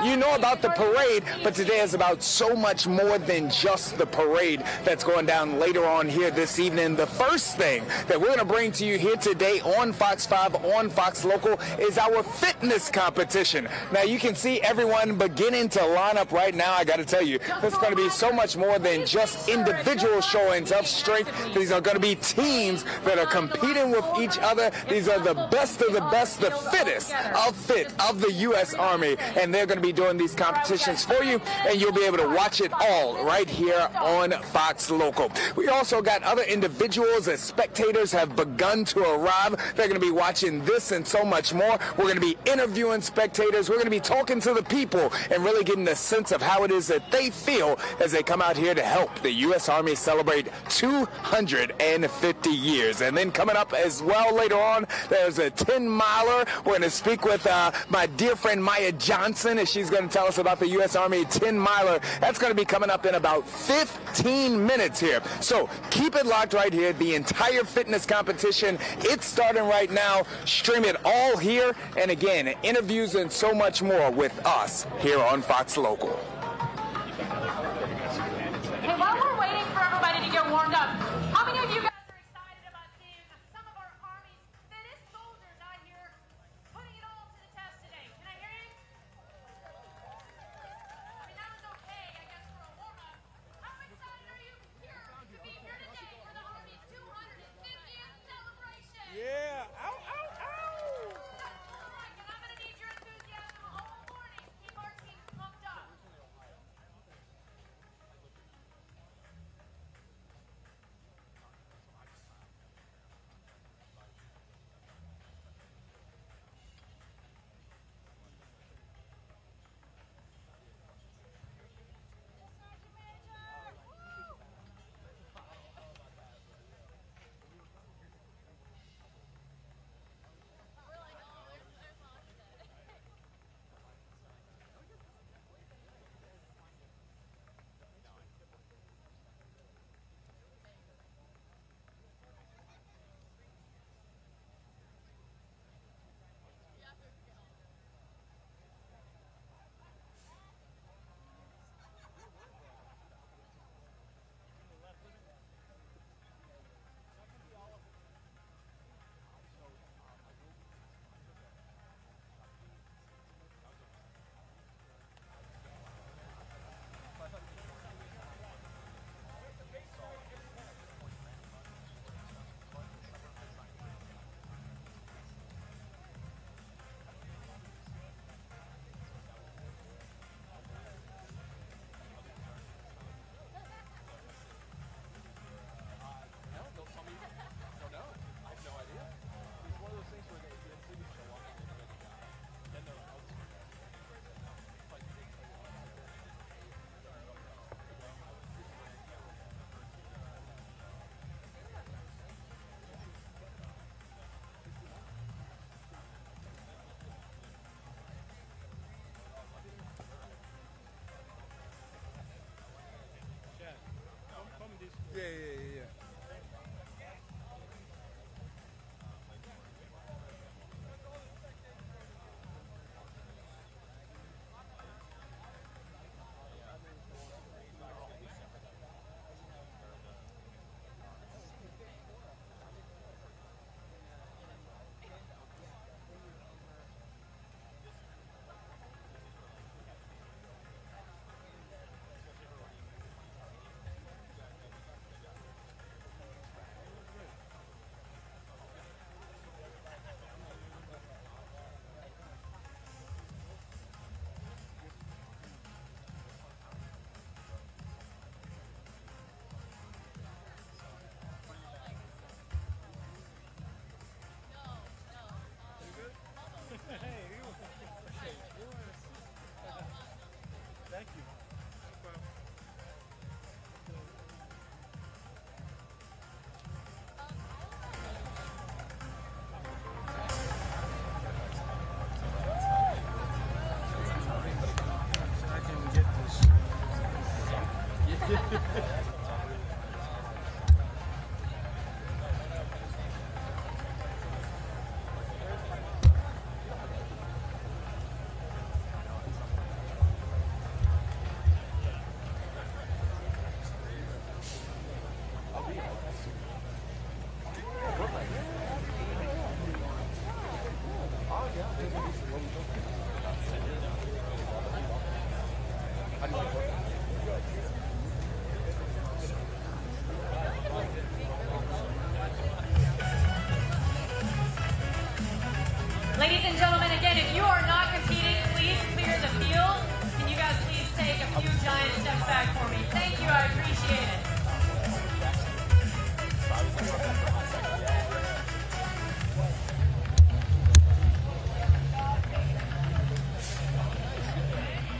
You know about the parade, but today is about so much more than just the parade that's going down later on here this evening. The first thing that we're going to bring to you here today on Fox 5, on Fox Local, is our fitness competition. Now, you can see everyone beginning to line up right now. I got to tell you, this is going to be so much more than just individual showings of strength. These are going to be teams that are competing with each other. These are the best of the best, the fittest of the U.S. Army. And they're going to be doing these competitions for you, and you'll be able to watch it all right here on Fox Local. We also got other individuals as spectators have begun to arrive. They're going to be watching this and so much more. We're going to be interviewing spectators. We're going to be talking to the people and really getting a sense of how it is that they feel as they come out here to help the U.S. Army celebrate 250 years. And then coming up as well later on, there's a 10-miler. We're going to speak with my dear friend Maya Johnson, as she's going to tell us about the U.S. Army 10-miler. That's going to be coming up in about 15 minutes here. So keep it locked right here. The entire fitness competition, it's starting right now. Stream it all here. And again, interviews and so much more with us here on Fox Local. Hey, while we're waiting for everybody to get warmed up, how many of you guys are excited about seeing some of our Army's fittest soldiers out here putting it all to the test today? Can I hear you? I mean, that was okay, I guess, for a warm-up. How excited are you here to be here today for the Army's 250th celebration? Yeah. Ow, ow, ow. All right, and I'm going to need your enthusiasm all morning to keep our team pumped up.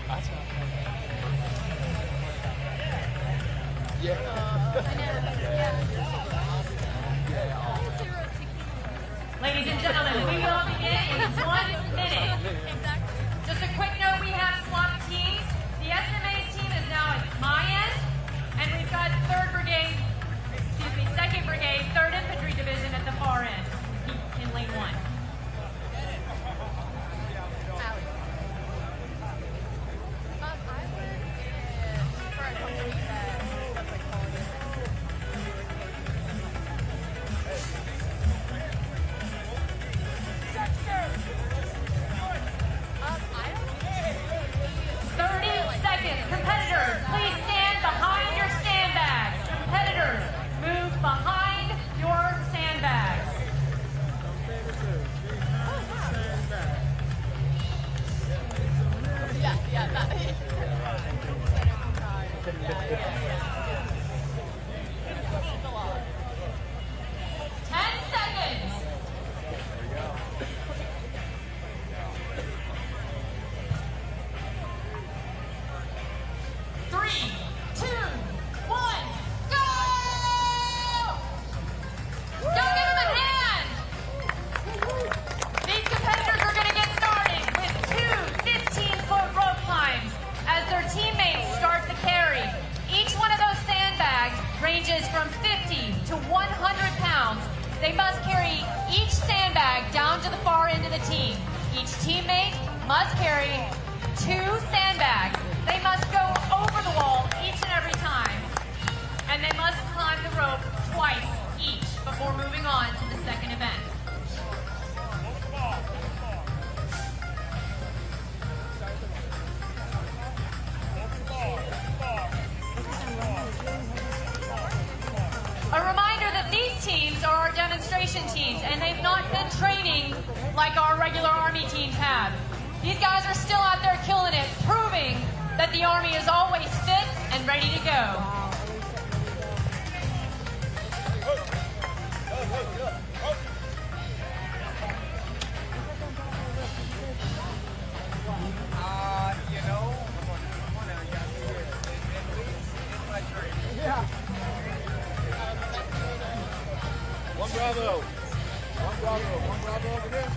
Ladies and gentlemen, we will begin in 1 minute. Just a quick note, we have swapped teams. The SMA's team is now at my end, and we've got 2nd Brigade, 3rd Infantry Division at the far end, in lane 1. Ranges from 50 to 100 pounds. They must carry each sandbag down to the far end of the team. Each teammate must carry 2 sandbags. They must go over the wall each and every time. And they must climb the rope twice each before moving on to the second event. A reminder that these teams are our demonstration teams, and they've not been training like our regular Army teams have. These guys are still out there killing it, proving that the Army is always fit and ready to go. Bravo. One Bravo over there.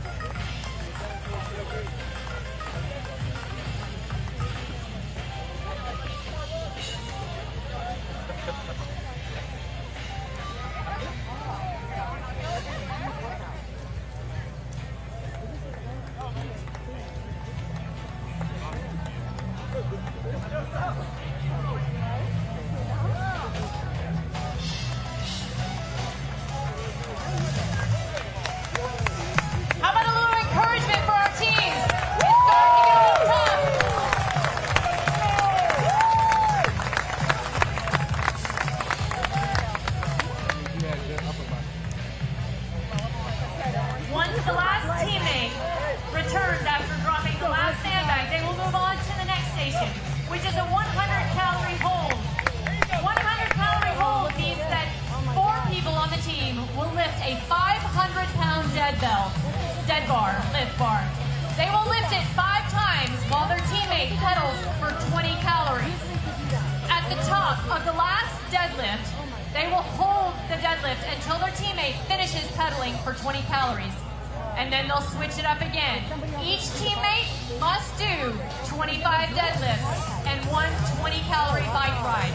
Which is a 100-calorie hold. 100-calorie hold means that 4 people on the team will lift a 500-pound lift bar. They will lift it 5 times while their teammate pedals for 20 calories. At the top of the last deadlift, they will hold the deadlift until their teammate finishes pedaling for 20 calories. And then they'll switch it up again. Each teammate must do 25 deadlifts and 1 20-calorie bike ride.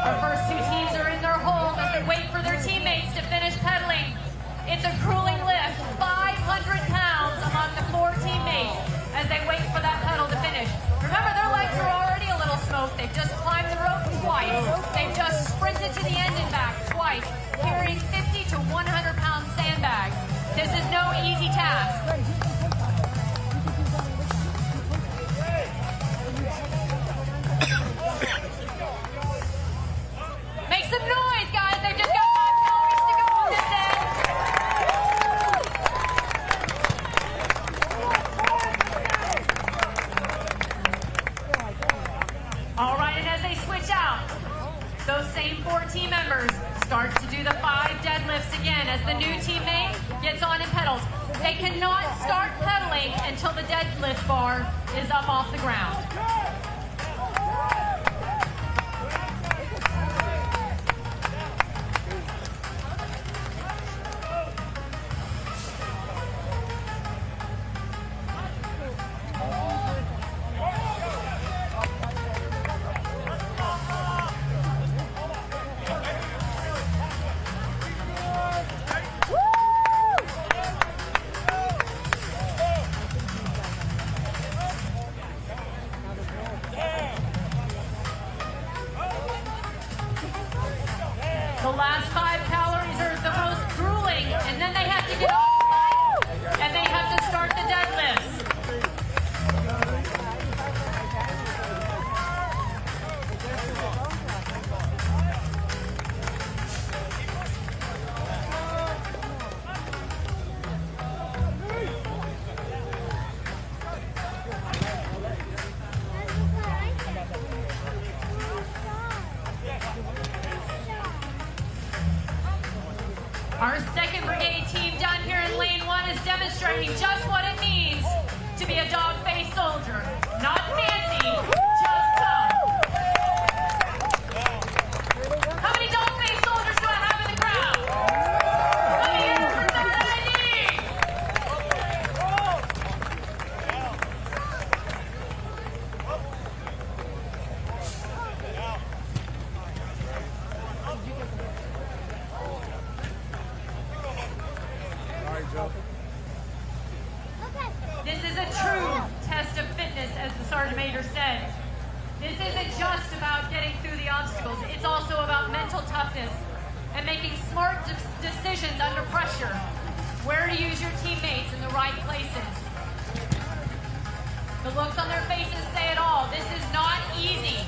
Our first 2 teams are in their hold as they wait for their teammates to finish pedaling. It's a grueling lift, 500 pounds among the 4 teammates as they wait for that pedal to finish. Remember, their legs are already a little smoked. They've just climbed the rope twice. They've just sprinted to the end and back twice, carrying 50 to 100-pound sandbags. This is no easy task. Make some noise, guys. They've just got 5 calories to go on this end. those same 4 team members start to do the 5 deadlifts again as the new teammate gets on and pedals. They cannot start pedaling until the deadlift bar is up off the ground. The last 5 calories are the most grueling, and then they have to get off and they have to start the deadlifts. Our 2nd Brigade team down here in lane 1 is demonstrating just what it means to be a dog-faced soldier. Not fancy, just tough. How many dog-faced soldiers do I have in the crowd? Let me hear it for third ID. This is a true test of fitness, as the Sergeant Major said. This isn't just about getting through the obstacles. It's also about mental toughness and making smart decisions under pressure. Where to use your teammates in the right places. The looks on their faces say it all. This is not easy.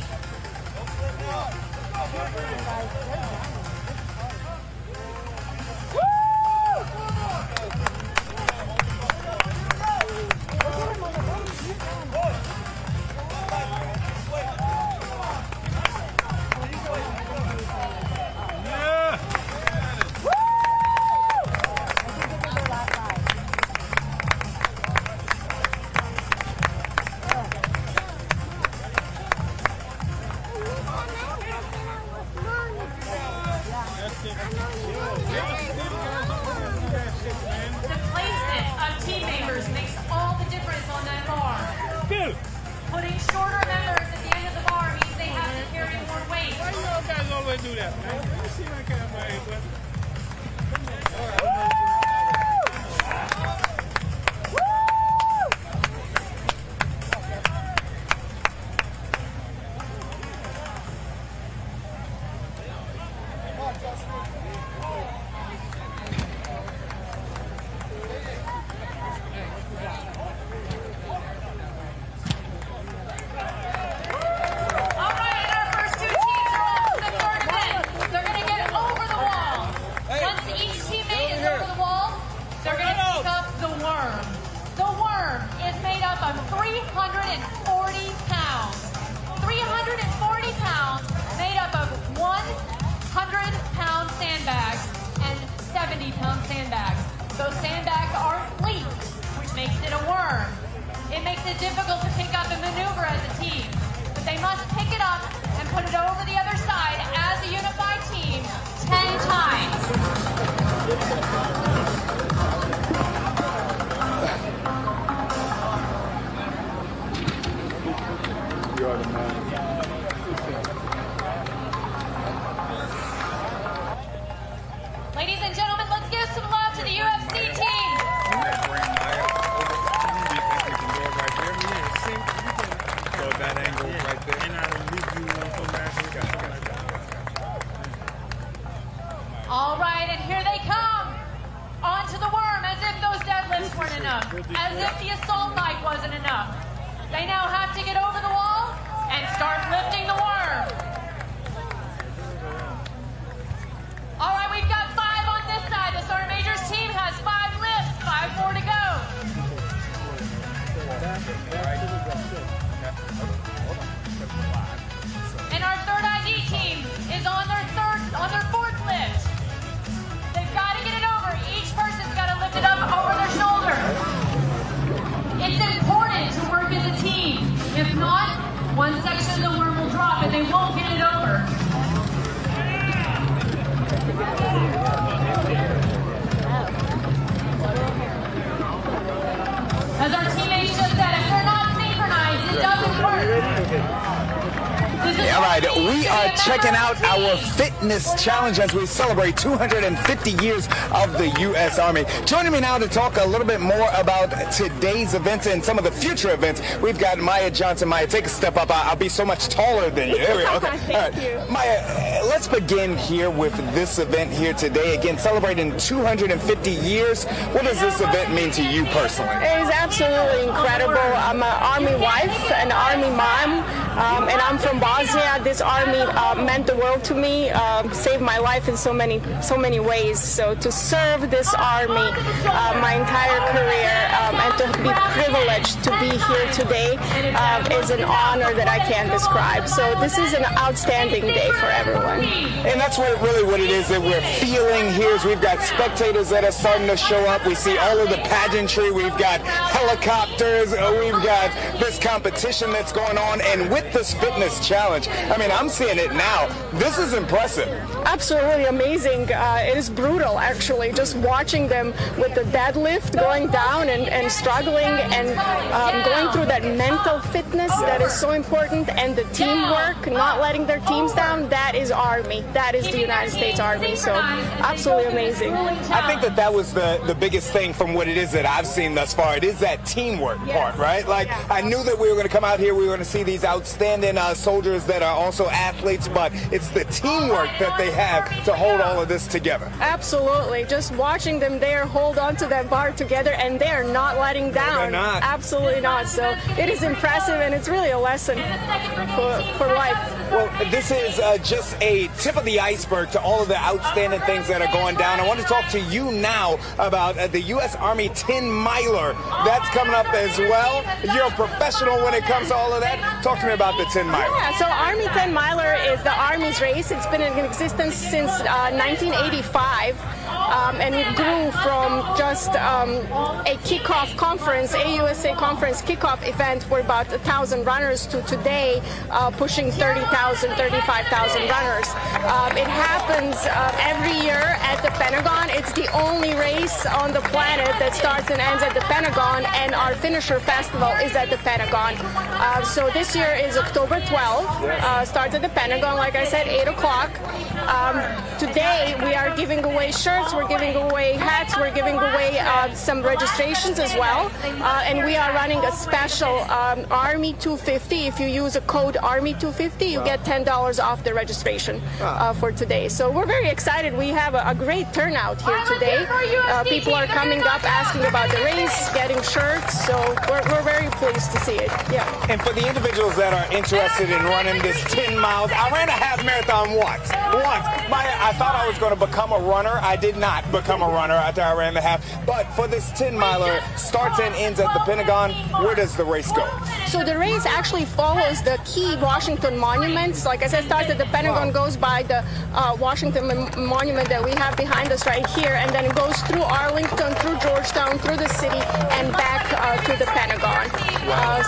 The placement of team members makes all the difference on that bar. Putting shorter members at the end of the bar means they have to carry more weight. Why you all guys always do that, man? You see my camera, hey, but... is made up of 340 pounds. 340 pounds made up of 100-pound sandbags and 70-pound sandbags. Those sandbags aren't leaked, which makes it a worm. It makes it difficult to pick up and maneuver as a team. But they must pick it up and put it over the other side as a unified team 10 times. Ladies and gentlemen, let's give some love to the UFC team. All right, and here they come. Onto the worm, as if those deadlifts weren't enough. As if the assault bike wasn't enough. They now have to get over the wall and start lifting the worm. All right, we've got 5 on this side. The Sergeant Major's team has 5 lifts, 5 more to go. And our third ID team is on stop and they won't get it over. As our teammates just said, if they're not synchronized, it doesn't work. All right, we are checking out our fitness challenge as we celebrate 250 years of the U.S. Army. Joining me now to talk a little bit more about today's events and some of the future events, we've got Maya Johnson. Maya, take a step up. I'll be so much taller than you. There we go. Okay. Thank you. Maya, let's begin here with this event here today. Again, celebrating 250 years. What does this event mean to you personally? It is absolutely incredible. I'm an Army wife, an Army mom, and I'm from Bosnia. This Army meant the world to me, saved my life in so many ways. So to serve this Army my entire career and to be privileged to be here today is an honor that I can't describe. So this is an outstanding day for everyone. And that's really what it is that we're feeling here. Is we've got spectators that are starting to show up. We see all of the pageantry. We've got helicopters. We've got this competition that's going on. And with this fitness challenge, I mean, I'm seeing it now. This is impressive. Absolutely amazing. It is brutal, actually, just watching them with the deadlift going down and struggling and going through that mental fitness that is so important, and the teamwork, not letting their teams down. That is Army. That is the United States Army. So absolutely amazing. I think that was the biggest thing from what it is that I've seen thus far. It is that teamwork part, right? Like, I knew that we were going to come out here, we were going to see these outstanding soldiers that are also athletes, but it's the teamwork that they have to hold all of this together. Absolutely. Just watching them there hold on to that bar together, and they're not letting down. They're not. Absolutely not. So it is impressive, and it's really a lesson for life. Well, this is just a tip of the iceberg to all of the outstanding things that are going down. I want to talk to you now about the U.S. Army 10-miler. That's coming up as well. You're a professional when it comes to all of that. Talk to me about the 10-miler. Yeah, so Army 10-miler is the Army's race. It's been in existence since 1985. And it grew from just a kickoff conference, AUSA conference kickoff event for about 1,000 runners to today pushing 30,000, 35,000 runners. It happens every year at the Pentagon. It's the only race on the planet that starts and ends at the Pentagon, and our finisher festival is at the Pentagon. So this year is October 12th, starts at the Pentagon, like I said, 8 o'clock. Today we are giving away shirts, we're giving away hats, we're giving away some registrations as well, and we are running a special Army 250. If you use a code Army 250, you get $10 off the registration for today. So we're very excited. We have a great turnout here today. People are coming up asking about the race, getting shirts, so we're very pleased to see it. Yeah. And for the individuals that are interested in running this 10 miles, I ran a half marathon once. I thought I was going to become a runner. I did not become a runner after I ran the half. But for this 10-miler, starts and ends at the Pentagon, where does the race go? So the race actually follows the key Washington monuments. Like I said, starts at the Pentagon, goes by the Washington Monument that we have behind us right here, and then it goes through Arlington, through Georgetown, through the city, and back to the Pentagon.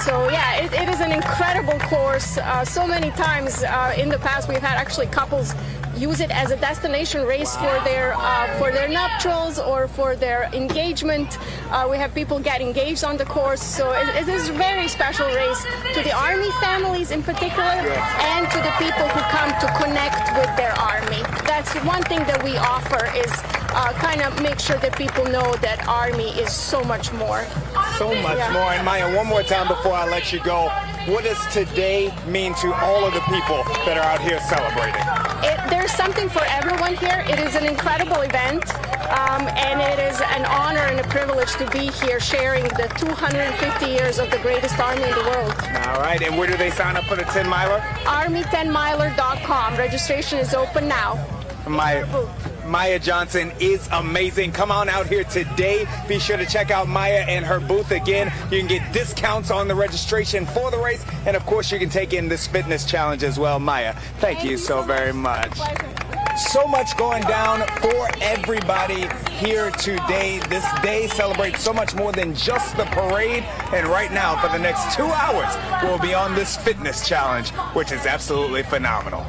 So yeah, it is an incredible course. So many times in the past, we've had actually couples use it as a destination race for their nuptials or for their engagement. We have people get engaged on the course, so it is a very special race to the Army families in particular, and to the people who come to connect with their Army. That's one thing that we offer, is kind of make sure that people know that Army is so much more. So much more. And Maya, one more time before I let you go, what does today mean to all of the people that are out here celebrating? There's something for everyone here. It is an incredible event, and it is an honor and a privilege to be here sharing the 250 years of the greatest Army in the world. All right, and where do they sign up for the 10-miler? Army10miler.com. Registration is open now. Maya Johnson is amazing. Come on out here today. Be sure to check out Maya and her booth again. You can get discounts on the registration for the race, and of course you can take in this fitness challenge as well. Maya, thank you so very much. So much going down for everybody here today. This day celebrates so much more than just the parade. And right now, for the next 2 hours, we'll be on this fitness challenge, which is absolutely phenomenal.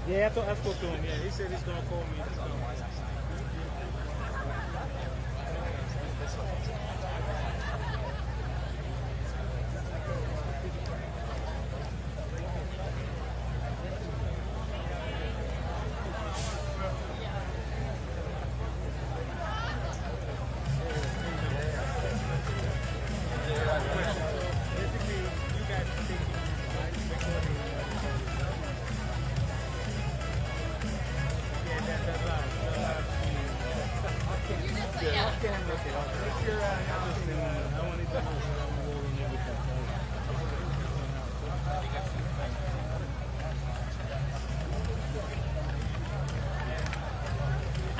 Yeah, I spoke to him. Yeah, he said he's gonna call me.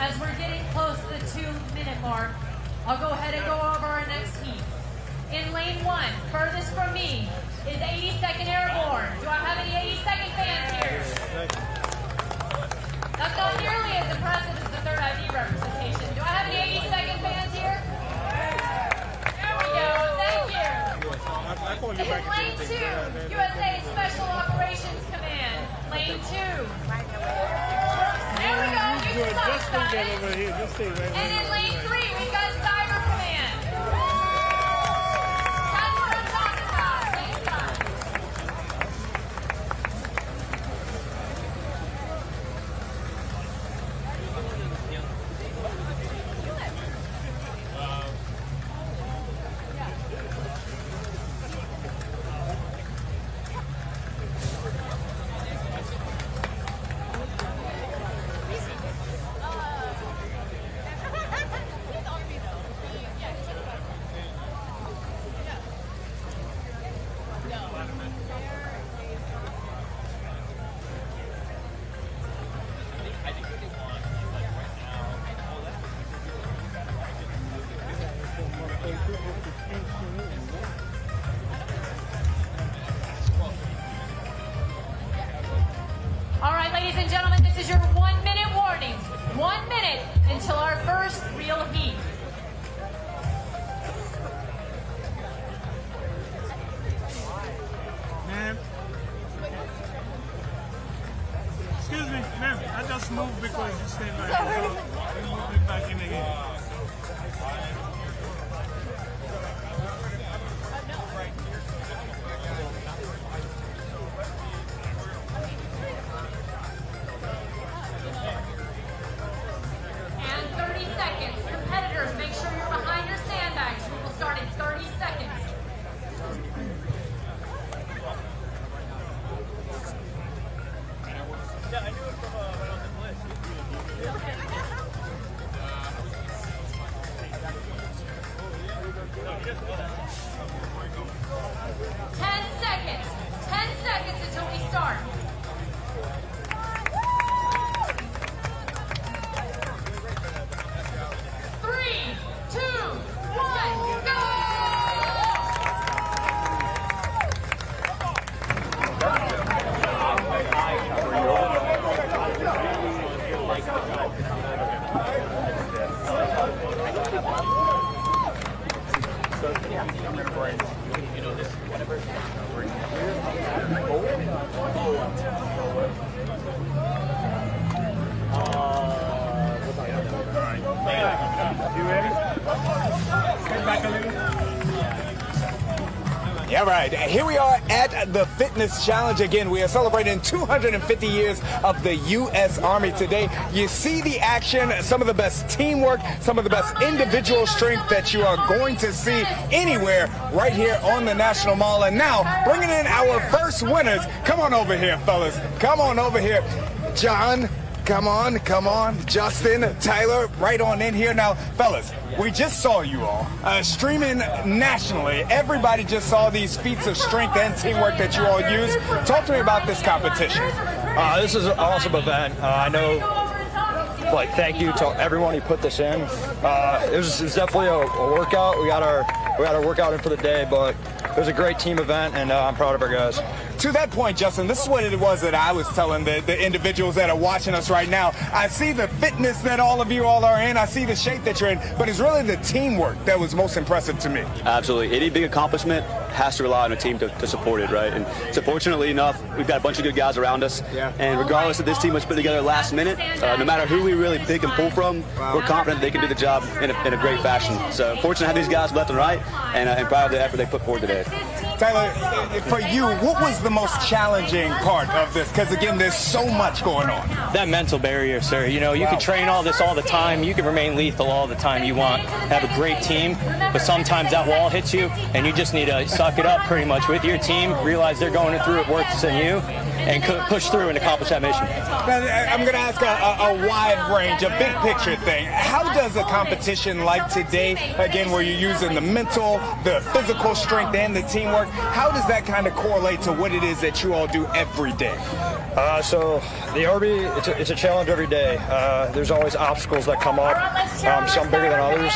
As we're getting close to the 2-minute mark, I'll go ahead and go over our next heat. In lane 1, furthest from me, is 82nd Airborne. Do I have any 82nd fans here? That's not nearly as impressive as the 3rd ID representation. Do I have any 82nd fans here? There we go, thank you. In lane 2, USA Special Operations Command. Lane 2. There we go, you Just got get it. over here. Just stay right And here. in lane 3, we've got Cyber Command. That's what I'm talking about. Thanks, guys. All right, ladies and gentlemen, this is your 1-minute warning. 1 minute until our first real heat. Ma'am. Excuse me, ma'am. I just moved because you stayed right here. So you moved me back in again. And 30 seconds. Competitors, make sure you're behind your sandbags. We will start in 30 seconds. Yeah, I knew it from when I was in Bliss. 10 seconds. 10 seconds until we start. Three, two, one, go! You ready? Step back a little. Yeah, right. Here we are at the Fitness Challenge again. We are celebrating 250 years of the U.S. Army today. You see the action, some of the best teamwork, some of the best individual strength that you are going to see anywhere right here on the National Mall. And now, bringing in our first winners. Come on over here, fellas. Come on over here. John, come on. Justin, Tyler, right on in here. Now, fellas, we just saw you all streaming nationally. Everybody just saw these feats of strength and teamwork that you all use. Talk to me about this competition. This is an awesome event. I know, thank you to everyone who put this in. It was definitely a workout. We got our workout in for the day, but it was a great team event, and I'm proud of our guys. To that point, Justin, this is what it was that I was telling the individuals that are watching us right now. I see the fitness that all of you all are in. I see the shape that you're in, but it's really the teamwork that was most impressive to me. Absolutely. Any big accomplishment has to rely on a team to support it, right? And so fortunately enough, we've got a bunch of good guys around us. Yeah. And regardless of this team was put together last minute, no matter who we really pick and pull from, we're confident they can do the job in a great fashion. So fortunate to have these guys left and right, and proud of the effort they put forward today. Tyler, for you, what was the most challenging part of this? Because again, there's so much going on. That mental barrier, sir. You know, you can train all this all the time. You can remain lethal all the time you want. Have a great team, but sometimes that wall hits you, and you just need to suck it up pretty much with your team, realize they're going through it worse than you, and push through and accomplish that mission. I'm going to ask a wide range, a big picture thing. How does a competition like today, again, where you're using the mental, the physical strength, and the teamwork, how does that kind of correlate to what it is that you all do every day? So the Army, it's a challenge every day. There's always obstacles that come up, some bigger than others.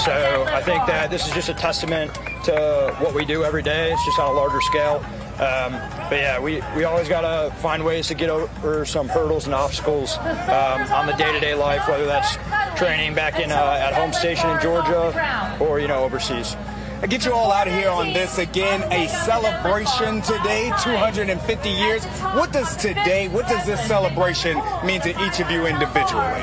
So I think that this is just a testament to what we do every day. It's just on a larger scale. But yeah, we always got to find ways to get over some hurdles and obstacles on the day-to-day life, whether that's training back in at home station in Georgia or, you know, overseas. I get you all out of here on this. Again, a celebration today, 250 years. What does this celebration mean to each of you individually?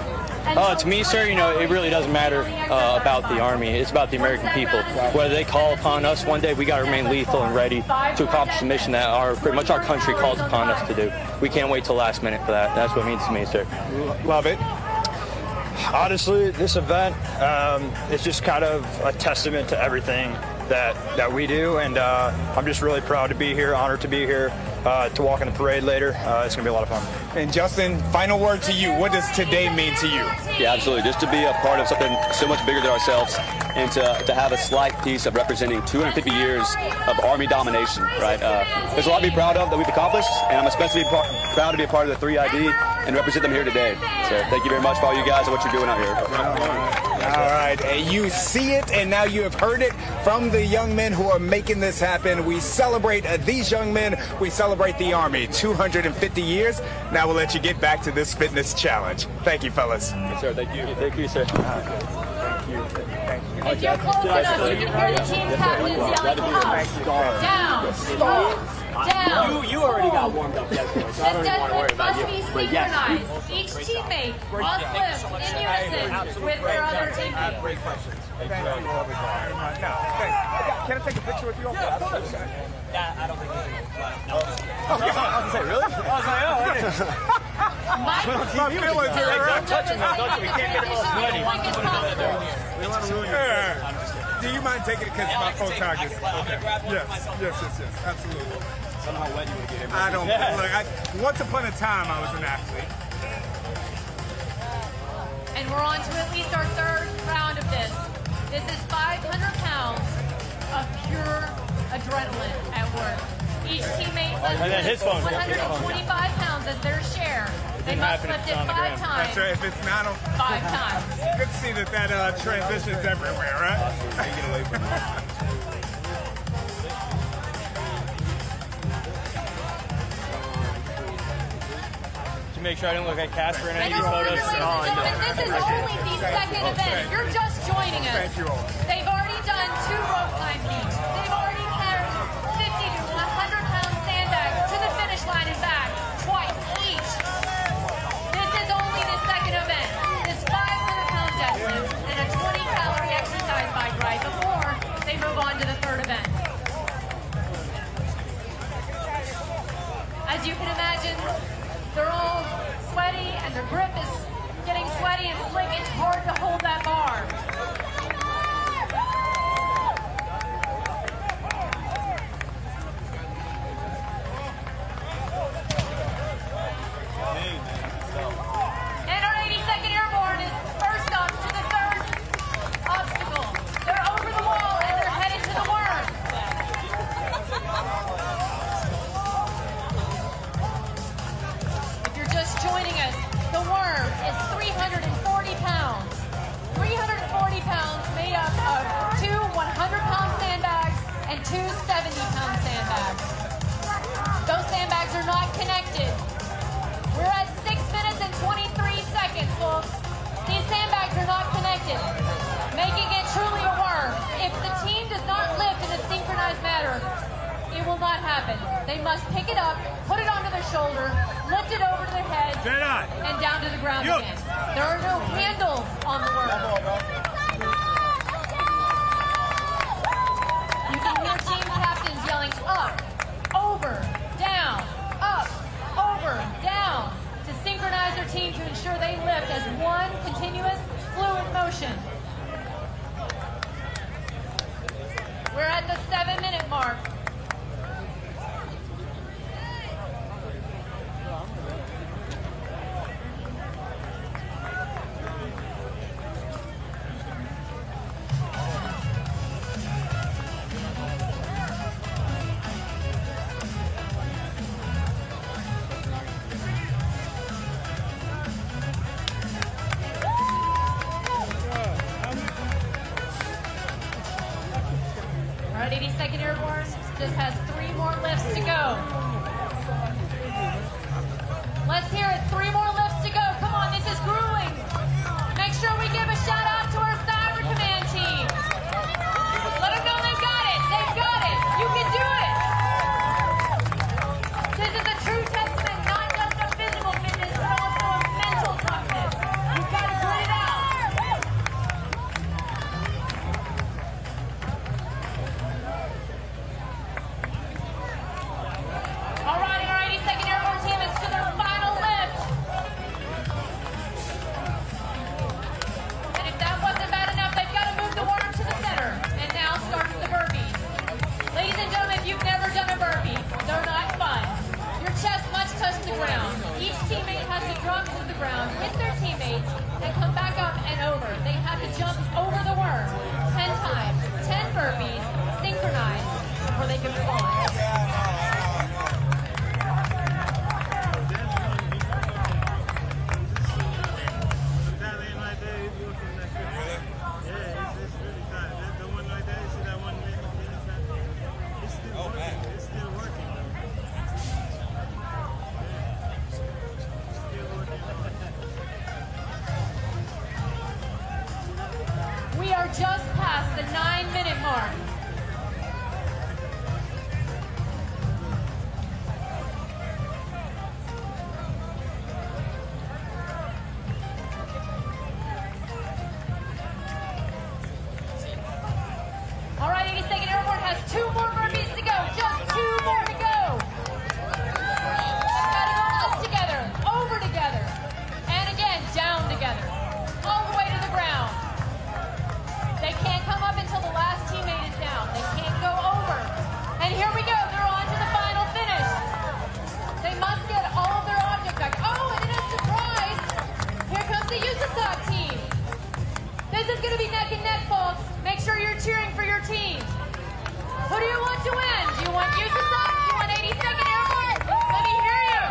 To me, sir, you know, it really doesn't matter about the Army. It's about the American people. Whether they call upon us one day, we got to remain lethal and ready to accomplish the mission that pretty much our country calls upon us to do. We can't wait till last minute for that. That's what it means to me, sir. Love it. Honestly, this event is just kind of a testament to everything that we do, and I'm just really proud to be here, honored to be here, to walk in the parade later. It's going to be a lot of fun. And Justin, final word to you. What does today mean to you? Yeah, absolutely. Just to be a part of something so much bigger than ourselves, and to have a slight piece of representing 250 years of Army domination, right? There's a lot to be proud of that we've accomplished, and I'm especially proud to be a part of the 3ID and represent them here today. So thank you very much for all you guys and what you're doing out here. All right, you see it, and now you have heard it from the young men who are making this happen. We celebrate these young men. We celebrate the Army, 250 years. Now we'll let you get back to this fitness challenge. Thank you, fellas. Yes, sir. Thank you. Thank you, sir. Thank you. If you're close enough, you can hear the team captains yelling, down, stop, down. You already got warmed up yesterday, so I don't even want to worry about you. Must be synchronized. Each teammate must lift in unison with their other teammate. Great questions. Thank you. Can I take a picture with you? Yeah, of course. Yeah, I don't think you can. No. I was going to say, really? I was like, oh, okay. My feelings are Don't touch him, though. Don't you? We can't get it all sweaty. We want to ruin it. Do you mind taking it because my phone tag is okay? Yes, absolutely. Somehow wet you would get him. I don't like. Once upon a time, I was an athlete. And we're on to at least our third round of this. This is 500 pounds of pure adrenaline at work. Each teammate lifts 125 pounds as their share. They must lift it 5 times. That's right. If it's not 5 times. Good to see that transitions everywhere, right? Get away from that. Make sure I didn't look like Casper in any of these Ladies photos. and gentlemen, this is only the second event. You're just joining us. Thank you all. They've already done 2 rope climbs each. They've already carried 50 to 100 pound sandbags to the finish line and back twice each. This is only the second event. This 500 pound deadlift and a 20 calorie exercise bike ride before they move on to the third event. As you can imagine, they're all sweaty and their grip is getting sweaty and slick. It's hard to hold that bar. And our 82nd Airborne is first up to the third obstacle. They're over the wall and they're headed to the worm. Just joining us, the worm is 340 pounds. 340 pounds made up of 2 100-pound sandbags and 2 70-pound sandbags. Those sandbags are not connected. We're at 6 minutes and 23 seconds, folks. These sandbags are not connected, making it truly a worm. If the team does not lift in a synchronized manner, it will not happen. They must pick it up, put it onto their shoulder, lift it over to their head, and down to the ground again. There are no handles on the worm. You can hear team captains yelling up, over, down, up, over, down to synchronize their team to ensure they lift as one continuous fluid motion. We're at the 7-minute mark. All right, 82nd Airborne just has 3 more lifts to go. Let's hear it. 3 more lifts to go. Come on, this is grueling. Make sure we give a shout out to our Cyber Command team. Let them know they've got it. They've got it. You can do it. This is a true testament, not just of physical fitness, but also of mental toughness. You've got to grit it out. All right, our 82nd Airborne team is to their final lift. And if that wasn't bad enough, they've got to move the water to the center. And now starts the burpees. Ladies and gentlemen, if you've never done a burpee, they're not fun. Your chest must touch the ground. Each teammate has to drop to the ground with their teammates and come back up and over. They have to jump over the worm 10 times, 10 burpees, synchronized before they can fall. We are just past the 9-minute mark. All right, 82nd Airborne has 2 more burpees to go. Just 2 more to go. They've got to go up together, over together, and again, down together, all the way to the ground. They can't come up until the last teammate is down. They can't go over. And here we go. They're on to the final finish. They must get all of their objects back. Oh, and then a surprise. Here comes the USASOC team. This is going to be neck and neck, folks. Make sure you're cheering for your team. Who do you want to win? Do you want USASOC? Do you want 82nd Airborne? Let me hear you.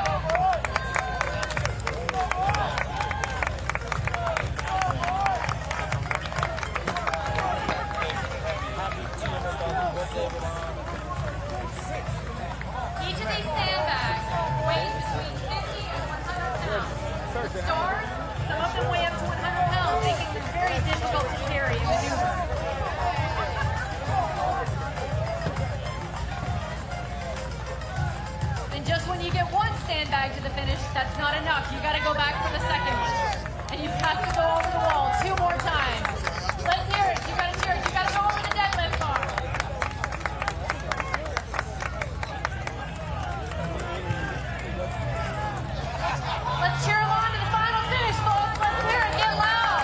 Each of these sandbags weighs between 50 and 100 pounds. The stars, some of them weigh up to 100 pounds, making them very difficult to carry and maneuver. And just when you get one sandbag to the finish, that's not enough. You got to go back for the second one. And you have to go over the wall 2 more times. Let's hear it. You got to cheer it. You got to go over the deadlift bar. Let's cheer along to the final finish, folks. Let's hear it. Get loud.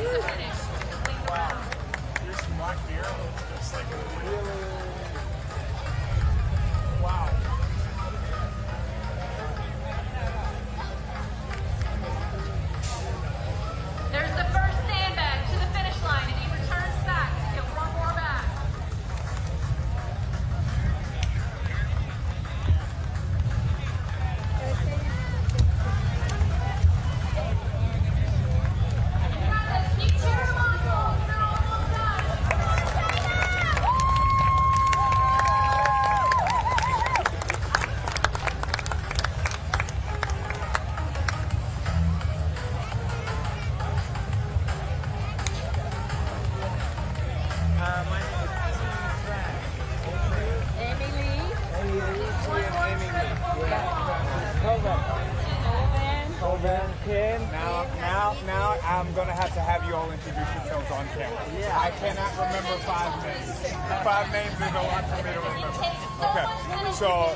the finish. Here's some black beer. It's like a really... Wow. There's the first sandbag to the finish line, and he returns back to get one more back. Keep cheering them on, folks. They're almost done. Now I'm going to have you all introduce yourselves on camera. Yeah. I cannot remember 5 names. 5 names is a lot for me to remember. Okay, so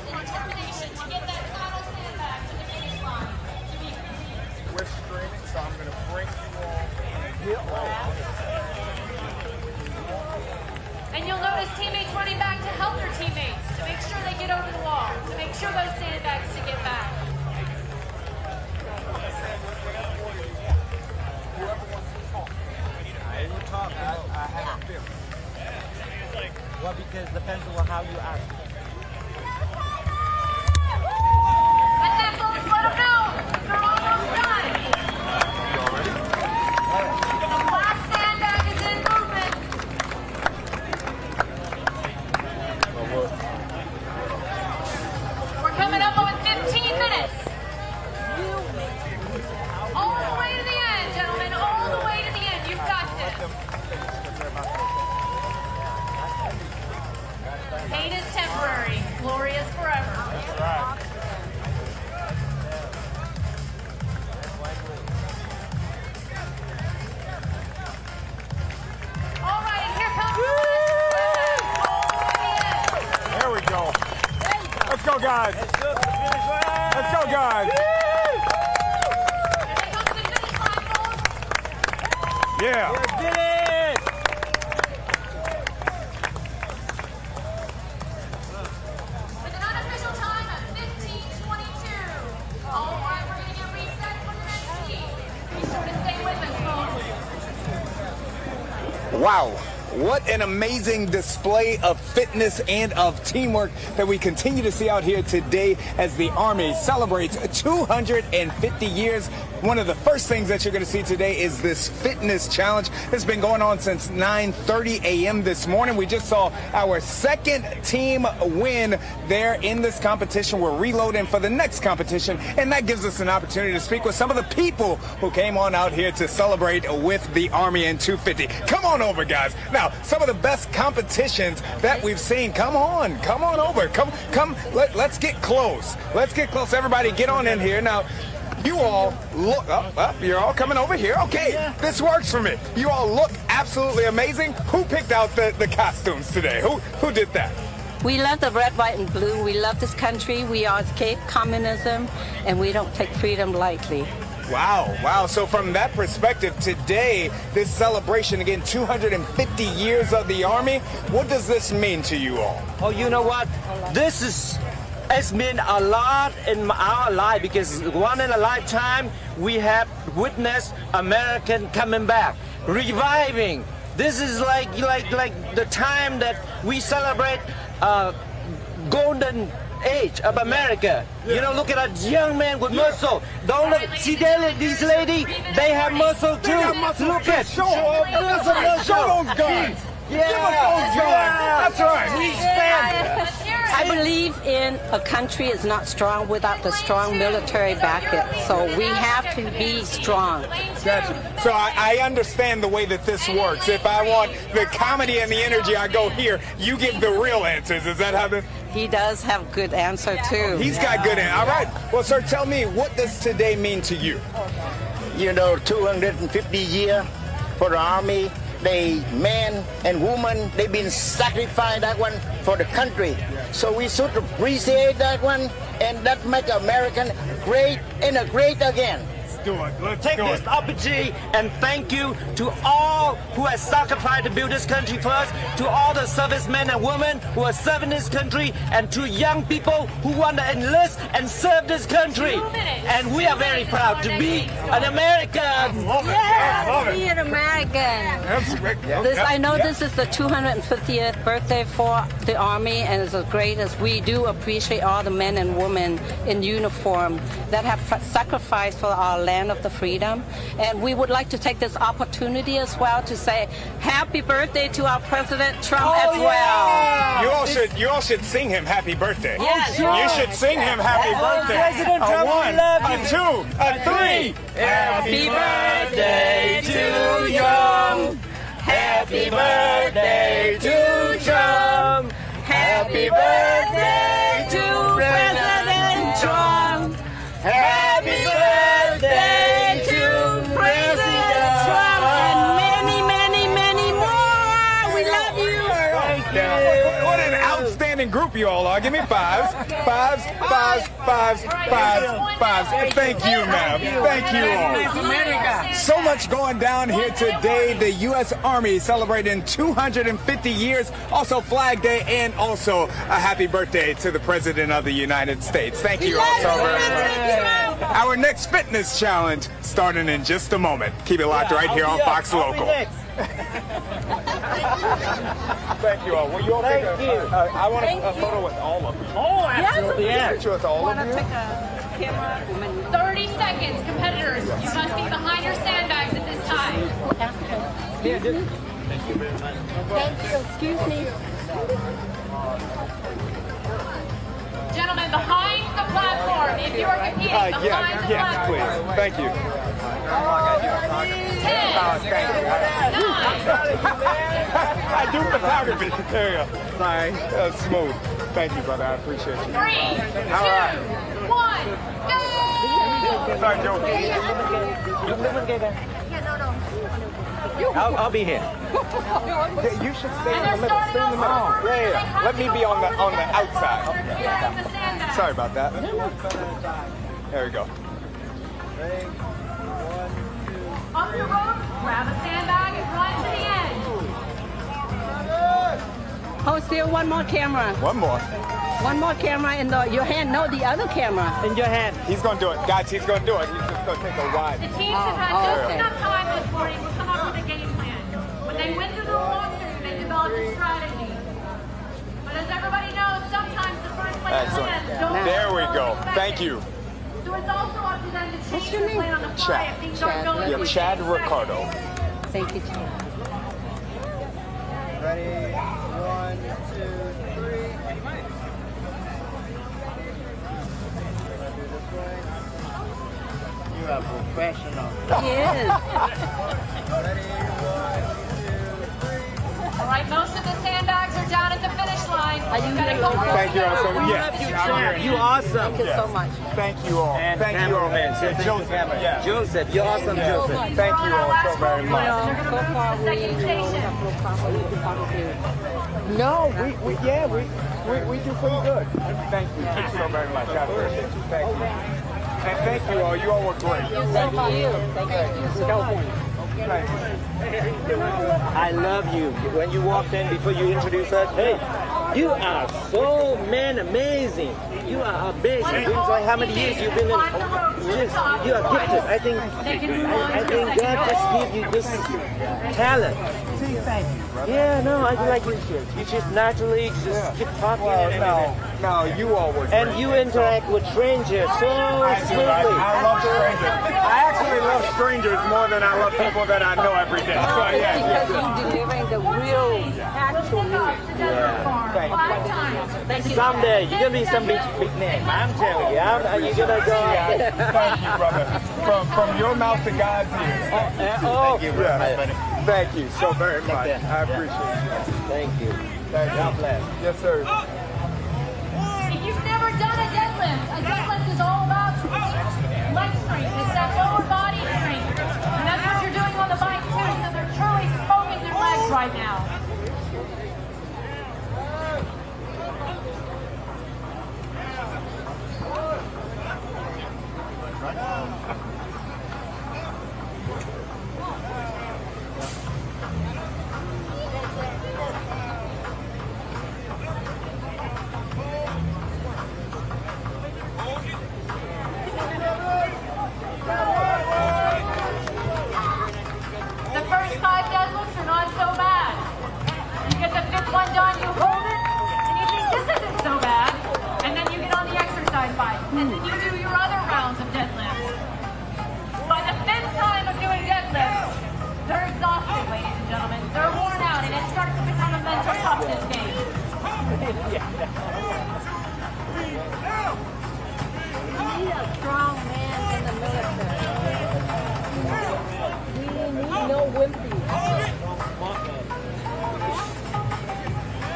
we're streaming, so I'm going to bring you all. And you'll notice teammates running back to help their teammates, to make sure they get over the wall, to make sure those sandbags to get back. I have a feeling. Well, because depends on how you act. And then folks, let them know they're almost done. The last sandbag is in movement. We're coming up on 15 minutes. All the way to the end, gentlemen. All the way to the end. You've got this. Pain is temporary. Glory is forever. That's right. All right, and here comes the last. There we go. Let's go, guys. Let's go, guys. Here comes the finish line, folks. Yeah. We did it! With an unofficial time of 15:22. All right, we're going to get reset for the next heat. Be sure to stay with us, folks. Wow. What an amazing display of fitness and of teamwork that we continue to see out here today as the Army celebrates 250 years. One of the first things that you're going to see today is this fitness challenge. It's been going on since 9:30 a.m. this morning. We just saw our second team win there in this competition. We're reloading for the next competition, and that gives us an opportunity to speak with some of the people who came on out here to celebrate with the Army in 250. Come on over, guys. Now, some of the best competitions that we've seen. Come on over. Come. Let's get close. Let's get close. Everybody, get on in here now. You all look up. You're all coming over here. Okay, yeah. This works for me. You all look absolutely amazing. Who picked out the costumes today? Who did that? We love the red, white, and blue. We love this country. We are escape communism, and we don't take freedom lightly. Wow. So from that perspective, today, this celebration, again, 250 years of the Army, what does this mean to you all? Oh, you know what? It's meant a lot in our life because one in a lifetime we have witnessed American coming back, reviving. This is like the time that we celebrate golden age of America. Yeah. You know, look at a young man with muscle. Don't look. See these ladies? They have muscle too. Look at show those guns. Yeah. Give us those guns. That's right. We stand. I believe in a country is not strong without the strong military backup. So we have to be strong. Gotcha. So I understand the way that this works. If I want the comedy and the energy, I go here. You give the real answers. Is that how this? He does have good answer too. He's got good answer. All right. Well, sir, tell me, what does today mean to you? You know, 250 years for the Army. They, men and women, they've been sacrificing that one for the country. So we should appreciate that one, and that make American great and great again. do it. Let's take do this it. opportunity and thank you to all who have sacrificed to build this country first, to all the servicemen and women who are serving this country, and to young people who want to enlist and serve this country. And we are very proud to be an American. Yes, be an American. I know this is the 250th birthday for the Army, and it's as great as we do appreciate all the men and women in uniform that have sacrificed for our land of the freedom. And we would like to take this opportunity as well to say happy birthday to our President Trump as well. You all should sing him happy birthday. Yes, you should sing him happy birthday. President Trump, A one, we love a you. two, a three. Happy birthday to you. Happy birthday to Trump. Happy birthday to President Trump. Happy birthday to President Trump. And many, many, many more. We love you. What an outstanding group you all are. Give me fives. Fives, fives, fives, fives, fives. Thank you, ma'am. Thank you all. So much going down here today. The U.S. Army celebrating 250 years, also Flag Day, and also a happy birthday to the President of the United States. Thank you all so very much. Our next fitness challenge starting in just a moment. Keep it locked right here on Fox Local. Thank you all. Will you all take I want a photo with all of you. Oh, absolutely. Yeah. Picture with all of you. Take a camera. 30 seconds, competitors. You must be behind your sandbags at this time. Thank you very much. Excuse me. Gentlemen, behind the platform, if you are competing, behind the platform. Please. Thank you. 10, Thank you. 9, I do photography. There you go. Sorry. That was smooth. Thank you, brother. I appreciate you. 3, 2, All right. 1, go! Sorry, Joe. I'll be here. You should stay in the middle. Stay in the middle. Yeah. Let me be on the outside. Sorry about that. There we go. Up your rope, grab a sandbag, and run to the end. Oh, still one more camera. One more. One more camera in your hand. No, the other camera. In your hand. He's going to do it. Guys, he's going to do it. He's just going to take a ride. The teams have had just enough time this morning to come up with a game plan. When they went through the walkthrough, they developed a strategy. But as everybody knows, sometimes the first place plans don't There we go. Thank you. So it's also up to them to change the plan on the fly if things aren't going Yeah, Chad Ricardo. Thank you, Chad. Ready? 1, 2, 3. You are professional. Yes. Ready? 1, 2, 3. All right, most of the sandbags are down at the finish line. Are you Gotta go for Thank you all so much. Yes, you awesome. Thank you so much. Thank you all. And Thank you all. cameraman, say Joseph. Yeah. Joseph, you're awesome, Joseph. Thank you all so very You much. know, so far we Second station. have no problem with the No, we do pretty good. Thank you so very much. I appreciate you. Thank you. And thank you all. You all were great. Thank you. Thank you so much. Thank you. I love you. When you walked in before you introduced us, hey, you are so amazing. You are amazing. It's like how many years you've been in? You are gifted. I think God just gave you this talent. Thank you, brother. Yeah, no, I like you. You just naturally just keep talking and No, you all were great. and you interact with strangers so smoothly. I love strangers. I actually love strangers more than I love people that I know every day. So, yeah. Because you're delivering the real, actual news. Thank you. Someday you're gonna be some big name. I'm telling you, you're gonna go. Thank you, brother. From your mouth to God's ears. Oh, Thank you so very much. I appreciate you. thank you. Thank you. God bless. Yes, sir. If you've never done a deadlift is all about leg strength. It's that lower body strength. And that's what you're doing on the bike too, so they're truly smoking their legs right now. 5 deadlifts are not so bad. You get the 5th one done, you hold it, and you think this isn't so bad. And then you get on the exercise bike, and then you do your other rounds of deadlifts. By the 5th time of doing deadlifts, they're exhausted, ladies and gentlemen. They're worn out, and it starts to become a mental toughness game. We need a strong man in the military. We need no wimpies.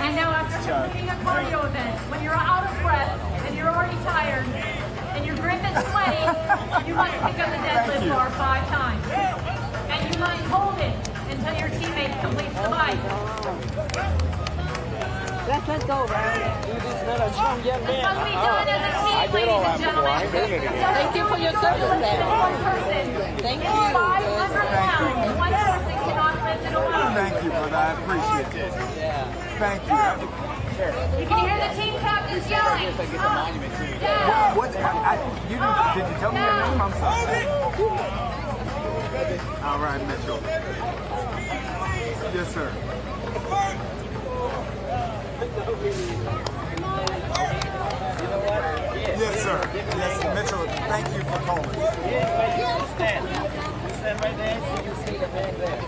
And now after completing a cardio event, when you're out of breath and you're already tired and your grip is sweaty, you must pick up the deadlift bar 5 times. And you must hold it until your teammate completes the bike. Let's go, Ryan. This must be done as a team, ladies and gentlemen. Thank you for your service, man. One person. Thank you. 500 pounds. One person cannot lift it alone. Thank you, brother. I appreciate it. Yeah. Thank you. You can hear the team captains yelling. Down. What? Did you tell me your name? I'm sorry. All right, Mitchell. Yes, sir. Yes, sir. Yes, Mitchell. Thank you for calling. Stand right there so you can see the man there.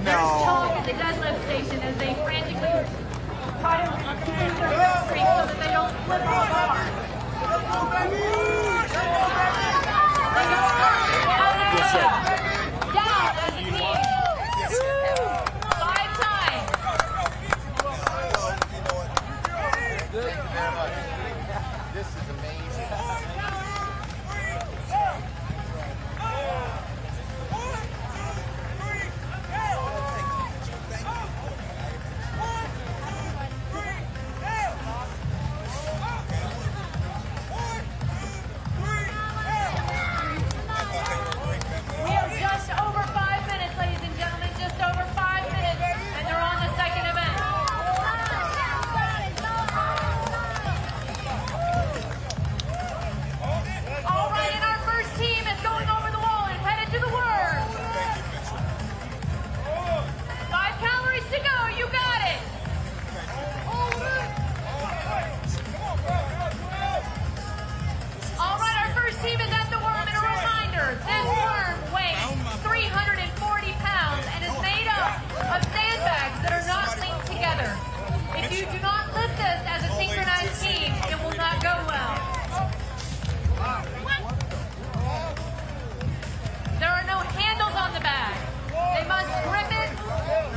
There's talk at the deadlift station as they frantically try to keep their grip straight so that they don't flip on the bar. Yes, sir. Down as a team. 5 times. This is amazing. We are just over 5 minutes, ladies and gentlemen. Just over 5 minutes, and they're on the second event. All right, and our first team is going over the wall and headed to the worm. 5 calories to go. You got it. All right, our first team is at the worm, and a reminder, this worm weighs 340 pounds and is made up of sandbags that are not linked together. If you do not lift this as a synchronized team, it will not go well. There are no handles on the bag. They must grip it,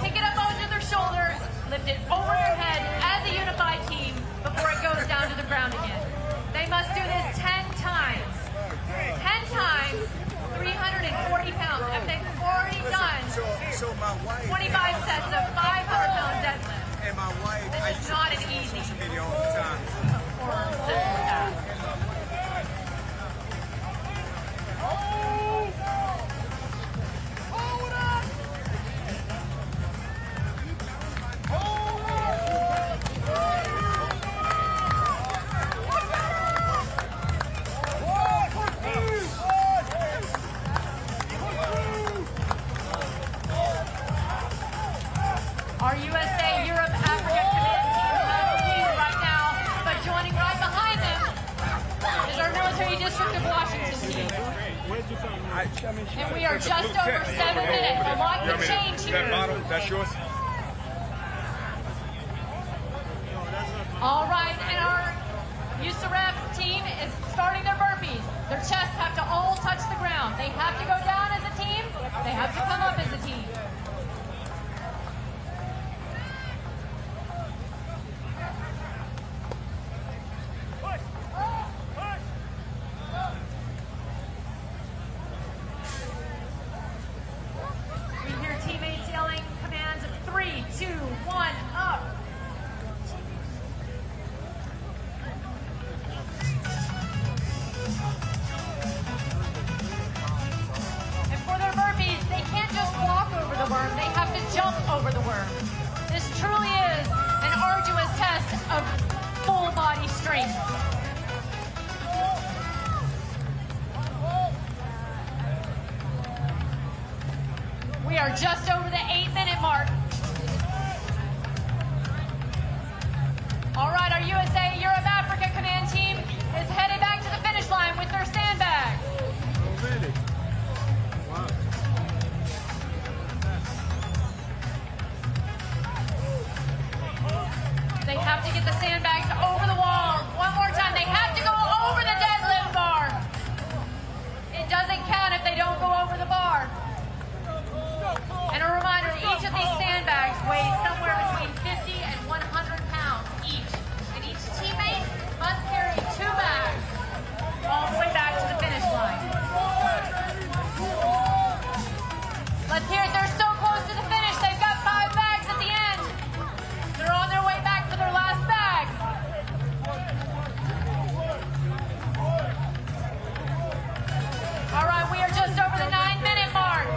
pick it up onto their shoulders, lift it over their head as a unified team before it goes down to the ground again. They must do this 10 times. 10 times, 340 pounds. If they've already done 25 sets of 500-pound deadlifts, And my wife, this is not an easy video all the time. or simple task. Our USA Europe Africa Command team is leading right now, but joining right behind them is our military district of Washington team. And we are just over 7 minutes. A lot can change here. That's yours? All right, and our USAREF team is starting their burpees. Their chests have to all touch the ground. They have to go down as a team. They have to come up as a team. We hear teammates yelling commands of 3, 2, 1, up. And for their burpees, they can't just walk over the worm, they have to jump over the worm. This truly is an arduous test of full body strength. We are just over the 8-minute mark. All right, our USA Europe Africa Command team is headed back to the finish line with their sandbags. Oh, really? Wow. They have to get the sandbags over the wall. One more time, they have to go over the deadlift bar. It doesn't count if they don't go over the bar. And a reminder, each of these sandbags weighs somewhere between 50 and 100 pounds each. And each teammate must carry 2 bags all the way back to the finish line. Let's hear it. They're so close to the finish. They've got 5 bags at the end. They're on their way back for their last bags. All right, we are just over the 9-minute mark.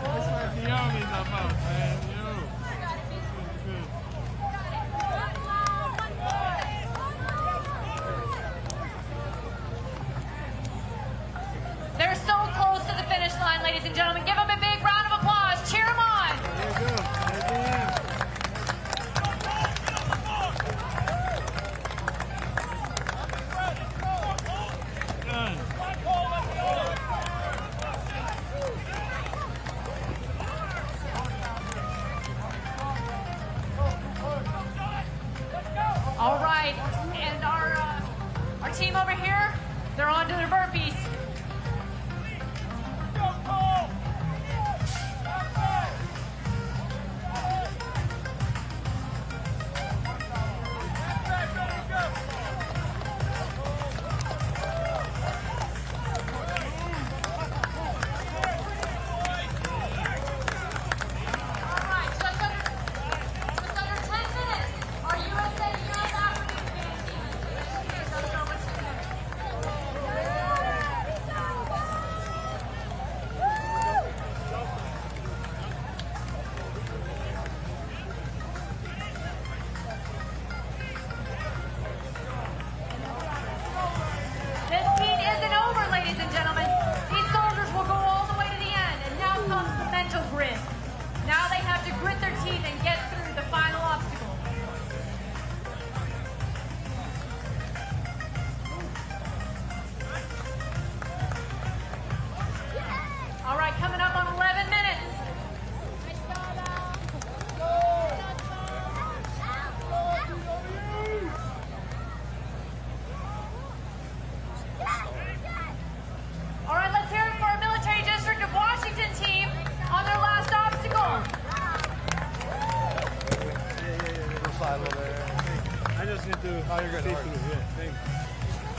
It's like the army in the mouth, man. Yo. They're so close to the finish line, ladies and gentlemen. Give them a big round of applause. Cheer them on. There you go. Done. All right, and our team over here, they're on to their burpees.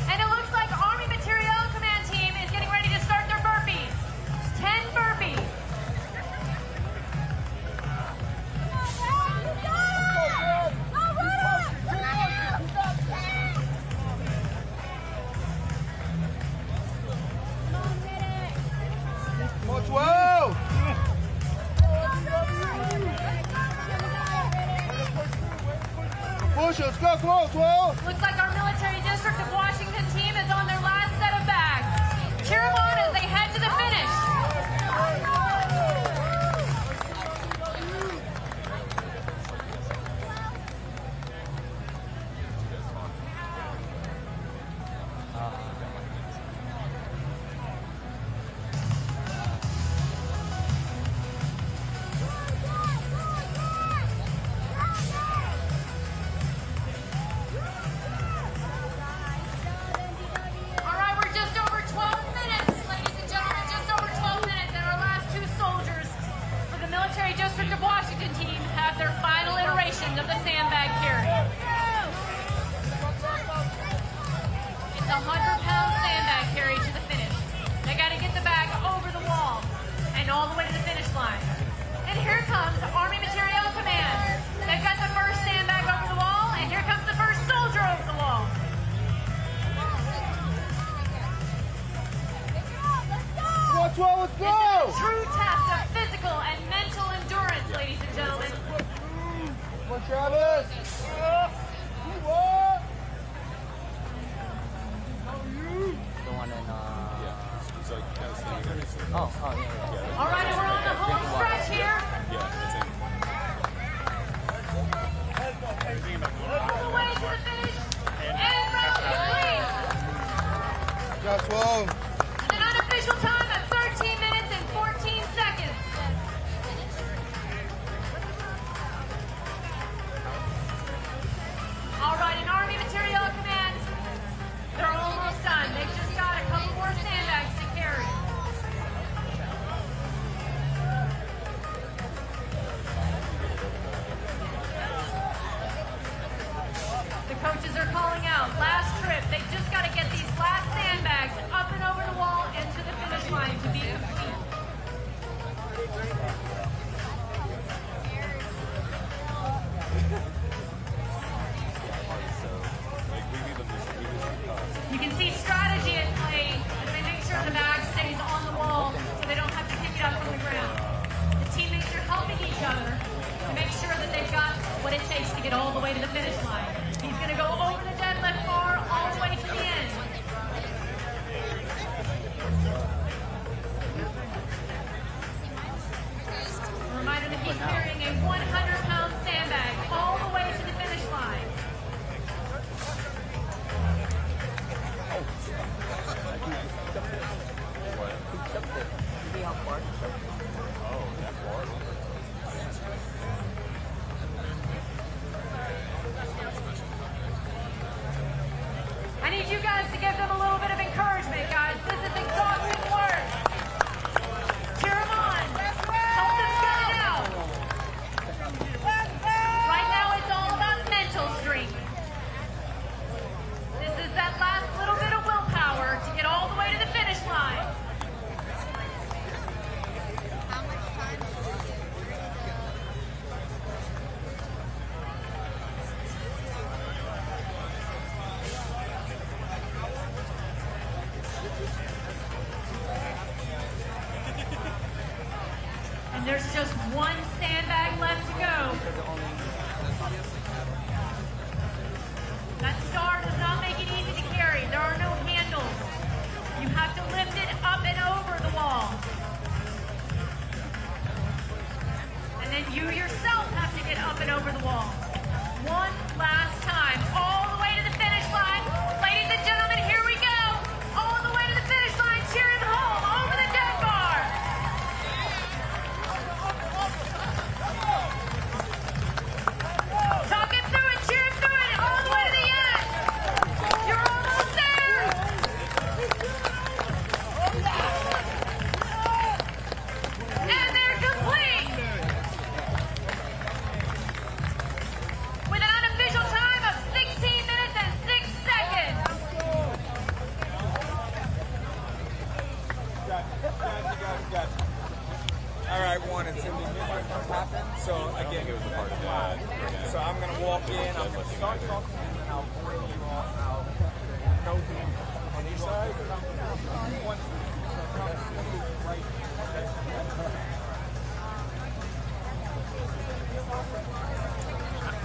And it looks like Army Materiel Command Team is getting ready to start their burpees. 10 burpees. Let's go, come on, 12. Looks like our Military District of Washington team is on their last set of bags. Cheer them on as they head to the finish. District of Washington team have their final iteration of the sandbag carry. It's a 100-pound sandbag carry to the finish. They got to get the bag over the wall and all the way to the finish line. And here comes Army Materiel Command. They've got the first sandbag over the wall, and here comes the first soldier over the wall. Come on, 12, let's go! This is a true test of physical and mental endurance, ladies and gentlemen. Come on, Travis! The one in, yeah, it's like All right, and we're on the home stretch here. All the way to the finish. And round complete. Just one. An unofficial time of 13 minutes and 14 seconds. All right, in Army Materiel Command, they're almost done. They've just got a couple more sandbags to carry. The coaches are calling out. Last trip. They've just got to get these last sandbags up and over the wall and to the finish line to be complete. You can see strategy at play as they make sure the bag stays on the wall so they don't have to pick it up from the ground. The teammates are helping each other to make sure that they've got what it takes to get all the way to the finish line. He's going to go over the deadlift bar all the way to the end. A reminder that he's carrying a 100-pound sandbag all the way to the finish line. I need you guys to give them a little bit of encouragement, guys. This is exhausting work. Cheer them on. Help them get it out. Right now, it's all about mental strength. This is that last little bit of willpower to get all the way to the finish line. And there's just one sandbag left to go. That star does not make it easy to carry. There are no handles. You have to lift it up and over the wall. And then you yourself have to get up and over the wall. One last time, all the way to the finish line. Ladies and gentlemen, here we go. All the way to the finish line, cheering home over the dead bar. Talk it through it, cheer through it, all the way to the end. You're almost there. And they're complete. With an unofficial time of 16 minutes and 6 seconds. Gotcha. All right, 1 and 2. So again, so I'm gonna walk in. I'm gonna start talking, and I'll bring you all out. Nosy on each side.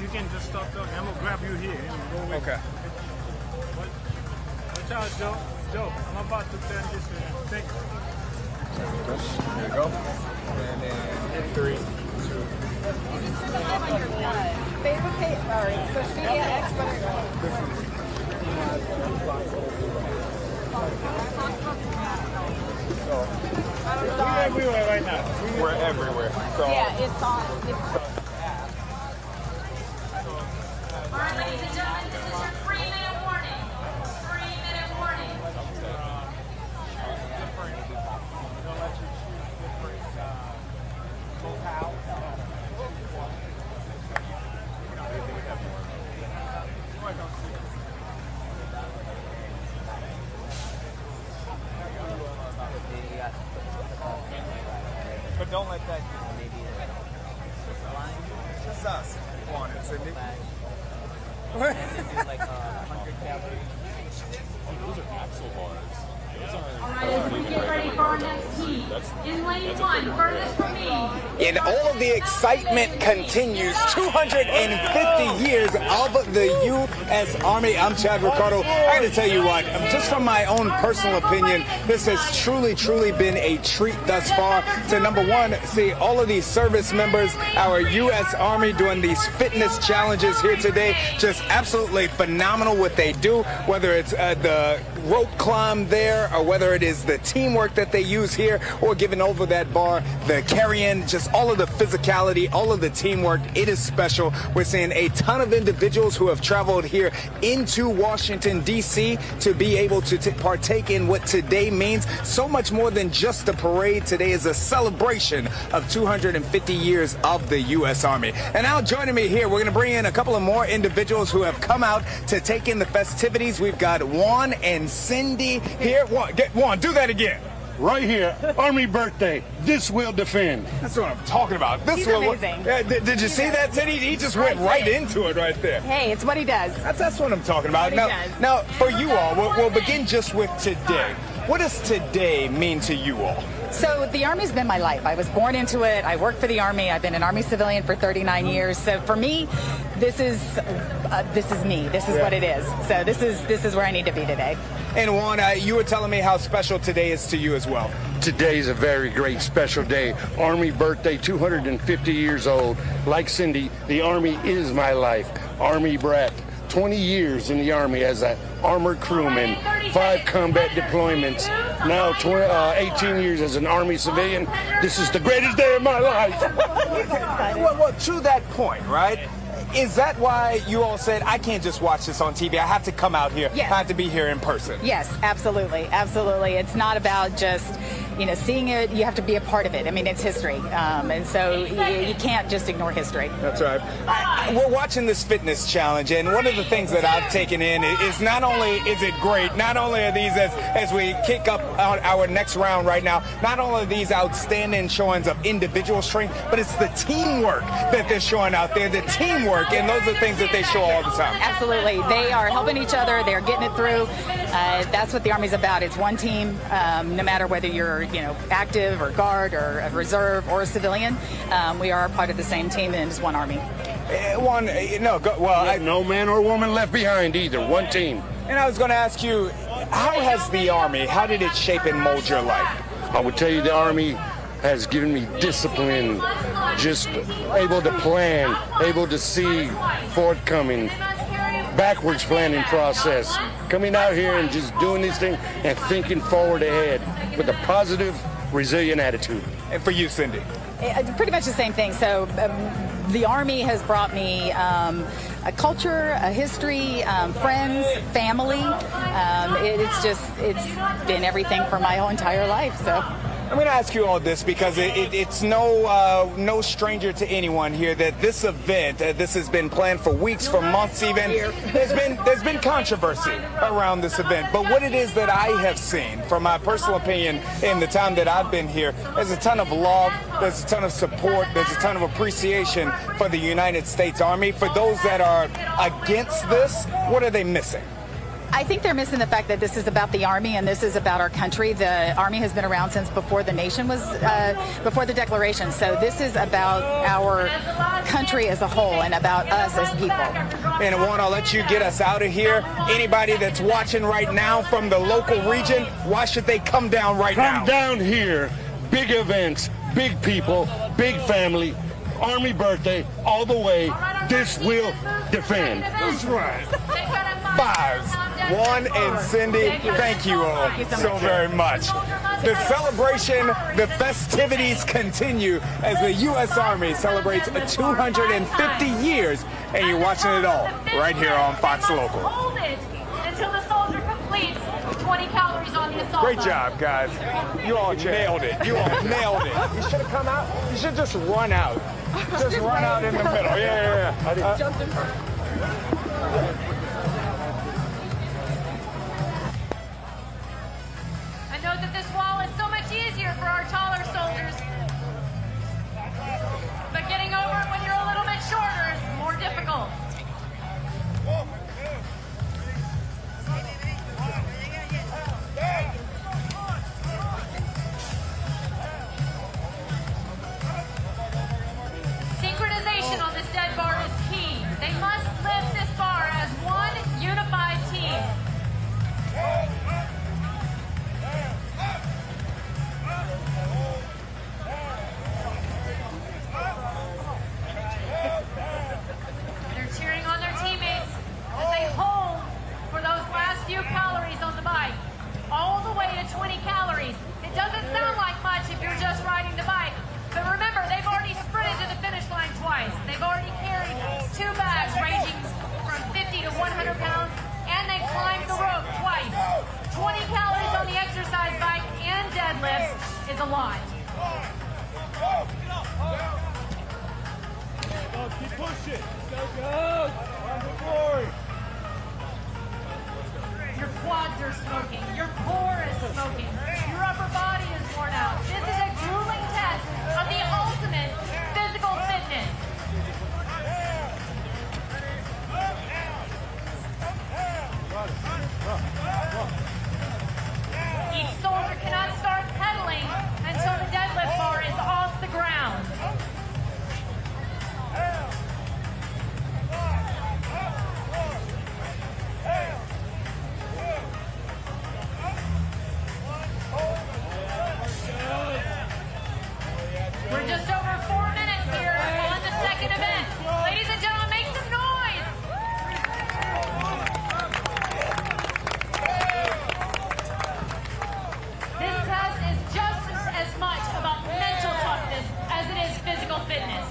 You can just stop talking. I'm gonna grab you here and go away. Okay. Watch out, Joe. Joe, I'm about to turn this way. Take it. There you go. And then 3, 2. Favorite page, sorry, social media expert. We're everywhere right now. We're everywhere. So Yeah, it's on. All right, ladies and gentlemen, this is your 3-minute warning. 3-minute warning. But don't let that just us. One and Cindy. Like 100 calories. All right, as we get ready for our next heat, In lane 1, furthest from me. And all of the excitement continues. 250 years of the U.S. Army. I'm Chad Ricardo. I got to tell you what, just from my own personal opinion, this has truly been a treat thus far to, number one, see all of these service members, our U.S. Army doing these fitness challenges here today. Just absolutely phenomenal what they do, whether it's the rope climb there or whether it is the teamwork that they use here or giving over that bar, the carrying, just all of the physicality, all of the teamwork. It is special. We're seeing a ton of individuals who have traveled here into Washington, D.C. to be able to partake in what today means so much more than just a parade. Today is a celebration of 250 years of the U.S. Army. And now joining me here, we're going to bring in a couple of more individuals who have come out to take in the festivities. We've got Juan and Cindy here. Juan, do that again. Right here, Army birthday. This will defend. That's what I'm talking about. This will. Amazing. Did you see that, Cindy? He just went right into it right there. Hey, it's what he does. That's what I'm talking about. Now, for you all, we'll begin just with today. What does today mean to you all? So the Army's been my life. I was born into it. I work for the Army. I've been an Army civilian for 39 years. So for me, this is me. This is what it is. So this is where I need to be today. And Juan, you were telling me how special today is to you as well. Today is a very great special day. Army birthday, 250 years old. Like Cindy, the Army is my life. Army brat. 20 years in the Army as an armored crewman, 5 combat deployments, now 18 years as an Army civilian. This is the greatest day of my life. Well, to that point, right? Is that why you all said, I can't just watch this on TV, I have to come out here, Yes. I have to be here in person? Yes, absolutely. Absolutely. It's not about just, seeing it. You have to be a part of it. I mean, it's history. And so you can't just ignore history. That's right. We're watching this fitness challenge, and one of the things that I've taken in is not only is it great, not only are these, as we kick up our next round right now, not only are these outstanding showings of individual strength, but it's the teamwork that they're showing out there, the teamwork, and those are things that they show all the time. Absolutely. They are helping each other. They're getting it through. That's what the Army's about. It's one team, no matter whether you're, active or guard or a reserve or a civilian. We are part of the same team and it's one Army. No man or woman left behind either. One team. And I was going to ask you, how has the Army, how did it shape and mold your life? I would tell you the Army has given me discipline, just able to plan, able to see forthcoming, backwards planning process, coming out here and just doing these things and thinking forward ahead with a positive, resilient attitude. And for you, Cindy? Pretty much the same thing. So the Army has brought me a culture, a history, friends, family. It's been everything for my whole entire life. So I'm going to ask you all this because it's no stranger to anyone here that this event, this has been planned for weeks, for months even. There's been controversy around this event, but what it is that I have seen, from my personal opinion, in the time that I've been here, there's a ton of love, there's a ton of support, there's a ton of appreciation for the United States Army. For those that are against this, what are they missing? I think they're missing the fact that this is about the Army and this is about our country. The Army has been around since before the nation was, before the Declaration. So this is about our country as a whole and about us as people. And Juan, I'll let you get us out of here. Anybody that's watching right now from the local region, why should they come down right now? Come down here. Big events, big people, big family. Army birthday, all the way. This will defend. That's right. Fives. Juan and Cindy, thank you all so very much. The celebration, the festivities continue as the U.S. Army celebrates 250 years, and you're watching it all right here on Fox Local. Hold it until the soldier completes 20 calories on the assault. Great job, guys. You all nailed it. You all nailed it. You should have come out. You should just run out. Just run out in the middle. Yeah. I jumped in front. I know that this wall is so much easier for our taller soldiers, but getting over it when you're a little bit shorter is more difficult. is a lot. Keep pushing. Go. Your quads are smoking. Your core is smoking. Your upper body is worn out. This is a grueling test of the ultimate physical fitness. Each soldier cannot start pedaling until the deadlift bar is off the ground. We're just over 4 minutes here on the second event. Ladies and gentlemen, make some noise. This test is just as much about mental toughness as it is physical fitness.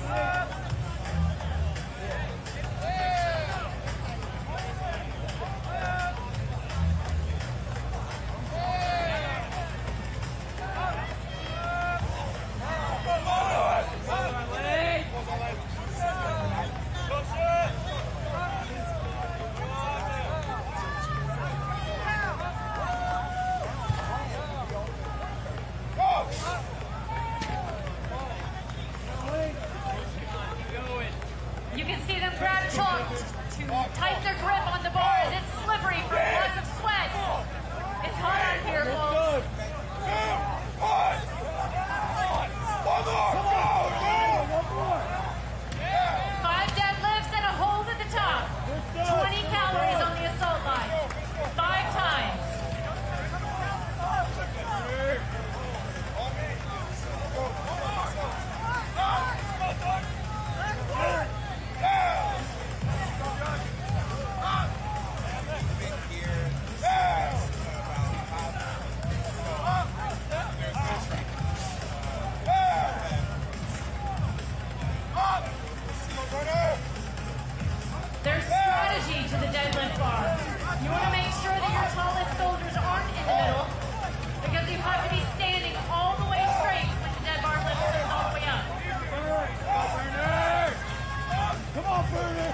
You can see them grab chalk to tighten their grip on the bar as it's slippery from lots of sweat. It's hot out here, folks. 5 deadlifts and a hold at the top. 20 calories on the assault line. 5 times. There's strategy to the deadlift bar. You want to make sure that your tallest soldiers aren't in the middle because you have to be standing all the way straight when the dead bar lift goes all the way up. Come on, Bernie.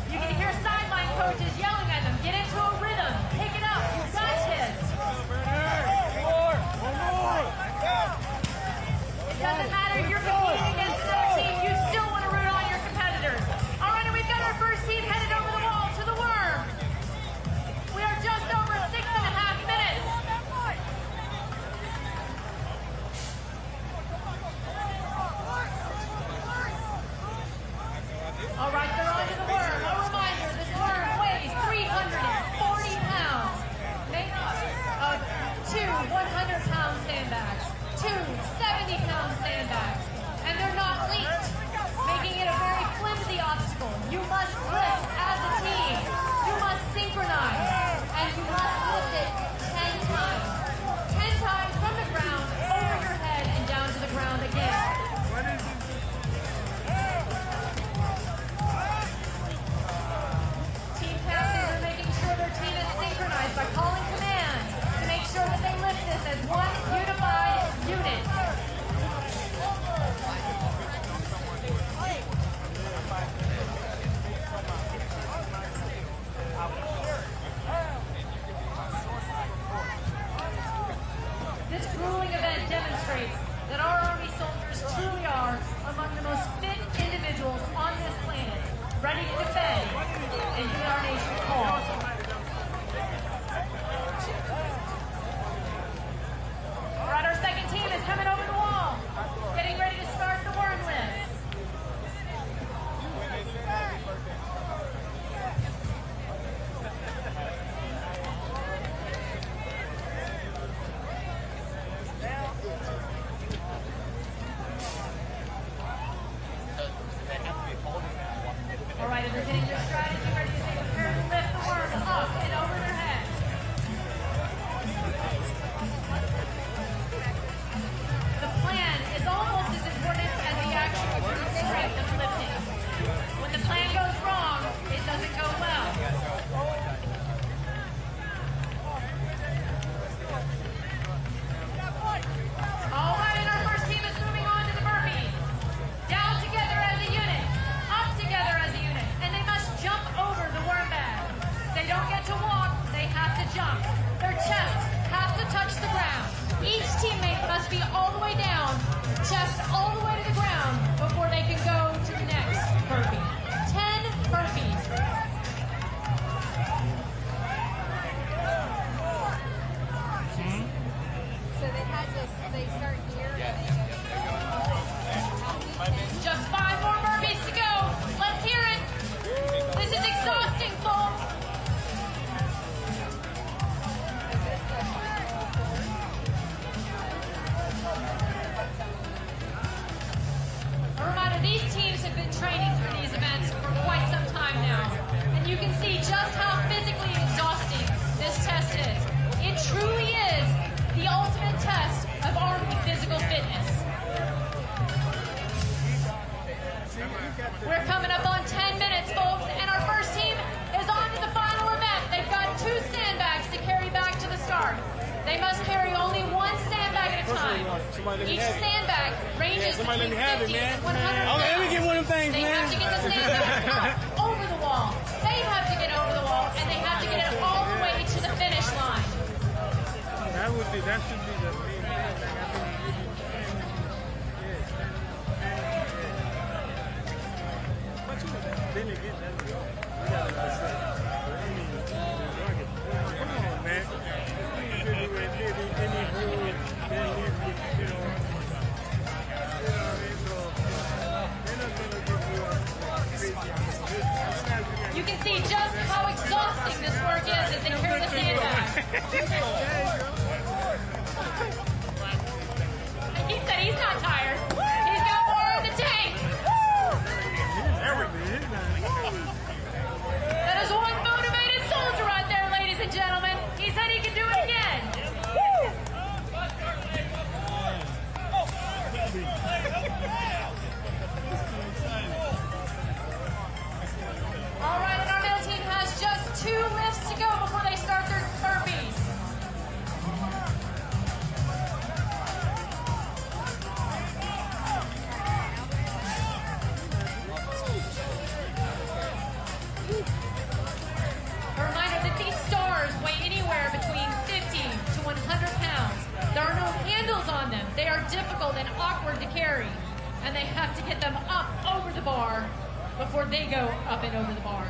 You can hear sideline coaches yelling at them. Get into a rhythm. Pick it up. You got this. One more. It doesn't matter. You're competing against another team. You still want to root on your competitors. All right, and we've got our first team headed over the wall to the worm. We are just over 6.5 minutes. All right, they're on to the worm. A reminder, this worm weighs 340 pounds, made up of 2 100-pound sandbags, 2 70-pound sandbags, and they're not linked, making it a very flimsy obstacle. You must lift as a team. You must synchronize, and you must lift it 10 times. 10 times from the ground, over your head, and down to the ground again. Team captains are making sure their team is synchronized by calling commands to make sure that they lift this as one unified unit. This grueling event demonstrates that our Army soldiers truly are among the most fit individuals on this planet, ready to defend and do our nation's cause. All right, our second team is coming over the wall, getting ready to start the worm lift. All right, and they're getting their strategy ready as they prepare to lift the worm these events for quite some time now, and you can see just how physically exhausting this test is. It truly is the ultimate test of Army physical fitness. We're coming up on 10 minutes, folks, and our first team is on to the final event. They've got 2 sandbags to carry back to the start. They must carry only 1 sandbag at a time. Each sandbag ranges between 50 and 100 pounds. Okay, let me get one of them things, They man. have to get the sandbag up over the wall. They have to get over the wall, and they have to get it all the way to the finish line. That should be the main You can see just how exhausting this work is as they carry the sandbag. He said he's not tired. He's got more in the tank. That is one motivated soldier right there, ladies and gentlemen. He said he can do it again. All right, and our middle team has just 2 lifts to go before they start their burpees. A reminder that these stars weigh anywhere between 50 to 100 pounds. There are no handles on them. They are difficult and awkward to carry, and they have to get them up over the bar before they go up and over the bar.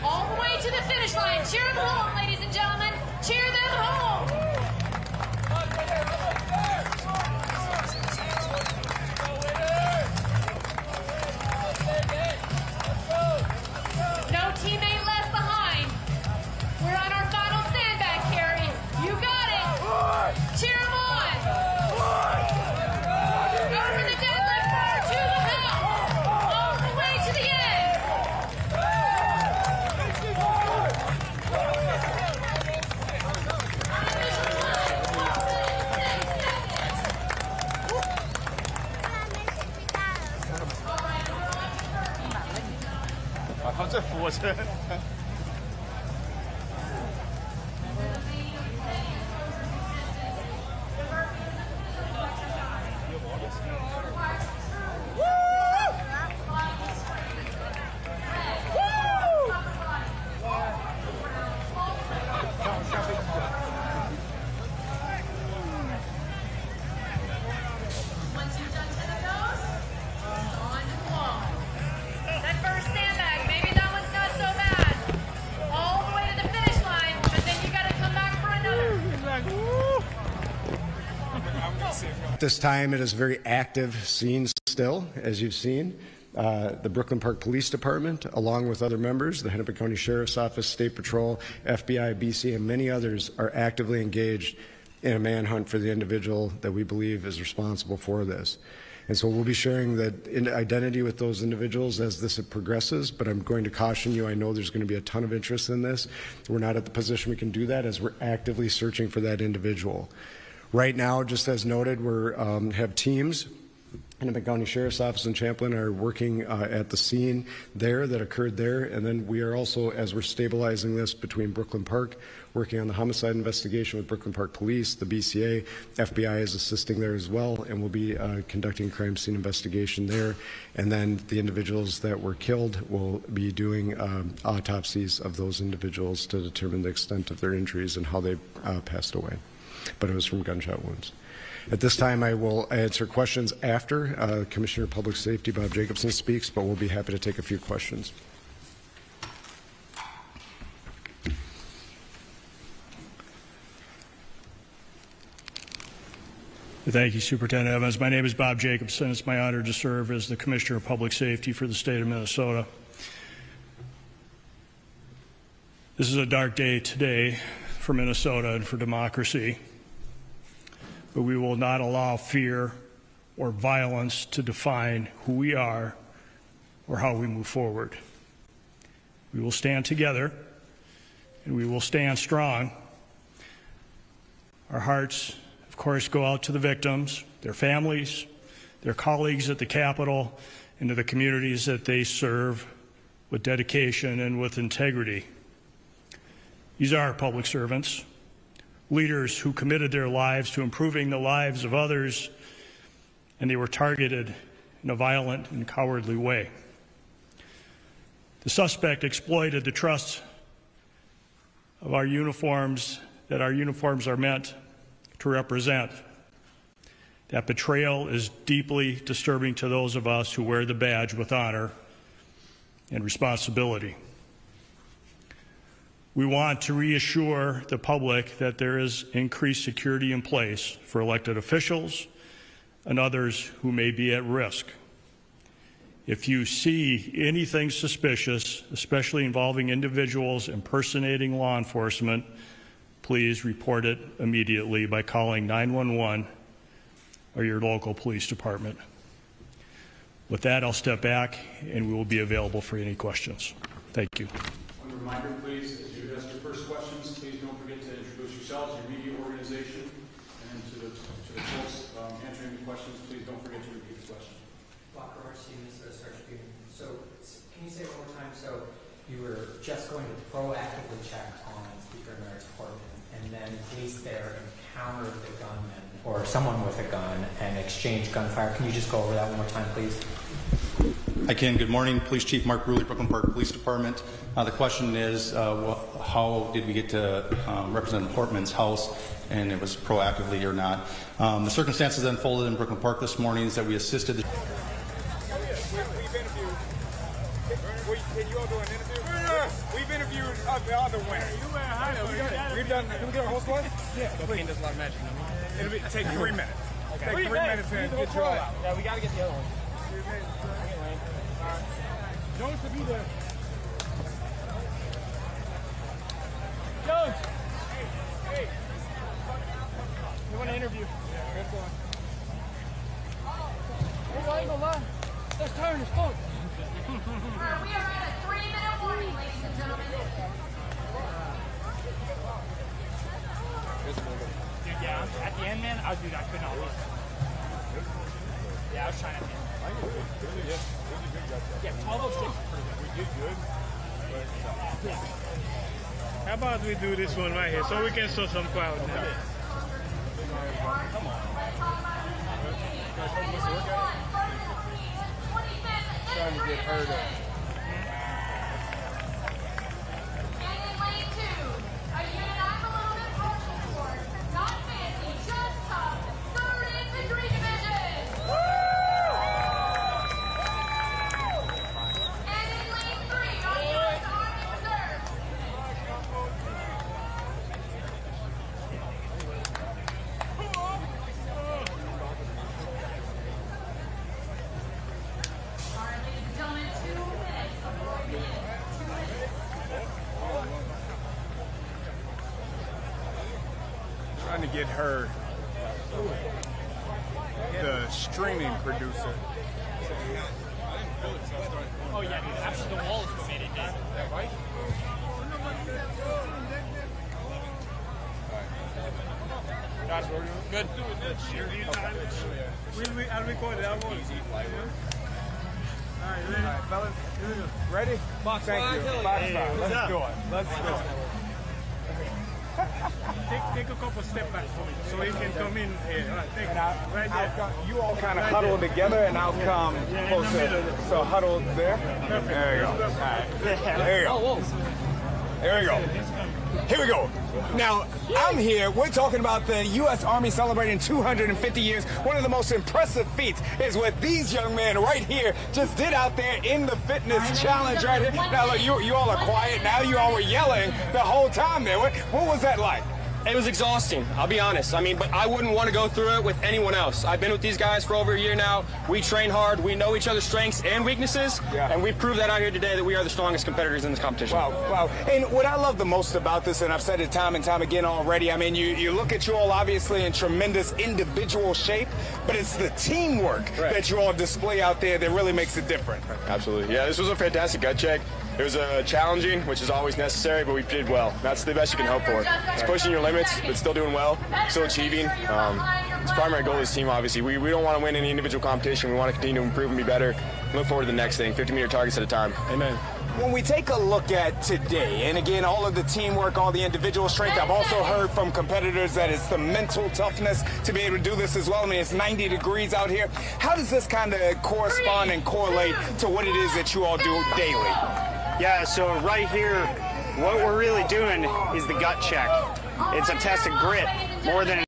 All the way to the finish line. Cheer them home, ladies and gentlemen. Cheer them home. No teammate left behind. We're on our final sandbag carry. You got it. Cheer them on. Over the deadlift bar to the house. All the way to the end. Once you've done 10 of those, on to the wall. That first sandbag, maybe that one's not so bad. All the way to the finish line, but then you got to come back for another. At this time, it is a very active scene still, as you've seen. The Brooklyn Park Police Department, along with other members, the Hennepin County Sheriff's Office, State Patrol, FBI, BC, and many others are actively engaged in a manhunt for the individual that we believe is responsible for this. And so we'll be sharing the identity with those individuals as this progresses, but I'm going to caution you, I know there's going to be a ton of interest in this. We're not at the position we can do that as we're actively searching for that individual. Right now, just as noted, we have teams. Hennepin County Sheriff's Office and Champlain are working at the scene there that occurred there, and then we are also, as we're stabilizing this, between Brooklyn Park, working on the homicide investigation with Brooklyn Park Police, the BCA, FBI is assisting there as well, and we'll be conducting crime scene investigation there, and then the individuals that were killed will be doing autopsies of those individuals to determine the extent of their injuries and how they passed away. But it was from gunshot wounds. At this time, I will answer questions after Commissioner of Public Safety Bob Jacobson speaks, but we'll be happy to take a few questions. Thank you, Superintendent Evans. My name is Bob Jacobson. It's my honor to serve as the Commissioner of Public Safety for the state of Minnesota. This is a dark day today for Minnesota and for democracy. But we will not allow fear or violence to define who we are or how we move forward. We will stand together, and we will stand strong. Our hearts, of course, go out to the victims, their families, their colleagues at the Capitol, and to the communities that they serve with dedication and with integrity. These are public servants, leaders who committed their lives to improving the lives of others, and they were targeted in a violent and cowardly way. The suspect exploited the trust of our uniforms, that our uniforms are meant to represent. That betrayal is deeply disturbing to those of us who wear the badge with honor and responsibility. We want to reassure the public that there is increased security in place for elected officials and others who may be at risk. If you see anything suspicious, especially involving individuals impersonating law enforcement, please report it immediately by calling 911 or your local police department. With that, I'll step back and we will be available for any questions. Thank you. One reminder, please, as you ask your first questions, please don't forget to introduce yourselves, your media organization, and to the folks answering the questions, please don't forget to repeat the question. So can you say it one more time? So you were just going to proactively check on Speaker Merritt's apartment, and then police there encountered the gunman or someone with a gun and exchanged gunfire. Can you just go over that one more time, please? I can. Good morning, Police Chief Mark Bruley, Brooklyn Park Police Department. The question is, how did we get to Representative Portman's house, and it was proactively or not? The circumstances that unfolded in Brooklyn Park this morning is that we assisted. Can you all do an interview? We've interviewed the other winner. We've done. Can we get our whole squad? Yeah. Please. Does a lot of magic. It'll take 3 minutes. Okay. Take 3 minutes and get you all out. Yeah, we got to get the other one. Jones to be there. Jones. Hey. We want to interview. Yeah, good one. I ain't gonna lie. That's tiring as fuck. We are at a 3-minute warning, ladies and gentlemen. Dude, yeah, at the end, man, I could not listen. Yeah, I was trying at the end. Yeah, 1206 is pretty good. We did good. How about we do this one right here so we can show some crowd now? Come on. Trying to get heard of. And in lane 2, a unit I'm a little bit partial for. Not fancy, just tough. 3rd Infantry Division. And in lane 3, our U.S. Army Reserve. Trying to get her, the streaming producer. Oh yeah, dude, actually the wall is what made it dead. Right? Guys, what are we doing? Good. I'll record it. I'll roll it. All right, fellas. Ready? Box Thank you. Box five. Let's do it. Let's do it. Take a couple steps back for me so he can come in here. Right there. You all kind of huddle together and I'll come closer. So huddle there. There you go. All right. There you go. There you go. Here we go. Now, I'm here. We're talking about the U.S. Army celebrating 250 years. One of the most impressive feats is what these young men right here just did out there in the fitness challenge right here. Now, look, you all are quiet now. You all were yelling the whole time there. What was that like? It was exhausting, I'll be honest. I mean, but I wouldn't want to go through it with anyone else. I've been with these guys for over a year now. We train hard. We know each other's strengths and weaknesses. Yeah. And we proved that out here today that we are the strongest competitors in this competition. Wow, wow. And what I love the most about this, and I've said it time and time again already, I mean, you look at you all obviously in tremendous individual shape, but it's the teamwork that you all display out there that really makes it different. Absolutely. Yeah, this was a fantastic gut check. It was challenging, which is always necessary, but we did well. That's the best you can hope for. It's pushing your limits, but still doing well, still achieving. It's primary goal of this team, obviously. We don't want to win any individual competition. We want to continue to improve and be better. Look forward to the next thing, 50-meter targets at a time. Amen. When we take a look at today, and again, all of the teamwork, all the individual strength, I've also heard from competitors that it's the mental toughness to be able to do this as well. I mean, it's 90 degrees out here. How does this kind of correspond and correlate to what it is that you all do daily? Yeah, so right here, what we're really doing is the gut check. It's a test of grit more than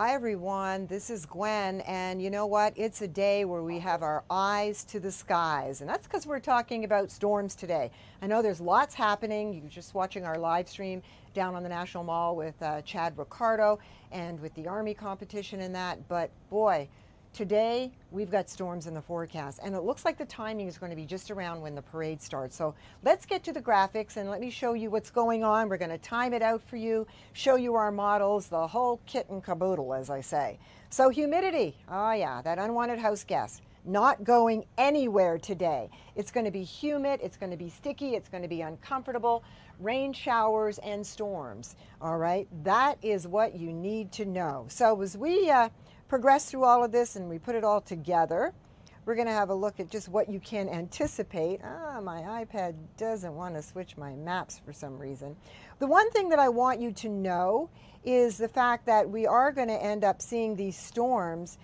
Hi everyone, this is Gwen, and you know what? It's a day where we have our eyes to the skies, and that's because we're talking about storms today. I know there's lots happening. You're just watching our live stream down on the National Mall with Chad Ricardo and with the Army competition and that, but boy, today we've got storms in the forecast, and it looks like the timing is going to be just around when the parade starts. So let's get to the graphics and let me show you what's going on. We're going to time it out for you, show you our models, the whole kit and caboodle, as I say. So humidity, oh yeah, that unwanted house guest, not going anywhere today. It's going to be humid, it's going to be sticky, it's going to be uncomfortable, rain showers and storms. All right, that is what you need to know. So as we progress through all of this and we put it all together, we're going to have a look at just what you can anticipate. My iPad doesn't want to switch my maps for some reason. The one thing that I want you to know is the fact that we are going to end up seeing these storms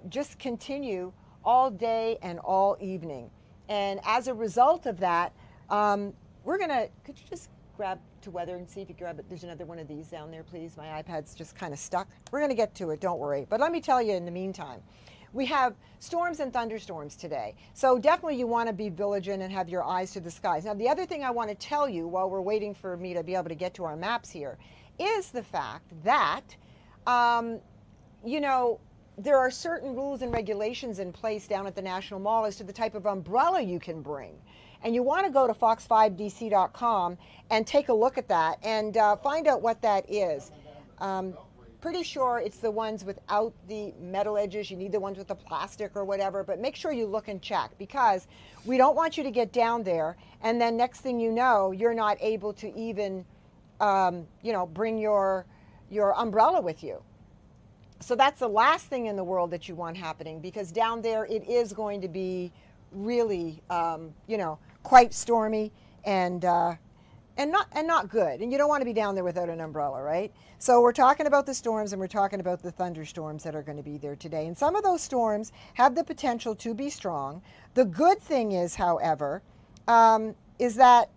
just continue all day and all evening. And as a result of that, we're going to, could you just grab to weather and see if you grab it? There's another one of these down there, please. My iPad's just kind of stuck. We're going to get to it, don't worry. But let me tell you in the meantime, we have storms and thunderstorms today. So definitely you want to be vigilant and have your eyes to the skies. Now, the other thing I want to tell you while we're waiting for me to be able to get to our maps here is the fact that, you know, there are certain rules and regulations in place down at the National Mall as to the type of umbrella you can bring. And you want to go to fox5dc.com and take a look at that and find out what that is. Pretty sure it's the ones without the metal edges. You need the ones with the plastic or whatever, but make sure you look and check, because we don't want you to get down there and then next thing you know, you're not able to even, you know, bring your umbrella with you. So that's the last thing in the world that you want happening, because down there it is going to be really, you know, quite stormy and not good. And you don't want to be down there without an umbrella, right? So we're talking about the storms and we're talking about the thunderstorms that are going to be there today. And some of those storms have the potential to be strong. The good thing is, however, is that,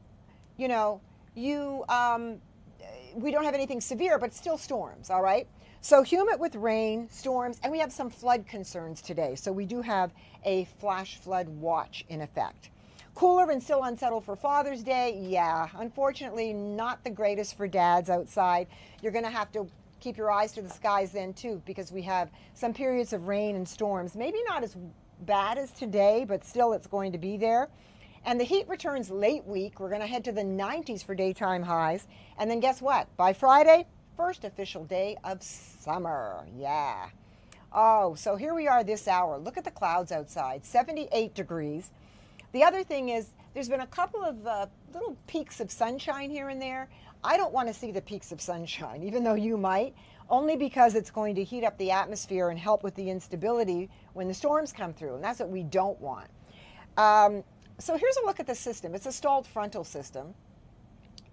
you know, we don't have anything severe, but still storms, all right? So humid with rain, storms, and we have some flood concerns today. So we do have a flash flood watch in effect. Cooler and still unsettled for Father's Day. Yeah, unfortunately not the greatest for dads outside. You're going to have to keep your eyes to the skies then too, because we have some periods of rain and storms. Maybe not as bad as today, but still it's going to be there. And the heat returns late week. We're going to head to the 90s for daytime highs. And then guess what? By Friday, first official day of summer. Yeah. Oh, so here we are this hour. Look at the clouds outside, 78 degrees. The other thing is there's been a couple of little peaks of sunshine here and there. I don't want to see the peaks of sunshine, even though you might, only because it's going to heat up the atmosphere and help with the instability when the storms come through, and that's what we don't want. So here's a look at the system. It's a stalled frontal system.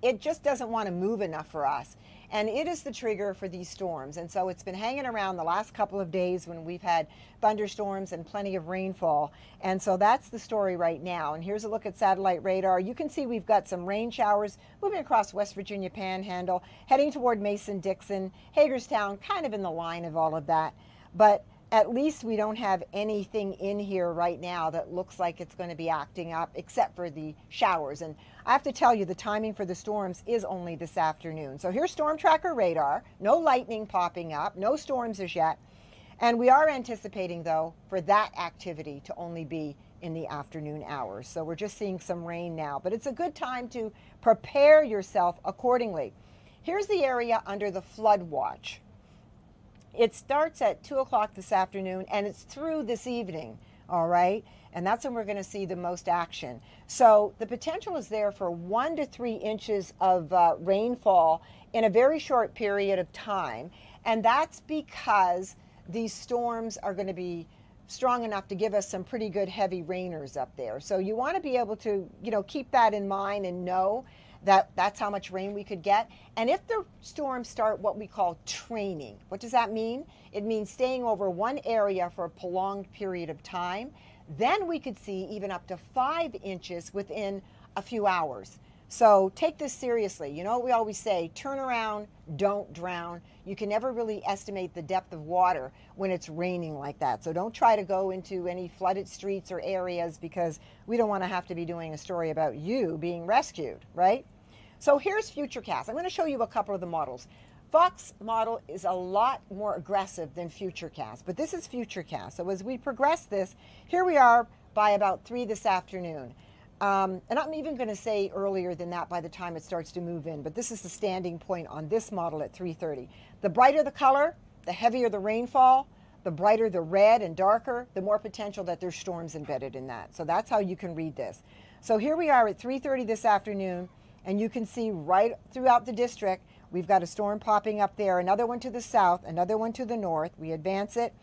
It just doesn't want to move enough for us. And it is the trigger for these storms. And so it's been hanging around the last couple of days when we've had thunderstorms and plenty of rainfall. And so that's the story right now. And here's a look at satellite radar. You can see we've got some rain showers moving across West Virginia Panhandle, heading toward Mason-Dixon, Hagerstown, kind of in the line of all of that. But at least we don't have anything in here right now that looks like it's going to be acting up, except for the showers. And I have to tell you, the timing for the storms is only this afternoon. So here's Storm Tracker radar. No lightning popping up, no storms as yet. And we are anticipating, though, for that activity to only be in the afternoon hours. So we're just seeing some rain now. But it's a good time to prepare yourself accordingly. Here's the area under the flood watch. It starts at 2 o'clock this afternoon, and it's through this evening, all right? And that's when we're going to see the most action. So the potential is there for 1 to 3 inches of rainfall in a very short period of time. And that's because these storms are going to be strong enough to give us some pretty good heavy rainers up there. So you want to be able to, you know, keep that in mind and know that that's how much rain we could get. And if the storms start what we call training, what does that mean? It means staying over one area for a prolonged period of time. Then we could see even up to 5 inches within a few hours. So take this seriously. You know, we always say, turn around, don't drown. You can never really estimate the depth of water when it's raining like that. So don't try to go into any flooded streets or areas, because we don't want to have to be doing a story about you being rescued, right? So here's Futurecast. I'm going to show you a couple of the models. Fox model is a lot more aggressive than Futurecast, but this is Futurecast. So as we progress this, here we are by about 3 this afternoon. And I'm even going to say earlier than that by the time it starts to move in, but this is the standing point on this model at 3:30. The brighter the color, the heavier the rainfall, the brighter the red and darker, the more potential that there's storms embedded in that. So that's how you can read this. So here we are at 3:30 this afternoon, and you can see right throughout the district, we've got a storm popping up there, another one to the south, another one to the north. We advance it,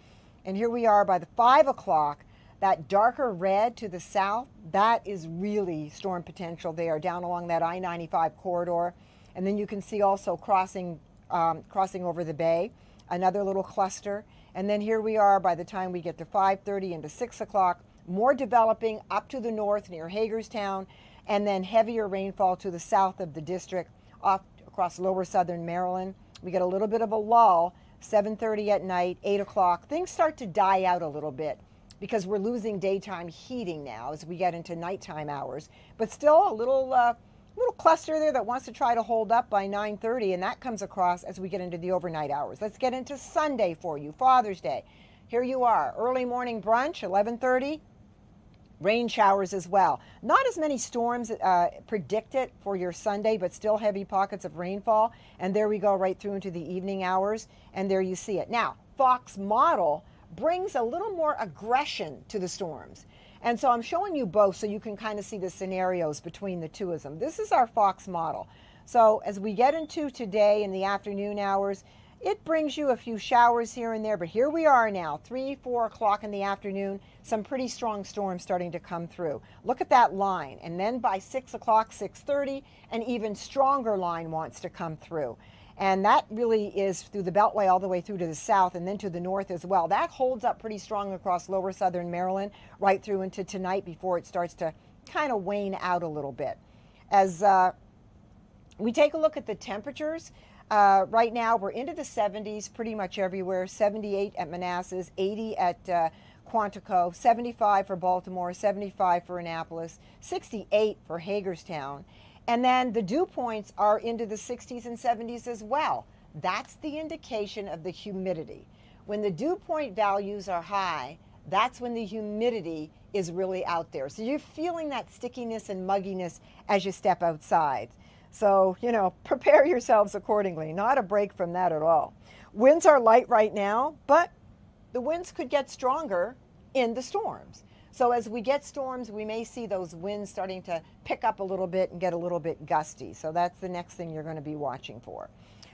and here we are by the 5 o'clock. That darker red to the south, that is really storm potential there down along that I-95 corridor. And then you can see also crossing over the bay, another little cluster. And then here we are by the time we get to 5:30 into 6 o'clock, more developing up to the north near Hagerstown, and then heavier rainfall to the south of the district off across lower southern Maryland. We get a little bit of a lull, 7:30 at night, 8 o'clock. Things start to die out a little bit, because we're losing daytime heating now as we get into nighttime hours. But still a little cluster there that wants to try to hold up by 9:30, and that comes across as we get into the overnight hours. Let's get into Sunday for you, Father's Day. Here you are, early morning brunch, 11:30, rain showers as well. Not as many storms predicted for your Sunday, but still heavy pockets of rainfall. And there we go right through into the evening hours, and there you see it. Now, Fox model brings a little more aggression to the storms. And so I'm showing you both so you can kind of see the scenarios between the two of them. This is our Fox model. So as we get into today in the afternoon hours, it brings you a few showers here and there, but here we are now, 3, 4 o'clock in the afternoon, some pretty strong storms starting to come through. Look at that line. And then by 6 o'clock, 6:30, an even stronger line wants to come through. And that really is through the Beltway all the way through to the south and then to the north as well. That holds up pretty strong across lower southern Maryland right through into tonight before it starts to kind of wane out a little bit. As we take a look at the temperatures, right now we're into the 70s pretty much everywhere. 78 at Manassas, 80 at Quantico, 75 for Baltimore, 75 for Annapolis, 68 for Hagerstown. And then the dew points are into the 60s and 70s as well. That's the indication of the humidity. When the dew point values are high, that's when the humidity is really out there. So you're feeling that stickiness and mugginess as you step outside. So, you know, prepare yourselves accordingly. Not a break from that at all. Winds are light right now, but the winds could get stronger in the storms. So as we get storms, we may see those winds starting to pick up a little bit and get a little bit gusty. So that's the next thing you're going to be watching for.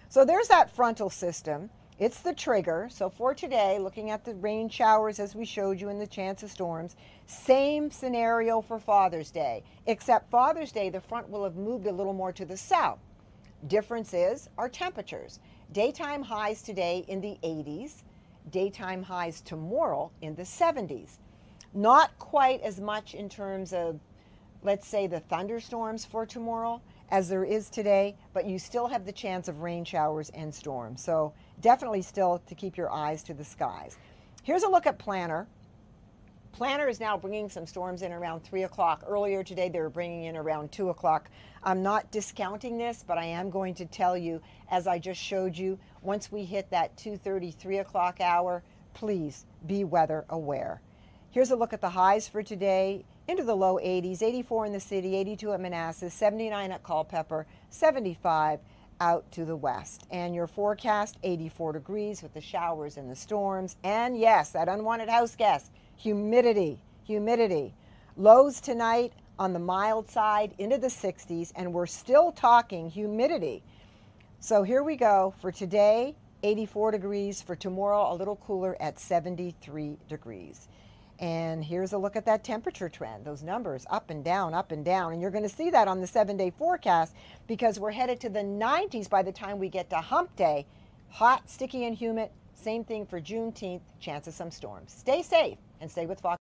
So there's that frontal system. It's the trigger. So for today, looking at the rain showers as we showed you in the chance of storms, same scenario for Father's Day, except Father's Day, the front will have moved a little more to the south. Difference is our temperatures. Daytime highs today in the 80s, daytime highs tomorrow in the 70s. Not quite as much in terms of, let's say, the thunderstorms for tomorrow as there is today, but you still have the chance of rain showers and storms. So definitely still to keep your eyes to the skies. Here's a look at Planner. Planner is now bringing some storms in around 3 o'clock. Earlier today, they were bringing in around 2 o'clock. I'm not discounting this, but I am going to tell you, as I just showed you, once we hit that 2:30, 3 o'clock hour, please be weather aware. Here's a look at the highs for today, into the low 80s, 84 in the city, 82 at Manassas, 79 at Culpeper, 75 out to the west. And your forecast, 84 degrees with the showers and the storms. And yes, that unwanted house guest, humidity, humidity. Lows tonight on the mild side into the 60s, and we're still talking humidity. So here we go for today, 84 degrees. For tomorrow, a little cooler at 73 degrees. And here's a look at that temperature trend, those numbers up and down, up and down. And you're going to see that on the 7-day forecast because we're headed to the 90s by the time we get to hump day. Hot, sticky, and humid. Same thing for Juneteenth, chance of some storms. Stay safe and stay with Fox.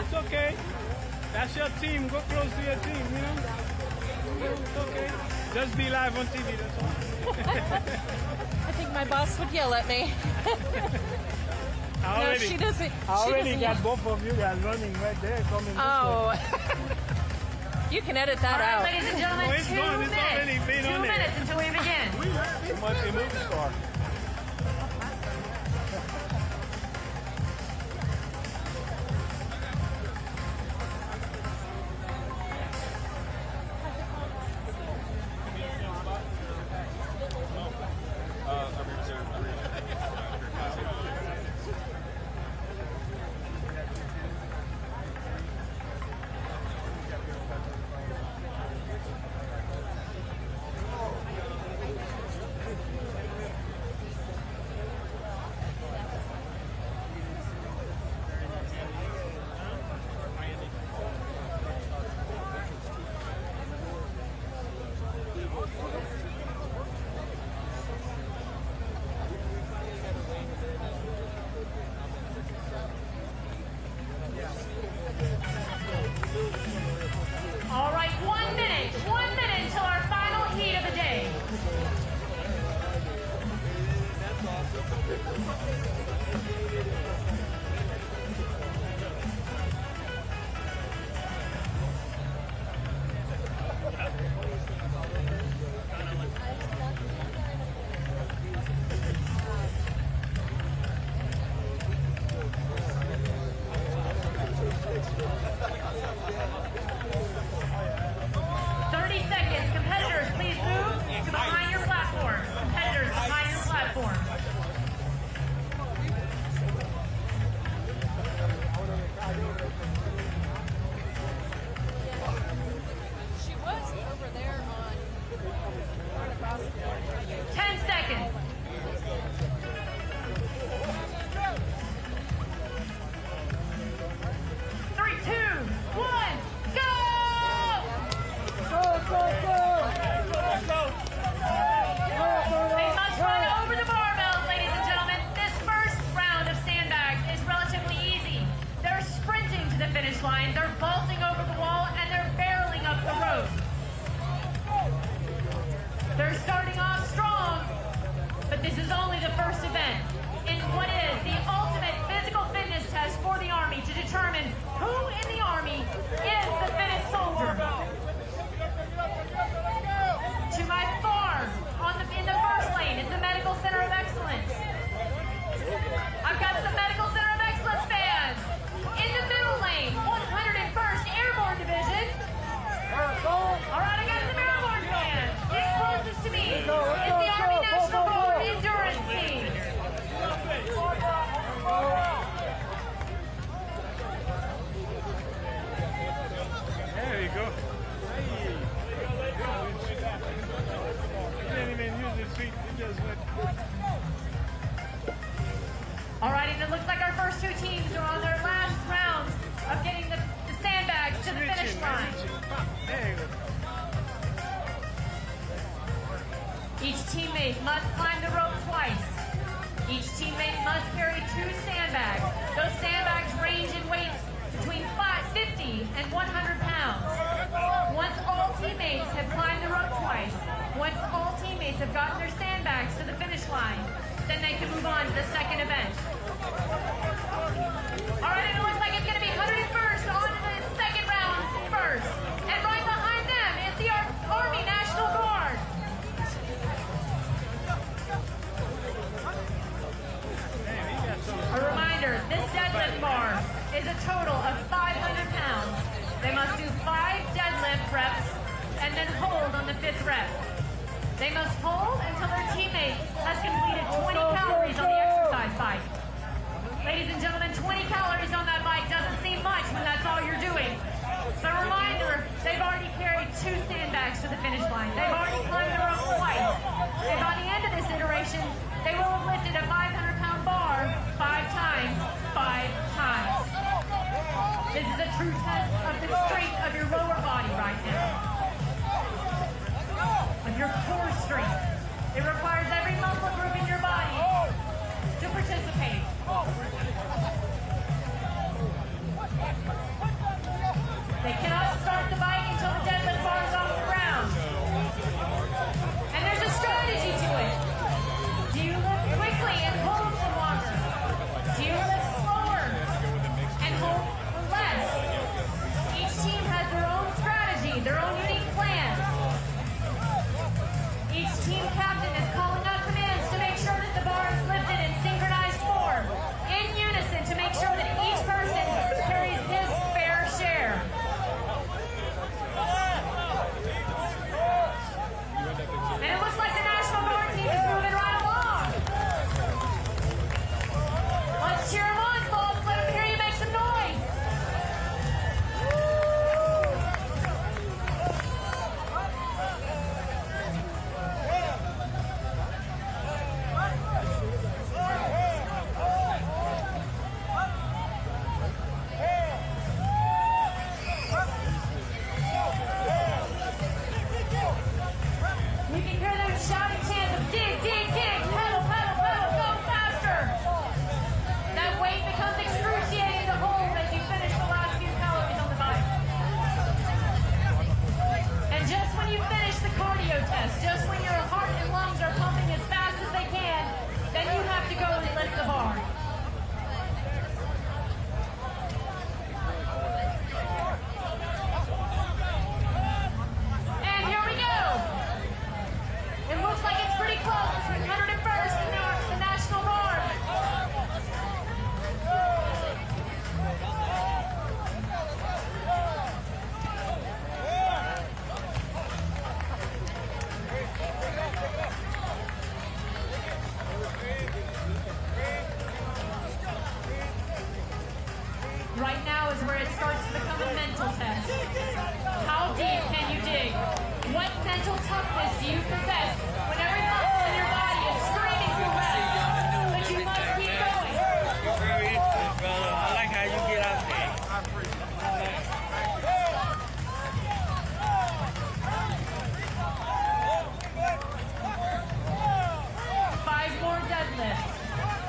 It's okay. That's your team. Go close to your team, you know? It's okay. Just be live on TV, that's all. I think my boss would yell at me. No, she doesn't. I already got both of you guys running right there coming this way. You can edit that out. All right, ladies and gentlemen, it's 2 gone. It's already been minutes. on 2 there. minutes until we begin. You must be a movie star. All right, 1 minute. 1 minute until our final heat of the day. Competitors, please move to behind your platform. Competitors, behind your platform. She was over there on 10 seconds. 3, 2, 1, go! They must run over the barbells, ladies and gentlemen. This first round of sandbags is relatively easy. They're sprinting to the finish line, they're vaulting over the wall, and they're barreling up the rope. They're starting off strong, but this is only the first event in what is the ultimate physical fitness test for the Army to determine who in the Army is the fittest soldier. To my far, in the first lane, is the Medical Center of Excellence. I've got some Medical Center of Excellence fans. In the middle lane, 101st Airborne Division. All right, I got some Airborne fans. Get closest to me. It's the Army National Guard Endurance Team. There you go. All right, and it looks like our first two teams are on their last rounds of getting the sandbags to the finish line. Each teammate must climb the rope twice. Each teammate must carry 2 sandbags. Those sandbags range in weights between 50 and 100 pounds. Once all teammates have climbed the rope twice, once all teammates have gotten their sandbags to the finish line, then they can move on to the second event. All right, it looks like it's going to be 101st on to the second round first. And right behind them is the Army National Guard. A reminder, this deadlift bar is a total of 500 pounds. They must do 5 deadlift reps and then hold on the 5th rep. They must hold until their teammate has completed 20 calories on the exercise bike. Ladies and gentlemen, 20 calories on that bike doesn't seem much when that's all you're doing. But a reminder, they've already carried 2 sandbags to the finish line. They've already climbed the rope twice. And by the end of this iteration, they will have lifted a 500-pound bar 5 times, 5 times. This is a true test of the strength of your lower body right now. Of your core strength. It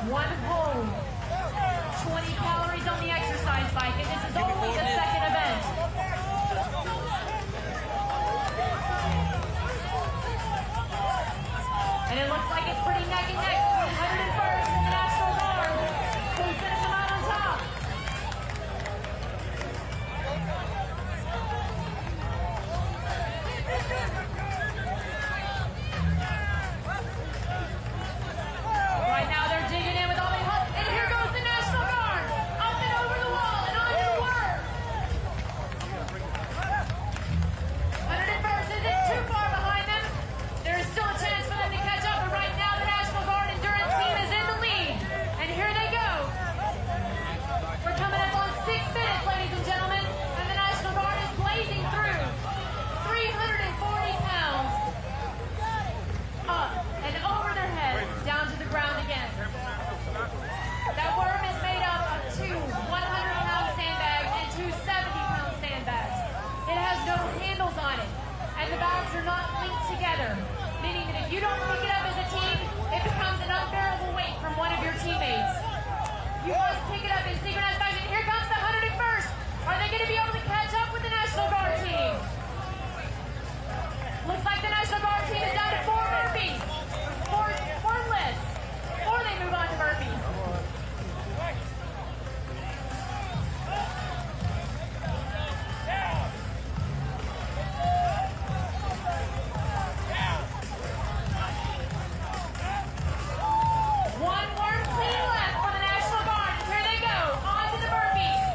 one home. 20 calories on the exercise bike, and this is only the second event. And it looks like it's pretty neck and neck. 101st and the National Guard. Who's going to come out on top? Right now they're digging in with all the help. And here goes the National Guard. Up and over the wall and onto the worm. 101st isn't too far behind them. There is still a chance for them to catch up, but right now the National Guard Endurance team is in the lead. And here they go. We're coming up on 6 minutes, ladies and gentlemen, and the National Guard is blazing through. 340 pounds up and over their heads, down to the ground again. That worm is made up of 2 100-pound sandbags and 2 70-pound sandbags. It has no handles on it, and the bags are not linked together, meaning that if you don't pick it up as a team, it becomes an unbearable weight from one of your teammates. You must pick it up in synchronized fashion. Here comes the 101st. Are they going to be able to catch up with the National Guard team? Looks like the National Guard team is down to 4 burpees, 4 lifts, or they move on to burpees. One worm clean left for the National Guard. Here they go, on to the burpees.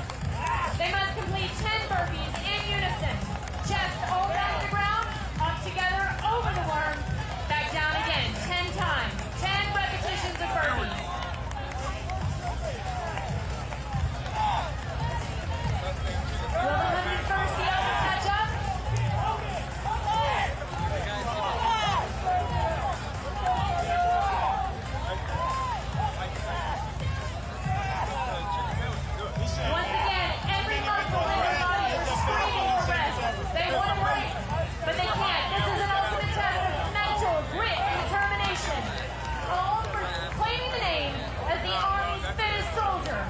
They must complete 10 burpees in unison. Chest all down to the ground, up together, over the worm, back down again, 10 times. 10 repetitions of burpees. Will the 101st be able to catch up? Once again, every muscle in their body is screaming for rest. They want to break, but they can't. This is an ultimate test of mental grit and determination. All for claiming the name as the Army's fittest soldier.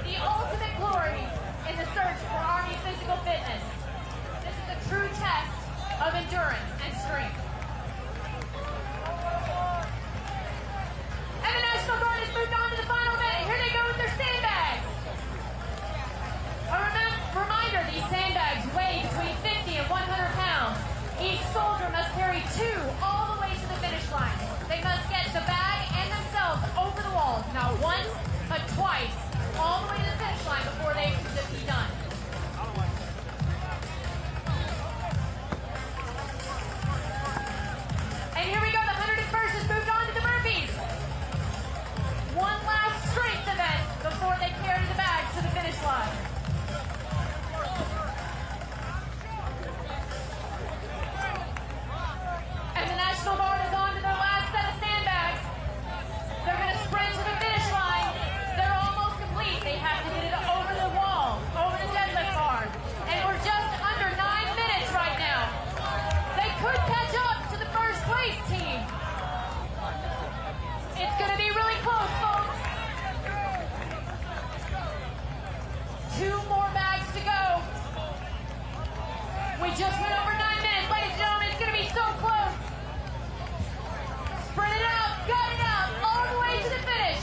The ultimate glory in the search for Army physical fitness. This is a true test of endurance and strength. And the National Guard has moved on to the final event. Here they go with their sandbags. A reminder, these sandbags weigh between 50 and 100 pounds. Each soldier must carry 2 all the way to the finish line. They must get the bag and themselves over the wall, not once, but twice, all the way to the finish line before they can be done. And here we go, the 101st has moved on to the burpees. One last strength event before they carry the bag to the finish line. And the National Guard is on to their last set of sandbags. They're going to sprint to the finish line. They're almost complete. They have to get it over the wall, over the deadlift bar. And we're just under 9 minutes right now. They could catch up to the first place team. It's going to be really close, folks. 2 more bags to go. We just went over 9 minutes, ladies and gentlemen. It's going to be so close. Sprint it out, gut it out, all the way to the finish.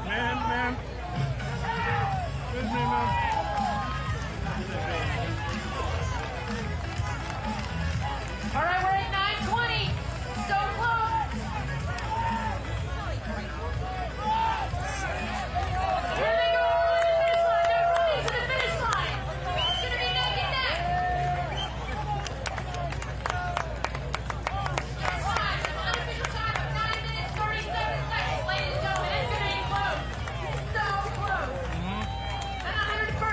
Man. Excuse me, man. All right, we're at 9:20. So close. Here they go over the finish line. They're running to the finish line. It's going to be neck and neck. Time, unofficial time of 9 minutes, 37 seconds, ladies and gentlemen. It's going to be close. So close. And 101st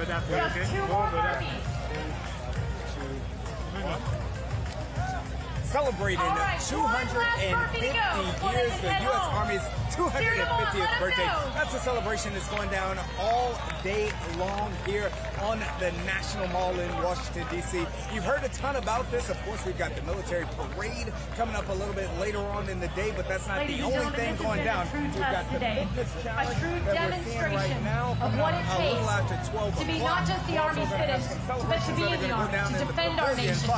Just two more burpees. Celebrating 250 years, the U.S. Army's 250th birthday. That's a celebration that's going down all day long here on the National Mall in Washington, D.C. You've heard a ton about this. Of course, we've got the military parade coming up a little bit later on in the day, but that's not the only thing going down. We've got the fitness challenge that we're seeing right now, of what it a little after 12 takes to be not just the Army's fittest, but to be in the Army, to defend our nation,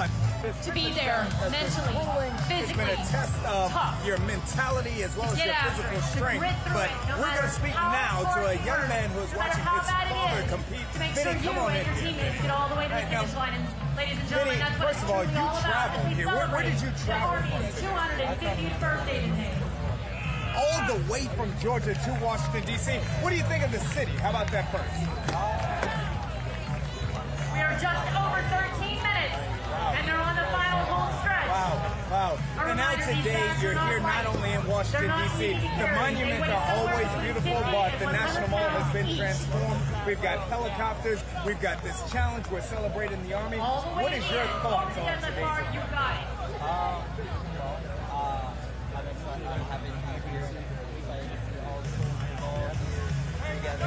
to be there mentally, physically, it's been a test of your mentality as well as your physical strength. But we're going to speak now to a young man who is watching his father compete. Vinny, come on in here. Get all the way to the finish line. And ladies and gentlemen, Vinny, that's what first of all, you traveled here. Where did you travel from? The Army's 250th birthday today. All the way from Georgia to Washington, D.C. What do you think of the city? How about that first? We are just over 13 minutes, and they're on the final home stretch. Wow. And now today, you're here not only in Washington, D.C. The monuments are always beautiful, but the National Mall has been transformed. We've got helicopters. We've got this challenge. We're celebrating the Army. What is your thoughts on today's event? You got it. I'm excited. I'm happy to be here. Excited to see all the soldiers involved here together.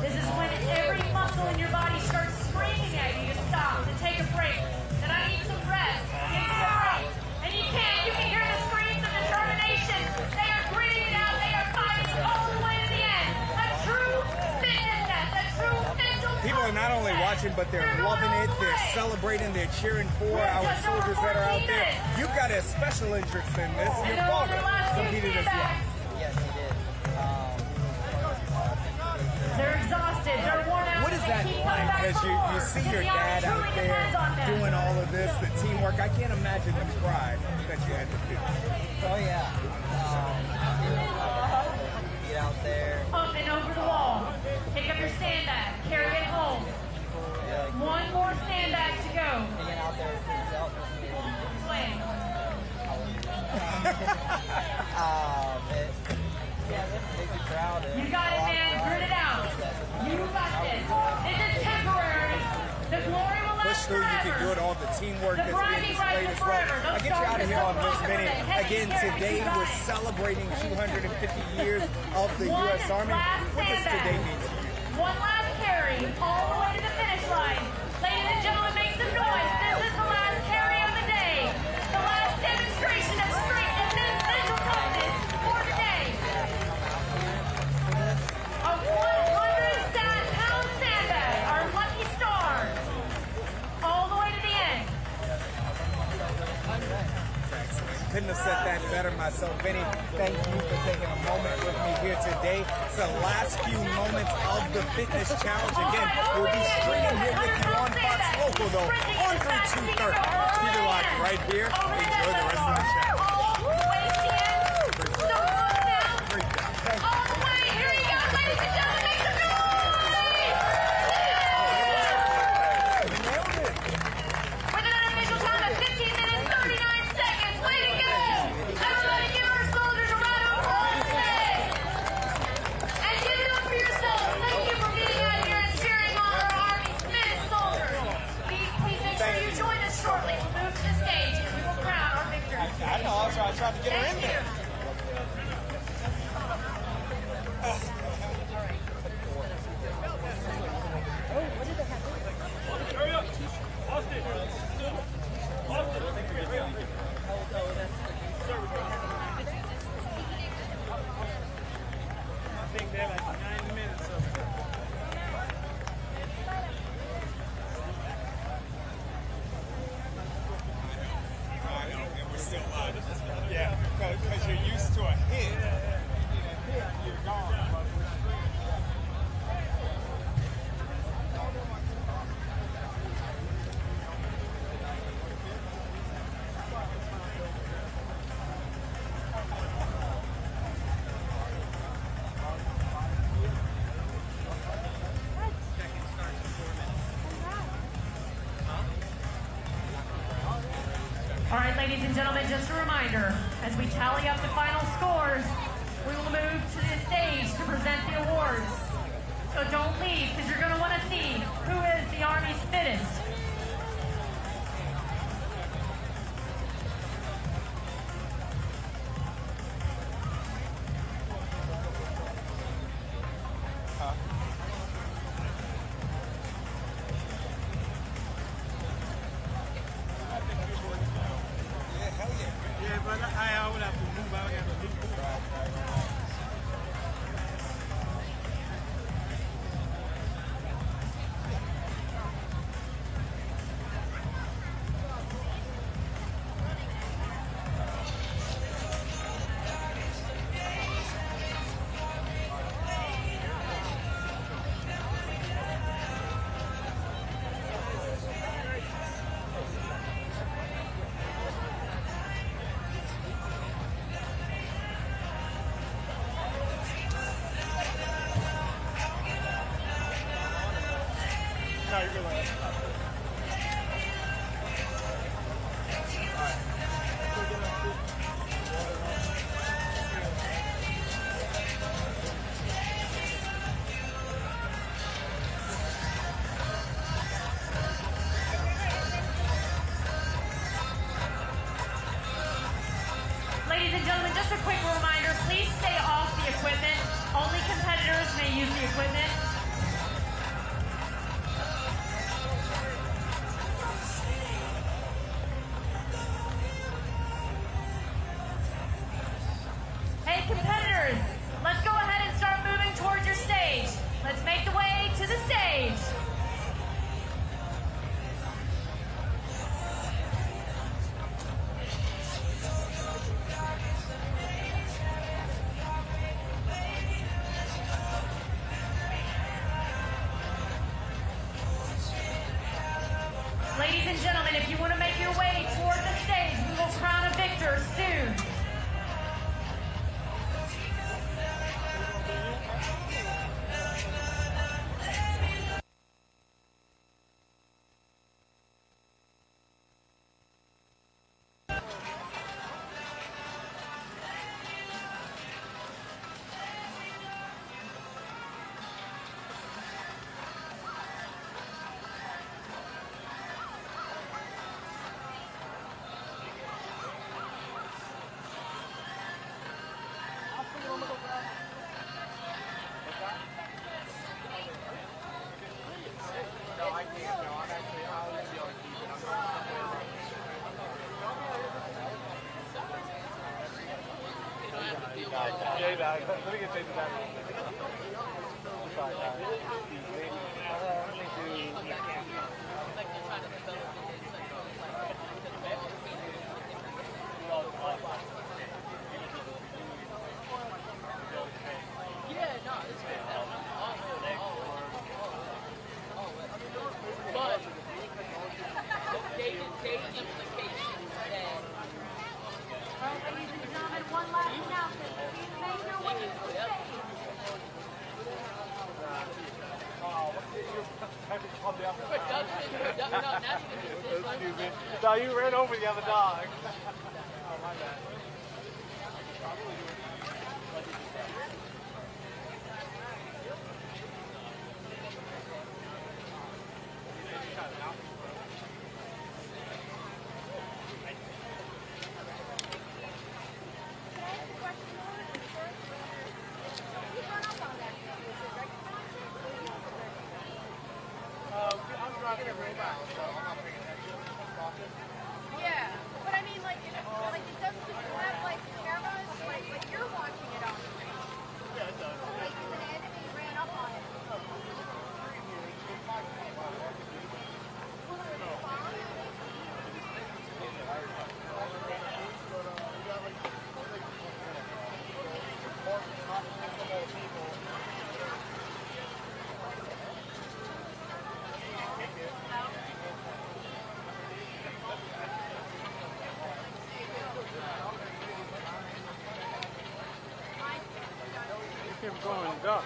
This is when every muscle in your body starts screaming at you to stop, to take a break, that I need some rest, give me a break. And you can't. You can hear the screams of determination. They are gritting it out. They are fighting all the way to the end. A true fitness test, a true mental People are not only watching, but they're loving it. They're celebrating. They're cheering for our soldiers that are out there. You've got a special interest in this. Your father competed as well. Yes, he did. They're exhausted. They're worn out. What is that like? Because you see your dad out there doing all of this, the teamwork. I can't imagine the pride that you had to do. Oh, yeah. Get out there. Up and over the wall. Pick up your sandbag. Carry it home. One more sandbag to go. Hanging out there with yourself. Swing. Man. Yeah, this is a crowd. You got it, man. Grit it out. You got this. This is temporary. The glory will last Push through, you can do it all. The teamwork that's being displayed as well. I'll get you out of here on this minute. Again, today we're celebrating 250 years of the U.S. Army. What does today mean to you? One last carry all the way to the finish line. Ladies and gentlemen, make some noise. This is the last carry of the day. The last demonstration of strength and mental toughness for today. A 100-pound sandbag, our lucky star, all the way to the end. Couldn't have said that better myself. Vinny, thank you for taking a moment with me here today. It's the last few moments of the fitness challenge. Again, we'll be streaming here with you on Fox Local, though, on through 2:30. Keep it locked right here. Enjoy the rest of the challenge. I tried to get her in there. Hurry up. Austin. I think they're like 9 minutes of it. We're still live. Yeah, because you're used to a hit. You're gone. All right, ladies and gentlemen, just a reminder, as we tally up the final scores, we will move to the stage to present the awards. So don't leave. Ladies and gentlemen, just a quick reminder, please stay off the equipment. Only competitors may use the equipment. Hey competitors, let's go ahead and start moving towards your stage. Let's make the way to the stage. Ladies and gentlemen, if you want to make your way toward the stage, we will crown a victor soon. No, you ran over the other dog. Oh, my bad. I'm driving it right back, so I'm not paying attention. Yeah, but I mean, like, it doesn't have like cameras, like you're watching it on screen. Yeah, it does. Like the enemy ran up on it. Keep going, duck.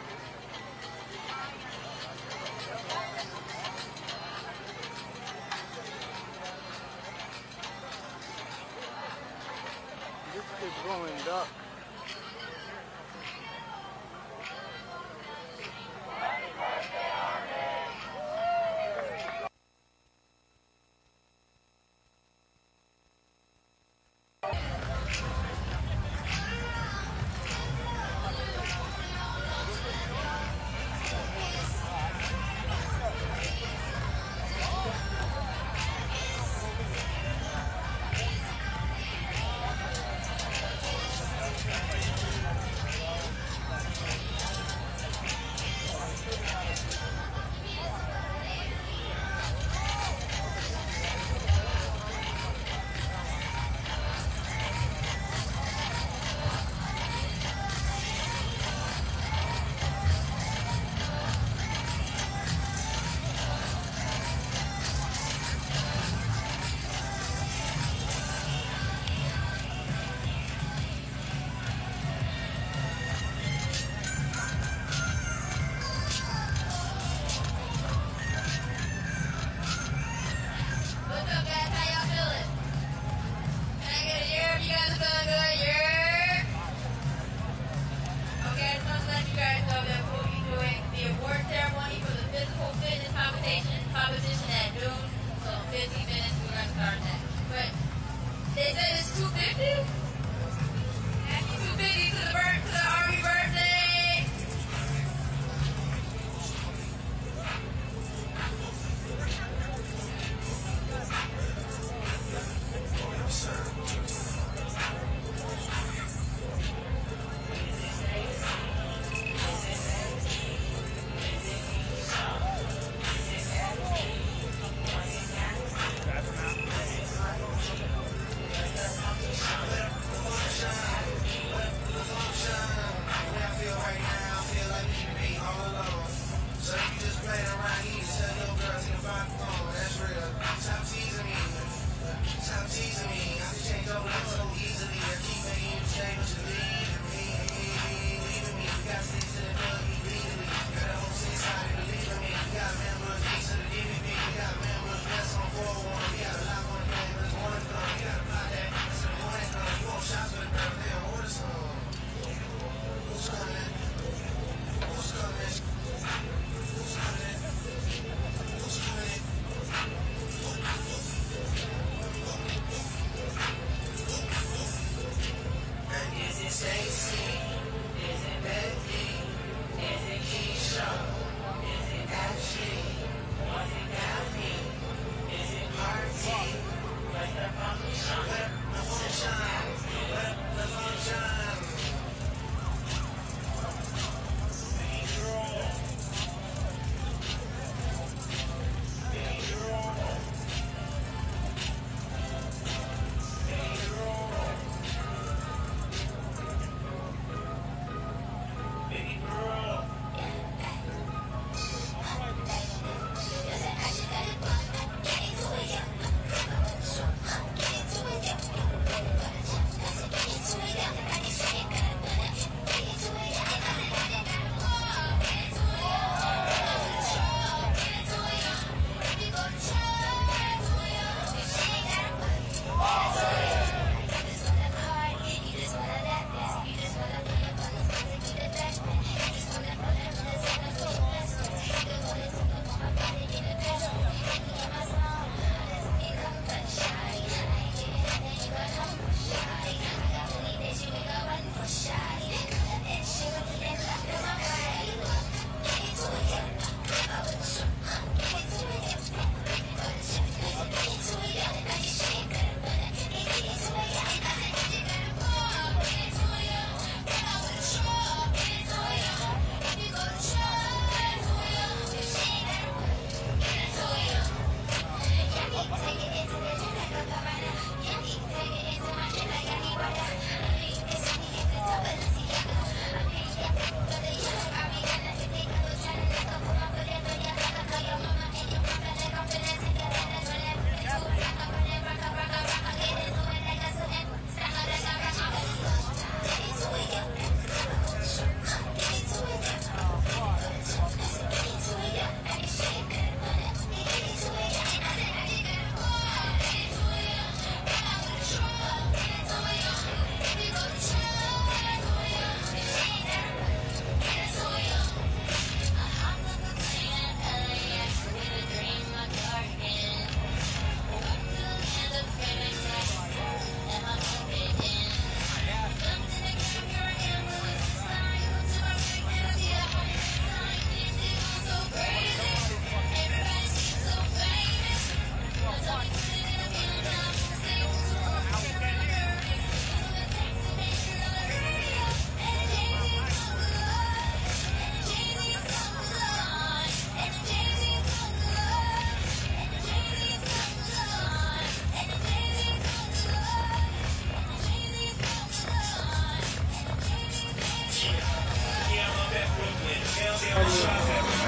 Just keep going, duck.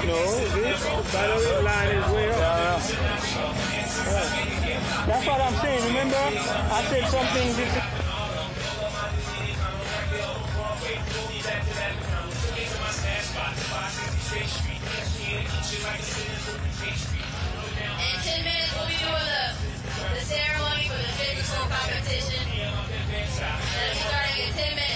No, this battery line is way up. That's what I'm saying. Remember, I said something. In 10 minutes, we'll be doing the ceremony for the physical competition. That'll be starting in 10 minutes.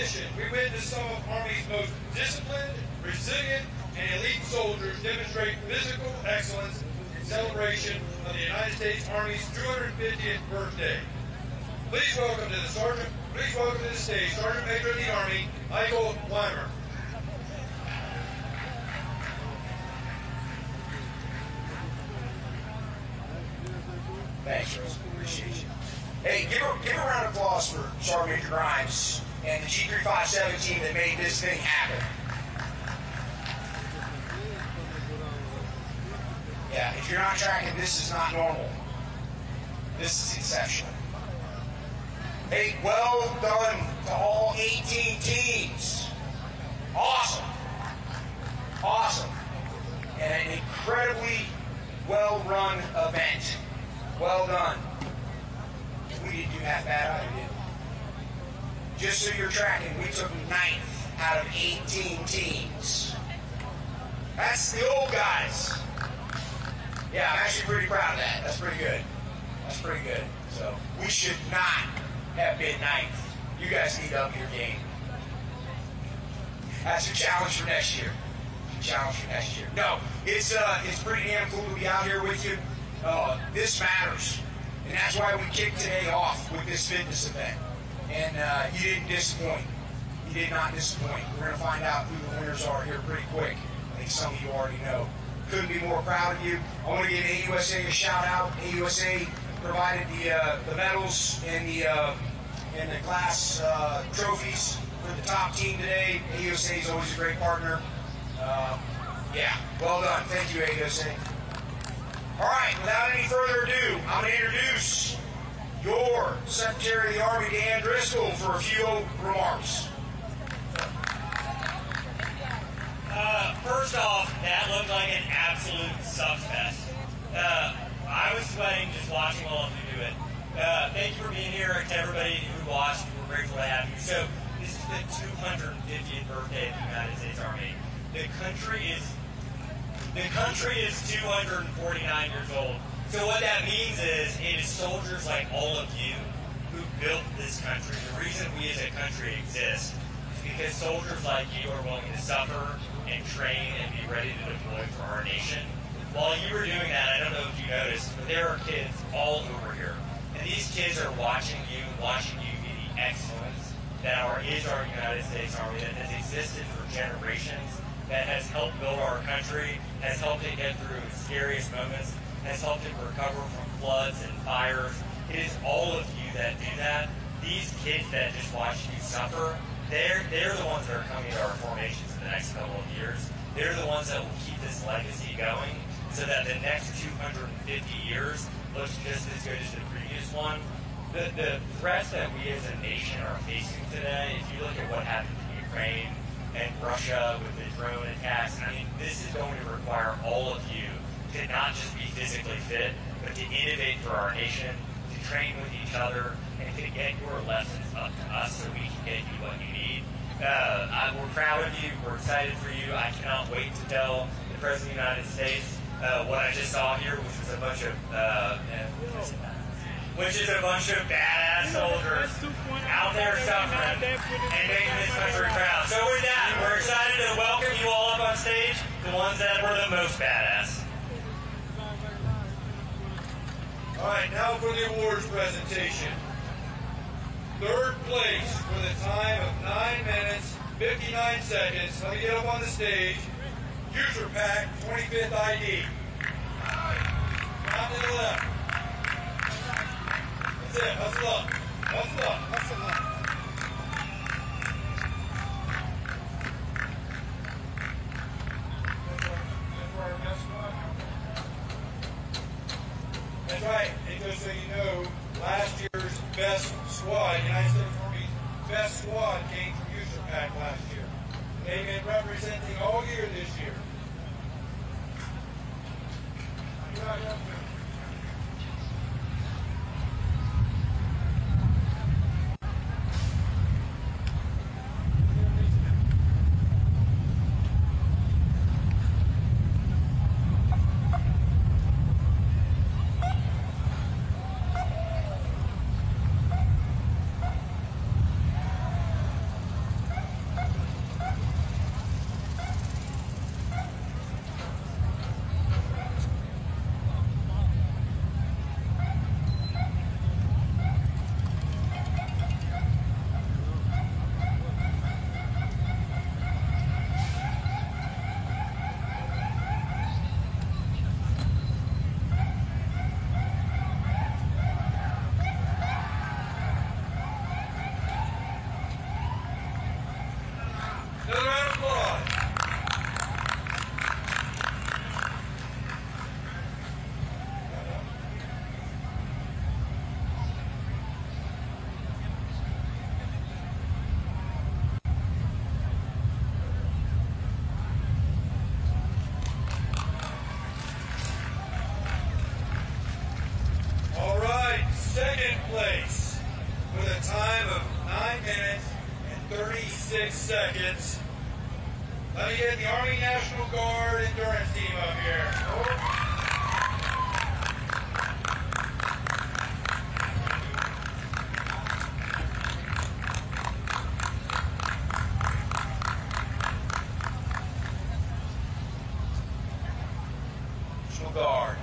competition, we witnessed some of Army's most disciplined, resilient, and elite soldiers demonstrate physical excellence in celebration of the United States Army's 250th birthday. Please welcome to the stage Sergeant Major of the Army, Michael Weimer. Thanks, Rose. Appreciate you. Hey, give a round of applause for Sergeant Major Grimes and the G357 team that made this thing happen. Yeah, if you're not tracking, this is not normal. This is exceptional. Hey, well done to all 18 teams. Awesome. Awesome. And an incredibly well-run event. Well done. We didn't do half bad either, did we? Just so you're tracking, we took 9th out of 18 teams. That's the old guys. Yeah, I'm actually pretty proud of that. That's pretty good. That's pretty good. So we should not have been 9th. You guys need to up your game. That's a challenge for next year. Challenge for next year. No, it's pretty damn cool to be out here with you. This matters. And that's why we kicked today off with this fitness event. And you didn't disappoint. You did not disappoint. We're going to find out who the winners are here pretty quick. I think some of you already know. Couldn't be more proud of you. I want to give AUSA a shout out. AUSA provided the medals and the class trophies for the top team today. AUSA is always a great partner. Yeah, well done. Thank you, AUSA. All right, without any further ado, I'm going to introduce your Secretary of the Army, Dan Driscoll, for a few remarks. First off, that looked like an absolute suckfest. I was sweating just watching all of you do it. Thank you for being here. To everybody who watched, we're grateful to have you. So, this is the 250th birthday of the United States Army. The country is 249 years old. So what that means is it is soldiers like all of you who built this country. The reason we as a country exist is because soldiers like you are willing to suffer and train and be ready to deploy for our nation. While you were doing that, I don't know if you noticed, but there are kids all over here. And these kids are watching you be the excellence that is our United States Army, that has existed for generations, that has helped build our country, has helped it get through its scariest moments, has helped it recover from floods and fires. It is all of you that do that. These kids that just watch you suffer, they're the ones that are coming to our formations in the next couple of years. They're the ones that will keep this legacy going so that the next 250 years looks just as good as the previous one. The threats that we as a nation are facing today, if you look at what happened in Ukraine and Russia with the drone attacks, I mean, this is going to require all of you to not just be physically fit, but to innovate for our nation, to train with each other, and to get your lessons up to us so we can get you what you need. We're proud of you. We're excited for you. I cannot wait to tell the President of the United States what I just saw here, which was a bunch of badass soldiers out there suffering and making this country proud. So with that, we're excited to welcome you all up on stage, the ones that were the most badass. All right, now for the awards presentation. Third place for the time of 9 minutes, 59 seconds. Let me get up on the stage. User Pack 25th ID. Down to the left. That's it. Hustle up. Hustle up. Hustle up. That's right. And just so you know, last year's best squad, United States Army's best squad, came from User Pack last year. They've been representing all year this year. place with a time of 9 minutes and 36 seconds. Let me get the Army National Guard endurance team up here. National Guard.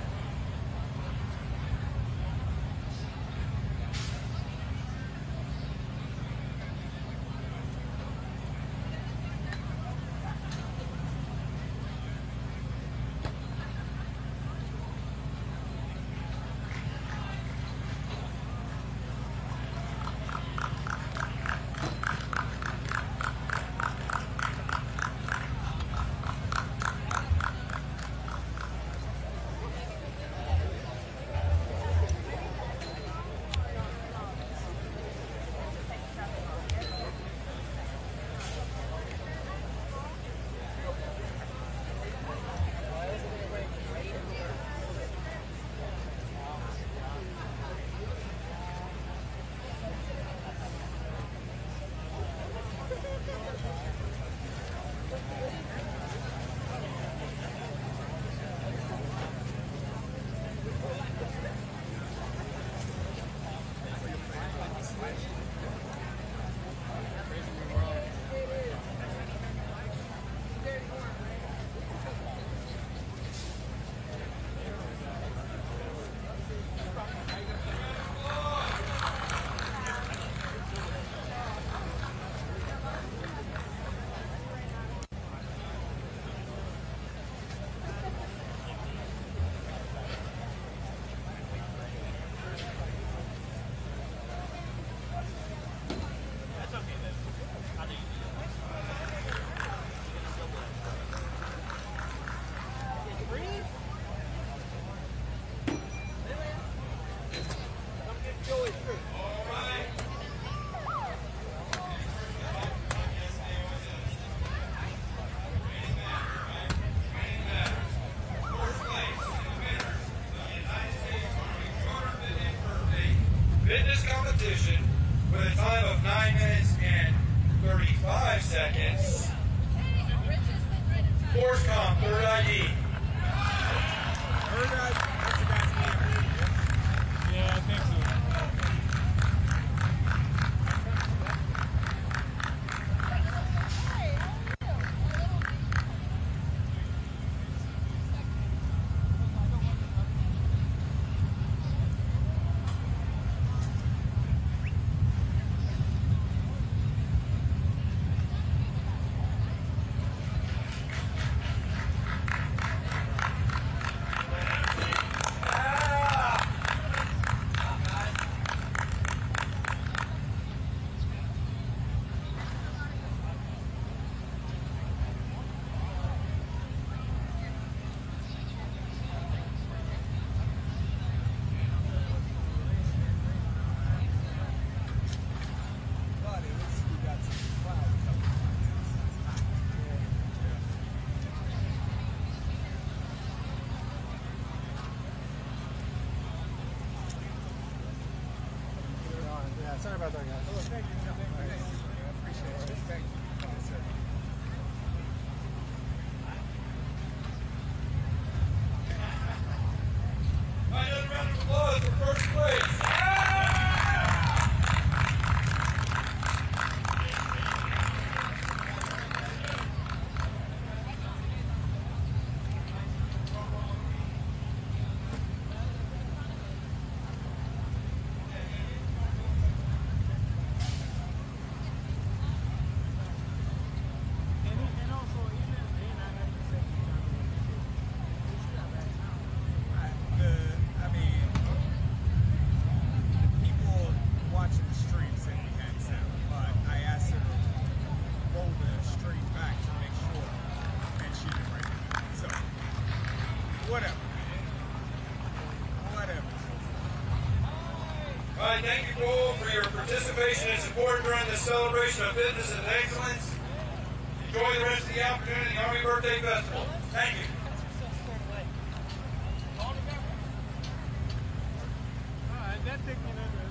Fitness competition with a time of 9 minutes and 35 seconds. Force comp, third ID. Third ID, that's the guy's name. Yeah, I think so. Sorry about that, guys. Oh, thank you. I appreciate it. Thank you. All right, another round of applause for first place. All right, thank you all for your participation and support during this celebration of fitness and excellence. Enjoy the rest of the afternoon at the Army Birthday Festival. Thank you. That took me another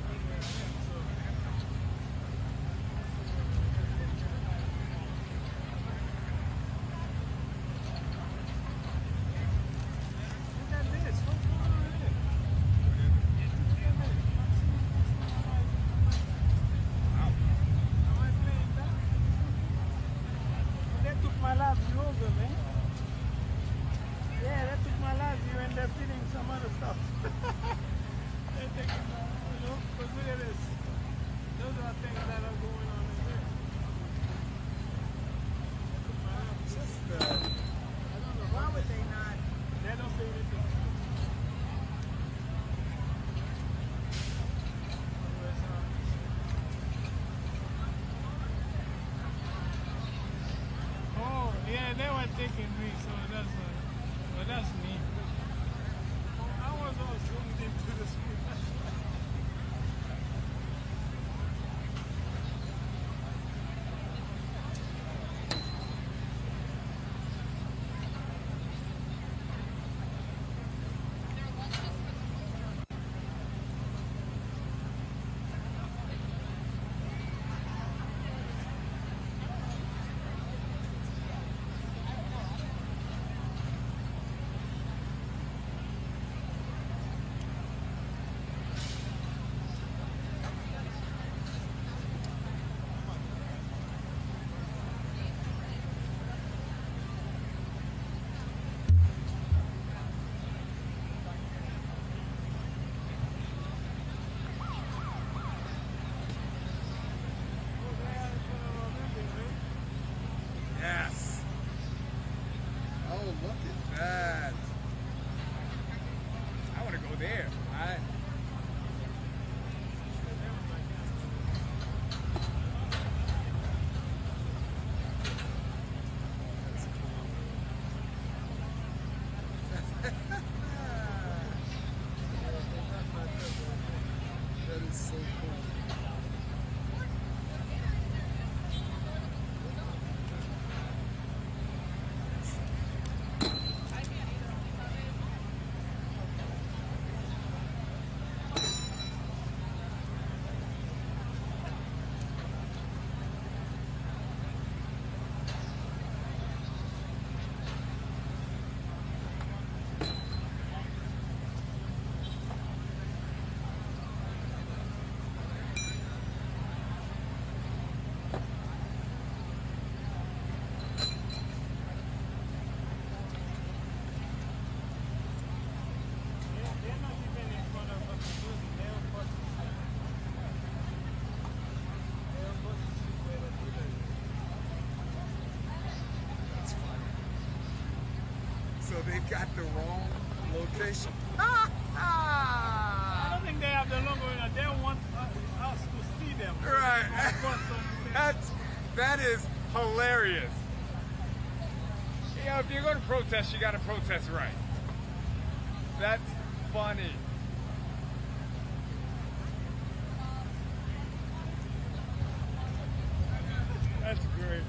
So they got the wrong location. I don't think they have the logo in it. They want us to see them. Right. That is hilarious. Yeah, if you're going to protest, you got to protest right. That's funny. That's great.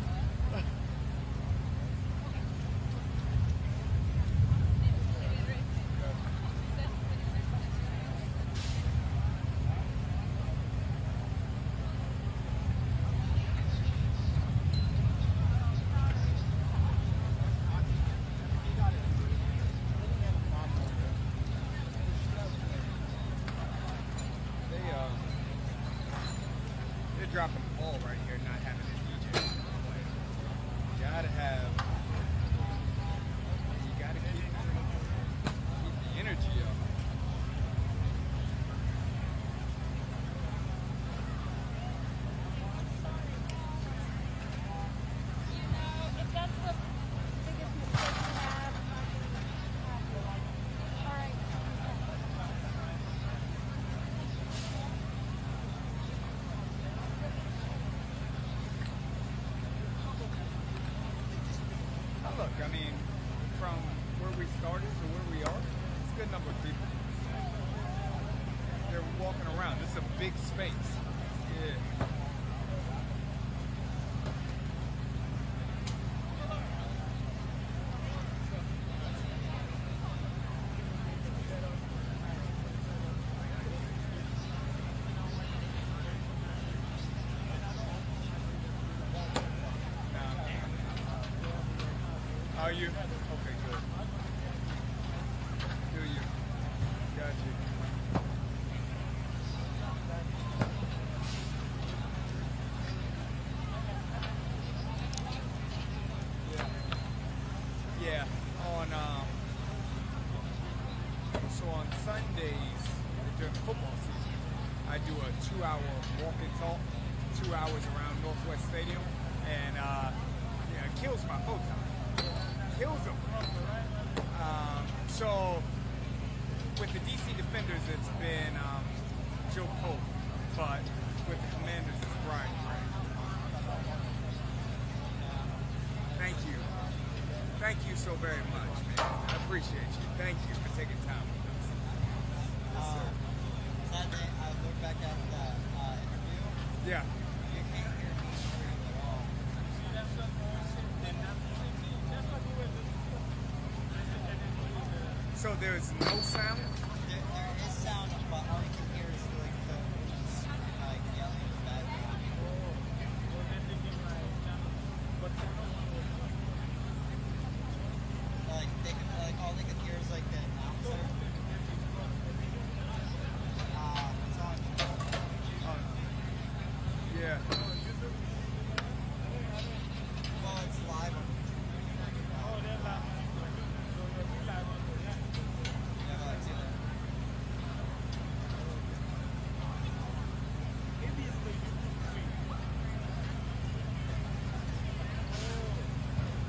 They're dropping the ball right here, not having a DJ. You gotta keep the energy up. If that's the biggest mistake you have, I'm not going to have to like it. All right. Look, I mean, from where we started to where we are, it's a good number of people. They're walking around. This is a big space. Yeah. Are you? Okay, good. Do you? Got you. Yeah. On Sundays during the football season, I do a 2-hour walk and talk, 2 hours around Northwest Stadium, and it kills my bow tie. Kills them. So with the DC Defenders, it's been Joe Pope, but with the Commanders, it's Brian Gray. Thank you. Thank you so very much, man. I appreciate you. Thank you for taking time with us. Yes, sir. Saturday, I looked back at that interview. Yeah. You can't hear me scream at all. So there's no sound? There is sound, but all you can hear is like the like yelling in the background. Like they can, like all they can hear is like the announcer. Yeah. Well, it's live on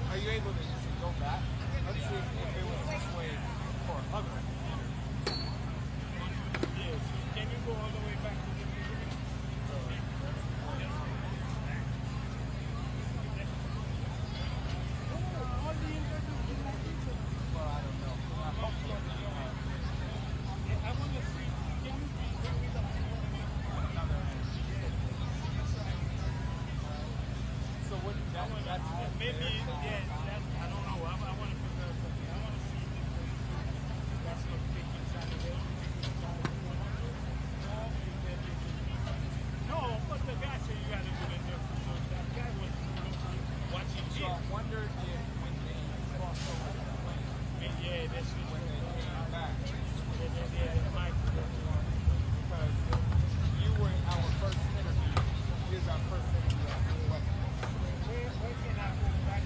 Are you able to go back? Let's see if it was this way for a hugger. Yes. Can you go all the way back to the beginning? Maybe, yeah, that's, I don't know. I want to figure out something. I want to see if that's not taking Saturday. No, but the guy said you got to do it there. So that guy was watching So I wonder if when they crossed over the plane, yeah, that's when they came back, yeah, the mic. because you were our first interview. Here's our first interview at West. Where can I go back?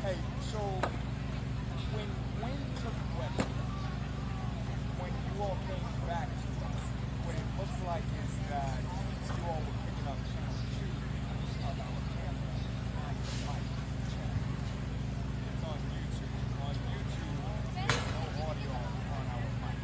Hey, so when took weather, when you all came back to us, what it looks like is that you all were picking up channel 2 of our camera on the mic check. It's on YouTube. On YouTube, there's no audio on our mic.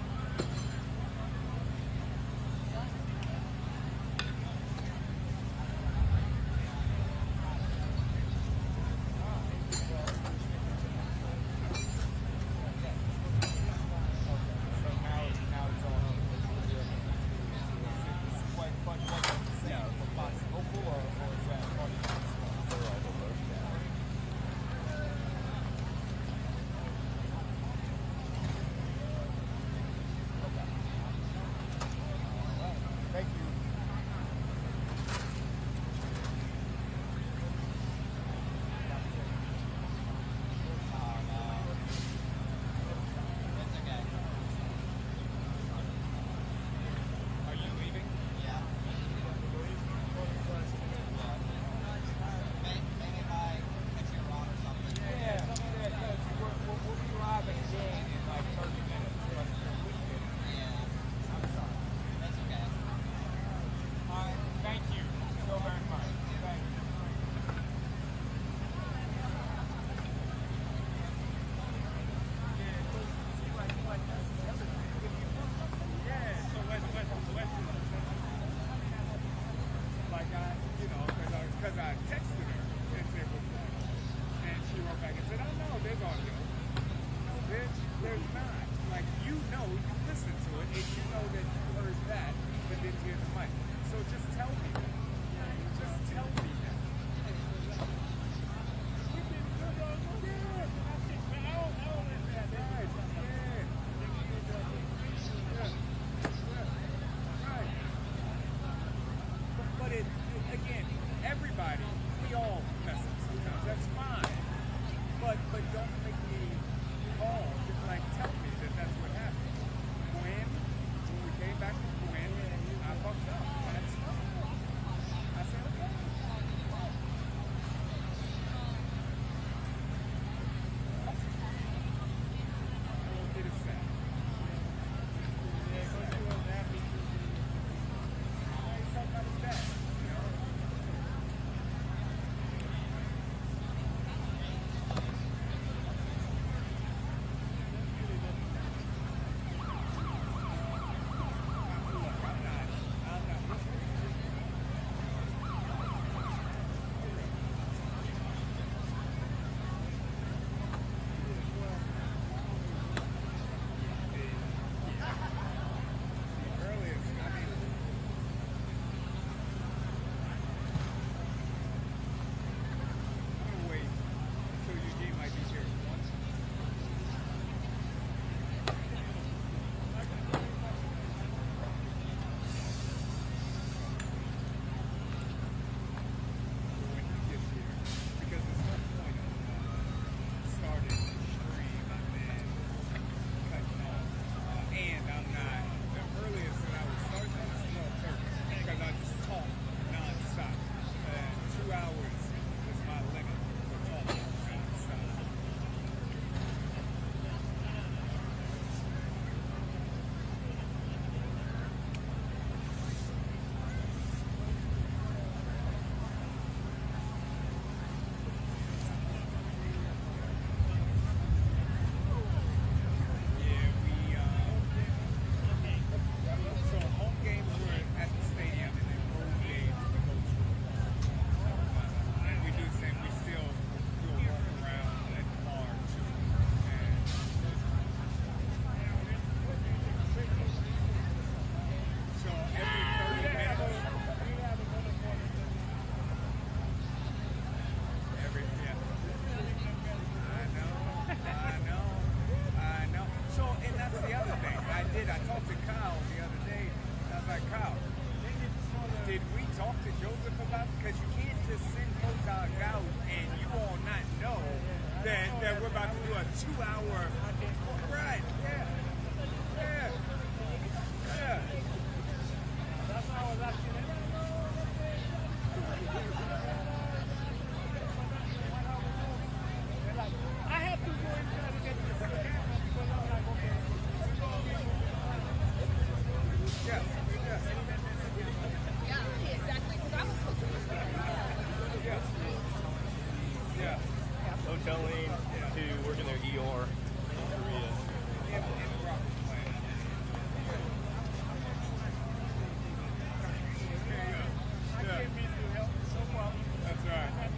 hoteling to working their ER in Korea. That's right.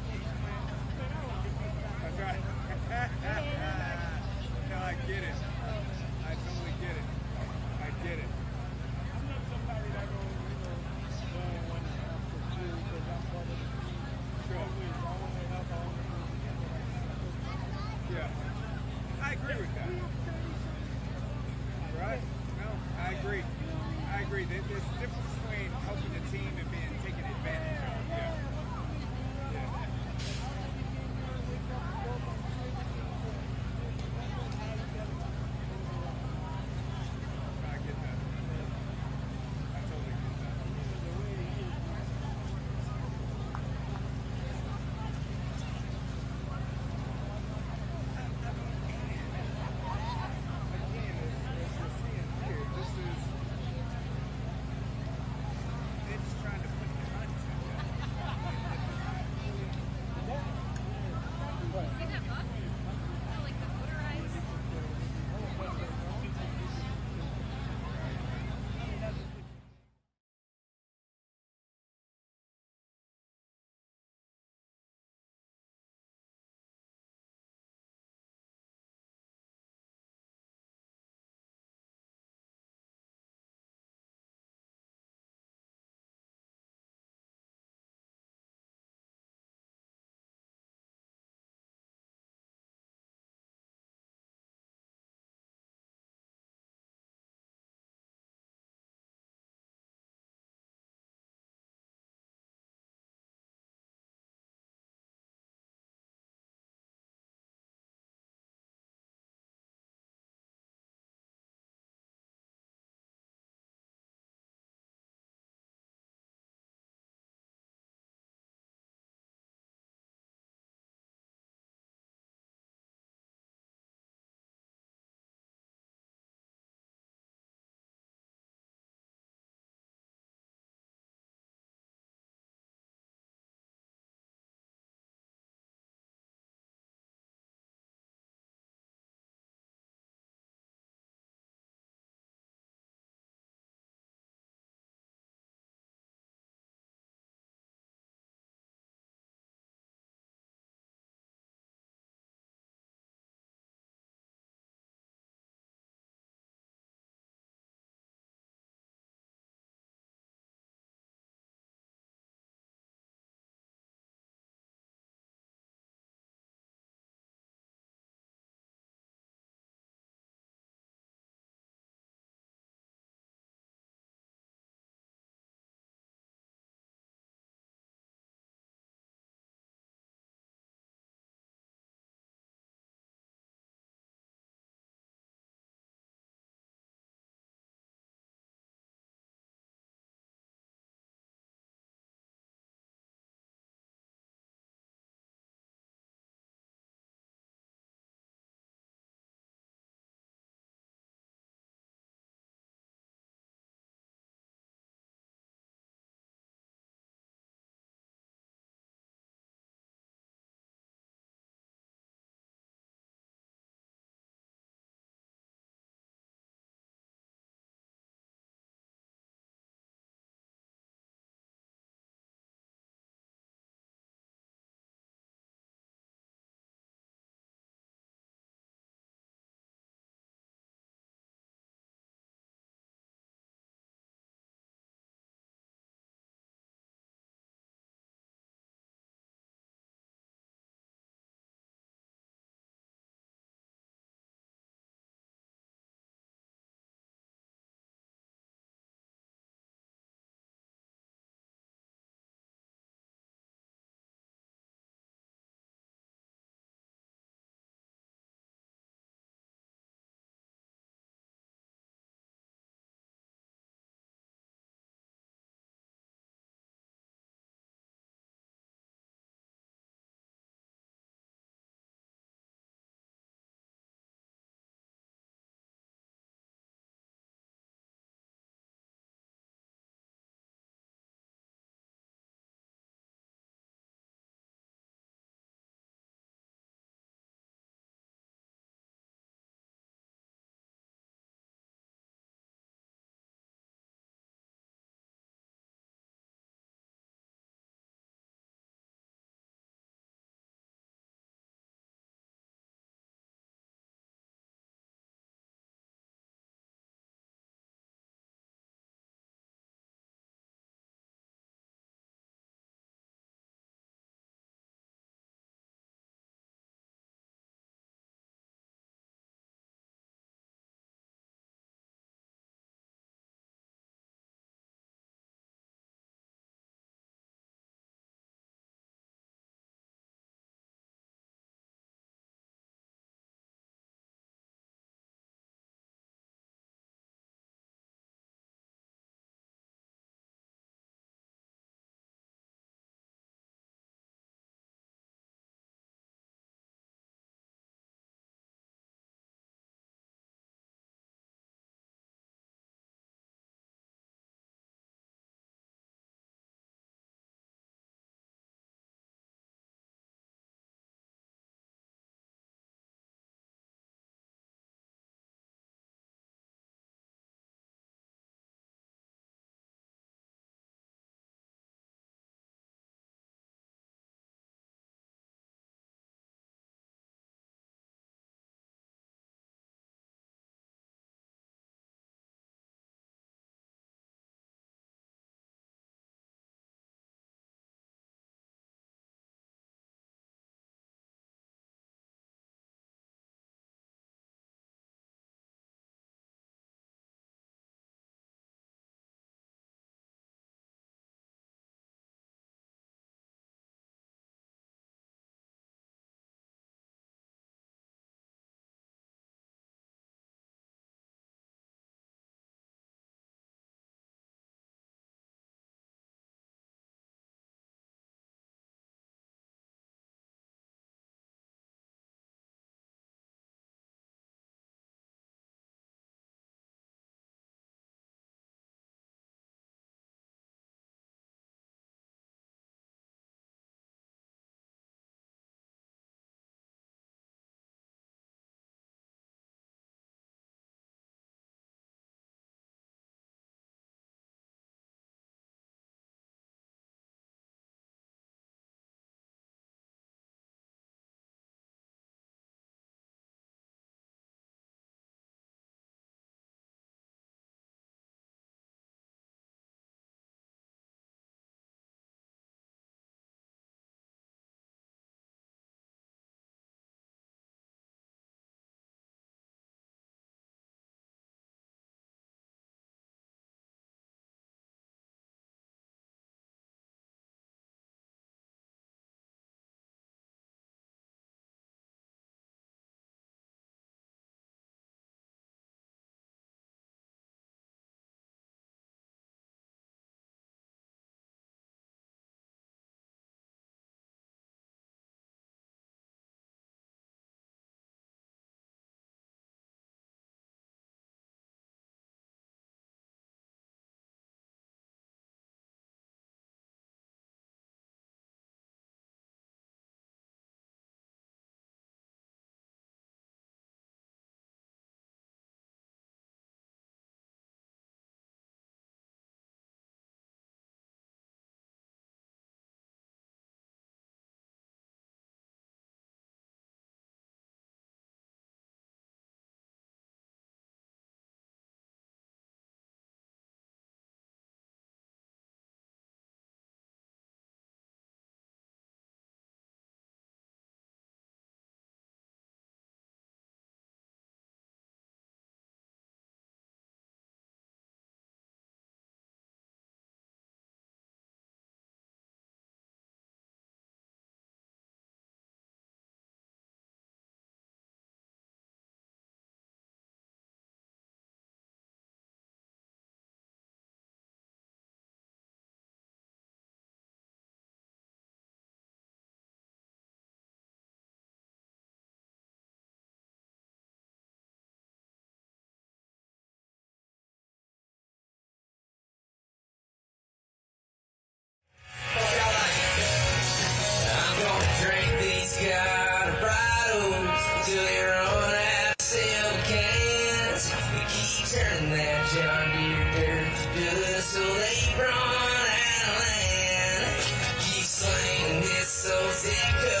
let it go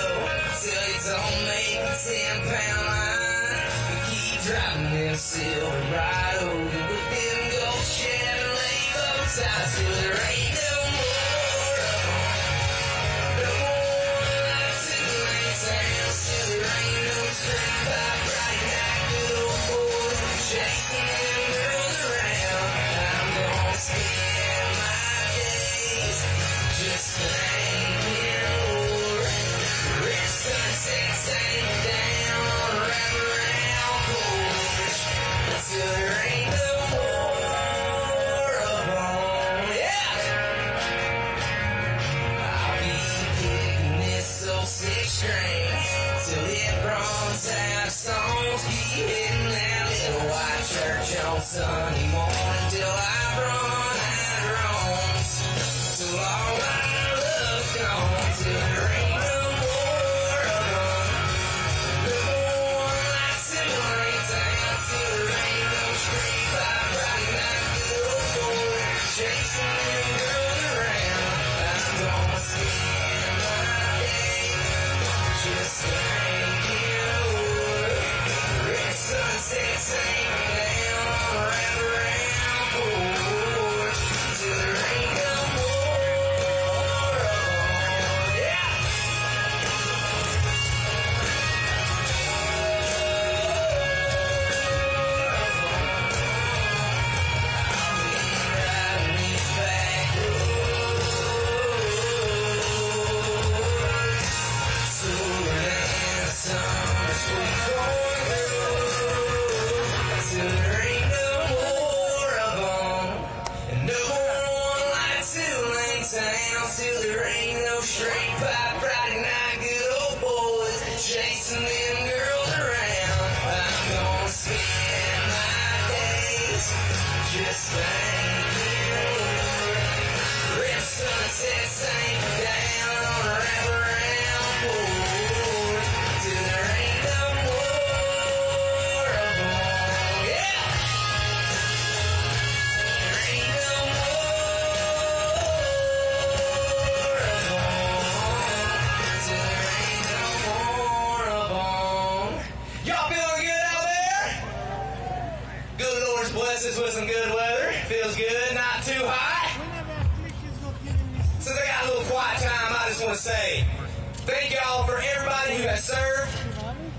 till it don't make a 10-pound line. We keep driving them Silverados with them gold Chevrolet bow ties till there ain't no more of them. No more lights in the lane towns till there ain't no straight by Friday night. Good old boys chasing them girls around. I'm gonna spend my days just thanking Lord. Red sunset setting down on a wraparound porch till there ain't no more of them. Yeah! I'll be picking this old 6-string till it runs out of songs. Keep hitting that little white church on Sunday morning till I run out of wrongs. Till all my love's gone till there ain't no more of them. No more lights in the lane town till there ain't no street by Friday night. Good old boy chasing them girls around. I'm gonna spend my day just thanking Lord. Red sunset sinking down on a wraparound porch till there ain't no more of them. Yeah! Riding these back roads slower than the summer sweet corn grows till there ain't no more of them. And no more lights in the lane town till there ain't no straight by Friday night. Good old boys chasing them girls around. I'm gonna spend my days just thanking Lord. Red sunset sinking down on a wraparound porch till there ain't no more of them. Yeah! There ain't no more of them till there ain't no more of them. Y'all feeling good out there? Good Lord's blessed us with some good weather. Feels good, not too hot. Since I got a little quiet time, I just want to say thank y'all for everybody who has served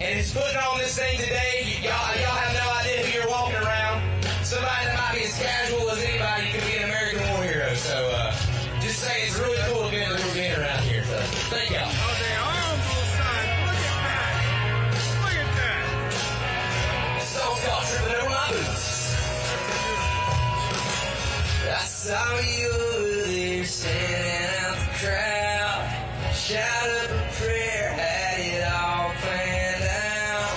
and is putting on this thing today. Y'all have no idea who you're walking around. Somebody that might be as casual as anybody could be an American war hero. So just say it's really cool to be in the room being around here. So thank y'all. Oh, they arms on side. Look at that. Look at that. This song's called Tripping Over My Boots. I saw you over there standing out the crowd. Shout up a prayer, had it all planned out.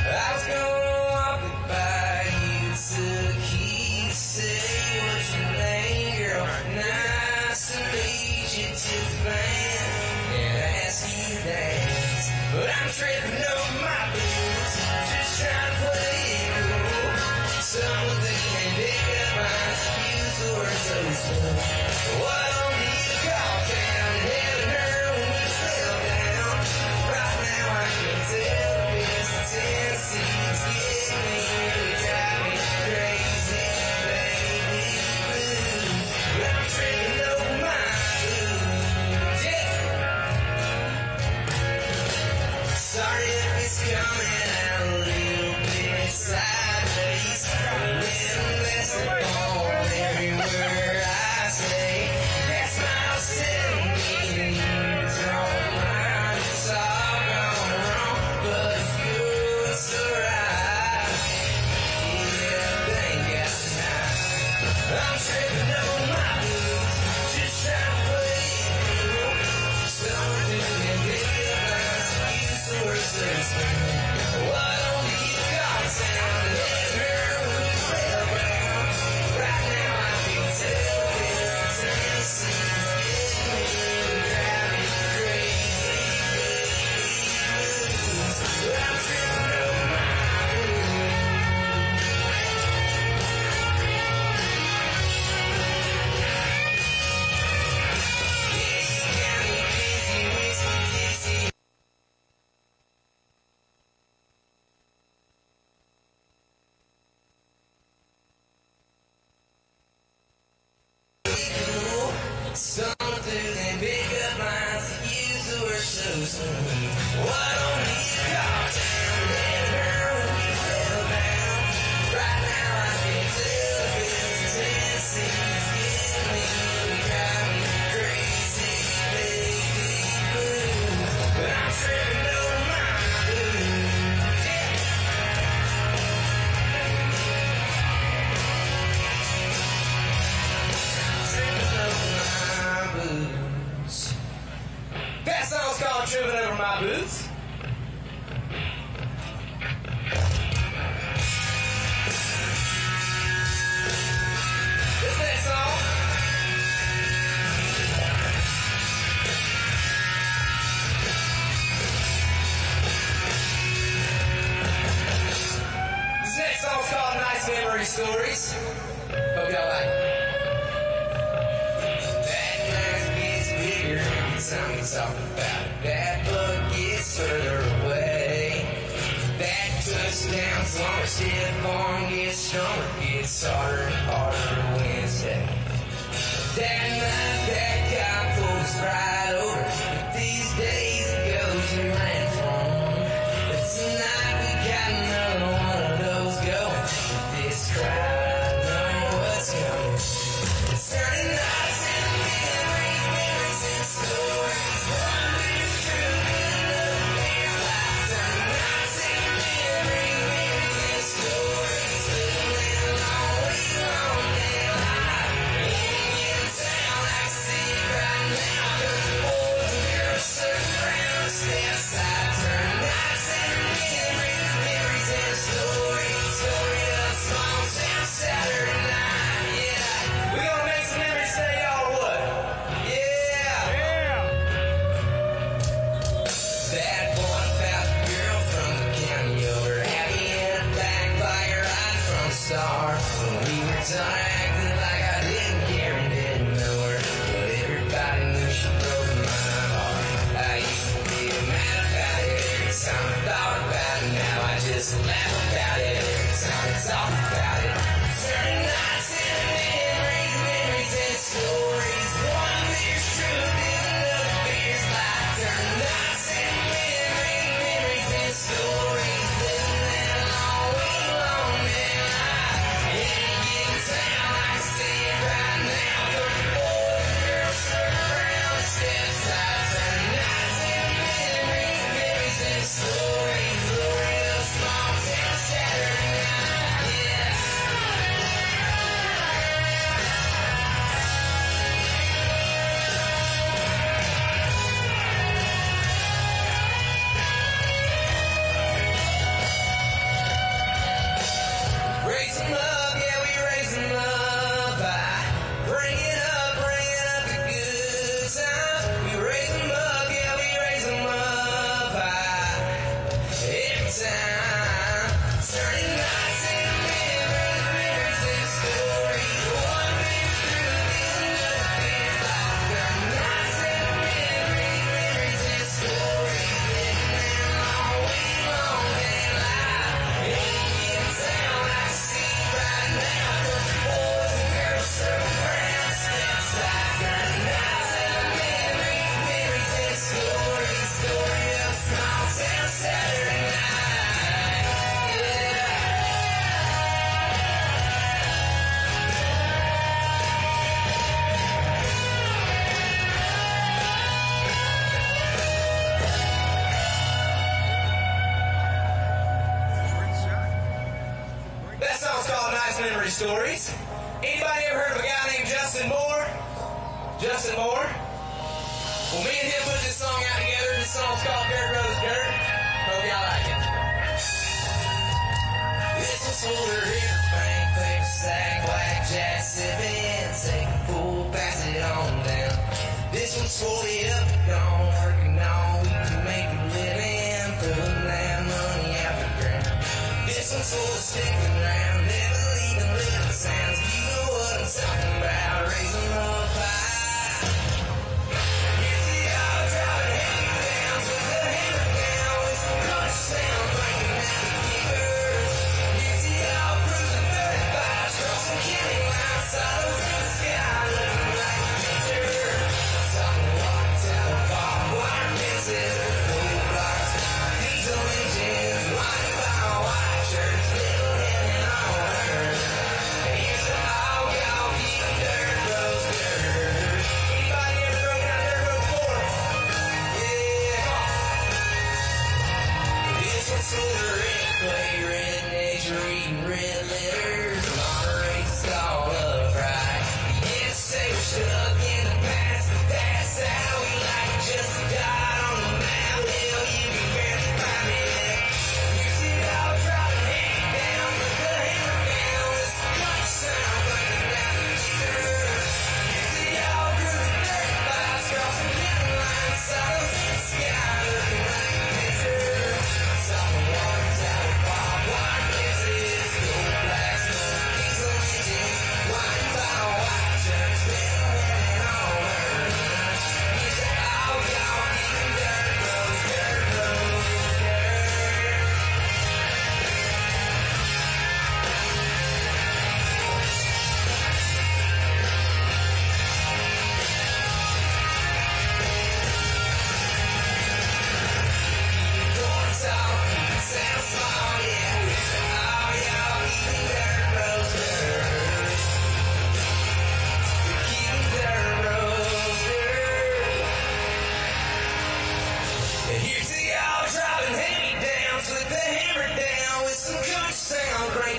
I was gonna walk it by you, took heed, say what's your name, girl. Nice to meet you, took the band and ask you to dance. But I'm tripping over my boots, just trying to play it cool. Some would think they pick up my excuse or so smooth. Well, I don't need to call town and heaven her when we fell down. Right now I can tell the best of Tennessee's getting me, really drive me crazy, baby blues. But I'm tripping over my boots, yeah. Sorry to be so soon. Why don't we call town and girl when you settle down? Right now I can tell this Tennessee's getting me, driving me crazy, baby blues. But I'm tripping over my blues. Yeah. Tripping over my boots. That song's called Tripping Over My Boots. This next song song's called Nice Memory Stories. Hope y'all like it. That glass gets bigger, time to talk about it. That book gets further away. That touchdown's longer, stiff arm gets stronger, gets harder and harder Wednesday. That night that guy pulls right over, but these days it goes and ran from. But tonight we got another one of those going. This crowd know what's coming. It's turning nights and memories, memories and stories. One big truth and another big lie. Turning nights and memories, memories and stories. Living a lonely, lonely life. In town, I see it right now. The boys and girls circle around and stay outside. Turning nights and memories, memories and stories. Story of small town Saturday night. Yeah, we gonna make some memories today, y'all, or what? Yeah. That one about the girl from the county over, happy in a backfire right from the start. When we were done acting like I didn't care and didn't know her, but everybody knew she broke my heart. I used to be mad about it every time I thought about it. Now I just laugh about it every time I talk about it. Turning nights into memories, memories and stories. One beer's truth is another beer's lie. Turning nights into memories, memories and stories. Living in a lonely, lonely life. Any given town, I can see it right now. The boys and girls circle around and step aside. Turning nights into memories, memories and stories. Glory of small town Saturday night. Yeah. Raise 'em up, yeah, we raise 'em up. Bring it up the good times. We raise 'em up, yeah, we raise 'em up. Every time, turning nights into memories, memories and stories. One big truth is another big lie. Turning nights into memories, memories and stories. Living in a lonely, lonely life. Any given town, I can see right now. The boys and girls circle around, step aside. Turning nights into memories, memories and stories. Story of small town Saturday night. That song's called Nice Memory Stories. Anybody ever heard of a guy named Justin Moore? Justin Moore? Well, me and him put this song out together. This song's called Dirt Rose Dirt. Hope y'all like it. This one's for the river bank, paper sack, blackjack, sipping, taking full, pass it on down. This one's for the up and gone, working on, we can make a living, pulling that money out the ground. This one's for the sticking around, never leaving little sounds. You know what I'm talking about, raise 'em up high. Here's the all driving heavy downs with the hammer down, with some good sound, bringing out the keepers. Here's the all cruising 35s, crossing county lines, saddles in the sky, looking like a picture. Talking walk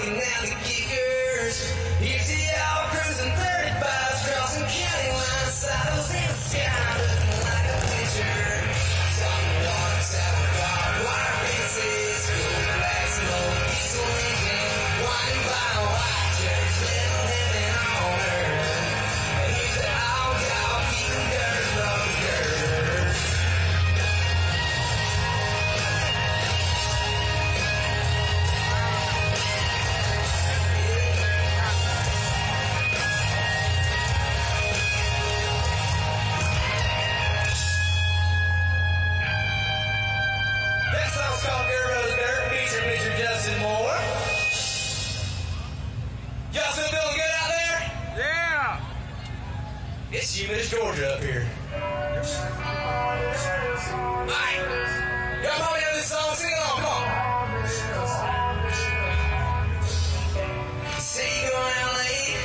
looking at the kickers. Here's the all cruising 35s, crossing county line, saddles in the sky, looking like a picture. Talking water, saddle car, wire fences, cool black smoke, diesel engine, winding by a white church, little heaven on earth. Here's the old dog keeping dirt from the dirt. That song's called Girl of the Dirt, featuring Mr. Justin Moore. Y'all still feeling good out there? Yeah! It's humid as Georgia up here. Alright, y'all probably know this song, sing along, come on. Say you're going out late,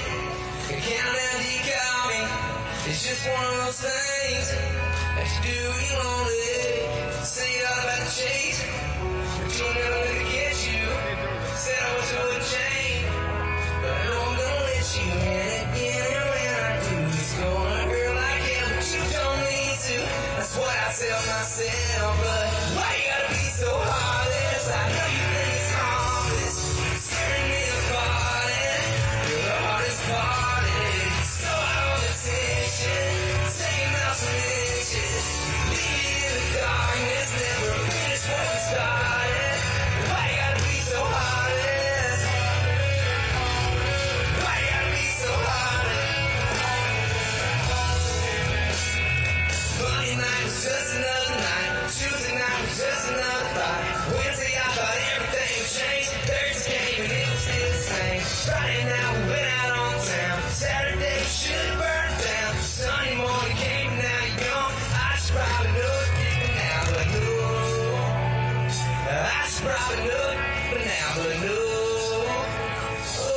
the countdown decalming. It's just one of those things that you do when you're lonely. Say it all about the chase, but you'll never let it get you. Said I wish I wouldn't change, but I know I'm gonna let you in it. And when I do, it's going, girl, I can, but you don't need to. That's what I tell myself, but why you gotta be so heartless? I know you think it's harmless, it's tearing me apart, and you're the hardest part. So I don't attention, taking out some inches, leave me in the darkness, never finish what we started. Why you gotta be so heartless? Why you gotta be so heartless? Monday night was just another night, Tuesday night was just another fight, Wednesday I thought everything would change, Thursday came and it was still the same, Friday night we went out on town, Saturday we should have burned down, Sunday morning came and now you're gone. I should probably know it now, but no. I should probably know it now, but no. Oh,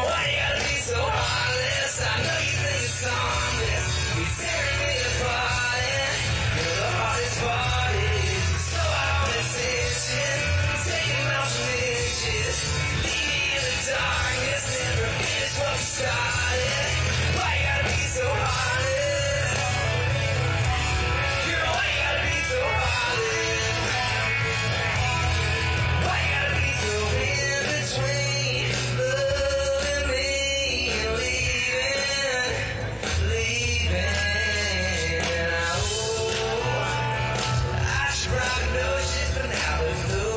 why you gotta be so heartless? I know you think it's harmless. You're tearing me apart, and you're the hardest part. So I don't attention, taking out some inches, leave me in the darkness, never finish what we started. Why you gotta be so heartless? Girl, why you gotta be so heartless? Why you gotta be so in between loving me and leaving? I should probably know shit by now, but no.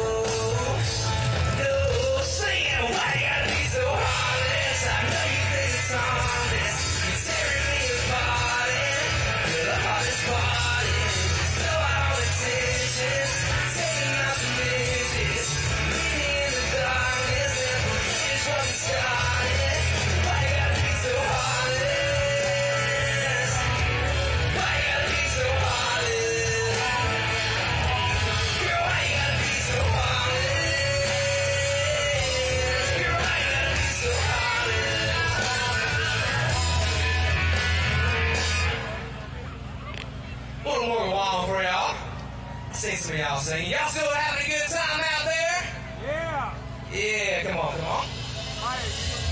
Saying why you gotta be so heartless? I know you think it's harmless. You're tearing me apart, and you're the hardest part. So I don't attention, taking out some inches, leave me in the darkness, never finish what we started. Why you gotta be so heartless? Why you gotta be so heartless? Girl, why you gotta be so heartless? Girl, why you gotta be so heartless? A little more wild for y'all. I seen some of y'all singing. Y'all still having a good time out there? Yeah! Yeah, come on, come on.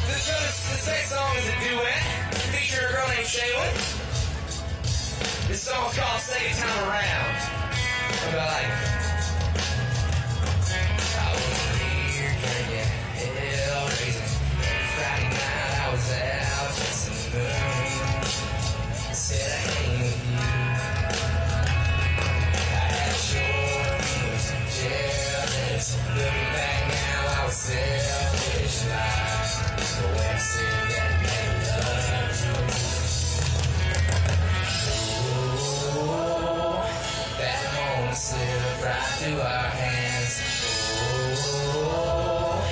This next song is a duet featuring a girl named Shaylin. This song's called Second Time Around. What do I like? I was here drinking, hell raising. Friday night I was out chasing the moon. Said I came with you. I had short fingers, jealous. Looking back now, I was selfish like. But when I said that I never loved you. Oh, that moment slipped right through our hands. Oh,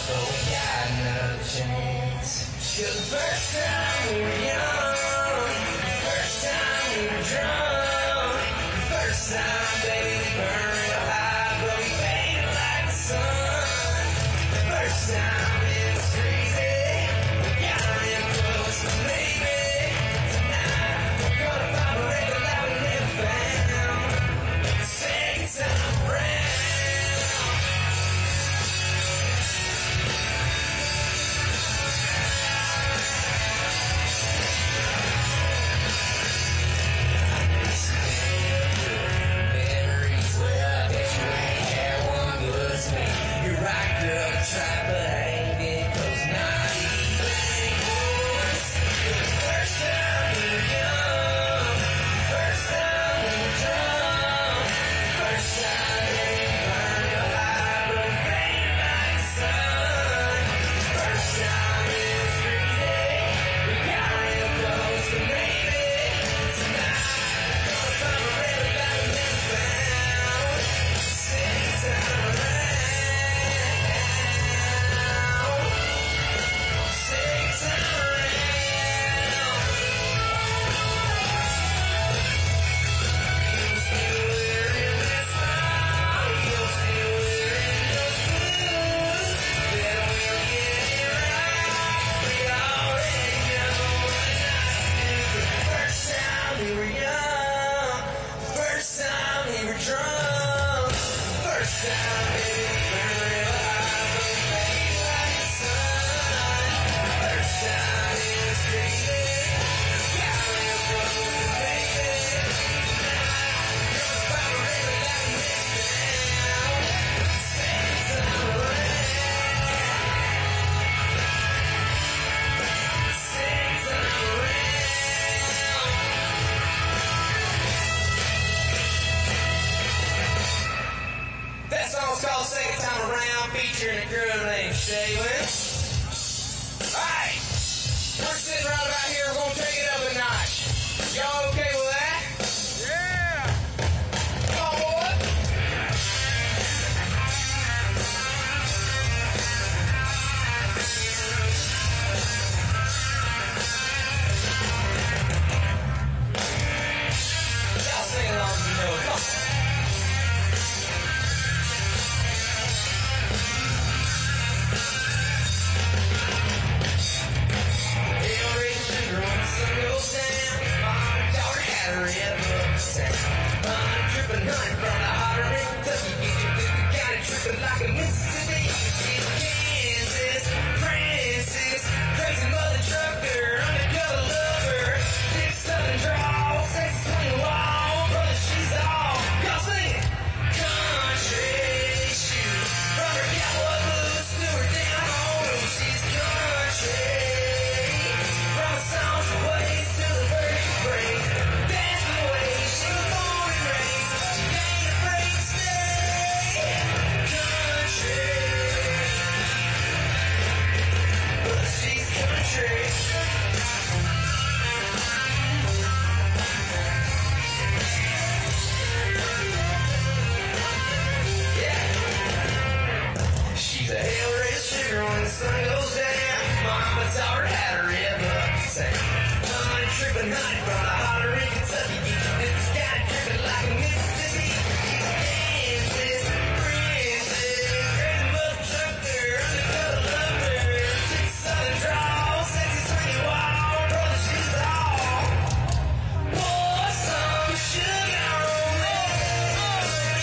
but we got another chance. 'Cause the first time we were young, the first time we were drunk, the first time, baby, we burned real high, but we faded like the sun. The first time it was crazy, we got real close, but maybe tonight we're gonna find a record that we never found. The second time around. That song's called Second Time Around, featuring a girl named Shaylin. Alright, we're sitting right about here. We're going to take it up a notch. Y'all okay with that? Yeah! Come on, boy! Y'all sing along if you know it. Come on. Dripping honey from the hotter in Kentucky. Get your good county tripping like a Mississippi. She's Kansas, Francis, crazy mother trucker, undercover lover, big southern drawl, sexy swing wall, brother she's all. Y'all sing it. Country shoes from her cowboy boots to her down home. She's country from the song she plays to the bird she brings. That's the way she was born and raised. She ain't afraid to stay country, but she's country. She's a hell-raised sugar when the sun goes down. Mama taught her how to rip up the sound. Honey tripping honey from the hotter in Kentucky. Get your business got it dripping like a Mississippi. She's Kansas, Francis, crazy mother trucker, undercover lover, six southern drawl, sexy swingy wall, brother she's all. Pour some sugar on me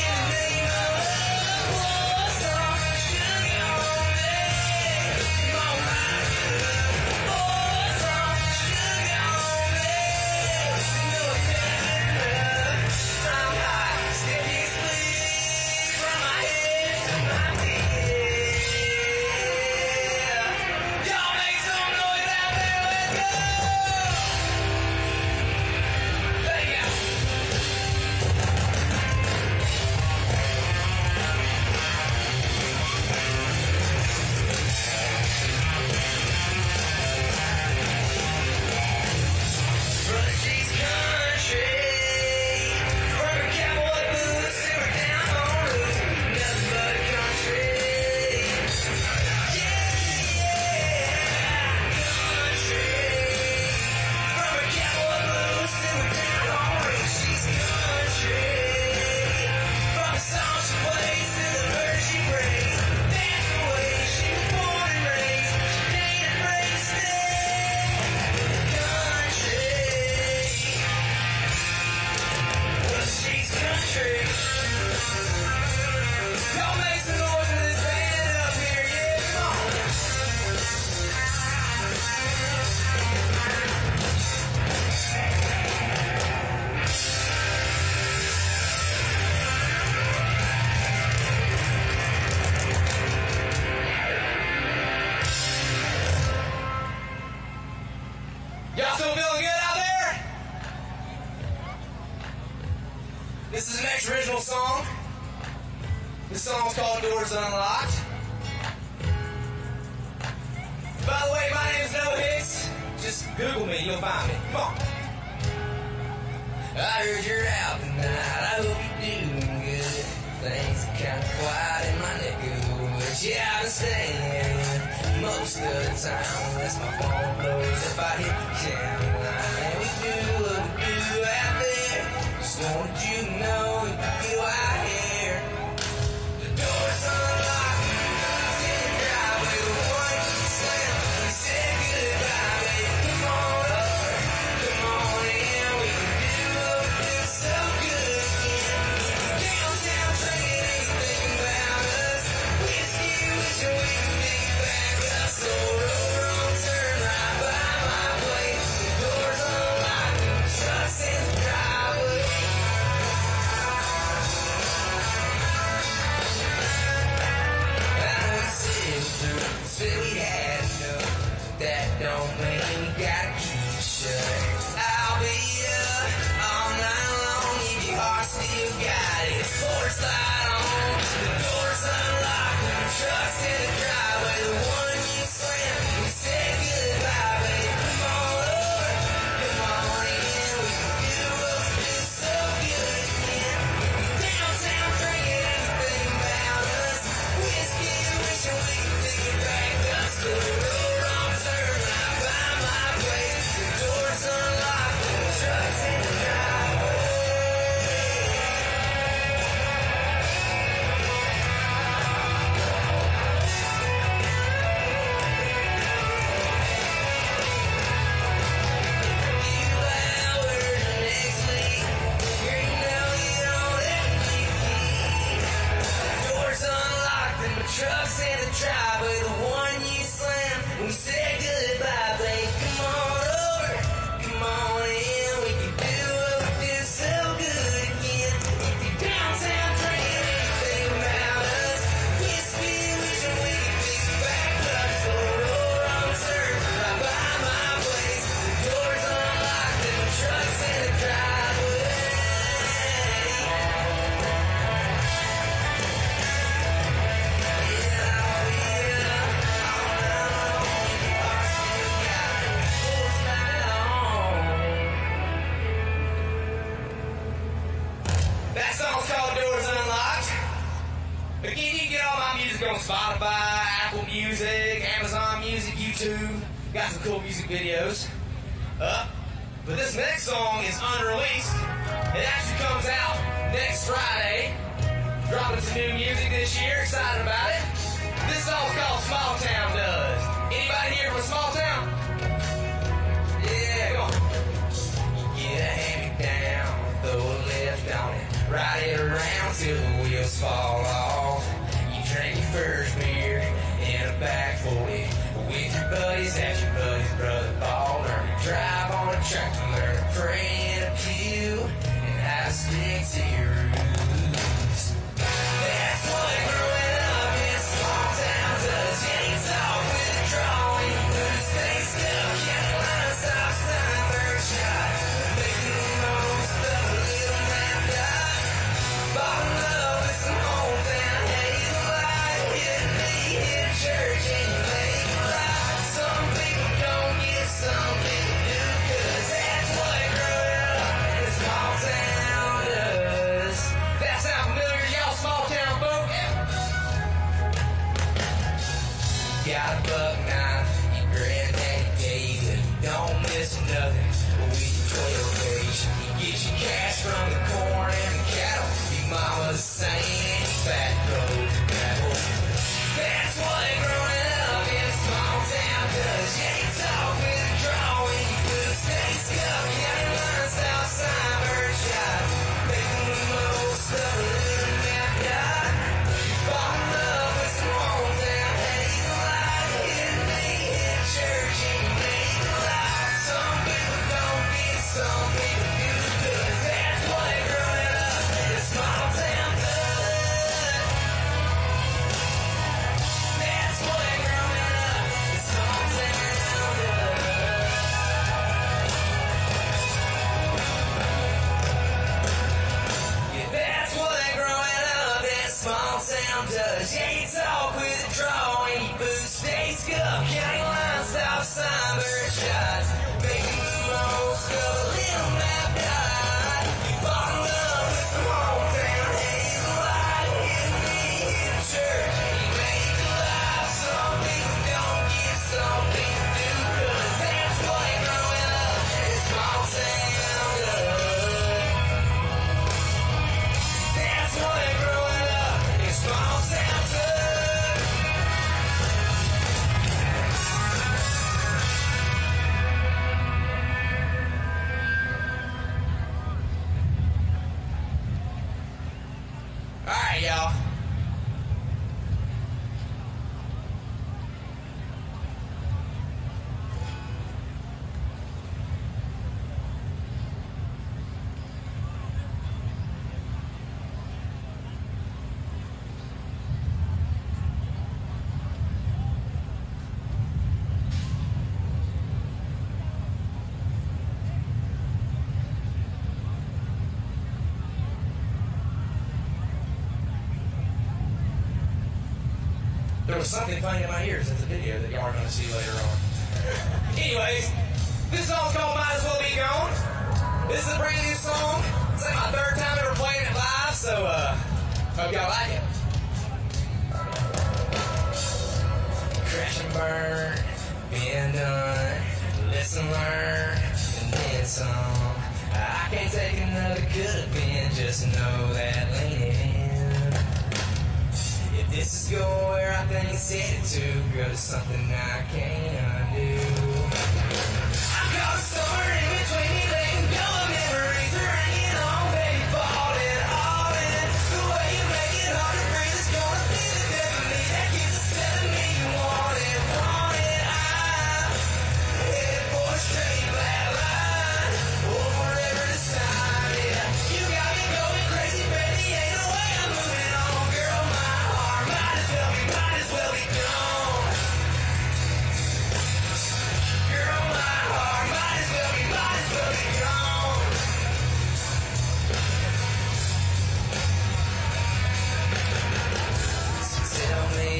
in the name of love. Pour some sugar on me. Come on, man. Pour some sugar on me. No better. I'm hot, sticky sweet from my head to my feet. Y'all make some noise out there. Let's go. Thank you. Brother, she's country. From her cowboy boots to her down home roots. Nothing but country. Country. From her cowboy boots to her down home roots. She's country. From the song she plays to the birds she prays. That's the way she was born and raised. She ain't afraid to stay country, but she's country. Y'all make some noise for this band up here, yeah, come on. Y'all still feeling good out there? This is the next original song. This song's called Doors Unlocked. By the way, my name's No Hicks. Just Google me, you'll find me. Come on. I heard you're out tonight. I hope you're doing good. Things are kind of quiet in my neck of the woods. Yeah, I've been staying most of the time unless my phone blows if I hit the county line. And we do what we do out there. Just wanted you to know you can feel out here. The door's unlocked. In the driveway, the one slam. We said goodbye, baby. Come on over. Come on in. We can do what we do so good again. Downtown drinking, ain't thinking about first light on. The doors unlocked and the truck's in the driveway. The one you slam, we say goodbye, baby. Come on over, come on in. We can do what we do so good again. Downtown drinking everything about us. Whiskey and wishing we could pick it back up. So roll wrong turn right by my place. The doors unlocked and the truck's in the driveway. Trucks in the driveway, the one you slam. We say goodbye, babe. Come on over, come on in. We can do what we do so good again. If you're downtown drinking anything about us, whiskey wishing we could pick it back up. So roll wrong turn right by my place. The doors unlocked and the trucks in the driveway. That song's called Doors Unlocked. Again, you can get all my music on Spotify, Apple Music, Amazon Music, YouTube. Got some cool music videos. But this next song is unreleased. It actually comes out next Friday. Dropping some new music this year. Excited about it. This song's called Small Town Does. Anybody here from a small town? Yeah, come on. You get a hand-me-down, throw a lift on it. Ride it around till the wheels fall off. You drink your first beer in a back 40 with your buddies at your buddy's brother ball. Learn to drive on a tractor, learn to pray in a pew, and how to stick to your roots. That's what growing up in small towns does. You ain't talk with a drawing, who's face up, county line, stop sign, bird shot, making the most of a little map dot. Bottom love with some hometown haze light. Hit me, hit church, and you make it right. Some people don't get, some people do, 'cause that's what growing up in a small town does. That sound familiar to y'all small town folk? Got a buck knife, your granddaddy gave you. Don't miss nothing with your 12 gauge. You get your cash from the corn and the cattle. Your mama's saying your back road to gravel. That's what growing up in a small town does. You ain't talk with a drawing. You put stakes up, county line, south side, bird shot. Making the most of a little map dot. Fall in love with some hometown haze light. Hit me, hit church, and you make it light. Some people don't get, some people do, 'cause that's what growing up in a small town does. That's what growing up in a small town does. Yeah, that's what growing up in a small town does. You ain't talk with a drawing, you boost, stay scuff, county line, south side, bird shot. Making the most of a little map dot. You fall in love with some hometown haze light. Hit me, hit church, and you make it live. Some people don't get, some people do, 'cause that's what growing up in a small town does. That's what growing up in a small town does. There was something funny in my ears at the video that y'all are going to see later on. Anyways, this song's called Might As Well Be Gone. This is a brand new song. It's like my third time ever playing it live, so hope y'all like it. Crash and burn, being done, listen, learn, and then some. I can't take another could have been, just know that leaning in. If this is going where I think it's headed to, girl, it's something I can't undo. I'm caught somewhere in between me, letting go of memories are hanging on, baby, falling all in. The way you make it hard to breathe is gonna be the death of me. That keeps us telling me you want it, want it. I'm headed for a straight black line, or forever this time, yeah. You got me going crazy, baby, ain't no way I'm moving on. Girl, my heart might as well be gone. Girl, my heart might as well be gone. So tell me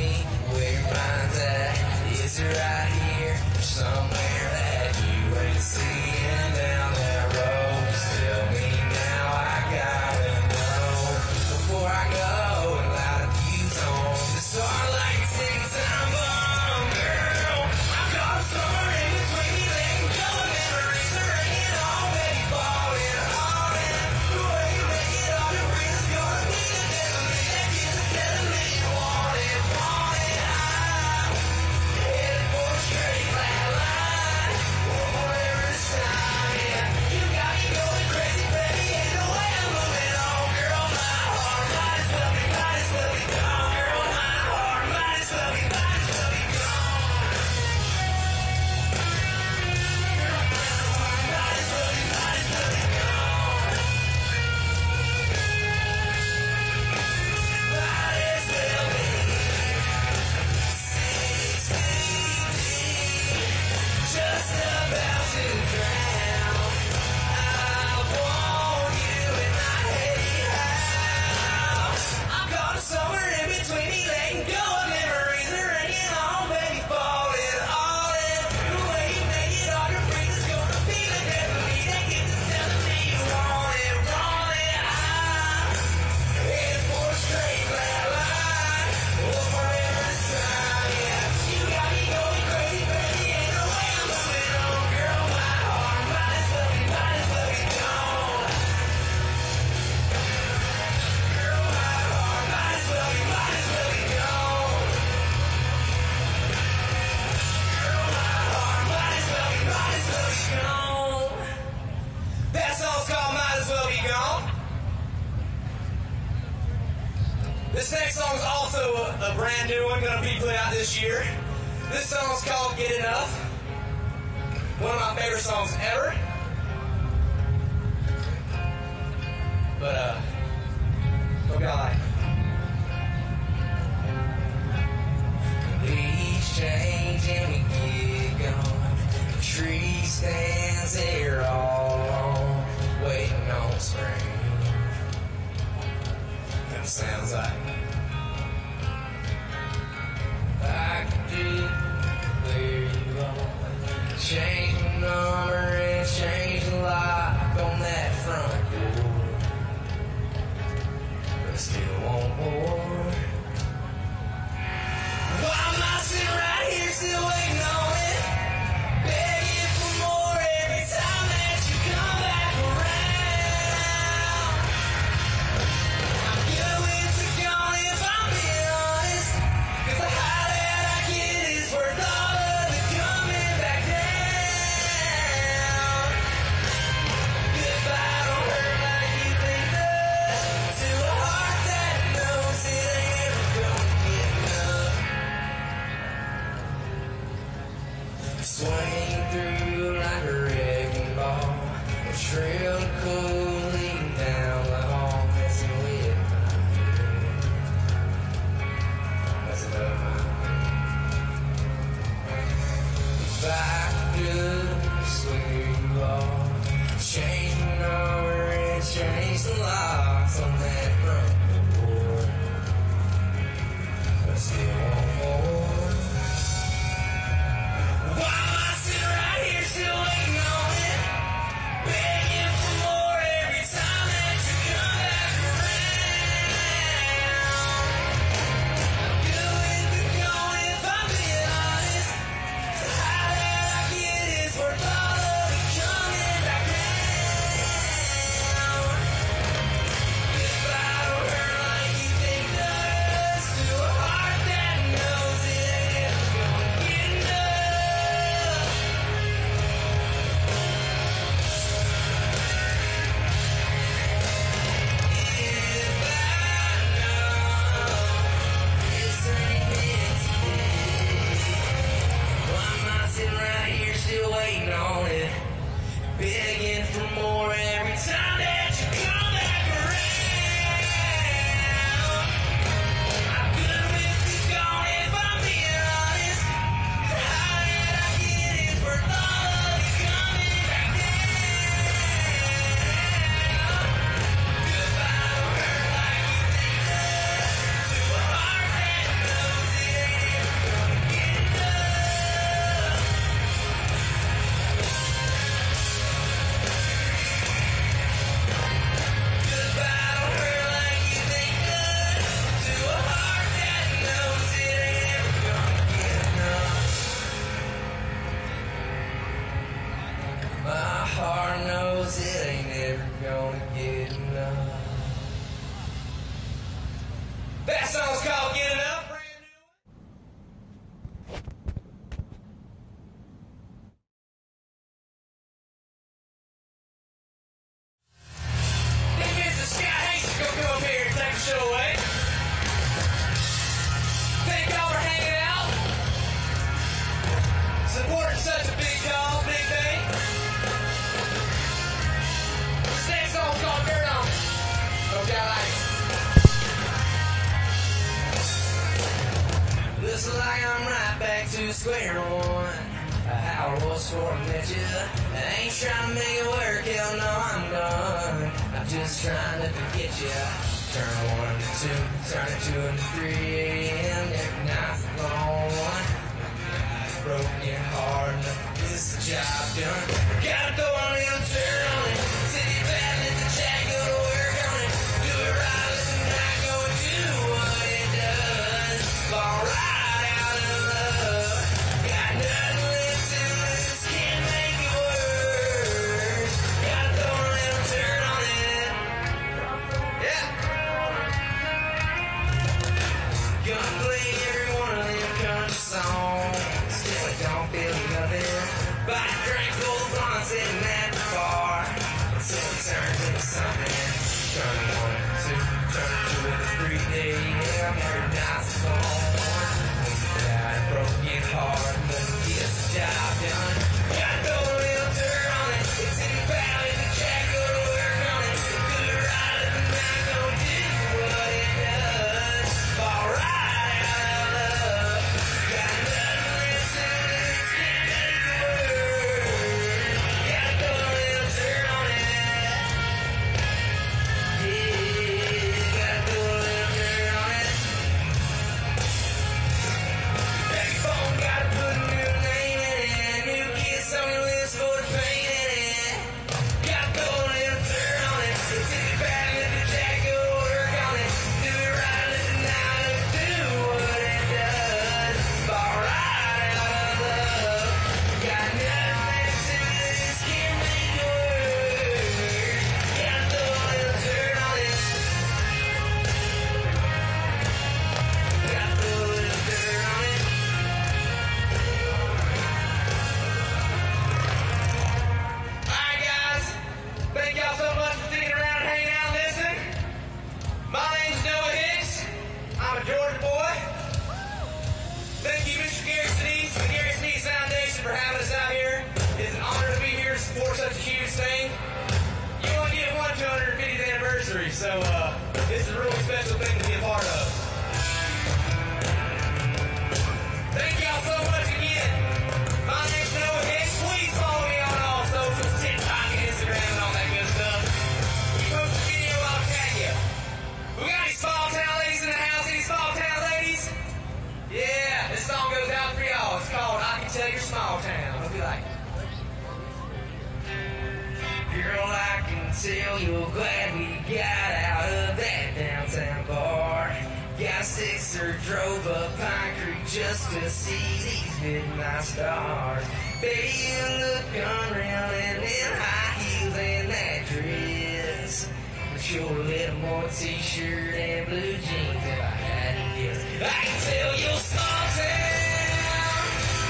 where your mind's at. Is it right here or somewhere that you ain't seeing down that road? Just tell me now, I gotta know before I go and light a fuse on the start like a ticking time bomb. Girl, I'm caught somewhere in between me, letting go of memories are hanging on, baby, falling all in. The way you make it hard to breathe is gonna be the death of me. That keeps us telling me you want it, want it. I'm headed for a straight black line, or forever this time, yeah. You got me going crazy, baby, ain't no way I'm moving on. Girl, my heart might as well be gone. Girl, my heart might as well be gone. Just about to drown. I want you and I hate how I'm caught somewhere in between me, letting go of memories are hanging on, baby, falling all in. The way you make it hard to breathe is gonna be the death of me. That keeps us telling me you want it, want it. I'm headed for a straight black line, or forever this time, yeah. You got me going crazy, baby, ain't no way I'm moving on. Girl, my heart might as well be gone. Girl, my heart might as well be gone. Girl, my heart might as well be gone. That song's called Might As Well Be Gone. This next song is also a brand new one, gonna be put out this year. This song's called Get Enough. One of my favorite songs ever. But hope y'all like it. Leaves change and we get gone. The tree stands there all alone, waiting on spring. Kinda sounds like I could do where you are. Change the number and change the lock on that front door, but I still want more. Why am I sitting right here still waiting on it, begging for more every time that you come back around? I'm good with the gone if I'm being honest, 'cause the high that I get is worth all of the coming back down. Goodbye don't hurt like you think does, to a heart that That song's called Get It Up. Looks like I'm right back to square one. How I was for a minute. I ain't trying to make it work, hell no, I'm done. I'm just trying to forget you. Turn 1 to 2, turn it 2 into 3 a.m. Every night's gone. Broken heart, nothing gets the job done. Gotta go on and turn on it. City bad, let the jack go to work on it. Do it right, let the night go and do what it does. Fall right out of love. Got nothing left to lose, can't make it worse. Gotta go on and turn on it. Yeah. Gonna play every one of them country songs. Still I don't feel nothing. But I drank full of blonde sitting at the bar until it turned into something. Turn 1 to 2, turn 2 into 3 a.m. Every night's gone. Got a broken heart, nothing gets the job done. Gotta go a little turn on it. It's in the valley, the jack go to work on it. Do it right, let the night go do what it does. Fall right out of love. Got nothing left to lose, can't make it worse. Gotta go a little turn on it. Yeah, gotta go a little turn on it. Baby phone, gotta put a new name in it. New kiss on your lips for the pain in it. Gotta go a little turn on it. It's in the bad, let the jack go to work on it. Do it right, let the night do what it does. Fall right out of love. Got nothing left to lose, can't make it worse. Gotta go a little turn on it. Gotta go a little turn on it. Alright guys, thank y'all so much for sticking around and hanging out and listening. My name's Noah Hicks. I'm a Georgia boy. Thank you, Mr. Gary Sinise and the Gary Sinise Foundation for having us out here. It's an honor to be here to support such a huge thing. You only get one 250th anniversary, so this is a really special thing to be a part of. Thank y'all so much again. My name's Noah Hicks. Please follow me on all socials, TikTok and Instagram and all that good stuff. You post a video, I'll tag you. We got any small town ladies in the house? Any small town ladies? Yeah, this song goes out for y'all. It's called I Can Tell You're Small Town. Hope you like it. Girl, I can tell you're glad we got out of that downtown bar. Got 6 or drove up Pine Creek just to see these midnight stars. Baby, you look unreal in them high heels and that dress. But you're a little more t-shirt and blue jeans if I had to guess. I can tell you're small town.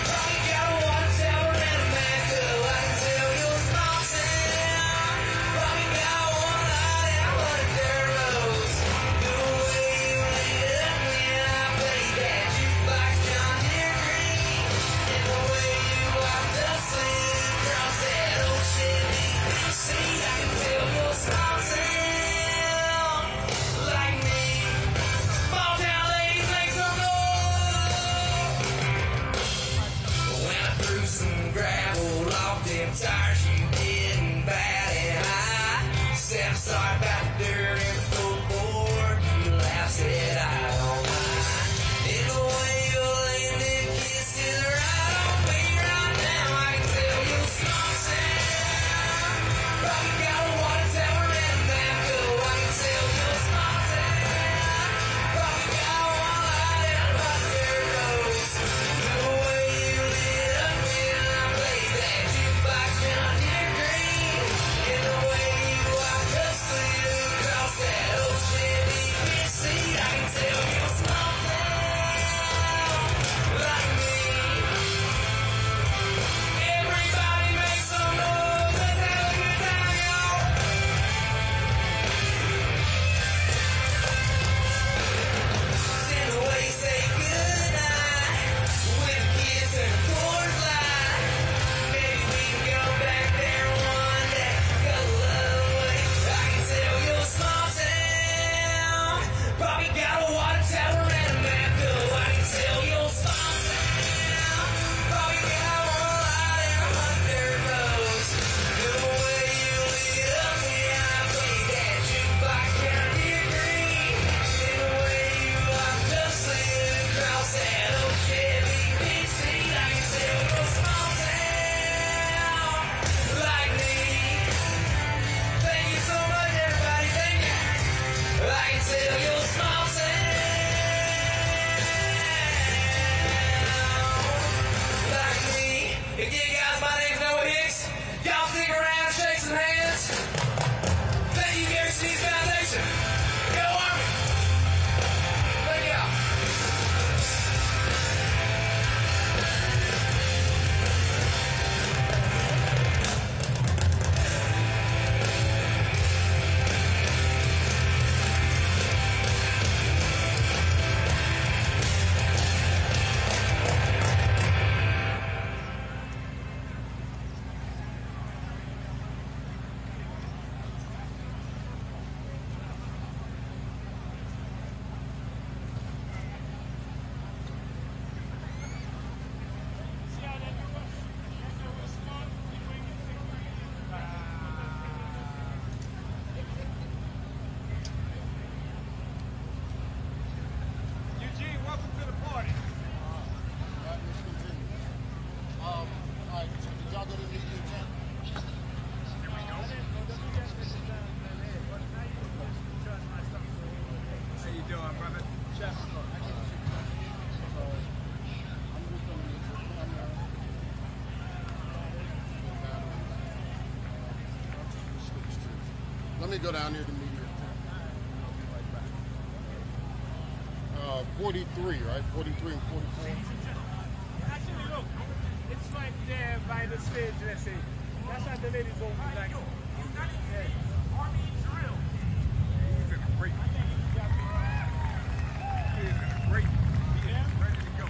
Probably got a water tower and a mantle. I can tell you're small town. Probably got one eye and 100 dirt roads. The way you lit up when I played that jukebox John Deere Green. And the way you walked up singing across that old Chevy BC. I can tell you're small town. Like me. Small town ladies make some noise. Again, guys, my name's Noah Hicks. Y'all stick around and shake some hands. Thank you, Gary Sneeze Foundation. Go Army! Thank y'all. Let me go down here to meet you. 43, right? 43 and 44. Actually, look, it's right there by the stage, let's say. That's what the ladies don't like. Yeah. Army drill. He's in a great. He is in a great. He is ready to go.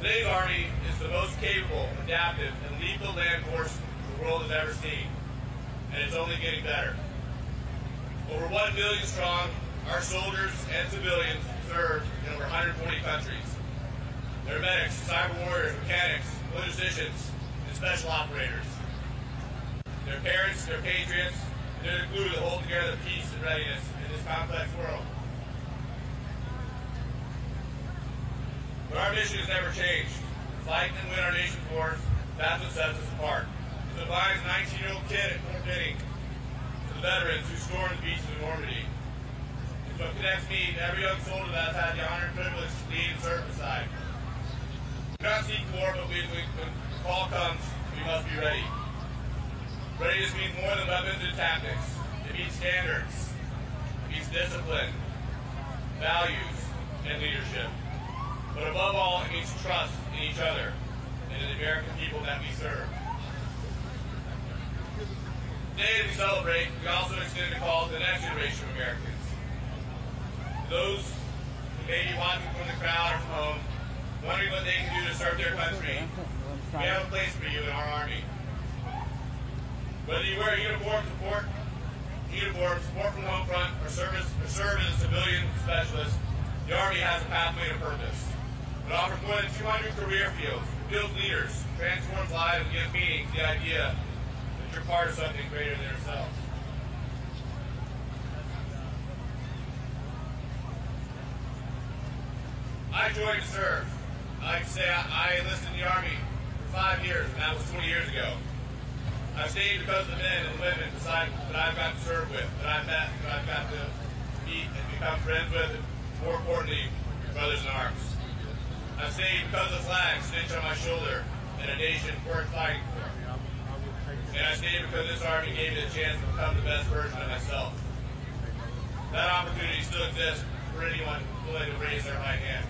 Today's Army is the most capable, adaptive, and lethal land force the world has ever seen, and it's only getting better. Over 1 million strong, our soldiers and civilians serve in over 140 countries. They're medics, cyber warriors, mechanics, logisticians, and special operators. They're parents, they're patriots, and they're the glue that hold together peace and readiness in this complex world. But our mission has never changed. Fight and win our nation's wars, that's what sets us apart. It defines a 19-year-old kid at Fort Benning to the veterans who stormed the beaches of Normandy. It's what connects me to every young soldier that's had the honor and privilege to lead and serve beside. We do not seek war, but when the call comes, we must be ready. Readiness means more than weapons and tactics. It means standards. It means discipline, values, and leadership. But above all, it means trust in each other and in the American people that we serve. Today, as we celebrate, we also extend a call to the next generation of Americans. Those who may be watching from the crowd or from home, wondering what they can do to serve their country, we have a place for you in our Army. Whether you wear a uniform, support from the home front, or serve as a civilian specialist, the Army has a pathway to purpose. It offers more than 200 career fields, builds leaders, transforms lives, and gives meaning to the idea that you're part of something greater than yourselves. I joined to serve. I like to say I enlisted in the Army for 5 years, and that was 20 years ago. I've stayed because of the men and women that I've got to serve with, that I've met, that I've got to meet and become friends with, and more importantly, brothers in arms. I've stayed because of the flag stitched on my shoulder and a nation worth fighting for. And I stayed because this Army gave me the chance to become the best version of myself. That opportunity still exists for anyone willing to raise their right hand.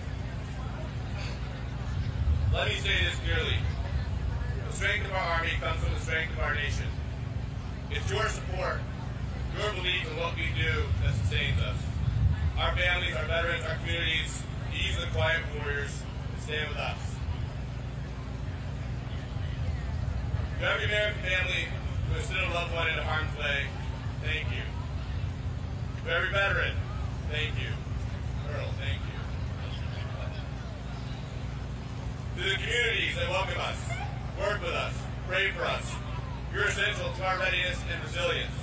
Let me say this clearly. The strength of our Army comes from the strength of our nation. It's your support, your belief in what we do that sustains us. Our families, our veterans, our communities, these are the quiet warriors that stand with us. To every American family who has sent a loved one into harm's way, thank you. To every veteran, thank you. Earl, thank you. To the communities that welcome us, work with us, pray for us, you're essential to our readiness and resilience.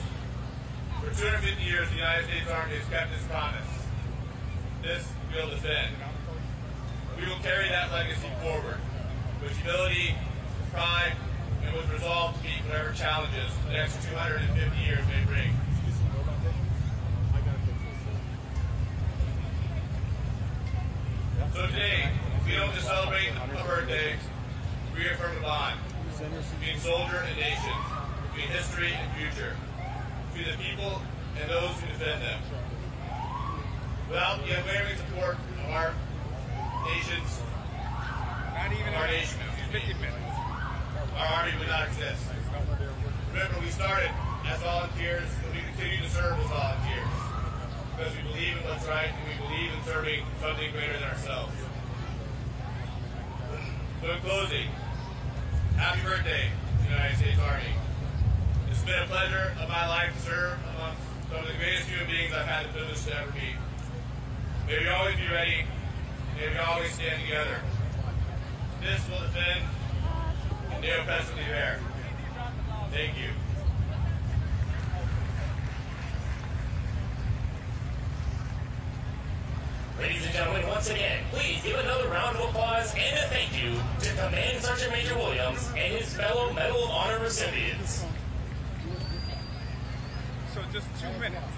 For 250 years, the United States Army has kept its promise. This we will defend. We will carry that legacy forward with humility, with pride, and with resolve to meet whatever challenges the next 250 years may bring. So today, we don't just celebrate a birthday, we reaffirm a bond between soldier and nation, between history and future, between the people and those who defend them. Without the unwavering support of our nations, our Army would not exist. Remember, we started as volunteers, and we continue to serve as volunteers because we believe in what's right and we believe in serving something greater than ourselves. So in closing, happy birthday to the United States Army. It's been a pleasure of my life to serve amongst some of the greatest human beings I've had the privilege to ever meet. May we always be ready. May we always stand together. This will defend and Deo Pescatly there. Thank you. Ladies and gentlemen, once again, please give another round of applause and a thank you to Command Sergeant Major Williams and his fellow Medal of Honor recipients. So just 2 minutes.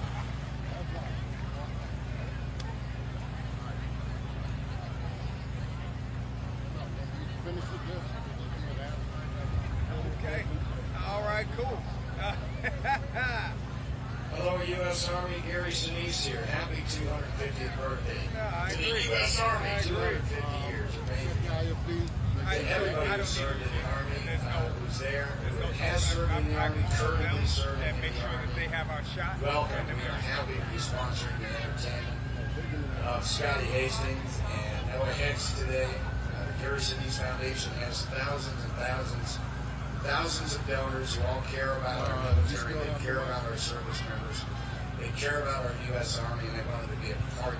Okay. All right, cool. Hello, U.S. Army. Gary Sinise here. Happy 250th birthday. I to the agree. U.S. Army. I agree. 250 years. Amazing. And everybody who served in the Army, who's there, who has served in the Army, currently serving in the Army. Welcome. We are happy to be sponsoring the entertainment of Scotty Hastings and Noah Hicks today, the Harris City's foundation has thousands of donors who all care about our military, they care about our service members, they care about our U.S. Army, and they wanted to be a part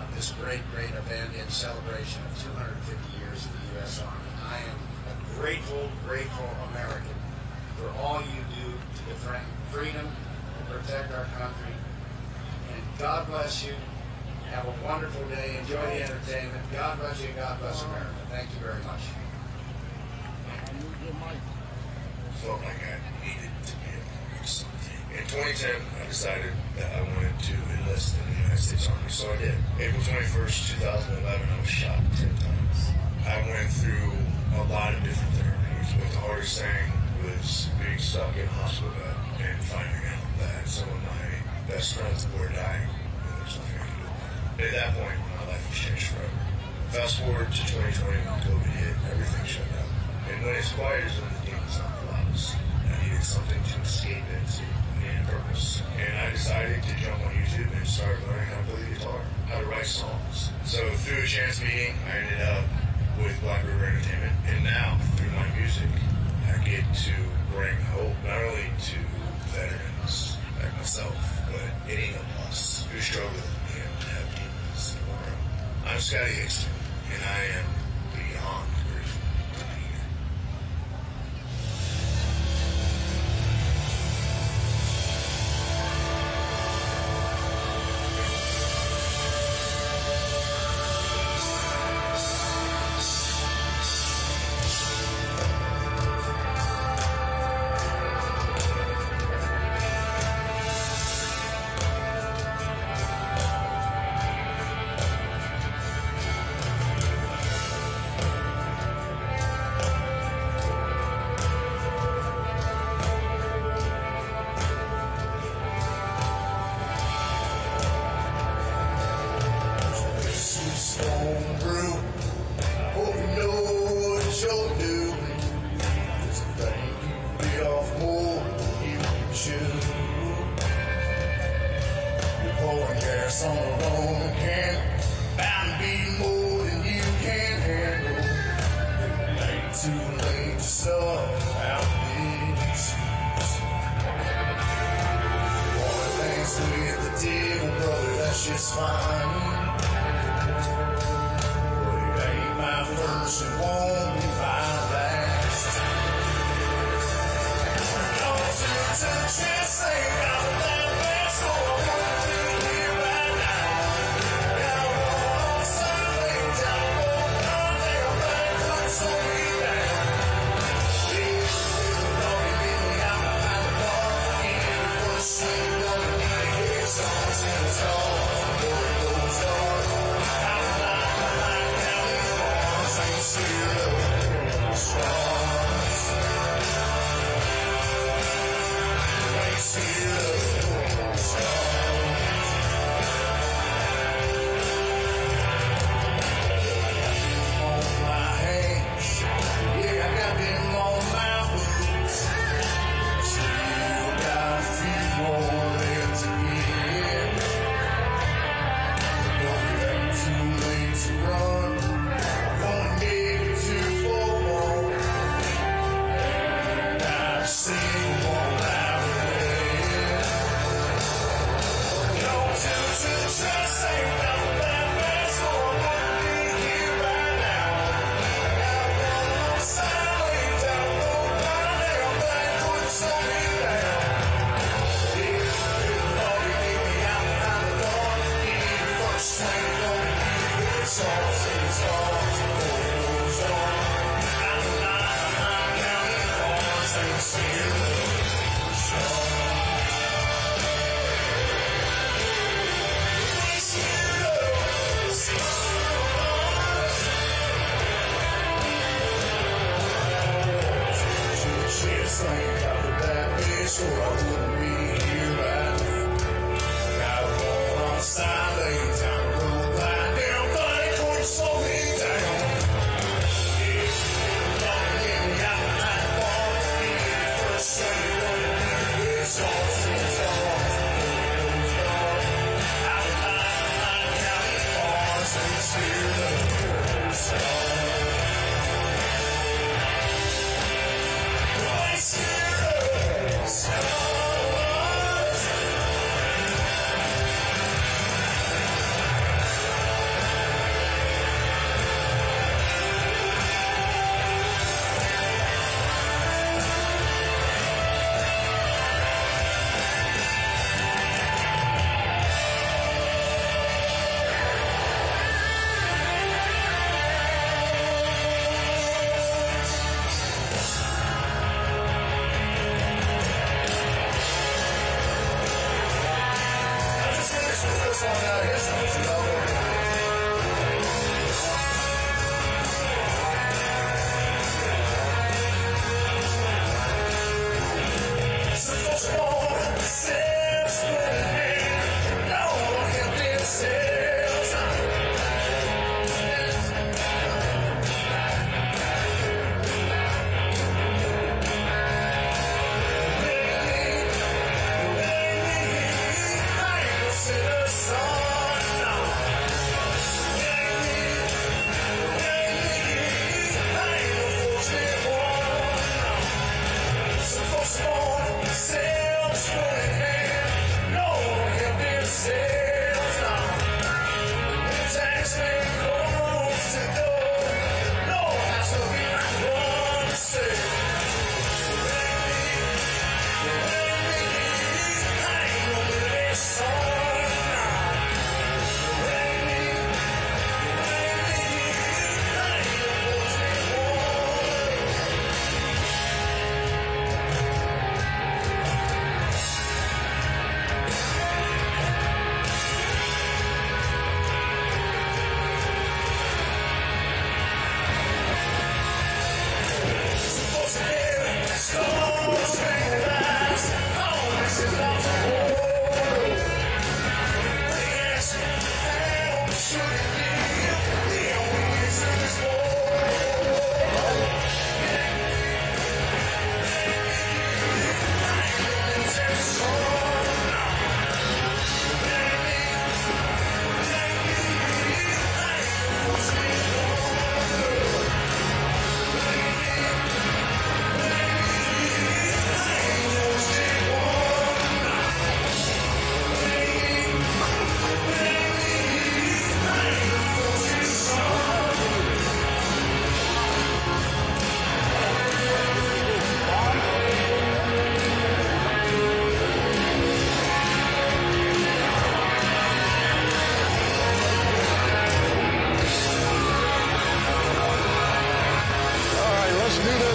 of this great event in celebration of 250 years of the U.S. Army. I am a grateful American for all you do to defend freedom, to protect our country, and God bless you. Have a wonderful day. Enjoy the entertainment. God bless you. God bless America. Thank you very much. Felt like I needed to be a part of something. In 2010, I decided that I wanted to enlist in the United States Army, so I did. April 21st, 2011, I was shot 10 times. I went through a lot of different therapies, but the hardest thing was being stuck in a hospital bed and finding out that some of my best friends were dying. There's nothing I could do about it. At that point, my life was changed forever. Fast forward to 2020 when COVID hit, everything shut down. And when it's quiet is when the demons are the loudest. I needed something to escape into. I needed purpose. And I decided to jump on YouTube and start learning how to play the guitar, how to write songs. So through a chance meeting, I ended up with Black River Entertainment. And now, through my music, I get to bring hope not only to veterans like myself, but any of us who struggle and have demons in the world. I'm Scotty Hickston, and I am beyond grateful to be here.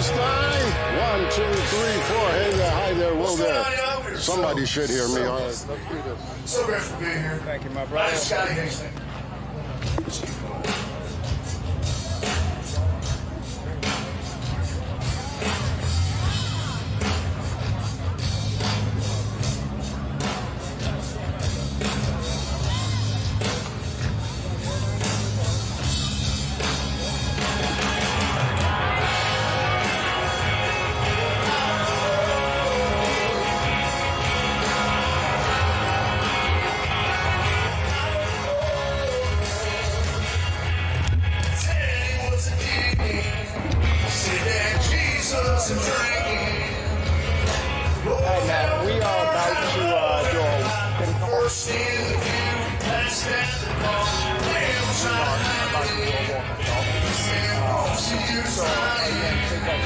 this guy. 1, 2, 3, 4. Hey there, hi there, whoa there. Somebody should hear me. All right, let's do this. So great for being here. Thank you, my brother. I'm Scotty Hastings. Hey, man, we are about to do a walk. So, again, take that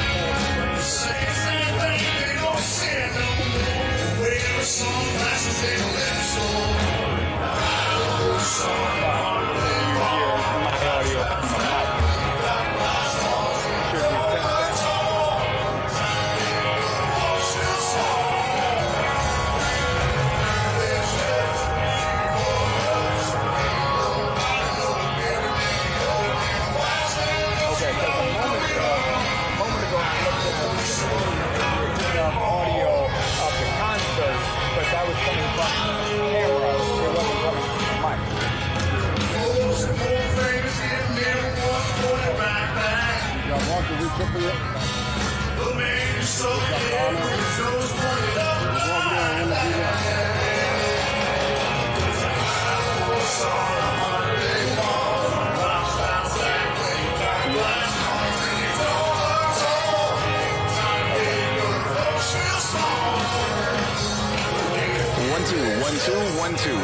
One, two.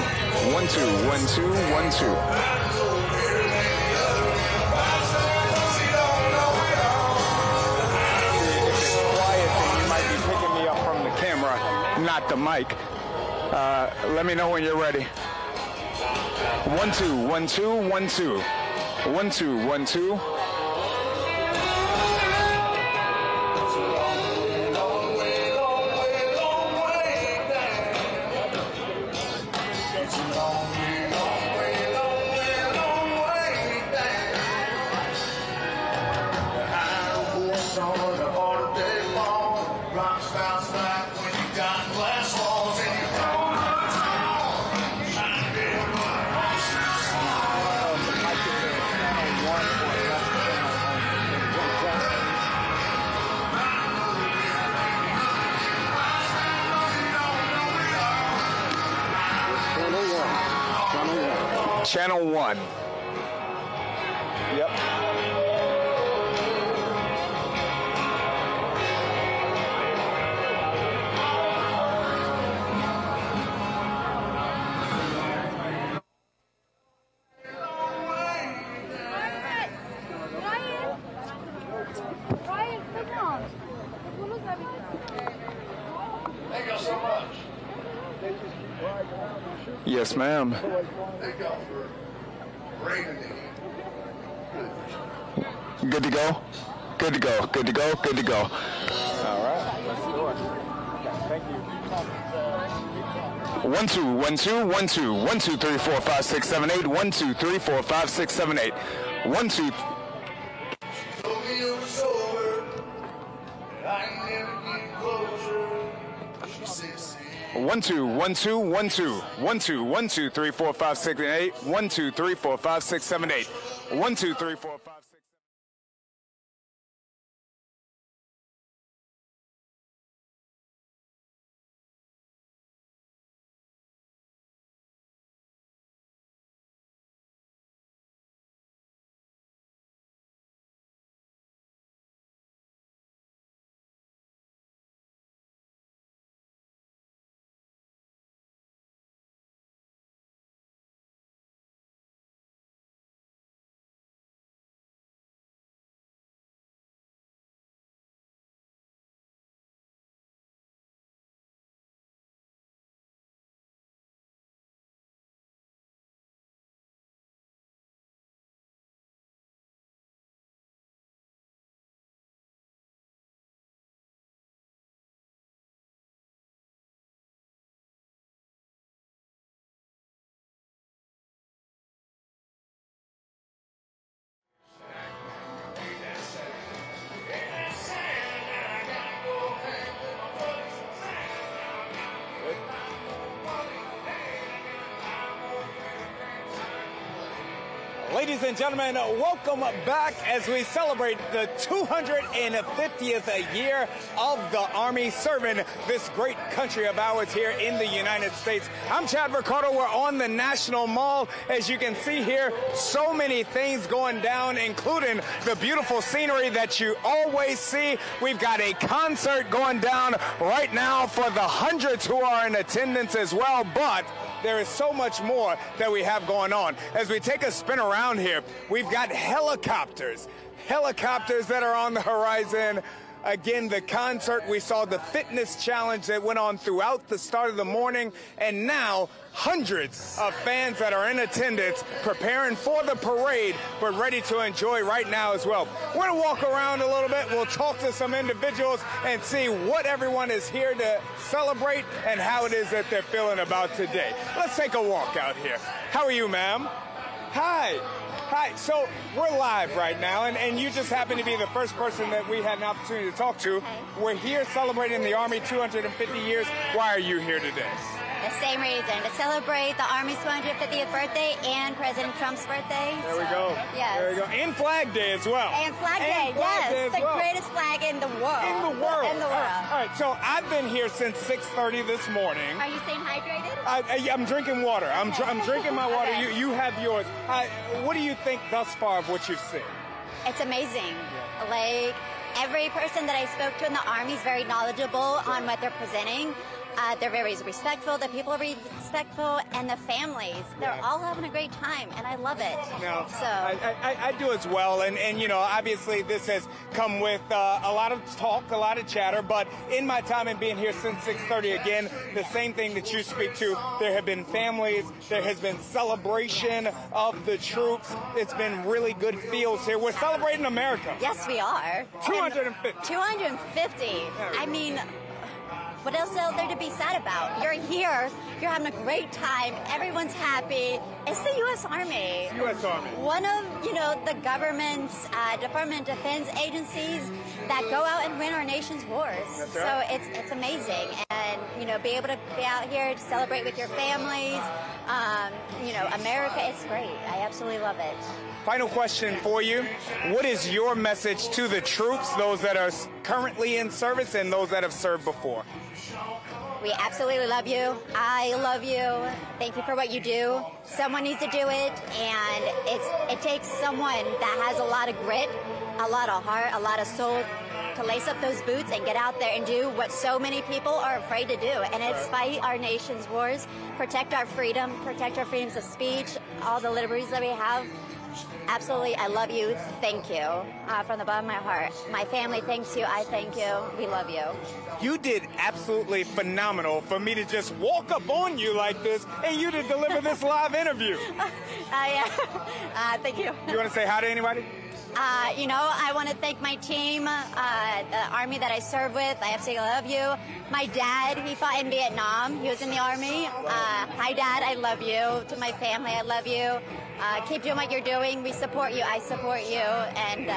1, 2, 1, 2, 1, 2. Not the mic. Let me know when you're ready. 1, 2, 1, 2, 1, 2. 1, 2, 1, 2. Channel 1. Yep. Thank you so much. Yes, ma'am. Thank y'all for bringing me. Good to go? Good to go. Good to go. Good to go. All right. Let's do it. Thank you. 1, 2, 1, 2, 1, 2. 1, 2, 3, 4, 5, 6, 7, 8. 1, 2, 3, 4, 5, 6, 7, 8. 1, 2. One, two, 1, 2, 1, 2, 1, 2, 1, 2, 3, 4, 5, 6, 8. 1, 2, 3, 4, 5, 6, 7, 8. 1, 2, 3, 4, 5. Ladies and gentlemen, welcome back as we celebrate the 250th year of the Army serving this great country of ours here in the United States. I'm Chad Ricardo. We're on the National Mall. As you can see here, so many things going down, including the beautiful scenery that you always see. We've got a concert going down right now for the hundreds who are in attendance as well, but there is so much more that we have going on. As we take a spin around here, we've got helicopters that are on the horizon. Again, the concert, we saw the fitness challenge that went on throughout the start of the morning, and now hundreds of fans that are in attendance preparing for the parade, but ready to enjoy right now as well. We're going to walk around a little bit. We'll talk to some individuals and see what everyone is here to celebrate and how it is that they're feeling about today. Let's take a walk out here. How are you, ma'am? Hi. Hi, so we're live right now, and you just happen to be the first person that we had an opportunity to talk to. We're here celebrating the Army 250 years. Why are you here today? The same reason, to celebrate the Army's 250th birthday and President Trump's birthday. There we go. Yes. There we go. And Flag Day as well. And Flag Day, yes. The greatest flag in the world. In the world. In the world. All right, so I've been here since 6:30 this morning. Are you staying hydrated? I'm drinking water. I'm drinking my water. Okay. You have yours. What do you think thus far of what you've seen? It's amazing. Like, every person that I spoke to in the Army is very knowledgeable on what they're presenting. They're very respectful. The people are respectful, and the families. They're all having a great time, and I love it. No, so I do as well, and you know, obviously this has come with a lot of talk, a lot of chatter. But in my time in being here since 6:30, again, the same thing that you speak to. There have been families. There has been celebration of the troops. It's been really good feels here. We're celebrating America. Yes, we are. 250. 250. I mean, what else is there to be sad about? You're here, you're having a great time, everyone's happy. It's the U.S. Army. U.S. Army. One of, the government's Department of Defense agencies that go out and win our nation's wars. That's right. So it's amazing. And, be able to be out here to celebrate with your families, America, it's great. I absolutely love it. Final question for you. What is your message to the troops, those that are currently in service and those that have served before? We absolutely love you. I love you. Thank you for what you do. Someone needs to do it, and it takes someone that has a lot of grit, a lot of heart, a lot of soul to lace up those boots and get out there and do what so many people are afraid to do, and it's fight our nation's wars, protect our freedom, protect our freedoms of speech, all the liberties that we have. Absolutely, I love you. Thank you from the bottom of my heart. My family thanks you. I thank you. We love you. You did absolutely phenomenal for me to just walk up on you like this and you to deliver this live interview. Thank you. You want to say hi to anybody? I want to thank my team, the Army that I serve with. I absolutely love you. My dad, he fought in Vietnam. He was in the Army. Hi, Dad, I love you. To my family, I love you. Keep doing what you're doing. We support you. I support you. And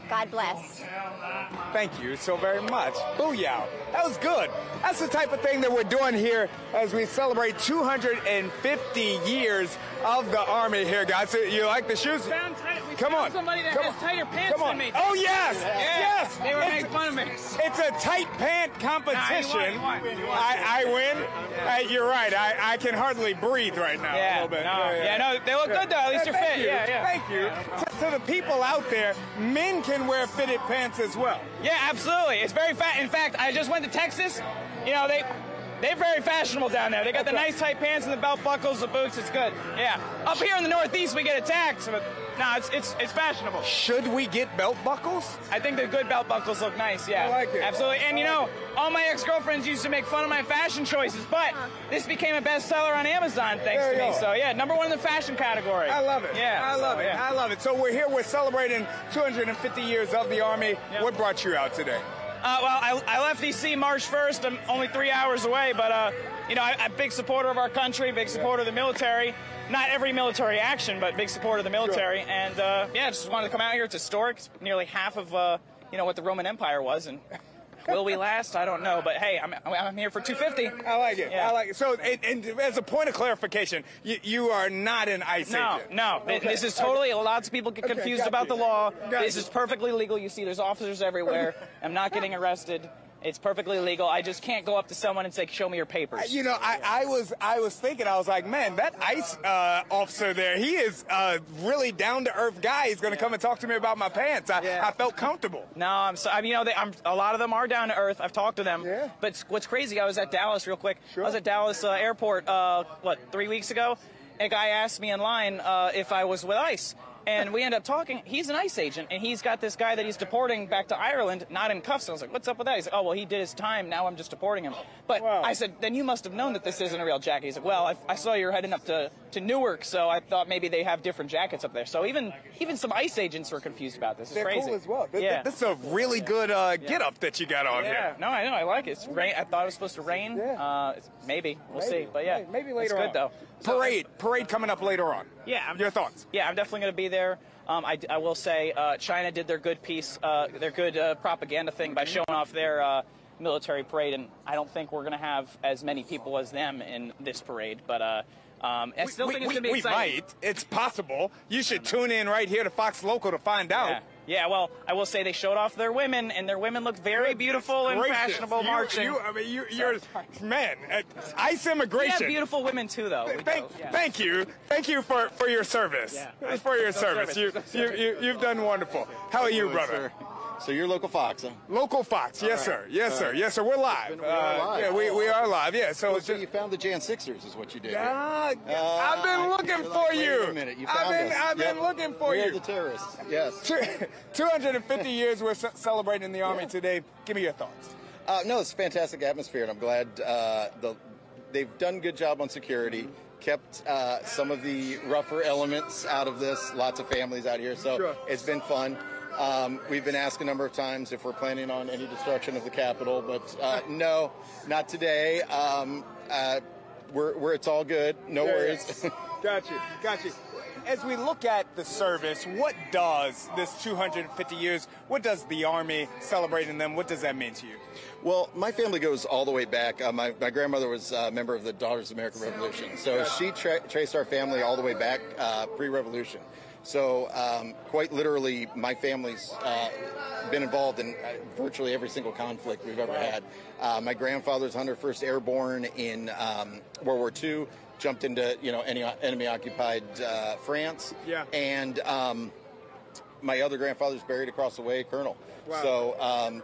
God bless. Thank you so very much. Booyah. That was good. That's the type of thing that we're doing here as we celebrate 250 years of the Army here, guys. So you like the shoes? Come on. Somebody that has tighter pants than me. Oh, yes. Yes. They were making fun of me. It's a tight pant competition. Nah, you won. I win? You're right. I can hardly breathe right now a little bit. No, they look good, though. At least you're fit. Yeah. Thank you. To the people out there, men can wear fitted pants as well. Yeah, absolutely. It's very fat. In fact, I just went to Texas. They're very fashionable down there. They got the nice tight pants and the belt buckles, the boots. It's good. Yeah. Up here in the Northeast, we get attacked. But no, it's fashionable. Should we get belt buckles? I think the good belt buckles look nice. Yeah. I like it. Absolutely. And all my ex-girlfriends used to make fun of my fashion choices, but this became a bestseller on Amazon thanks to me. So yeah, #1 in the fashion category. I love it. Yeah. I love it. Yeah. I love it. So we're here. We're celebrating 250 years of the Army. Yep. What brought you out today? I left D.C. March 1st. I'm only 3 hours away, but, I'm a big supporter of our country, big supporter of the military. Not every military action, but big supporter of the military. Sure. And, just wanted to come out here. It's historic. It's nearly half of, what the Roman Empire was, and Will we last? I don't know. But hey, I'm here for 250. I like it. Yeah. I like it. So, and as a point of clarification, you are not an ICE agent. No. Okay. This is totally. Lots of people get confused about the law. This is perfectly legal. You see, there's officers everywhere. I'm not getting arrested. It's perfectly legal. I just can't go up to someone and say, "Show me your papers." You know, I was thinking, I was like, man, that ICE officer there, he is a really down to earth guy. He's going to come and talk to me about my pants. I felt comfortable. No, a lot of them are down to earth. I've talked to them. Yeah. But what's crazy, I was at Dallas real quick. Sure. I was at Dallas airport, 3 weeks ago? A guy asked me in line if I was with ICE. And we end up talking. He's an ICE agent, and he's got this guy that he's deporting back to Ireland, not in cuffs. I was like, what's up with that? He's like, oh, well, he did his time. Now I'm just deporting him. But I said, then you must have known that this isn't a real jacket. He's like, well, I saw you're heading up to Newark, so I thought maybe they have different jackets up there. So even some ICE agents were confused about this. It's crazy. They're cool as well. Yeah. This is a really good get-up that you got on here. No, I know. I like it. It's rain. I thought it was supposed to rain. Yeah. Maybe. We'll see. But yeah. Maybe later on. It's good, though. Parade coming up later on. Yeah. Your thoughts? Yeah, I'm definitely going to be there. I will say China did their good piece, their good propaganda thing by showing off their military parade, and I don't think we're going to have as many people as them in this parade, but I still think it's going to be exciting. We might. It's possible. You should tune in right here to Fox Local to find out. Yeah, well, I will say they showed off their women, and their women looked very beautiful and fashionable marching. You're man, ICE immigration. We have beautiful women too, though. Thank you for your service. Yeah. For your service. You've done wonderful. How are you, brother? So you're local Fox, huh? Local Fox, yes, sir. Yes, sir. Yes, sir. We're live. We are live. Yeah, we are live. Yeah. So you found the Jan Sixers, is what you did. I've been looking for you. Wait a minute, you found us. I've been looking for you. We're the terrorists. Yes. 250 years we're celebrating the Army today. Give me your thoughts. No, it's a fantastic atmosphere, and I'm glad they've done a good job on security. Kept some of the rougher elements out of this. Lots of families out here, so it's been fun. We've been asked a number of times if we're planning on any destruction of the Capitol, but no, not today. It's all good. No worries. Got you. As we look at the service, what does this 250 years, what does the Army celebrating them, what does that mean to you? Well, my family goes all the way back. My grandmother was a member of the Daughters of the American Revolution, so she traced our family all the way back pre-revolution. So quite literally, my family's been involved in virtually every single conflict we've ever had. My grandfather's 101st Airborne in World War II, jumped into enemy-occupied France. Yeah. And my other grandfather's buried across the way, Colonel. Wow. So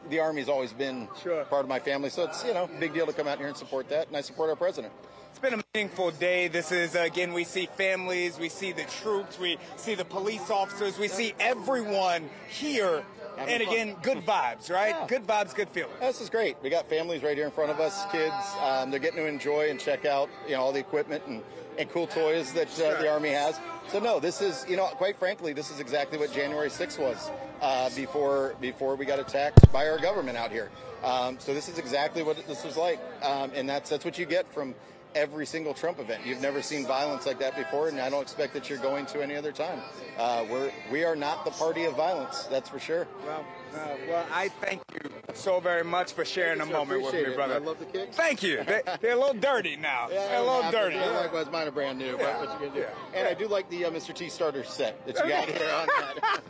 the Army's always been part of my family. So it's a big deal to come out here and support that, and I support our president. It's been a meaningful day. This is, again, we see families, we see the troops, we see the police officers, we see everyone here. And again, good vibes, right? Yeah. Good vibes, good feeling. This is great. We got families right here in front of us, kids. They're getting to enjoy and check out, all the equipment and cool toys that the Army has. So no, this is, quite frankly, this is exactly what January 6th was before we got attacked by our government out here. So this is exactly what this was like, and that's what you get from every single Trump event. You've never seen violence like that before, and I don't expect that you're going to any other time. We are not the party of violence, that's for sure. Well, I thank you so very much for sharing a moment with me, brother. I love the kicks. Thank you. They're a little dirty now. They're a little dirty. Likewise, mine are brand new. But what you gonna do? And I do like the Mr. T starter set that you got here on that.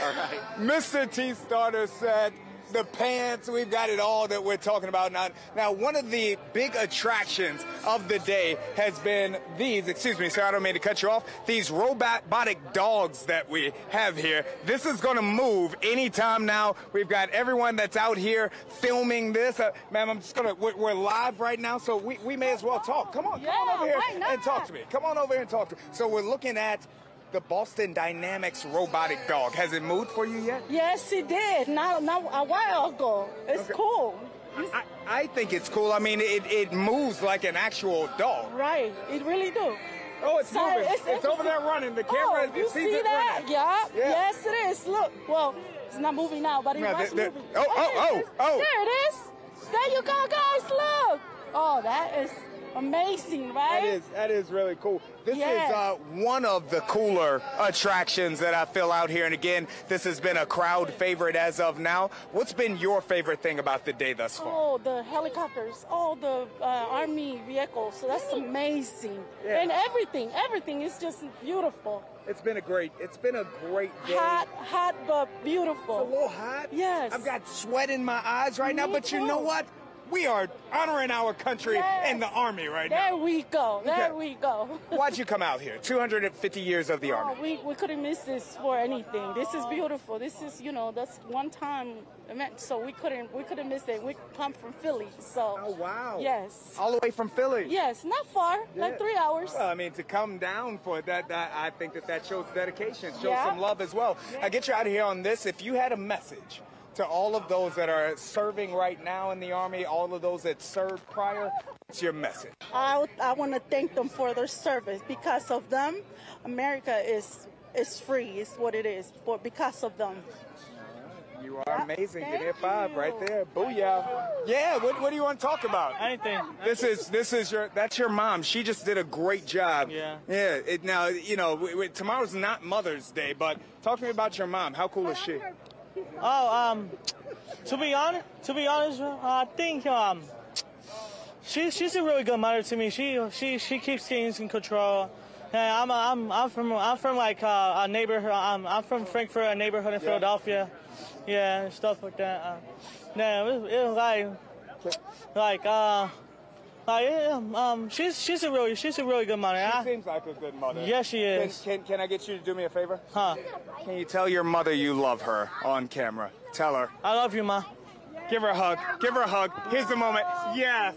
All right. Mr. T starter set. The pants, we've got it all that we're talking about now. Now, one of the big attractions of the day has been these, excuse me, sir, I don't mean to cut you off, these robotic dogs that we have here. This is going to move anytime now. We've got everyone that's out here filming this. Ma'am, I'm just going to, we're live right now, so we may as well talk. Come on over here and talk to me. Come on over here and talk to me. So we're looking at the Boston Dynamics robotic dog. Has it moved for you yet? Yes, it did. Not a while ago. It's cool. I think it's cool. I mean, it moves like an actual dog. Right. It really do. Oh, it's moving. It's over there running. The camera you see it that? Running. Yeah. Yes, it is. Look. Well, it's not moving now, but it was moving. Oh. There it is. There you go, guys. Look. Oh, that is amazing, right? That is really cool. This Yes. is one of the cooler attractions that I feel out here. And again, this has been a crowd favorite as of now. What's been your favorite thing about the day thus far? Oh, the helicopters, all the Army vehicles. So that's amazing. Yeah. And everything is just beautiful. It's been a great day. Hot, but beautiful. It's a little hot. Yes. I've got sweat in my eyes right now, Me but you know too. what? We are honoring our country and the Army right now. There we go. There we go. Why'd you come out here? 250 years of the Army. We couldn't miss this for anything. This is beautiful. This is, that's one-time event, so we couldn't miss it. We come from Philly, so. Oh, wow. Yes. All the way from Philly? Yes, not far, like 3 hours. Well, I mean, to come down for that I think that shows dedication, shows Yeah. some love as well. I get you out of here on this. If you had a message to all of those that are serving right now in the Army, all of those that served prior, what's your message? I want to thank them for their service. Because of them, America is free. It's what it is. Because of them. You are amazing. Give me a 5 right there. Booyah. Yeah, what do you want to talk about? Anything. That's your mom. She just did a great job. Yeah. Yeah. Now, tomorrow's not Mother's Day, but talk to me about your mom. How cool is she? Oh, to be honest, I think she's a really good mother to me. She keeps things in control. And I'm from like a neighborhood. I'm from Frankfurt, a neighborhood in Philadelphia. Yeah, and stuff like that. Yeah, it was she's a really good mother. She seems like a good mother. Yes, she is. Can I get you to do me a favor? Huh? Can you tell your mother you love her on camera? Tell her. I love you, Ma. Give her a hug. Give her a hug. Here's the moment. Yes.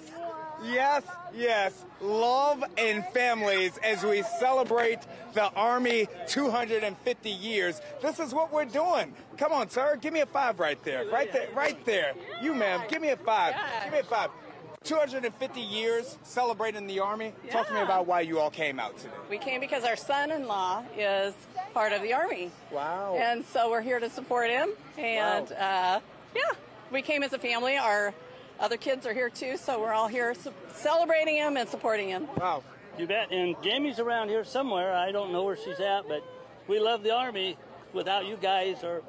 Yes, yes. Love and families as we celebrate the Army 250 years. This is what we're doing. Come on, sir. Give me a 5 right there. Right there. You, ma'am. Give me a 5. Give me a 5. 250 years celebrating the Army. Talk to me about why you all came out today. We came because our son-in-law is part of the Army. Wow. And so we're here to support him. And, we came as a family. Our other kids are here, too, so we're all here celebrating him and supporting him. Wow. You bet. And Jamie's around here somewhere. I don't know where she's at, but we love the Army. Without you guys, the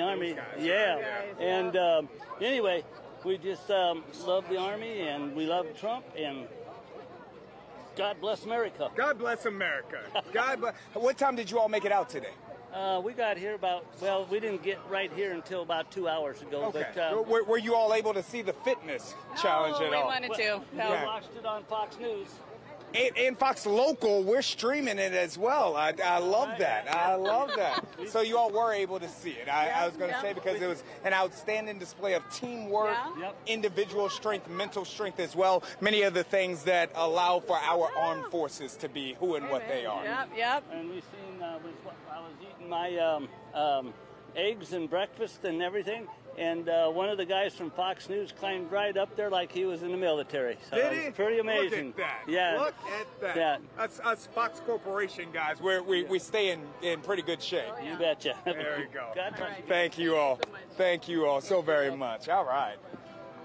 Army. Yeah. And anyway, we just love the Army, and we love Trump, and God bless America. God bless America. God bless. What time did you all make it out today? We got here we didn't get right here until about 2 hours ago. Okay. But, were you all able to see the fitness challenge at all? We wanted to. No. We watched it on Fox News. And Fox Local, we're streaming it as well. I love that. I love that. So you all were able to see it. I was going to say because it was an outstanding display of teamwork, individual strength, mental strength as well. Many of the things that allow for our armed forces to be who and what they are. Yep. And we've seen, I was eating my eggs and breakfast and everything. And one of the guys from Fox News climbed right up there like he was in the military. So Did he? Pretty amazing. Look at that. Yeah. Look at that. Yeah. Us Fox Corporation guys, we stay in pretty good shape. You betcha. There you go. God bless you. Thank you all. Thank you all so very much. All right.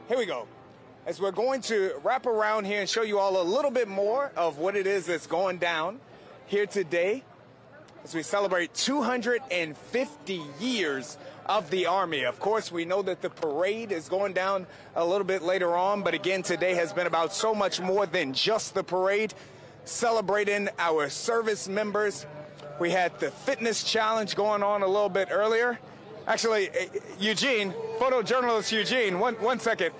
Here we go. As we're going to wrap around here and show you all a little bit more of what it is that's going down here today as we celebrate 250 years of the Army. Of course, we know that the parade is going down a little bit later on, but again, today has been about so much more than just the parade, celebrating our service members. We had the fitness challenge going on a little bit earlier. Actually, Eugene, photojournalist Eugene, one second.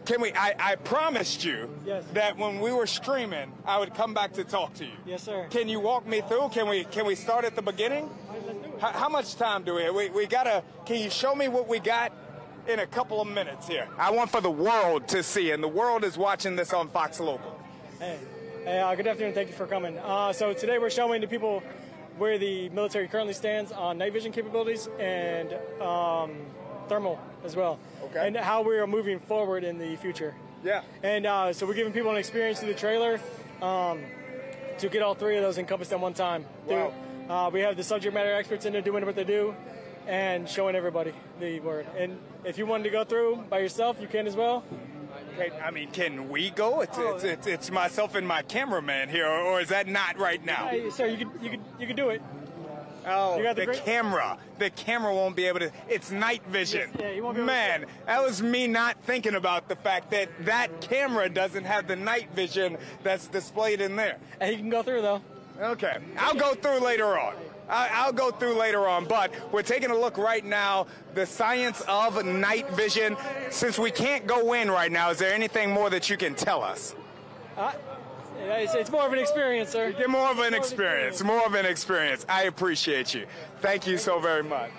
I promised you that when we were streaming, I would come back to talk to you. Yes, sir. Can you walk me through? Can we start at the beginning? How much time do we gotta? Can you show me what we got in a couple of minutes here? I want for the world to see, and the world is watching this on Fox Local. Hey, good afternoon. Thank you for coming. So today we're showing the people where the military currently stands on night vision capabilities and thermal as well. Okay. And how we are moving forward in the future. Yeah. And so we're giving people an experience through the trailer to get all three of those encompassed at one time. Wow. We have the subject matter experts in there doing what they do. and showing everybody the word. And if you wanted to go through by yourself, you can as well. I mean, can we go? It's myself and my cameraman here, or is that not right now? Yeah, sir, you can do it. Oh, the camera. The camera won't be able to. It's night vision. Yes, yeah, you won't be able Man, that was me not thinking about the fact that that camera doesn't have the night vision that's displayed in there. And you can go through, though. Okay. I'll go through later on. I'll go through later on, but we're taking a look right now, the science of night vision. Since we can't go in right now, is there anything more that you can tell us? It's more of an experience, sir. More of an experience. More of an experience. I appreciate you. Thank you so very much.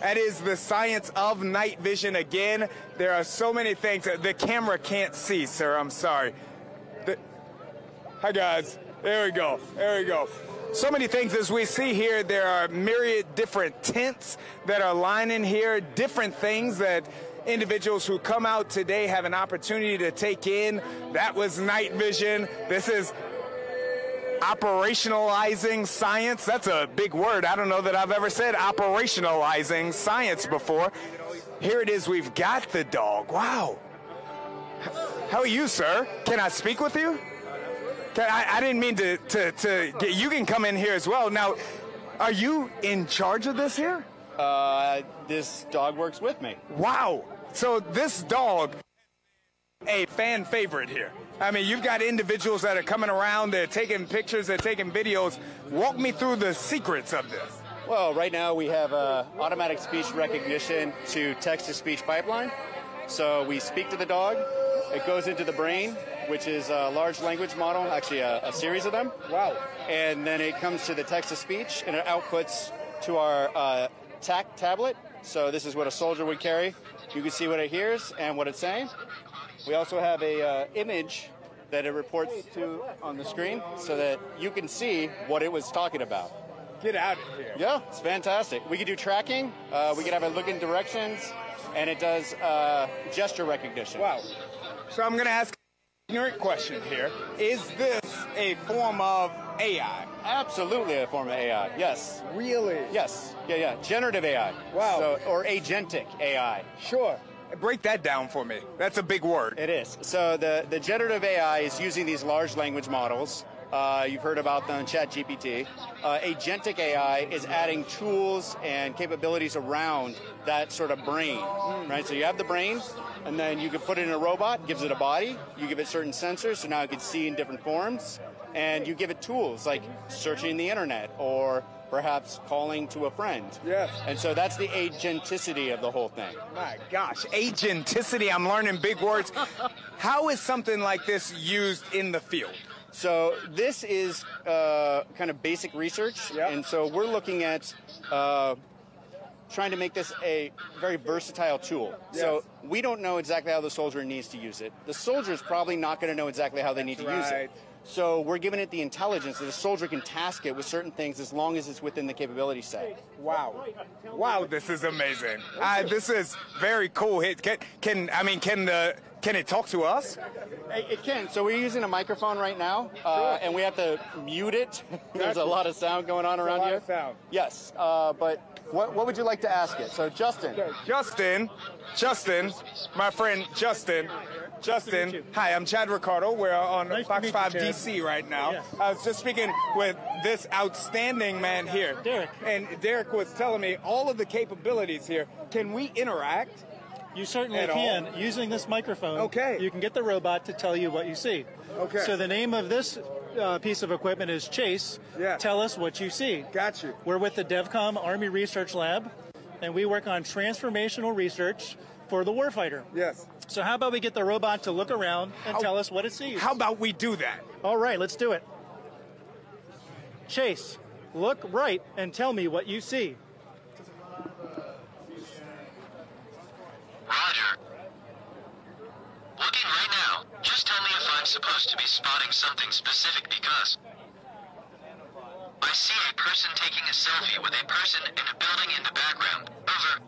That is the science of night vision. Again, there are so many things that the camera can't see, sir. I'm sorry. Hi, guys. There we go. There we go. So many things as we see here. There are myriad different tents that are lining here, different things that individuals who come out today have an opportunity to take in. That was night vision. This is operationalizing science. That's a big word. I don't know that I've ever said operationalizing science before. Here it is. We've got the dog. Wow. How are you, sir? Can I speak with you? I didn't mean to get, you can come in here as well. Now, are you in charge of this here? This dog works with me. Wow. So this dog, a fan favorite here. I mean, you've got individuals that are coming around, they're taking pictures, they're taking videos. Walk me through the secrets of this. Well, right now we have automatic speech recognition to text-to-speech pipeline. So we speak to the dog, it goes into the brain, which is a large language model, actually a series of them. Wow. And then it comes to the text-to-speech, and it outputs to our TAC tablet. So this is what a soldier would carry. You can see what it hears and what it's saying. We also have a image that it reports to on the screen so that you can see what it was talking about. Get out of here. Yeah, it's fantastic. We can do tracking. We can have it look in directions, and it does gesture recognition. Wow. So I'm going to ask an ignorant question here. Is this a form of AI? Absolutely a form of AI, yes. Really? Yes. Yeah. Generative AI. Wow. So, or agentic AI. Sure. Break that down for me. That's a big word. It is. So the generative AI is using these large language models. You've heard about them, ChatGPT. Agentic AI is adding tools and capabilities around that sort of brain, right? So you have the brain, and then you can put it in a robot, gives it a body. You give it certain sensors, so now it can see in different forms. And you give it tools like searching the internet or perhaps calling to a friend. Yes. And so that's the agenticity of the whole thing. My gosh, agenticity, I'm learning big words. How is something like this used in the field? So this is kind of basic research, and so we're looking at trying to make this a very versatile tool. Yes. So we don't know exactly how the soldier needs to use it. The soldier is probably not going to know exactly how they need to use it. So we're giving it the intelligence that the soldier can task it with certain things as long as it's within the capability set. Wow. Wow, this is amazing. This is very cool. Can it talk to us? It can. So we're using a microphone right now, and we have to mute it. There's a lot of sound going on around here. Sound. Yes, but what would you like to ask it? So Justin, my friend Justin, hi, I'm Chad Ricardo. We're on Fox 5 DC right now. Yes. I was just speaking with this outstanding man here. Derek. And Derek was telling me all of the capabilities here. Can we interact? You certainly can. Using this microphone, okay, you can get the robot to tell you what you see. Okay. So the name of this piece of equipment is Chase. Yeah. Tell us what you see. Got you. We're with the DevCom Army Research Lab, and we work on transformational research for the warfighter. Yes. So how about we get the robot to look around and tell us what it sees? How about we do that? All right, let's do it. Chase, look right and tell me what you see. Roger. Looking right now. Just tell me if I'm supposed to be spotting something specific because I see a person taking a selfie with a person in a building in the background. Over.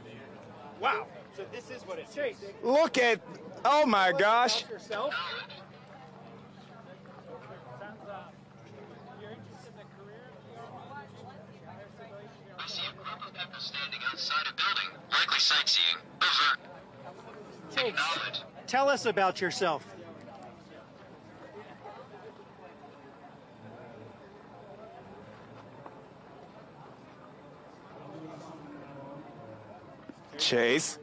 Wow. So this is what it sees. Look at, oh my gosh. I see a group of people standing outside sightseeing. Over. Acknowledge. Tell us about yourself. Chase.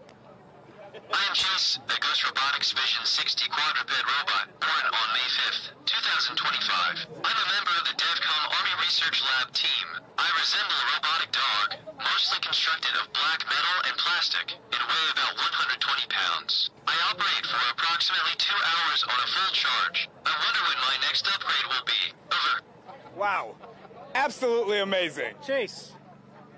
I am Chase, the Ghost Robotics Vision 60 quadruped robot, born on May 5th, 2025. I'm a member of the DEVCOM Army Research Lab team. I resemble a robotic dog, mostly constructed of black metal and plastic, and weigh about 120 pounds. I operate for approximately 2 hours on a full charge. I wonder when my next upgrade will be. Over. Wow. Absolutely amazing. Chase,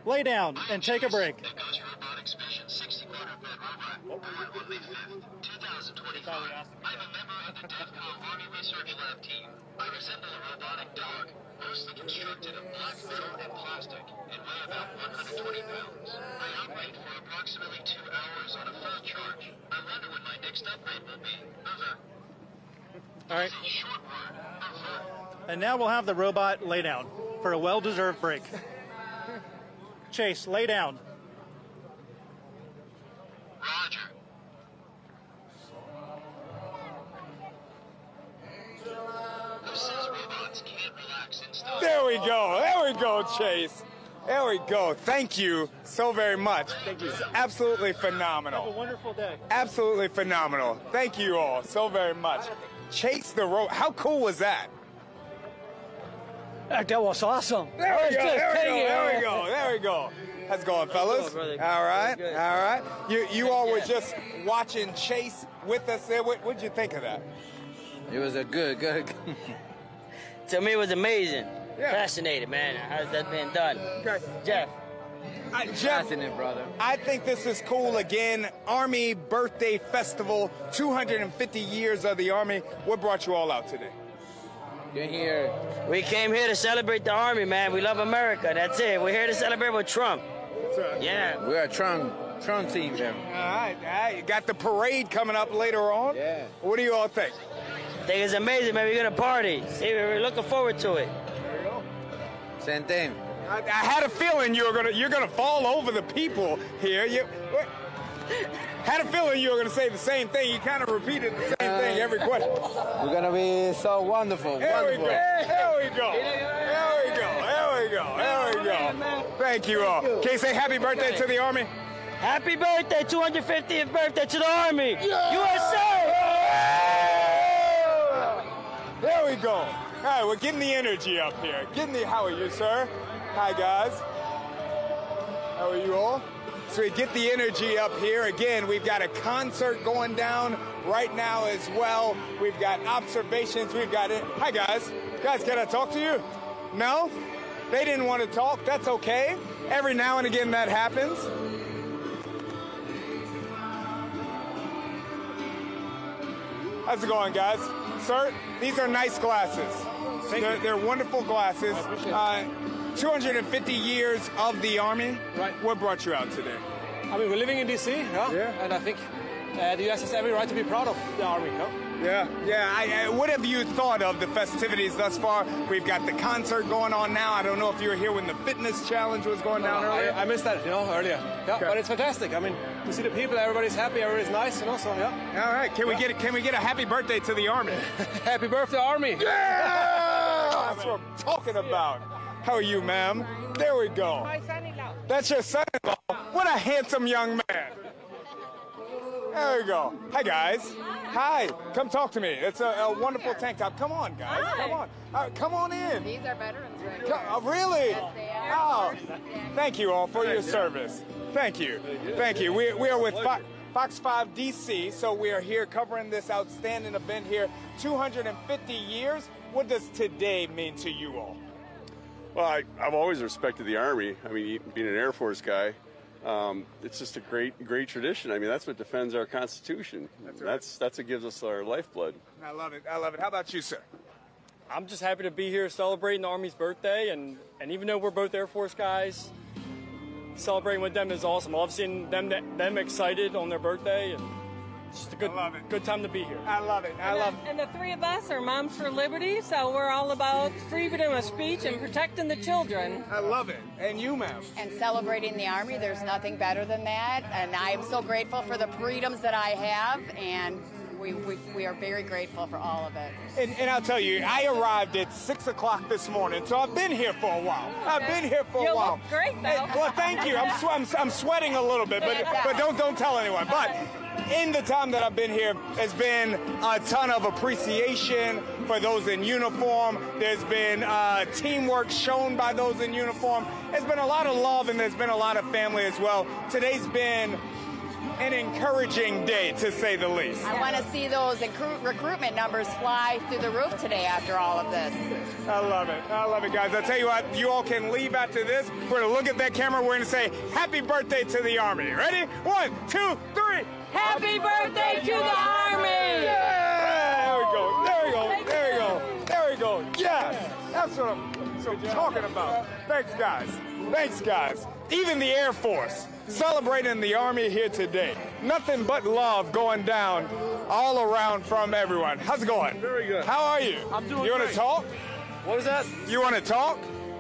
lay down and take a break. The Ghost Robotics Vision 60 quadruped robot, born on May 5th, 2025. I'm a member of the DEVCOM Army Research Lab team. I resemble a robotic dog, mostly constructed of black metal and plastic, and weigh about 120 pounds. I operate for approximately 2 hours on a full charge. I wonder when my next upgrade will be. Over. All right. Short word. Over. And now we'll have the robot lay down for a well-deserved break. Chase, lay down. Roger. Who says robots can't relax and stuff? There we go. There we go, Chase. There we go. Thank you so very much. Thank you. It's absolutely phenomenal. Have a wonderful day. Absolutely phenomenal. Thank you all so very much. Chase the robot. How cool was that? That was awesome. There we go. There we go. There we go. How's it going, fellas? All right. All right. You all were just watching Chase with us there. What'd you think of that? It was a good. To me, it was amazing. Yeah. Fascinated, man. How's that being done? Okay. Jeff. Jeff, Fascinating, brother. I think this is cool. Again, Army Birthday Festival, 250 years of the Army. What brought you all out today? You're here. We came here to celebrate the Army, man. We love America. That's it. We're here to celebrate with Trump. That's right. Yeah. We're a Trump team, man. All right. You got the parade coming up later on. Yeah. What do you all think? I think it's amazing, man. We're going to party. See, we're looking forward to it. There you go. Same thing. I had a feeling you're gonna fall over the people here. Had a feeling you were gonna say the same thing. You kind of repeated the same thing every question. We're gonna be so wonderful. There we go. There we go. There we go. There we go. There we go. Thank you all. Can you say happy birthday to the Army? Happy birthday, 250th birthday to the Army. Yeah. USA! There we go. All right, we're getting the energy up here. How are you, sir? Hi, guys. How are you all? So we get the energy up here. Again, we've got a concert going down right now as well. We've got observations. We've got it. Hi, guys. Guys, can I talk to you? No? They didn't want to talk. That's okay. Every now and again that happens. How's it going, guys? Sir, these are nice glasses. They're wonderful glasses. 250 years of the Army. Right. What brought you out today? I mean, we're living in D.C., and I think the U.S. has every right to be proud of the Army, Yeah. What have you thought of the festivities thus far? We've got the concert going on now. I don't know if you were here when the fitness challenge was going down earlier. I missed that, earlier. Yeah, okay. But it's fantastic. I mean, to see the people, everybody's happy, everybody's nice, so yeah. All right. Can we get a happy birthday to the Army? Happy birthday, Army! Yeah! That's what I'm talking about. How are you, ma'am? There we go. My son-in-law. That's your son-in-law. What a handsome young man. There we go. Hi, guys. Hi. Come talk to me. It's a wonderful tank top. Come on, guys. Hi. Come on. Come on in. These are veterans right Oh, really? Yes, they are. Oh, thank you all for your service. Thank you. Thank you. We are with Fox 5 DC, so we are here covering this outstanding event here. 250 years. What does today mean to you all? Well, I've always respected the Army. I mean, being an Air Force guy, it's just a great tradition. I mean, that's what defends our Constitution. That's right. That's what gives us our lifeblood. I love it. How about you, sir? I'm just happy to be here celebrating the Army's birthday, and even though we're both Air Force guys, celebrating with them is awesome. I love seeing them excited on their birthday, and It's just a good time to be here. I love it. And the three of us are Moms for Liberty, so we're all about freedom of speech and protecting the children. I love it. And you, ma'am? And celebrating the Army, there's nothing better than that. And I am so grateful for the freedoms that I have, and we are very grateful for all of it. And I'll tell you, I arrived at 6 o'clock this morning, so I've been here for a while. I've been here for a while. You look great, though. Well, thank you. I'm sweating a little bit, but don't tell anyone. But in the time that I've been here, there's been a ton of appreciation for those in uniform. There's been teamwork shown by those in uniform. There's been a lot of love, and there's been a lot of family as well. Today's been an encouraging day, to say the least. I want to see those recruitment numbers fly through the roof today after all of this. I love it, guys. I'll tell you what, you all can leave after this. We're going to look at that camera. We're going to say, happy birthday to the Army. Ready? 1, 2, 3. Happy birthday to the Army! Yeah! There we go. Yes! That's what I'm talking about. Thanks, guys. Even the Air Force celebrating the Army here today. Nothing but love going down all around from everyone. How's it going? Very good. How are you? I'm doing You want great. to talk? What is that? You want to talk?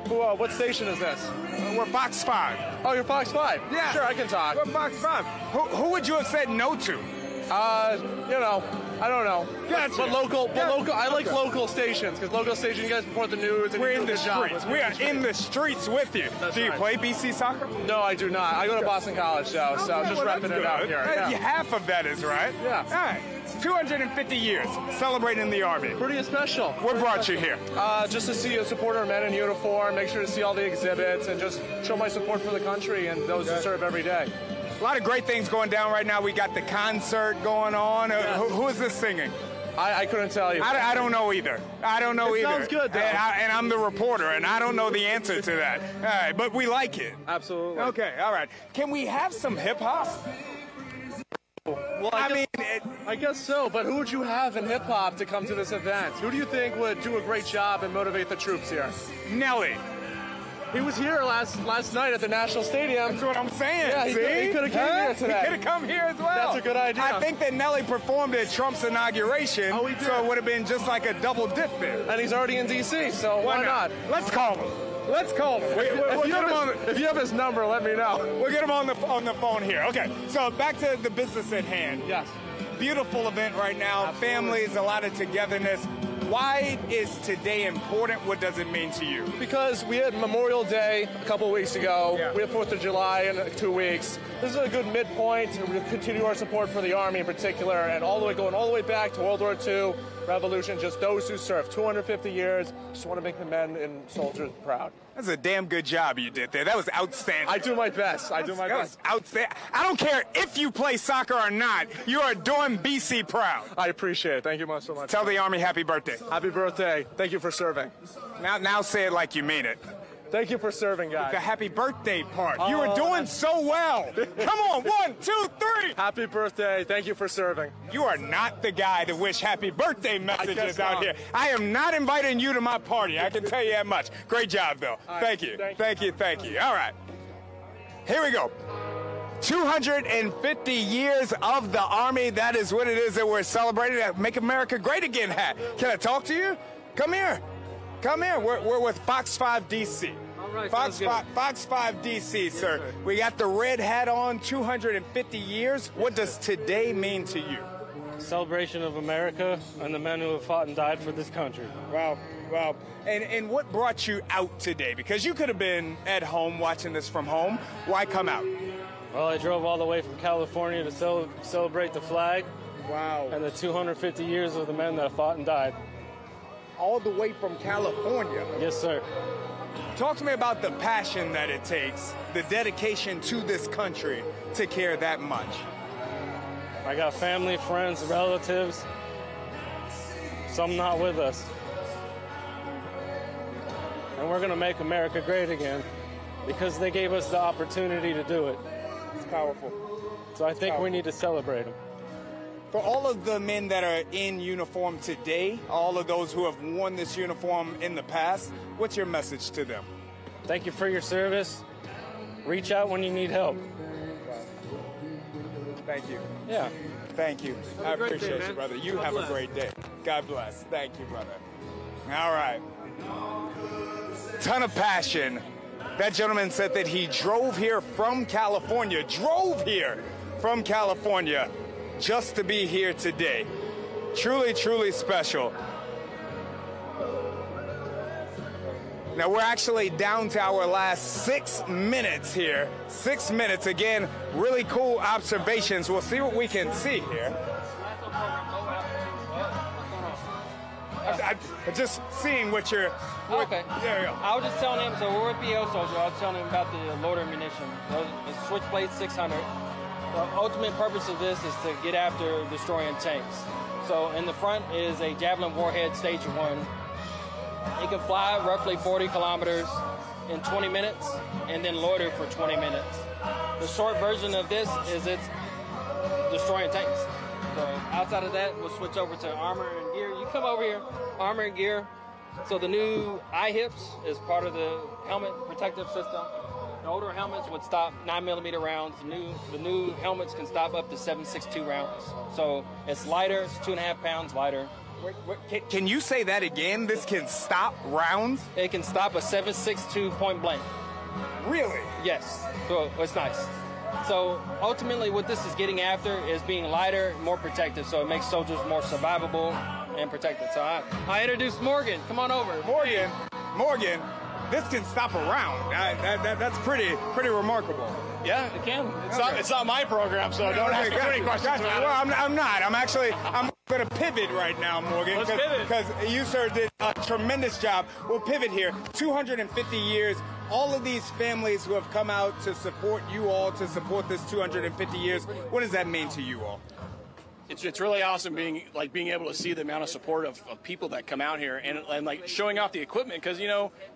What station is this? We're Fox 5. Oh, you're Fox 5? Yeah. Sure, I can talk. We're Fox 5. Who would you have said no to? I don't know. Gotcha. But local. I like Okay. local stations because local station, you guys report the news. And We're you do in a the good job. streets. We are in the streets with you. Do you play BC soccer? No, I do not. I go to Boston College, though, so I'm just repping it out here. Yeah. Half of that is right. Yeah. All right. 250 years celebrating the Army. Pretty special. What brought you here? Just to see a supporter of men in uniform, make sure to see all the exhibits, and just show my support for the country and those who serve every day. A lot of great things going down right now. We got the concert going on. Who is this singing? I couldn't tell you. I don't know either. It sounds good, though. And I'm the reporter, and I don't know the answer to that. All right, but we like it. Absolutely. Okay, all right. Can we have some hip-hop? Well, I guess so, but who would you have in hip-hop to come to this event? Who do you think would do a great job and motivate the troops here? Nelly. He was here last night at the National Stadium. That's what I'm saying. Yeah, he could have come here today. He could have come here as well. That's a good idea. I think that Nelly performed at Trump's inauguration, he did. so it would have been just like a double dip there. And he's already in D.C., so why not? Let's call him. If you have his number, let me know. We'll get him on the phone here. Okay, so back to the business at hand. Yes. Beautiful event right now. Absolutely. Families, a lot of togetherness. Why is today important? What does it mean to you? Because we had Memorial Day a couple weeks ago. Yeah. We have 4th of July in 2 weeks. This is a good midpoint to continue our support for the Army in particular, and going all the way back to World War II, Revolution, just those who served 250 years. Just want to make the men and soldiers proud. That's a damn good job you did there. That was outstanding. I do my best. That was outstanding. I don't care if you play soccer or not. You are doing BC proud. I appreciate it. Thank you so much. Tell the Army happy birthday. Happy birthday. Thank you for serving. Now say it like you mean it. Thank you for serving, guys. The happy birthday part. You were doing so well. Come on, 1, 2, 3. Happy birthday. Thank you for serving. You are not the guy to wish happy birthday messages out not. here. I am not inviting you to my party. I can tell you that much. Great job, though. Right. Thank you. All right. Here we go. 250 years of the Army. That is what it is that we're celebrating. That Make America Great Again hat. Can I talk to you? Come here. We're with Fox 5 DC. All right, Fox 5 DC, sir. We got the red hat on, 250 years. What does today mean to you? Celebration of America and the men who have fought and died for this country. Wow. And what brought you out today? Because you could have been at home watching this from home. Why come out? Well, I drove all the way from California to celebrate the flag. Wow. And the 250 years of the men that have fought and died. All the way from California? Yes, sir. Talk to me about the passion that it takes, the dedication to this country to care that much. I got family, friends, relatives, some not with us. And we're going to make America great again because they gave us the opportunity to do it. It's powerful. So I think we need to celebrate them. For all of the men that are in uniform today, all of those who have worn this uniform in the past, what's your message to them? Thank you for your service. Reach out when you need help. Thank you. Yeah. Thank you. I appreciate you, brother. You have a great day. God bless. Thank you, brother. All right. Ton of passion. That gentleman said that he drove here from California, just to be here today. Truly, truly special. Now, we're actually down to our last 6 minutes here. 6 minutes. Again, really cool observations. We'll see what we can see here. I'm just seeing what you're... Okay. There you go. I was just telling him, so we're a PO soldier. I was telling him about the loader munition. The Switchblade 600. The ultimate purpose of this is to get after destroying tanks. So in the front is a Javelin warhead Stage 1. It can fly roughly 40 kilometers in 20 minutes and then loiter for 20 minutes. The short version of this is it's destroying tanks. So outside of that, we'll switch over to armor and gear. You come over here, armor and gear. So the new eye-hips is part of the helmet protective system. The older helmets would stop 9mm rounds. The new helmets can stop up to 7.62 rounds. So it's lighter, it's 2.5 pounds lighter. Can you say that again? This can stop rounds? It can stop a 7.62 point blank. Really? Yes. So it's nice. So ultimately what this is getting after is being lighter, more protective. So it makes soldiers more survivable and protected. So I introduced Morgan. Come on over. Morgan, this can stop a round. That's pretty remarkable. Yeah, it can. It's not my program, so don't ask me too many questions about it. Well, I'm not. I'm going to pivot right now, Morgan. Let's pivot. Because you, sir, did a tremendous job. We'll pivot here. 250 years. All of these families who have come out to support you all, to support this 250 years. What does that mean to you all? It's really awesome being able to see the amount of support of people that come out here and like showing off the equipment, because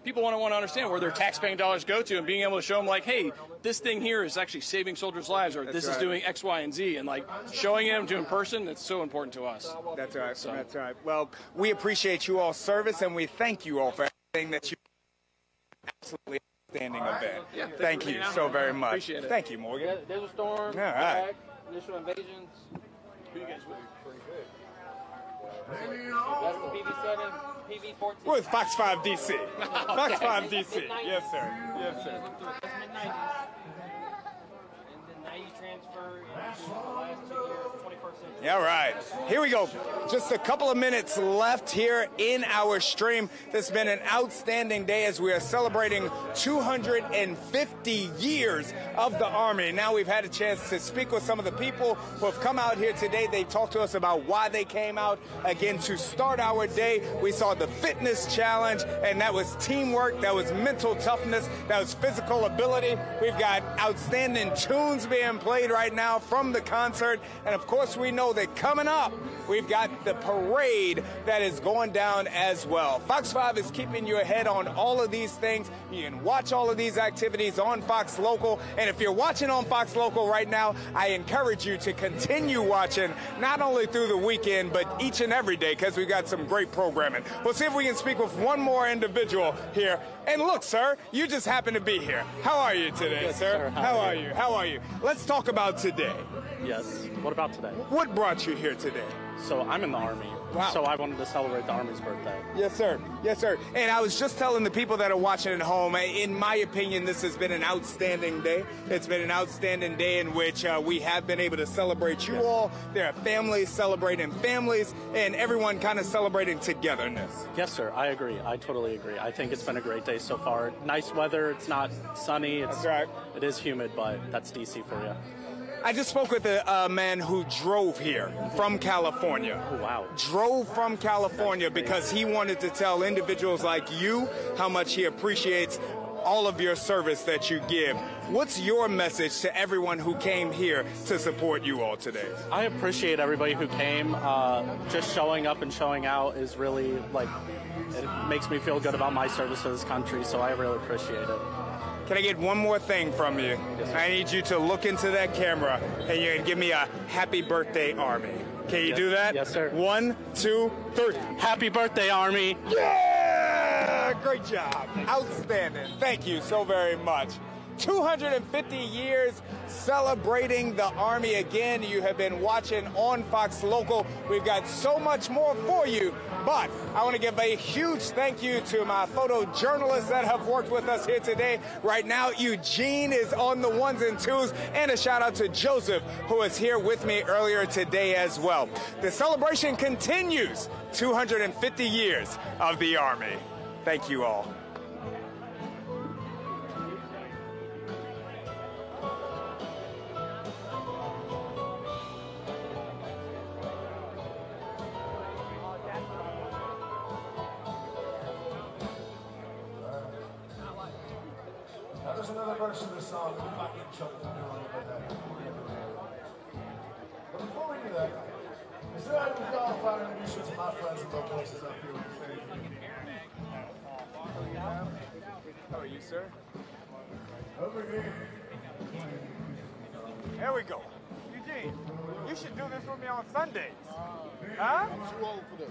people want to understand where their taxpaying dollars go to, and being able to show them like, hey, this thing here is actually saving soldiers' lives, or this is doing X, Y, and Z, and like showing them to in person. It's so important to us. That's right. So. That's right. Well, we appreciate you all's service, and we thank you all for everything that you absolutely outstanding event. Yeah, thank you so very much. Appreciate it. Thank you, Morgan. There's a storm. All right. Initial invasions. Who you guys with? Pretty good. That's the PV7, PV14. We're with Fox 5 DC. Fox 5 DC. Yes, sir. Yes, sir. That's mid-90s. And then now you transfer into the last 2 years, 21st century. All right. Here we go. Just a couple of minutes left here in our stream. This has been an outstanding day as we are celebrating 250 years of the Army. Now we've had a chance to speak with some of the people who have come out here today. They talked to us about why they came out. Again, to start our day, we saw the fitness challenge, and that was teamwork, that was mental toughness, that was physical ability. We've got outstanding tunes being played right now from the concert, and of course we know that coming up, we've got the parade that is going down as well. Fox 5 is keeping your head on all of these things. You can watch all of these activities on Fox Local. And if you're watching on Fox Local right now, I encourage you to continue watching, not only through the weekend, but each and every day, because we've got some great programming. We'll see if we can speak with one more individual here. And look, sir, you just happen to be here. How are you today, sir? How are you? How are you? Let's talk about today. Yes. What about today? What brought you here today? So I'm in the Army. Wow. So I wanted to celebrate the Army's birthday. Yes, sir. Yes, sir. And I was just telling the people that are watching at home, in my opinion, this has been an outstanding day. It's been an outstanding day in which we have been able to celebrate you all. There are families celebrating families, and everyone kind of celebrating togetherness. Yes, sir. I agree. I totally agree. I think it's been a great day so far. Nice weather. It's not sunny. That's right. It is humid, but that's DC for you. I just spoke with a man who drove here from California. Oh, wow. Drove from California because he wanted to tell individuals like you how much he appreciates all of your service that you give. What's your message to everyone who came here to support you all today? I appreciate everybody who came. Just showing up and showing out is really, it makes me feel good about my service to this country, so I really appreciate it. Can I get one more thing from you? Yes, I need you to look into that camera and you can give me a happy birthday, Army. Can you do that? Yes, sir. 1, 2, 3. Happy birthday, Army. Yeah! Great job. Outstanding. Thank you so very much. 250 years celebrating the Army. Again, you have been watching on Fox Local. We've got so much more for you, but I want to give a huge thank you to my photojournalists that have worked with us here today. Right now, Eugene is on the ones and twos, and a shout out to Joseph, who was here with me earlier today as well. The celebration continues, 250 years of the Army. Thank you all. There's another verse of this song that we might get in trouble for doing a little bit better. But before we do that, is there any y'all if I introduce you to my friends and local places up here with the stage? How are you, sir? Over here. There we go. Eugene, you should do this with me on Sundays. Huh? I'm too old for this.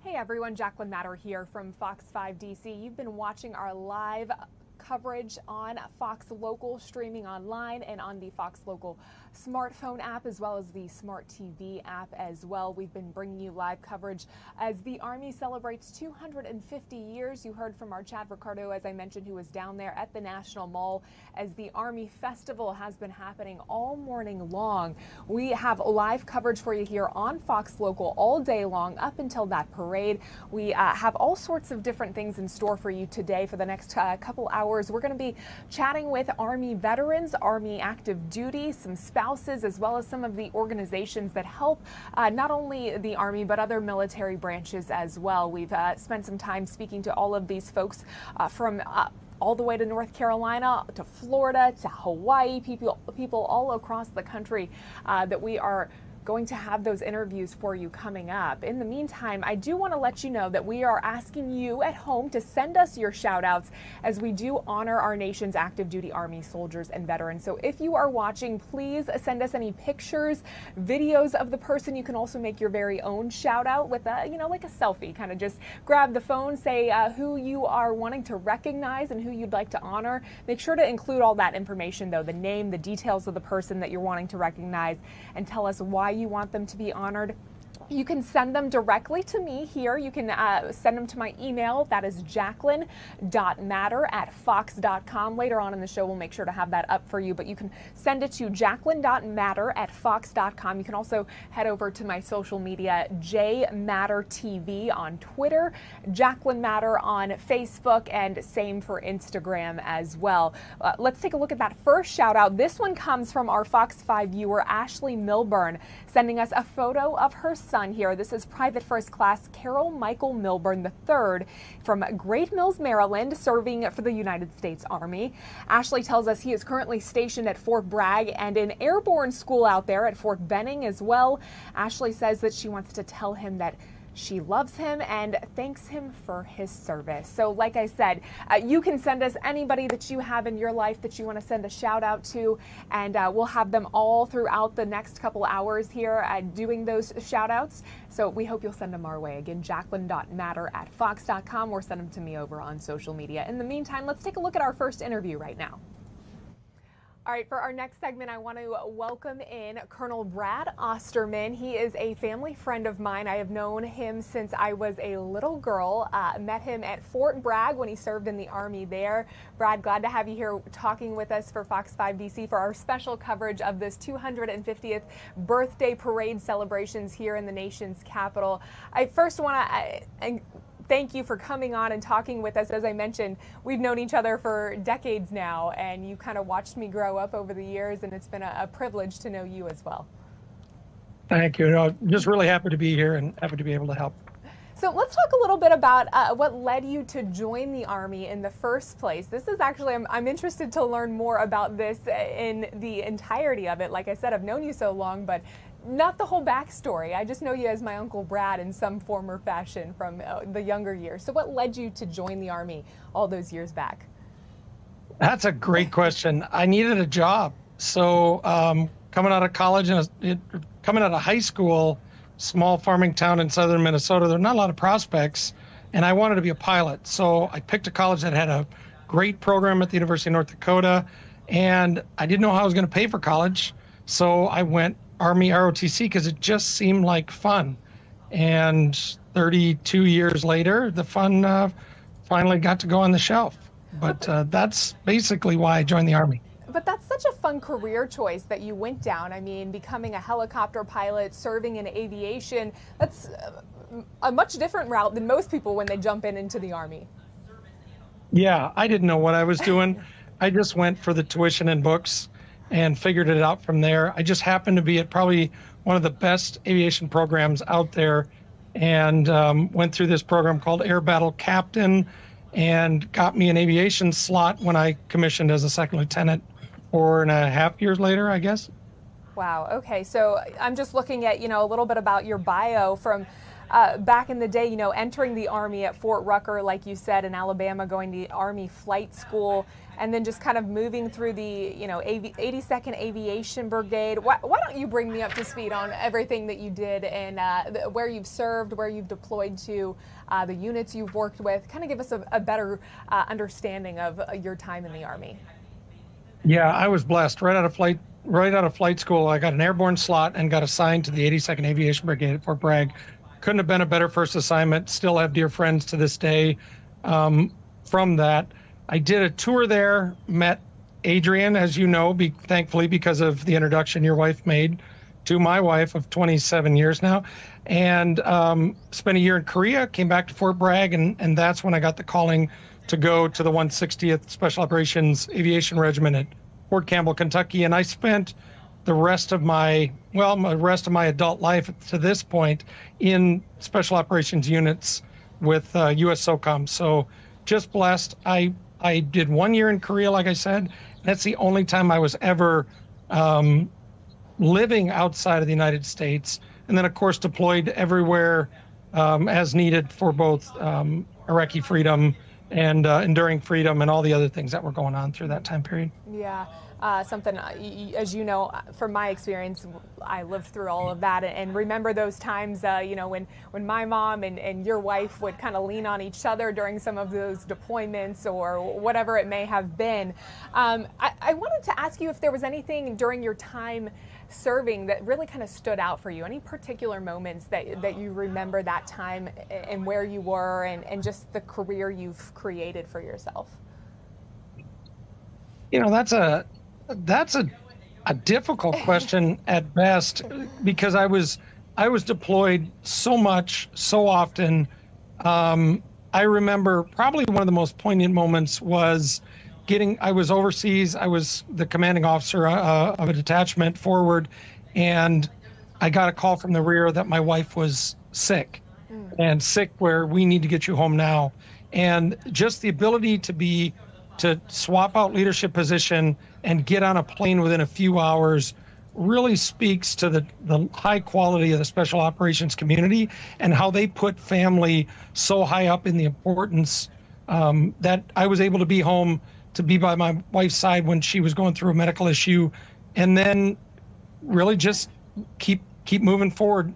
Hey everyone, Jacqueline Matter here from Fox 5 DC. You've been watching our live coverage on Fox Local, streaming online and on the Fox Local smartphone app, as well as the Smart TV app as well. We've been bringing you live coverage as the Army celebrates 250 years. You heard from our Chad Ricardo, as I mentioned, who was down there at the National Mall as the Army Festival has been happening all morning long. We have live coverage for you here on Fox Local all day long up until that parade. We have all sorts of different things in store for you today for the next couple hours. We're going to be chatting with Army veterans, Army active duty, some spouses, as well as some of the organizations that help not only the Army but other military branches as well. We've spent some time speaking to all of these folks from all the way to North Carolina, to Florida, to Hawaii, people all across the country that we are going to have those interviews for you coming up. In the meantime, I do want to let you know that we are asking you at home to send us your shout outs as we do honor our nation's active duty Army soldiers and veterans. So if you are watching, please send us any pictures, videos of the person. You can also make your very own shout out with a, like a selfie, kind of just grab the phone, say who you are wanting to recognize and who you'd like to honor. Make sure to include all that information though, the name, the details of the person that you're wanting to recognize, and tell us why you want them to be honored. You can send them directly to me here. You can send them to my email. That is jacqueline.matter@fox.com. Later on in the show, we'll make sure to have that up for you, but you can send it to jacqueline.matter@fox.com. You can also head over to my social media, JMatterTV on Twitter, Jacqueline Matter on Facebook, and same for Instagram as well. Let's take a look at that first shout out. This one comes from our Fox 5 viewer, Ashley Milburn, sending us a photo of her son here. This is Private First Class Carol Michael Milburn III from Great Mills, Maryland, serving for the United States Army. Ashley tells us he is currently stationed at Fort Bragg and in airborne school out there at Fort Benning as well. Ashley says that she wants to tell him that she loves him and thanks him for his service. So like I said, you can send us anybody that you have in your life that you want to send a shout out to, and we'll have them all throughout the next couple hours here doing those shout outs. So we hope you'll send them our way. Again, jacqueline.matter@fox.com, or send them to me over on social media. In the meantime, let's take a look at our first interview right now. All right, for our next segment, I want to welcome in Colonel Brad Osterman. He is a family friend of mine. I have known him since I was a little girl. Met him at Fort Bragg when he served in the Army there. Brad, glad to have you here talking with us for Fox 5 DC for our special coverage of this 250th birthday parade celebrations here in the nation's capital. I first want to thank you for coming on and talking with us. As I mentioned, we've known each other for decades now, and you kind of watched me grow up over the years, and it's been a privilege to know you as well. Thank you. Just really happy to be here and happy to be able to help. So let's talk a little bit about what led you to join the Army in the first place. This is actually, I'm interested to learn more about this in the entirety of it. Like I said, I've known you so long, but not the whole backstory. I just know you as my Uncle Brad in some form or fashion from the younger years. So what led you to join the Army all those years back? That's a great question. I needed a job. So coming out of college, coming out of high school, small farming town in southern Minnesota, there are not a lot of prospects, and I wanted to be a pilot. So I picked a college that had a great program at the University of North Dakota, and I didn't know how I was going to pay for college. So I went Army ROTC because it just seemed like fun. And 32 years later, the fun finally got to go on the shelf. But that's basically why I joined the Army. But that's such a fun career choice that you went down. I mean, becoming a helicopter pilot, serving in aviation, that's a much different route than most people when they jump into the Army. Yeah, I didn't know what I was doing. I just went for the tuition and books and figured it out from there. I just happened to be at probably one of the best aviation programs out there, and went through this program called Air Battle Captain, and got me an aviation slot when I commissioned as a second lieutenant 4.5 years later, I guess. Wow. Okay. So I'm just looking at, a little bit about your bio from back in the day, entering the Army at Fort Rucker, like you said, in Alabama, going to the Army Flight School, and then just kind of moving through the, 82nd Aviation Brigade. Why don't you bring me up to speed on everything that you did and where you've served, where you've deployed to, the units you've worked with? Kind of give us a better understanding of your time in the Army. Yeah, I was blessed. Right out of flight school, I got an airborne slot and got assigned to the 82nd Aviation Brigade at Fort Bragg. Couldn't have been a better first assignment. Still have dear friends to this day from that. I did a tour there, met Adrian, as you know, thankfully because of the introduction your wife made to my wife of 27 years now, and spent a year in Korea, came back to Fort Bragg, and that's when I got the calling to go to the 160th Special Operations Aviation Regiment at Fort Campbell, Kentucky, and I spent the rest of my adult life to this point in Special Operations units with U.S. SOCOM. So just blessed. I did 1 year in Korea, like I said. That's the only time I was ever living outside of the United States. And then, of course, deployed everywhere as needed for both Iraqi freedom and enduring freedom and all the other things that were going on through that time period. Yeah. Something, as you know, from my experience, I lived through all of that and remember those times, when my mom and your wife would kind of lean on each other during some of those deployments or whatever it may have been. I wanted to ask you if there was anything during your time serving that really kind of stood out for you, any particular moments that you remember that time and where you were and just the career you've created for yourself. That's a difficult question at best, because I was deployed so much, so often. I remember probably one of the most poignant moments was I was overseas. I was the commanding officer of a detachment forward, and I got a call from the rear that my wife was sick, and sick where we need to get you home now. And just the ability to swap out leadership position and get on a plane within a few hours really speaks to the high quality of the special operations community and how they put family so high up in the importance that I was able to be home, to be by my wife's side when she was going through a medical issue, and then really just keep moving forward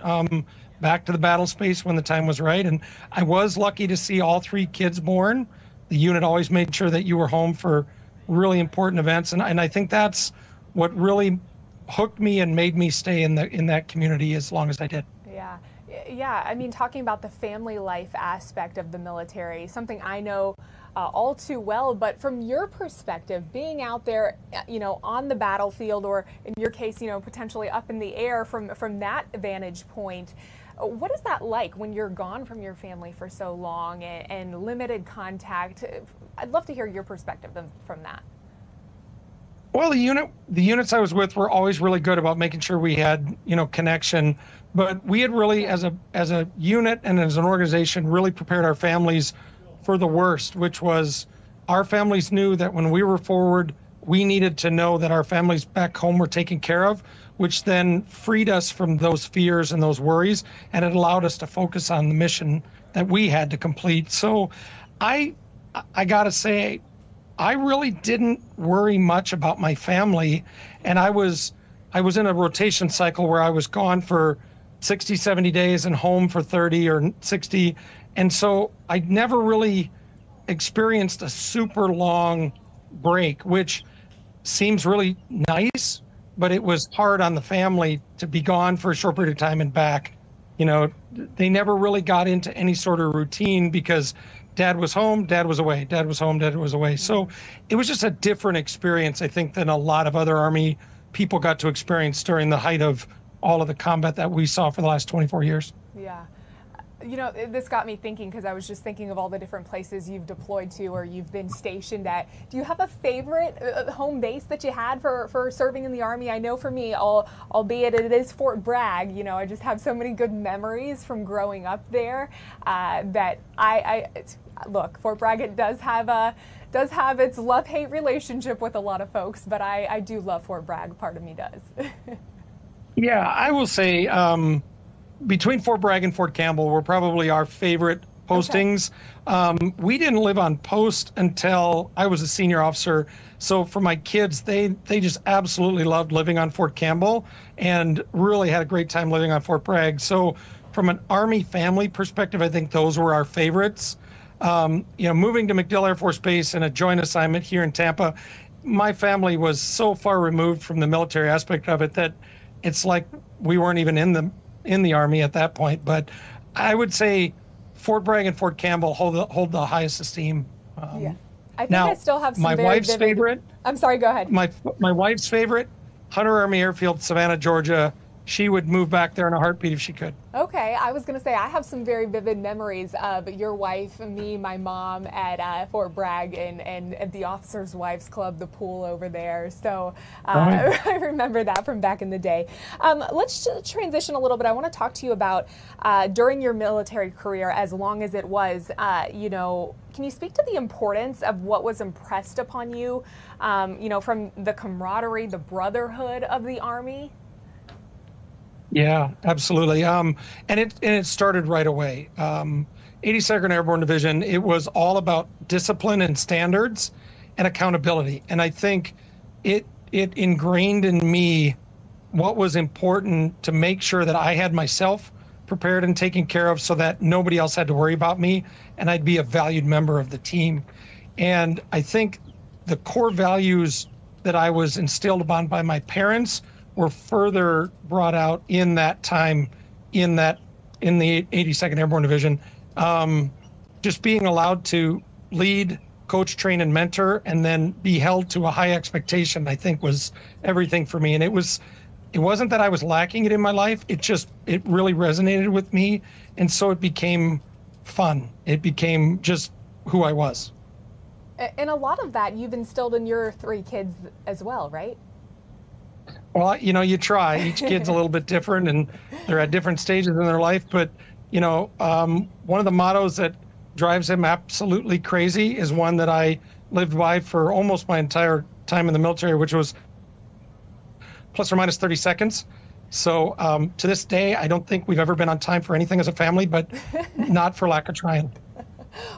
back to the battle space when the time was right. And I was lucky to see all 3 kids born. The unit always made sure that you were home for really important events, and I think that's what really hooked me and made me stay in that community as long as I did. Yeah. I mean, talking about the family life aspect of the military, something I know all too well. But from your perspective, being out there, on the battlefield, or in your case, potentially up in the air from that vantage point. What is that like when you're gone from your family for so long and limited contact? I'd love to hear your perspective from that. Well, the units I was with were always really good about making sure we had, connection. But we had really, as a unit and as an organization, really prepared our families for the worst, which was our families knew that when we were forward, we needed to know that our families back home were taken care of, which then freed us from those fears and those worries, and it allowed us to focus on the mission that we had to complete. So I gotta say, I really didn't worry much about my family, and I was in a rotation cycle where I was gone for 60, 70 days and home for 30 or 60, and so I never really experienced a super long break, which seems really nice, but it was hard on the family to be gone for a short period of time and back. You know, they never really got into any sort of routine because dad was home, dad was away, dad was home, dad was away. So it was just a different experience, I think, than a lot of other Army people got to experience during the height of all of the combat that we saw for the last 24 years. Yeah. You know, this got me thinking, because I was just thinking of all the different places you've deployed to or you've been stationed at. Do you have a favorite home base that you had for serving in the Army? I know for me, albeit it is Fort Bragg, you know, I just have so many good memories from growing up there that look, Fort Bragg, it does have its love-hate relationship with a lot of folks, but I do love Fort Bragg. Part of me does. Yeah, I will say between Fort Bragg and Fort Campbell were probably our favorite postings. Okay. We didn't live on post until I was a senior officer. So for my kids, they just absolutely loved living on Fort Campbell and really had a great time living on Fort Bragg. So from an Army family perspective, I think those were our favorites. You know, moving to MacDill Air Force Base and a joint assignment here in Tampa, my family was so far removed from the military aspect of it that it's like we weren't even in the Army at that point. But I would say Fort Bragg and Fort Campbell hold the highest esteem. Yeah, I think I still have some my wife's favorite. I'm sorry, go ahead. My wife's favorite, Hunter Army Airfield, Savannah, Georgia. She would move back there in a heartbeat if she could. Okay, I was going to say I have some very vivid memories of your wife, me, my mom at Fort Bragg and at the Officers' Wives Club, the pool over there. So I remember that from back in the day. Let's transition a little bit. I want to talk to you about during your military career, as long as it was, you know, can you speak to the importance of what was impressed upon you, you know, from the camaraderie, the brotherhood of the Army? Yeah, absolutely. And it started right away. 82nd Airborne Division, it was all about discipline and standards and accountability. And I think it ingrained in me what was important to make sure that I had myself prepared and taken care of so that nobody else had to worry about me and I'd be a valued member of the team. And I think the core values that I was instilled upon by my parents were further brought out in that time in the 82nd Airborne Division. Just being allowed to lead, coach, train, and mentor, and then be held to a high expectation, I think was everything for me. And it wasn't that I was lacking it in my life. It really resonated with me. And so it became fun. It became just who I was. And a lot of that you've instilled in your 3 kids as well, right? Well, you know, you try. Each kid's a little bit different and they're at different stages in their life. But, you know, one of the mottos that drives him absolutely crazy is one that I lived by for almost my entire time in the military, which was plus or minus 30 seconds. So to this day, I don't think we've ever been on time for anything as a family, but not for lack of trying.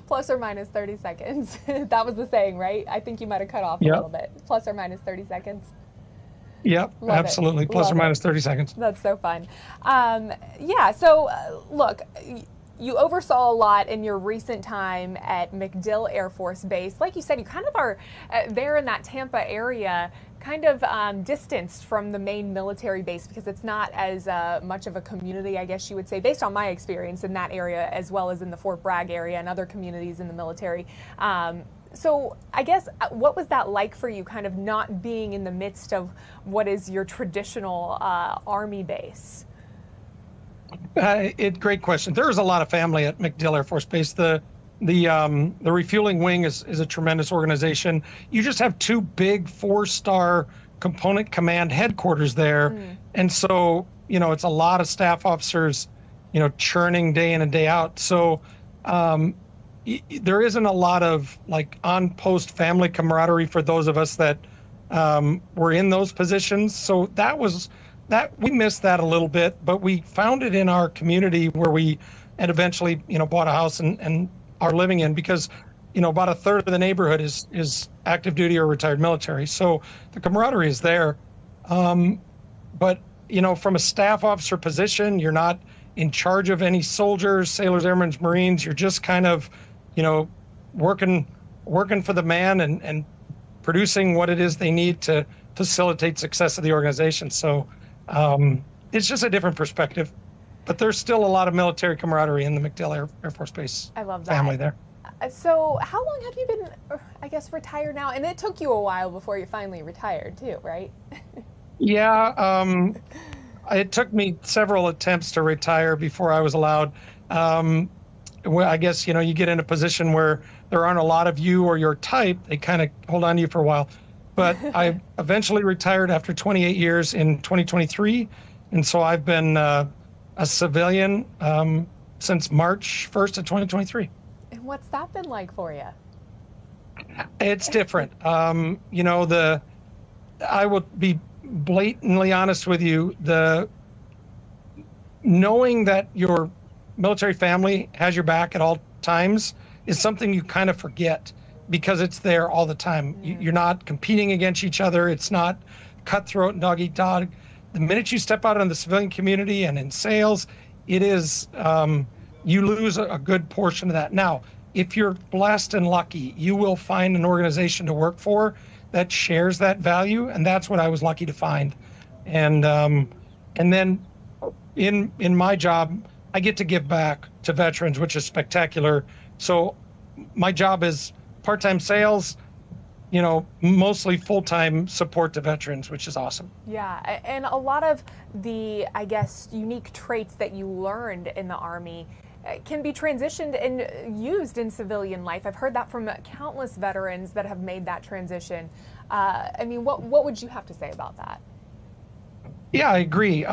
Plus or minus 30 seconds. That was the saying, right? I think you might have cut off a little bit. Plus or minus 30 seconds. Yep, absolutely. Plus or minus 30 seconds. That's so fun. Yeah, so look, you oversaw a lot in your recent time at MacDill Air Force Base. Like you said, you kind of are there in that Tampa area, kind of distanced from the main military base because it's not as much of a community, I guess you would say, based on my experience in that area as well as in the Fort Bragg area and other communities in the military. So I guess what was that like for you, kind of not being in the midst of what is your traditional Army base? Great question. There's a lot of family at MacDill Air Force Base. The refueling wing is a tremendous organization. You just have 2 big 4-star component command headquarters there. And so, you know, it's a lot of staff officers, you know, churning day in and day out. So there isn't a lot of like on-post family camaraderie for those of us that were in those positions. So we missed that a little bit, but we found it in our community where we had eventually, bought a house and are living in, because, about a third of the neighborhood is active duty or retired military. So the camaraderie is there. But, from a staff officer position, you're not in charge of any soldiers, sailors, airmen, Marines. You're just kind of, working for the man and producing what it is they need to facilitate success of the organization. So it's just a different perspective. But there's still a lot of military camaraderie in the MacDill Air Force Base I love that. family there. So how long have you been, I guess, retired now? And it took you a while before you finally retired too, right? Yeah, it took me several attempts to retire before I was allowed. Well, I guess, you get in a position where there aren't a lot of you or your type. They kind of hold on to you for a while. But I eventually retired after 28 years in 2023. And so I've been a civilian since March 1st of 2023. And what's that been like for you? It's different. I will be blatantly honest with you. Knowing that your military family has your back at all times is something you kind of forget, because it's there all the time. You're not competing against each other. It's not cutthroat and dog eat dog. The minute you step out in the civilian community and in sales, it is, you lose a good portion of that. Now, if you're blessed and lucky, you will find an organization to work for that shares that value, and that's what I was lucky to find. And then in my job, I get to give back to veterans, which is spectacular. So my job is part-time sales, mostly full-time support to veterans, which is awesome. Yeah, and a lot of the, I guess, unique traits that you learned in the Army can be transitioned and used in civilian life. I've heard that from countless veterans that have made that transition. What would you have to say about that? Yeah, I agree.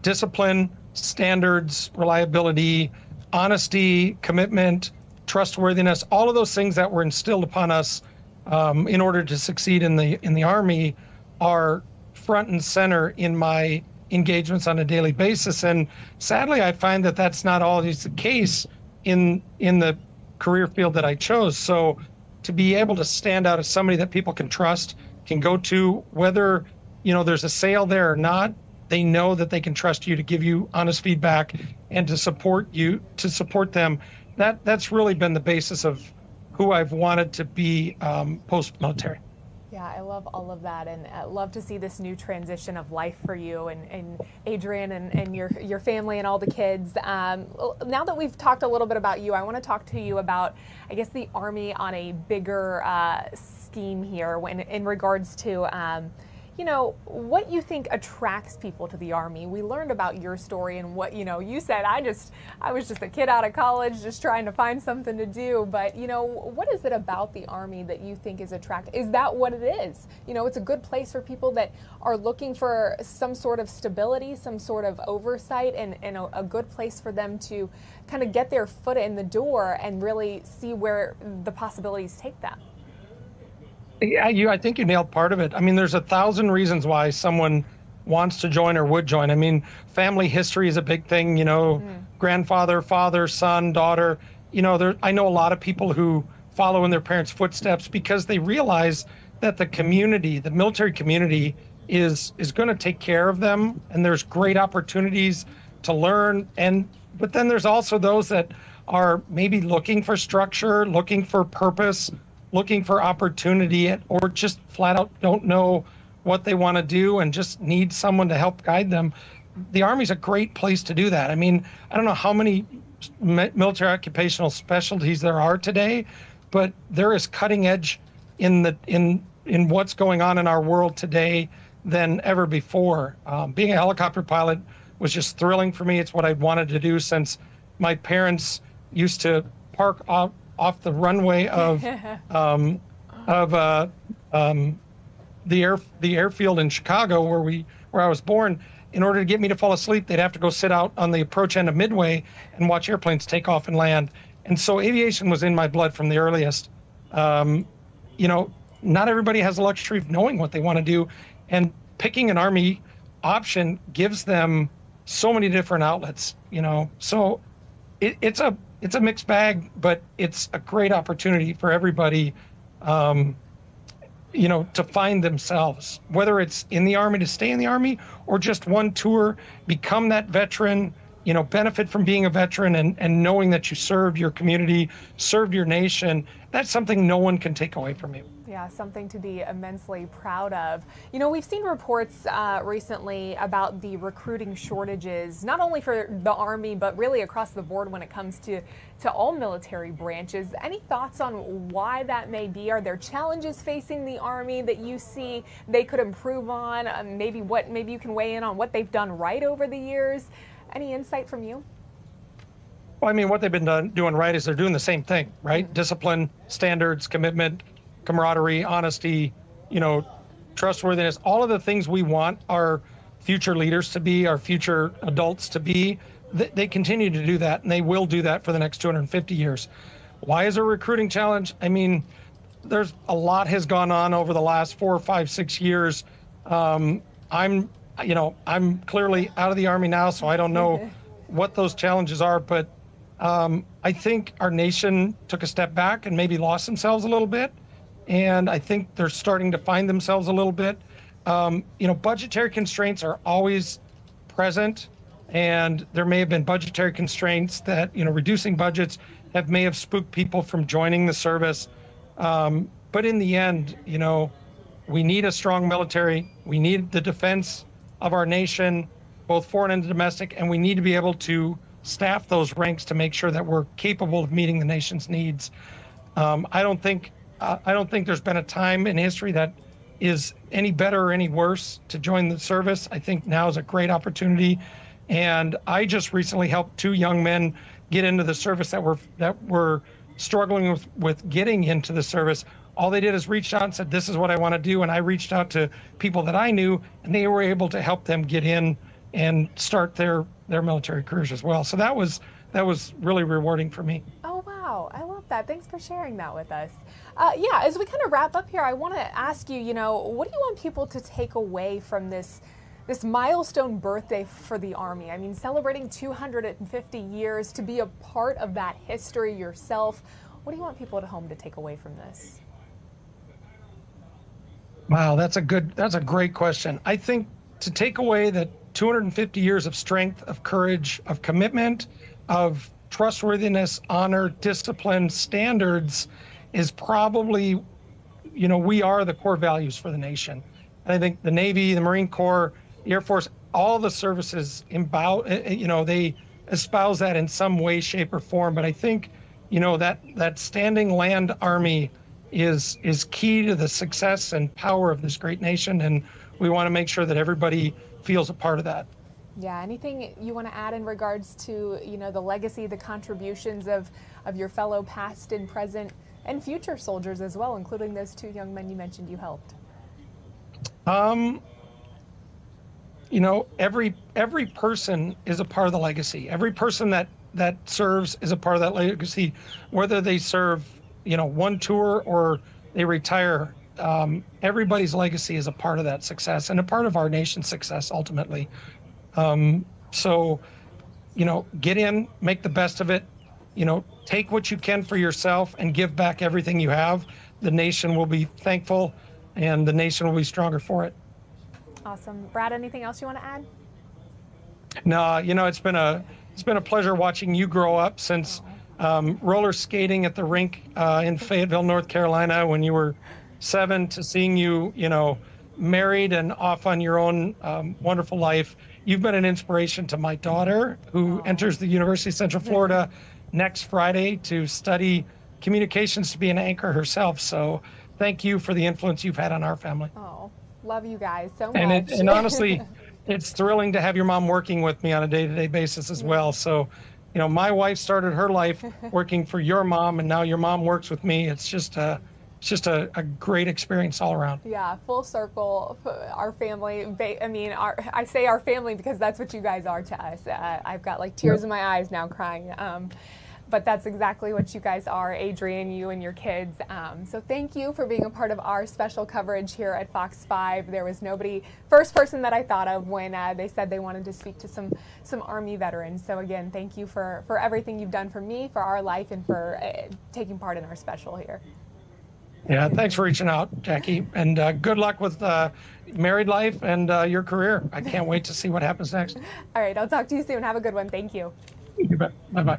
Discipline, standards, reliability, honesty, commitment, trustworthiness, all of those things that were instilled upon us in order to succeed in the Army are front and center in my engagements on a daily basis. And sadly, I find that that's not always the case in the career field that I chose. So to be able to stand out as somebody that people can trust, can go to, whether there's a sale there or not, they know that they can trust you to give you honest feedback and to support them. That's really been the basis of who I've wanted to be post-military. Yeah, I love all of that, and I love to see this new transition of life for you and Adrian and your family and all the kids. Now that we've talked a little bit about you, I want to talk to you about, I guess, the Army on a bigger scheme here in regards to what you think attracts people to the Army. We learned about your story and what, you said, I was just a kid out of college just trying to find something to do. But, what is it about the Army that you think is attractive? Is that what it is? It's a good place for people that are looking for some sort of stability, some sort of oversight, and a good place for them to kind of get their foot in the door and really see where the possibilities take them. Yeah, I think you nailed part of it. There's 1,000 reasons why someone wants to join or would join. Family history is a big thing, grandfather, father, son, daughter. I know a lot of people who follow in their parents' footsteps because they realize that the military community is going to take care of them, and there's great opportunities to learn. But then there's also those that are maybe looking for structure, looking for purpose, looking for opportunity, or just flat out don't know what they want to do and just need someone to help guide them. The Army's a great place to do that. I don't know how many military occupational specialties there are today, but there is cutting edge in what's going on in our world today than ever before. Being a helicopter pilot was just thrilling for me. It's what I'd wanted to do since my parents used to park off the runway of the airfield in Chicago where I was born. In order to get me to fall asleep, they'd have to go sit out on the approach end of Midway and watch airplanes take off and land. And so aviation was in my blood from the earliest. not everybody has the luxury of knowing what they want to do, and picking an Army option gives them so many different outlets, so it's a mixed bag, but it's a great opportunity for everybody, to find themselves, whether it's in the Army to stay in the Army or just one tour, become that veteran, benefit from being a veteran and knowing that you served your community, served your nation. That's something no one can take away from you. Yeah, something to be immensely proud of. We've seen reports recently about the recruiting shortages, not only for the Army, but really across the board when it comes to all military branches. Any thoughts on why that may be? Are there challenges facing the Army that you see they could improve on? Maybe you can weigh in on what they've done right over the years. Any insight from you? Well, I mean, what they've been doing right is they're doing the same thing, right? Mm-hmm. Discipline, standards, commitment, camaraderie, honesty, trustworthiness, all of the things we want our future leaders to be, our future adults to be. They continue to do that, and they will do that for the next 250 years. Why is a recruiting challenge? I mean, there's a lot has gone on over the last 4, 5, 6 years. I'm clearly out of the Army now, so I don't know what those challenges are, but I think our nation took a step back and maybe lost themselves a little bit. And I think they're starting to find themselves a little bit. Budgetary constraints are always present, and there may have been budgetary constraints that, reducing budgets may have spooked people from joining the service. But in the end, we need a strong military. We need the defense of our nation, both foreign and domestic, and we need to be able to staff those ranks to make sure that we're capable of meeting the nation's needs. I don't think there's been a time in history that is any better or any worse to join the service. I think now is a great opportunity. And I just recently helped 2 young men get into the service that were struggling with getting into the service. All they did is reach out and said, this is what I want to do. And I reached out to people that I knew, and they were able to help them get in and start their military careers as well. So that was really rewarding for me. Oh, wow. I love that. Thanks for sharing that with us. As we kind of wrap up here, I want to ask you, what do you want people to take away from this milestone birthday for the Army? I mean, celebrating 250 years, to be a part of that history yourself. What do you want people at home to take away from this? Wow, that's a great question. I think to take away that 250 years of strength, of courage, of commitment, of trustworthiness, honor, discipline, standards is probably, we are the core values for the nation. And I think the Navy, the Marine Corps, the Air Force, all the services, they espouse that in some way, shape, or form. But I think, that standing land army is key to the success and power of this great nation. And we want to make sure that everybody feels a part of that. Yeah, anything you want to add in regards to, the legacy, the contributions of your fellow past and present and future soldiers as well, including those 2 young men you mentioned you helped? Every person is a part of the legacy. Every person that serves is a part of that legacy, whether they serve, 1 tour or they retire. Everybody's legacy is a part of that success and a part of our nation's success ultimately. So, get in, make the best of it, take what you can for yourself and give back everything you have. The nation will be thankful and the nation will be stronger for it. Awesome. Brad, anything else you want to add? No, it's been a pleasure watching you grow up since roller skating at the rink in Fayetteville, North Carolina when you were 7 to seeing you, married and off on your own wonderful life. You've been an inspiration to my daughter, who enters the University of Central Florida next Friday to study communications to be an anchor herself. So thank you for the influence you've had on our family. Oh, love you guys so much. And honestly, it's thrilling to have your mom working with me on a day-to-day basis as well. So, my wife started her life working for your mom, and now your mom works with me. It's just a great experience all around. Yeah, full circle. Our family, I say our family because that's what you guys are to us. I've got tears in my eyes now crying. But that's exactly what you guys are, Adrian, you and your kids. So thank you for being a part of our special coverage here at Fox 5. There was nobody, first person that I thought of when they said they wanted to speak to some Army veterans. So again, thank you for everything you've done for me, for our life, and for taking part in our special here. Yeah, thanks for reaching out, Jackie, and good luck with married life and your career. I can't wait to see what happens next. All right, I'll talk to you soon. Have a good one. Thank you. You bet. Bye-bye.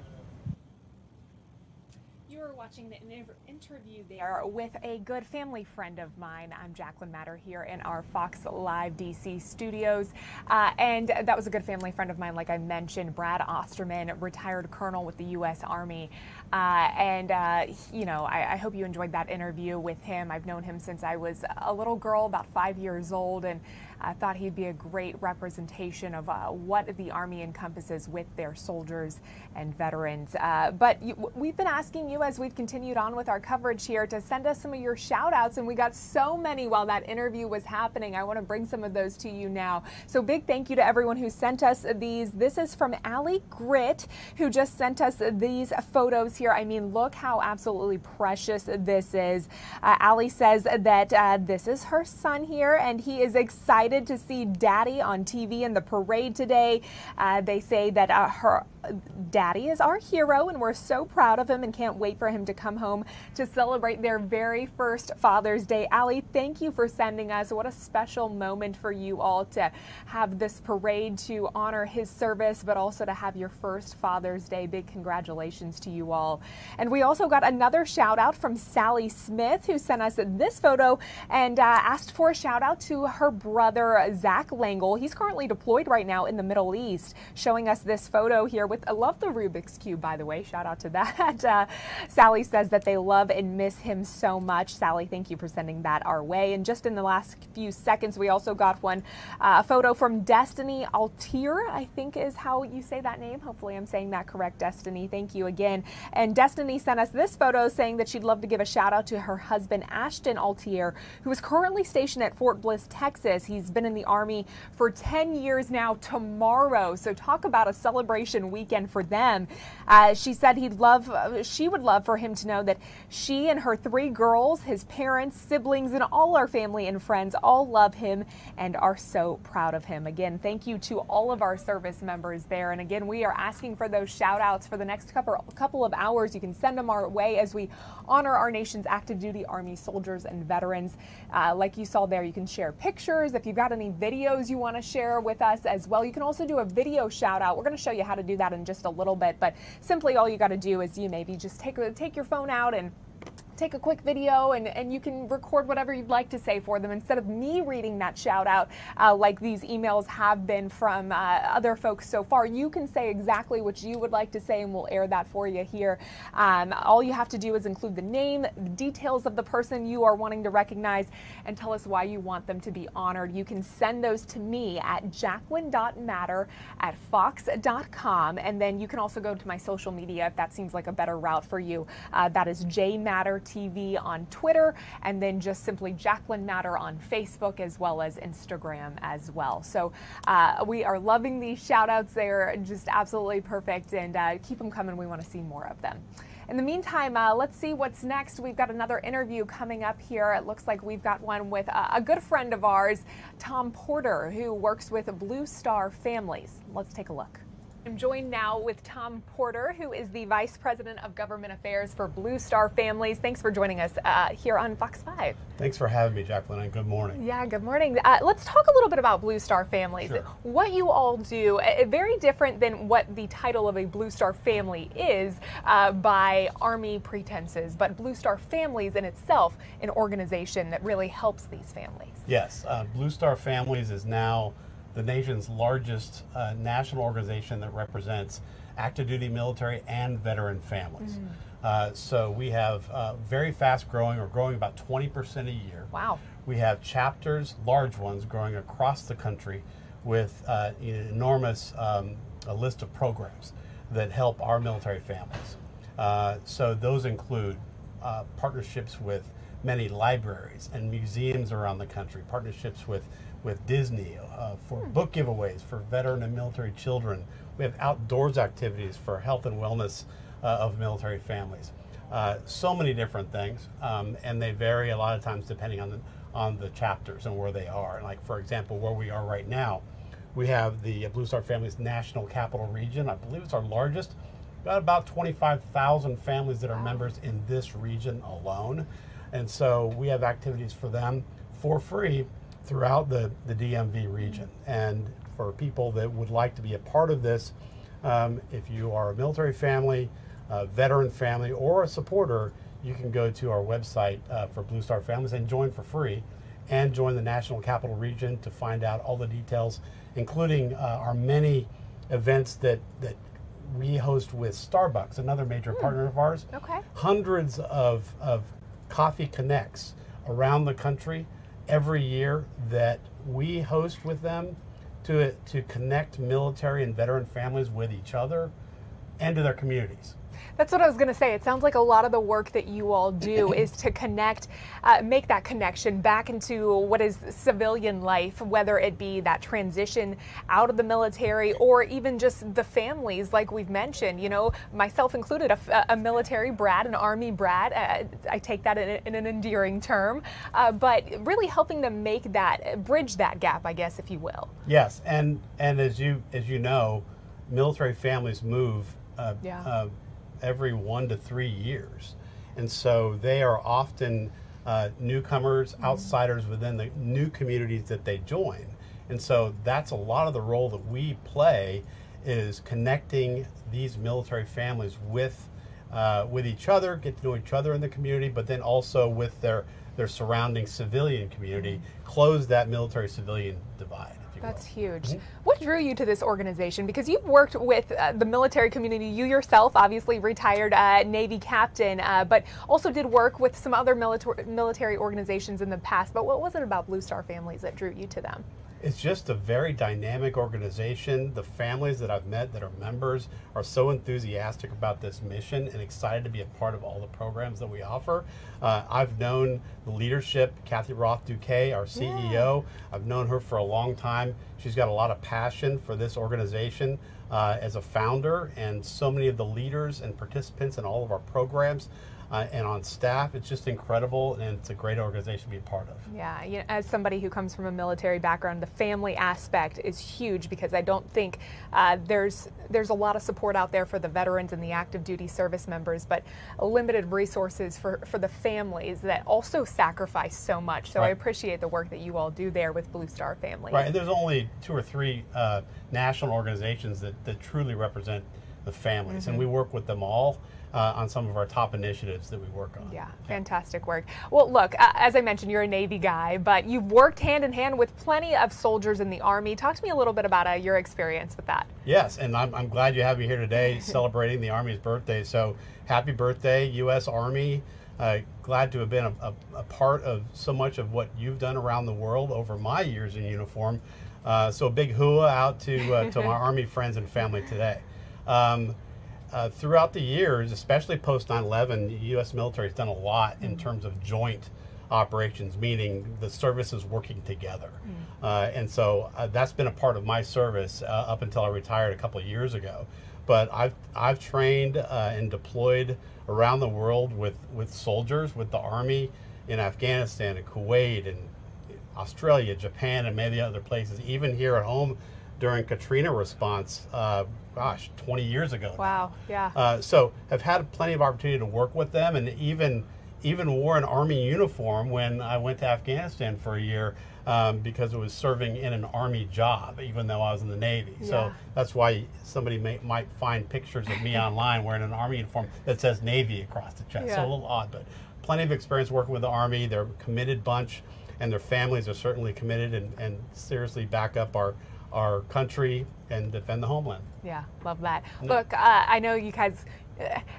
You are watching the interview there with a good family friend of mine. I'm Jacqueline Matter here in our Fox Live DC studios. And that was a good family friend of mine, like I mentioned, Brad Osterman, retired colonel with the U.S. Army. You know, I hope you enjoyed that interview with him. I've known him since I was a little girl, about 5 years old, and I thought he'd be a great representation of what the Army encompasses with their soldiers and veterans. But we've been asking you, as we've continued on with our coverage here, to send us some of your shout outs, and we got so many while that interview was happening. I want to bring some of those to you now. So big thank you to everyone who sent us these. This is from Allie Grit, who just sent us these photos here. I mean, look how absolutely precious this is. Allie says that this is her son here, and he is excited to see Daddy on TV in the parade today. They say that her Daddy is our hero, and we're so proud of him and can't wait for him to come home to celebrate their very first Father's Day. Allie, thank you for sending us. What a special moment for you all to have this parade to honor his service, but also to have your first Father's Day. Big congratulations to you all. And we also got another shout out from Sally Smith, who sent us this photo and asked for a shout out to her brother, Zach Langle. He's currently deployed right now in the Middle East, showing us this photo here with, I love the Rubik's Cube, by the way. Shout out to that. Sally says that they love and miss him so much. Sally, thank you for sending that our way. And just in the last few seconds, we also got a photo from Destiny Altier, I think is how you say that name. Hopefully I'm saying that correct, Destiny. Thank you again. And Destiny sent us this photo saying that she'd love to give a shout out to her husband, Ashton Altier, who is currently stationed at Fort Bliss, Texas. He's been in the Army for 10 years now tomorrow. So talk about a celebration weekend for them. She said she would love for him to know that she and her 3 girls, his parents, siblings, and all our family and friends all love him and are so proud of him. Again, thank you to all of our service members there. And again, we are asking for those shout outs for the next couple of hours. You can send them our way as we honor our nation's active duty Army soldiers and veterans. Like you saw there, you can share pictures. If you've got any videos you want to share with us as well, you can also do a video shout out. We're going to show you how to do that in just a little bit, but simply all you got to do is you maybe just take your phone out and take a quick video, and you can record whatever you'd like to say for them instead of me reading that shout out like these emails have been from other folks so far. You can say exactly what you would like to say, and we'll air that for you here. All you have to do is include the name, the details of the person you are wanting to recognize, and tell us why you want them to be honored. You can send those to me at jacqueline.matter@fox.com, and then you can also go to my social media if that seems like a better route for you. That is JMatter TV on Twitter, and then just simply Jacqueline Matter on Facebook, as well as Instagram as well. So we are loving these shout outs. They're just absolutely perfect, and keep them coming. We want to see more of them. In the meantime, let's see what's next. We've got another interview coming up here. It looks like we've got one with a good friend of ours, Tom Porter, who works with Blue Star Families. Let's take a look. I'm joined now with Tom Porter, who is the Vice President of Government Affairs for Blue Star Families. Thanks for joining us here on Fox 5. Thanks for having me, Jacqueline, and good morning. Yeah, good morning. Let's talk a little bit about Blue Star Families. Sure. What you all do, very different than what the title of a Blue Star family is by Army pretenses, but Blue Star Families in itself, an organization that really helps these families. Yes, Blue Star Families is now the nation's largest national organization that represents active duty military and veteran families. So we have very fast growing, or growing about 20% a year. Wow. We have chapters, large ones, growing across the country with an enormous a list of programs that help our military families. So those include partnerships with many libraries and museums around the country, partnerships with Disney for book giveaways for veteran and military children. We have outdoors activities for health and wellness of military families. So many different things, and they vary a lot of times depending on the chapters and where they are. And like, for example, where we are right now, we have the Blue Star Families National Capital Region. I believe it's our largest. Got about 25,000 families that are members in this region alone. And so we have activities for them for free throughout the DMV region. And for people that would like to be a part of this, if you are a military family, a veteran family, or a supporter, you can go to our website for Blue Star Families and join for free, and join the National Capital Region to find out all the details, including our many events that we host with Starbucks, another major partner of ours. Okay. Hundreds of Coffee Connects around the country every year that we host with them to connect military and veteran families with each other and to their communities. That's what I was going to say. It sounds like a lot of the work that you all do is to connect, make that connection back into what is civilian life, whether it be that transition out of the military or even just the families, like we've mentioned, you know, myself included, a military brat, an Army brat. I take that in an endearing term, but really helping them make that, bridge that gap, I guess, if you will. Yes, and as you know, military families move every 1 to 3 years. And so they are often newcomers, outsiders within the new communities that they join. And so that's a lot of the role that we play, is connecting these military families with each other, get to know each other in the community, but then also with their surrounding civilian community, close that military-civilian divide. That's huge. What drew you to this organization? Because you've worked with the military community. You yourself, obviously retired Navy captain, but also did work with some other military organizations in the past. But what was it about Blue Star Families that drew you to them? It's just a very dynamic organization. The families that I've met that are members are so enthusiastic about this mission and excited to be a part of all the programs that we offer. I've known the leadership, Kathy Roth-Duquet, our CEO. I've known her for a long time. She's got a lot of passion for this organization as a founder, and so many of the leaders and participants in all of our programs and on staff. It's just incredible, and it's a great organization to be a part of. Yeah, you know, as somebody who comes from a military background, the family aspect is huge, because I don't think there's a lot of support out there for the veterans and the active duty service members, but limited resources for the families that also sacrifice so much. So I appreciate the work that you all do there with Blue Star Families. Right, and there's only 2 or 3 national organizations that truly represent the families, and we work with them all on some of our top initiatives that we work on. Yeah, fantastic work. Well, look, as I mentioned, you're a Navy guy, but you've worked hand in hand with plenty of soldiers in the Army. Talk to me a little bit about your experience with that. Yes, and I'm glad you have me here today celebrating the Army's birthday. So happy birthday, U.S. Army. Glad to have been a part of so much of what you've done around the world over my years in uniform. So a big hooah out to my Army friends and family today. Throughout the years, especially post 9/11, the U.S. military has done a lot in terms of joint operations, meaning the services working together. And so that's been a part of my service up until I retired a couple of years ago. But I've trained and deployed around the world with soldiers, with the Army in Afghanistan and Kuwait and Australia, Japan, and many other places, even here at home during Katrina response, 20 years ago. Wow, yeah. So I've had plenty of opportunity to work with them, and even wore an Army uniform when I went to Afghanistan for a year because it was serving in an Army job, even though I was in the Navy. Yeah. So that's why somebody might find pictures of me online wearing an Army uniform that says Navy across the chest. So a little odd, but plenty of experience working with the Army. They're a committed bunch, and their families are certainly committed and seriously back up our country and defend the homeland. Yeah, love that. Look, I know you guys,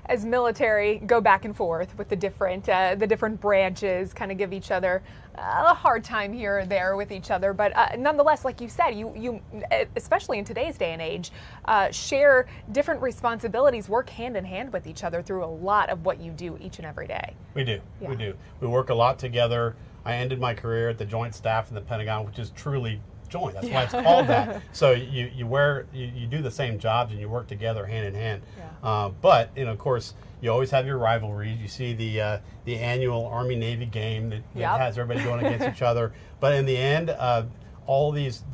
as military, go back and forth with the different branches, kind of give each other a hard time here or there with each other. But nonetheless, like you said, you especially in today's day and age, share different responsibilities, work hand in hand with each other through a lot of what you do each and every day. We do. Yeah. We do. We work a lot together. I ended my career at the Joint Staff in the Pentagon, which is truly joined. That's why it's called that. So you do the same jobs and you work together hand in hand. Yeah. But of course, you always have your rivalries. You see the annual Army-Navy game that has everybody going against each other. But in the end, all these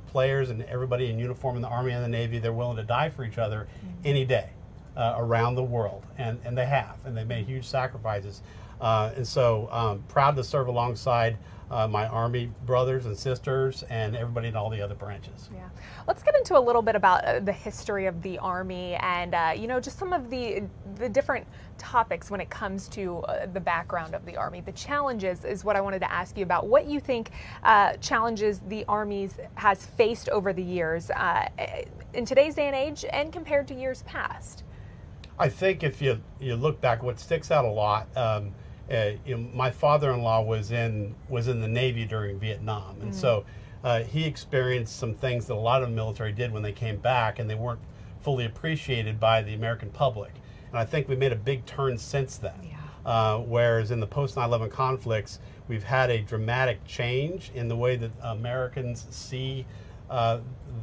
players and everybody in uniform in the Army and the Navy, they're willing to die for each other any day around the world, and they have, and they've made huge sacrifices. And so proud to serve alongside my Army brothers and sisters and everybody in all the other branches. Yeah. Let's get into a little bit about the history of the Army and, just some of the different topics when it comes to the background of the Army. The challenges is what I wanted to ask you about. What you think challenges the Army has faced over the years in today's day and age and compared to years past? I think if you look back, what sticks out a lot, my father-in-law was in the Navy during Vietnam, and so he experienced some things that a lot of the military did when they came back, and they weren't fully appreciated by the American public. And I think we made a big turn since then. Whereas in the post 9/11 conflicts, we've had a dramatic change in the way that Americans see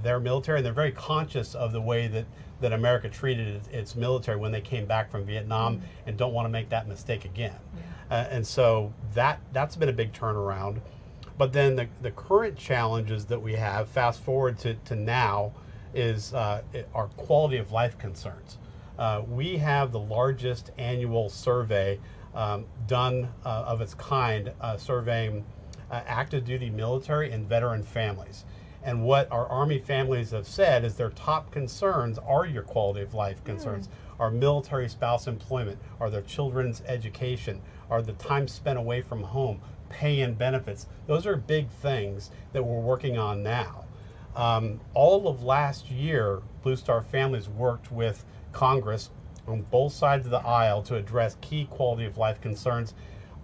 their military, and they're very conscious of the way that America treated its military when they came back from Vietnam and don't want to make that mistake again. And so that's been a big turnaround. But then the current challenges that we have, fast forward to now, is our quality of life concerns. We have the largest annual survey done of its kind, surveying active duty military and veteran families. And what our Army families have said is their top concerns are your quality of life concerns, are military spouse employment, are their children's education, are the time spent away from home, pay and benefits. Those are big things that we're working on now. All of last year, Blue Star Families worked with Congress on both sides of the aisle to address key quality of life concerns.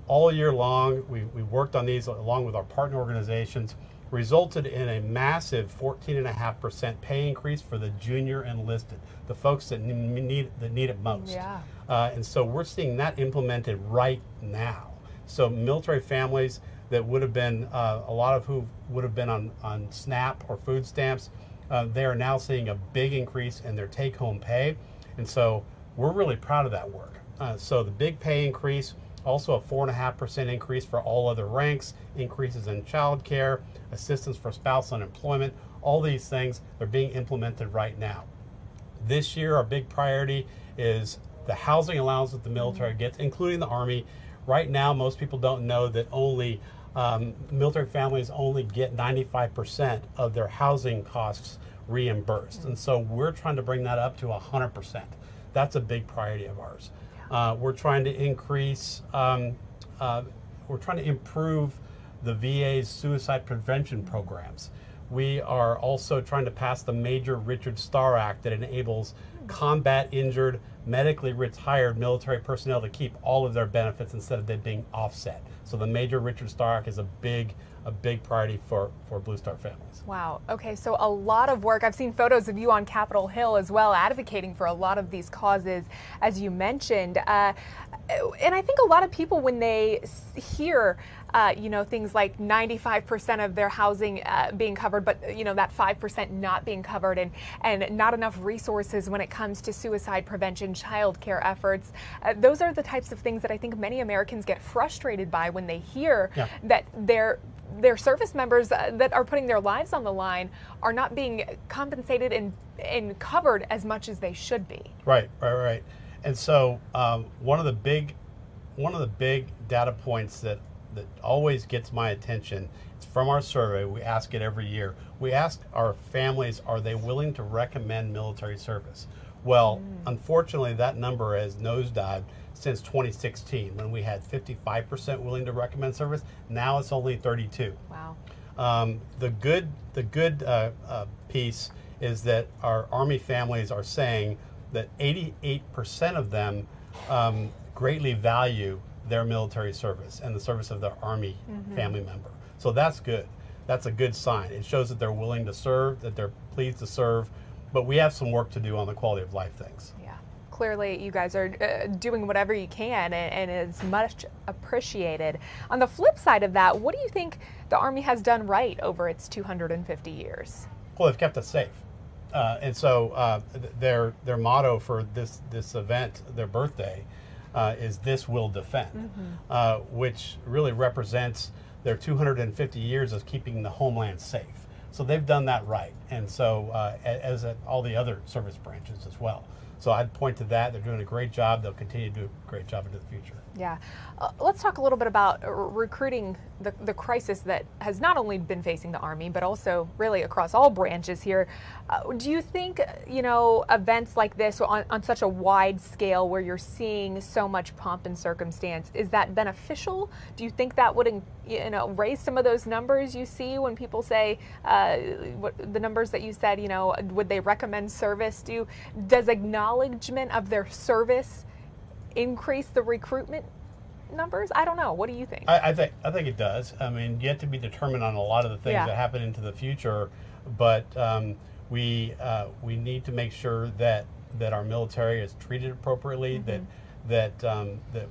All year long, we worked on these along with our partner organizations, resulted in a massive 14.5% pay increase for the junior enlisted, the folks that need it most. And so we're seeing that implemented right now. So military families that would have been, a lot of who would have been on SNAP or food stamps, they are now seeing a big increase in their take-home pay. And so we're really proud of that work. So the big pay increase, also a 4.5% increase for all other ranks, increases in child care, assistance for spouse unemployment, all these things are being implemented right now. This year, our big priority is the housing allowance that the military gets, including the Army. Right now, most people don't know that only military families only get 95% of their housing costs reimbursed. And so we're trying to bring that up to 100%. That's a big priority of ours. We're trying to increase, we're trying to improve the VA's suicide prevention programs. We are also trying to pass the Major Richard Starr Act that enables combat injured, medically retired military personnel to keep all of their benefits instead of them being offset. So the Major Richard Starr Act is a big priority for Blue Star families. Wow. Okay, so a lot of work. I've seen photos of you on Capitol Hill as well, advocating for a lot of these causes, as you mentioned. And I think a lot of people, when they hear, things like 95% of their housing being covered, but, that 5% not being covered, and not enough resources when it comes to suicide prevention, child care efforts. Those are the types of things that I think many Americans get frustrated by when they hear that their service members that are putting their lives on the line are not being compensated and covered as much as they should be. Right. And so one of the big data points that always gets my attention, it's from our survey. We ask it every year. We ask our families, are they willing to recommend military service? Well, unfortunately, that number has nosedived since 2016, when we had 55% willing to recommend service. Now it's only 32. Wow. The good piece is that our Army families are saying that 88% of them greatly value their military service and the service of their Army family member. So that's good. That's a good sign. It shows that they're willing to serve, that they're pleased to serve, but we have some work to do on the quality of life things. Yeah. Clearly, you guys are doing whatever you can, and it's much appreciated. On the flip side of that, what do you think the Army has done right over its 250 years? Well, they've kept us safe. And so their motto for this event, their birthday, is "This will defend," which really represents their 250 years of keeping the homeland safe. So they've done that right, and so as all the other service branches as well. So I'd point to that. They're doing a great job. They'll continue to do a great job into the future. Yeah. Let's talk a little bit about recruiting, the crisis that has not only been facing the Army, but also really across all branches here. Do you think, events like this on such a wide scale where you're seeing so much pomp and circumstance, is that beneficial? Do you think that would, raise some of those numbers you see when people say, the numbers that you said, would they recommend service? Does acknowledgement of their service increase the recruitment numbers? I don't know. What do you think? I think it does. I mean, yet to be determined on a lot of the things that happen into the future, but we need to make sure that our military is treated appropriately, that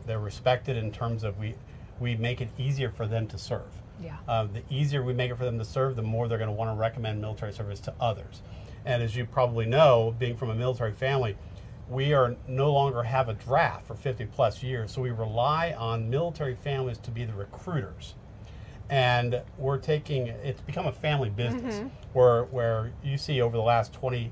they're respected in terms of we make it easier for them to serve. Yeah. The easier we make it for them to serve, the more they're going to want to recommend military service to others. And as you probably know, being from a military family, we are no longer have a draft for 50 plus years, so we rely on military families to be the recruiters. And it's become a family business where you see over the last 20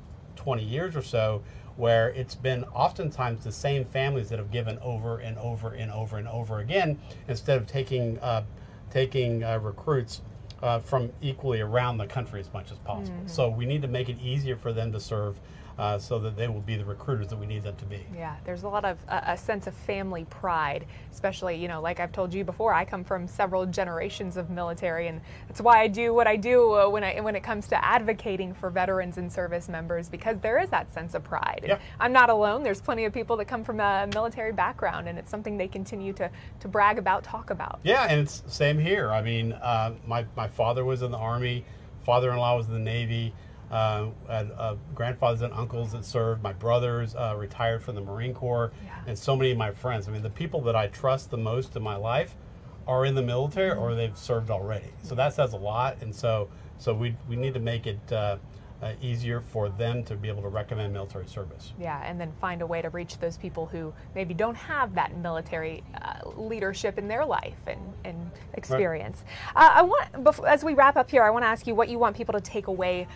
years or so, where it's been oftentimes the same families that have given over and over and over and over again, instead of taking recruits from equally around the country as much as possible. So we need to make it easier for them to serve, so that they will be the recruiters that we need them to be. Yeah, there's a lot of a sense of family pride, especially, like I've told you before, I come from several generations of military, and that's why I do what I do when it comes to advocating for veterans and service members, because there is that sense of pride. Yeah. I'm not alone. There's plenty of people that come from a military background, and it's something they continue to brag about, talk about. Yeah, and it's the same here. I mean, my father was in the Army, father-in-law was in the Navy. Had grandfathers and uncles that served. My brothers retired from the Marine Corps, and so many of my friends. I mean, the people that I trust the most in my life are in the military or they've served already. So that says a lot, and so we need to make it easier for them to be able to recommend military service. Yeah, and then find a way to reach those people who maybe don't have that military leadership in their life and experience. Right. As we wrap up here, I want to ask you what you want people to take away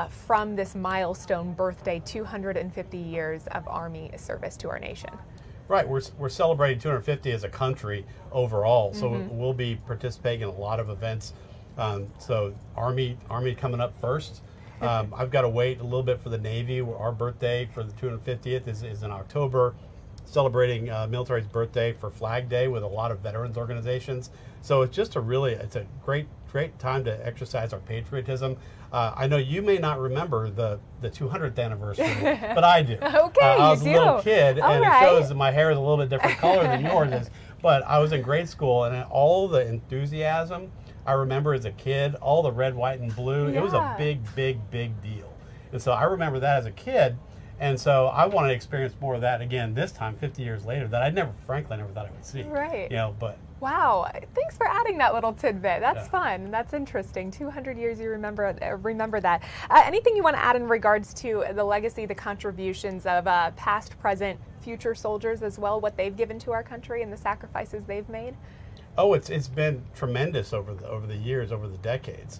from this milestone birthday, 250 years of Army service to our nation. Right, we're celebrating 250 as a country overall, so we'll be participating in a lot of events. So Army coming up first. I've got to wait a little bit for the Navy. Our birthday for the 250th is in October, celebrating military's birthday for Flag Day with a lot of veterans organizations. So it's just it's a great time to exercise our patriotism. I know you may not remember the 200th anniversary, but I do. Okay, I was a little kid, and it shows that my hair is a little bit different color than yours is. But I was in grade school, and all the enthusiasm I remember as a kid, all the red, white, and blue, it was a big, big, big deal. And so I remember that as a kid, and so I want to experience more of that again this time, 50 years later, that frankly, I never thought I would see. Right. But. Wow, thanks for adding that little tidbit. That's fun. That's interesting. 200 years, you remember that. Anything you want to add in regards to the legacy, the contributions of past, present, future soldiers as well, what they've given to our country and the sacrifices they've made? Oh, it's been tremendous over the years, over the decades.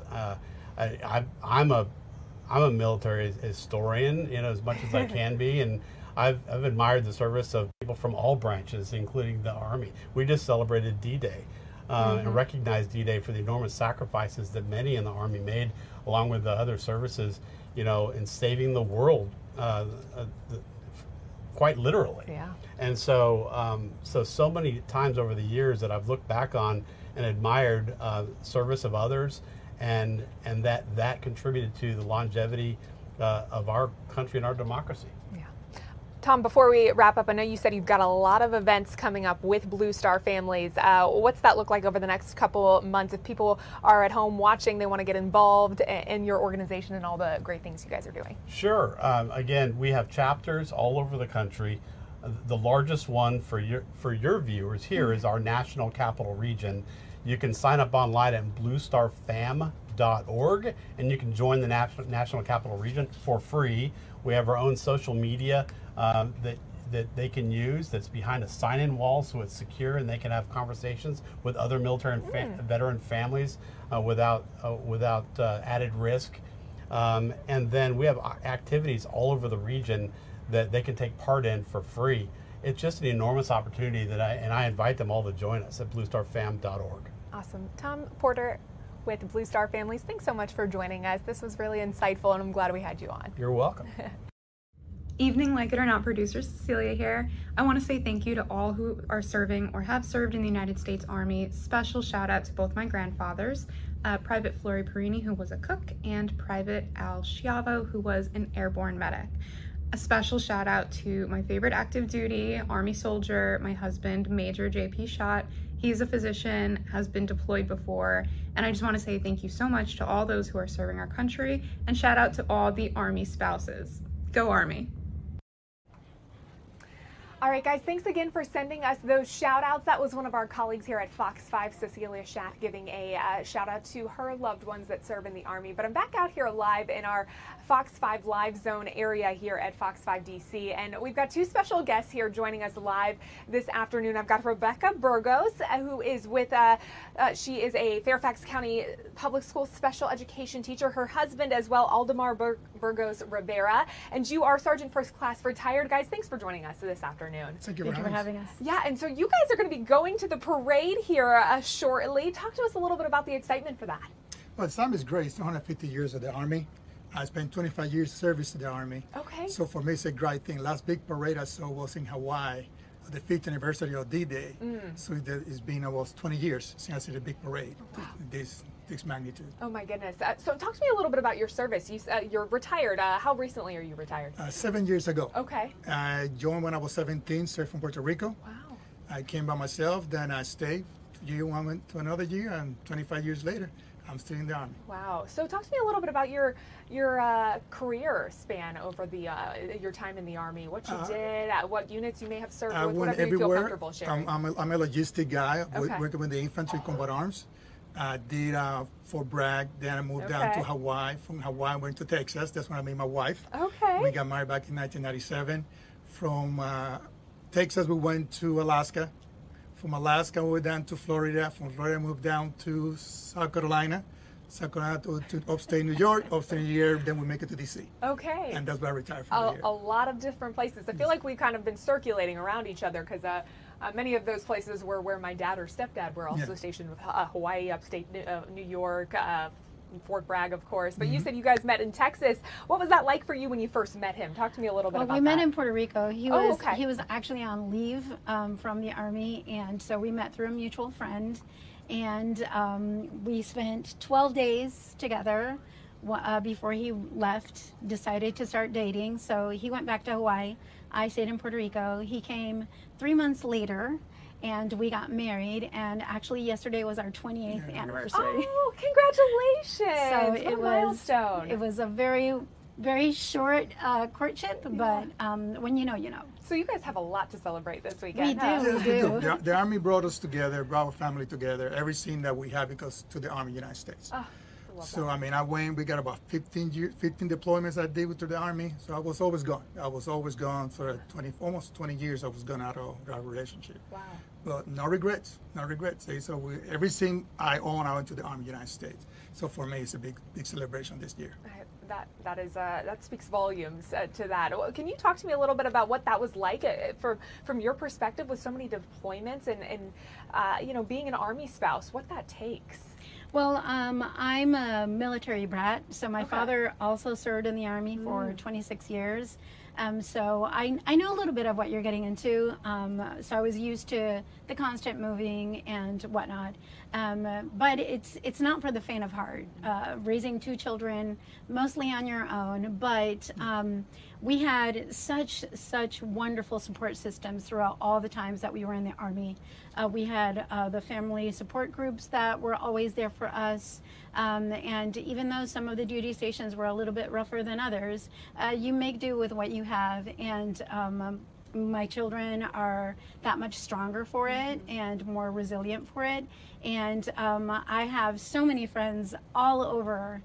I'm a military historian, as much as I can be, and I've admired the service of people from all branches, including the Army. We just celebrated D-Day and recognized D-Day for the enormous sacrifices that many in the Army made, along with the other services, in saving the world, quite literally. Yeah. And so many times over the years that I've looked back on and admired service of others, and that contributed to the longevity of our country and our democracy. Yeah. Tom, before we wrap up, I know you said you've got a lot of events coming up with Blue Star families. What's that look like over the next couple months? If people are at home watching, they want to get involved in your organization and all the great things you guys are doing. Sure. Again, we have chapters all over the country. The largest one for your viewers here is our National Capital Region. You can sign up online at bluestarfam.org, and you can join the National Capital Region for free. We have our own social media that they can use that's behind a sign-in wall, so it's secure, and they can have conversations with other military and veteran families without added risk. And then we have activities all over the region that they can take part in for free. It's just an enormous opportunity that I invite them all to join us at bluestarfam.org. Awesome. Tom Porter with Blue Star Families, thanks so much for joining us. This was really insightful, and I'm glad we had you on. You're welcome. Evening, Like It or Not producer Cecilia here. I want to say thank you to all who are serving or have served in the United States Army. Special shout out to both my grandfathers, Private Flory Perini, who was a cook, and Private Al Schiavo, who was an airborne medic. A special shout out to my favorite active duty Army soldier, my husband, Major JP Schott. He's a physician, has been deployed before, and I just want to say thank you so much to all those who are serving our country, and shout out to all the Army spouses. Go Army! All right, guys, thanks again for sending us those shout outs. That was one of our colleagues here at Fox 5, Cecilia Schacht, giving a shout out to her loved ones that serve in the Army. But I'm back out here live in our Fox 5 Live Zone area here at Fox 5 DC. And we've got two special guests here joining us live this afternoon. I've got Rebecca Burgos, who is with, she is a Fairfax County Public School special education teacher. Her husband as well, Aldemar Burgos Rivera. And you are Sergeant First Class retired. Guys, thanks for joining us this afternoon. Thank you for having us. Yeah, and so you guys are going to be going to the parade here shortly. Talk to us a little bit about the excitement for that. Well, the time is great. It's 150 years of the Army. I spent 25 years service to the Army. Okay. So for me, it's a great thing. Last big parade I saw was in Hawaii, the 5th anniversary of D-Day. So it's been almost 20 years since I see the big parade. Wow. This magnitude. Oh my goodness. So talk to me a little bit about your service. You're retired. How recently are you retired? 7 years ago. Okay. I joined when I was 17, served from Puerto Rico. Wow. I came by myself, then I stayed. I went to another year, and 25 years later, I'm still in the Army. Wow. So talk to me a little bit about your career span over the your time in the Army. What you did, what units you may have served with, whatever you feel comfortable sharing. I'm a logistic guy, working with the infantry combat arms. I did Fort Bragg, then I moved down to Hawaii. From Hawaii, I went to Texas. That's when I met my wife. Okay. We got married back in 1997. From Texas, we went to Alaska. From Alaska, we went down to Florida. From Florida, moved down to South Carolina. South Carolina to upstate New York. Upstate New York, then we make it to D.C. Okay. And that's where I retired from here. A lot of different places. I feel like we've kind of been circulating around each other because many of those places were where my dad or stepdad were also stationed, with Hawaii, upstate New York, Fort Bragg, of course. But you said you guys met in Texas. What was that like for you when you first met him? Talk to me a little bit about that. Well, we met in Puerto Rico. He was actually on leave from the Army, and so we met through a mutual friend. And we spent 12 days together before he left, decided to start dating. So he went back to Hawaii. I stayed in Puerto Rico. He came 3 months later, and we got married. And actually, yesterday was our 28th anniversary. Oh, congratulations! So what a milestone. It was a very, very short courtship, but when you know, you know. So you guys have a lot to celebrate this weekend. We do. The Army brought us together, brought our family together. Every scene that we have because to the Army United States. So I mean, we got about 15 deployments I did to the Army. So I was always gone. For almost 20 years. I was gone out of our relationship. Wow. But no regrets. So every scene I went to the Army United States. So for me, it's a big celebration this year. That speaks volumes to that. Can you talk to me a little bit about what that was like from your perspective with so many deployments and being an Army spouse, what that takes? Well, I'm a military brat, so my father also served in the Army for 26 years. So I know a little bit of what you're getting into. So I was used to the constant moving and whatnot. But it's not for the faint of heart. Raising 2 children, mostly on your own, but we had such wonderful support systems throughout all the times that we were in the Army. We had the family support groups that were always there for us. And even though some of the duty stations were a little bit rougher than others, you make do with what you have. And my children are that much stronger for it and more resilient for it. And I have so many friends all over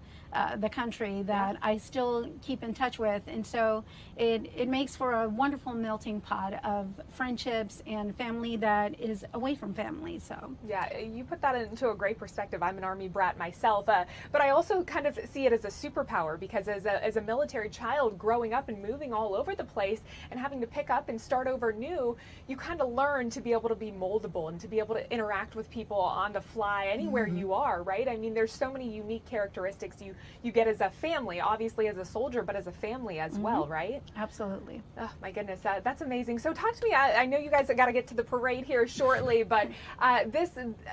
the country that I still keep in touch with, and so it makes for a wonderful melting pot of friendships and family that is away from family. So yeah, you put that into a great perspective. I'm an Army brat myself, but I also kind of see it as a superpower, because as a military child growing up and moving all over the place and having to pick up and start over new, you kind of learn to be able to be moldable and to be able to interact with people on the fly anywhere you are, right? I mean, there's so many unique characteristics you get as a family, obviously as a soldier, but as a family as well, right? Absolutely. Oh my goodness, that's amazing. So talk to me, I know you guys have got to get to the parade here shortly, but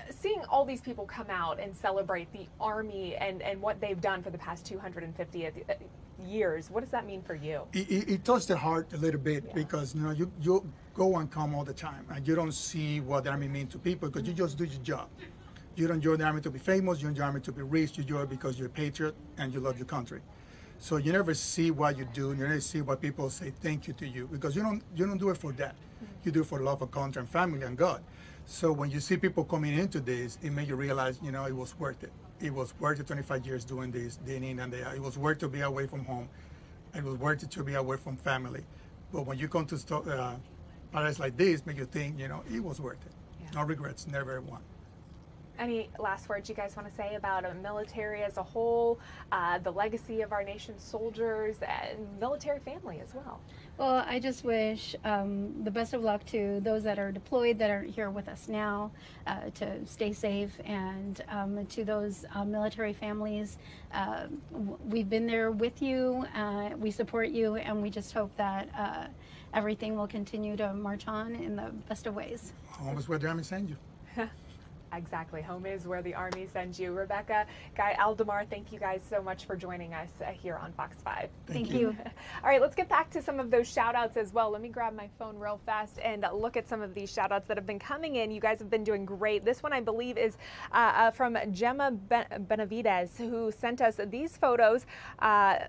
seeing all these people come out and celebrate the Army and what they've done for the past 250 years, what does that mean for you? It touched the heart a little bit, because you go and come all the time and you don't see what the Army means to people, because you just do your job. You don't join the Army to be famous, you don't join the Army to be rich, you join it because you're a patriot and you love your country. So you never see what you do, you never see what people say thank you to you, because you don't do it for that. You do it for love of country and family and God. So when you see people coming into this, it makes you realize, it was worth it. It was worth it 25 years doing this, day in and day out. It was worth to be away from home. It was worth it to be away from family. But when you come to parades like this, make you think, it was worth it. Yeah. No regrets, never one. Any last words you guys want to say about a military as a whole, the legacy of our nation's soldiers, and military family as well? Well, I just wish the best of luck to those that are deployed, that are here with us now, to stay safe, and to those military families. We've been there with you, we support you, and we just hope that everything will continue to march on in the best of ways. Home is where the Army sends you. Exactly. Home is where the Army sends you. Rebecca, Guy, Aldemar, thank you guys so much for joining us here on Fox 5. Thank you. All right, let's get back to some of those shout outs as well. Let me grab my phone real fast and look at some of these shout outs that have been coming in. You guys have been doing great. This one, I believe, is from Gemma Benavides, who sent us these photos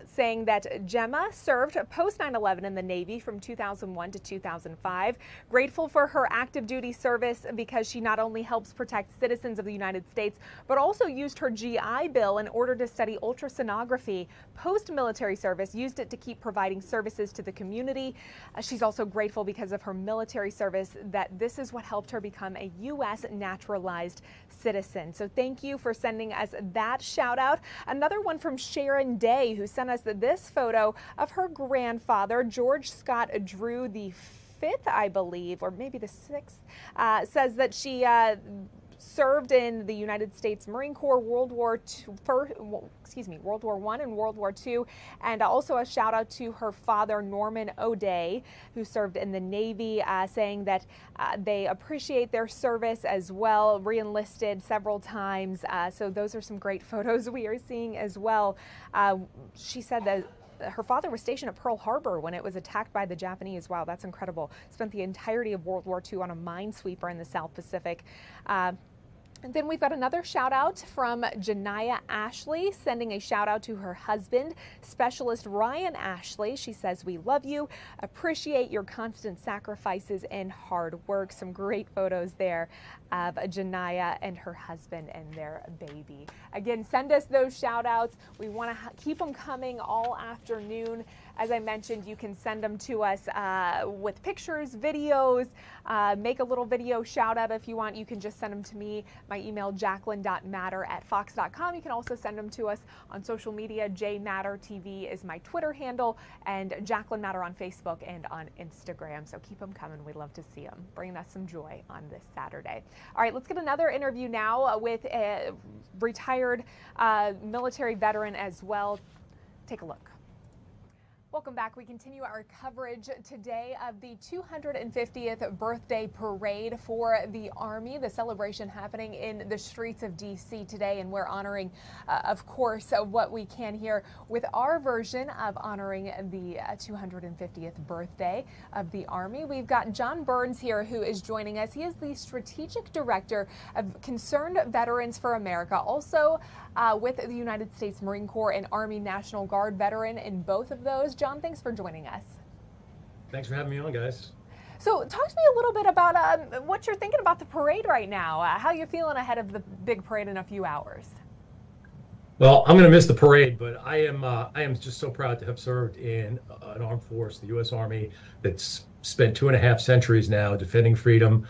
saying that Gemma served post 9/11 in the Navy from 2001 to 2005. Grateful for her active duty service, because she not only helps protect citizens of the United States, but also used her GI Bill in order to study ultrasonography. Post-military service, used it to keep providing services to the community. She's also grateful, because of her military service, that this is what helped her become a U.S. naturalized citizen. So thank you for sending us that shout out. Another one from Sharon Day, who sent us this photo of her grandfather, George Scott Drew the fifth, I believe, or maybe the sixth, says that she served in the United States Marine Corps, World War I and World War II, and also a shout out to her father, Norman O'Day, who served in the Navy, saying that they appreciate their service as well, re-enlisted several times. So those are some great photos we are seeing as well. She said that her father was stationed at Pearl Harbor when it was attacked by the Japanese. Wow, that's incredible. Spent the entirety of World War II on a minesweeper in the South Pacific. And then we've got another shout out from Janiyah Ashley, sending a shout out to her husband, Specialist Ryan Ashley. She says, "We love you, appreciate your constant sacrifices and hard work." Some great photos there of Janiyah and her husband and their baby. Again, send us those shout outs. We want to keep them coming all afternoon. As I mentioned, you can send them to us with pictures, videos, make a little video shout out if you want. You can just send them to me. My email, jacqueline.matter@fox.com. You can also send them to us on social media. JMatterTV is my Twitter handle, and Jacqueline Matter on Facebook and on Instagram. So keep them coming. We'd love to see them, bringing us some joy on this Saturday. All right, let's get another interview now with a retired military veteran as well. Take a look. Welcome back. We continue our coverage today of the 250th birthday parade for the Army, the celebration happening in the streets of D.C. today, and we're honoring, of course, what we can here with our version of honoring the 250th birthday of the Army. We've got John Burns here, who is joining us. He is the Strategic Director of Concerned Veterans for America, also with the United States Marine Corps and Army National Guard veteran in both of those. John, thanks for joining us. Thanks for having me on, guys. So talk to me a little bit about what you're thinking about the parade right now. How you're feeling ahead of the big parade in a few hours. Well, I'm going to miss the parade, but I am just so proud to have served in an armed force, the U.S. Army, that's spent 2.5 centuries now defending freedom.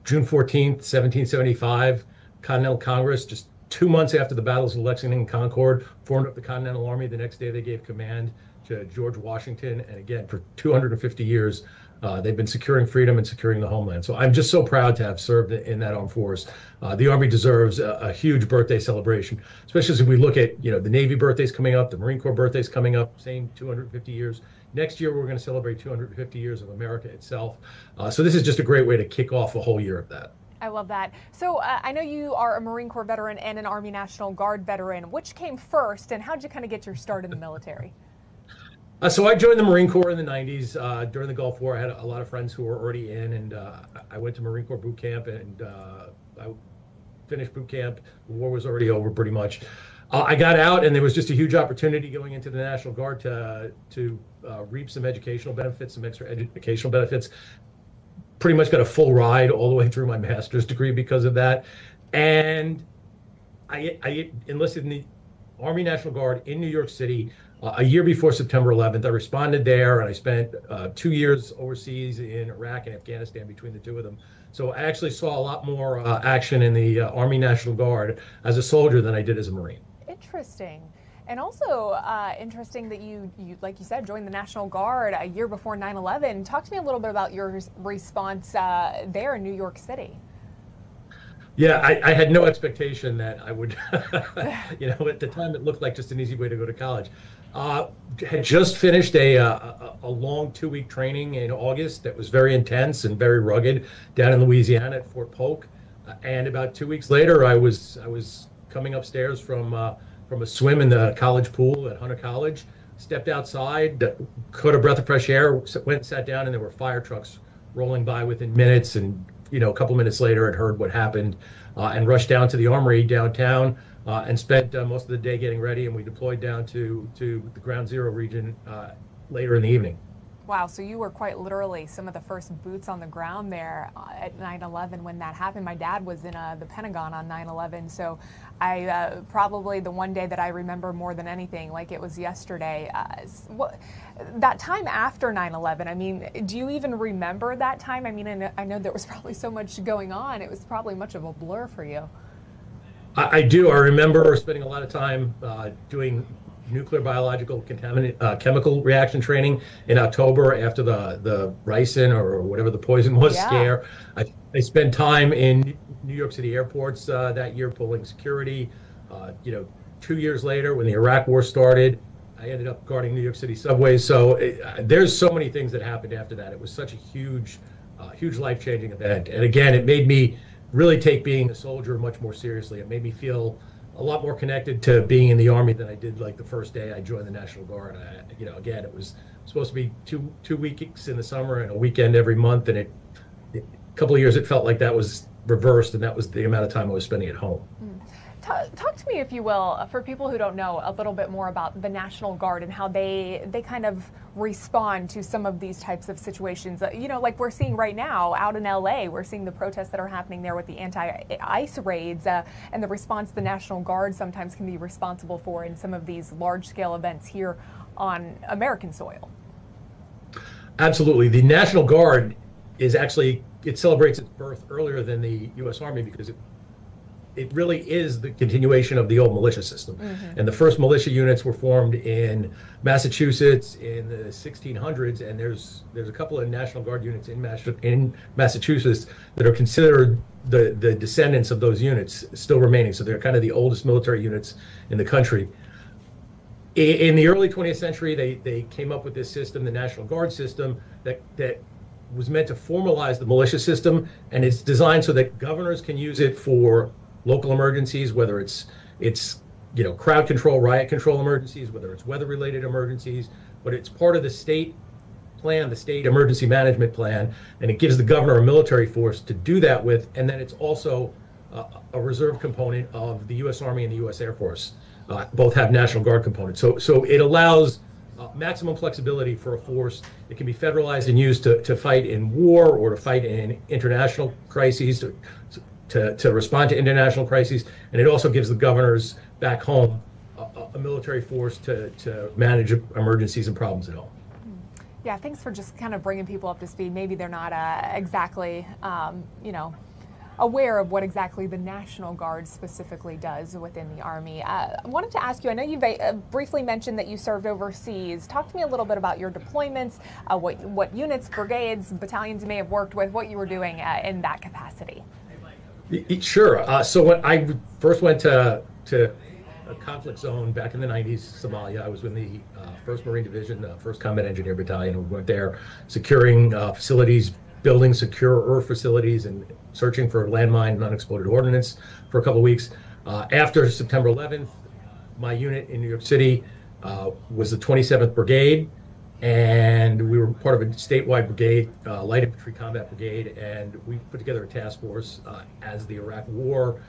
June 14th, 1775, Continental Congress, just 2 months after the battles of Lexington and Concord, formed up the Continental Army. The next day they gave command to George Washington. And again, for 250 years, they've been securing freedom and securing the homeland. So I'm just so proud to have served in that armed force. The Army deserves a huge birthday celebration, especially as we look at, the Navy birthdays coming up, the Marine Corps birthdays coming up, same 250 years. Next year, we're going to celebrate 250 years of America itself. So this is just a great way to kick off a whole year of that. I love that. So I know you are a Marine Corps veteran and an Army National Guard veteran. Which came first, and how did you kind of get your start in the military? So I joined the Marine Corps in the 90s. During the Gulf War, I had a lot of friends who were already in, and I went to Marine Corps boot camp, and I finished boot camp. The war was already over pretty much. I got out, and there was just a huge opportunity going into the National Guard to reap some educational benefits, some extra educational benefits. Pretty much got a full ride all the way through my master's degree because of that. And I enlisted in the Army National Guard in New York City a year before September 11th. I responded there, and I spent 2 years overseas in Iraq and Afghanistan between the two of them. So I actually saw a lot more action in the Army National Guard as a soldier than I did as a Marine. Interesting. And also interesting that you, like you said, joined the National Guard a year before 9/11. Talk to me a little bit about your response there in New York City. Yeah, I had no expectation that I would, at the time it looked like just an easy way to go to college. Had just finished a long 2-week training in August that was very intense and very rugged down in Louisiana at Fort Polk. And about 2 weeks later, I was coming upstairs from a swim in the college pool at Hunter College, stepped outside, caught a breath of fresh air, went and sat down, and there were fire trucks rolling by within minutes. And a couple minutes later, I'd heard what happened and rushed down to the Armory downtown and spent most of the day getting ready. And we deployed down to the Ground Zero region later in the evening. Wow, so you were quite literally some of the first boots on the ground there at 9/11 when that happened. My dad was in the Pentagon on 9/11, so I probably the one day that I remember more than anything, like it was yesterday. That time after 9/11, I mean, do you even remember that time? I mean, I know there was probably so much going on. It was probably much of a blur for you. I do. I remember spending a lot of time doing nuclear biological chemical reaction training in October after the ricin or whatever the poison was scare. I spent time in New York City airports that year pulling security. 2 years later, when the Iraq War started, I ended up guarding New York City subways. So there's so many things that happened after that. It was such a huge life-changing event. And again, it made me really take being a soldier much more seriously. It made me feel a lot more connected to being in the Army than I did like the first day I joined the National Guard. Again, it was supposed to be two weeks in the summer and a weekend every month, and a couple of years it felt like that was reversed, and that was the amount of time I was spending at home. Talk to me, if you will, for people who don't know, a little bit more about the National Guard and how they kind of respond to some of these types of situations. Like we're seeing right now out in LA, we're seeing the protests that are happening there with the anti-ICE raids and the response the National Guard sometimes can be responsible for in some of these large-scale events here on American soil. Absolutely. The National Guard is actually, it celebrates its birth earlier than the U.S. Army because it really is the continuation of the old militia system. Mm-hmm. And the first militia units were formed in Massachusetts in the 1600s, and there's a couple of National Guard units in Massachusetts that are considered the descendants of those units still remaining. So they're kind of the oldest military units in the country. In the early 20th century, they came up with this system, the National Guard system, that was meant to formalize the militia system, and it's designed so that governors can use it for local emergencies, whether it's crowd control, riot control emergencies, whether it's weather-related emergencies, but it's part of the state plan, the state emergency management plan, and it gives the governor a military force to do that with, and then it's also a reserve component of the U.S. Army and the U.S. Air Force. Both have National Guard components. So it allows maximum flexibility for a force. It can be federalized and used to fight in war or to fight in international crises, to respond to international crises. And it also gives the governors back home a military force to manage emergencies and problems at home. Yeah, thanks for just kind of bringing people up to speed. Maybe they're not exactly, aware of what exactly the National Guard specifically does within the Army. I wanted to ask you, I know you briefly mentioned that you served overseas. Talk to me a little bit about your deployments, what units, brigades, battalions you may have worked with, what you were doing in that capacity. Sure. So when I first went to a conflict zone back in the 90s, Somalia, I was in the 1st Marine Division, 1st Combat Engineer Battalion. We went there securing facilities, building secure facilities, and searching for landmine and unexploded ordnance for a couple of weeks. After September 11th, my unit in New York City was the 27th Brigade, and we were part of a statewide brigade, light infantry combat brigade, and we put together a task force as the Iraq War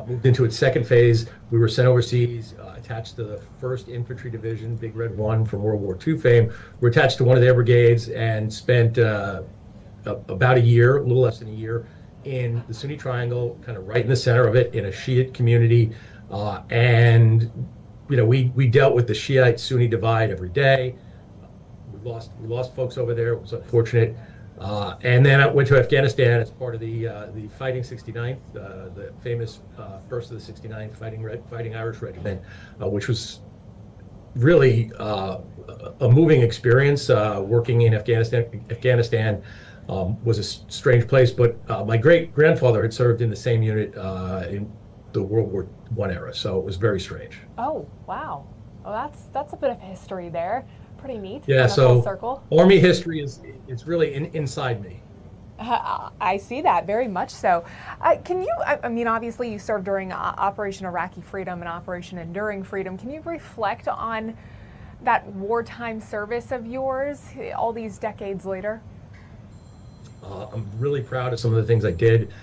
moved into its second phase. We were sent overseas, attached to the 1st Infantry Division, Big Red 1 from World War II fame. We're attached to one of their brigades and spent about a year, a little less than a year, in the Sunni Triangle, kind of right in the center of it, in a Shiite community. And, we dealt with the Shiite-Sunni divide every day. We lost folks over there. It was unfortunate. And then I went to Afghanistan as part of the Fighting 69th, the famous 1st of the 69th Fighting Irish Regiment, which was really a moving experience. Working in Afghanistan was a strange place, but my great-grandfather had served in the same unit in the World War I era, so it was very strange. Oh, wow. Well, that's a bit of history there. Pretty neat. Yeah, so full circle. Circle. Army history is really inside me. I see that very much so. Can you, obviously you served during Operation Iraqi Freedom and Operation Enduring Freedom. Can you reflect on that wartime service of yours all these decades later? I'm really proud of some of the things I did,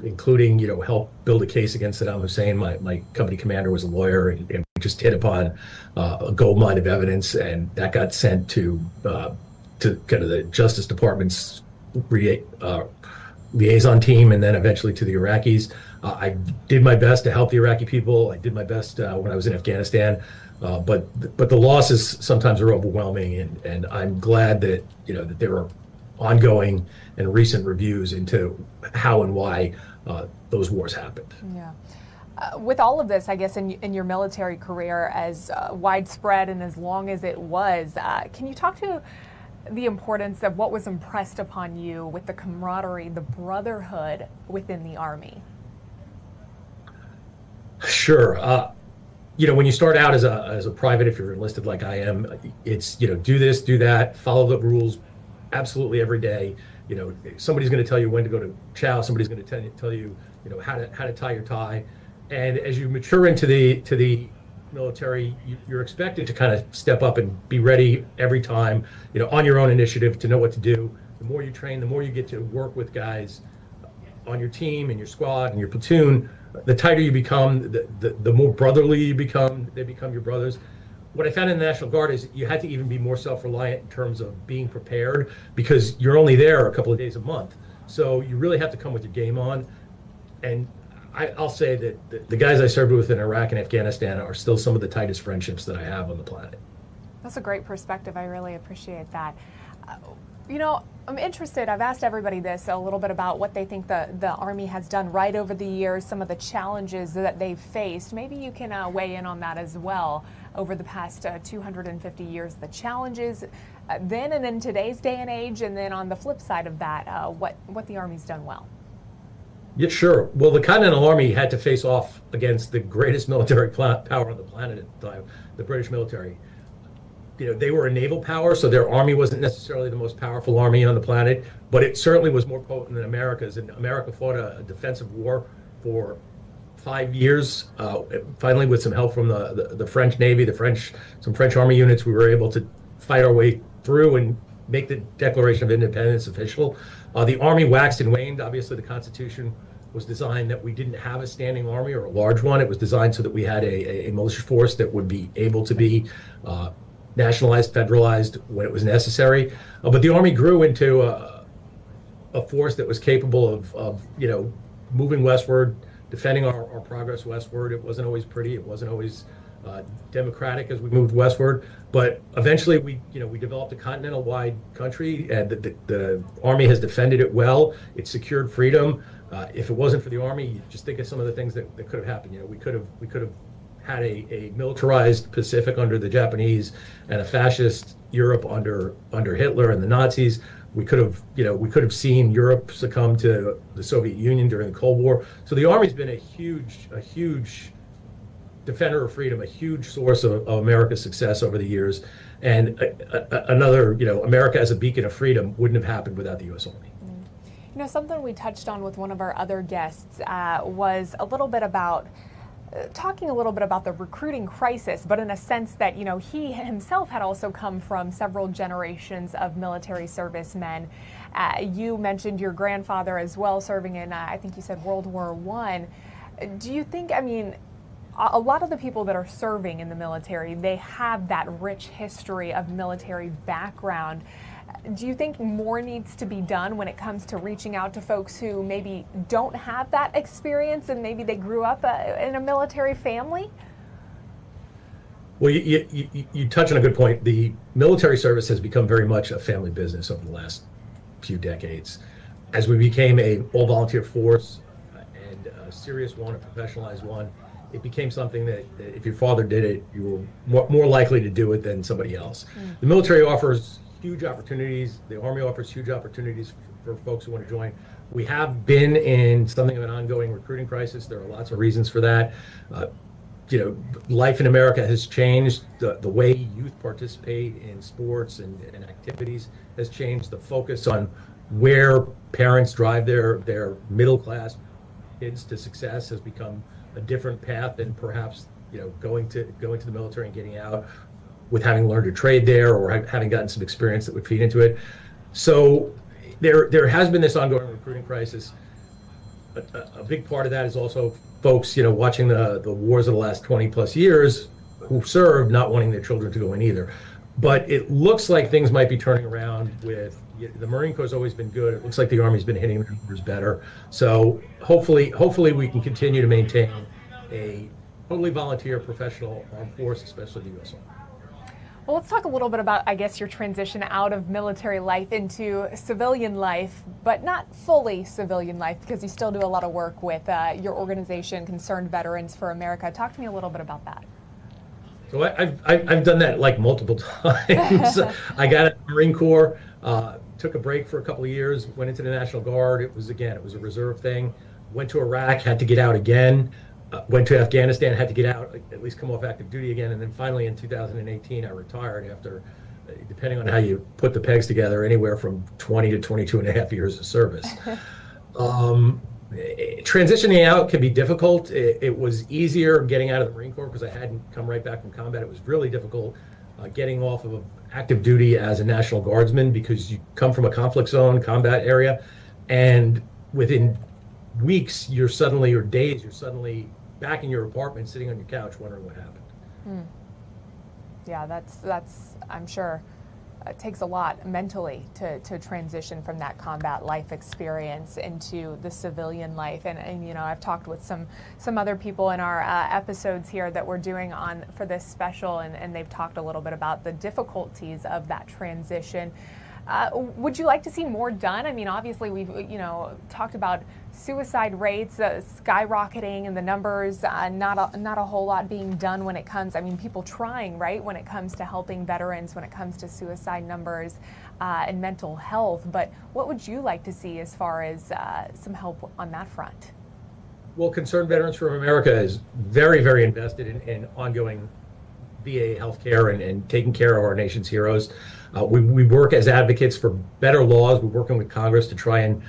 including, help build a case against Saddam Hussein. My company commander was a lawyer, and we just hit upon a gold mine of evidence, and that got sent to kind of the Justice Department's liaison team, and then eventually to the Iraqis. I did my best to help the Iraqi people. I did my best when I was in Afghanistan, but the losses sometimes are overwhelming, and I'm glad that that there are ongoing and recent reviews into how and why those wars happened. Yeah. With all of this, I guess, in your military career, as widespread and as long as it was, can you talk to the importance of what was impressed upon you with the camaraderie, the brotherhood within the Army? Sure. When you start out as a private, if you're enlisted like I am, it's, do this, do that, follow the rules absolutely every day. Somebody's going to tell you when to go to chow. Somebody's going to tell you, how to tie your tie. And as you mature into the military, you're expected to kind of step up and be ready every time, on your own initiative, to know what to do. The more you train, the more you get to work with guys on your team and your squad and your platoon. The tighter you become, the more brotherly you become. They become your brothers. What I found in the National Guard is you had to even be more self-reliant in terms of being prepared, because you're only there a couple of days a month. So you really have to come with your game on. And I'll say that the guys I served with in Iraq and Afghanistan are still some of the tightest friendships that I have on the planet. That's a great perspective. I really appreciate that. I'm interested, I've asked everybody this, a little bit about what they think the Army has done right over the years, some of the challenges that they've faced. Maybe you can weigh in on that as well over the past 250 years, the challenges then and in today's day and age, and then on the flip side of that, what the Army's done well. Yeah, sure. Well, the Continental Army had to face off against the greatest military power on the planet at the time, the British military. They were a naval power, so their army wasn't necessarily the most powerful army on the planet, but it certainly was more potent than America's. And America fought a defensive war for 5 years. Finally, with some help from the French Navy, some French army units, we were able to fight our way through and make the Declaration of Independence official. The Army waxed and waned. Obviously, the Constitution was designed that we didn't have a standing army or a large one. It was designed so that we had a militia force that would be able to be nationalized, federalized when it was necessary. But the Army grew into a force that was capable of moving westward, defending our progress westward. It wasn't always pretty. It wasn't always democratic as we moved westward. But eventually, we developed a continental-wide country, and the Army has defended it well. It secured freedom. If it wasn't for the Army, you just think of some of the things that could have happened. We could have had a militarized Pacific under the Japanese and a fascist Europe under Hitler and the Nazis. We could have seen Europe succumb to the Soviet Union during the Cold War. So the Army's been a huge defender of freedom, a huge source of America's success over the years. And another, America as a beacon of freedom wouldn't have happened without the U.S. Army. Something we touched on with one of our other guests was a little bit about talking a little bit about the recruiting crisis, but in a sense that, he himself had also come from several generations of military servicemen. You mentioned your grandfather as well serving in, I think you said World War I. Do you think, a lot of the people that are serving in the military, they have that rich history of military background. Do you think more needs to be done when it comes to reaching out to folks who maybe don't have that experience and maybe they grew up in a military family? Well, you touch on a good point. The military service has become very much a family business over the last few decades. As we became a all-volunteer force and a serious one, a professionalized one, it became something that if your father did it, you were more likely to do it than somebody else. The military offers huge opportunities. The Army offers huge opportunities for folks who want to join. We have been in something of an ongoing recruiting crisis. There are lots of reasons for that. Life in America has changed. The way youth participate in sports and activities has changed. The focus on where parents drive their middle class kids to success has become a different path than perhaps going to the military and getting out with having learned a trade there or having gotten some experience that would feed into it. So there has been this ongoing recruiting crisis. A big part of that is also folks, watching the wars of the last 20 plus years who served, not wanting their children to go in either. But it looks like things might be turning around with the Marine Corps has always been good. It looks like the Army's been hitting the numbers better. So hopefully we can continue to maintain a totally volunteer professional armed force, especially the U.S. Army. Well, let's talk a little bit about, I guess, your transition out of military life into civilian life, but not fully civilian life, because you still do a lot of work with your organization, Concerned Veterans for America. Talk to me a little bit about that. So I've done that like multiple times. I got out of the Marine Corps, took a break for a couple of years, went into the National Guard. It was a reserve thing. Went to Iraq, had to get out again. Went to Afghanistan, had to get out, at least come off active duty again. And then finally in 2018, I retired after, depending on how you put the pegs together, anywhere from 20 to 22 and a half years of service. Transitioning out can be difficult. It was easier getting out of the Marine Corps because I hadn't come right back from combat. It was really difficult getting off of active duty as a National Guardsman because you come from a conflict zone, combat area, and within weeks, or days, you're suddenly back in your apartment, sitting on your couch, wondering what happened. Yeah, that's I'm sure it takes a lot mentally to transition from that combat life experience into the civilian life. And I've talked with some other people in our episodes here that we're doing for this special, and they've talked a little bit about the difficulties of that transition. Would you like to see more done? Obviously we've talked about suicide rates skyrocketing and the numbers, not a whole lot being done when it comes, people trying, right, when it comes to helping veterans, when it comes to suicide numbers and mental health. But what would you like to see as far as some help on that front? Well, Concerned Veterans for America is very, very invested in ongoing VA healthcare and taking care of our nation's heroes. We work as advocates for better laws. We're working with Congress to try and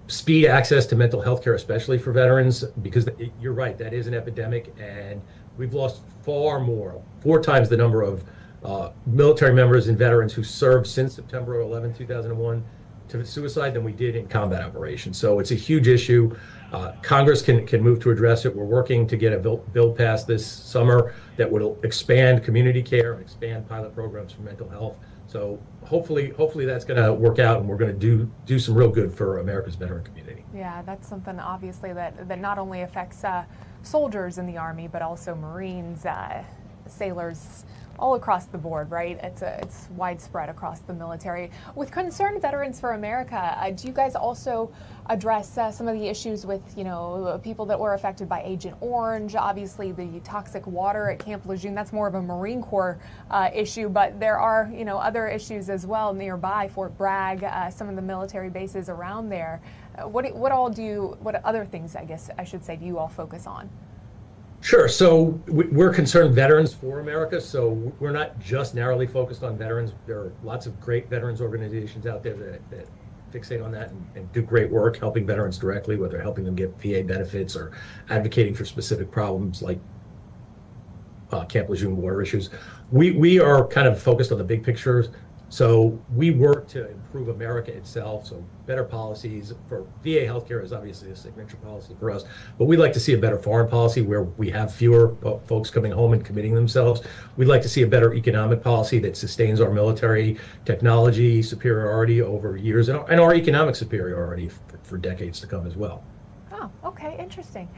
speed access to mental health care, especially for veterans, because you're right, that is an epidemic, and we've lost 4 times the number of military members and veterans who served since September 11, 2001 to suicide than we did in combat operations. So it's a huge issue. Congress can move to address it. We're working to get a bill passed this summer that would expand community care and expand pilot programs for mental health. So hopefully that's going to work out, and we're going to do some real good for America's veteran community. Yeah, that's something obviously that not only affects soldiers in the Army, but also Marines, sailors, all across the board, right? It's widespread across the military. With Concerned Veterans for America, do you guys also address some of the issues with, people that were affected by Agent Orange? Obviously, the toxic water at Camp Lejeune, that's more of a Marine Corps issue, but there are, other issues as well nearby, Fort Bragg, some of the military bases around there. What other things, I guess I should say, do you all focus on? Sure. So we're Concerned Veterans for America. So we're not just narrowly focused on veterans. There are lots of great veterans organizations out there that fixate on that and do great work helping veterans directly, whether helping them get VA benefits or advocating for specific problems like Camp Lejeune water issues. We are kind of focused on the big pictures. So we work to improve America itself. So better policies for VA healthcare is obviously a signature policy for us, but we'd like to see a better foreign policy where we have fewer folks coming home and committing themselves. We'd like to see a better economic policy that sustains our military technology superiority over years and our economic superiority for decades to come as well. Oh, okay, interesting.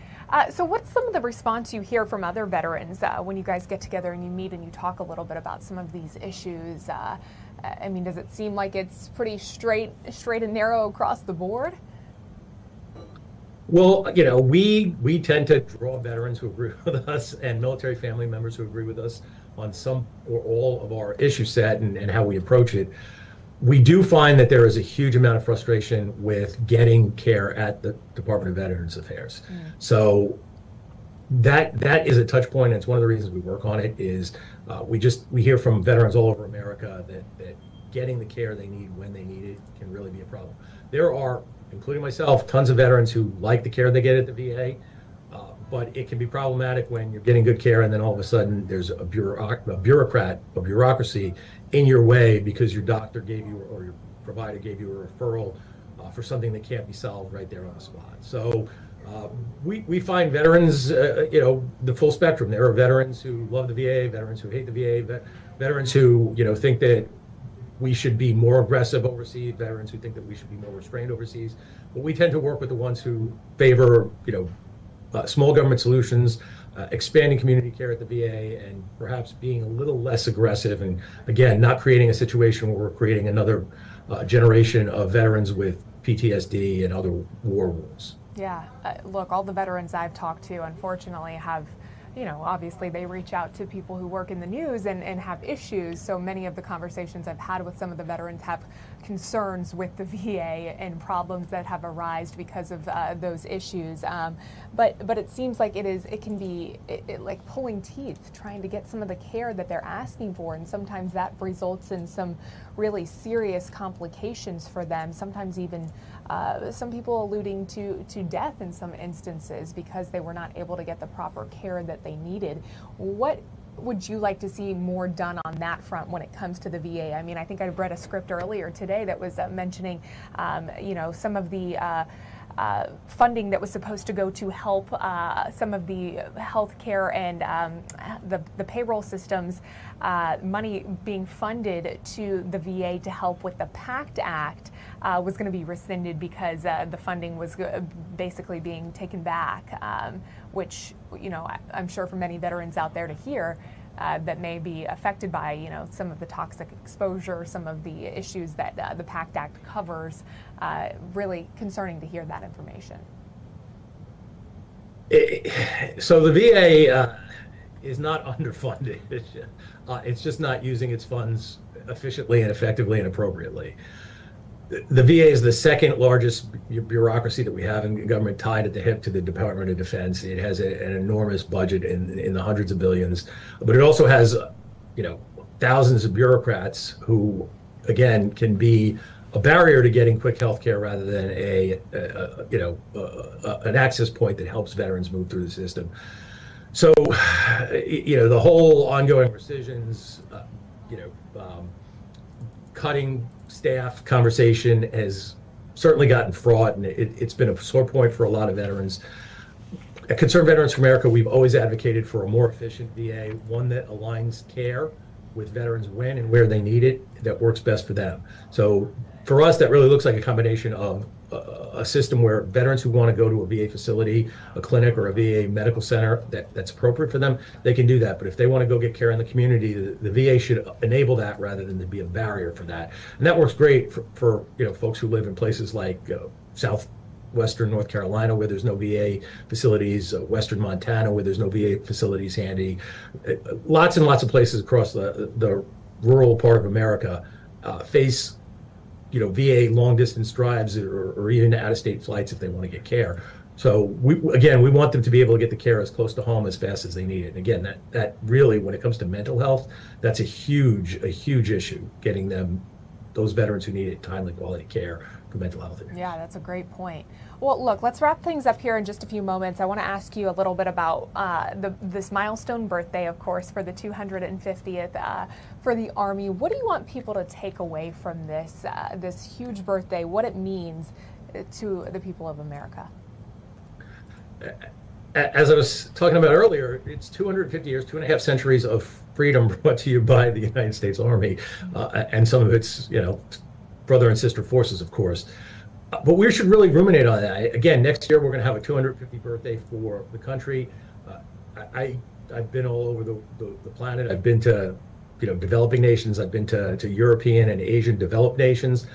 So what's some of the response you hear from other veterans when you guys get together and you meet and you talk a little bit about some of these issues? I mean, does it seem like it's pretty straight and narrow across the board? Well, we tend to draw veterans who agree with us and military family members who agree with us on some or all of our issue set and how we approach it. We do find that there is a huge amount of frustration with getting care at the Department of Veterans Affairs. So that is a touch point, and it's one of the reasons we work on it. Is we hear from veterans all over America that getting the care they need when they need it can really be a problem. There are, including myself, tons of veterans who like the care they get at the VA, but it can be problematic when you're getting good care and then all of a sudden there's a bureaucracy in your way because your doctor gave you or your provider gave you a referral for something that can't be solved right there on the spot. So we find veterans, the full spectrum. There are veterans who love the VA, veterans who hate the VA, veterans who think that we should be more aggressive overseas, veterans who think that we should be more restrained overseas. But we tend to work with the ones who favor, small government solutions, expanding community care at the VA, and perhaps being a little less aggressive, and again, not creating a situation where we're creating another generation of veterans with PTSD and other war wounds. Yeah, look, all the veterans I've talked to, unfortunately, have, obviously they reach out to people who work in the news and have issues. So many of the conversations I've had with some of the veterans have concerns with the VA and problems that have arisen because of those issues. But it seems like it can be like pulling teeth, trying to get some of the care that they're asking for, and sometimes that results in some really serious complications for them. Sometimes even some people alluding to death in some instances because they were not able to get the proper care that they needed. What would you like to see more done on that front when it comes to the VA? I mean, I think I read a script earlier today that was mentioning, some of the funding that was supposed to go to help some of the healthcare and the payroll systems, money being funded to the VA to help with the PACT Act was going to be rescinded because the funding was basically being taken back, which, I'm sure for many veterans out there to hear that may be affected by, some of the toxic exposure, some of the issues that the PACT Act covers. Really concerning to hear that information. So the VA is not underfunded. It's just not using its funds efficiently and effectively and appropriately. The VA is the second largest bureaucracy that we have in government, tied at the hip to the Department of Defense. It has an enormous budget in the hundreds of billions, but it also has, thousands of bureaucrats who, again, can be a barrier to getting quick health care rather than an access point that helps veterans move through the system. So, the whole ongoing rescissions, cutting staff conversation has certainly gotten fraught, and it's been a sore point for a lot of veterans. At Concerned Veterans for America, we've always advocated for a more efficient VA, one that aligns care with veterans when and where they need it, that works best for them. So for us, that really looks like a combination of a system where veterans who want to go to a VA facility, a clinic, or a VA medical center that's appropriate for them, they can do that. But if they want to go get care in the community, the VA should enable that rather than to be a barrier for that. And that works great for folks who live in places like southwestern North Carolina, where there's no VA facilities, western Montana, where there's no VA facilities handy. Lots and lots of places across the rural part of America face VA long distance drives or even out of state flights if they want to get care. So we want them to be able to get the care as close to home as fast as they need it. And again, that really, when it comes to mental health, that's a huge issue, getting those veterans who need it timely quality care for mental health. Yeah, that's a great point. Well, look, let's wrap things up here in just a few moments. I want to ask you a little bit about this milestone birthday, of course, for the 250th for the Army. What do you want people to take away from this this huge birthday, what it means to the people of America? As I was talking about earlier, it's 250 years, 2.5 centuries of freedom brought to you by the United States Army, and some of its, brother and sister forces, of course. But we should really ruminate on that. Again, next year we're going to have a 250th birthday for the country. I've been all over the planet. I've been to developing nations. I've been to European and Asian developed nations.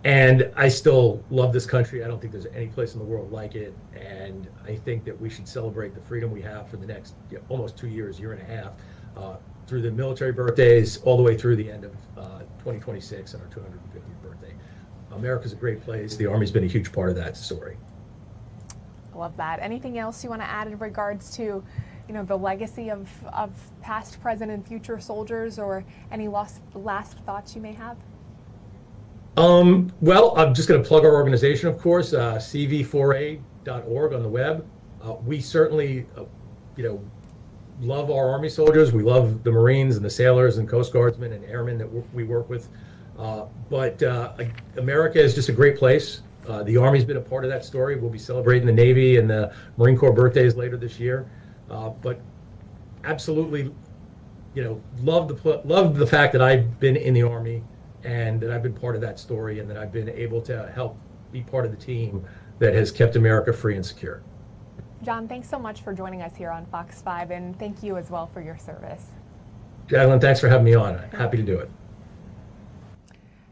And I still love this country. I don't think there's any place in the world like it. And I think that we should celebrate the freedom we have for the next almost 2 years, year and a half, through the military birthdays, all the way through the end of 2026 and our 250th birthday. America's a great place. The Army's been a huge part of that story. I love that. Anything else you want to add in regards to, the legacy of past, present, and future soldiers, or any last thoughts you may have? Well, I'm just going to plug our organization, of course, cv4a.org on the web. We certainly, love our Army soldiers. We love the Marines and the sailors and Coast Guardsmen and airmen that we work with. But America is just a great place. The Army's been a part of that story. We'll be celebrating the Navy and the Marine Corps birthdays later this year. But absolutely, love the fact that I've been in the Army and that I've been part of that story and that I've been able to help be part of the team that has kept America free and secure. John, thanks so much for joining us here on Fox 5, and thank you as well for your service. Jacqueline, thanks for having me on. Happy to do it.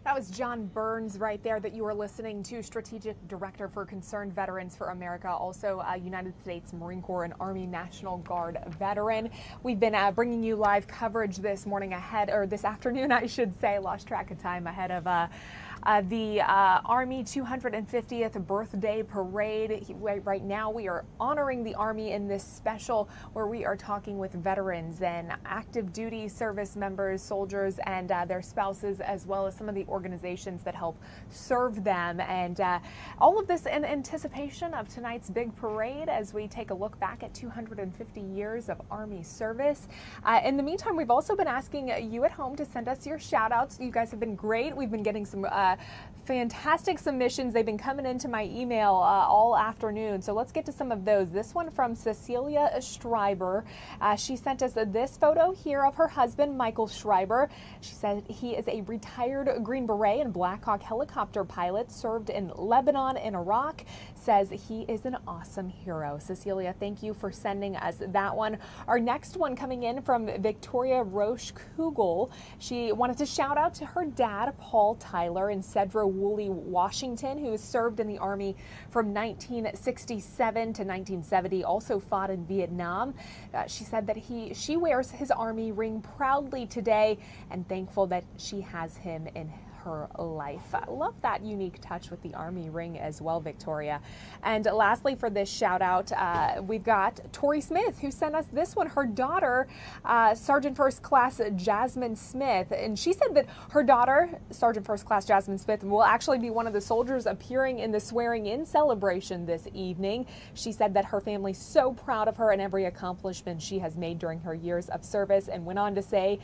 That was John Burns right there that you were listening to, Strategic Director for Concerned Veterans for America, also a United States Marine Corps and Army National Guard veteran. We've been bringing you live coverage this afternoon, I should say, lost track of time, ahead of the Army 250th birthday parade. Right now we are honoring the Army in this special where we are talking with veterans and active duty service members, soldiers, and their spouses, as well as some of the organizations that help serve them. And all of this in anticipation of tonight's big parade as we take a look back at 250 years of Army service. In the meantime, we've also been asking you at home to send us your shout outs. You guys have been great. We've been getting some fantastic submissions. They've been coming into my email all afternoon. So let's get to some of those. This one from Cecilia Schreiber. She sent us this photo here of her husband, Michael Schreiber. She said he is a retired Green Beret and Black Hawk helicopter pilot, served in Lebanon and Iraq. Says he is an awesome hero. Cecilia, thank you for sending us that one. Our next one coming in from Victoria Roche Kugel. She wanted to shout out to her dad, Paul Tyler, in Sedro-Woolley, Washington, who served in the Army from 1967 to 1970, also fought in Vietnam. She said that she wears his Army ring proudly today and thankful that she has him in her life. I love that unique touch with the Army ring as well, Victoria. And lastly, for this shout out, we've got Tori Smith, who sent us this one. Her daughter, Sergeant First Class Jasmine Smith, and she said that her daughter, Sergeant First Class Jasmine Smith, will actually be one of the soldiers appearing in the swearing-in celebration this evening. She said that her family's so proud of her and every accomplishment she has made during her years of service, and went on to say,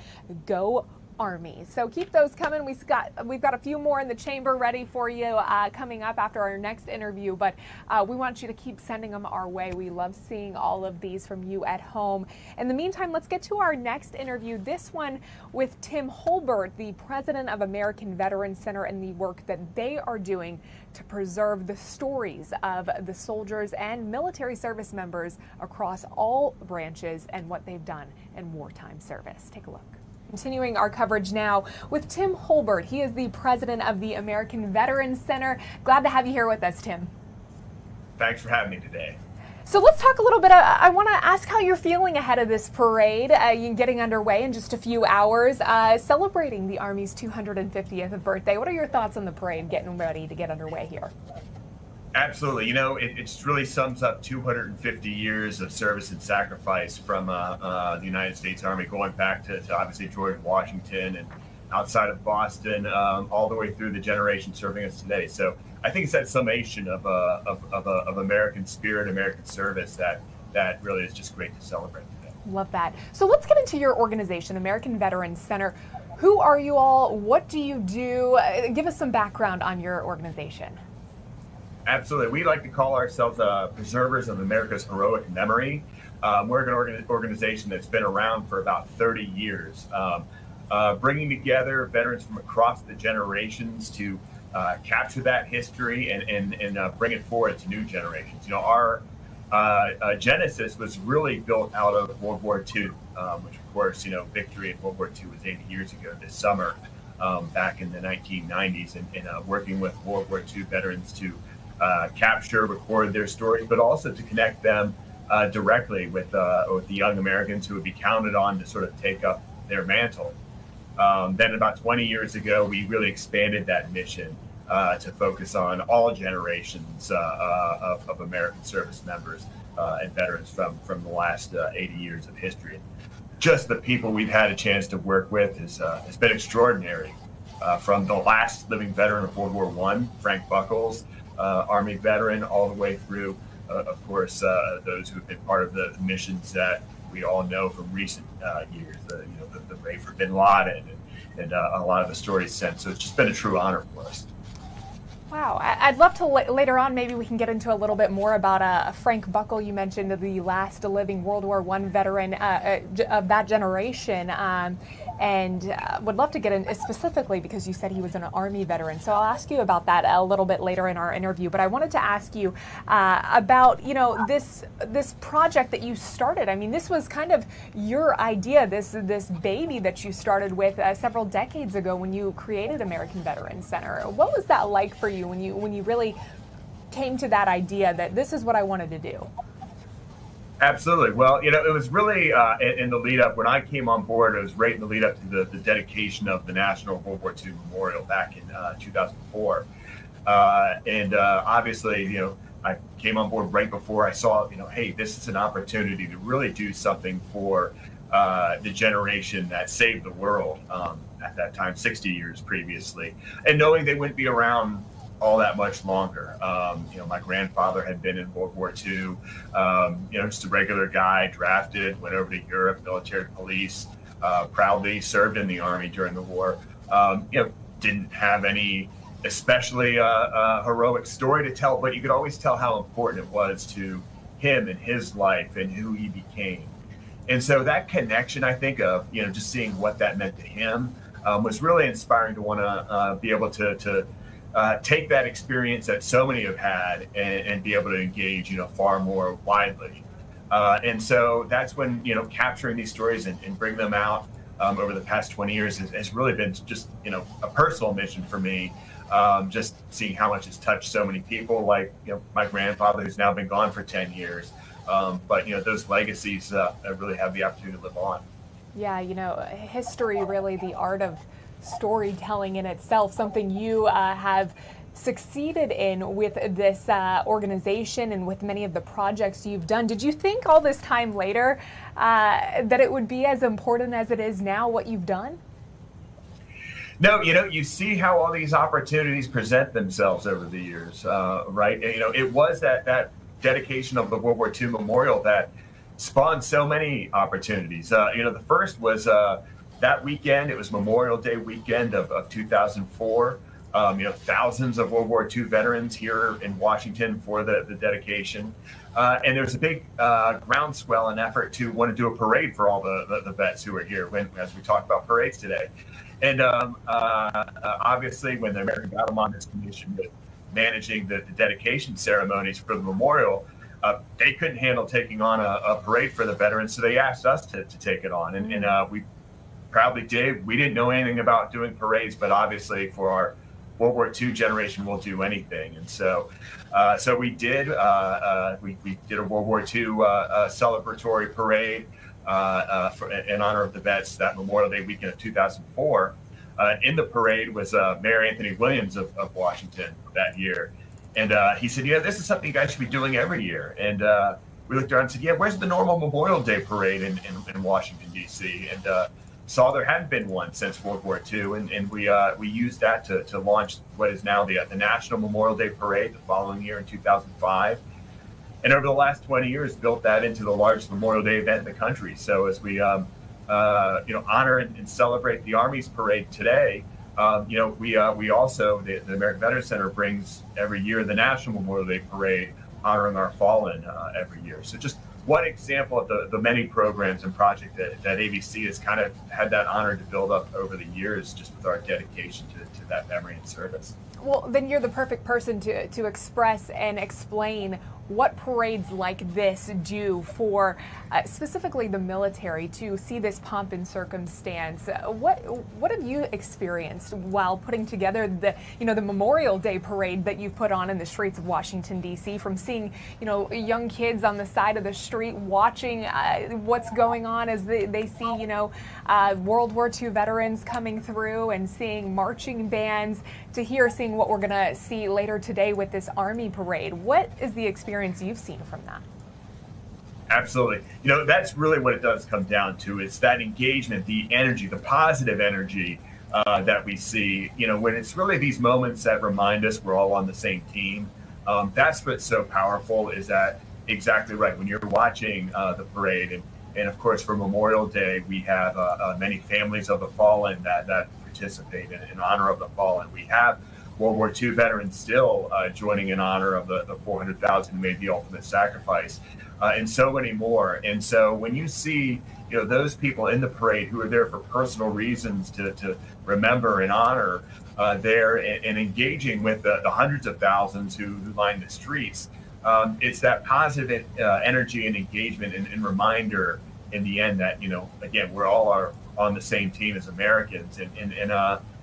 "Go Army. So keep those coming. We've got a few more in the chamber ready for you coming up after our next interview, but we want you to keep sending them our way. We love seeing all of these from you at home. In the meantime, let's get to our next interview, this one with Tim Holbert, the president of American Veterans Center, and the work that they are doing to preserve the stories of the soldiers and military service members across all branches and what they've done in wartime service. Take a look. Continuing our coverage now with Tim Holbert. He is the president of the American Veterans Center. Glad to have you here with us, Tim. Thanks for having me today. So let's talk a little bit. I want to ask how you're feeling ahead of this parade getting underway in just a few hours, celebrating the Army's 250th birthday. What are your thoughts on the parade getting ready to get underway here? Absolutely. You know, it really sums up 250 years of service and sacrifice from the United States Army, going back to obviously George Washington and outside of Boston, all the way through the generation serving us today. So I think it's that summation of American spirit, American service that really is just great to celebrate today. Love that. So let's get into your organization, American Veterans Center. Who are you all? What do you do? Give us some background on your organization. Absolutely. We like to call ourselves preservers of America's heroic memory. We're an organization that's been around for about 30 years, bringing together veterans from across the generations to capture that history and bring it forward to new generations. You know, our genesis was really built out of World War II, which, of course, you know, victory in World War II was 80 years ago this summer, back in the 1990s, and working with World War II veterans to capture, record their stories, but also to connect them directly with the young Americans who would be counted on to sort of take up their mantle. Then about 20 years ago, we really expanded that mission to focus on all generations of American service members and veterans from the last 80 years of history. Just the people we've had a chance to work with has been extraordinary. From the last living veteran of World War I, Frank Buckles, Army veteran, all the way through, of course, those who have been part of the missions that we all know from recent years, the raid for bin Laden and a lot of the stories sent. So it's just been a true honor for us. Wow. I'd love to later on, maybe we can get into a little bit more about Frank Buckle. You mentioned the last living World War I veteran of that generation. And would love to get in specifically because you said he was an Army veteran. So I'll ask you about that a little bit later in our interview. But I wanted to ask you about, you know, this project that you started. I mean, this was kind of your idea, this baby that you started with several decades ago when you created American Veterans Center. What was that like for you when you really came to that idea that this is what I wanted to do? Absolutely. Well, you know, it was really in the lead up when I came on board. It was right in the lead up to the dedication of the National World War II Memorial back in 2004. Obviously, you know, I came on board right before I saw, you know, hey, this is an opportunity to really do something for the generation that saved the world at that time, 60 years previously, and knowing they wouldn't be around all that much longer. You know, my grandfather had been in World War II, you know, just a regular guy, drafted, went over to Europe, military police, proudly served in the Army during the war. You know, didn't have any especially heroic story to tell, but you could always tell how important it was to him and his life and who he became. And so that connection, I think, of, you know, just seeing what that meant to him was really inspiring to want to be able to take that experience that so many have had and be able to engage, you know, far more widely. And so that's when, you know, capturing these stories and bring them out over the past 20 years has really been just, you know, a personal mission for me. Just seeing how much it's touched so many people, like, you know, my grandfather, who's now been gone for 10 years. But, you know, those legacies really have the opportunity to live on. Yeah, you know, history, really the art of storytelling in itself, something you have succeeded in with this organization and with many of the projects you've done. Did you think all this time later that it would be as important as it is now, what you've done? No, you know, you see how all these opportunities present themselves over the years, right? And, you know, it was that dedication of the World War II Memorial that spawned so many opportunities. You know, the first was that weekend, it was Memorial Day weekend of 2004. Thousands of World War II veterans here in Washington for the dedication. And there was a big groundswell and effort to want to do a parade for all the vets who are here as we talk about parades today. And obviously, when the American Battle Monuments Commission was managing the dedication ceremonies for the memorial, they couldn't handle taking on a parade for the veterans, so they asked us to take it on. And we proudly did. We didn't know anything about doing parades, but obviously for our World War II generation, we'll do anything. And so we did. We did a World War II celebratory parade in honor of the vets that Memorial Day weekend of 2004. In the parade was Mayor Anthony Williams of Washington that year. And he said, this is something you guys should be doing every year. And we looked around and said, where's the normal Memorial Day parade in Washington, D.C.? And saw there hadn't been one since World War II. And we used that to launch what is now the National Memorial Day Parade the following year in 2005. And over the last 20 years, built that into the largest Memorial Day event in the country. So as we honor and celebrate the Army's parade today, we also, the American Veterans Center brings every year the National Memorial Day Parade, honoring our fallen every year. So just one example of the many programs and projects that ABC has kind of had that honor to build up over the years, just with our dedication to that memory and service. Well, then you're the perfect person to express and explain what parades like this do for specifically the military to see this pomp and circumstance. What have you experienced while putting together the Memorial Day parade that you've put on in the streets of Washington, D.C., from seeing young kids on the side of the street watching what's going on as they see World War II veterans coming through, and seeing marching bands, to seeing what we're going to see later today with this Army parade? What is the experience you've seen from that? Absolutely. That's really what it does come down to. It's that engagement, the energy, the positive energy that we see, when it's really these moments that remind us we're all on the same team. That's what's so powerful, is that exactly right. When you're watching the parade, and of course for Memorial Day, we have many families of the fallen that participate in honor of the fallen. We have World War II veterans still joining in honor of the 400,000 who made the ultimate sacrifice, and so many more. And so when you see those people in the parade who are there for personal reasons to remember and honor there and engaging with the hundreds of thousands who line the streets, it's that positive energy and engagement and reminder in the end that again, we're all on the same team as Americans,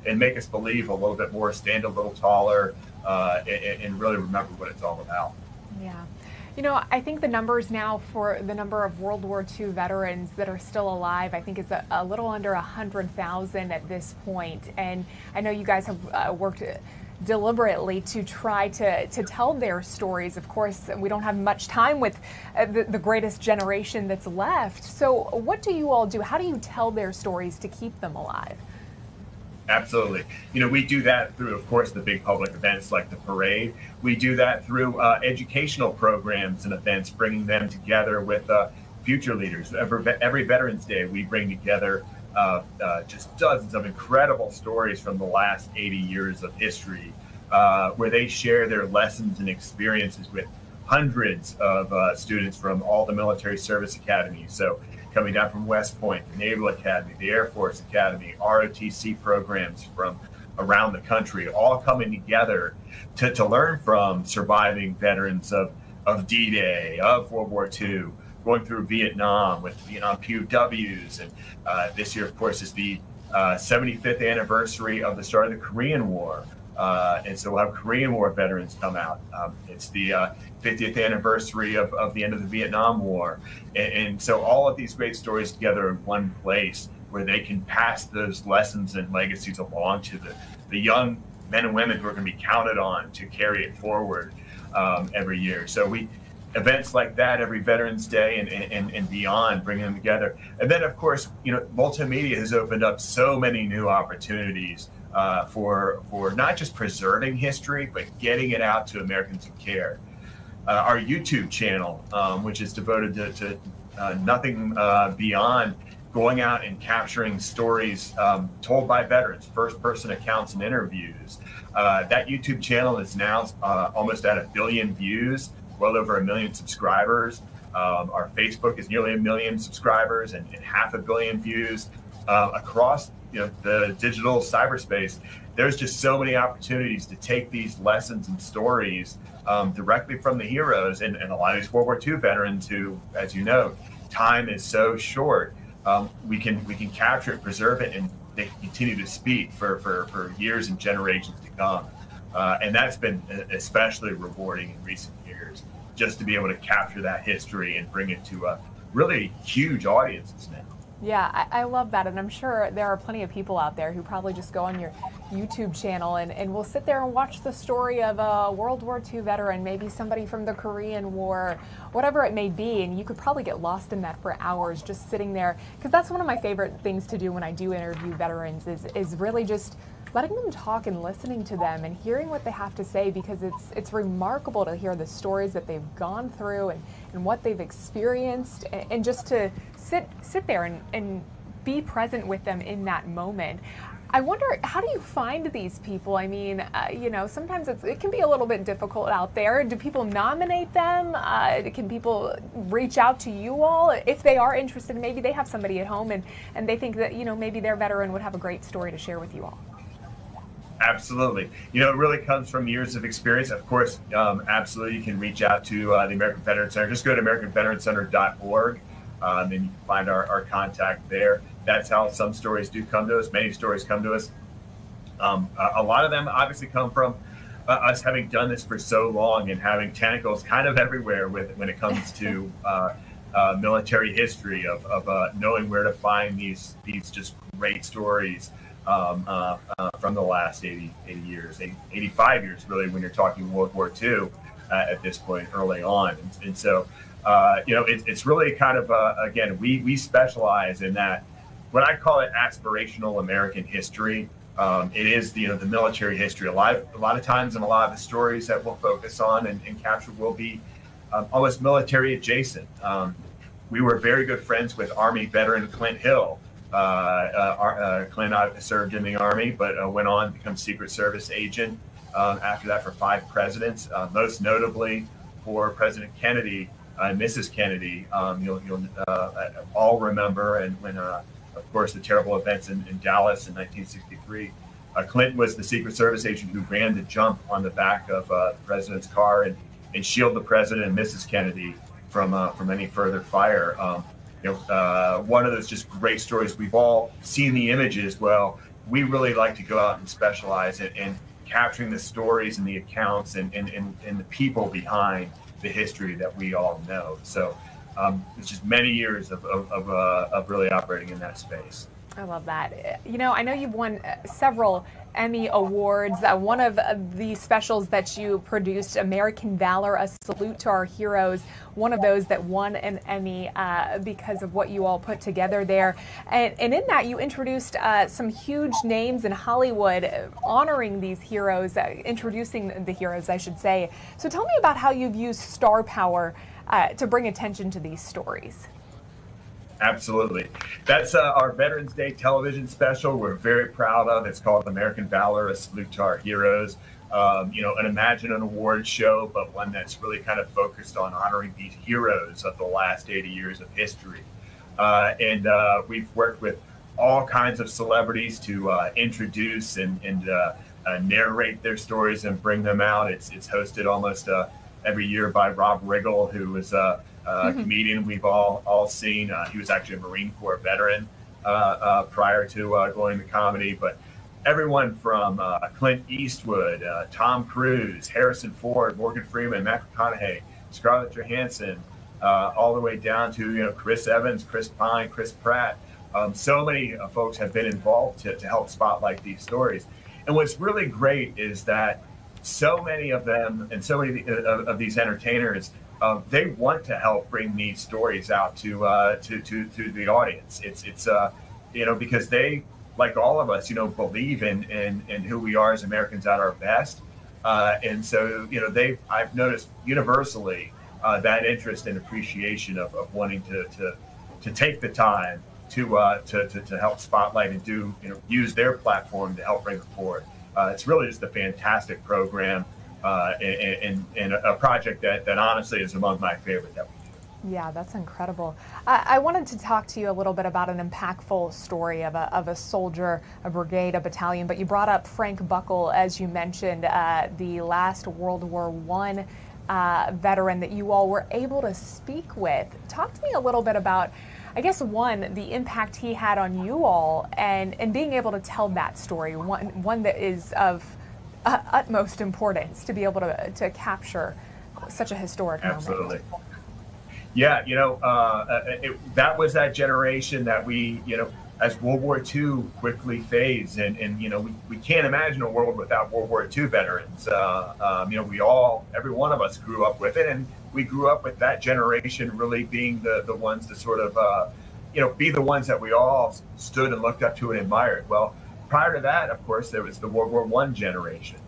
and make us believe a little bit more, stand a little taller, and really remember what it's all about. Yeah. I think the numbers now for the number of World War II veterans that are still alive, I think is a little under 100,000 at this point. And I know you guys have worked deliberately to try to tell their stories. Of course, we don't have much time with the greatest generation that's left. So what do you all do? How do you tell their stories to keep them alive? Absolutely. We do that through, of course, the big public events like the parade. We do that through educational programs and events, bringing them together with future leaders. Every Veterans Day, we bring together just dozens of incredible stories from the last 80 years of history, where they share their lessons and experiences with hundreds of students from all the military service academies. So coming down from West Point, the Naval Academy, the Air Force Academy, ROTC programs from around the country, all coming together to learn from surviving veterans of D-Day, of World War II, going through Vietnam with Vietnam POWs. And this year, of course, is the 75th anniversary of the start of the Korean War. And so we'll have Korean War veterans come out. It's the 50th anniversary of the end of the Vietnam War. And so all of these great stories together in one place, where they can pass those lessons and legacies along to the young men and women who are going to be counted on to carry it forward every year. So events like that every Veterans Day and beyond, bringing them together. And then, of course, multimedia has opened up so many new opportunities for not just preserving history, but getting it out to Americans who care. Our YouTube channel, which is devoted to nothing beyond going out and capturing stories told by veterans, first-person accounts and interviews. That YouTube channel is now almost at 1 billion views, well over 1 million subscribers. Our Facebook is nearly 1 million subscribers and 500 million views. Across the digital cyberspace, there's just so many opportunities to take these lessons and stories directly from the heroes and a lot of these World War II veterans who, as you know, time is so short. We can capture it, preserve it, and they can continue to speak for years and generations to come. And that's been especially rewarding in recent years, just to be able to capture that history and bring it to really huge audiences now. Yeah, I love that, and I'm sure there are plenty of people out there who probably just go on your YouTube channel and will sit there and watch the story of a World War II veteran, maybe somebody from the Korean War, whatever it may be, and you could probably get lost in that for hours just sitting there, because that's one of my favorite things to do when I do interview veterans is really just letting them talk and listening to them and hearing what they have to say, because it's remarkable to hear the stories that they've gone through and what they've experienced, and just to sit there and be present with them in that moment. I wonder, how do you find these people? I mean, sometimes it can be a little bit difficult out there. Do people nominate them? Can people reach out to you all if they are interested? Maybe they have somebody at home and they think that, maybe their veteran would have a great story to share with you all. Absolutely. It really comes from years of experience. Of course, absolutely, you can reach out to the American Veteran Center. Just go to AmericanVeteranCenter.org, and you can find our contact there. That's how some stories do come to us. Many stories come to us. A lot of them obviously come from us having done this for so long and having tentacles kind of everywhere when it comes to military history, of knowing where to find these just great stories from the last 80 years, 85 years, really, when you're talking World War II at this point early on. And so, it's really kind of, again, we specialize in that, what I call it aspirational American history. It is the military history. A lot of times, and a lot of the stories that we'll focus on and capture will be almost military adjacent. We were very good friends with Army veteran Clint Hill. Clint served in the Army, but went on to become Secret Service agent after that for 5 presidents, most notably for President Kennedy and Mrs. Kennedy. You'll all remember, and when, of course, the terrible events in Dallas in 1963. Clinton was the Secret Service agent who ran the jump on the back of the president's car and shielded the president and Mrs. Kennedy from any further fire. One of those just great stories. We've all seen the images. Well, we really like to go out and specialize in capturing the stories and the accounts and the people behind the history that we all know. So it's just many years of really operating in that space. I love that. I know you've won several Emmy Awards. One of the specials that you produced, American Valor, A Salute to Our Heroes, one of those that won an Emmy because of what you all put together there. And in that, you introduced some huge names in Hollywood honoring these heroes, introducing the heroes, I should say. So tell me about how you've used star power to bring attention to these stories. Absolutely. That's our Veterans Day television special we're very proud of. It's called American Valor, A Salute to Our Heroes. Imagine an award show, but one that's really kind of focused on honoring these heroes of the last 80 years of history. And we've worked with all kinds of celebrities to introduce and narrate their stories and bring them out. It's hosted almost every year by Rob Riggle, who is a comedian we've all seen. He was actually a Marine Corps veteran prior to going to comedy. But everyone from Clint Eastwood, Tom Cruise, Harrison Ford, Morgan Freeman, Matthew McConaughey, Scarlett Johansson, all the way down to Chris Evans, Chris Pine, Chris Pratt. So many folks have been involved to help spotlight these stories. And what's really great is that so many of them and so many of these entertainers, they want to help bring these stories out to the audience. It's because they, like all of us, believe in who we are as Americans at our best. And so, I've noticed universally that interest and appreciation of wanting to take the time to help spotlight and use their platform to help bring it forward. It's really just a fantastic program and a project that honestly is among my favorite that we do. Yeah, that's incredible. I wanted to talk to you a little bit about an impactful story of a soldier, a brigade, a battalion, but you brought up Frank Buckle, as you mentioned, the last World War I veteran that you all were able to speak with. Talk to me a little bit about, I guess, one, the impact he had on you all and being able to tell that story, one that is of utmost importance to be able to capture such a historic moment. Absolutely. Yeah, that was that generation that we, as World War II quickly fades, and we can't imagine a world without World War II veterans. Every one of us grew up with it, and we grew up with that generation really being the ones to sort of, be the ones that we all stood and looked up to and admired. Well, prior to that, of course, there was the World War I generation.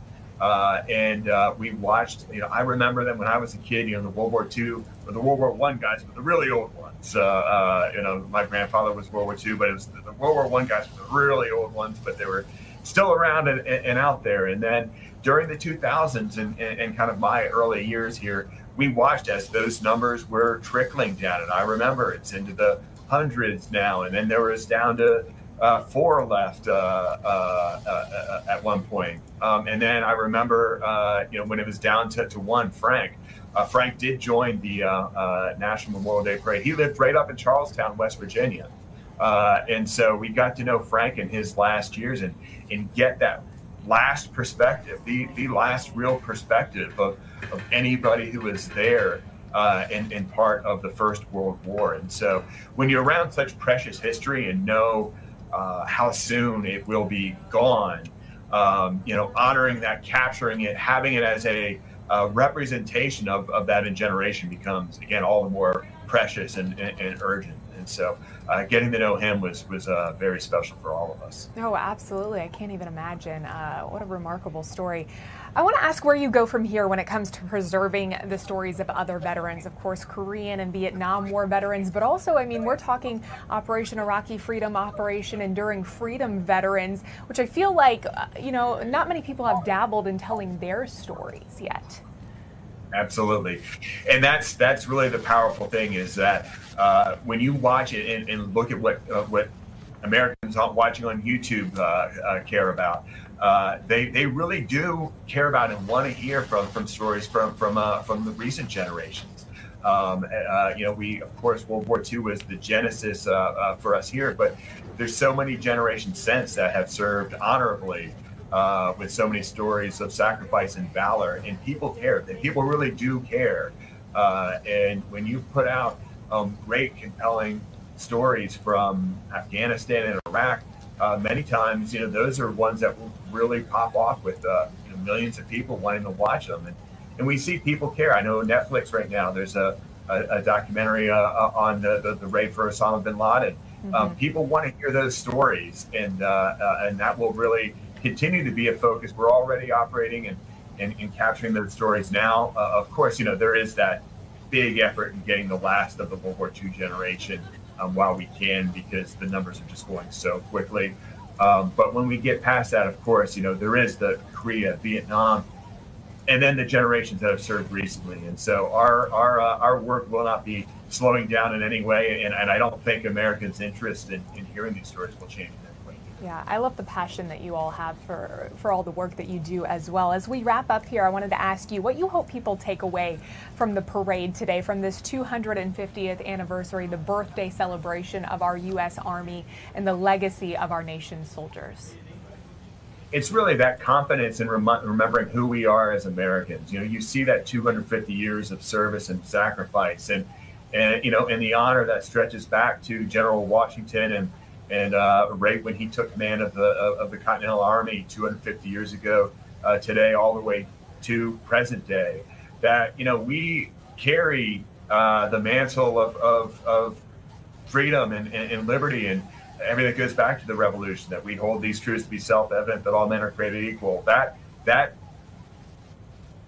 We watched, I remember them when I was a kid, the World War II, or the World War I guys were the really old ones. My grandfather was World War II, but it was the World War I guys were the really old ones, but they were still around and out there. And then during the 2000s and kind of my early years here, we watched as those numbers were trickling down. And I remember it's into the hundreds now, and then there was down to 4 left at one point. And then I remember, when it was down to 1, Frank did join the National Memorial Day Parade. He lived right up in Charlestown, West Virginia. And so we got to know Frank in his last years and get that last perspective, the last real perspective of anybody who was there and part of the First World War. And so when you're around such precious history and know how soon it will be gone, honoring that, capturing it, having it as a representation of that in generation becomes, again, all the more precious and urgent. And so getting to know him was very special for all of us. Oh, absolutely. I can't even imagine. What a remarkable story. I want to ask where you go from here when it comes to preserving the stories of other veterans, of course, Korean and Vietnam War veterans, but also, we're talking Operation Iraqi Freedom, Operation Enduring Freedom veterans, which I feel like, not many people have dabbled in telling their stories yet. Absolutely. And that's really the powerful thing is that when you watch it and look at what Americans watching on YouTube care about, they really do care about and want to hear from stories from the recent generations. We, of course, World War II was the genesis for us here, but there's so many generations since that have served honorably with so many stories of sacrifice and valor, and people care. People really do care. And when you put out great, compelling stories from Afghanistan and Iraq, many times, those are ones that will really pop off with millions of people wanting to watch them. And we see people care. I know Netflix right now, there's a documentary on the raid for Osama bin Laden. Mm-hmm. People want to hear those stories, and that will really continue to be a focus. We're already operating and capturing those stories now. Of course, there is that big effort in getting the last of the World War II generation while we can, because the numbers are just going so quickly. But when we get past that, of course, there is the Korea, Vietnam, and then the generations that have served recently. And so our work will not be slowing down in any way. And I don't think Americans' interest in hearing these stories will change. Yeah, I love the passion that you all have for all the work that you do as well. As we wrap up here, I wanted to ask you what you hope people take away from the parade today, from this 250th anniversary, the birthday celebration of our U.S. Army and the legacy of our nation's soldiers. It's really that confidence in remembering who we are as Americans. You see that 250 years of service and sacrifice, and the honor that stretches back to General Washington and right when he took command of the Continental Army 250 years ago today, all the way to present day, that we carry the mantle of freedom and liberty and everything that goes back to the revolution, that we hold these truths to be self-evident, that all men are created equal. That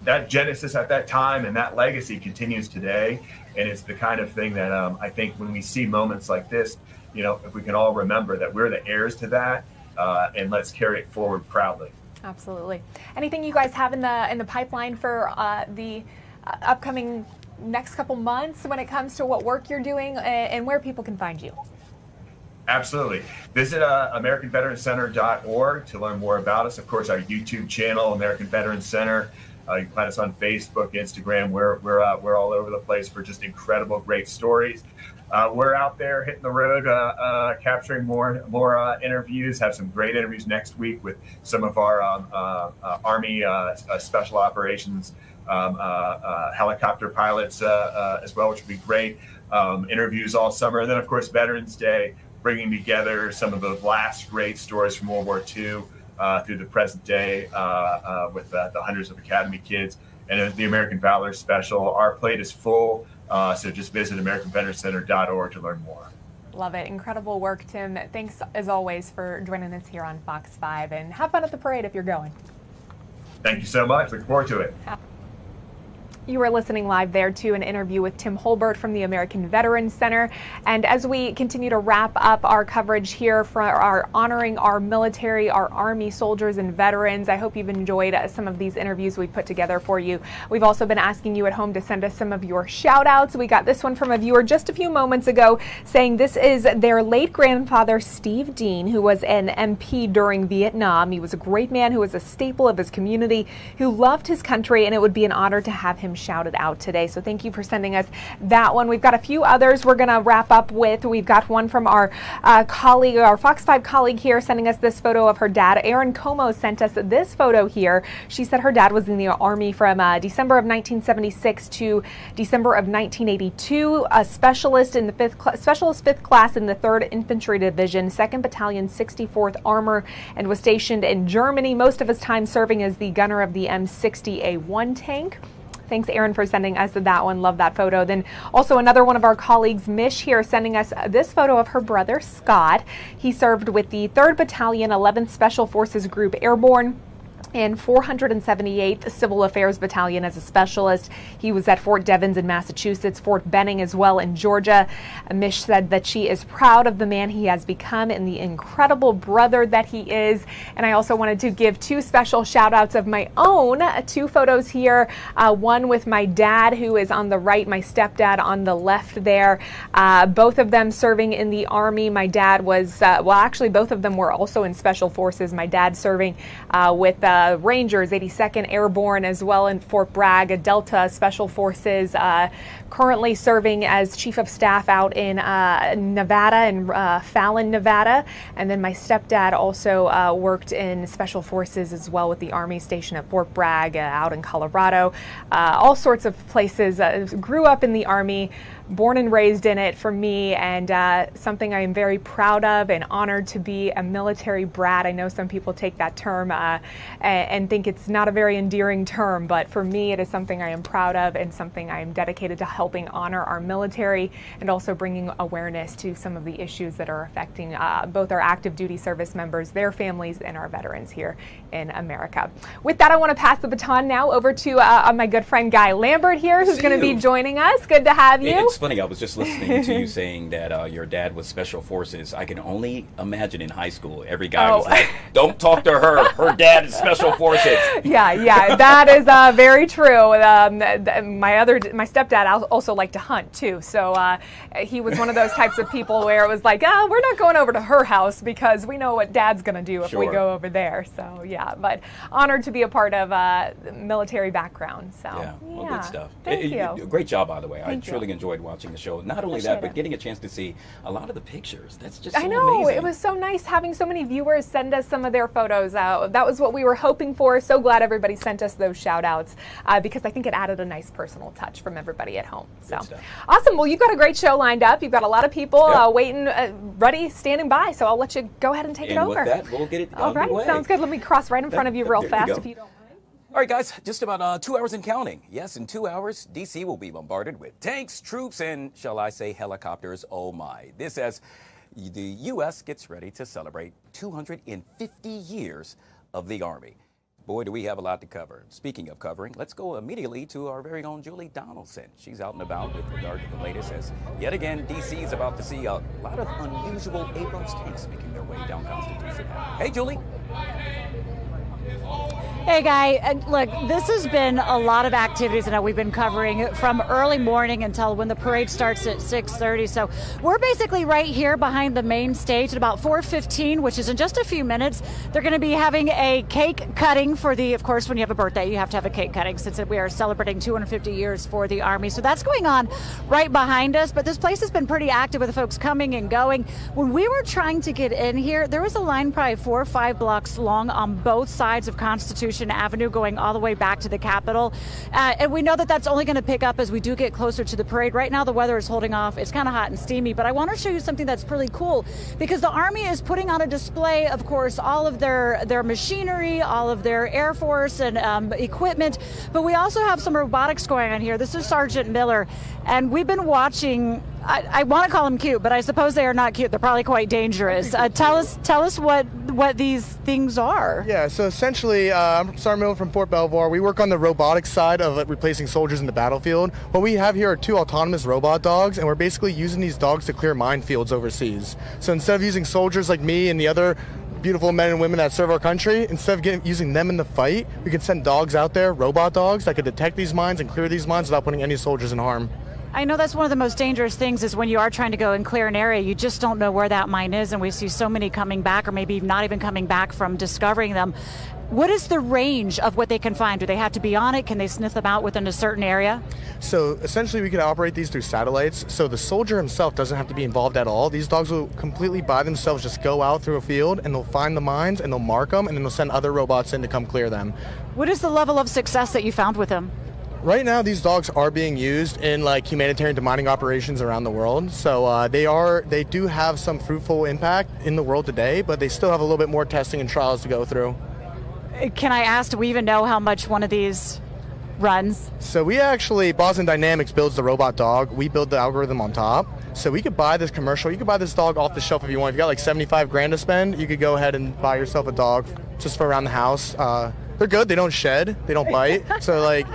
that genesis at that time and that legacy continues today. And it's the kind of thing that I think when we see moments like this, you know, if we can all remember that we're the heirs to that, and let's carry it forward proudly. Absolutely. Anything you guys have in the pipeline for the upcoming next couple months when it comes to what work you're doing and where people can find you? Absolutely. Visit AmericanVeteranCenter.org to learn more about us. Of course, our YouTube channel, American Veterans Center. You can find us on Facebook, Instagram. We're all over the place for just incredible, great stories. We're out there hitting the road, capturing more interviews. Have some great interviews next week with some of our Army Special Operations helicopter pilots as well, which will be great. Interviews all summer, and then of course Veterans Day, bringing together some of the last great stories from World War II through the present day with the hundreds of Academy kids and the American Valor Special. Our plate is full, so just visit AmericanVeteranCenter.org to learn more. Love it. Incredible work, Tim. Thanks as always for joining us here on Fox 5, and have fun at the parade if you're going. Thank you so much. Look forward to it. You were listening live there to an interview with Tim Holbert from the American Veterans Center. And as we continue to wrap up our coverage here for our honoring our military, our Army soldiers and veterans, I hope you've enjoyed some of these interviews we put together for you. We've also been asking you at home to send us some of your shout outs. We got this one from a viewer just a few moments ago saying this is their late grandfather, Steve Dean, who was an MP during Vietnam. He was a great man who was a staple of his community, who loved his country, and it would be an honor to have him shouted out today. So thank you for sending us that one. We've got a few others we're going to wrap up with. We've got one from our colleague, our Fox 5 colleague here, sending us this photo of her dad. Erin Como sent us this photo here. She said her dad was in the Army from December of 1976 to December of 1982, a specialist in the fifth class in the 3rd Infantry Division, 2nd Battalion, 64th Armor, and was stationed in Germany, most of his time serving as the gunner of the M60A1 tank. Thanks, Aaron, for sending us that one. Love that photo. Then also another one of our colleagues, Mish, here, sending us this photo of her brother, Scott. He served with the 3rd Battalion, 11th Special Forces Group Airborne, and 478th Civil Affairs Battalion as a specialist. He was at Fort Devens in Massachusetts, Fort Benning as well in Georgia. Mish said that she is proud of the man he has become and the incredible brother that he is. And I also wanted to give 2 special shout outs of my own, 2 photos here. One with my dad, who is on the right, my stepdad on the left there. Both of them serving in the Army. My dad was, well, actually both of them were also in Special Forces. My dad serving with Rangers, 82nd Airborne, as well in Fort Bragg, Delta Special Forces, currently serving as Chief of Staff out in Nevada, in Fallon, Nevada. And then my stepdad also worked in Special Forces as well with the Army station at Fort Bragg out in Colorado. All sorts of places. Grew up in the Army, born and raised in it for me, and something I am very proud of and honored to be a military brat. I know some people take that term and think it's not a very endearing term, but for me it is something I am proud of and something I am dedicated to helping honor our military and also bringing awareness to some of the issues that are affecting both our active duty service members, their families, and our veterans here in America. With that, I want to pass the baton now over to my good friend Guy Lambert here, who's going to be joining us. Good to have you. It's funny, I was just listening to you saying that your dad was Special Forces. I can only imagine in high school, every guy was like, don't talk to her. Her dad is Special Forces. Yeah, that is very true. My stepdad also liked to hunt too, so he was one of those types of people where it was like, we're not going over to her house because we know what Dad's going to do if we go over there. So yeah, but honored to be a part of military background. So well, good stuff. Thank you. Great job, by the way. I Thank truly you. enjoyed watching the show. Not only that, but getting a chance to see a lot of the pictures. That's just so I know, amazing. it was so nice having so many viewers send us some of their photos out. That was what we were hoping for. So glad everybody sent us those shout outs because I think it added a nice personal touch from everybody at home. So awesome. Well, you've got a great show lined up. You've got a lot of people waiting, ready, standing by. So I'll let you go ahead and take it over. With that, we'll get it All right, sounds good. Let me cross right in front of you real fast if you don't mind. All right, guys, just about 2 hours and counting. Yes, in 2 hours, D.C. will be bombarded with tanks, troops, and, shall I say, helicopters. Oh, my. This as the U.S. gets ready to celebrate 250 years of the Army. Boy, do we have a lot to cover. Speaking of covering, let's go immediately to our very own Julie Donaldson. She's out and about with regard to the latest as yet again D.C. is about to see a lot of unusual Abrams tanks making their way down Constitution Avenue. Hey, Julie. Hey, Guy. Look, this has been a lot of activities that we've been covering from early morning until when the parade starts at 6:30. So we're basically right here behind the main stage at about 4:15, which is in just a few minutes. They're going to be having a cake cutting for of course, when you have a birthday, you have to have a cake cutting since we are celebrating 250 years for the Army. So that's going on right behind us. But this place has been pretty active with folks coming and going. When we were trying to get in here, there was a line probably 4 or 5 blocks long on both sides of Constitution Avenue going all the way back to the Capitol. And we know that that's only going to pick up as we do get closer to the parade. Right now, the weather is holding off. It's kind of hot and steamy, but I want to show you something that's pretty cool because the Army is putting on a display, of course, all of their machinery, all of their Air Force and equipment, but we also have some robotics going on here. This is Sergeant Miller, and we've been watching. I want to call them cute, but I suppose they are not cute. They're probably quite dangerous. Tell us what these things are. Yeah, so essentially, I'm Sergeant Miller from Fort Belvoir. We work on the robotics side of replacing soldiers in the battlefield. What we have here are 2 autonomous robot dogs, and we're basically using these dogs to clear minefields overseas. So instead of using soldiers like me and the other beautiful men and women that serve our country, instead of using them in the fight, we can send dogs out there, robot dogs, that could detect these mines and clear these mines without putting any soldiers in harm. I know that's one of the most dangerous things is when you are trying to go and clear an area, you just don't know where that mine is, and we see so many coming back or maybe not even coming back from discovering them. What is the range of what they can find? Do they have to be on it? Can they sniff them out within a certain area? So essentially we could operate these through satellites, so the soldier himself doesn't have to be involved at all. These dogs will completely by themselves just go out through a field and they'll find the mines and they'll mark them and then they'll send other robots in to come clear them. What is the level of success that you found with them? Right now, these dogs are being used in like humanitarian demining operations around the world. So they do have some fruitful impact in the world today, but they still have a little bit more testing and trials to go through. Can I ask, do we even know how much one of these runs? So we actually, Boston Dynamics builds the robot dog. We build the algorithm on top. So we could buy this commercial. You could buy this dog off the shelf if you want. If you got like 75 grand to spend, you could go ahead and buy yourself a dog just for around the house. They're good. They don't shed. They don't bite. So like...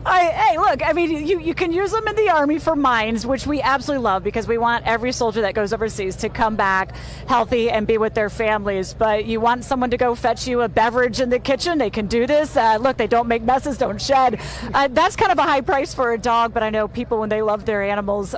Hey, look, I mean, you can use them in the Army for mines, which we absolutely love because we want every soldier that goes overseas to come back healthy and be with their families. But you want someone to go fetch you a beverage in the kitchen, they can do this. Look, they don't make messes, don't shed. That's kind of a high price for a dog, but I know people, when they love their animals.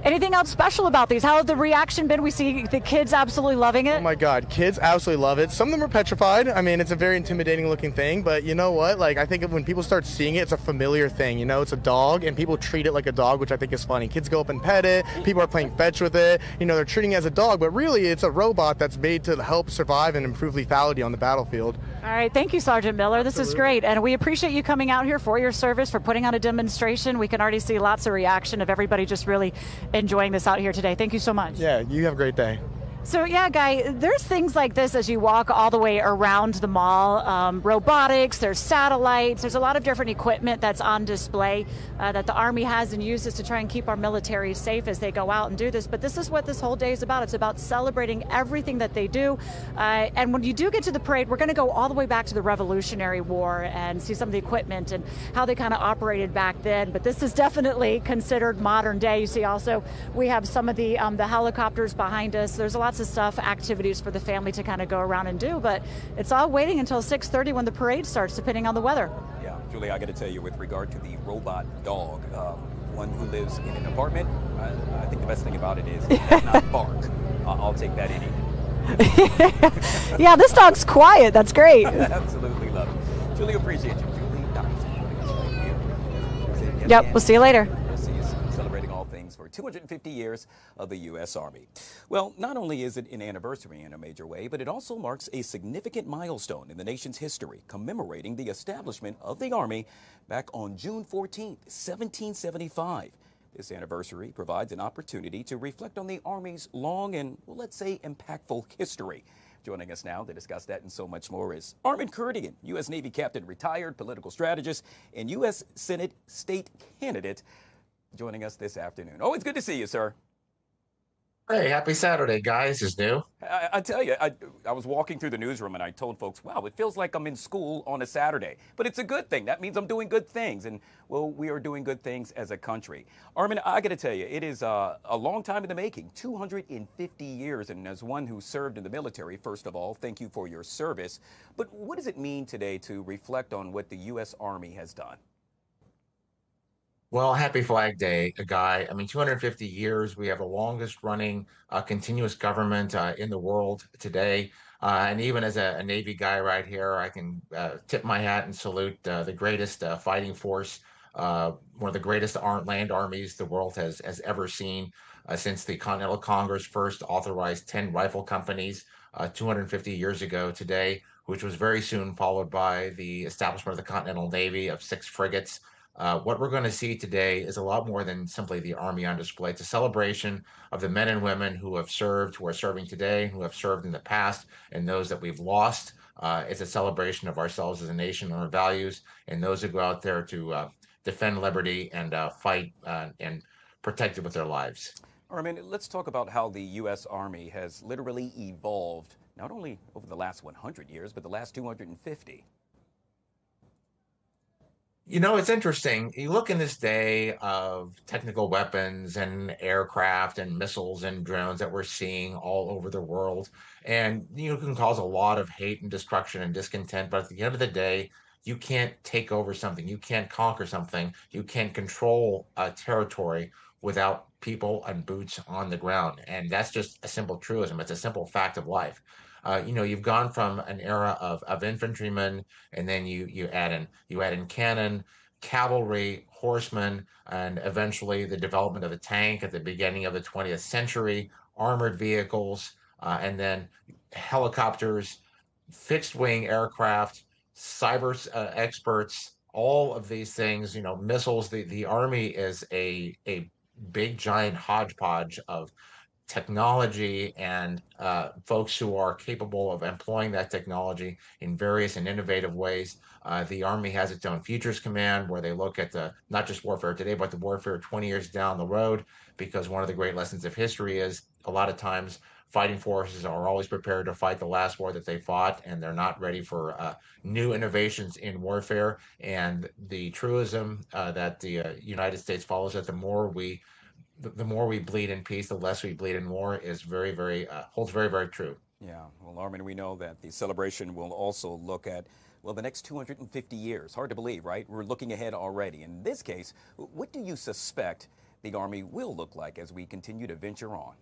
Anything else special about these? How has the reaction been? We see the kids absolutely loving it. Oh, my God. Kids absolutely love it. Some of them are petrified. I mean, it's a very intimidating looking thing, but you know what? Like, I think when people start seeing it, it's a familiar thing. You know, it's a dog and people treat it like a dog, which I think is funny. Kids go up and pet it, people are playing fetch with it, you know, they're treating it as a dog, but really it's a robot that's made to help survive and improve lethality on the battlefield. All right, thank you, Sergeant Miller. This is great, and we appreciate you coming out here for your service, for putting on a demonstration. We can already see lots of reaction of everybody just really enjoying this out here today. Thank you so much. Yeah, you have a great day. So yeah, Guy, there's things like this as you walk all the way around the mall. Robotics, there's satellites, there's a lot of different equipment that's on display that the Army has and uses to try and keep our military safe as they go out and do this. But this is what this whole day is about. It's about celebrating everything that they do. And when you do get to the parade, we're going to go all the way back to the Revolutionary War and see some of the equipment and how they kind of operated back then. But this is definitely considered modern day. You see also we have some of the helicopters behind us. There's lots of stuff, activities for the family to kind of go around and do, but it's all waiting until 6:30 when the parade starts, depending on the weather. Yeah, Julie, I got to tell you, with regard to the robot dog, one who lives in an apartment, I think the best thing about it is it does not bark. I'll take that any day. Yeah, this dog's quiet. That's great. Absolutely love it. Julie, appreciate you. Julie Donaldson. Yep, we'll see you later. We'll see you soon, celebrating all things for 250 years of the U.S. Army. Well, not only is it an anniversary in a major way, but it also marks a significant milestone in the nation's history, commemorating the establishment of the Army back on June 14th, 1775. This anniversary provides an opportunity to reflect on the Army's long and, well, let's say, impactful history. Joining us now to discuss that and so much more is Armin Kurdian, U.S. Navy captain, retired political strategist, and U.S. Senate state candidate, joining us this afternoon. Always good to see you, sir. Hey, happy Saturday, guys, is new. I tell you, I was walking through the newsroom and I told folks, wow, it feels like I'm in school on a Saturday. But it's a good thing. That means I'm doing good things. And, well, we are doing good things as a country. Armin, I got to tell you, it is a long time in the making, 250 years. And as one who served in the military, first of all, thank you for your service. But what does it mean today to reflect on what the U.S. Army has done? Well, happy Flag Day, Guy. I mean, 250 years. We have the longest running continuous government in the world today. And even as a Navy guy right here, I can tip my hat and salute the greatest fighting force, one of the greatest land armies the world has ever seen since the Continental Congress first authorized 10 rifle companies 250 years ago today, which was very soon followed by the establishment of the Continental Navy of 6 frigates. What we're going to see today is a lot more than simply the Army on display. It's a celebration of the men and women who have served, who are serving today, who have served in the past, and those that we've lost. It's a celebration of ourselves as a nation and our values, and those who go out there to defend liberty and fight and protect it with their lives. Armin, let's talk about how the U.S. Army has literally evolved, not only over the last 100 years, but the last 250. You know, it's interesting. You look in this day of technical weapons and aircraft and missiles and drones that we're seeing all over the world, and you can cause a lot of hate and destruction and discontent. But at the end of the day, you can't take over something. You can't conquer something. You can't control a territory without people and boots on the ground. And that's just a simple truism. It's a simple fact of life. You've gone from an era of infantrymen, and then you add in cannon, cavalry, horsemen, and eventually the development of the tank at the beginning of the 20th century, armored vehicles, and then helicopters, fixed-wing aircraft, cyber experts, all of these things, missiles. The Army is a big, giant hodgepodge of technology and folks who are capable of employing that technology in various and innovative ways. The Army has its own Futures Command, where they look at not just warfare today, but the warfare 20 years down the road, because one of the great lessons of history is a lot of times fighting forces are always prepared to fight the last war that they fought, and they're not ready for new innovations in warfare. And the truism that the United States follows, that the more we bleed in peace, the less we bleed in war, is very, very holds very, very true. Yeah, well, Armin, we know that the celebration will also look at, well, the next 250 years. Hard to believe, right? We're looking ahead already. In this case, what do you suspect the Army will look like as we continue to venture on?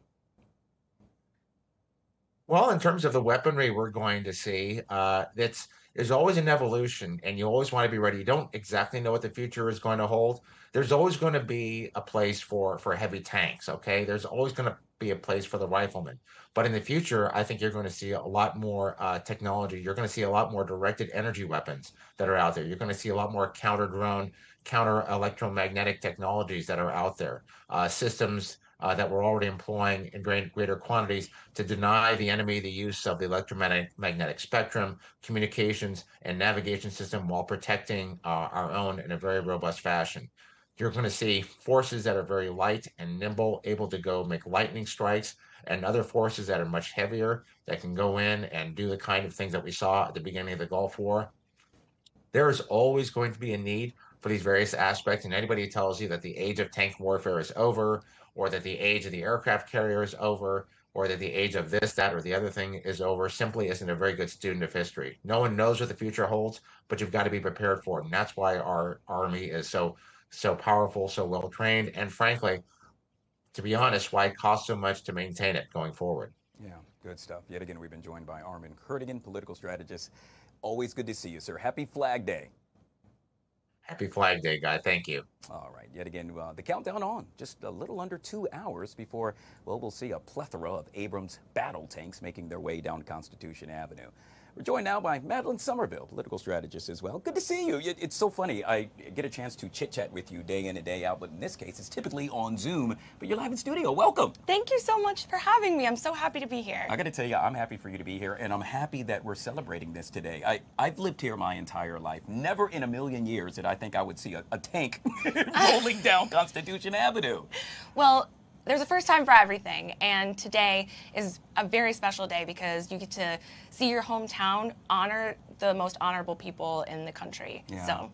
Well, in terms of the weaponry we're going to see, there's always an evolution, and you always want to be ready. You don't exactly know what the future is going to hold. There's always going to be a place for heavy tanks, okay? There's always going to be a place for the riflemen. But in the future, I think you're going to see a lot more technology. You're going to see a lot more directed energy weapons that are out there. You're going to see a lot more counter-drone, counter-electromagnetic technologies that are out there, systems that we're already employing in greater quantities to deny the enemy the use of the electromagnetic spectrum, communications, and navigation system while protecting our own in a very robust fashion. You're going to see forces that are very light and nimble, able to go make lightning strikes, and other forces that are much heavier that can go in and do the kind of things that we saw at the beginning of the Gulf War. There is always going to be a need for these various aspects, and anybody who tells you that the age of tank warfare is over, or that the age of the aircraft carrier is over, or that the age of this, that, or the other thing is over, simply isn't a very good student of history. No one knows what the future holds, but you've got to be prepared for it. And that's why our Army is so powerful, so well trained, and frankly, to be honest, why it costs so much to maintain it going forward. Yeah, good stuff. Yet again, we've been joined by Armin Kertigan, political strategist. Always good to see you, sir. Happy Flag Day. Happy Flag Day, Guy. Thank you. All right. Yet again, the countdown on. Just a little under 2 hours before, well, we'll see a plethora of Abrams battle tanks making their way down Constitution Avenue. We're joined now by Madeline Somerville, political strategist as well. Good to see you. It's so funny. I get a chance to chit-chat with you day in and day out, but in this case, it's typically on Zoom. But you're live in studio. Welcome. Thank you so much for having me. I'm so happy to be here. I got to tell you, I'm happy for you to be here, and I'm happy that we're celebrating this today. I've lived here my entire life. Never in a million years did I think I would see a tank rolling down Constitution Avenue. Well, there's a first time for everything, and today is a very special day because you get to see your hometown honor the most honorable people in the country. Yeah.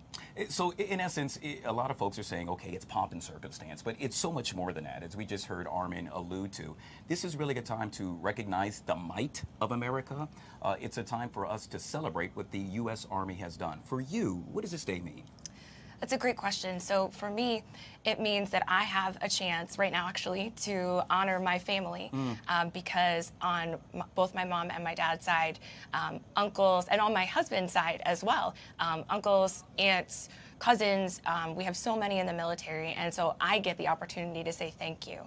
So in essence, a lot of folks are saying, okay, it's pomp and circumstance, but it's so much more than that. As we just heard Armin allude to, this is really a time to recognize the might of America. It's a time for us to celebrate what the U.S. Army has done. For you, what does this day mean? That's a great question. So for me, it means that I have a chance right now, actually, to honor my family because on both my mom and my dad's side, uncles, and on my husband's side as well, uncles, aunts, cousins, we have so many in the military, and so I get the opportunity to say thank you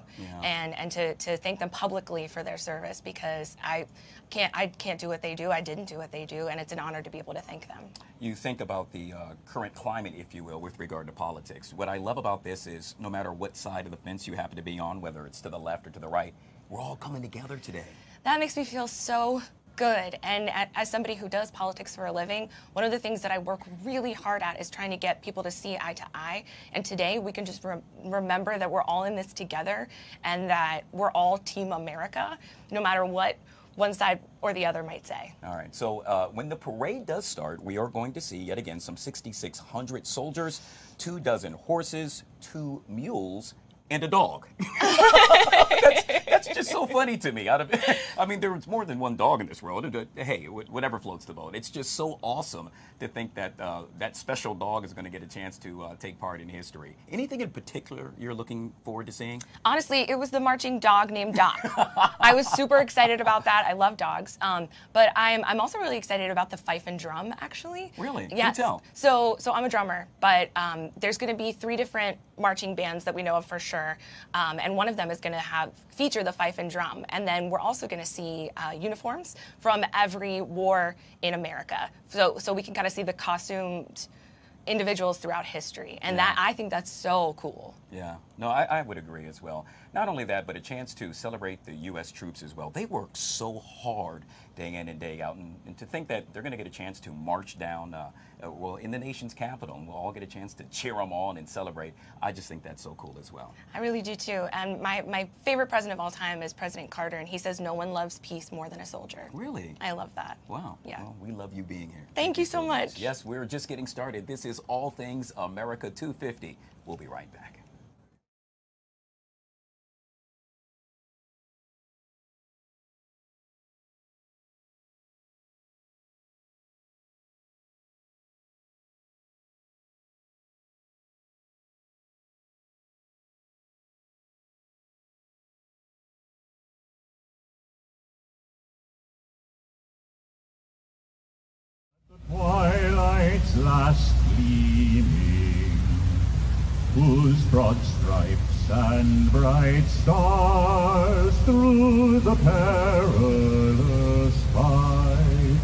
and to thank them publicly for their service because I can't do what they do. I didn't do what they do, and it's an honor to be able to thank them. You think about the current climate, if you will, with regard to politics. What I love about this is no matter what side of the fence you happen to be on, whether it's to the left or to the right, we're all coming together today. That makes me feel so good. And as somebody who does politics for a living, one of the things that I work really hard at is trying to get people to see eye to eye. And today we can just remember that we're all in this together and that we're all Team America, no matter what one side or the other might say. All right, so when the parade does start, we are going to see yet again some 6,600 soldiers, 24 horses, 2 mules, and a dog. That's just so funny to me. I mean, there's more than one dog in this world. And, hey, whatever floats the boat. It's just so awesome to think that that special dog is going to get a chance to take part in history. Anything in particular you're looking forward to seeing? Honestly, it was the marching dog named Doc. I was super excited about that. I love dogs. But I'm also really excited about the fife and drum, actually. Really? Yes. Do tell. So I'm a drummer, but there's going to be 3 different marching bands that we know of for sure. And one of them is going to feature the fife and drum. And then we're also going to see uniforms from every war in America. So we can kind of see the costumed individuals throughout history. And that I think that's so cool. Yeah, no, I would agree as well. Not only that, but a chance to celebrate the U.S. troops as well. They work so hard day in and day out, and to think that they're going to get a chance to march down, well, in the nation's capital, and we'll all get a chance to cheer them on and celebrate. I just think that's so cool as well. I really do too. And my favorite president of all time is President Carter, and he says no one loves peace more than a soldier. Really? I love that. Wow. Yeah. Well, we love you being here. Thank you so much. Yes, we're just getting started. This is All Things America 250. We'll be right back. Twilight's last gleaming, whose broad stripes and bright stars through the perilous fight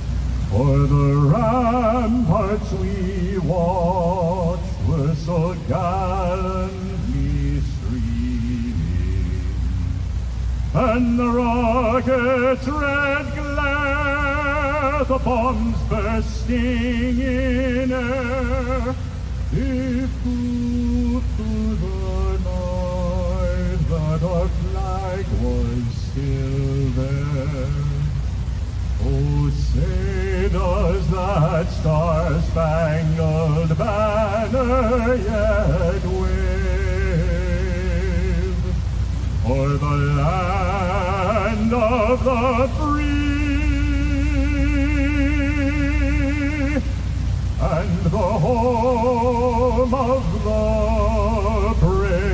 o'er the ramparts we watch were so gallantly streaming, and the rocket's red glare, the bombs bursting in air, it proved to the night that our flag was still there. Oh, say does that star-spangled banner yet wave o'er the land of the free and the home of the brave?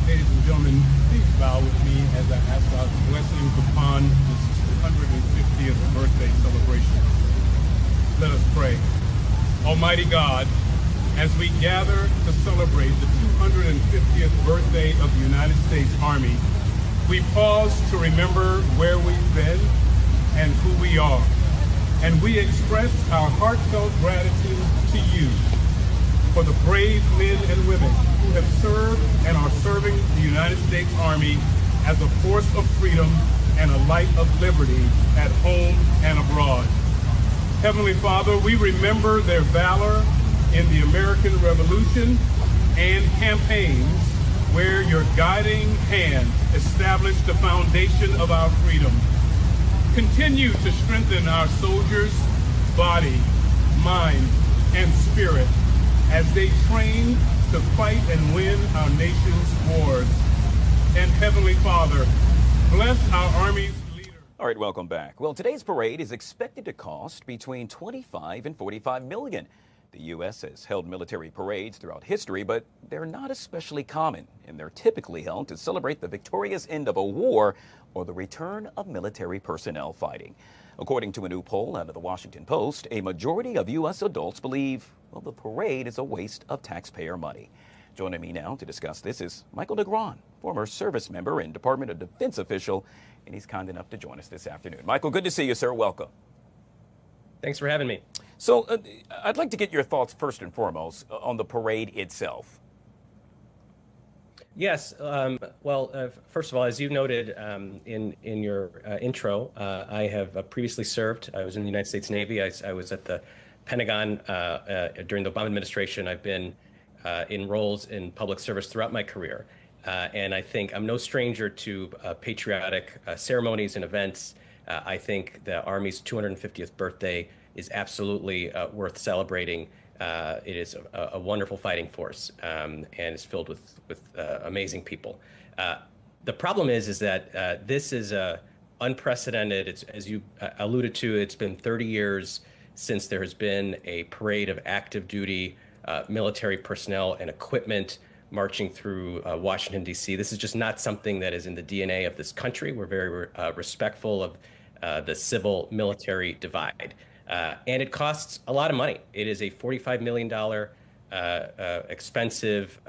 Ladies and gentlemen, please bow with me as I ask God's blessings upon this 250th birthday celebration. Let us pray. Almighty God, as we gather to celebrate the 250th birthday of the United States Army, we pause to remember where we've been and who we are. And we express our heartfelt gratitude to you for the brave men and women who have served and are serving the United States Army as a force of freedom and a light of liberty at home and abroad. Heavenly Father, we remember their valor in the American Revolution and campaigns where your guiding hand established the foundation of our freedom. Continue to strengthen our soldiers' body, mind, and spirit as they train to fight and win our nation's wars. And Heavenly Father, bless our Army's leaders. All right, welcome back. Well, today's parade is expected to cost between $25 and $45 million. The U.S. has held military parades throughout history, but they're not especially common, and they're typically held to celebrate the victorious end of a war or the return of military personnel fighting. According to a new poll out of the Washington Post, a majority of U.S. adults believe, well, the parade is a waste of taxpayer money. Joining me now to discuss this is Michael DeGron, former service member and Department of Defense official, and he's kind enough to join us this afternoon. Michael, good to see you, sir. Welcome. Thanks for having me. So I'd like to get your thoughts first and foremost on the parade itself. Yes. First of all, as you noted in your intro, I have previously served. I was in the United States Navy. I was at the Pentagon during the Obama administration. I've been in roles in public service throughout my career. And I think I'm no stranger to patriotic ceremonies and events. I think the Army's 250th birthday is absolutely worth celebrating. It is a wonderful fighting force, and it's filled with amazing people. The problem is that this is unprecedented. It's, as you alluded to, it's been 30 years since there has been a parade of active duty military personnel and equipment marching through Washington, D.C. This is just not something that is in the DNA of this country. We're very respectful of the civil-military divide. And it costs a lot of money. It is a $45 million expensive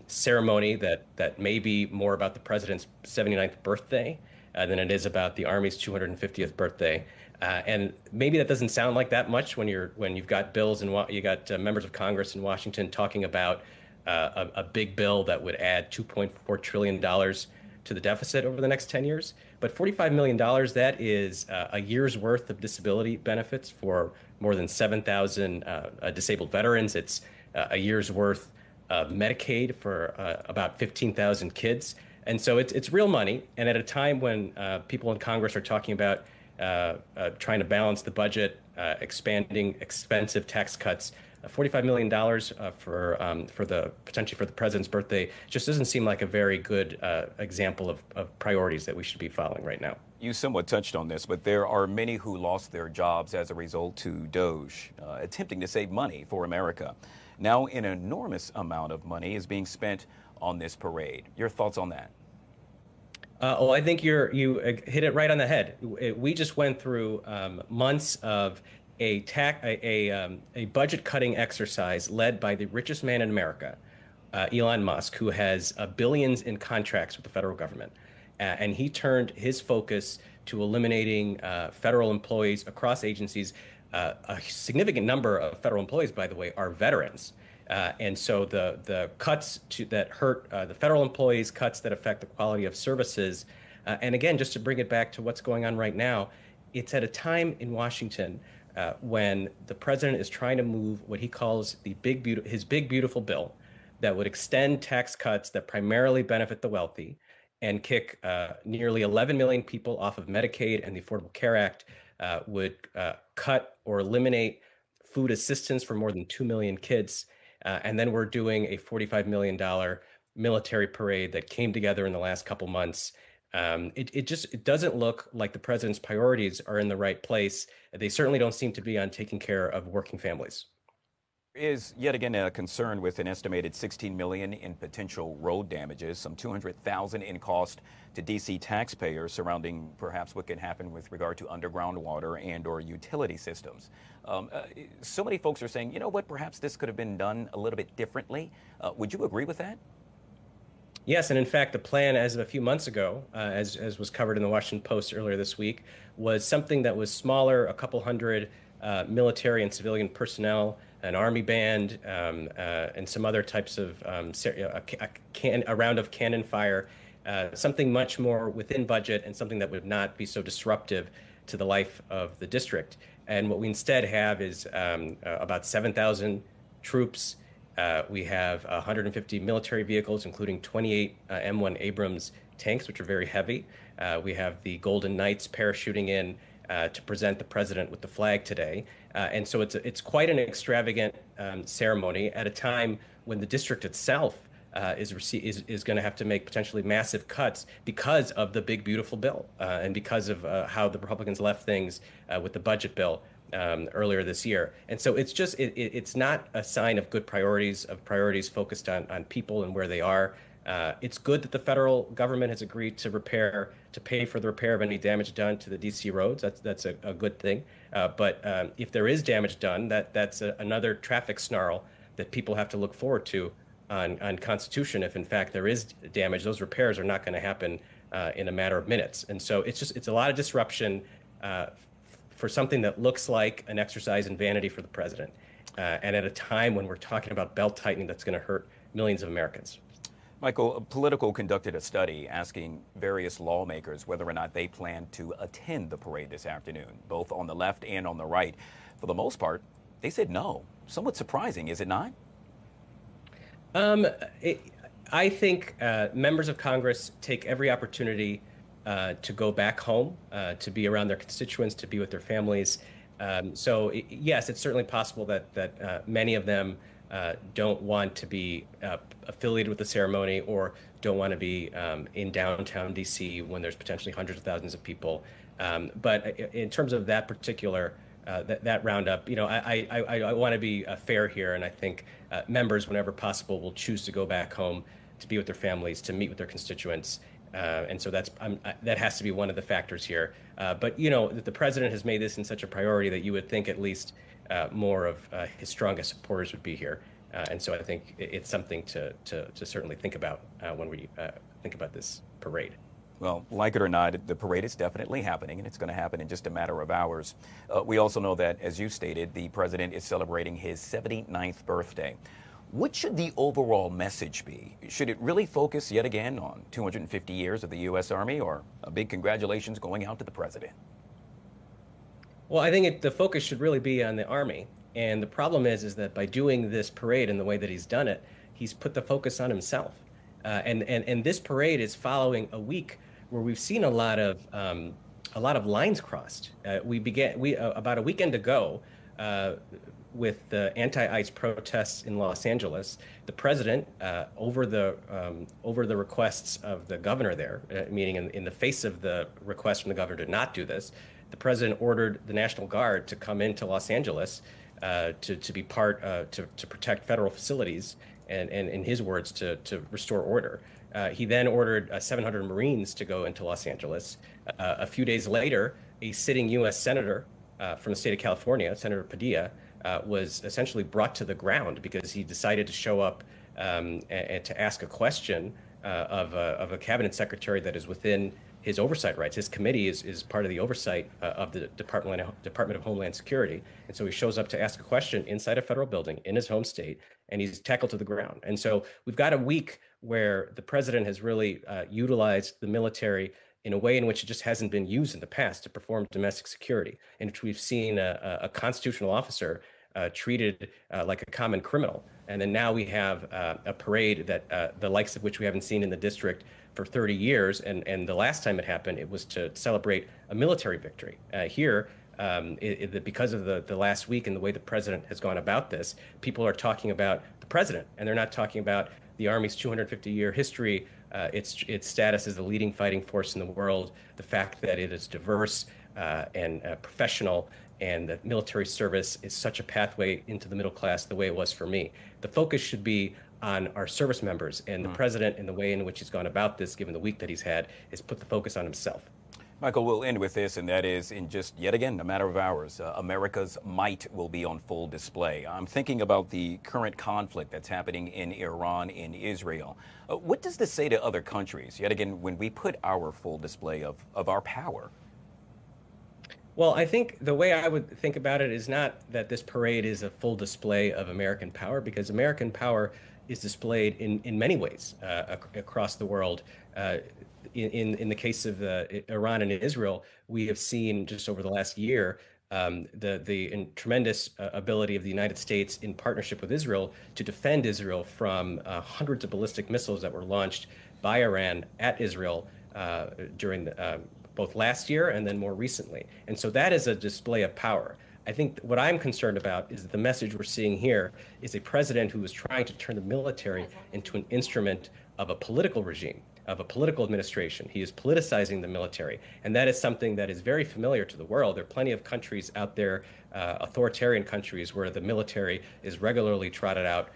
ceremony that may be more about the president's 79th birthday than it is about the Army's 250th birthday. And maybe that doesn't sound like that much when you've got bills and you got members of Congress in Washington talking about a big bill that would add $2.4 trillion to the deficit over the next 10 years. But $45 million, that is a year's worth of disability benefits for more than 7,000 disabled veterans. It's a year's worth of Medicaid for about 15,000 kids. And so it's real money. And at a time when people in Congress are talking about trying to balance the budget, expanding expensive tax cuts, $45 million potentially for the president's birthday just doesn't seem like a very good example of priorities that we should be following right now. You somewhat touched on this, but there are many who lost their jobs as a result to DOGE, attempting to save money for America. Now an enormous amount of money is being spent on this parade. Your thoughts on that? I think you hit it right on the head. We just went through months of a budget cutting exercise led by the richest man in America, Elon Musk, who has billions in contracts with the federal government. And he turned his focus to eliminating federal employees across agencies. A significant number of federal employees, by the way, are veterans. And so the cuts that hurt the federal employees, cuts that affect the quality of services. And again, just to bring it back to what's going on right now, it's at a time in Washington when the president is trying to move what he calls his big beautiful bill that would extend tax cuts that primarily benefit the wealthy and kick nearly 11 million people off of Medicaid, and the Affordable Care Act would cut or eliminate food assistance for more than 2 million kids. And then we're doing a $45 million military parade that came together in the last couple months. It doesn't look like the president's priorities are in the right place. They certainly don't seem to be on taking care of working families. is yet again a concern with an estimated $16 million in potential road damages, some $200,000 in cost to D.C. taxpayers surrounding perhaps what can happen with regard to underground water and/or utility systems. So many folks are saying, you know what, perhaps this could have been done a little bit differently. Would you agree with that? Yes, and in fact, the plan as of a few months ago, as was covered in the Washington Post earlier this week, was something that was smaller, a couple hundred military and civilian personnel, an army band, and some other types of a round of cannon fire, something much more within budget and something that would not be so disruptive to the life of the district. And what we instead have is about 7,000 troops. We have 150 military vehicles, including 28 M1 Abrams tanks, which are very heavy. We have the Golden Knights parachuting in to present the president with the flag today. And so it's quite an extravagant ceremony at a time when the district itself is going to have to make potentially massive cuts because of the big, beautiful bill and because of how the Republicans left things with the budget bill earlier this year. And so it's just, it's not a sign of good priorities, focused on people and where they are. It's good that the federal government has agreed to pay for the repair of any damage done to the DC roads. That's a good thing. But if there is damage done, that's another traffic snarl that people have to look forward to on Constitution. If in fact there is damage, those repairs are not going to happen in a matter of minutes. And so it's a lot of disruption for something that looks like an exercise in vanity for the president. And at a time when we're talking about belt tightening that's going to hurt millions of Americans. Michael, Politico conducted a study asking various lawmakers whether or not they plan to attend the parade this afternoon, both on the left and on the right. For the most part, they said no. Somewhat surprising, is it not? I think members of Congress take every opportunity to go back home, to be around their constituents, to be with their families. So yes, it's certainly possible that many of them don't want to be affiliated with the ceremony or don't want to be in downtown DC when there's potentially hundreds of thousands of people. But in terms of that particular that roundup, you know, I want to be fair here, and I think members, whenever possible, will choose to go back home to be with their families, to meet with their constituents. And so that has to be one of the factors here. But, you know, the president has made this in such a priority that you would think at least more of his strongest supporters would be here. And so I think it's something to certainly think about when we think about this parade. Well, like it or not, the parade is definitely happening, and it's going to happen in just a matter of hours. We also know that, as you stated, the president is celebrating his 79th birthday. What should the overall message be? Should it really focus yet again on 250 years of the U.S. Army, or a big congratulations going out to the president? Well, I think the focus should really be on the Army. And the problem is that by doing this parade in the way that he's done it, he's put the focus on himself. And this parade is following a week where we've seen a lot of lines crossed. About a weekend ago, with the anti-ICE protests in Los Angeles, the president, over the requests of the governor there, meaning in the face of the request from the governor to not do this, the president ordered the National Guard to come into Los Angeles to be part to protect federal facilities and in his words, to restore order. He then ordered 700 Marines to go into Los Angeles. A few days later, a sitting U.S. senator from the state of California, Senator Padilla, was essentially brought to the ground because he decided to show up and to ask a question of a cabinet secretary that is within his oversight rights. His committee is part of the oversight of the Department of Homeland Security. And so he shows up to ask a question inside a federal building in his home state, and he's tackled to the ground. And so we've got a week where the president has really utilized the military in a way in which it just hasn't been used in the past to perform domestic security, in which we've seen a constitutional officer treated like a common criminal. And then now we have a parade that the likes of which we haven't seen in the district for 30 years. And the last time it happened, it was to celebrate a military victory. Here, because of the last week and the way the president has gone about this, people are talking about the president, and they're not talking about the Army's 250-year history, its status as the leading fighting force in the world, the fact that it is diverse and professional, and that military service is such a pathway into the middle class the way it was for me. The focus should be on our service members, and the president, in the way in which he's gone about this, given the week that he's had, is put the focus on himself. Michael, we'll end with this, and that is, in just yet again a matter of hours, America's might will be on full display. I'm thinking about the current conflict that's happening in Iran, in Israel. What does this say to other countries, yet again, when we put our full display of our power? Well, I think the way I would think about it is not that this parade is a full display of American power, because American power is displayed in many ways across the world. In the case of Iran and Israel, we have seen just over the last year the tremendous ability of the United States in partnership with Israel to defend Israel from hundreds of ballistic missiles that were launched by Iran at Israel during both last year and then more recently. And so that is a display of power. I think what I'm concerned about is that the message we're seeing here is a president who is trying to turn the military into an instrument of a political regime, of a political administration. He is politicizing the military, and that is something that is very familiar to the world. There are plenty of countries out there, authoritarian countries, where the military is regularly trotted out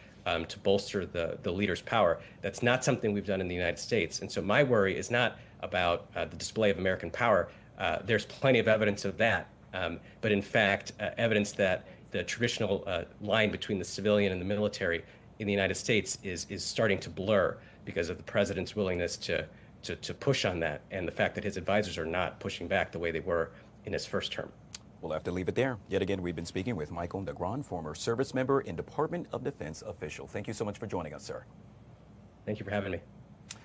to bolster the leader's power. That's not something we've done in the United States. And so my worry is not about the display of American power. There's plenty of evidence of that. But in fact, evidence that the traditional line between the civilian and the military in the United States is starting to blur because of the president's willingness to push on that, and the fact that his advisors are not pushing back the way they were in his first term. We'll have to leave it there. Yet again, we've been speaking with Michael Negron, former service member and Department of Defense official. Thank you so much for joining us, sir. Thank you for having me.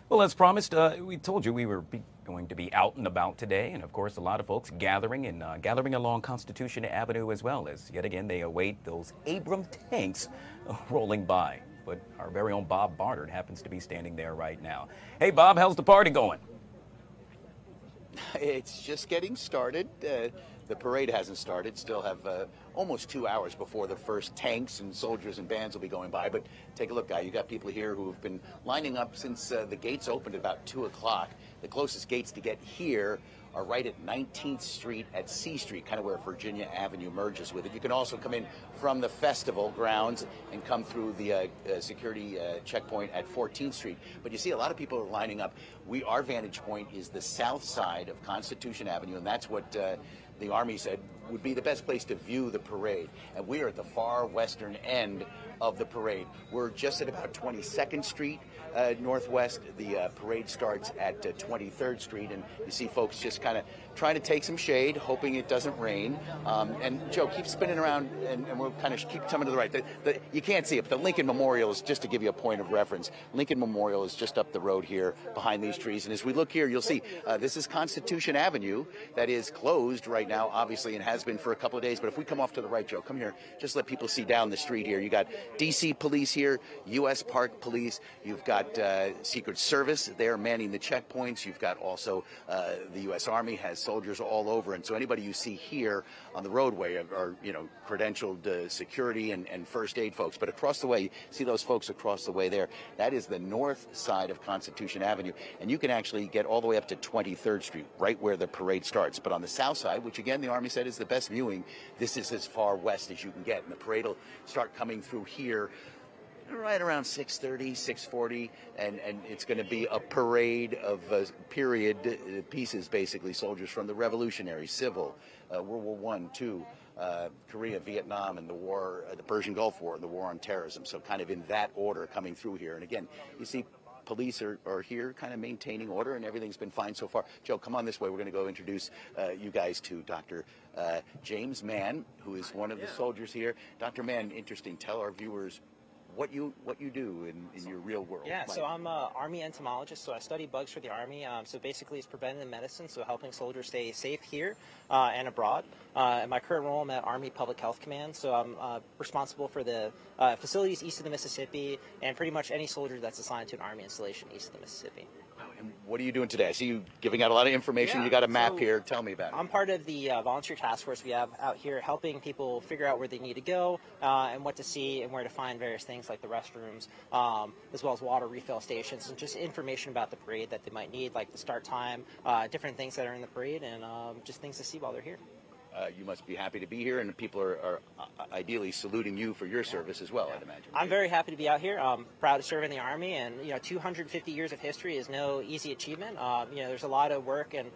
Well, as promised, we told you we were going to be out and about today, and of course a lot of folks gathering along Constitution Avenue, as well as yet again they await those Abrams tanks rolling by. But our very own Bob Barnard happens to be standing there right now. Hey Bob, how's the party going? It's just getting started. The parade hasn't started. Still have almost 2 hours before the first tanks and soldiers and bands will be going by. But take a look, Guy. You got people here who have been lining up since the gates opened at about 2 o'clock. The closest gates to get here are right at 19th Street at C Street, kind of where Virginia Avenue merges with it. You can also come in from the festival grounds and come through the security checkpoint at 14th Street. But you see a lot of people are lining up. Our vantage point is the south side of Constitution Avenue, and that's what the Army said would be the best place to view the parade. And we are at the far western end of the parade. We're just at about 22nd Street northwest. The parade starts at 23rd Street, and you see folks just kind of trying to take some shade, hoping it doesn't rain. And Joe, keep spinning around, and we'll kind of keep coming to the right. You can't see it, but the Lincoln Memorial is, just to give you a point of reference, Lincoln Memorial is just up the road here behind these trees. And as we look here, you'll see this is Constitution Avenue that is closed right now, obviously, and has been for a couple of days. But if we come off to the right, Joe, come here, just let people see down the street here. You got DC police here, U.S. Park Police. You've got Secret Service there manning the checkpoints. You've got also the U.S. Army has soldiers all over. And so anybody you see here on the roadway are credentialed security and first aid folks. But across the way, you see those folks across the way there. That is the north side of Constitution Avenue. And you can actually get all the way up to 23rd Street, right where the parade starts. But on the south side, which again the Army said is the best viewing, this is as far west as you can get. And the parade will start coming through here right around 6:30, 6:40, and it's going to be a parade of period pieces, basically, soldiers from the Revolutionary, Civil, World War I, II, Korea, Vietnam, and the war, the Persian Gulf War, the war on terrorism. So kind of in that order coming through here. And again, you see police are here kind of maintaining order, and everything's been fine so far. Joe, come on this way. We're going to go introduce you guys to Dr. James Mann, who is one of the soldiers here. Dr. Mann, interesting. Tell our viewers what you do in your real world. Yeah, so I'm an Army entomologist, so I study bugs for the Army. So basically it's preventative medicine, so helping soldiers stay safe here and abroad. In my current role, I'm at Army Public Health Command, so I'm responsible for the facilities east of the Mississippi and pretty much any soldier that's assigned to an Army installation east of the Mississippi. And what are you doing today? I see you giving out a lot of information. Yeah, you got a map here. Tell me about it. I'm part of the volunteer task force we have out here, helping people figure out where they need to go and what to see and where to find various things like the restrooms, as well as water refill stations, and just information about the parade that they might need, like the start time, different things that are in the parade, and just things to see while they're here. you must be happy to be here, and people are ideally saluting you for your service as well, I'd imagine. I'm very happy to be out here. I'm proud to serve in the Army, and 250 years of history is no easy achievement. There's a lot of work and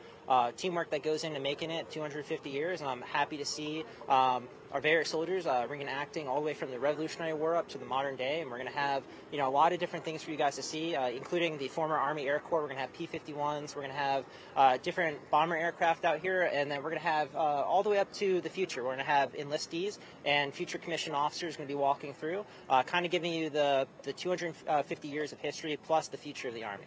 teamwork that goes into making it 250 years, and I'm happy to see our various soldiers reenacting all the way from the Revolutionary War up to the modern day, and we're going to have a lot of different things for you guys to see, including the former Army Air Corps. We're going to have P-51s. We're going to have different bomber aircraft out here, and then we're going to have all the way up to the future. We're going to have enlistees and future commissioned officers going to be walking through, kind of giving you the 250 years of history plus the future of the Army.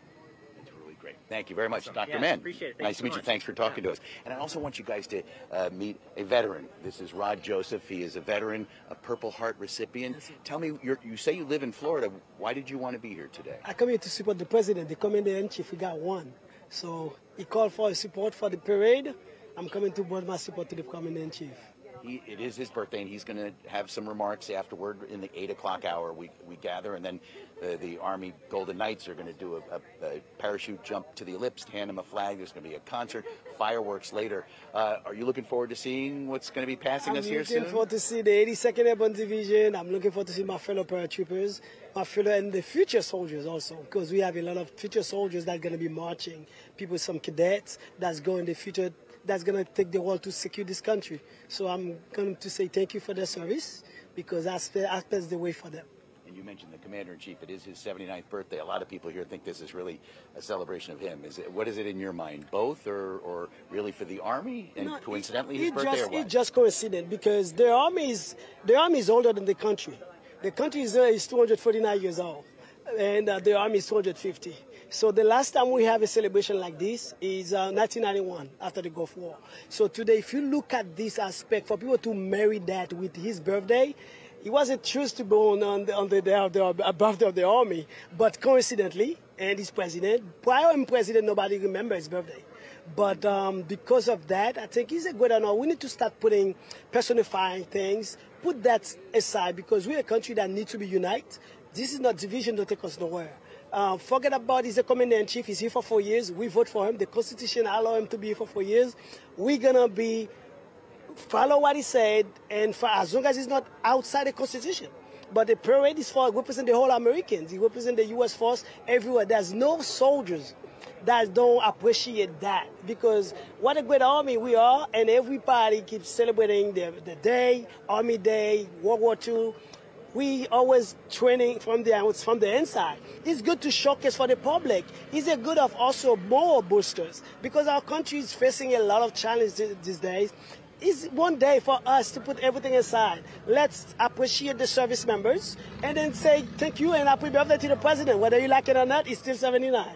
Great. Thank you very much, Dr. Yeah, Mann. appreciate it. Nice to meet you. Thanks for talking to us. And I also want you guys to meet a veteran. This is Rod Joseph. He is a veteran, a Purple Heart recipient. Tell me, you say you live in Florida. Why did you want to be here today? I come here to support the president, the commander-in-chief. We got one. So he called for support for the parade. I'm coming to bring my support to the commander-in-chief. It is his birthday, and he's going to have some remarks afterward in the 8 o'clock hour. We gather, and then the Army Golden Knights are going to do a parachute jump to the ellipse, hand him a flag. There's going to be a concert, fireworks later. Are you looking forward to seeing what's going to be passing us here soon? I'm looking forward to see the 82nd Airborne Division. I'm looking forward to see my fellow paratroopers, my fellow and the future soldiers also, because we have a lot of future soldiers that are going to be marching. People, some cadets that's going in the future, that's going to take the world to secure this country. So I'm going to say thank you for their service, because that's the way for them. And you mentioned the Commander-in-Chief. It is his 79th birthday. A lot of people here think this is really a celebration of him. What is it in your mind, both or really for the Army and coincidentally his birthday, or what? It's just coincident, because the Army is older than the country. The country is 249 years old, and the Army is 250. So the last time we have a celebration like this is 1991, after the Gulf War. So today, if you look at this aspect, for people to marry that with his birthday, he wasn't choose to born on the day of the birthday of the Army, but coincidentally, and he's president. Prior him president, nobody remembers his birthday. But because of that, I think it's a good honor. We need to start personifying things, put that aside, because we're a country that needs to be united. This is not division, don't take us nowhere. Forget about he's a commander-in-chief. He's here for 4 years. We vote for him. The Constitution allows him to be here for 4 years. We're going to follow what he said, and for as long as he's not outside the Constitution. But the parade is for represent the whole Americans. He represents the U.S. force everywhere. There's no soldiers that don't appreciate that, because what a great Army we are, and everybody keeps celebrating the day, Army Day, World War II. We always training from the inside. It's good to showcase for the public. It's a good of also more boosters, because our country is facing a lot of challenges these days. It's one day for us to put everything aside. Let's appreciate the service members and then say thank you and happy birthday to the president. Whether you like it or not, he's still 79.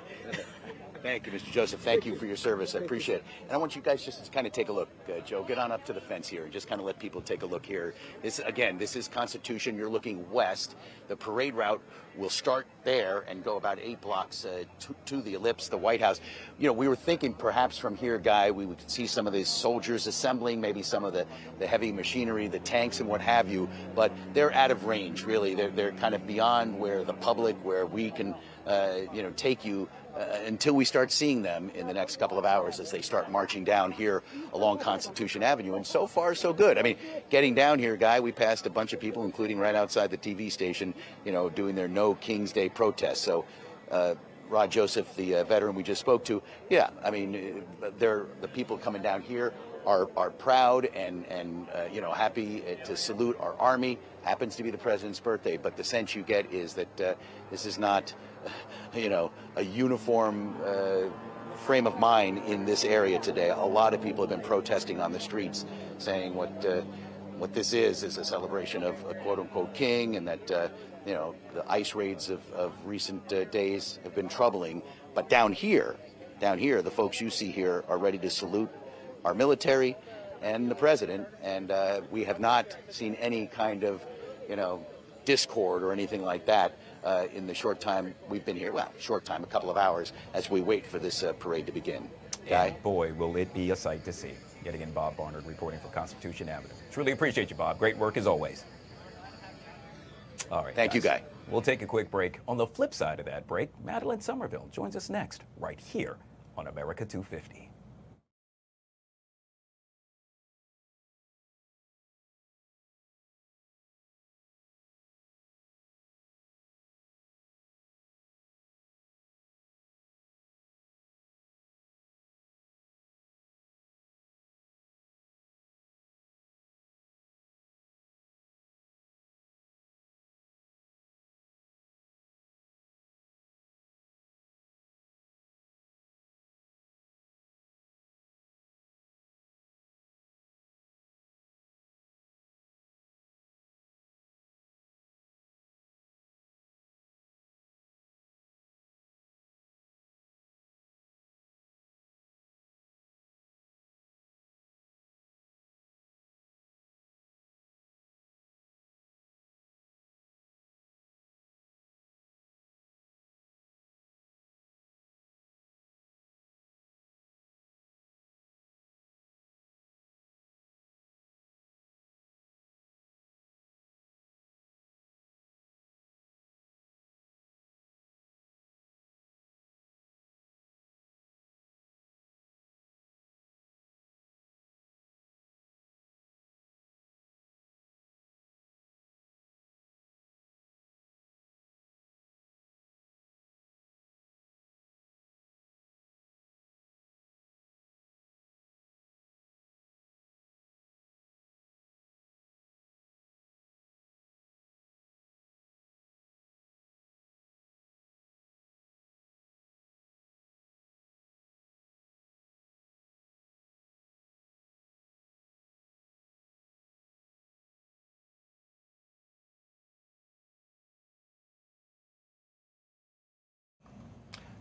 Thank you, Mr. Joseph. Thank you for your service. I appreciate it. And I want you guys just to kind of take a look. Joe, get on up to the fence here and just kind of let people take a look here. This is Constitution. You're looking west. The parade route will start there and go about 8 blocks to the ellipse, the White House. We were thinking perhaps from here, Guy, we would see some of these soldiers assembling, maybe some of the heavy machinery, the tanks and what have you, but they're out of range, really. They're kind of beyond where the public, where we can, take you until we start seeing them in the next couple of hours as they start marching down here along Constitution Avenue. And so far, so good. I mean, getting down here, Guy, we passed a bunch of people, including right outside the TV station, doing their No King's Day protest. So Rod Joseph, the veteran we just spoke to, yeah, I mean, the people coming down here are proud and happy to salute our Army. Happens to be the president's birthday, but the sense you get is that this is not, a uniform frame of mind in this area today. A lot of people have been protesting on the streets, saying what this is a celebration of a quote-unquote king, and that the ICE raids of recent days have been troubling. But down here, the folks you see here are ready to salute our military and the president, and we have not seen any kind of discord or anything like that in the short time we've been here. Well, short time, a couple of hours, as we wait for this parade to begin. Guy? And boy, will it be a sight to see. Yet again, Bob Barnard reporting for Constitution Avenue. Truly appreciate you, Bob. Great work as always. All right. Thank you, Guy. We'll take a quick break. On the flip side of that break, Madeline Somerville joins us next, right here on America 250.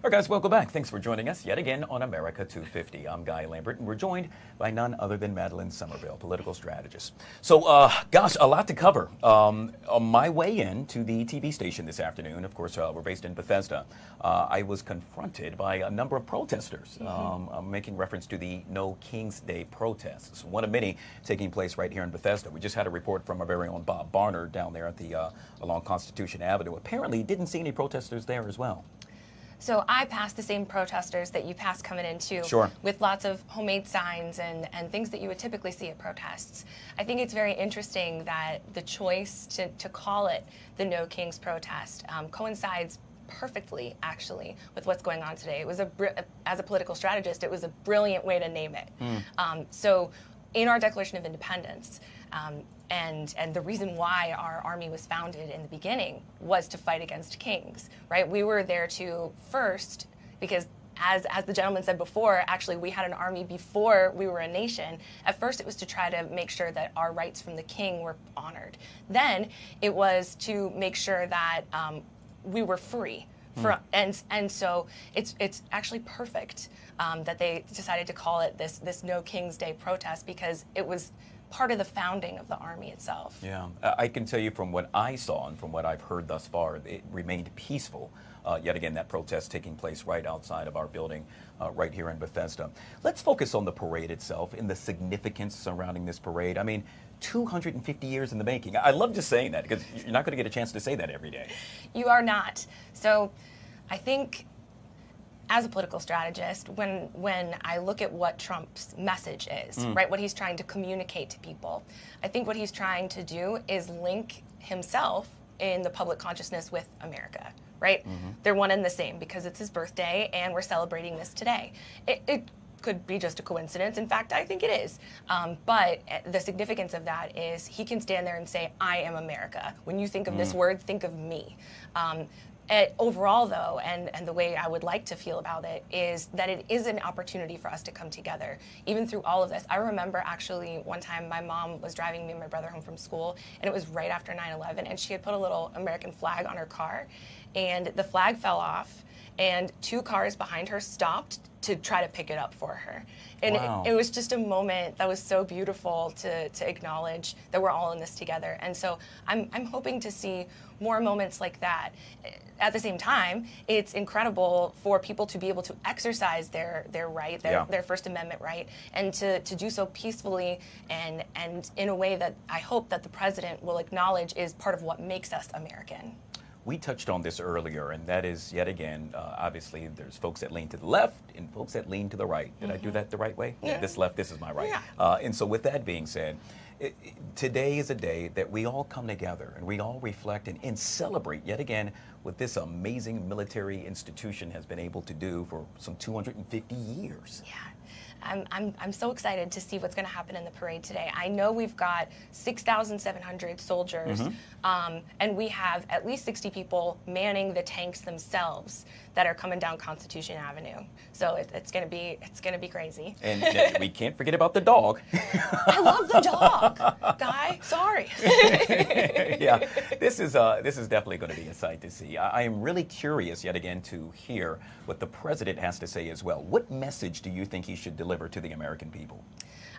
All right, guys, welcome back. Thanks for joining us yet again on America 250. I'm Guy Lambert, and we're joined by none other than Madeline Somerville, political strategist. So, gosh, a lot to cover. On my way in to the TV station this afternoon, of course, we're based in Bethesda, I was confronted by a number of protesters making reference to the No King's Day protests, one of many taking place right here in Bethesda. We just had a report from our very own Bob Barner down there at the along Constitution Avenue. Apparently, didn't see any protesters there as well. So I passed the same protesters that you passed coming in too, Sure. with lots of homemade signs and things that you would typically see at protests. I think it's very interesting that the choice to call it the No Kings protest coincides perfectly, actually, with what's going on today. It was as a political strategist, it was a brilliant way to name it. So in our Declaration of Independence, and the reason why our army was founded in the beginning was to fight against kings, right? We were there to first, because as the gentleman said before, actually we had an army before we were a nation. At first it was to try to make sure that our rights from the king were honored. Then it was to make sure that we were free. And so it's actually perfect that they decided to call it this No King's Day protest, because it was part of the founding of the Army itself. Yeah, I can tell you from what I saw and from what I've heard thus far, it remained peaceful. Yet again, that protest taking place right outside of our building right here in Bethesda. Let's focus on the parade itself and the significance surrounding this parade. I mean, 250 years in the making. I love just saying that, because you're not going to get a chance to say that every day. You are not. So I think as a political strategist, when I look at what Trump's message is, right, what he's trying to communicate to people, I think what he's trying to do is link himself in the public consciousness with America, right? They're one and the same, because it's his birthday and we're celebrating this today. It could be just a coincidence. In fact, I think it is. But the significance of that is he can stand there and say, I am America. When you think of this word, think of me. Overall, though, and the way I would like to feel about it is that it is an opportunity for us to come together, even through all of this. I remember actually one time my mom was driving me and my brother home from school, and it was right after 9/11, and she had put a little American flag on her car, and the flag fell off, and 2 cars behind her stopped to try to pick it up for her. And wow. it was just a moment that was so beautiful to acknowledge that we're all in this together. And so I'm hoping to see more moments like that. At the same time, it's incredible for people to be able to exercise their right, their First Amendment right, and to do so peacefully and in a way that I hope that the president will acknowledge is part of what makes us American. We touched on this earlier, and that is, yet again, obviously there's folks that lean to the left and folks that lean to the right. Did I do that the right way? Yeah. This left, this is my right. And so with that being said, today is a day that we all come together and we all reflect and celebrate, yet again, what this amazing military institution has been able to do for some 250 years. Yeah. I'm so excited to see what's going to happen in the parade today. I know we've got 6,700 soldiers, and we have at least 60 people manning the tanks themselves that are coming down Constitution Avenue. So it's going to be crazy. And we can't forget about the dog. I love the dog, Guy. Sorry. Yeah, this is definitely going to be a sight to see. I am really curious yet again to hear what the president has to say as well. What message do you think he should deliver to the American people?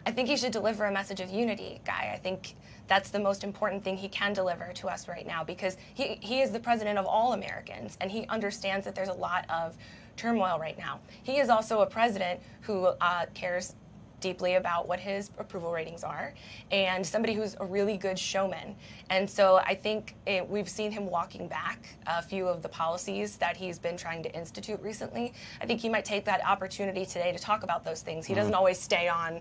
I think he should deliver a message of unity, Guy. I think that's the most important thing he can deliver to us right now, because he is the president of all Americans, and he understands that there's a lot of turmoil right now. He is also a president who cares deeply about what his approval ratings are, and somebody who's a really good showman. And so I think we've seen him walking back a few of the policies that he's been trying to institute recently. I think he might take that opportunity today to talk about those things. He doesn't always stay on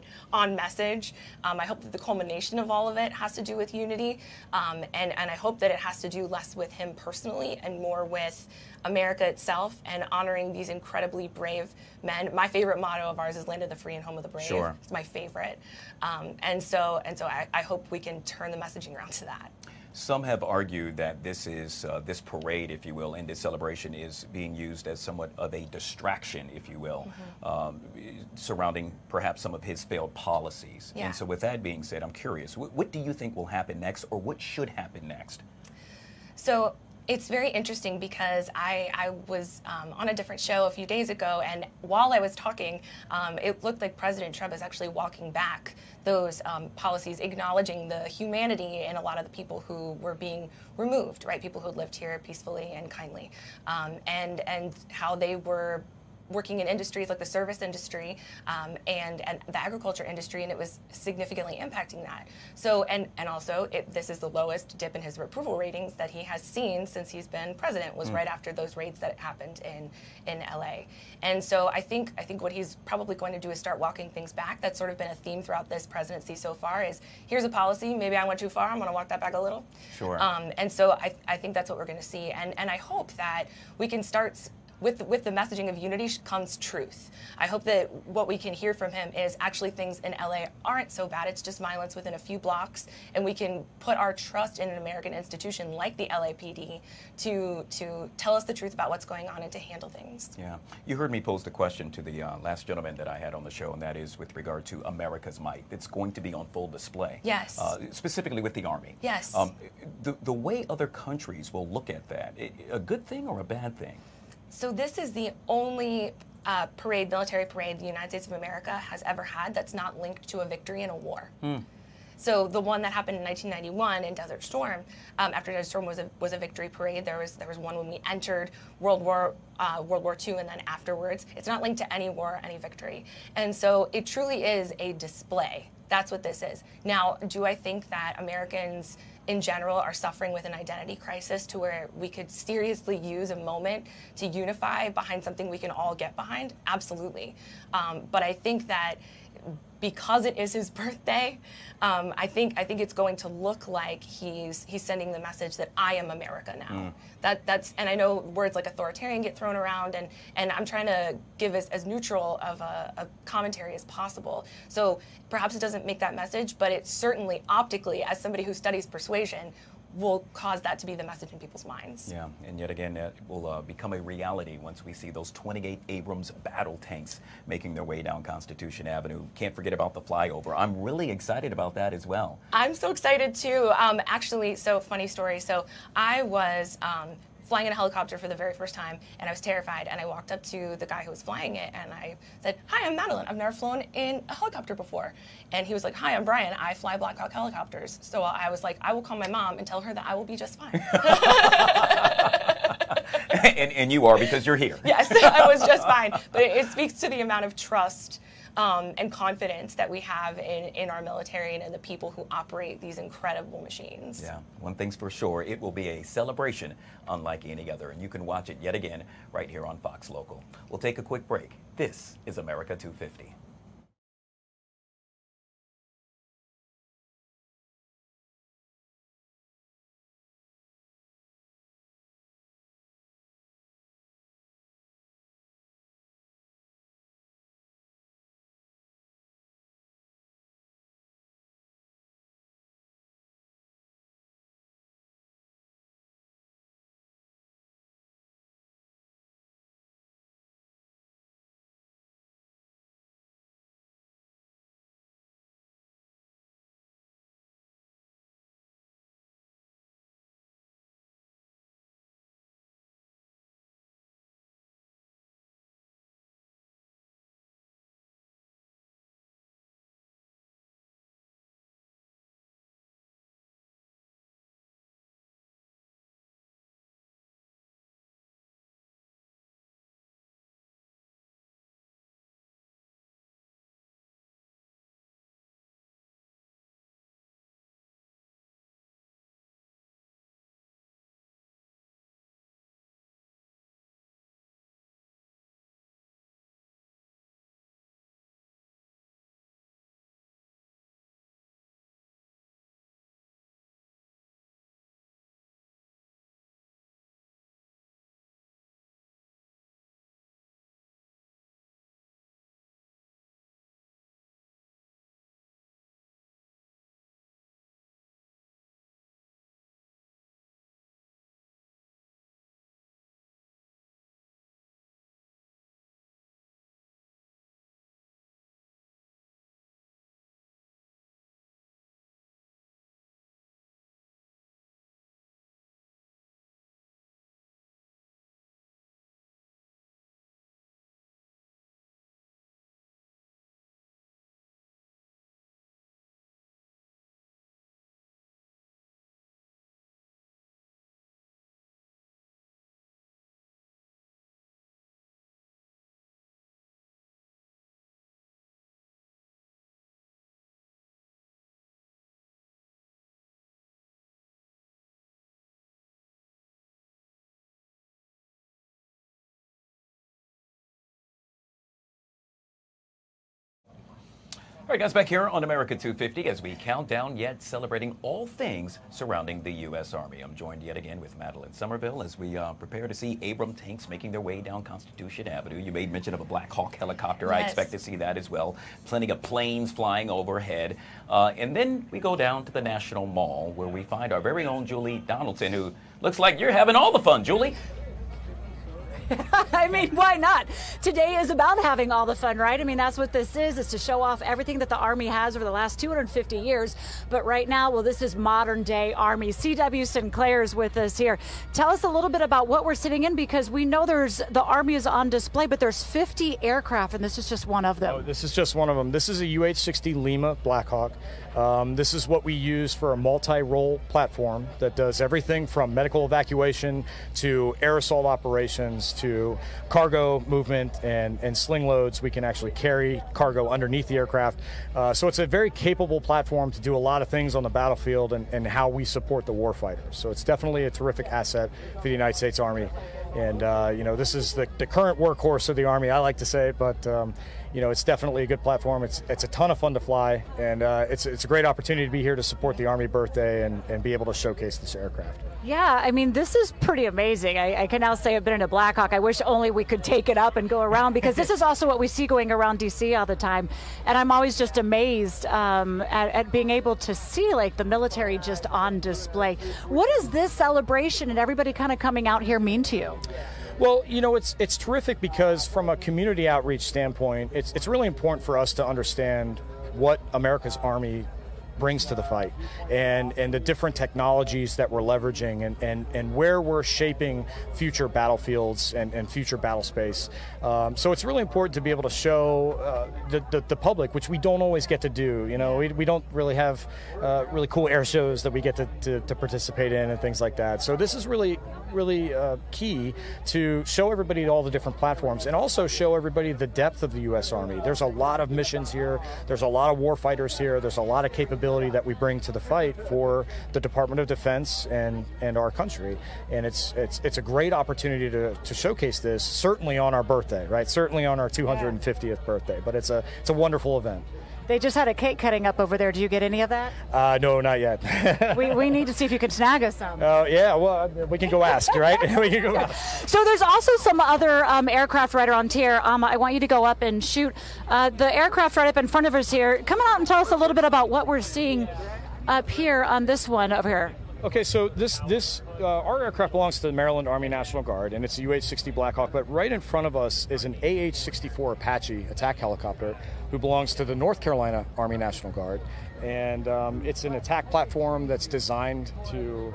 message. I hope that the culmination of all of it has to do with unity, and I hope that it has to do less with him personally and more with America itself and honoring these incredibly brave men. My favorite motto of ours is "Land of the free and home of the brave." Sure. It's my favorite, and so I hope we can turn the messaging around to that. Some have argued that this parade, if you will, and this celebration is being used as somewhat of a distraction, if you will, surrounding perhaps some of his failed policies. Yeah. And so with that being said, I'm curious, what do you think will happen next, or what should happen next? So It's very interesting because I was on a different show a few days ago, and while I was talking, it looked like President Trump is actually walking back those policies, acknowledging the humanity in a lot of the people who were being removed, right? People who lived here peacefully and kindly, and how they were working in industries like the service industry and the agriculture industry, and it was significantly impacting that. So, and also, this is the lowest dip in his approval ratings that he has seen since he's been president, was right after those raids that happened in LA. And so I think what he's probably going to do is start walking things back. That's sort of been a theme throughout this presidency so far is, here's a policy, maybe I went too far, I'm going to walk that back a little. Sure. And so I think that's what we're going to see. And I hope that we can start with the messaging of unity comes truth. I hope that what we can hear from him is actually things in LA aren't so bad. It's just violence within a few blocks, and we can put our trust in an American institution like the LAPD to tell us the truth about what's going on and to handle things. Yeah. You heard me pose the question to the last gentleman that I had on the show, and that is with regard to America's might. It's going to be on full display. Yes. Specifically with the Army. Yes. The way other countries will look at that, a good thing or a bad thing? So this is the only military parade the United States of America has ever had that's not linked to a victory in a war. So the one that happened in 1991 in Desert Storm, after Desert Storm was a victory parade. There was one when we entered World War II, and then afterwards. It's not linked to any war or any victory. And so it truly is a display. That's what this is. Now, do I think that Americans in general are suffering with an identity crisis to where we could seriously use a moment to unify behind something we can all get behind? Absolutely. But I think that because it is his birthday, I think it's going to look like he's sending the message that I am America now. That's and I know words like authoritarian get thrown around, and I'm trying to give as neutral of a commentary as possible. So perhaps it doesn't make that message, but it certainly optically, as somebody who studies persuasion, will cause that to be the message in people's minds. Yeah, and yet again, that will become a reality once we see those 28 Abrams battle tanks making their way down Constitution Avenue. Can't forget about the flyover. I'm really excited about that as well. I'm so excited too. Actually, so funny story. So I was flying in a helicopter for the very first time, and I was terrified, and I walked up to the guy who was flying it, and I said, "Hi, I'm Madeline. I've never flown in a helicopter before." And he was like, "Hi, I'm Brian. I fly Black Hawk helicopters." So I was like, I will call my mom and tell her that I will be just fine. and you are, because you're here. Yes, I was just fine. But it speaks to the amount of trust and confidence that we have in our military and in the people who operate these incredible machines. Yeah, one thing's for sure, it will be a celebration unlike any other, and you can watch it yet again right here on Fox Local. We'll take a quick break. This is America 250. All right, guys, back here on America 250 as we count down yet celebrating all things surrounding the U.S. Army. I'm joined yet again with Madeline Somerville as we prepare to see Abram tanks making their way down Constitution Avenue. You made mention of a Black Hawk helicopter. Yes. I expect to see that as well. Plenty of planes flying overhead. And then we go down to the National Mall where we find our very own Julie Donaldson, who looks like you're having all the fun, Julie. I mean, why not? Today is about having all the fun, right? I mean, that's what this is to show off everything that the Army has over the last 250 years. But right now, well, this is modern day Army. C.W. Sinclair is with us here. Tell us a little bit about what we're sitting in, because we know the Army is on display, but there's 50 aircraft, and this is just one of them. Oh, this is just one of them. This is a UH-60 Lima Black Hawk. This is what we use for a multi-role platform that does everything from medical evacuation to air assault operations to cargo movement and sling loads. We can actually carry cargo underneath the aircraft. So it's a very capable platform to do a lot of things on the battlefield and how we support the warfighters. So it's definitely a terrific asset for the United States Army. And, you know, this is the current workhorse of the Army, I like to say, but, you know, it's definitely a good platform. It's a ton of fun to fly, and it's a great opportunity to be here to support the Army birthday and be able to showcase this aircraft. Yeah, I mean, this is pretty amazing. I can now say I've been in a Black Hawk. I wish only we could take it up and go around, because this is also what we see going around D.C. all the time. And I'm always just amazed at being able to see, like, the military just on display. What does this celebration and everybody kind of coming out here mean to you? Well, you know, it's terrific because from a community outreach standpoint, it's really important for us to understand what America's Army brings to the fight and the different technologies that we're leveraging and where we're shaping future battlefields and future battle space. So it's really important to be able to show the public, which we don't always get to do. You know, we don't really have really cool air shows that we get to participate in and things like that. So this is really key to show everybody all the different platforms and also show everybody the depth of the U.S. Army. There's a lot of missions here. There's a lot of war fighters here. There's a lot of capability that we bring to the fight for the Department of Defense and our country. And it's a great opportunity to showcase this, certainly on our birthday, right? Certainly on our 250th birthday. But it's a wonderful event. They just had a cake cutting up over there. Do you get any of that? No, not yet. we need to see if you can snag us some. Yeah, well, we can go ask, right? We can go ask. So there's also some other aircraft right around here. I want you to go up and shoot the aircraft right up in front of us here. Come out and tell us a little bit about what we're seeing up here on this one over here. Okay, so our aircraft belongs to the Maryland Army National Guard, and it's a UH-60 Black Hawk, but right in front of us is an AH-64 Apache attack helicopter who belongs to the North Carolina Army National Guard. And it's an attack platform that's designed to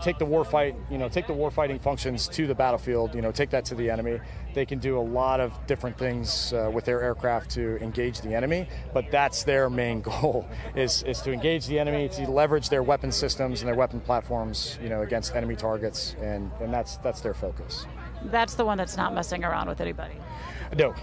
take the warfighting functions to the battlefield, take that to the enemy. They can do a lot of different things with their aircraft to engage the enemy, but that's their main goal is to engage the enemy, to leverage their weapon systems and their weapon platforms, against enemy targets, and that's their focus. That's the one that's not messing around with anybody. No.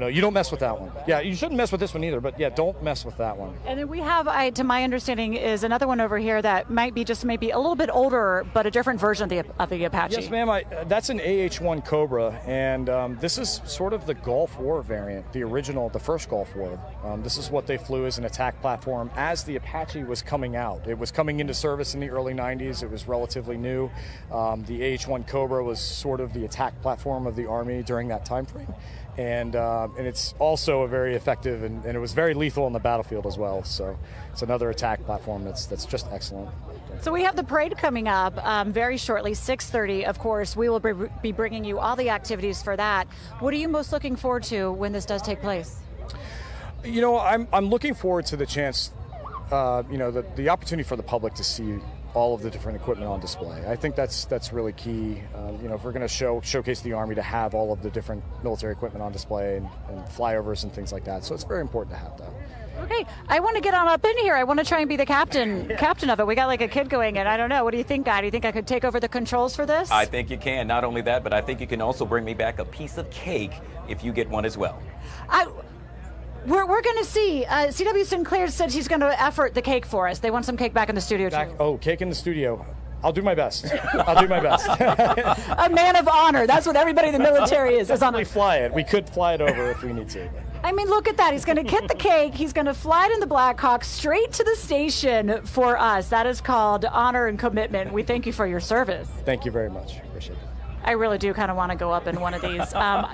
You don't mess with that one. Yeah, you shouldn't mess with this one either, but yeah, don't mess with that one. And then we have, to my understanding, is another one over here that might be just maybe a little bit older, but a different version of the Apache. Yes, ma'am. That's an AH-1 Cobra, and this is sort of the Gulf War variant, the first Gulf War. This is what they flew as an attack platform as the Apache was coming out. It was coming into service in the early 90s. It was relatively new. The AH-1 Cobra was sort of the attack platform of the Army during that time frame. And it's also a very effective, and it was very lethal on the battlefield as well. So it's another attack platform that's just excellent. So we have the parade coming up very shortly, 6:30. Of course, we will be bringing you all the activities for that. What are you most looking forward to when this does take place? I'm looking forward to the chance, the opportunity for the public to see all of the different equipment on display. I think that's really key. If we're going to showcase the Army, to have all of the different military equipment on display and flyovers and things like that. So it's very important to have that. Okay, I want to get on up in here. I want to try and be the captain of it. We got like a kid going in. I don't know. What do you think, Guy? Do you think I could take over the controls for this? I think you can. Not only that, but I think you can also bring me back a piece of cake if you get one as well. We're going to see. C.W. Sinclair said she's going to effort the cake for us. They want some cake back in the studio, too. Oh, cake in the studio. I'll do my best. A man of honor. That's what everybody in the military is. Definitely fly it. We could fly it over if we need to. I mean, look at that. He's going to get the cake. He's going to fly it in the Blackhawk straight to the station for us. That is called honor and commitment. We thank you for your service. Thank you very much. Appreciate it. I really do kind of want to go up in one of these.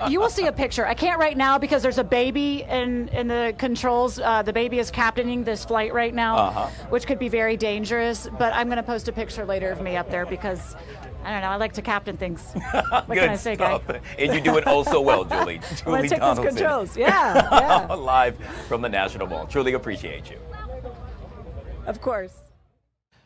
You will see a picture. I can't right now because there's a baby in the controls. The baby is captaining this flight right now, which could be very dangerous. But I'm going to post a picture later of me up there because, I don't know, I like to captain things. What can I say, guy? And you do it oh so well, Julie. Julie take Donaldson. those controls. Yeah. Live from the National Mall. Truly appreciate you. Of course.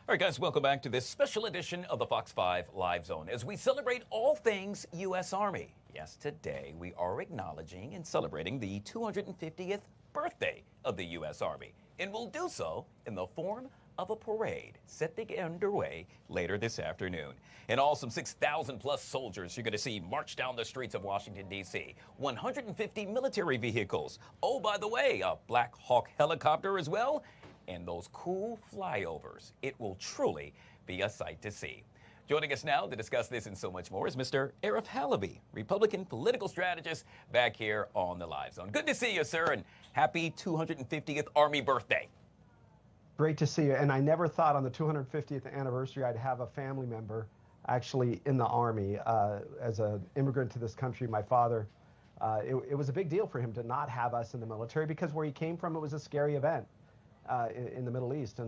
All right, guys, welcome back to this special edition of the Fox 5 Live Zone as we celebrate all things U.S. Army. Yes, today we are acknowledging and celebrating the 250th birthday of the U.S. Army, and we'll do so in the form of a parade set to get underway later this afternoon. And all some 6,000 plus soldiers you're going to see march down the streets of Washington, D.C. 150 military vehicles. Oh, by the way, a Black Hawk helicopter as well. And those cool flyovers. It will truly be a sight to see. Joining us now to discuss this and so much more is Mr. Arif Halaby, Republican political strategist, back here on the Live Zone. Good to see you, sir, and happy 250th Army birthday. Great to see you. And I never thought on the 250th anniversary I'd have a family member actually in the Army. As an immigrant to this country, my father, it was a big deal for him to not have us in the military because where he came from, it was a scary event. In the Middle East,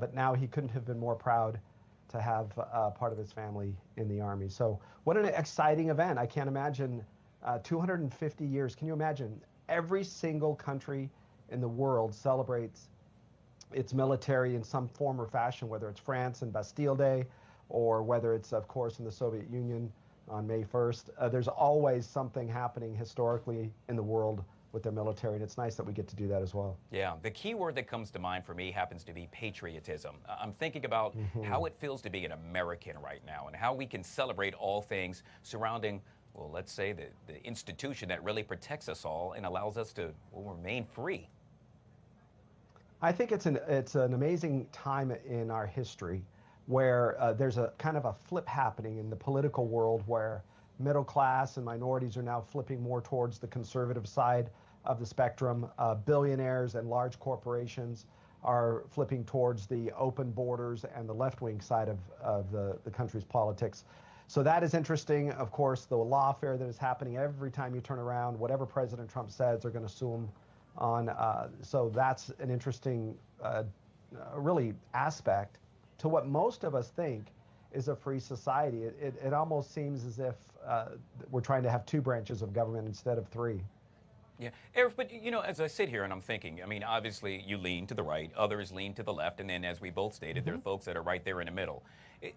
but now he couldn't have been more proud to have part of his family in the Army. So what an exciting event. I can't imagine 250 years. Can you imagine? Every single country in the world celebrates its military in some form or fashion, whether it's France and Bastille Day, or whether it's, of course, in the Soviet Union on May 1st. There's always something happening historically in the world with their military, and it's nice that we get to do that as well. Yeah, the key word that comes to mind for me happens to be patriotism. I'm thinking about how it feels to be an American right now and how we can celebrate all things surrounding, well, let's say the institution that really protects us all and allows us to remain free. I think it's an amazing time in our history where there's a kind of a flip happening in the political world where middle class and minorities are now flipping more towards the conservative side of the spectrum. Billionaires and large corporations are flipping towards the open borders and the left-wing side of the country's politics. So that is interesting. Of course, the lawfare that is happening every time you turn around, whatever President Trump says, they're going to sue him on. So that's an interesting, really, aspect to what most of us think is a free society. It almost seems as if we're trying to have two branches of government instead of three. Yeah, Arif, but you know, as I sit here and I'm thinking, I mean, obviously you lean to the right, others lean to the left, and then as we both stated, there are folks that are right there in the middle.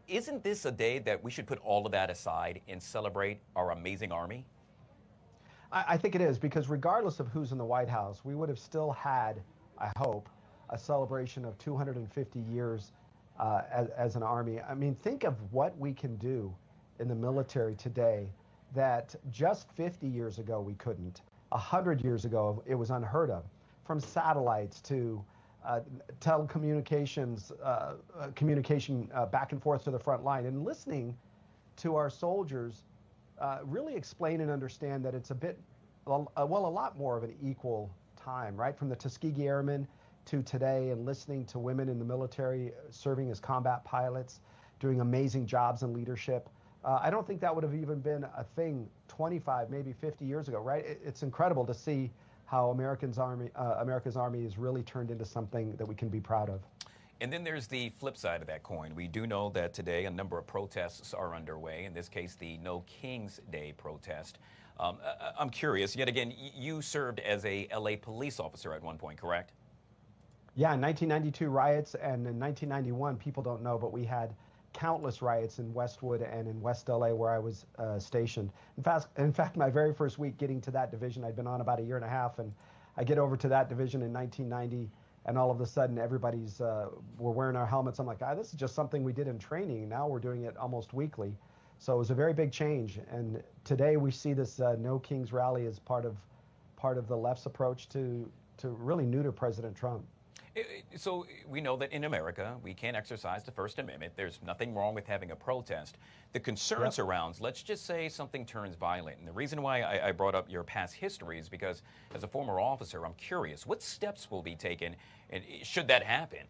Isn't this a day that we should put all of that aside and celebrate our amazing Army? I think it is, because regardless of who's in the White House, we would have still had, I hope, a celebration of 250 years as an Army. I mean, think of what we can do in the military today that just 50 years ago we couldn't. 100 years ago it was unheard of. From satellites to telecommunications, communication back and forth to the front line, and listening to our soldiers really explain and understand that it's a lot more of an equal time, right? From the Tuskegee Airmen to today, and listening to women in the military serving as combat pilots, doing amazing jobs in leadership. I don't think that would have even been a thing 25, maybe 50 years ago, right? It's incredible to see how America's Army has really turned into something that we can be proud of. And then there's the flip side of that coin. We do know that today a number of protests are underway, in this case the No Kings Day protest. I'm curious, yet again, you served as a LA police officer at one point, correct? Yeah, in 1992 riots, and in 1991, people don't know, but we had countless riots in Westwood and in West LA where I was stationed. In fact, my very first week getting to that division, I'd been on about a year and a half, and I get over to that division in 1990, and all of a sudden everybody's, we're wearing our helmets. I'm like, this is just something we did in training. Now we're doing it almost weekly. So it was a very big change. And today we see this No Kings rally as part of the left's approach to really neuter President Trump. So we know that in America, we can't exercise the First Amendment. There's nothing wrong with having a protest. The concerns around, let's just say something turns violent. And the reason why I brought up your past history is because as a former officer, I'm curious, what steps will be taken and should that happen?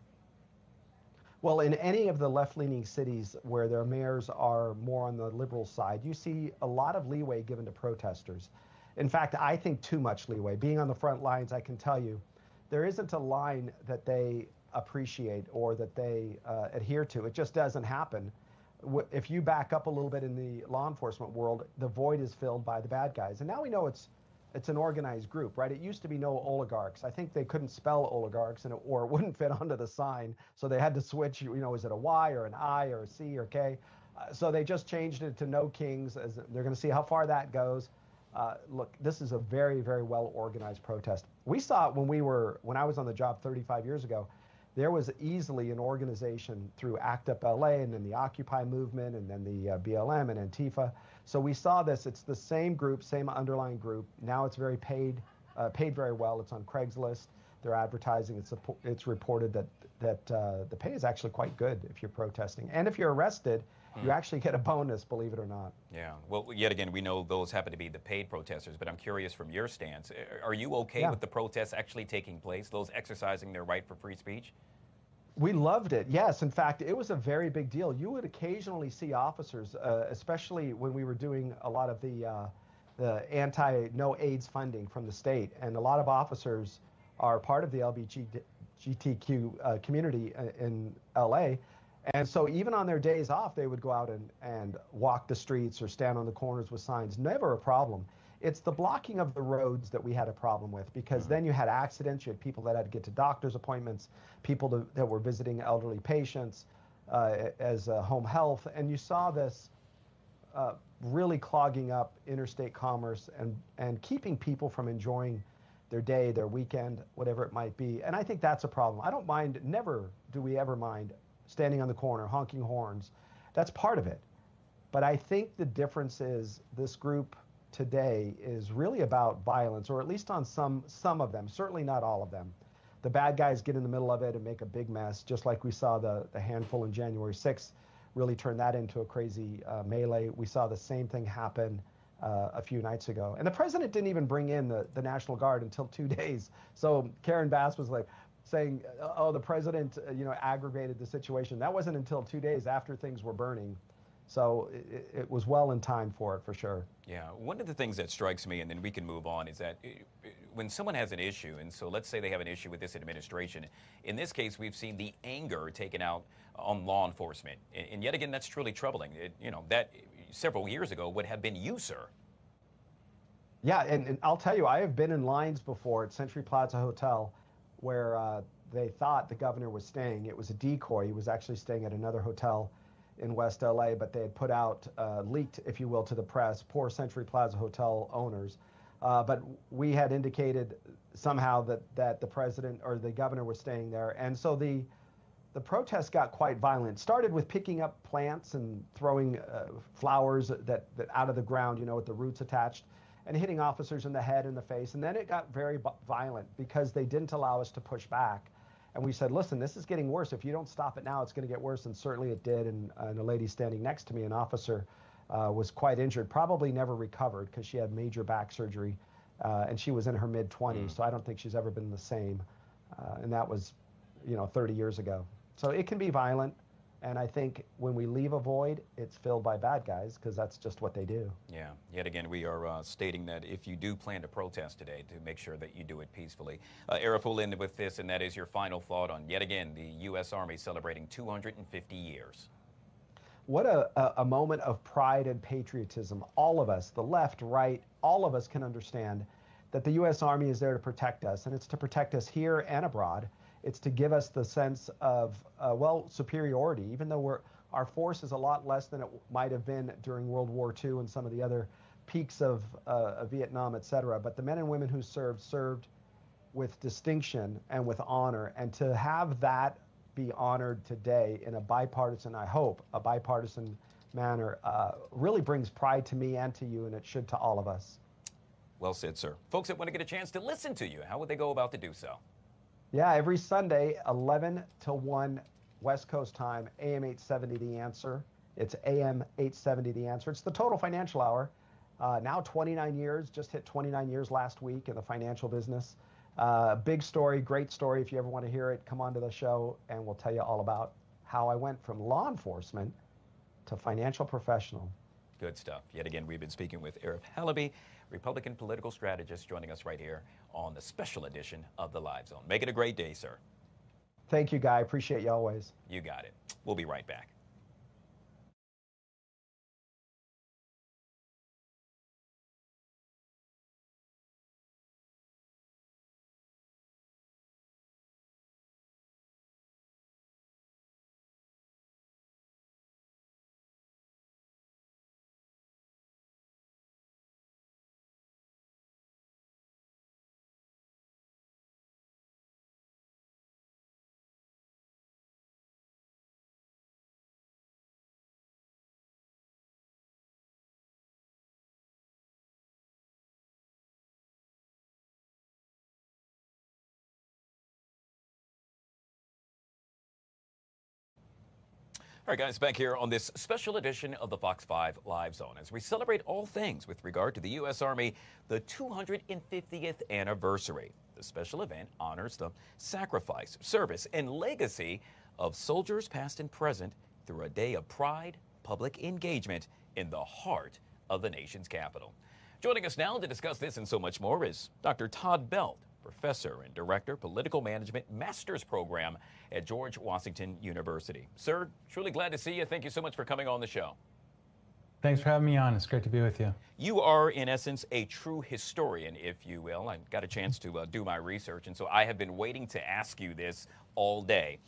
Well, in any of the left-leaning cities where their mayors are more on the liberal side, you see a lot of leeway given to protesters. In fact, I think too much leeway. Being on the front lines, I can tell you, there isn't a line that they appreciate or that they adhere to. It just doesn't happen. If you back up a little bit in the law enforcement world, the void is filled by the bad guys. And now we know it's an organized group, right? It used to be no oligarchs. I think they couldn't spell oligarchs, or it wouldn't fit onto the sign, so they had to switch. Is it a Y or an I or a C or K? So they just changed it to no kings. As they're going to see how far that goes. Look, this is a very, very well organized protest. We saw it when I was on the job 35 years ago. There was easily an organization through ACT UP LA and then the Occupy movement and then the BLM and Antifa. So we saw this. It's the same group, same underlying group. Now it's very paid very well. It's on Craigslist. They're advertising. It's reported that the pay is actually quite good if you're protesting. And if you're arrested, you actually get a bonus, believe it or not. Yeah. Well, yet again, we know those happen to be the paid protesters, but I'm curious from your stance, are you okay with the protests actually taking place, those exercising their right for free speech? We loved it, yes. In fact, it was a very big deal. You would occasionally see officers, especially when we were doing a lot of the anti-no AIDS funding from the state, and a lot of officers are part of the LGBTQ community in LA. And so even on their days off, they would go out and walk the streets or stand on the corners with signs. Never a problem. It's the blocking of the roads that we had a problem with, because then you had accidents, you had people that had to get to doctor's appointments, people that were visiting elderly patients as home health, and you saw this really clogging up interstate commerce and keeping people from enjoying their day, their weekend, whatever it might be. And I think that's a problem. I don't mind, never do we ever mind standing on the corner, honking horns. That's part of it. But I think the difference is this group today is really about violence, or at least on some of them, certainly not all of them. The bad guys get in the middle of it and make a big mess, just like we saw the handful on January 6th really turn that into a crazy melee. We saw the same thing happen a few nights ago. And the president didn't even bring in the National Guard until 2 days. So Karen Bass was like saying, oh, the president aggravated the situation. That wasn't until 2 days after things were burning. So it was well in time for it, for sure. Yeah, one of the things that strikes me, and then we can move on, is that when someone has an issue, and so let's say they have an issue with this administration, in this case, we've seen the anger taken out on law enforcement. And yet again, that's truly troubling. That several years ago would have been you, sir. Yeah, and I'll tell you, I have been in lines before at Century Plaza Hotel where they thought the governor was staying. It was a decoy. He was actually staying at another hotel in West LA, but they had put out, leaked, if you will, to the press, poor Century Plaza Hotel owners. But we had indicated somehow that the president or the governor was staying there. And so the protests got quite violent. Started with picking up plants and throwing flowers that out of the ground, with the roots attached, and hitting officers in the head and the face. And then it got very violent because they didn't allow us to push back. And we said, listen, this is getting worse. If you don't stop it now, it's going to get worse. And certainly it did. And a lady standing next to me, an officer, was quite injured, probably never recovered because she had major back surgery. And she was in her mid-20s. So I don't think she's ever been the same. And that was, 30 years ago. So it can be violent. And I think when we leave a void, it's filled by bad guys because that's just what they do. Yeah. Yet again, we are stating that if you do plan to protest today, to make sure that you do it peacefully. Arif will end with this, and that is your final thought on, yet again, the U.S. Army celebrating 250 years. What a moment of pride and patriotism. All of us, the left, right, all of us can understand that the U.S. Army is there to protect us, and it's to protect us here and abroad. It's to give us the sense of, superiority, even though our force is a lot less than it might have been during World War II and some of the other peaks of Vietnam, et cetera. But the men and women who served with distinction and with honor. And to have that be honored today in a bipartisan, I hope, a bipartisan manner, really brings pride to me and to you, and it should to all of us. Well said, sir. Folks that want to get a chance to listen to you, how would they go about to do so? Yeah, every Sunday, 11 to 1 West Coast time, AM 870 The Answer. It's AM 870 The Answer. It's the Total Financial Hour. Now 29 years, just hit 29 years last week in the financial business. Big story, great story. If you ever want to hear it, come on to the show and we'll tell you all about how I went from law enforcement to financial professional. Good stuff. Yet again, we've been speaking with Arif Halaby, Republican political strategist, joining us right here on the special edition of the Live Zone. Make it a great day, sir. Thank you, Guy. Appreciate you always. You got it. We'll be right back. All right, guys, back here on this special edition of the Fox 5 Live Zone as we celebrate all things with regard to the U.S. Army, the 250th anniversary. The special event honors the sacrifice, service, and legacy of soldiers past and present through a day of pride, public engagement in the heart of the nation's capital. Joining us now to discuss this and so much more is Dr. Todd Belt, Professor and Director, Political Management Master's Program at George Washington University. Sir, truly glad to see you. Thank you so much for coming on the show. Thanks for having me on. It's great to be with you. You are, in essence, a true historian, if you will. I got a chance to do my research, and so I have been waiting to ask you this all day.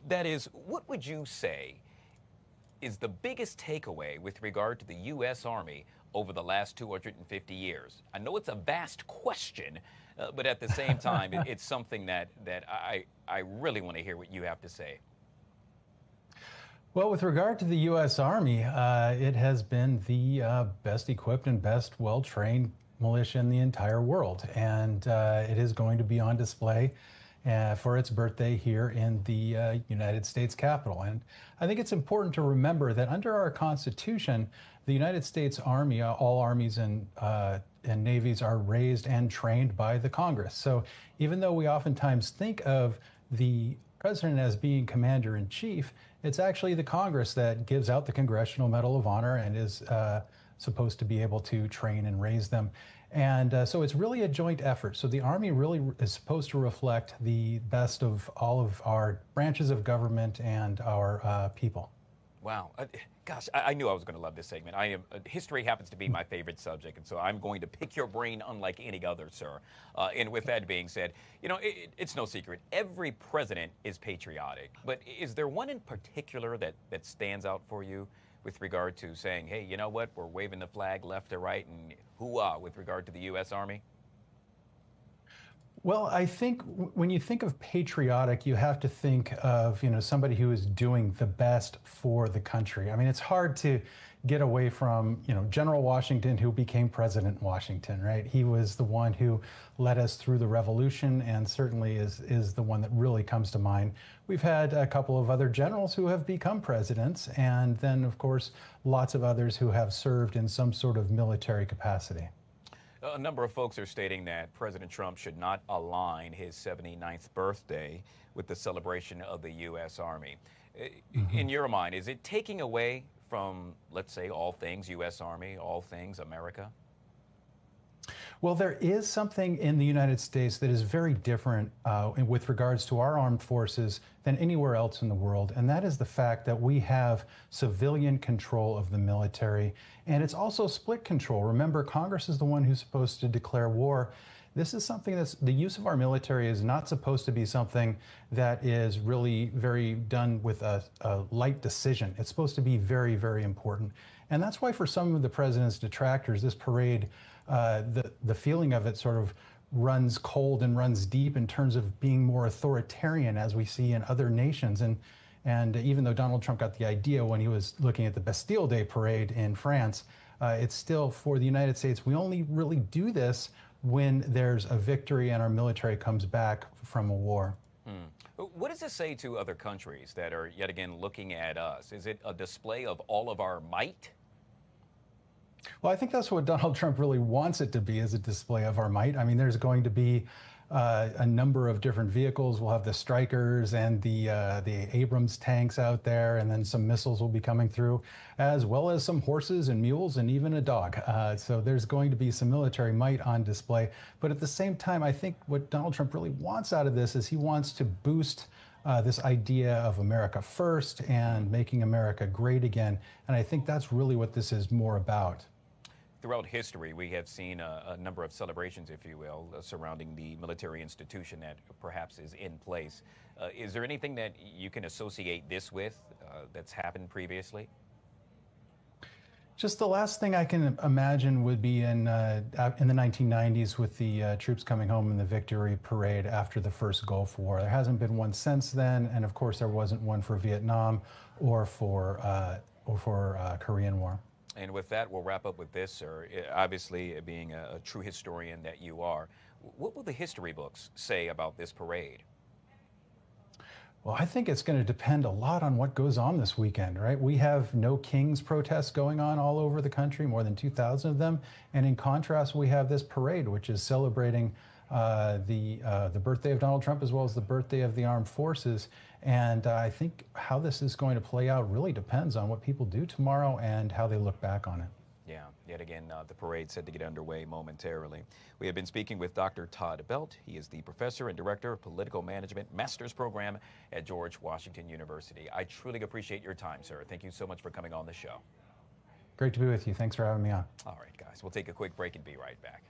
That is, what would you say is the biggest takeaway with regard to the U.S. Army over the last 250 years? I know it's a vast question, but at the same time, it's something that I really want to hear what you have to say. Well, with regard to the U.S. Army, it has been the best equipped and best well-trained militia in the entire world. And it is going to be on display for its birthday here in the United States Capitol. And I think it's important to remember that under our Constitution, the United States Army, all armies and navies are raised and trained by the Congress. So even though we oftentimes think of the president as being commander-in-chief, it's actually the Congress that gives out the Congressional Medal of Honor and is supposed to be able to train and raise them. And so it's really a joint effort. So the Army really is supposed to reflect the best of all of our branches of government and our people. Wow. Gosh, I knew I was going to love this segment. History happens to be my favorite subject, and so I'm going to pick your brain unlike any other, sir. And with that being said, you know, it's no secret. Every president is patriotic, but is there one in particular that stands out for you with regard to saying, hey, you know what, we're waving the flag left to right and hoo-ah with regard to the U.S. Army? Well, I think when you think of patriotic, you have to think of, you know, somebody who is doing the best for the country. I mean, it's hard to get away from, you know, General Washington, who became President Washington, right? He was the one who led us through the Revolution and certainly is the one that really comes to mind. We've had a couple of other generals who have become presidents, and then, of course, lots of others who have served in some sort of military capacity. A number of folks are stating that President Trump should not align his 79th birthday with the celebration of the U.S. Army. In your mind, is it taking away from, let's say, all things U.S. Army, all things America? Well, there is something in the United States that is very different with regards to our armed forces than anywhere else in the world, and that is the fact that we have civilian control of the military, and it's also split control. Remember, Congress is the one who's supposed to declare war. This is something that's, the use of our military is not supposed to be something that is really very done with a light decision. It's supposed to be very, very important. And that's why for some of the president's detractors, this parade, the feeling of it sort of runs cold and runs deep in terms of being more authoritarian, as we see in other nations. And even though Donald Trump got the idea when he was looking at the Bastille Day parade in France, it's still, for the United States, we only really do this when there's a victory and our military comes back from a war. What does this say to other countries that are yet again looking at us? Is it a display of all of our might? Well, I think that's what Donald Trump really wants it to be, is a display of our might. I mean, there's going to be a number of different vehicles. We'll have the Strykers and the Abrams tanks out there, and then some missiles will be coming through, as well as some horses and mules and even a dog. So there's going to be some military might on display. But at the same time, I think what Donald Trump really wants out of this is he wants to boost this idea of America first and making America great again. And I think that's really what this is more about. Throughout history, we have seen a number of celebrations, if you will, surrounding the military institution that perhaps is in place. Is there anything that you can associate this with that's happened previously? Just the last thing I can imagine would be in the 1990s with the troops coming home in the victory parade after the first Gulf War. There hasn't been one since then, and of course there wasn't one for Vietnam or for Korean War. And with that, we'll wrap up with this, sir. Obviously, being a true historian that you are, what will the history books say about this parade? Well, I think it's going to depend a lot on what goes on this weekend, right? We have no Kings protests going on all over the country, more than 2,000 of them. And in contrast, we have this parade, which is celebrating the birthday of Donald Trump as well as the birthday of the armed forces. And I think how this is going to play out really depends on what people do tomorrow and how they look back on it. Yeah, yet again, the parade set to get underway momentarily. We have been speaking with Dr. Todd Belt. He is the professor and director of political management master's program at George Washington University. I truly appreciate your time, sir. Thank you so much for coming on the show. Great to be with you. Thanks for having me on. All right, guys, we'll take a quick break and be right back.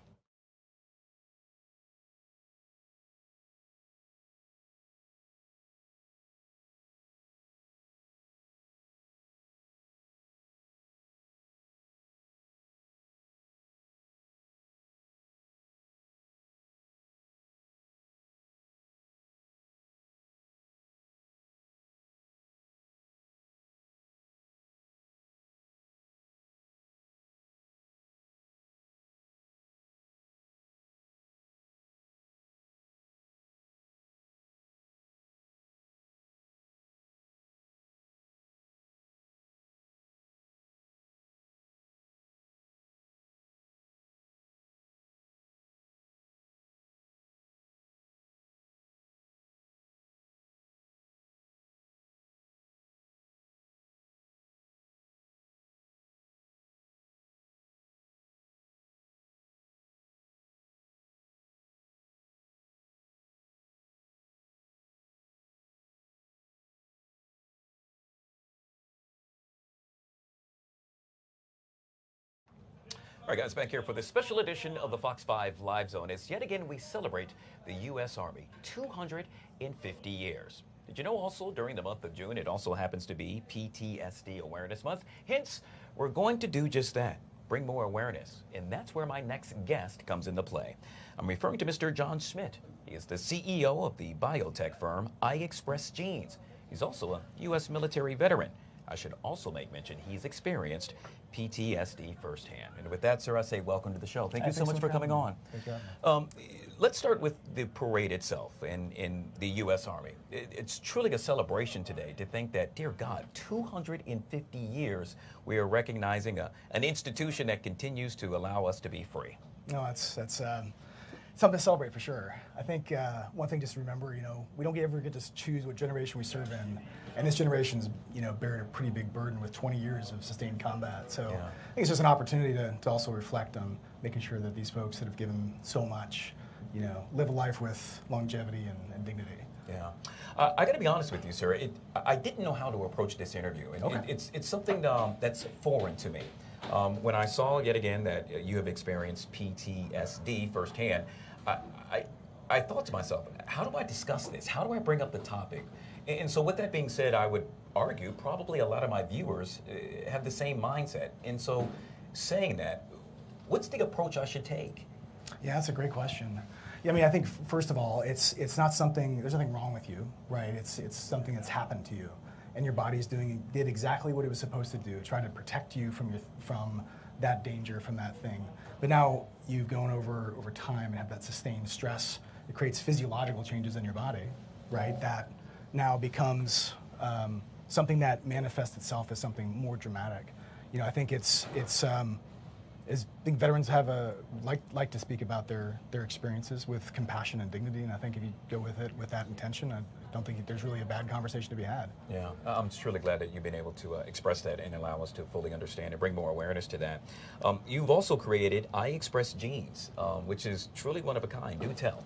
All right, guys, back here for this special edition of the Fox 5 Live Zone. As yet again, we celebrate the U.S. Army, 250 years. Did you know also during the month of June, it also happens to be PTSD Awareness Month? Hence, we're going to do just that, bring more awareness. And that's where my next guest comes into play. I'm referring to Mr. John Schmidt. He is the CEO of the biotech firm iExpress Genes. He's also a U.S. military veteran. I should also make mention he's experienced PTSD firsthand. And with that, sir, I say welcome to the show. Thank you so much for coming on. Thanks for having me. Let's start with the parade itself in the U.S. Army. It's truly a celebration today to think that, dear God, 250 years we are recognizing an institution that continues to allow us to be free. No, that's something to celebrate for sure. I think one thing just to remember, we don't ever get to choose what generation we serve in. And this generation's, bearing a pretty big burden with 20 years of sustained combat. So I think it's just an opportunity to also reflect on making sure that these folks that have given so much, live a life with longevity and dignity. Yeah. I got to be honest with you, sir. I didn't know how to approach this interview. And Okay. It's something that's foreign to me. When I saw yet again that you have experienced PTSD firsthand, I thought to myself, how do I discuss this? How do I bring up the topic? And so with that being said, I would argue probably a lot of my viewers have the same mindset. And so saying that, what's the approach I should take? Yeah, that's a great question. Yeah, I mean, I think first of all, it's not something. There's nothing wrong with you, right? It's something that's happened to you, and your body's did exactly what it was supposed to do, trying to protect you from that danger from that thing. But now you've gone over time and have that sustained stress. It creates physiological changes in your body, right? That now becomes something that manifests itself as something more dramatic. You know, I think I think veterans have like to speak about their experiences with compassion and dignity, and I think if you go with it with that intention, I don't think there's really a bad conversation to be had. Yeah, I'm truly glad that you've been able to express that and allow us to fully understand and bring more awareness to that. You've also created I Express Genes, which is truly one of a kind. Do tell.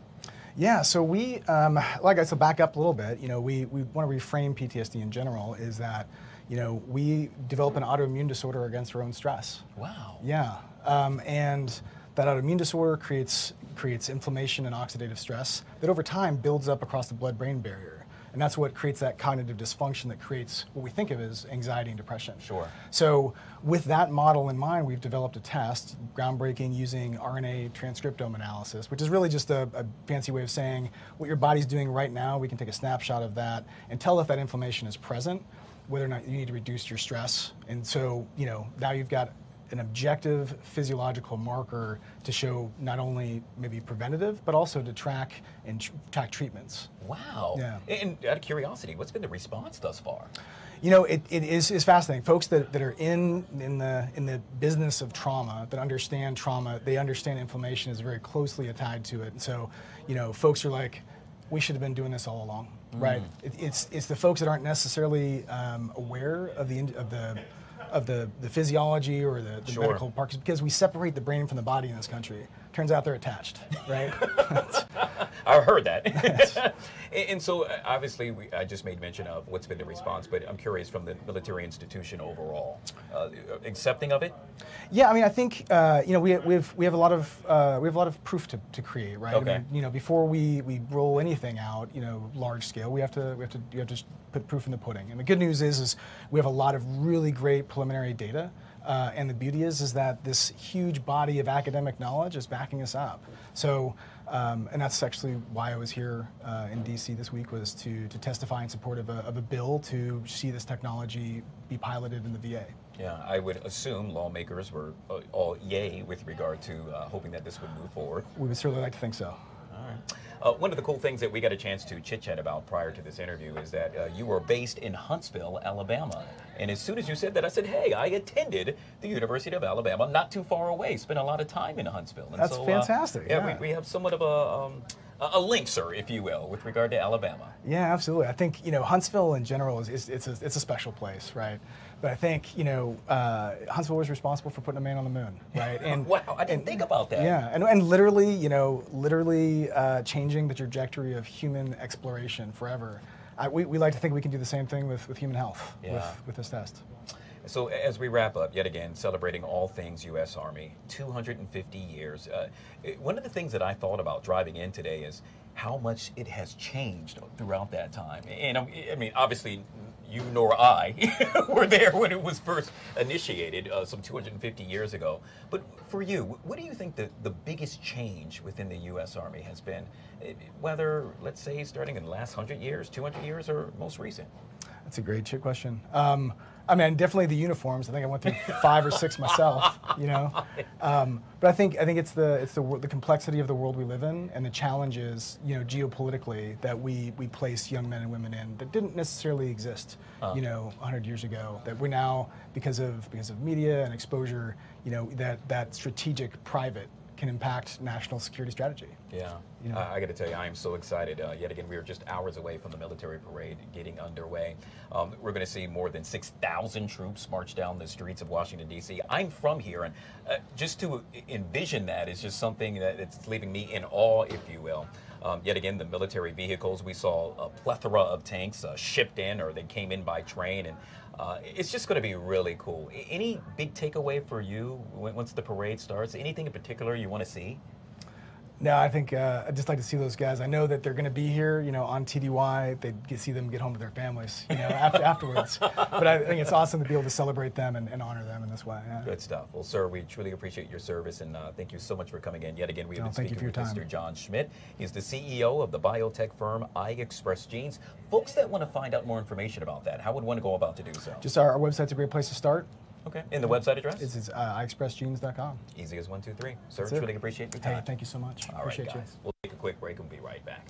Yeah, so we, like I said, back up a little bit, you know, we want to reframe PTSD in general is that, you know, we develop an autoimmune disorder against our own stress. Wow. Yeah, and that autoimmune disorder creates inflammation and oxidative stress that over time builds up across the blood-brain barrier. And that's what creates that cognitive dysfunction that creates what we think of as anxiety and depression. Sure. So with that model in mind, we've developed a test, groundbreaking, using RNA transcriptome analysis, which is really just a fancy way of saying what your body's doing right now. We can take a snapshot of that and tell if that inflammation is present, whether or not you need to reduce your stress. And so, you know, now you've got an objective physiological marker to show not only maybe preventative, but also to track track treatments. Wow. Yeah. And out of curiosity, what's been the response thus far? You know, it is fascinating. Folks that are in the business of trauma, that understand trauma, they understand inflammation is very closely tied to it. And so, you know, folks are like, we should have been doing this all along, right? It's the folks that aren't necessarily aware of the physiology or the Sure. medical parts, because we separate the brain from the body in this country. Turns out they're attached, right? I heard that. And so obviously I just made mention of what's been the response, but I'm curious from the military institution overall, accepting of it? Yeah, I mean, I think you know we have a lot of proof to create, right? Okay. I mean, you know, before we roll anything out, you know, large scale, you have to put proof in the pudding. And the good news is we have a lot of really great preliminary data. And the beauty is that this huge body of academic knowledge is backing us up. So, and that's actually why I was here in DC this week, was to testify in support of a bill to see this technology be piloted in the VA. Yeah, I would assume lawmakers were all yay with regard to hoping that this would move forward. We would certainly like to think so. All right. One of the cool things that we got a chance to chit-chat about prior to this interview is that you were based in Huntsville, Alabama. And as soon as you said that, I said, hey, I attended the University of Alabama, not too far away, spent a lot of time in Huntsville. And that's so, fantastic. Yeah, we have somewhat of a link, sir, if you will, with regard to Alabama. Yeah, absolutely. I think, you know, Huntsville in general it's a special place, right? But I think, you know, Huntsville was responsible for putting a man on the moon, right? And wow, I didn't think about that. Yeah, and literally, you know, changing the trajectory of human exploration forever. We like to think we can do the same thing with human health, with this test. So as we wrap up, yet again, celebrating all things U.S. Army, 250 years. One of the things that I thought about driving in today is how much it has changed throughout that time. And I mean, obviously, you nor I were there when it was first initiated some 250 years ago. But for you, what do you think the biggest change within the U.S. Army has been, whether, let's say, starting in the last 100 years, 200 years, or most recent? That's a great question. I mean, definitely the uniforms. I think I went through 5 or 6 myself. You know, but I think it's the complexity of the world we live in and the challenges, you know, geopolitically that we place young men and women in that didn't necessarily exist, you know, 100 years ago. That we're now because of media and exposure, you know, that strategic private can impact national security strategy. Yeah, you know. I got to tell you, I am so excited. Yet again, we are just hours away from the military parade getting underway. We're going to see more than 6,000 troops march down the streets of Washington, D.C. I'm from here, and just to envision that is just something that it's leaving me in awe, if you will. Yet again, the military vehicles, we saw a plethora of tanks shipped in, or they came in by train, and it's just going to be really cool. Any big takeaway for you once the parade starts? Anything in particular you want to see? No, I think I'd just like to see those guys. I know that they're going to be here, you know, on TDY. They'd see them get home to their families, you know, afterwards. But I think it's awesome to be able to celebrate them and honor them in this way. Yeah. Good stuff. Well, sir, we truly appreciate your service, and thank you so much for coming in. Yet again, we have been speaking with Mr. John Schmidt. He's the CEO of the biotech firm I Express Genes. Folks that want to find out more information about that, how would one go about to do so? Just our website's a great place to start. Okay. And the website address? This is iexpressjeans.com. Easy as 1, 2, 3. Sir, That's it. really appreciate your time. Hey, thank you so much. All right, Appreciate guys. you. We'll take a quick break and be right back.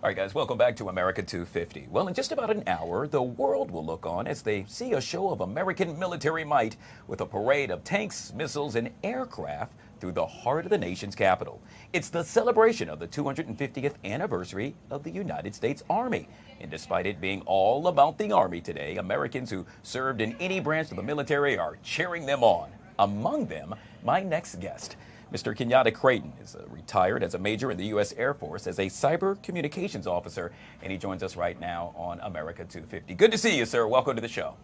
All right, guys, welcome back to America 250. Well, in just about an hour, the world will look on as they see a show of American military might with a parade of tanks, missiles, and aircraft through the heart of the nation's capital. It's the celebration of the 250th anniversary of the United States Army. And despite it being all about the Army today, Americans who served in any branch of the military are cheering them on. Among them, my next guest. Mr. Kenyatta Creighton is retired as a major in the U.S. Air Force as a cyber communications officer, and he joins us right now on America 250. Good to see you, sir. Welcome to the show.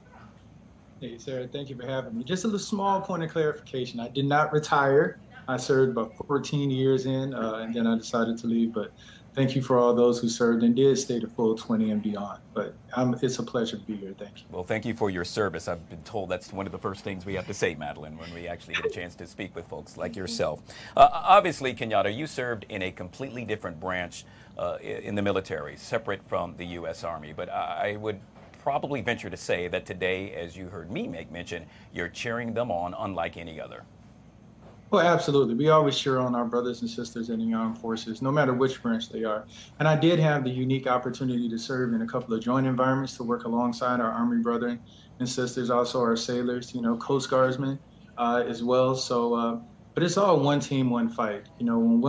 Hey, sir. Thank you for having me. Just a little small point of clarification. I did not retire. I served about 14 years in, and then I decided to leave. But thank you for all those who served and did stay the full 20 and beyond. But it's a pleasure to be here. Thank you. Well, thank you for your service. I've been told that's one of the first things we have to say, Madeline, when we actually get a chance to speak with folks like yourself. Obviously, Kenyatta, you served in a completely different branch in the military, separate from the U.S. Army. But I would probably venture to say that today, as you heard me make mention, you're cheering them on unlike any other. Well, absolutely. We always cheer on our brothers and sisters in the armed forces, no matter which branch they are. And I did have the unique opportunity to serve in a couple of joint environments to work alongside our Army brethren and sisters, also our sailors, Coast Guardsmen as well. So, but it's all one team, one fight. When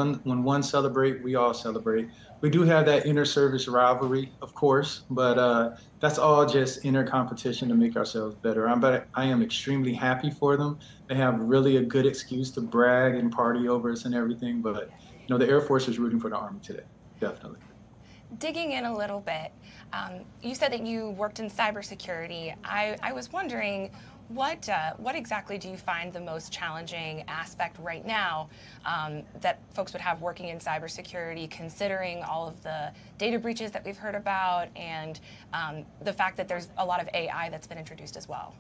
one celebrate, we all celebrate. We do have that inter-service rivalry, of course, but that's all just inner competition to make ourselves better. But I am extremely happy for them. They have really a good excuse to brag and party over us and everything. But the Air Force is rooting for the Army today, definitely. Digging in a little bit, you said that you worked in cybersecurity. I was wondering, what exactly do you find the most challenging aspect right now that folks would have working in cybersecurity, considering all of the data breaches that we've heard about and the fact that there's a lot of AI that's been introduced as well?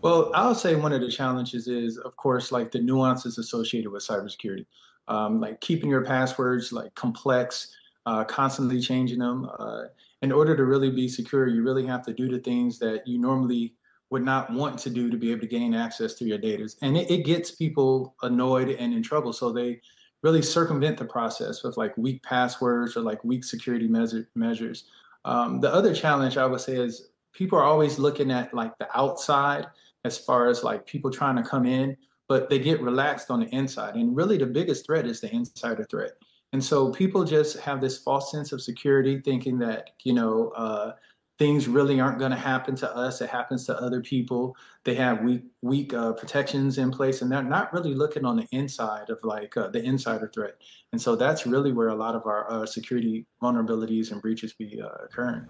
Well, I'll say one of the challenges is, of course, like the nuances associated with cybersecurity, like keeping your passwords like complex, constantly changing them. In order to really be secure, you really have to do the things that you normally would not want to do to be able to gain access to your data. And it gets people annoyed and in trouble. So they really circumvent the process with like weak passwords or like weak security measures. The other challenge I would say is people are always looking at like the outside as far as like people trying to come in, but they get relaxed on the inside. And really the biggest threat is the insider threat. And so people just have this false sense of security, thinking that, things really aren't going to happen to us. It happens to other people. They have weak protections in place, and they're not really looking on the inside of like the insider threat. And so that's really where a lot of our security vulnerabilities and breaches be occurring.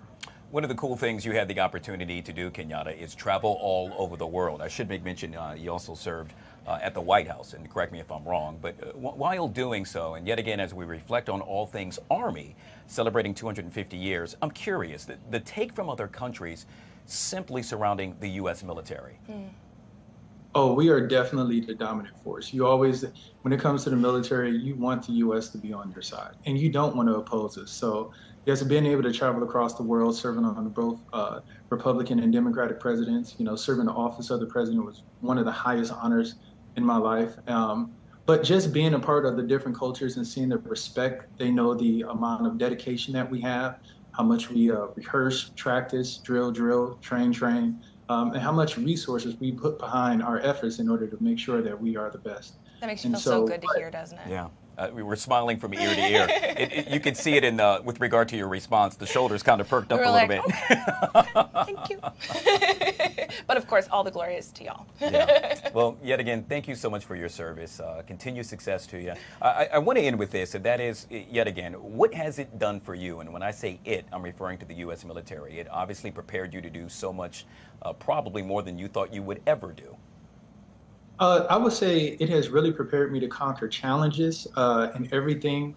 One of the cool things you had the opportunity to do, Kenyatta, is travel all over the world. I should make mention you also served at the White House, and correct me if I'm wrong, but while doing so, and yet again as we reflect on all things Army, celebrating 250 years, I'm curious, the take from other countries simply surrounding the U.S. military. Oh, we are definitely the dominant force. You always, when it comes to the military, you want the U.S. to be on your side, and you don't want to oppose us. So yes, being able to travel across the world, serving on both Republican and Democratic presidents, serving the office of the president was one of the highest honors in my life. But just being a part of the different cultures and seeing the respect, they know the amount of dedication that we have, how much we rehearse, practice, drill, train, and how much resources we put behind our efforts in order to make sure that we are the best. That makes you feel so good to hear, doesn't it? Yeah. We were smiling from ear to ear. You could see it in with regard to your response. The shoulders kind of perked up a little bit. Okay. Thank you. But of course, all the glory is to y'all. Yeah. Well, yet again, thank you so much for your service. Continued success to you. I want to end with this, and that is, yet again, what has it done for you? And when I say it, I'm referring to the U.S. military. It obviously prepared you to do so much, probably more than you thought you would ever do. I would say it has really prepared me to conquer challenges, and everything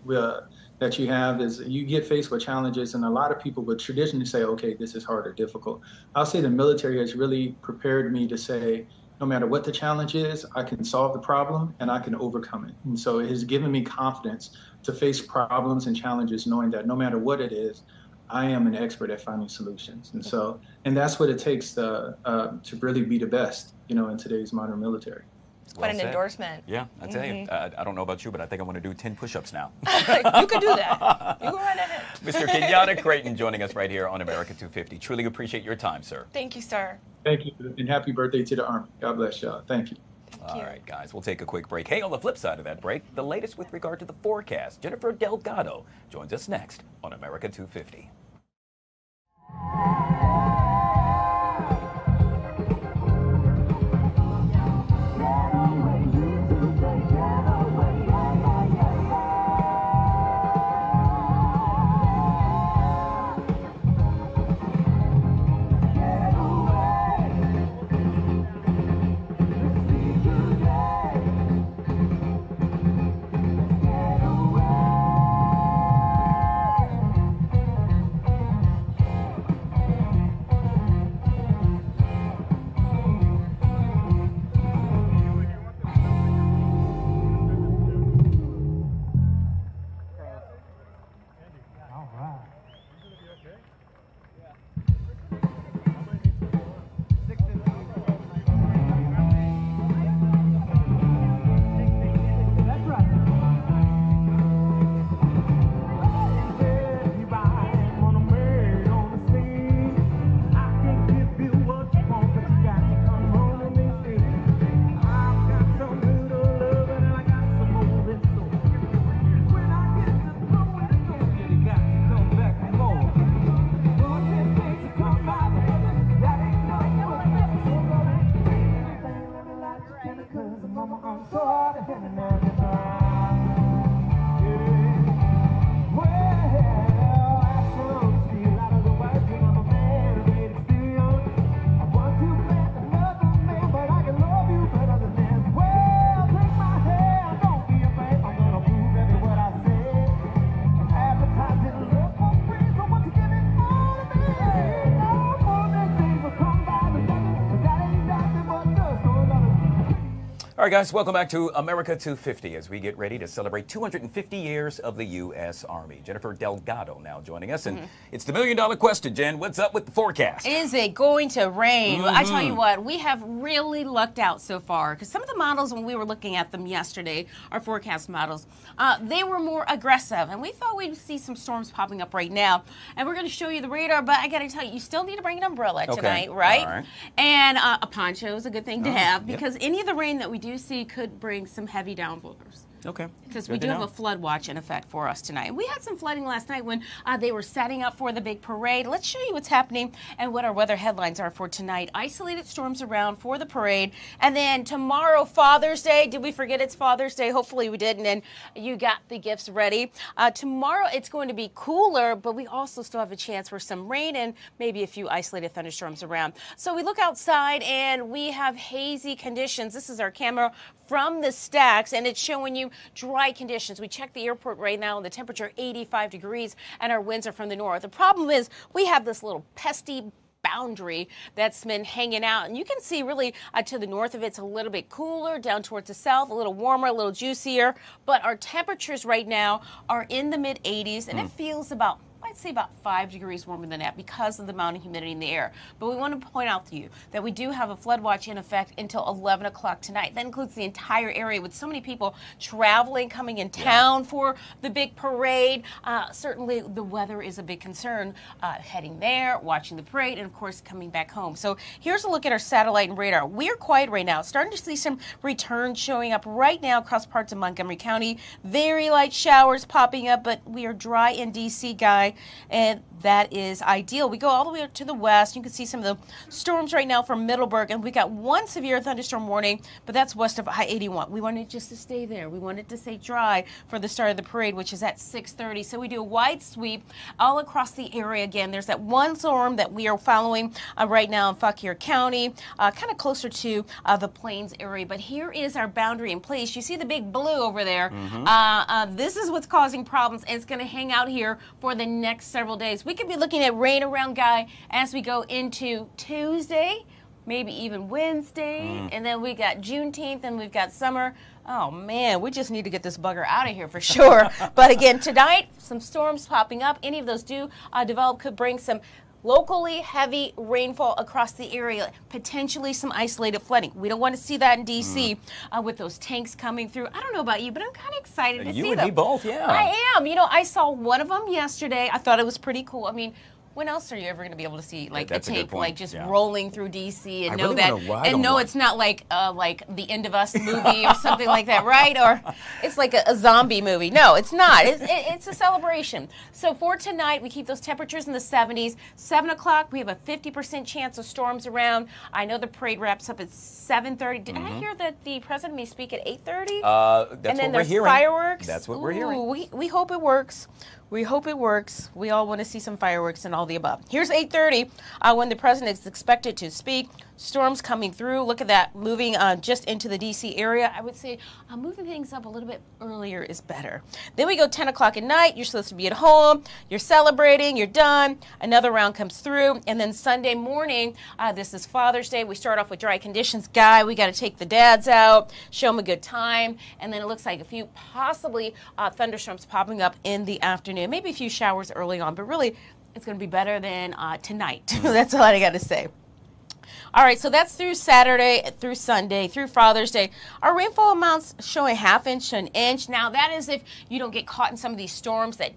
that you have is you get faced with challenges, and a lot of people would traditionally say, okay, this is hard or difficult. I'll say the military has really prepared me to say, no matter what the challenge is, I can solve the problem and I can overcome it. And so it has given me confidence to face problems and challenges, knowing that no matter what it is, I am an expert at finding solutions. And so, and that's what it takes to really be the best, in today's modern military. It's quite an endorsement. Yeah, I tell you. I don't know about you, but I think I'm going to do 10 push-ups now. You can do that. You go right ahead. Mr. Kenyatta Creighton joining us right here on America 250. Truly appreciate your time, sir. Thank you, sir. Thank you, and happy birthday to the Army. God bless y'all. Thank you. All right, guys, we'll take a quick break. Hey, on the flip side of that break, the latest with regard to the forecast. Jennifer Delgado joins us next on America 250. All right, guys, welcome back to America 250 as we get ready to celebrate 250 years of the U.S. Army. Jennifer Delgado now joining us. And it's the million-dollar question, Jen. What's up with the forecast? Is it going to rain? I tell you what, we have really lucked out so far because some of the models, when we were looking at them yesterday, our forecast models, they were more aggressive. And we thought we'd see some storms popping up right now. And we're going to show you the radar, but I got to tell you, you still need to bring an umbrella tonight, right? All right. And a poncho is a good thing to have because any of the rain that we do see could bring some heavy downpours. Okay. Because we do have a flood watch in effect for us tonight. We had some flooding last night when they were setting up for the big parade. Let's show you what's happening and what our weather headlines are for tonight. Isolated storms around for the parade. And then tomorrow, Father's Day. Did we forget it's Father's Day? Hopefully we didn't. And you got the gifts ready. Tomorrow it's going to be cooler, but we also still have a chance for some rain and maybe a few isolated thunderstorms around. So we look outside and we have hazy conditions. This is our camera from the stacks, and it's showing you dry conditions. We checked the airport right now, and the temperature 85 degrees, and our winds are from the north. The problem is we have this little pesky boundary that's been hanging out, and you can see really to the north of it's a little bit cooler, down towards the south a little warmer, a little juicier, but our temperatures right now are in the mid 80s, and it feels about I'd say about 5 degrees warmer than that because of the amount of humidity in the air. But we want to point out to you that we do have a flood watch in effect until 11 o'clock tonight. That includes the entire area with so many people traveling, coming in town for the big parade. Certainly the weather is a big concern, heading there, watching the parade, and of course coming back home. So here's a look at our satellite and radar. We're quiet right now. Starting to see some returns showing up right now across parts of Montgomery County. Very light showers popping up, but we are dry in D.C., Guy, and that is ideal. We go all the way up to the west. You can see some of the storms right now from Middleburg, and we got one severe thunderstorm warning, but that's west of I-81. We wanted just to stay there. We wanted to stay dry for the start of the parade, which is at 6:30. So we do a wide sweep all across the area. Again, there's that one storm that we are following right now in Fauquier County, kind of closer to the Plains area. But here is our boundary in place. You see the big blue over there. This is what's causing problems, and it's going to hang out here for the next several days. We could be looking at rain around, Guy, as we go into Tuesday, maybe even Wednesday, and then we got Juneteenth, and we've got summer. Oh, man, we just need to get this bugger out of here for sure. But again, tonight, some storms popping up. Any of those do develop could bring some locally heavy rainfall across the area, potentially some isolated flooding. We don't want to see that in D.C. With those tanks coming through. I don't know about you, but I'm kind of excited to see them. You and me both, yeah. I am. You know, I saw one of them yesterday. I thought it was pretty cool. I mean, when else are you ever going to be able to see like a tank like just rolling through D.C. and know that, and know it's not like the End of Us movie or something like that, right? Or it's like a zombie movie. No, it's not. It's a celebration. So for tonight, we keep those temperatures in the 70s. 7 o'clock, we have a 50% chance of storms around. I know the parade wraps up at 7:30. Did I hear that the president may speak at 8:30? That's and then what we're hearing. Fireworks. That's what we're hearing. We hope it works. We hope it works. We all want to see some fireworks and all the above. Here's 8:30 when the president is expected to speak. Storms coming through. Look at that, moving just into the D.C. area. I would say moving things up a little bit earlier is better. Then we go 10 o'clock at night. You're supposed to be at home. You're celebrating. You're done. Another round comes through. And then Sunday morning, this is Father's Day. We start off with dry conditions. Guy, we got to take the dads out, show them a good time. And then it looks like a few possibly thunderstorms popping up in the afternoon. Maybe a few showers early on, but really it's going to be better than tonight. That's all I got to say. All right, so that's through Saturday, through Sunday, through Father's Day. Our rainfall amounts show a ½ inch to an inch. Now, that is if you don't get caught in some of these storms that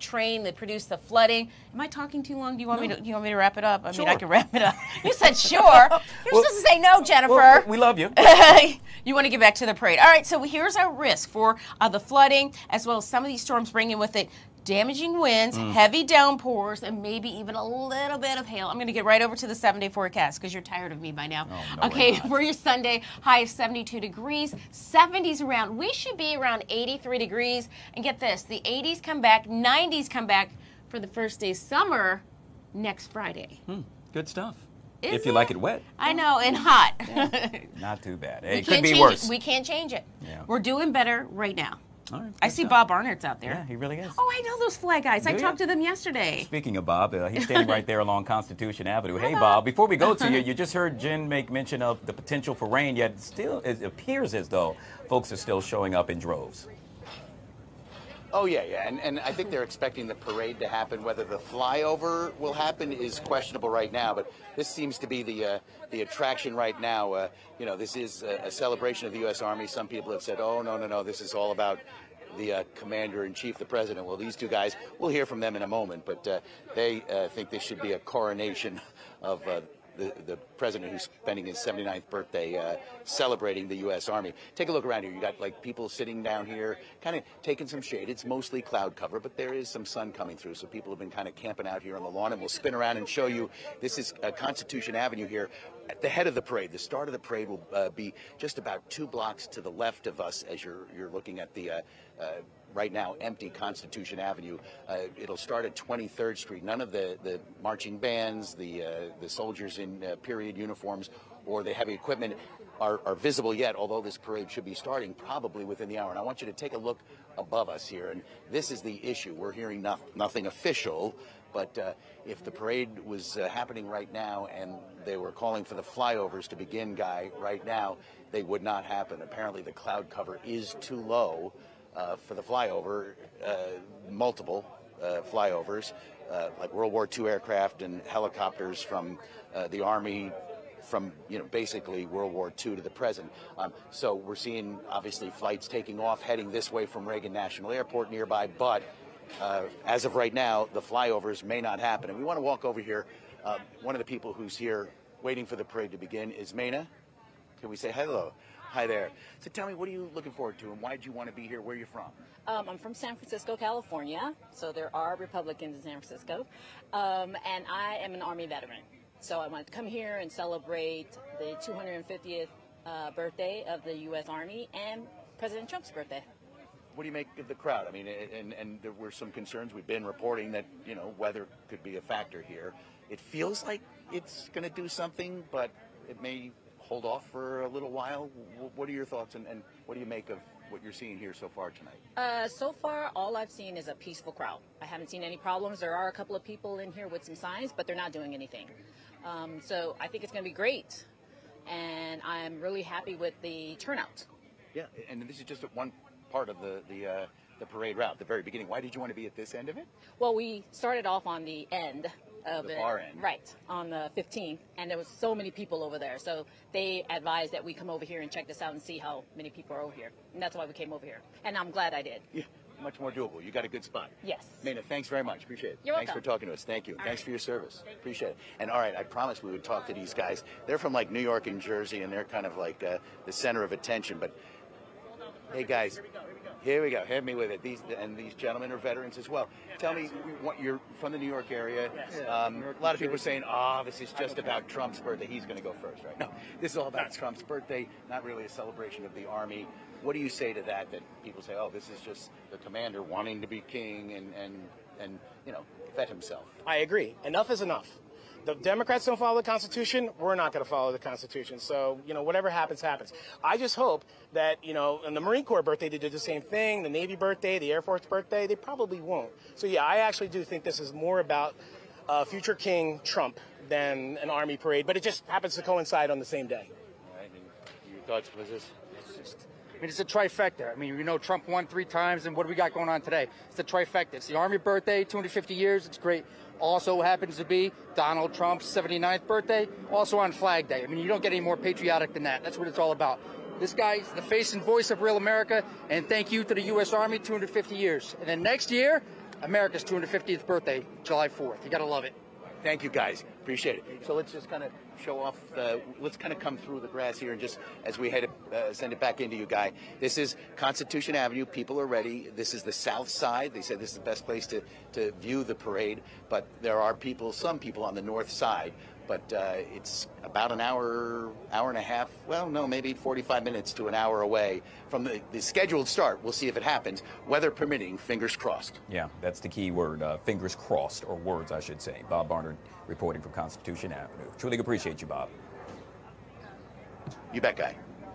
produce the flooding. Am I talking too long? Do you want me to wrap it up? I mean, I can wrap it up. You said sure. You're supposed to say no, Jennifer. Well, we love you. You want to get back to the parade. All right, so here's our risk for the flooding, as well as some of these storms bringing with it damaging winds, heavy downpours, and maybe even a little bit of hail. I'm going to get right over to the 7-day forecast because you're tired of me by now. Oh, no, okay, for your Sunday, high of 72 degrees, 70s around. We should be around 83 degrees. And get this, the 80s come back, 90s come back for the first day of summer next Friday. Good stuff. Isn't if you like it wet. I know, and hot. Not too bad. Hey, it could be worse. We can't change it. Yeah. We're doing better right now. All right, I see Bob Arnott's out there. Yeah, he really is. Oh, I know those flag guys. I talked to them yesterday. Speaking of Bob, he's standing right there along Constitution Avenue. Hey, Bob, before we go to you, you just heard Jen make mention of the potential for rain, yet still it appears as though folks are still showing up in droves. Oh, yeah. And I think they're expecting the parade to happen. Whether the flyover will happen is questionable right now, but this seems to be the attraction right now. This is a celebration of the U.S. Army. Some people have said, oh, no, this is all about the commander-in-chief, the president. Well, these two guys, we'll hear from them in a moment, but they think this should be a coronation of the president who's spending his 79th birthday celebrating the U.S. Army. Take a look around here. You got like people sitting down here, kind of taking some shade. It's mostly cloud cover, but there is some sun coming through. So people have been kind of camping out here on the lawn, and we'll spin around and show you. This is Constitution Avenue here. At the head of the parade, the start of the parade will be just about 2 blocks to the left of us as you're looking at the right now empty Constitution Avenue. It'll start at 23rd Street. None of the marching bands, the soldiers in period uniforms, or the heavy equipment are visible yet, although this parade should be starting probably within the hour. And I want you to take a look above us here, and this is the issue. We're hearing nothing official, but if the parade was happening right now and they were calling for the flyovers to begin, Guy, right now, they would not happen. Apparently the cloud cover is too low for the flyover, multiple flyovers, like World War II aircraft and helicopters from the Army from, basically World War II to the present. So we're seeing, obviously, flights taking off, heading this way from Reagan National Airport nearby, but as of right now, the flyovers may not happen. And we want to walk over here. One of the people who's here waiting for the parade to begin is Maina. Can we say hello? Hi there. So tell me, what are you looking forward to, and why did you want to be here? Where are you from? I'm from San Francisco, California, so there are Republicans in San Francisco, and I am an Army veteran. So I wanted to come here and celebrate the 250th birthday of the U.S. Army and President Trump's birthday. What do you make of the crowd? I mean, and there were some concerns. We've been reporting that, weather could be a factor here. It feels like it's going to do something, but it may hold off for a little while. What are your thoughts, and what do you make of what you're seeing here so far tonight? So far, all I've seen is a peaceful crowd. I haven't seen any problems. There are a couple of people in here with some signs, but they're not doing anything. So I think it's going to be great, and I'm really happy with the turnout. Yeah, and this is just one part of the parade route, the very beginning. Why did you want to be at this end of it? Well, we started off on the end of the far end. Right, on the 15th, and there was so many people over there. So they advised that we come over here and check this out and see how many people are over here. And that's why we came over here. And I'm glad I did. Yeah, much more doable. You got a good spot. Yes. Maina, thanks very much. Appreciate it. You're Thanks welcome. for talking to us. Thank you. Thanks for your service. Appreciate it. And all right, I promised we would talk to these guys. They're from like New York and Jersey, and they're kind of like the center of attention. But hey, guys. Here we go. Hit me with it. These gentlemen are veterans as well. Tell me, you're from the New York area. A lot of people are saying, this is just about Trump's birthday. He's going to go first, right? No, this is all about Trump's birthday, not really a celebration of the Army. What do you say to that people say, this is just the commander wanting to be king and vet himself? I agree. Enough is enough. The Democrats don't follow the Constitution. We're not going to follow the Constitution. So, whatever happens, happens. I just hope that, on the Marine Corps birthday, they did the same thing. The Navy birthday, the Air Force birthday, they probably won't. So, yeah, I actually do think this is more about future King Trump than an Army parade. But it just happens to coincide on the same day. All right. And your thoughts, was this? It's a trifecta. Trump won 3 times, and what do we got going on today? It's a trifecta. It's the Army birthday, 250 years. It's great. Also happens to be Donald Trump's 79th birthday, also on Flag Day. You don't get any more patriotic than that. That's what it's all about. This guy's the face and voice of real America, and thank you to the U.S. Army, 250 years. And then next year, America's 250th birthday, July 4th. You got to love it. Thank you, guys. Appreciate it. So let's just kind of show off. Let's kind of come through the grass here, and just as we send it back into you, Guy. This is Constitution Avenue. People are ready. This is the south side. They said this is the best place to view the parade, but there are some people on the north side. But it's about an hour and a half, well, no, maybe 45 minutes to an hour away from the scheduled start. We'll see if it happens. Weather permitting, fingers crossed. Yeah, that's the key word, fingers crossed, or words, I should say. Bob Barnard reporting from Constitution Avenue. Truly appreciate you, Bob. You bet, Guy. All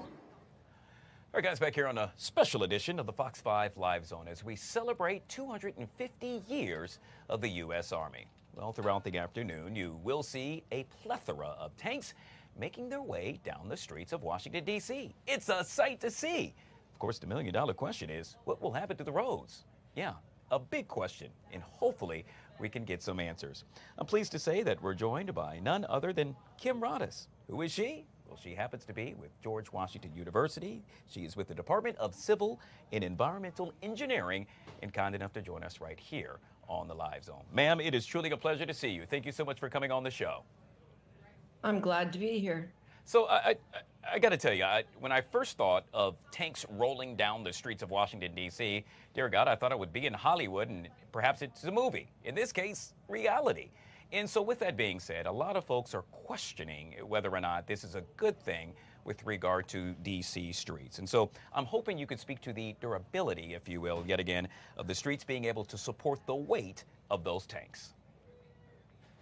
right, guys, back here on a special edition of the Fox 5 Live Zone as we celebrate 250 years of the U.S. Army. Well, throughout the afternoon, you will see a plethora of tanks making their way down the streets of Washington, D.C. It's a sight to see. Of course, the million-dollar question is, what will happen to the roads? Yeah, a big question, and hopefully we can get some answers. I'm pleased to say that we're joined by none other than Kim Rodas. Who is she? Well, she happens to be with George Washington University. She is with the Department of Civil and Environmental Engineering and kind enough to join us right here on the Live Zone. Ma'am, it is truly a pleasure to see you. Thank you so much for coming on the show. I'm glad to be here. So I got to tell you, when I first thought of tanks rolling down the streets of Washington, D.C., dear God, I thought it would be in Hollywood and perhaps it's a movie. In this case, reality. And so with that being said, a lot of folks are questioning whether or not this is a good thing with regard to D.C. streets. And so I'm hoping you could speak to the durability, if you will, yet again, of the streets being able to support the weight of those tanks.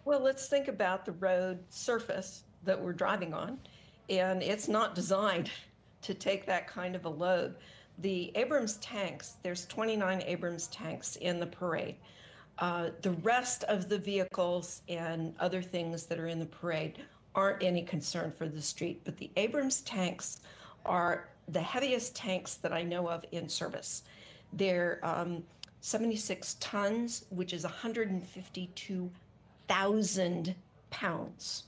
Well, let's think about the road surface that we're driving on, and it's not designed to take that kind of a load. The Abrams tanks, there's 29 Abrams tanks in the parade. The rest of the vehicles and other things that are in the parade aren't any concern for the street, but the Abrams tanks are the heaviest tanks that I know of in service. They're 76 tons, which is 152,000 pounds.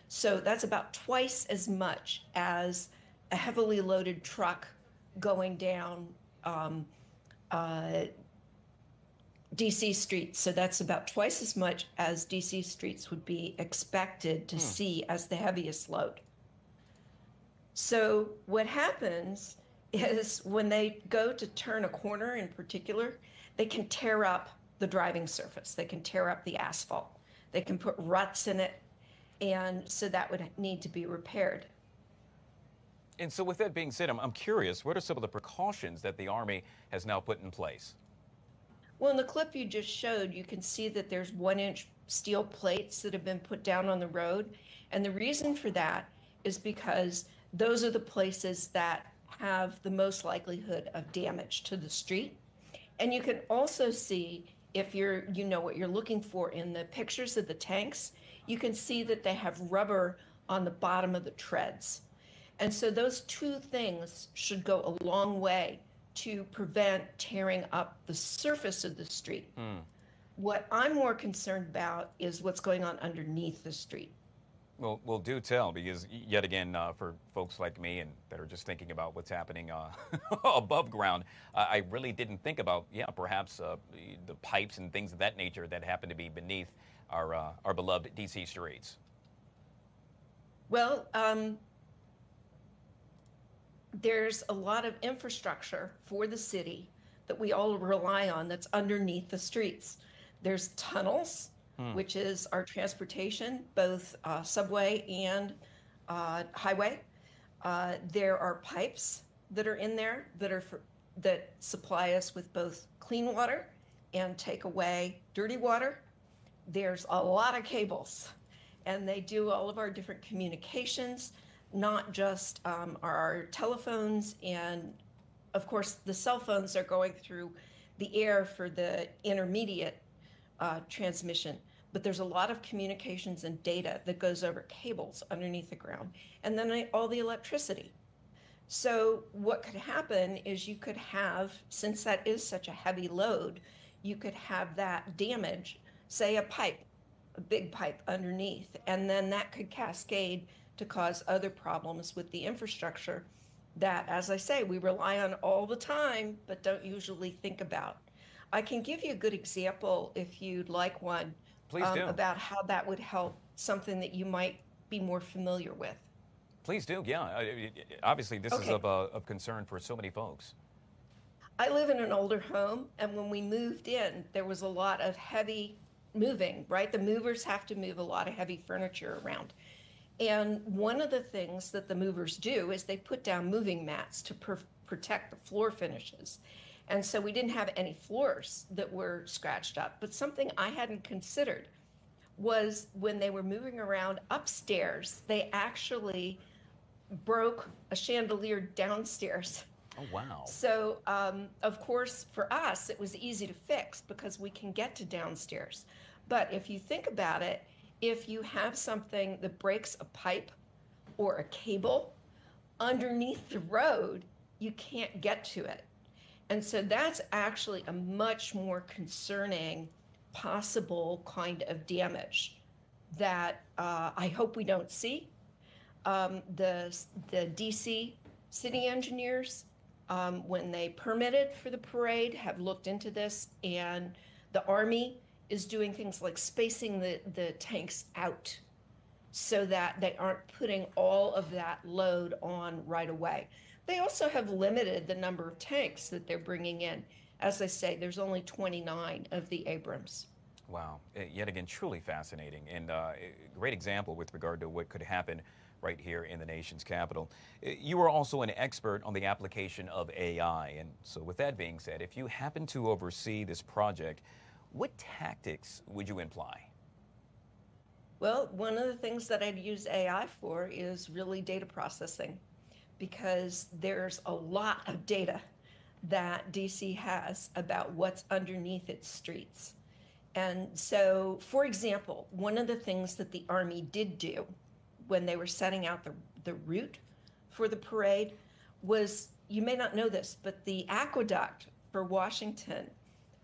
So that's about twice as much as a heavily loaded truck going down DC streets. So that's about twice as much as DC streets would be expected to see as the heaviest load. So what happens is when they go to turn a corner in particular, they can tear up the driving surface. They can tear up the asphalt. They can put ruts in it. And so that would need to be repaired. And so with that being said, I'm curious, what are some of the precautions that the Army has now put in place? Well, in the clip you just showed, you can see that there's 1-inch steel plates that have been put down on the road. And the reason for that is because those are the places that have the most likelihood of damage to the street. And you can also see, if you know what you're looking for in the pictures of the tanks, you can see that they have rubber on the bottom of the treads. And so those two things should go a long way to prevent tearing up the surface of the street. What I'm more concerned about is what's going on underneath the street. Well, do tell, because yet again, for folks like me and that are just thinking about what's happening above ground, I really didn't think about, perhaps the pipes and things of that nature that happen to be beneath our beloved DC streets. Well, there's a lot of infrastructure for the city that we all rely on that's underneath the streets. There's tunnels, which is our transportation, both subway and highway. There are pipes that are in there that supply us with both clean water and take away dirty water. There's a lot of cables, and they do all of our different communications, not just our telephones, and of course the cell phones are going through the air for the intermediate transmission. But there's a lot of communications and data that goes over cables underneath the ground, and then all the electricity. So what could happen is you could have, since that is such a heavy load, you could have that damage, say a pipe, a big pipe underneath, and then that could cascade to cause other problems with the infrastructure that, as I say, we rely on all the time, but don't usually think about. I can give you a good example if you'd like one. Please do. About how that would help something that you might be more familiar with. Please do, yeah. Obviously, this is of concern for so many folks. I live in an older home, and when we moved in, there was a lot of heavy moving, right? The movers have to move a lot of heavy furniture around. And one of the things that the movers do is they put down moving mats to protect the floor finishes. And so we didn't have any floors that were scratched up. But something I hadn't considered was when they were moving around upstairs, they actually broke a chandelier downstairs. Oh, wow. So, of course, for us, it was easy to fix because we can get to downstairs. But if you think about it, if you have something that breaks a pipe or a cable underneath the road, you can't get to it. And so that's actually a much more concerning possible kind of damage that I hope we don't see. The DC city engineers, when they permitted for the parade, have looked into this, and the Army is doing things like spacing the tanks out so that they aren't putting all of that load on right away. They also have limited the number of tanks that they're bringing in. As I say, there's only 29 of the Abrams. Wow. Yet again, truly fascinating, and a great example with regard to what could happen right here in the nation's capital. You are also an expert on the application of AI, and so with that being said, if you happen to oversee this project, what tactics would you imply? Well, one of the things that I'd use AI for is really data processing, because there's a lot of data that DC has about what's underneath its streets. And so, for example, one of the things that the Army did do when they were setting out the route for the parade was, you may not know this, but the aqueduct for Washington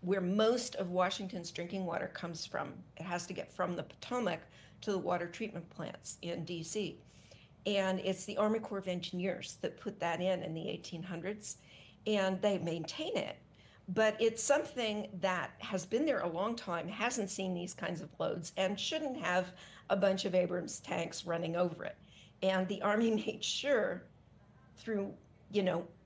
where most of Washington's drinking water comes from. It has to get from the Potomac to the water treatment plants in DC. And it's the Army Corps of Engineers that put that in the 1800s, and they maintain it. But it's something that has been there a long time, hasn't seen these kinds of loads, and shouldn't have a bunch of Abrams tanks running over it. And the Army made sure through,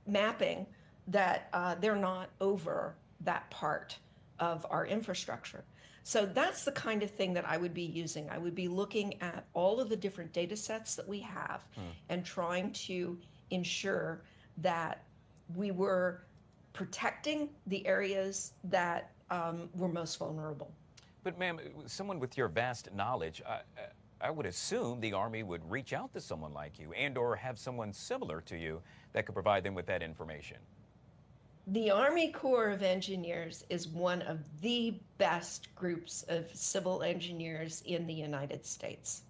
mapping that they're not over that part of our infrastructure. So that's the kind of thing that I would be using. I would be looking at all of the different data sets that we have and trying to ensure that we were protecting the areas that were most vulnerable. But ma'am, someone with your vast knowledge, I would assume the Army would reach out to someone like you and or have someone similar to you that could provide them with that information. The Army Corps of Engineers is one of the best groups of civil engineers in the United States.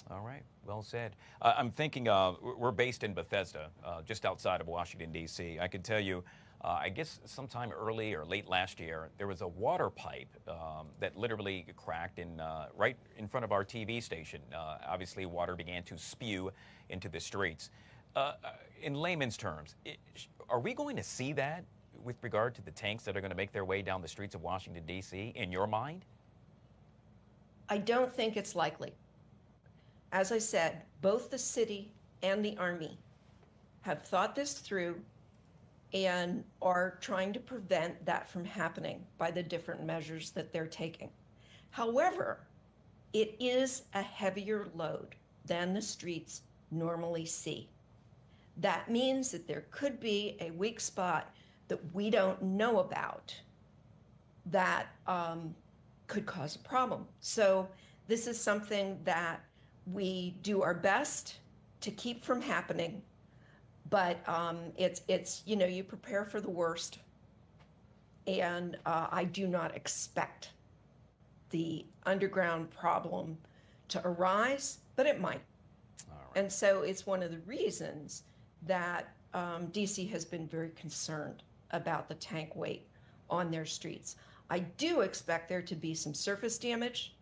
All right, well said. I'm thinking we're based in Bethesda, just outside of Washington, D.C. I can tell you, I guess sometime early or late last year, there was a water pipe that literally cracked right in front of our TV station. Obviously, water began to spew into the streets. In layman's terms, are we going to see that with regard to the tanks that are going to make their way down the streets of Washington, D.C., in your mind? I don't think it's likely. As I said, both the city and the Army have thought this through and are trying to prevent that from happening by the different measures that they're taking. However, it is a heavier load than the streets normally see. That means that there could be a weak spot that we don't know about that could cause a problem. So this is something that we do our best to keep from happening, but it's you prepare for the worst, and I do not expect the underground problem to arise, but it might. And so it's one of the reasons that DC has been very concerned about the tank weight on their streets. I do expect there to be some surface damage,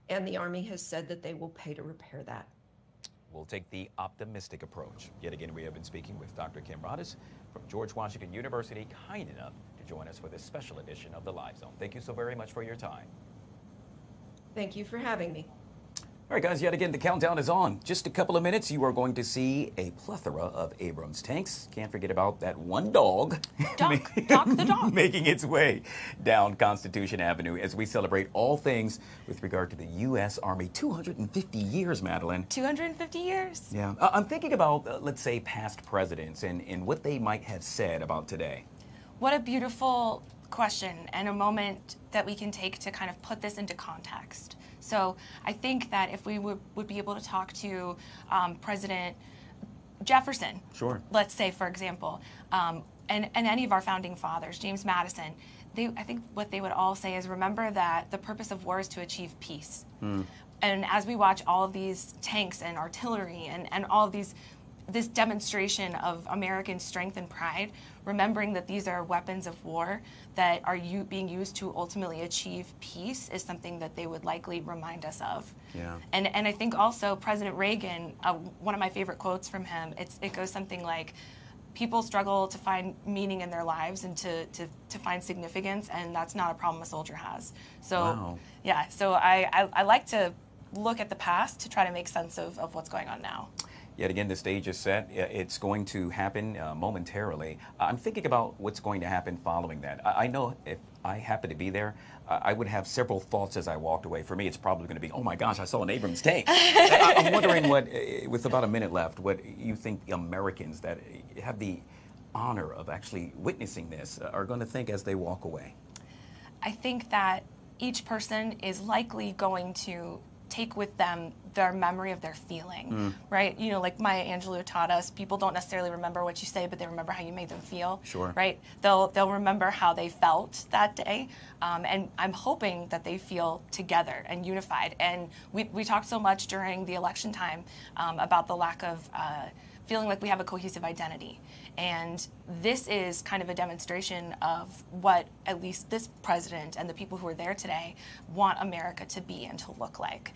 and the Army has said that they will pay to repair that. We'll take the optimistic approach. Yet again, we have been speaking with Dr. Kim Rodas from George Washington University, kind enough to join us for this special edition of The Live Zone. Thank you so very much for your time. Thank you for having me. All right, guys, yet again, the countdown is on. Just a couple of minutes, you are going to see a plethora of Abrams tanks. Can't forget about that one dog. Doc the dog. Making its way down Constitution Avenue as we celebrate all things with regard to the U.S. Army. 250 years, Madeline. 250 years. Yeah. I'm thinking about, let's say, past presidents and what they might have said about today. What a beautiful question and a moment that we can take to kind of put this into context. So I think that if we would be able to talk to President Jefferson, sure, let's say, for example, and any of our founding fathers, James Madison, I think what they would all say is, remember that the purpose of war is to achieve peace. And as we watch all of these tanks and artillery and all of this demonstration of American strength and pride, remembering that these are weapons of war that are being used to ultimately achieve peace is something that they would likely remind us of. Yeah. And I think also President Reagan, one of my favorite quotes from him, it goes something like, people struggle to find meaning in their lives and to find significance, and that's not a problem a soldier has. So, wow. Yeah, so I like to look at the past to try to make sense of what's going on now. Yet again, the stage is set. It's going to happen momentarily. I'm thinking about what's going to happen following that. I know if I happen to be there, I would have several thoughts as I walked away. For me, it's probably going to be, oh my gosh, I saw an Abrams tank. I'm wondering what, with about a minute left, what you think the Americans that have the honor of actually witnessing this are going to think as they walk away. I think that each person is likely going to take with them their memory of their feeling, right? You know, like Maya Angelou taught us, people don't necessarily remember what you say, but they remember how you made them feel. Sure. Right? They'll remember how they felt that day, and I'm hoping that they feel together and unified. And we talked so much during the election time about the lack of feeling like we have a cohesive identity. And this is kind of a demonstration of what at least this president and the people who are there today want America to be and to look like.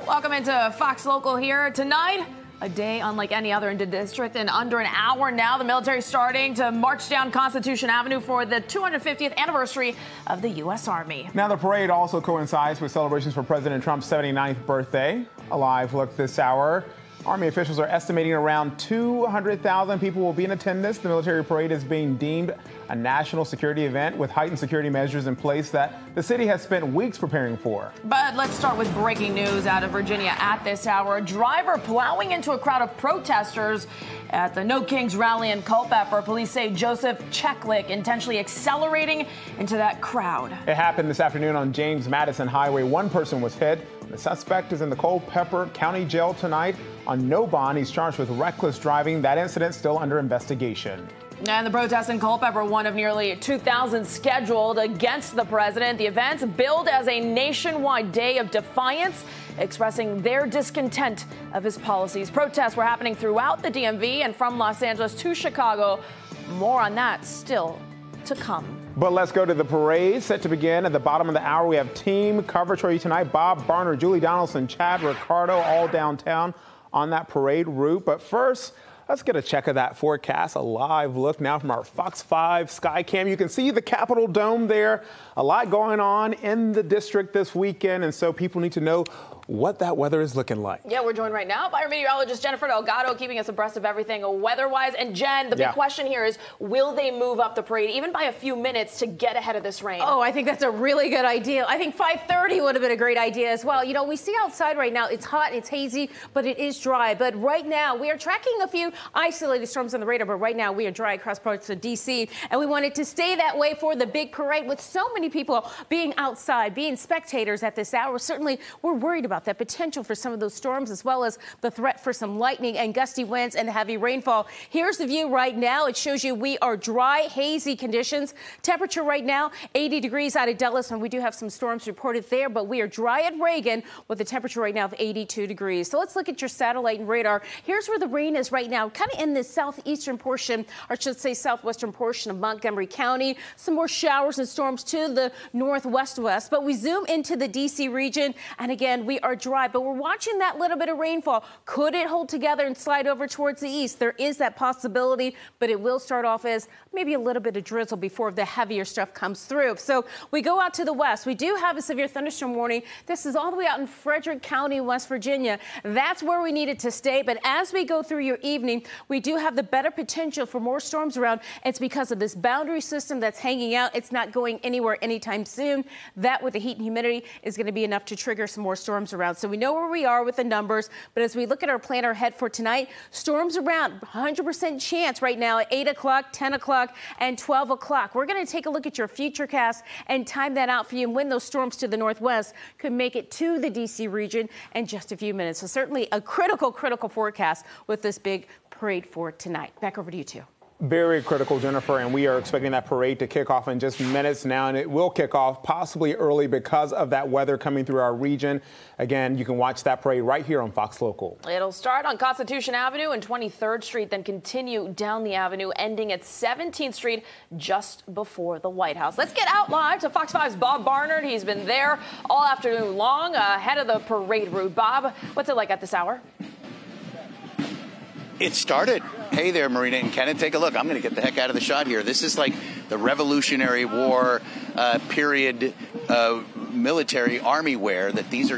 Welcome into Fox Local here tonight. A day unlike any other in the district. In under an hour now, the military starting to march down Constitution Avenue for the 250th anniversary of the U.S. Army. Now, the parade also coincides with celebrations for President Trump's 79th birthday. A live look this hour. Army officials are estimating around 200,000 people will be in attendance. The military parade is being deemed a national security event with heightened security measures in place that the city has spent weeks preparing for. But let's start with breaking news out of Virginia at this hour. A driver plowing into a crowd of protesters at the No Kings rally in Culpeper. Police say Joseph Cheklik intentionally accelerating into that crowd. It happened this afternoon on James Madison Highway. One person was hit. The suspect is in the Culpeper County Jail tonight on no bond. He's charged with reckless driving. That incident still under investigation. And the protests in Culpeper, one of nearly 2,000 scheduled against the president. The events billed as a nationwide day of defiance, expressing their discontent of his policies. Protests were happening throughout the DMV and from Los Angeles to Chicago. More on that still to come. But let's go to the parade set to begin at the bottom of the hour. We have team coverage for you tonight. Bob Barner, Julie Donaldson, Chad Ricardo, all downtown on that parade route. But first, let's get a check of that forecast. A live look now from our Fox 5 Skycam. You can see the Capitol Dome there. A lot going on in the district this weekend, and so people need to know what that weather is looking like. Yeah, we're joined right now by our meteorologist Jennifer Delgado, keeping us abreast of everything weather-wise. And Jen, the big question here is, will they move up the parade even by a few minutes to get ahead of this rain? Oh, I think that's a really good idea. I think 5:30 would have been a great idea as well. You know, we see outside right now, it's hot, it's hazy, but it is dry. But right now, we are tracking a few isolated storms on the radar, but right now we are dry across parts of D.C., and we want it to stay that way for the big parade with so many people being outside, being spectators at this hour. Certainly, we're worried about that potential for some of those storms, as well as the threat for some lightning and gusty winds and heavy rainfall. Here's the view right now. It shows you we are dry, hazy conditions. Temperature right now, 80 degrees out of Dulles, and we do have some storms reported there, but we are dry at Reagan with a temperature right now of 82 degrees. So let's look at your satellite and radar. Here's where the rain is right now, kind of in the southeastern portion, or I should say southwestern portion of Montgomery County. Some more showers and storms to the northwest, but we zoom into the D.C. region, and again, we are dry, but we're watching that little bit of rainfall. Could it hold together and slide over towards the east? There is that possibility, but it will start off as maybe a little bit of drizzle before the heavier stuff comes through. So we go out to the west. We do have a severe thunderstorm warning. This is all the way out in Frederick County, West Virginia. That's where we need it to stay, but as we go through your evening, we do have the better potential for more storms around. It's because of this boundary system that's hanging out. It's not going anywhere anytime soon. That, with the heat and humidity, is going to be enough to trigger some more storms around. So we know where we are with the numbers, but as we look at our plan ahead for tonight, storms around, 100% chance right now at 8 o'clock, 10 o'clock, and 12 o'clock. We're going to take a look at your futurecast and time that out for you and when those storms to the northwest could make it to the D.C. region in just a few minutes. So certainly a critical forecast with this big parade for tonight. Back over to you two. Very critical, Jennifer, and we are expecting that parade to kick off in just minutes now, and it will kick off possibly early because of that weather coming through our region. Again, you can watch that parade right here on Fox Local. It'll start on Constitution Avenue and 23rd Street, then continue down the avenue, ending at 17th Street just before the White House. Let's get out live to Fox 5's Bob Barnard. He's been there all afternoon long, ahead of the parade route. Bob, what's it like at this hour? It started. Hey there, Marina and Kenneth. Take a look. I'm going to get the heck out of the shot here. This is like the Revolutionary War period military army wear. That these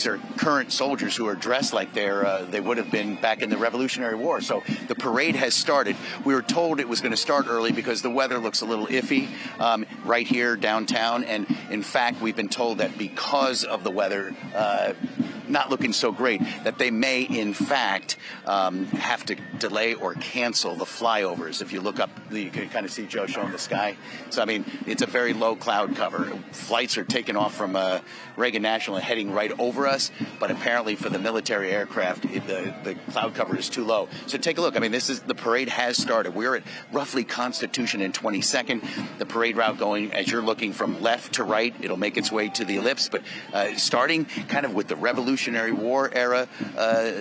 are current soldiers who are dressed like they would have been back in the Revolutionary War. So the parade has started. We were told it was going to start early because the weather looks a little iffy right here downtown. And in fact, we've been told that because of the weather not looking so great, that they may in fact have to delay or cancel the flyovers. If you look up, you can kind of see Joe showing the sky. So I mean, it's a very low cloud cover. Flights are taking off from Reagan National and heading right over us, but apparently for the military aircraft, the cloud cover is too low. So take a look. I mean, the parade has started. We're at roughly Constitution and 22nd. The parade route going, as you're looking from left to right, it'll make its way to the ellipse, but starting kind of with the Revolutionary War era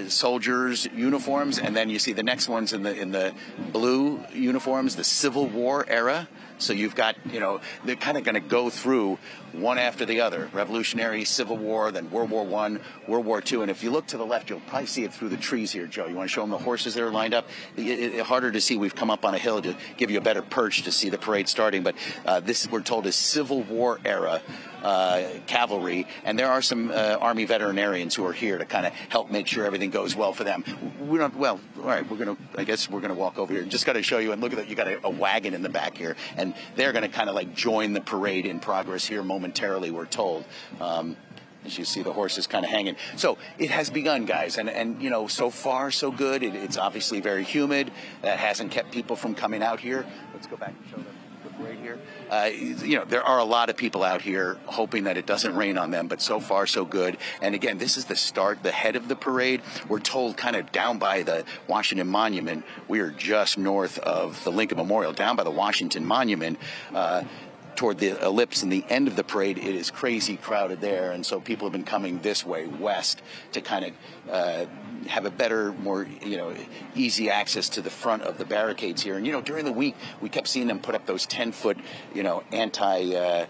soldiers' uniforms, and then you see the next ones in the blue uniforms, the Civil War era. So you've got, they're kind of going to go through one after the other. Revolutionary, Civil War, then World War I, World War II. And if you look to the left, you'll probably see it through the trees here, Joe. You want to show them the horses that are lined up? It's harder to see. We've come up on a hill to give you a better perch to see the parade starting. But this, we're told, is Civil War era cavalry, and there are some Army veterinarians who are here to kind of help make sure everything goes well for them. All right, I guess we're gonna walk over here. Just got to show you, and look at that, you got a wagon in the back here, and they're gonna kind of like join the parade in progress here momentarily, we're told. As you see the horses kind of hanging. So it has begun, guys, and so far so good. It's obviously very humid. That hasn't kept people from coming out here. Let's go back and show them the parade here. There are a lot of people out here hoping that it doesn't rain on them, but so far so good. And again, this is the start, the head of the parade. We're told kind of down by the Washington Monument. We are just north of the Lincoln Memorial, down by the Washington Monument. Toward the ellipse and the end of the parade, it is crazy crowded there, and so people have been coming this way west to kind of have a better, more easy access to the front of the barricades here. And during the week we kept seeing them put up those 10-foot anti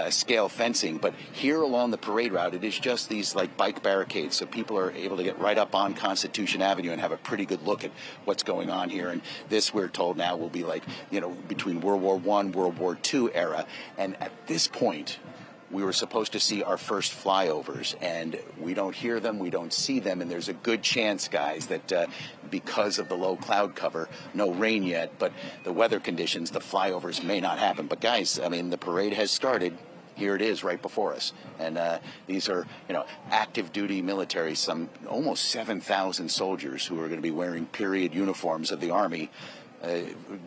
scale fencing, but here along the parade route it is just these like bike barricades, so people are able to get right up on Constitution Avenue and have a pretty good look at what's going on here. And this, we're told now, will be like between World War I, World War II era. And at this point we were supposed to see our first flyovers, and we don't hear them, we don't see them, and there's a good chance, guys, that because of the low cloud cover, no rain yet, but the weather conditions, the flyovers may not happen. But guys, I mean, the parade has started. Here it is right before us. And these are, active duty military, some almost 7,000 soldiers who are going to be wearing period uniforms of the Army,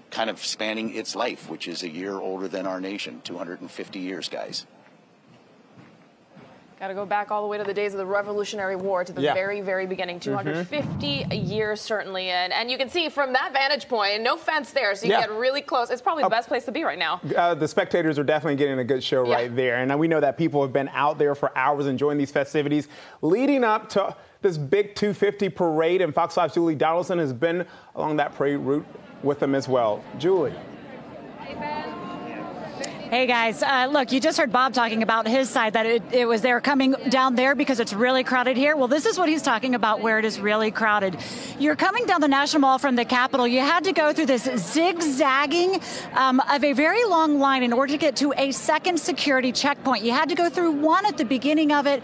kind of spanning its life, which is a year older than our nation, 250 years, guys. Got to go back all the way to the days of the Revolutionary War, to the very, very beginning. 250 years, certainly. And you can see from that vantage point, no fence there, so you get really close. It's probably the best place to be right now. The spectators are definitely getting a good show right there. And we know that people have been out there for hours enjoying these festivities leading up to this big 250 parade. And Fox 5's Julie Donaldson has been along that parade route with them as well. Julie. Hey, guys. Look, you just heard Bob talking about his side, that it was there coming down there because it's really crowded here. Well, this is what he's talking about, where it is really crowded. You're coming down the National Mall from the Capitol. You had to go through this zigzagging of a very long line in order to get to a second security checkpoint. You had to go through one at the beginning of it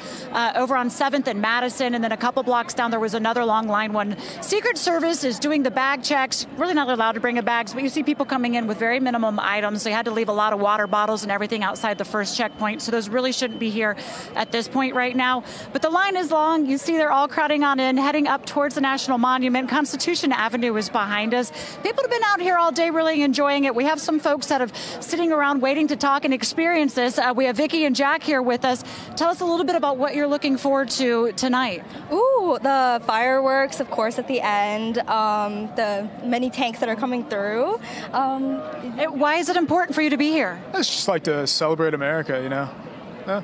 over on 7th and Madison, and then a couple blocks down there was another long line one. Secret Service is doing the bag checks. Really not allowed to bring a bags, but you see people coming in with very minimum items. So you had to leave a lot of water bottles and everything outside the first checkpoint. So those really shouldn't be here at this point right now. But the line is long. You see they're all crowding on in, heading up towards the National Monument. Constitution Avenue is behind us. People have been out here all day really enjoying it. We have some folks that have sitting around waiting to talk and experience this. We have Vicki and Jack here with us. Tell us a little bit about what you're looking forward to tonight. Ooh, Oh, the fireworks, of course, at the end, the many tanks that are coming through. Why is it important for you to be here? I just like to celebrate America, you know. Yeah.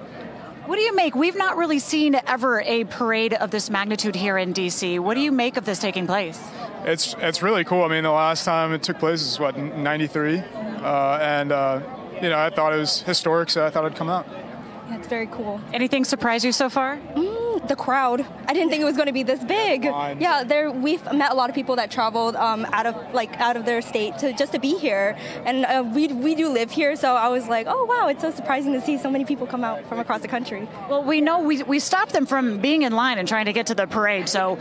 What do you make? We've not really seen ever a parade of this magnitude here in D.C. What do you make of this taking place? It's really cool. I mean, the last time it took place was, what, 93? And you know, I thought it was historic, so I thought I'd come out. Yeah, it's very cool. Anything surprise you so far? The crowd. I didn't think it was going to be this big. Yeah, we've met a lot of people that traveled out of their state just to be here, and we do live here. So I was like, oh wow, it's so surprising to see so many people come out from across the country. Well, we know we stopped them from being in line and trying to get to the parade. So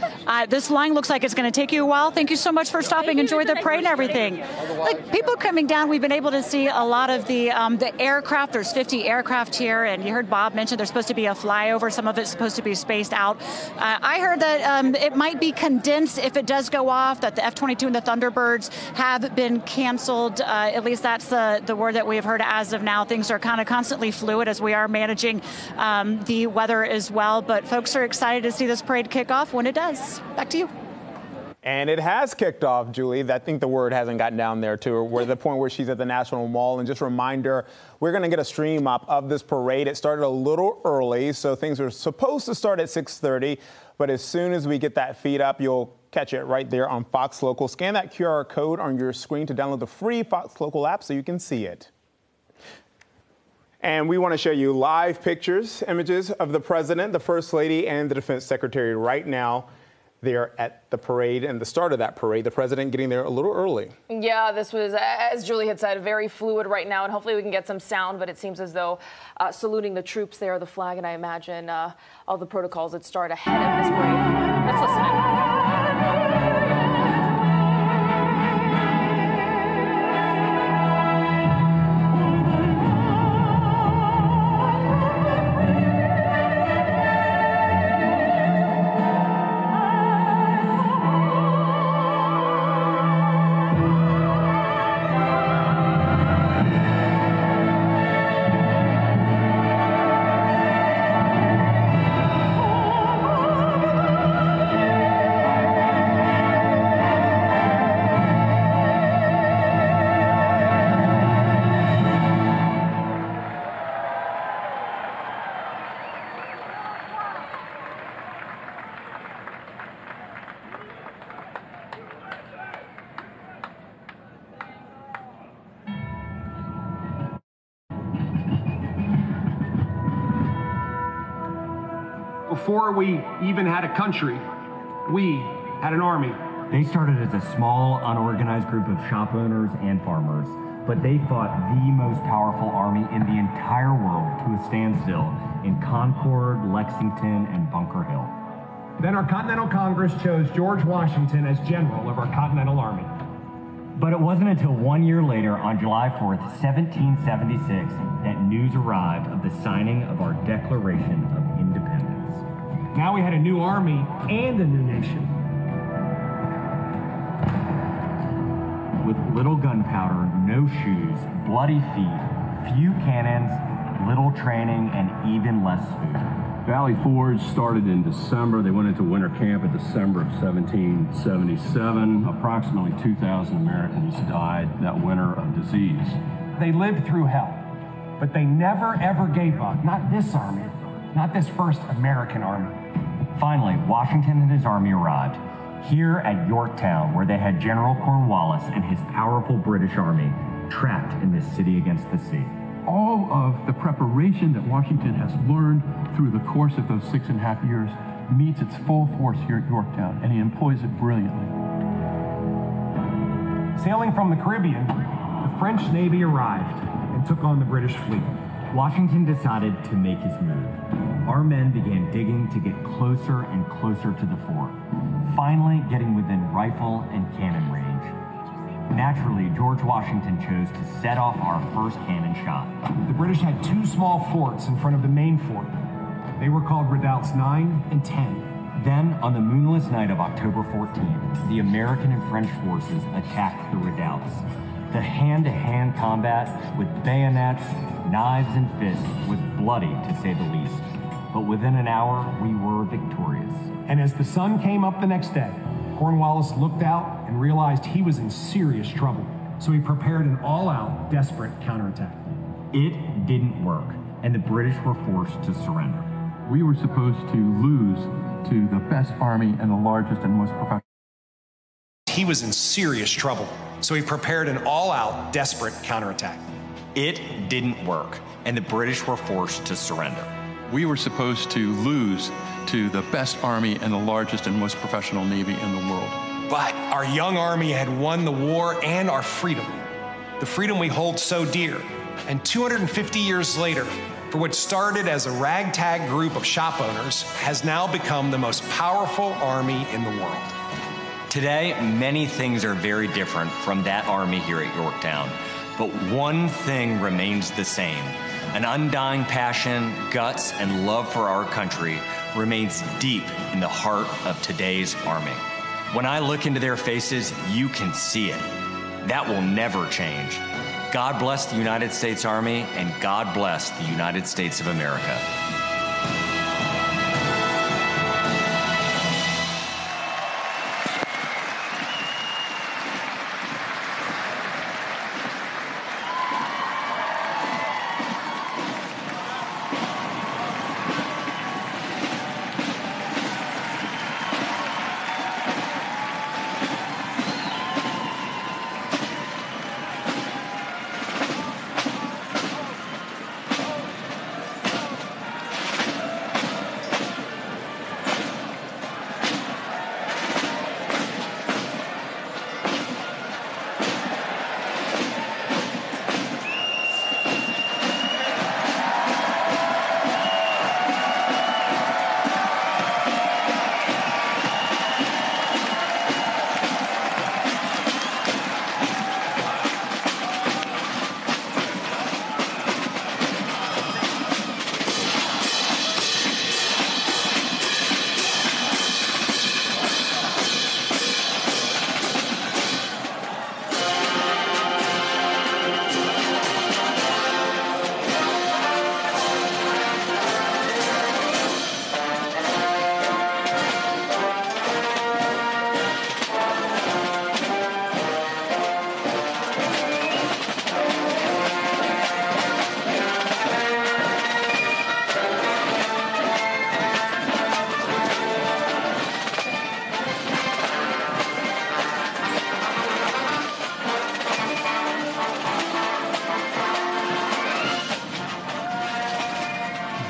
this line looks like it's going to take you a while. Thank you so much for stopping. Enjoy the parade and everything. Like people coming down, we've been able to see a lot of the aircraft. There's 50 aircraft here, and you heard Bob mention there's supposed to be a flyover. Some of it's supposed to be spaced out. I heard that it might be condensed if it does go off, that the F-22 and the Thunderbirds have been canceled. At least that's the word that we have heard as of now. Things are kind of constantly fluid as we are managing the weather as well. But folks are excited to see this parade kick off when it does. Back to you. And it has kicked off, Julie. I think the word hasn't gotten down there to her. We're at the point where she's at the National Mall. And just a reminder, we're going to get a stream up of this parade. It started a little early, so things are supposed to start at 6:30. But as soon as we get that feed up, you'll catch it right there on Fox Local. Scan that QR code on your screen to download the free Fox Local app so you can see it. And we want to show you live pictures, images of the president, the first lady, and the defense secretary right now. There at the parade and the start of that parade, the president getting there a little early. Yeah, this was, as Julie had said, very fluid right now, and hopefully we can get some sound, but it seems as though saluting the troops there, the flag, and I imagine all the protocols that start ahead of this parade. Let's listen in. Before we even had a country, we had an army. They started as a small, unorganized group of shop owners and farmers, but they fought the most powerful army in the entire world to a standstill in Concord, Lexington, and Bunker Hill. Then our Continental Congress chose George Washington as general of our Continental Army. But it wasn't until 1 year later, on July 4th, 1776, that news arrived of the signing of our Declaration of Independence. Now we had a new army and a new nation. With little gunpowder, no shoes, bloody feet, few cannons, little training, and even less food. Valley Forge started in December. They went into winter camp in December of 1777. Approximately 2,000 Americans died that winter of disease. They lived through hell, but they never ever gave up. Not this army, not this first American army. Finally, Washington and his army arrived here at Yorktown, where they had General Cornwallis and his powerful British army trapped in this city against the sea. All of the preparation that Washington has learned through the course of those 6.5 years meets its full force here at Yorktown, and he employs it brilliantly. Sailing from the Caribbean, the French Navy arrived and took on the British fleet. Washington decided to make his move. Our men began digging to get closer and closer to the fort, finally getting within rifle and cannon range. Naturally, George Washington chose to set off our first cannon shot. The British had two small forts in front of the main fort. They were called redoubts 9 and 10. Then, on the moonless night of October 14th, the American and French forces attacked the redoubts. The hand-to-hand combat with bayonets, knives, and fists was bloody, to say the least. But within an hour, we were victorious. And as the sun came up the next day, Cornwallis looked out and realized he was in serious trouble. So he prepared an all-out, desperate counterattack. It didn't work, and the British were forced to surrender. We were supposed to lose to the best army and the largest and most professional. He was in serious trouble. So he prepared an all-out, desperate counterattack. It didn't work, and the British were forced to surrender. We were supposed to lose to the best army and the largest and most professional navy in the world. But our young army had won the war and our freedom, the freedom we hold so dear. And 250 years later, for what started as a ragtag group of shop owners, has now become the most powerful army in the world. Today, many things are very different from that army here at Yorktown, but one thing remains the same. An undying passion, guts, and love for our country remains deep in the heart of today's Army. When I look into their faces, you can see it. That will never change. God bless the United States Army, and God bless the United States of America.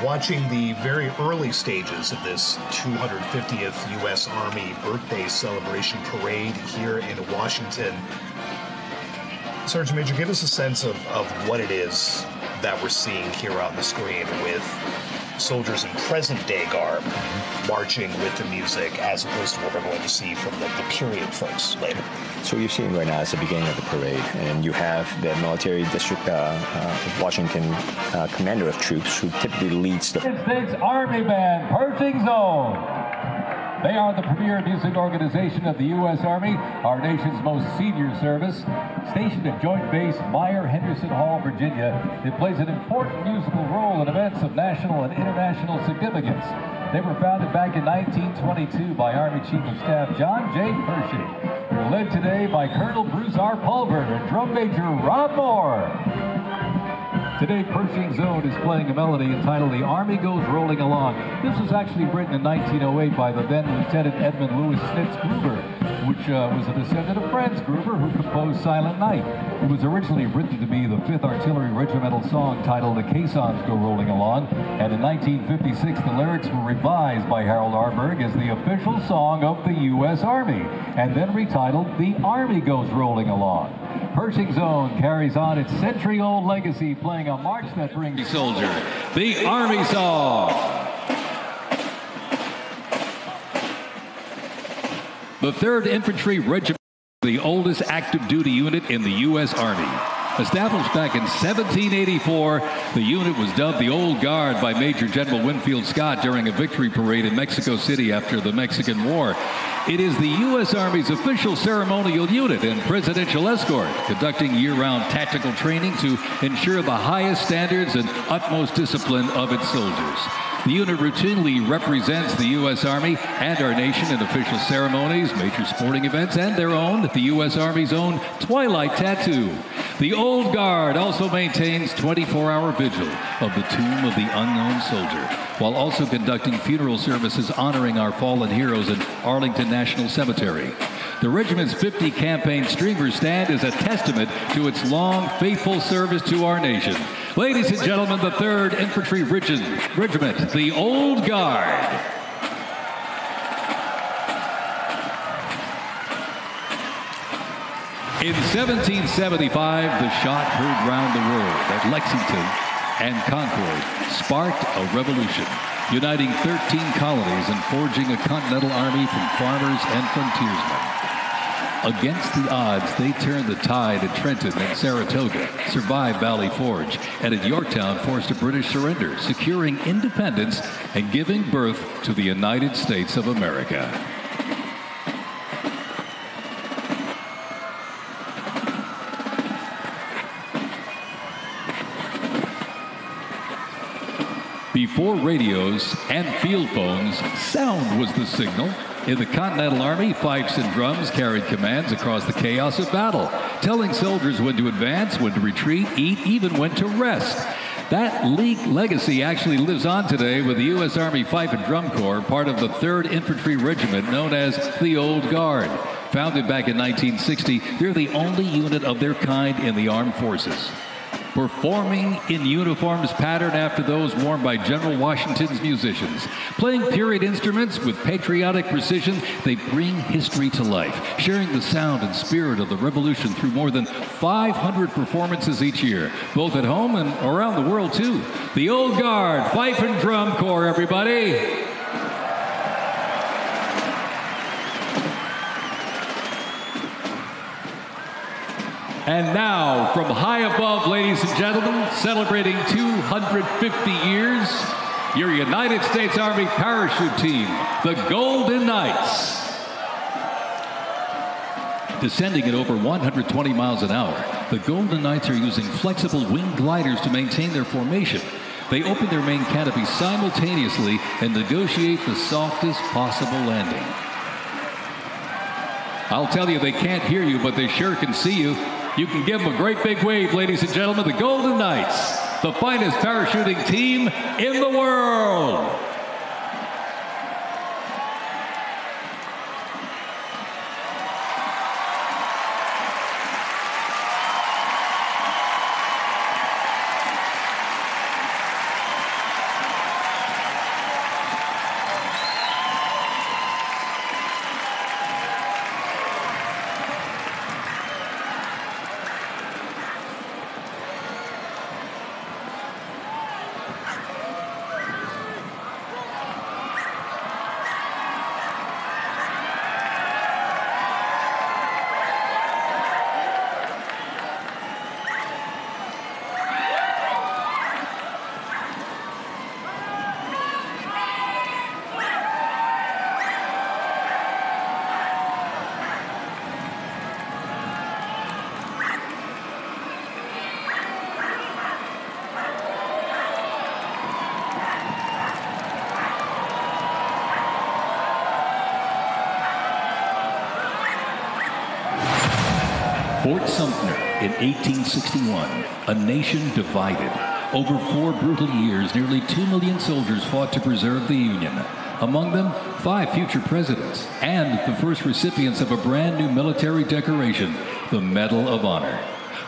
Watching the very early stages of this 250th U.S. Army birthday celebration parade here in Washington. Sergeant Major, give us a sense of what it is that we're seeing here on the screen with soldiers in present-day garb marching with the music as opposed to what we're going to see from the period folks later. So what you're seeing right now is the beginning of the parade, and you have the military district Washington commander of troops who typically leads the United States Army Band, Pershing Zone. They are the premier music organization of the U.S. Army, our nation's most senior service. Stationed at Joint Base Meyer-Henderson Hall, Virginia, it plays an important musical role in events of national and international significance. They were founded back in 1922 by Army Chief of Staff John J. Pershing. They're led today by Colonel Bruce R. Pulver and Drum Major Rob Moore. Today, Pershing Zone is playing a melody entitled The Army Goes Rolling Along. This was actually written in 1908 by the then Lieutenant Edmund Louis Snitz Gruber, which was a descendant of Franz Gruber, who composed Silent Night. It was originally written to be the 5th Artillery Regimental song titled The Caissons Go Rolling Along, and in 1956 the lyrics were revised by Harold Arberg as the official song of the U.S. Army, and then retitled The Army Goes Rolling Along. Pershing Zone carries on its century-old legacy, playing a march that brings soldier, the Army Song. The 3rd Infantry Regiment, the oldest active duty unit in the U.S. Army. Established back in 1784, the unit was dubbed the Old Guard by Major General Winfield Scott during a victory parade in Mexico City after the Mexican War. It is the U.S. Army's official ceremonial unit and presidential escort, conducting year-round tactical training to ensure the highest standards and utmost discipline of its soldiers. The unit routinely represents the U.S. Army and our nation in official ceremonies, major sporting events, and their own, the U.S. Army's own Twilight Tattoo. The Old Guard also maintains 24-hour vigil of the tomb of the unknown soldier, while also conducting funeral services honoring our fallen heroes in Arlington National Cemetery. The regiment's 50 campaign streamer stand is a testament to its long, faithful service to our nation. Ladies and gentlemen, the 3rd Infantry Regiment, the Old Guard. In 1775, the shot heard round the world at Lexington and Concord sparked a revolution, uniting 13 colonies and forging a continental army from farmers and frontiersmen. Against the odds, they turned the tide at Trenton and Saratoga, survived Valley Forge, and at Yorktown forced a British surrender, securing independence and giving birth to the United States of America. Before radios and field phones, sound was the signal. In the Continental Army, fifes and drums carried commands across the chaos of battle, telling soldiers when to advance, when to retreat, eat, even when to rest. That legacy actually lives on today with the U.S. Army Fife and Drum Corps, part of the 3rd Infantry Regiment known as the Old Guard. Founded back in 1960, they're the only unit of their kind in the armed forces. Performing in uniforms patterned after those worn by General Washington's musicians. Playing period instruments with patriotic precision, they bring history to life, sharing the sound and spirit of the Revolution through more than 500 performances each year, both at home and around the world, too. The Old Guard, Fife and Drum Corps, everybody. And now, from high above, ladies and gentlemen, celebrating 250 years, your United States Army parachute team, the Golden Knights. Descending at over 120 miles an hour, the Golden Knights are using flexible wing gliders to maintain their formation. They open their main canopy simultaneously and negotiate the softest possible landing. I'll tell you, they can't hear you, but they sure can see you. You can give them a great big wave, ladies and gentlemen. The Golden Knights, the finest parachuting team in the world. Fort Sumter in 1861, a nation divided. Over 4 brutal years, nearly 2 million soldiers fought to preserve the Union. Among them, 5 future presidents and the first recipients of a brand new military decoration, the Medal of Honor.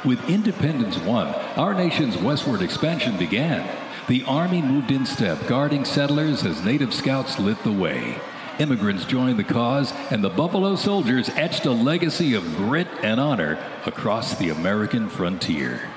With independence won, our nation's westward expansion began. The Army moved in step, guarding settlers as native scouts lit the way. Immigrants joined the cause, and the Buffalo Soldiers etched a legacy of grit and honor across the American frontier.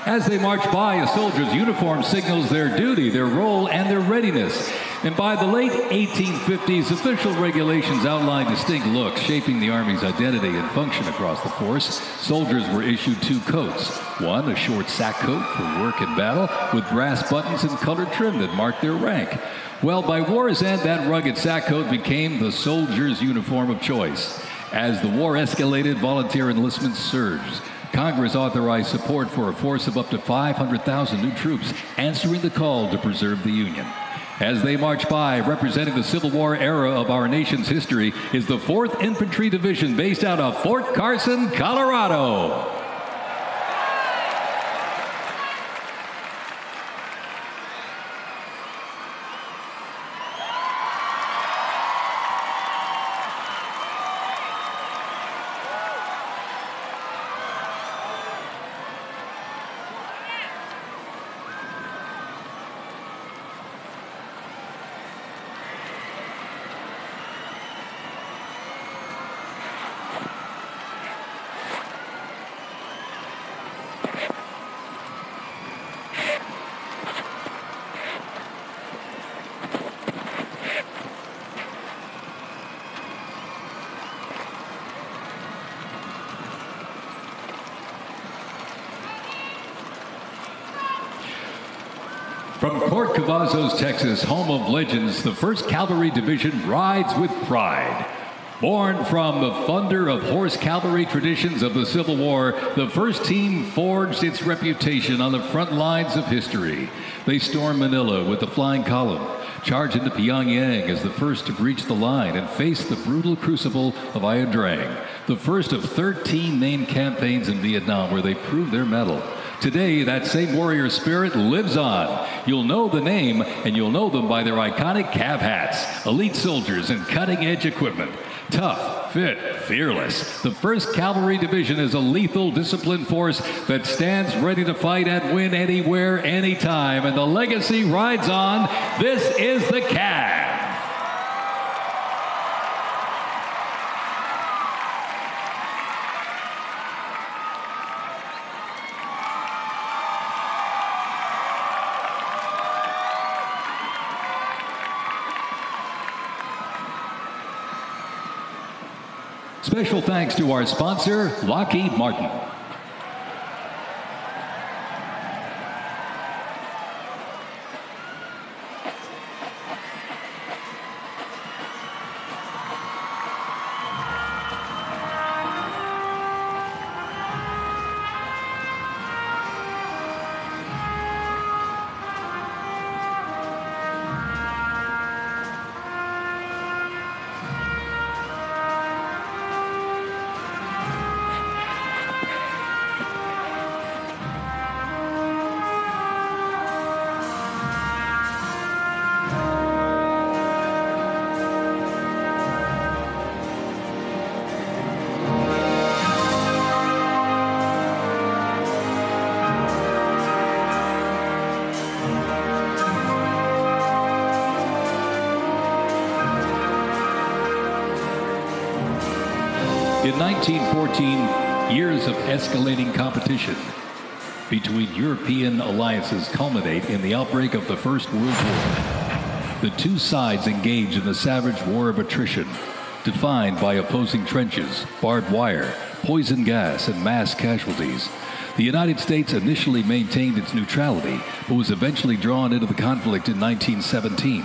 As they march by, a soldier's uniform signals their duty, their role, and their readiness. And by the late 1850s, official regulations outlined distinct looks shaping the Army's identity and function across the force. Soldiers were issued 2 coats. One, a short sack coat for work and battle, with brass buttons and colored trim that marked their rank. Well, by war's end, that rugged sack coat became the soldier's uniform of choice. As the war escalated, volunteer enlistment surged. Congress authorized support for a force of up to 500,000 new troops, answering the call to preserve the Union. As they march by, representing the Civil War era of our nation's history, is the 4th Infantry Division based out of Fort Carson, Colorado. From Port Cavazos, Texas, home of legends, the 1st Cavalry Division rides with pride. Born from the thunder of horse cavalry traditions of the Civil War, the 1st team forged its reputation on the front lines of history. They stormed Manila with the flying column, charged into Pyongyang as the first to breach the line and face the brutal crucible of Ia Drang, the first of 13 named campaigns in Vietnam where they proved their mettle. Today, that same warrior spirit lives on. You'll know the name, and you'll know them by their iconic cav hats, elite soldiers, and cutting-edge equipment. Tough, fit, fearless. The 1st Cavalry Division is a lethal, disciplined force that stands ready to fight and win anywhere, anytime, and the legacy rides on. This is the Cav. Special thanks to our sponsor, Lockheed Martin. In 1914, years of escalating competition between European alliances culminate in the outbreak of the First World War. The 2 sides engage in the savage war of attrition, defined by opposing trenches, barbed wire, poison gas, and mass casualties. The United States initially maintained its neutrality, but was eventually drawn into the conflict in 1917.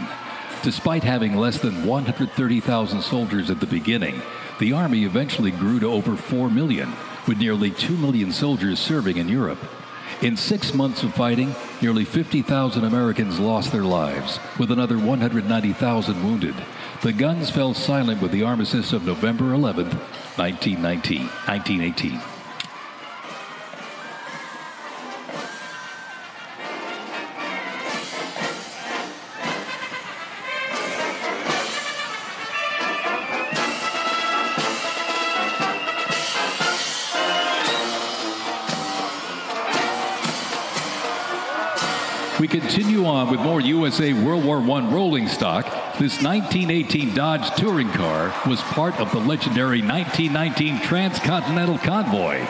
Despite having less than 130,000 soldiers at the beginning, the Army eventually grew to over 4 million, with nearly 2 million soldiers serving in Europe. In 6 months of fighting, nearly 50,000 Americans lost their lives, with another 190,000 wounded. The guns fell silent with the armistice of November 11, 1918. We continue on with more USA World War I rolling stock. This 1918 Dodge touring car was part of the legendary 1919 Transcontinental Convoy.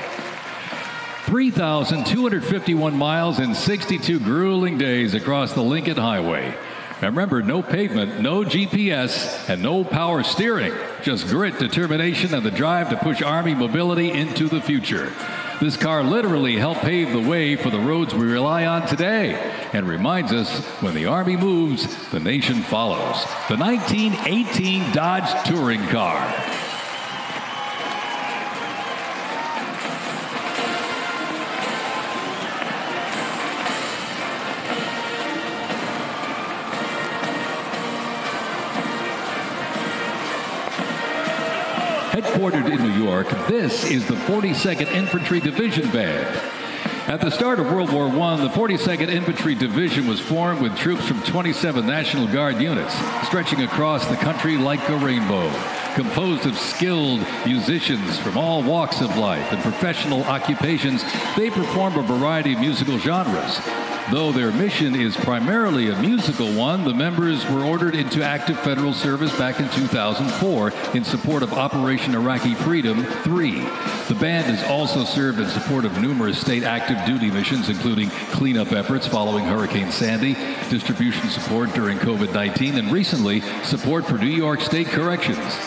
3,251 miles and 62 grueling days across the Lincoln Highway. Remember, no pavement, no GPS, and no power steering. Just grit, determination, and the drive to push Army mobility into the future. This car literally helped pave the way for the roads we rely on today and reminds us when the Army moves, the nation follows. The 1918 Dodge Touring Car. Headquartered in New York, this is the 42nd Infantry Division Band. At the start of World War I, the 42nd Infantry Division was formed with troops from 27 National Guard units, stretching across the country like a rainbow. Composed of skilled musicians from all walks of life and professional occupations, they perform a variety of musical genres. Though their mission is primarily a musical one, the members were ordered into active federal service back in 2004 in support of Operation Iraqi Freedom 3. The band has also served in support of numerous state active duty missions, including cleanup efforts following Hurricane Sandy, distribution support during COVID-19, and recently, support for New York State Corrections.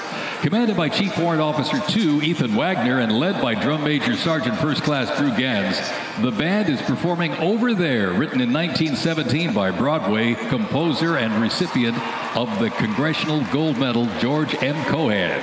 Commanded by Chief Warrant Officer 2 Ethan Wagner and led by Drum Major Sergeant First Class Drew Gans, the band is performing Over There, written in 1917 by Broadway composer and recipient of the Congressional Gold Medal George M. Cohan.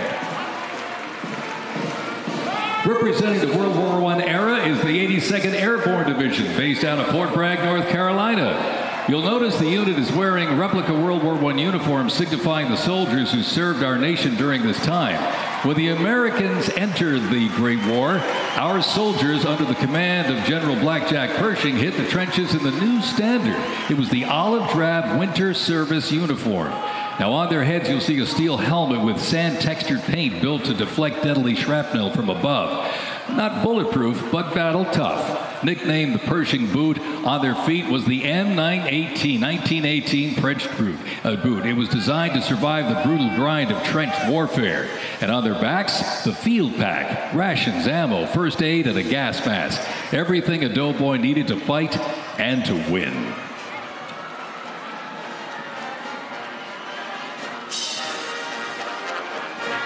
Representing the World War I era is the 82nd Airborne Division, based out of Fort Bragg, North Carolina. You'll notice the unit is wearing replica World War I uniforms signifying the soldiers who served our nation during this time. When the Americans entered the Great War, our soldiers under the command of General Blackjack Pershing hit the trenches in the new standard. It was the olive drab winter service uniform. Now on their heads you'll see a steel helmet with sand-textured paint built to deflect deadly shrapnel from above. Not bulletproof, but battle tough. Nicknamed the Pershing boot, on their feet was the M918 1918 French boot. It was designed to survive the brutal grind of trench warfare. And on their backs, the field pack, rations, ammo, first aid, and a gas mask. Everything a doughboy needed to fight and to win.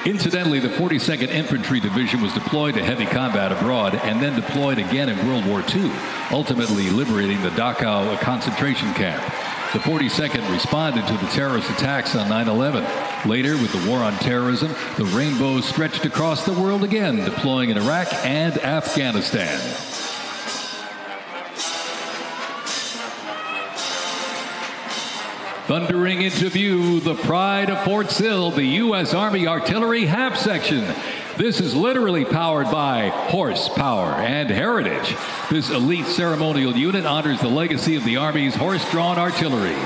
Incidentally, the 42nd Infantry Division was deployed to heavy combat abroad and then deployed again in World War II, ultimately liberating the Dachau concentration camp. The 42nd responded to the terrorist attacks on 9/11. Later, with the war on terrorism, the rainbow stretched across the world again, deploying in Iraq and Afghanistan. Thundering into view, the pride of Fort Sill, the U.S. Army Artillery Half Section. This is literally powered by horsepower and heritage. This elite ceremonial unit honors the legacy of the Army's horse-drawn artillery.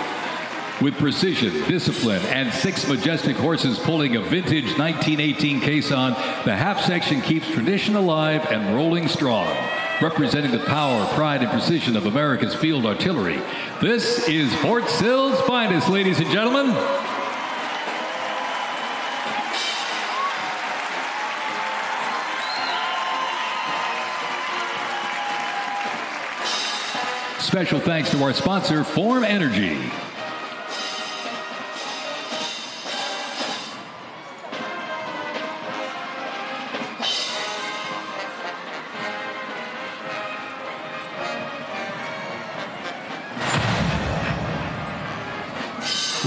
With precision, discipline, and 6 majestic horses pulling a vintage 1918 caisson, the half section keeps tradition alive and rolling strong. Representing the power, pride, and precision of America's field artillery. This is Fort Sill's finest, ladies and gentlemen. Special thanks to our sponsor, Form Energy.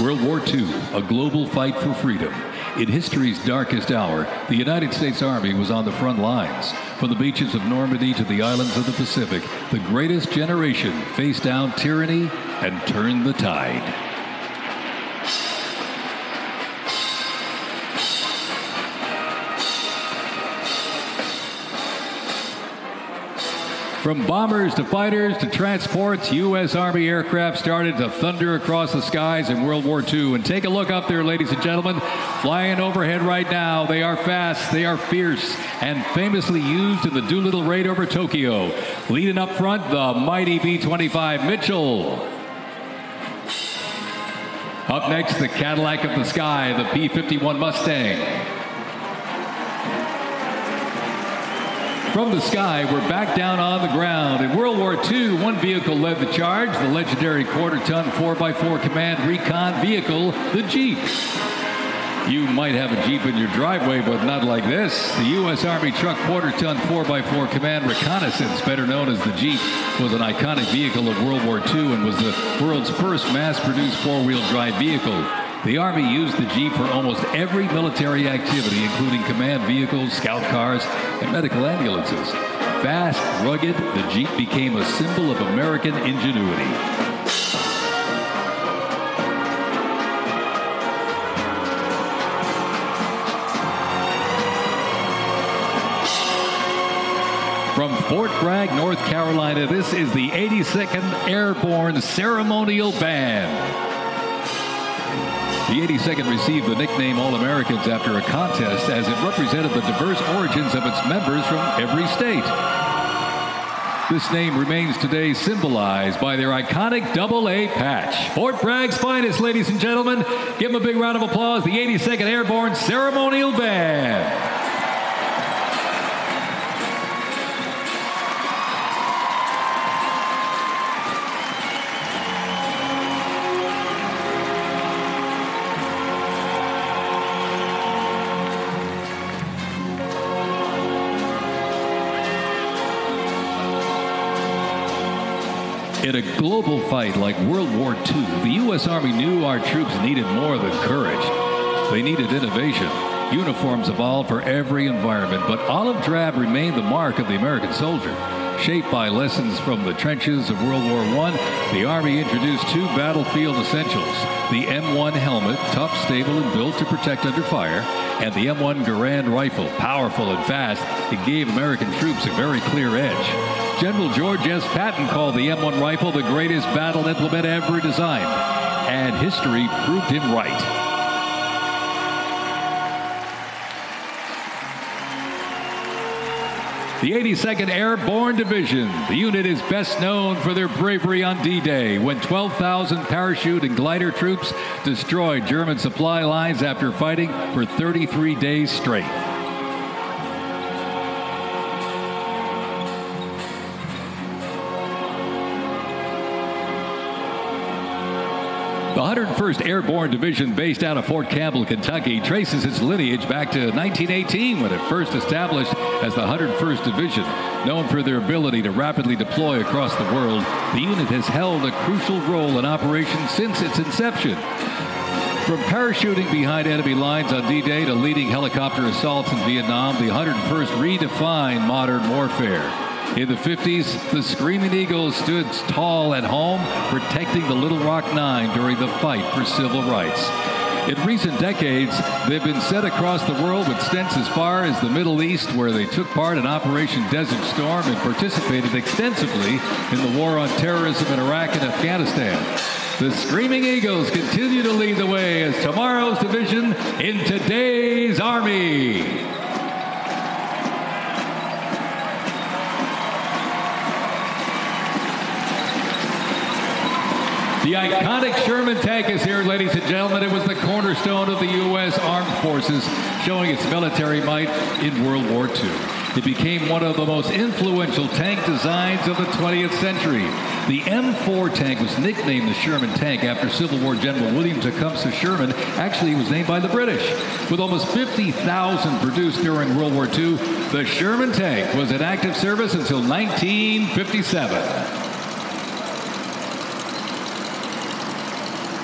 World War II, a global fight for freedom. In history's darkest hour, the United States Army was on the front lines. From the beaches of Normandy to the islands of the Pacific, the greatest generation faced down tyranny and turned the tide. From bombers to fighters to transports, U.S. Army aircraft started to thunder across the skies in World War II. And take a look up there, ladies and gentlemen. Flying overhead right now. They are fast, they are fierce, and famously used in the Doolittle raid over Tokyo. Leading up front, the mighty B-25 Mitchell. Up next, the Cadillac of the sky, the P-51 Mustang. From the sky, we're back down on the ground. In World War II, one vehicle led the charge, the legendary quarter-ton 4x4 command recon vehicle, the Jeep. You might have a Jeep in your driveway, but not like this. The U.S. Army truck quarter-ton 4x4 command reconnaissance, better known as the Jeep, was an iconic vehicle of World War II and was the world's first mass-produced four-wheel drive vehicle. The Army used the Jeep for almost every military activity, including command vehicles, scout cars, and medical ambulances. Fast, rugged, the Jeep became a symbol of American ingenuity. From Fort Bragg, North Carolina, this is the 82nd Airborne Ceremonial Band. The 82nd received the nickname All-Americans after a contest as it represented the diverse origins of its members from every state. This name remains today symbolized by their iconic AA patch. Fort Bragg's finest, ladies and gentlemen. Give them a big round of applause, the 82nd Airborne Ceremonial Band. In a global fight like World War II, the U.S. Army knew our troops needed more than courage. They needed innovation. Uniforms evolved for every environment, but olive drab remained the mark of the American soldier. Shaped by lessons from the trenches of World War I, the Army introduced two battlefield essentials: the M1 helmet, tough, stable, and built to protect under fire, and the M1 Garand rifle, powerful and fast. It gave American troops a very clear edge. General George S. Patton called the M1 rifle the greatest battle implement ever designed, and history proved him right. The 82nd Airborne Division. The unit is best known for their bravery on D-Day, when 12,000 parachute and glider troops destroyed German supply lines after fighting for 33 days straight. The 101st Airborne Division, based out of Fort Campbell, Kentucky, traces its lineage back to 1918 when it first established as the 101st Division. Known for their ability to rapidly deploy across the world, the unit has held a crucial role in operations since its inception. From parachuting behind enemy lines on D-Day to leading helicopter assaults in Vietnam, the 101st redefined modern warfare. In the 50s, the Screaming Eagles stood tall at home, protecting the Little Rock Nine during the fight for civil rights. In recent decades, they've been sent across the world with stints as far as the Middle East, where they took part in Operation Desert Storm and participated extensively in the war on terrorism in Iraq and Afghanistan. The Screaming Eagles continue to lead the way as tomorrow's division in today's Army. The iconic Sherman tank is here, ladies and gentlemen. It was the cornerstone of the U.S. Armed Forces, showing its military might in World War II. It became one of the most influential tank designs of the 20th century. The M4 tank was nicknamed the Sherman tank after Civil War General William Tecumseh Sherman. Actually, it was named by the British. With almost 50,000 produced during World War II, the Sherman tank was in active service until 1957.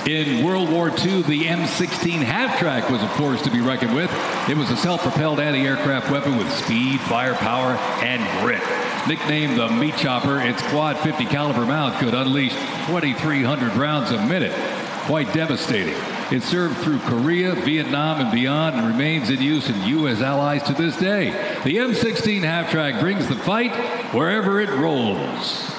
In World War II, the M16 half-track was a force to be reckoned with. It was a self-propelled anti-aircraft weapon with speed, firepower, and grit. Nicknamed the Meat Chopper, its quad 50 caliber mount could unleash 2,300 rounds a minute. Quite devastating. It served through Korea, Vietnam, and beyond, and remains in use in U.S. allies to this day. The M16 half-track brings the fight wherever it rolls.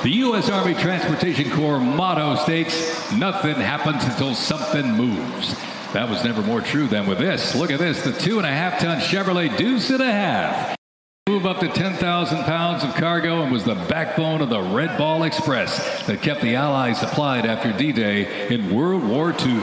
The U.S. Army Transportation Corps motto states, "Nothing happens until something moves." That was never more true than with this. Look at this, the 2.5-ton Chevrolet Deuce and a Half. Move up to 10,000 pounds of cargo and was the backbone of the Red Ball Express that kept the Allies supplied after D-Day in World War II.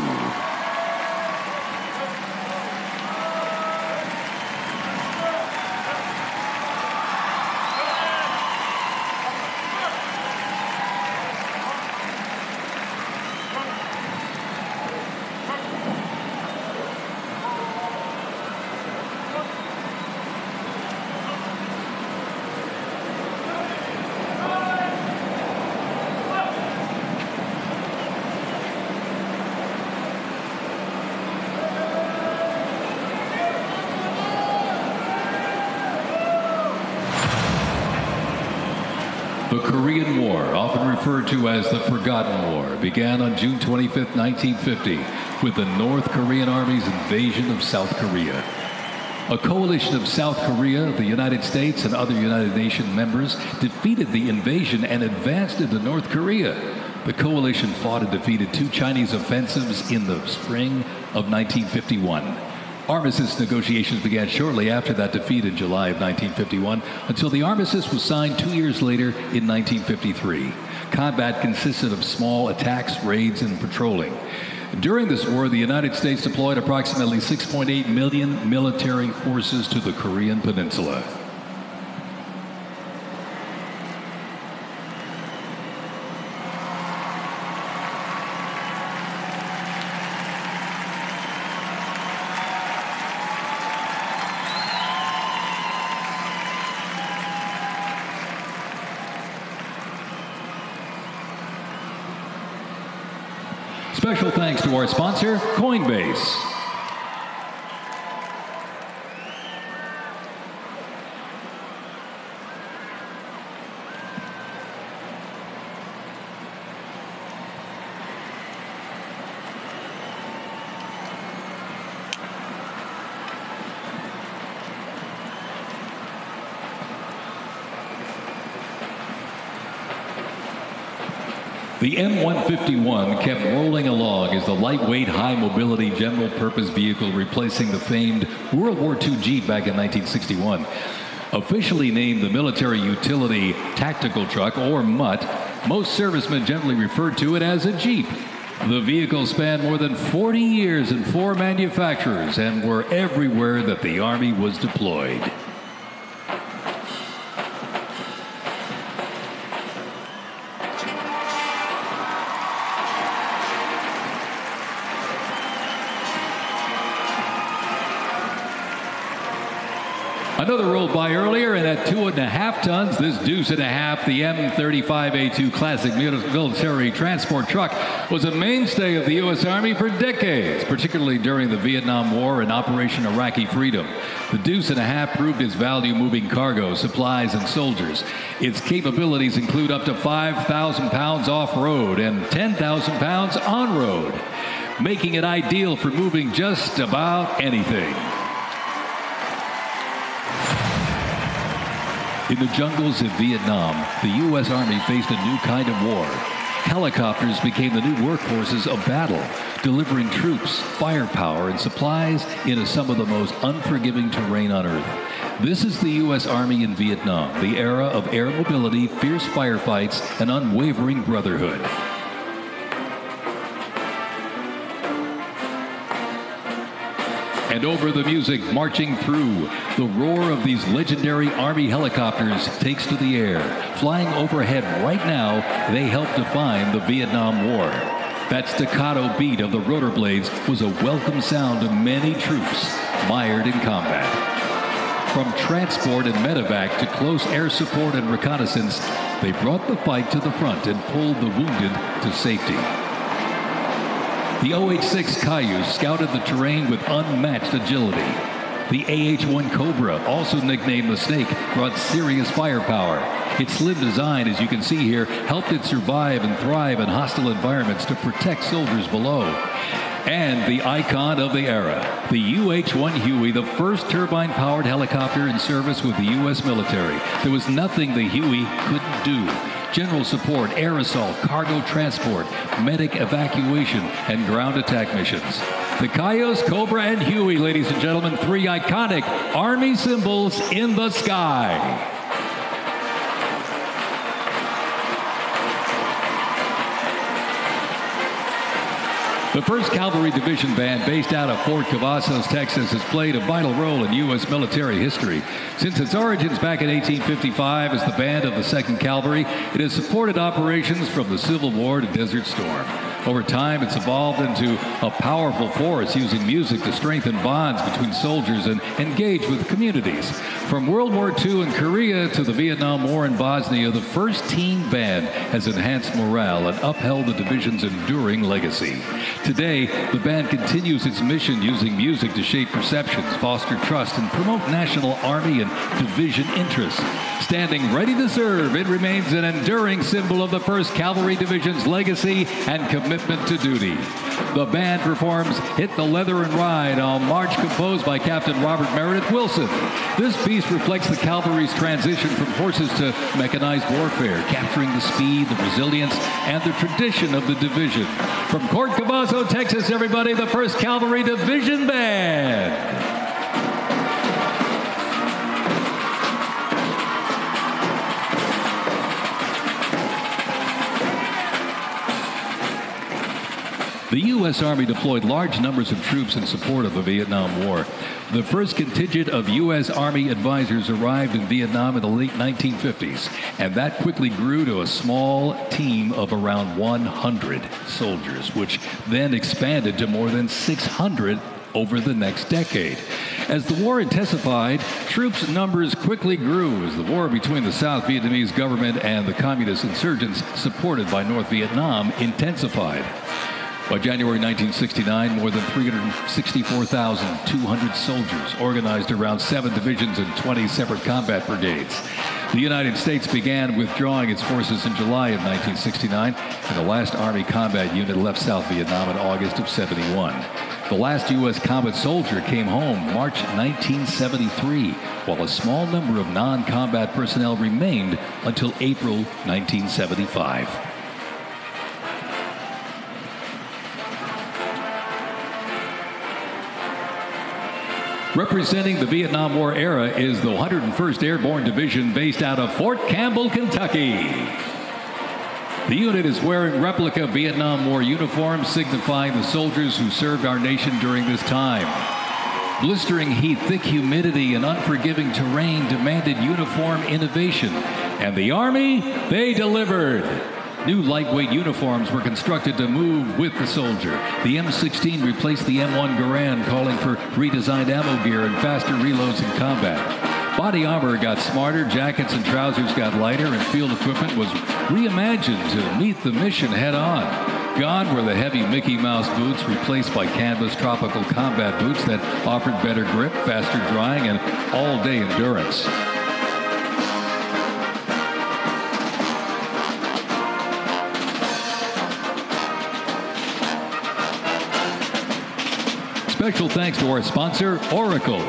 The Korean War, often referred to as the Forgotten War, began on June 25, 1950, with the North Korean Army's invasion of South Korea. A coalition of South Korea, the United States, and other United Nations members defeated the invasion and advanced into North Korea. The coalition fought and defeated 2 Chinese offensives in the spring of 1951. Armistice negotiations began shortly after that defeat in July of 1951 until the armistice was signed 2 years later in 1953. Combat consisted of small attacks, raids, and patrolling. During this war, the United States deployed approximately 6.8 million military forces to the Korean Peninsula. Special thanks to our sponsor, Coinbase. The M151 kept rolling along as the lightweight, high-mobility general-purpose vehicle replacing the famed World War II Jeep back in 1961. Officially named the Military Utility Tactical Truck, or MUT, most servicemen generally referred to it as a Jeep. The vehicle spanned more than 40 years in 4 manufacturers and were everywhere that the Army was deployed. Another rolled by earlier, and at 2.5 tons, this Deuce and a Half, the M35A2 classic military transport truck, was a mainstay of the U.S. Army for decades, particularly during the Vietnam War and Operation Iraqi Freedom. The Deuce and a Half proved its value moving cargo, supplies, and soldiers. Its capabilities include up to 5,000 pounds off-road and 10,000 pounds on-road, making it ideal for moving just about anything. In the jungles of Vietnam, the U.S. Army faced a new kind of war. Helicopters became the new workhorses of battle, delivering troops, firepower, and supplies into some of the most unforgiving terrain on Earth. This is the U.S. Army in Vietnam, the era of air mobility, fierce firefights, and unwavering brotherhood. And over the music marching through, the roar of these legendary Army helicopters takes to the air. Flying overhead right now, they help define the Vietnam War. That staccato beat of the rotor blades was a welcome sound to many troops mired in combat. From transport and medevac to close air support and reconnaissance, they brought the fight to the front and pulled the wounded to safety. The OH-6 Cayuse scouted the terrain with unmatched agility. The AH-1 Cobra, also nicknamed the Snake, brought serious firepower. Its slim design, as you can see here, helped it survive and thrive in hostile environments to protect soldiers below. And the icon of the era, the UH-1 Huey, the first turbine-powered helicopter in service with the U.S. military. There was nothing the Huey couldn't do. general support, air assault, cargo transport, medic evacuation, and ground attack missions. The Cayos, Cobra, and Huey, ladies and gentlemen, 3 iconic Army symbols in the sky. The 1st Cavalry Division Band, based out of Fort Cavazos, Texas, has played a vital role in U.S. military history. Since its origins back in 1855 as the band of the 2nd Cavalry, it has supported operations from the Civil War to Desert Storm. Over time, it's evolved into a powerful force using music to strengthen bonds between soldiers and engage with communities. From World War II in Korea to the Vietnam War in Bosnia, the 1st Teen Band has enhanced morale and upheld the division's enduring legacy. Today, the band continues its mission using music to shape perceptions, foster trust, and promote national Army and division interests. Standing ready to serve, it remains an enduring symbol of the 1st Cavalry Division's legacy and commitment to duty. The band performs Hit the Leather and Ride, a march composed by Captain Robert Meredith Wilson. This piece reflects the cavalry's transition from horses to mechanized warfare, capturing the speed, the resilience, and the tradition of the division. From Fort Cavazos, Texas, everybody, the 1st Cavalry Division Band. The U.S. Army deployed large numbers of troops in support of the Vietnam War. The first contingent of U.S. Army advisors arrived in Vietnam in the late 1950s, and that quickly grew to a small team of around 100 soldiers, which then expanded to more than 600 over the next decade. As the war intensified, troops' numbers quickly grew as the war between the South Vietnamese government and the communist insurgents supported by North Vietnam intensified. By January 1969, more than 364,200 soldiers organized around 7 divisions and 20 separate combat brigades. The United States began withdrawing its forces in July of 1969, and the last Army combat unit left South Vietnam in August of '71. The last U.S. combat soldier came home March 1973, while a small number of non-combat personnel remained until April 1975. Representing the Vietnam War era is the 101st Airborne Division based out of Fort Campbell, Kentucky. The unit is wearing replica Vietnam War uniforms signifying the soldiers who served our nation during this time. Blistering heat, thick humidity, and unforgiving terrain demanded uniform innovation. And the Army, they delivered. New lightweight uniforms were constructed to move with the soldier. The M16 replaced the M1 Garand, calling for redesigned ammo gear and faster reloads in combat. Body armor got smarter, jackets and trousers got lighter, and field equipment was reimagined to meet the mission head-on. Gone were the heavy Mickey Mouse boots, replaced by canvas tropical combat boots that offered better grip, faster drying, and all-day endurance. Special thanks to our sponsor, Oracle.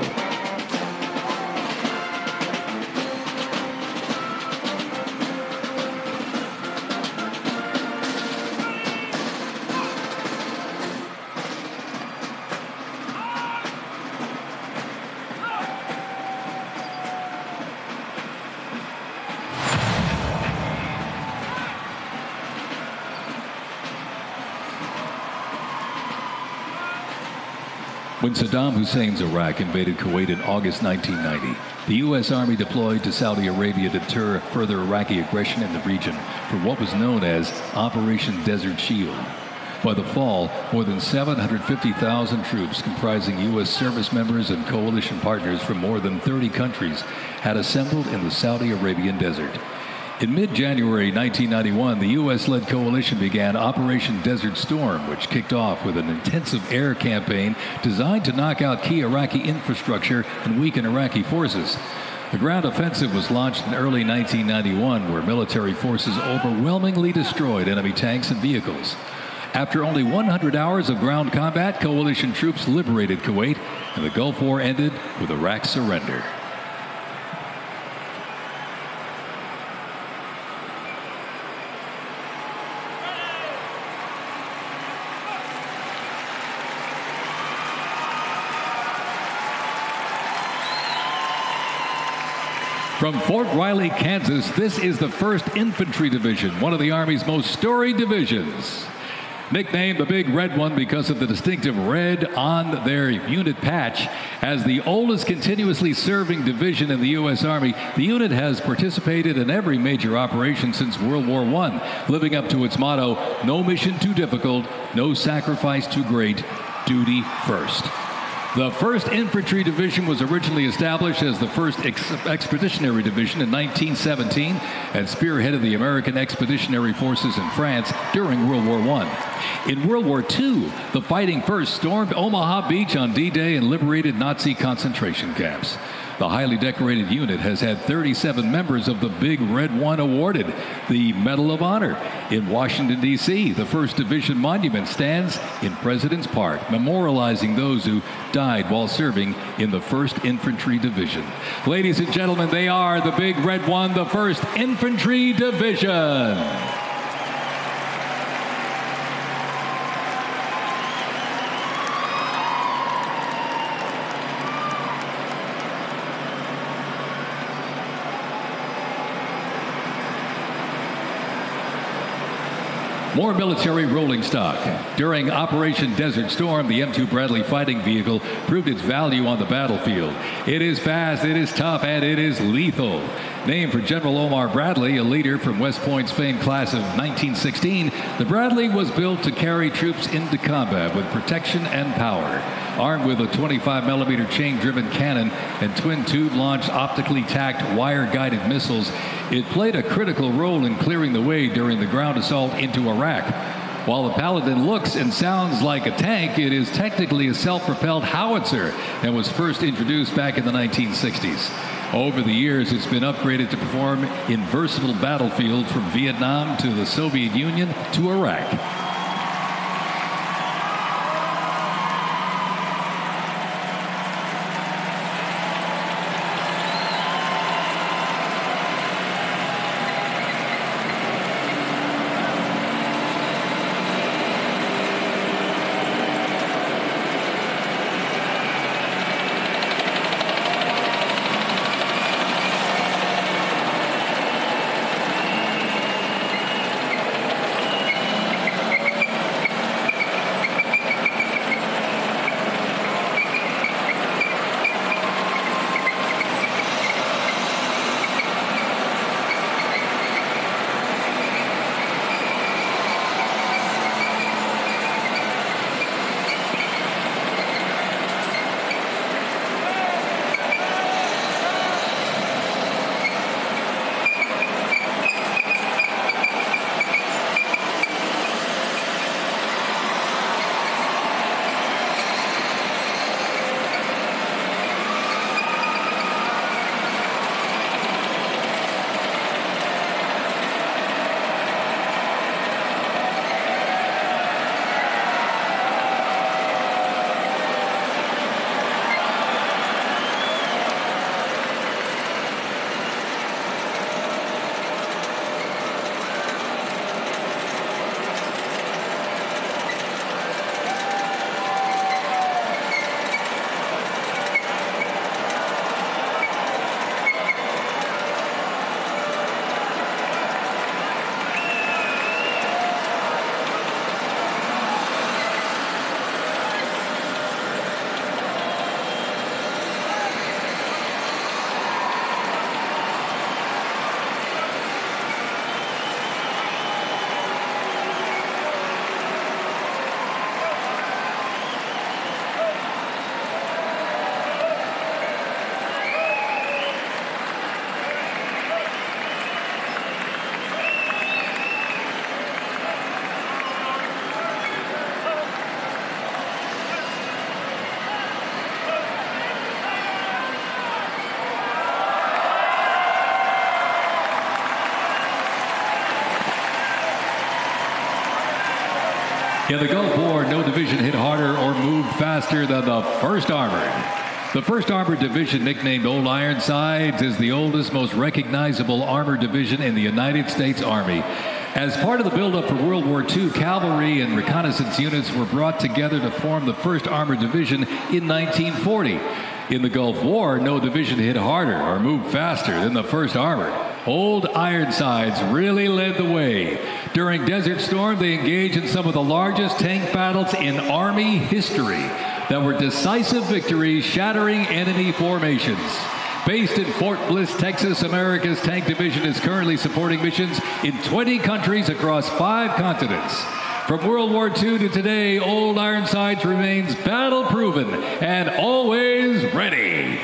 When Saddam Hussein's Iraq invaded Kuwait in August 1990, the U.S. Army deployed to Saudi Arabia to deter further Iraqi aggression in the region for what was known as Operation Desert Shield. By the fall, more than 750,000 troops comprising U.S. service members and coalition partners from more than 30 countries had assembled in the Saudi Arabian desert. In mid-January 1991, the U.S.-led coalition began Operation Desert Storm, which kicked off with an intensive air campaign designed to knock out key Iraqi infrastructure and weaken Iraqi forces. The ground offensive was launched in early 1991, where military forces overwhelmingly destroyed enemy tanks and vehicles. After only 100 hours of ground combat, coalition troops liberated Kuwait, and the Gulf War ended with Iraq's surrender. From Fort Riley, Kansas, this is the 1st Infantry Division, one of the Army's most storied divisions. Nicknamed the Big Red One because of the distinctive red on their unit patch. As the oldest continuously serving division in the U.S. Army, the unit has participated in every major operation since World War I, living up to its motto, no mission too difficult, no sacrifice too great, duty first. The 1st Infantry Division was originally established as the 1st Expeditionary Division in 1917 and spearheaded the American Expeditionary Forces in France during World War I. In World War II, the Fighting First stormed Omaha Beach on D-Day and liberated Nazi concentration camps. The highly decorated unit has had 37 members of the Big Red One awarded the Medal of Honor. In Washington, D.C., the 1st Division Monument stands in President's Park, memorializing those who died while serving in the 1st Infantry Division. Ladies and gentlemen, they are the Big Red One, the 1st Infantry Division. More military rolling stock. During Operation Desert Storm, the M2 Bradley fighting vehicle proved its value on the battlefield. It is fast, it is tough, and it is lethal. Named for General Omar Bradley, a leader from West Point's famed class of 1916, the Bradley was built to carry troops into combat with protection and power. Armed with a 25mm chain-driven cannon and twin-tube launched optically tacked wire-guided missiles, it played a critical role in clearing the way during the ground assault into Iraq. While the Paladin looks and sounds like a tank, it is technically a self-propelled howitzer and was first introduced back in the 1960s. Over the years, it's been upgraded to perform in versatile battlefields from Vietnam to the Soviet Union to Iraq. In the Gulf War, no division hit harder or moved faster than the 1st Armored. The 1st Armored Division, nicknamed Old Ironsides, is the oldest, most recognizable armored division in the United States Army. As part of the buildup for World War II, cavalry and reconnaissance units were brought together to form the 1st Armored Division in 1940. In the Gulf War, no division hit harder or moved faster than the 1st Armored. Old Ironsides really led the way. During Desert Storm, they engaged in some of the largest tank battles in Army history that were decisive victories, shattering enemy formations. Based in Fort Bliss, Texas, America's Tank Division is currently supporting missions in 20 countries across 5 continents. From World War II to today, Old Ironsides remains battle-proven and always ready.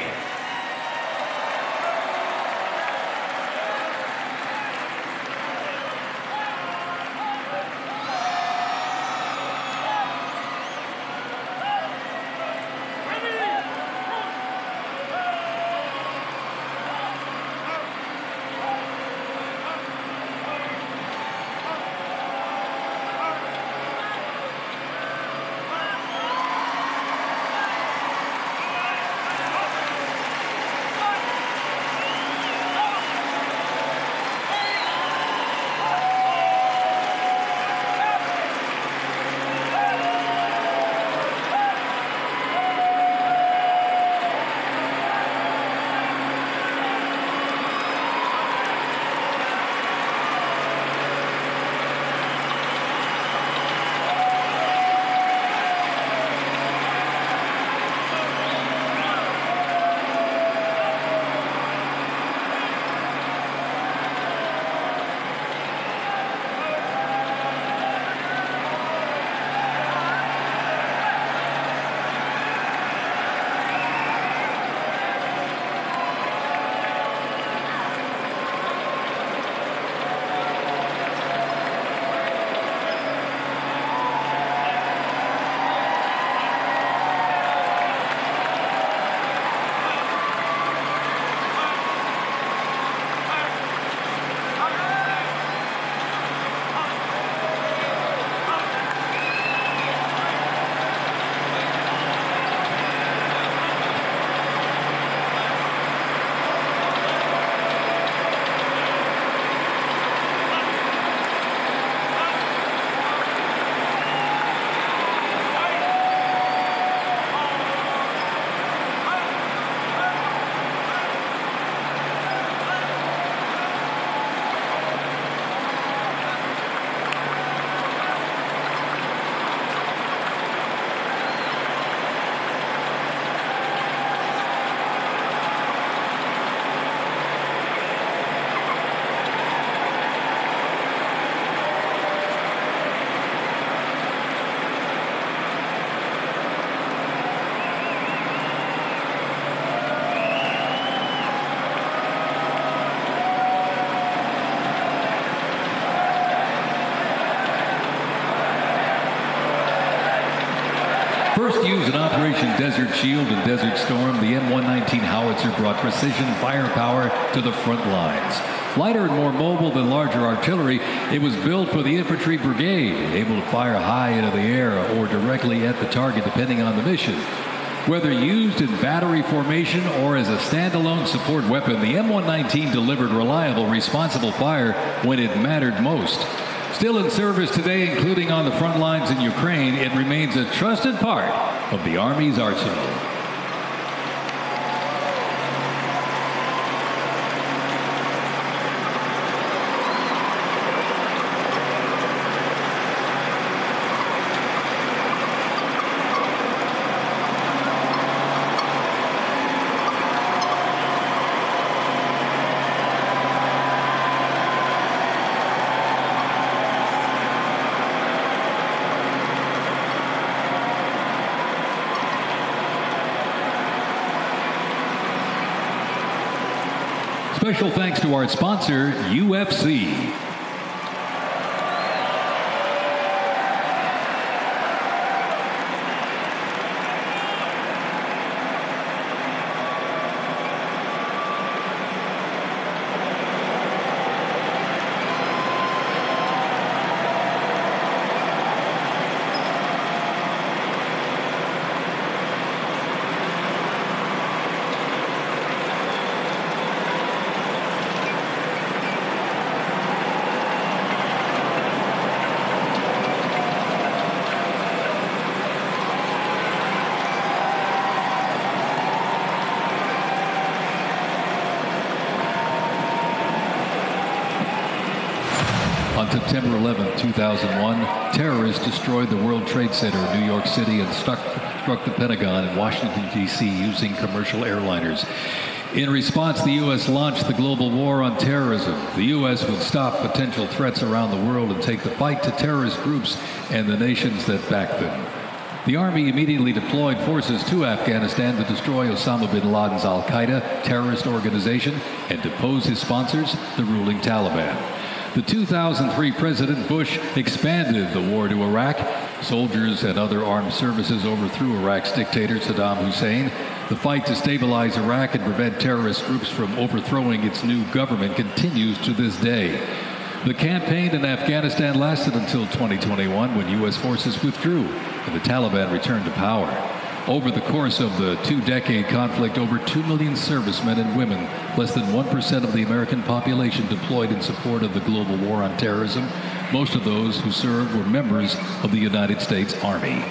First used in Operation Desert Shield and Desert Storm, the M119 howitzer brought precision firepower to the front lines. Lighter and more mobile than larger artillery, it was built for the infantry brigade, able to fire high into the air or directly at the target depending on the mission. Whether used in battery formation or as a standalone support weapon, the M119 delivered reliable, responsible fire when it mattered most. Still in service today, including on the front lines in Ukraine, it remains a trusted part of the Army's arsenal. Special thanks to our sponsor, UFC. On September 11, 2001, terrorists destroyed the World Trade Center in New York City and struck the Pentagon in Washington, D.C. using commercial airliners. In response, the U.S. launched the global war on terrorism. The U.S. would stop potential threats around the world and take the fight to terrorist groups and the nations that back them. The Army immediately deployed forces to Afghanistan to destroy Osama bin Laden's al-Qaeda terrorist organization and depose his sponsors, the ruling Taliban. The 2003 President Bush expanded the war to Iraq. Soldiers and other armed services overthrew Iraq's dictator Saddam Hussein. The fight to stabilize Iraq and prevent terrorist groups from overthrowing its new government continues to this day. The campaign in Afghanistan lasted until 2021, when U.S. forces withdrew and the Taliban returned to power. Over the course of the two-decade conflict, over 2 million servicemen and women, less than 1% of the American population, deployed in support of the global war on terrorism. Most of those who served were members of the United States Army.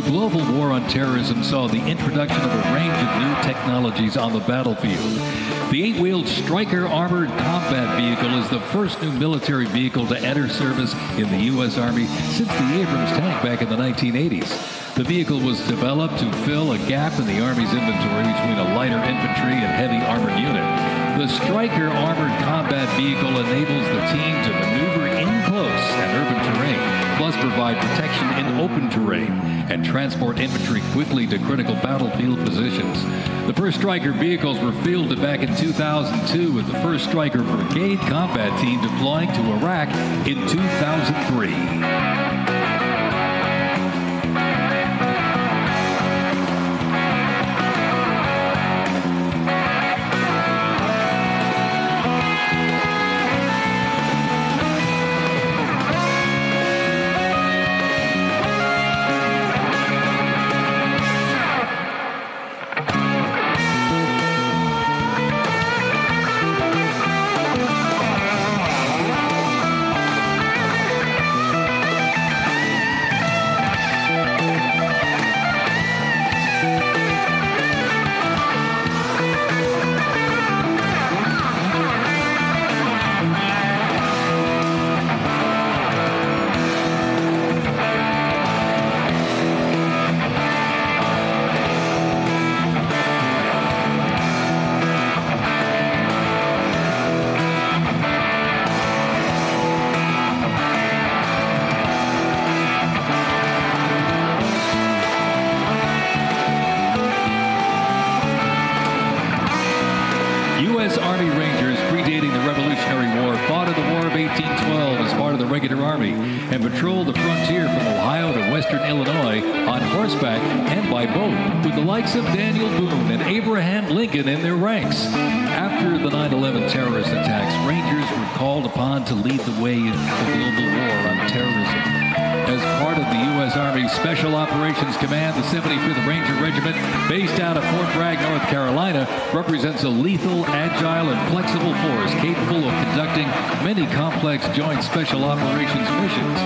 global war on terrorism saw the introduction of a range of new technologies on the battlefield. The 8-wheeled Stryker Armored Combat Vehicle is the first new military vehicle to enter service in the U.S. Army since the Abrams tank back in the 1980s. The vehicle was developed to fill a gap in the Army's inventory between a lighter infantry and heavy armored unit. The Stryker Armored Combat Vehicle enables the team to maneuver in close and urban terrain, plus provide protection in open terrain and transport infantry quickly to critical battlefield positions. The first Stryker vehicles were fielded back in 2002 with the first Stryker Brigade combat team deploying to Iraq in 2003. U.S. Army Rangers predating the Revolutionary War fought in the War of 1812 as part of the regular Army and patrolled the frontier from Ohio to western Illinois on horseback and by boat, with the likes of Daniel Boone and Abraham Lincoln in their ranks. After the 9/11 terrorist attacks, Rangers were called upon to lead the way in the global war on terrorism. As part of the U.S. Army Special Operations Command, the 75th Ranger Regiment, based out of Fort Bragg, North Carolina, represents a lethal, agile, and flexible force capable of conducting many complex joint special operations missions.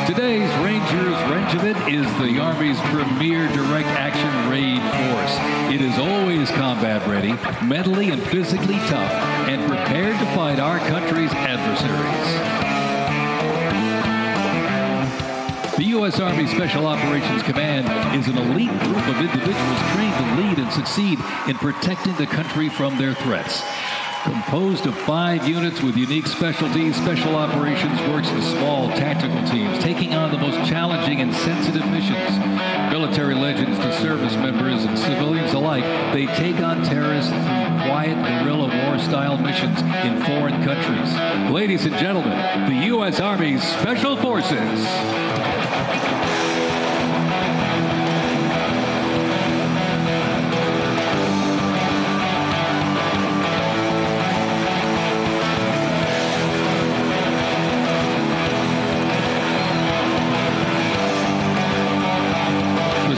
Today's Rangers Regiment is the Army's premier direct action raid force. It is always combat ready, mentally and physically tough, and prepared to fight our country's adversaries. The U.S. Army Special Operations Command is an elite group of individuals trained to lead and succeed in protecting the country from their threats. Composed of 5 units with unique specialties, Special Operations works in small tactical teams, taking on the most challenging and sensitive missions. Military legends to service members and civilians alike, they take on terrorists through quiet guerrilla war-style missions in foreign countries. Ladies and gentlemen, the U.S. Army's Special Forces.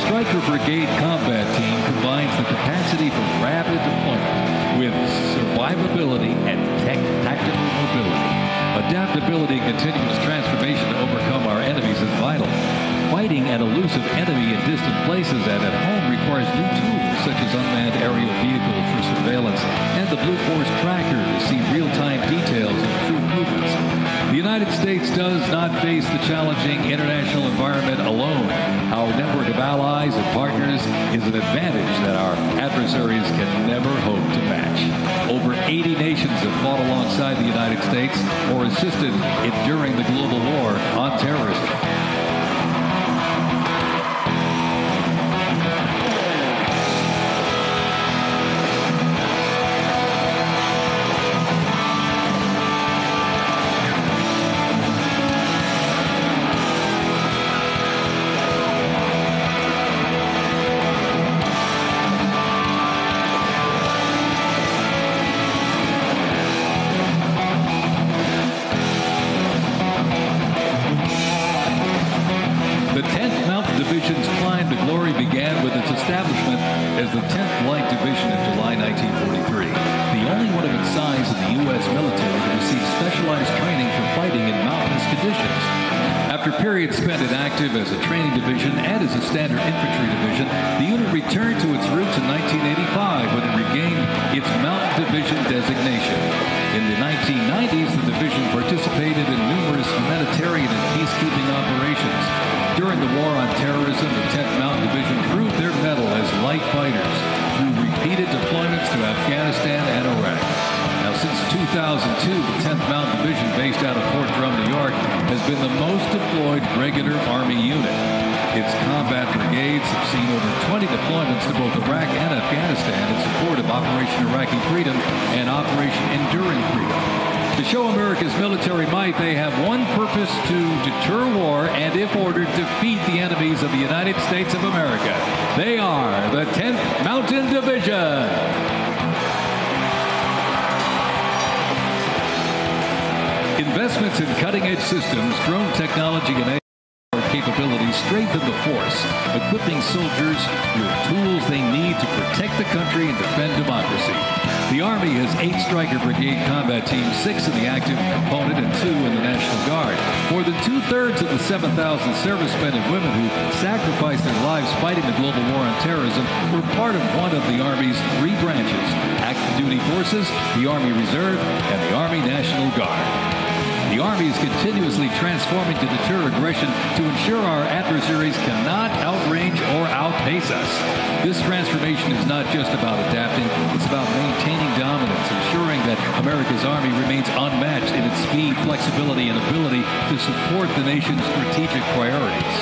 Stryker Brigade Combat Team combines the capacity for rapid deployment with survivability and tactical mobility. Adaptability and continuous transformation to overcome our enemies is vital. Fighting an elusive enemy in distant places and at home requires new tools such as unmanned aerial vehicles for surveillance and the Blue Force tracker to see real-time details of troop movements. The United States does not face the challenging international environment alone. Our network of allies and partners is an advantage that our adversaries can never hope to match. Over 80 nations have fought alongside the United States or assisted in during the global war on terrorism. Division's climb to glory began with its establishment as the 10th Light Division in July 1943, the only one of its size in the U.S. military to receive specialized training for fighting in mountainous conditions. After After periods spent in active as a training division and as a standard infantry division, the unit returned to its roots in 1985 when it regained its Mountain Division designation. In the 1990s, the division participated in numerous humanitarian and peacekeeping operations. During the War on Terrorism, the 10th Mountain Division proved their mettle as light fighters through repeated deployments to Afghanistan and Iraq. Now, since 2002, the 10th Mountain Division, based out of Fort Drum, New York, has been the most deployed regular Army unit. Its combat brigades have seen over 20 deployments to both Iraq and Afghanistan in support of Operation Iraqi Freedom and Operation Enduring Freedom. To show America's military might, they have one purpose: to deter war and, if ordered, defeat the enemies of the United States of America. They are the 10th Mountain Division. Investments in cutting-edge systems, drone technology, and capabilities strengthen the force, equipping soldiers with tools they need to protect the country and defend democracy. The Army has 8 Stryker Brigade combat teams, 6 in the active component and 2 in the National Guard. More than 2/3 of the 7,000 servicemen and women who sacrificed their lives fighting the global war on terrorism were part of one of the Army's 3 branches: active duty forces, the Army Reserve, and the Army National Guard. The Army is continuously transforming to deter aggression to ensure our adversaries cannot outrange or outpace us. This transformation is not just about adapting, it's about maintaining dominance, ensuring that America's Army remains unmatched in its speed, flexibility, and ability to support the nation's strategic priorities.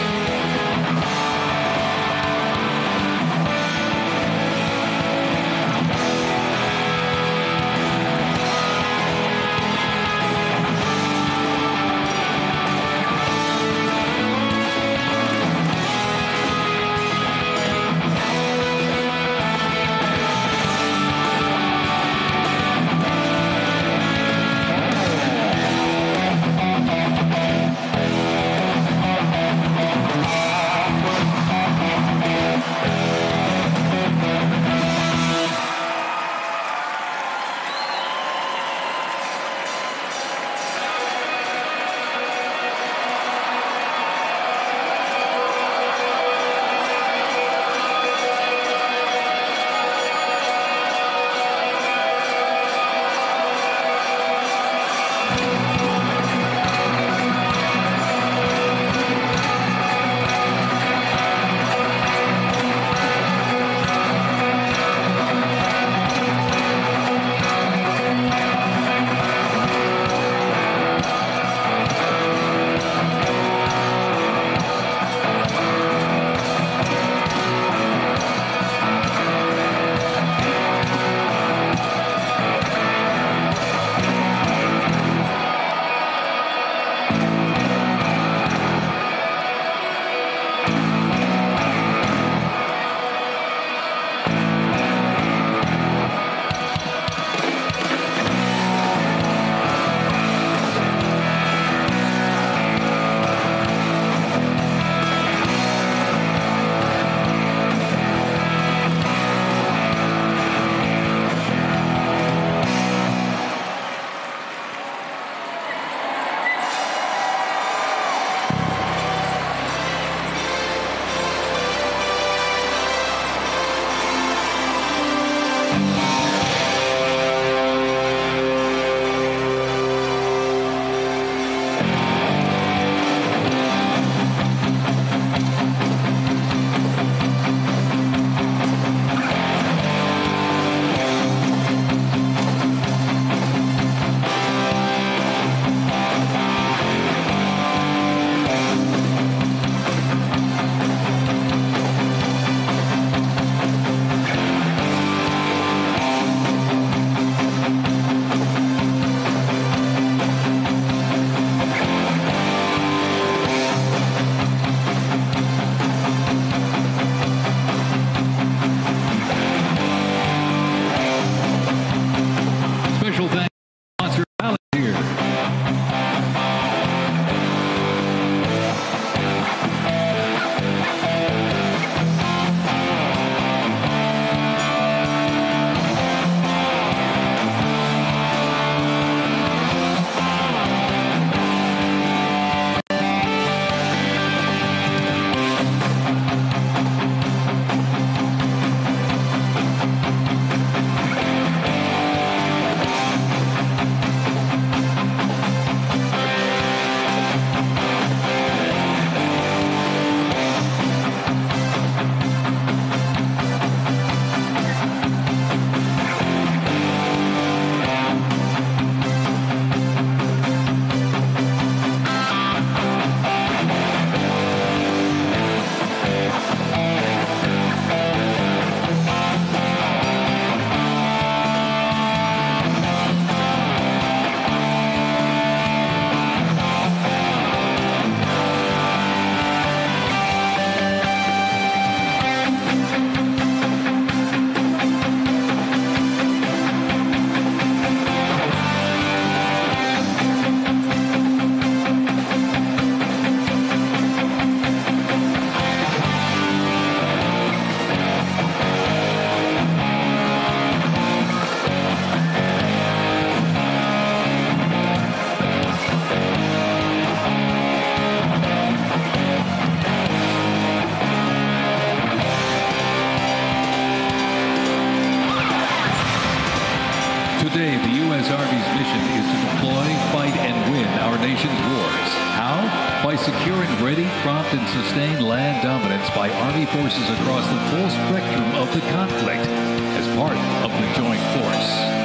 today, the U.S. Army's mission is to deploy, fight, and win our nation's wars. How? By securing ready, prompt, and sustained land dominance by Army forces across the full spectrum of the conflict as part of the Joint Force.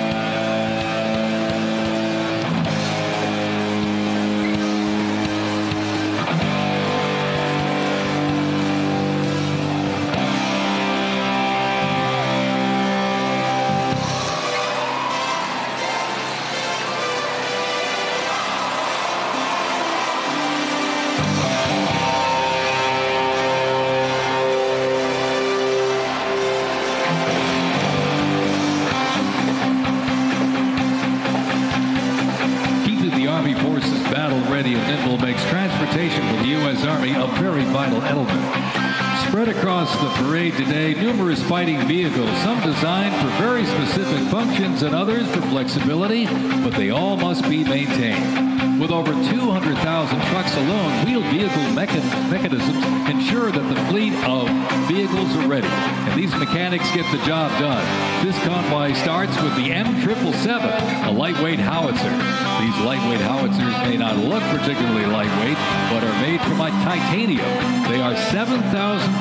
Spread across the parade today, numerous fighting vehicles, some designed for very specific functions and others for flexibility, but they all must be maintained. With over 200,000 trucks alone, wheeled vehicle mechanisms ensure that the fleet of vehicles are ready, and these mechanics get the job done. This convoy starts with the M777, a lightweight howitzer. These lightweight howitzers may not look particularly lightweight, but are made from titanium. They are 7,000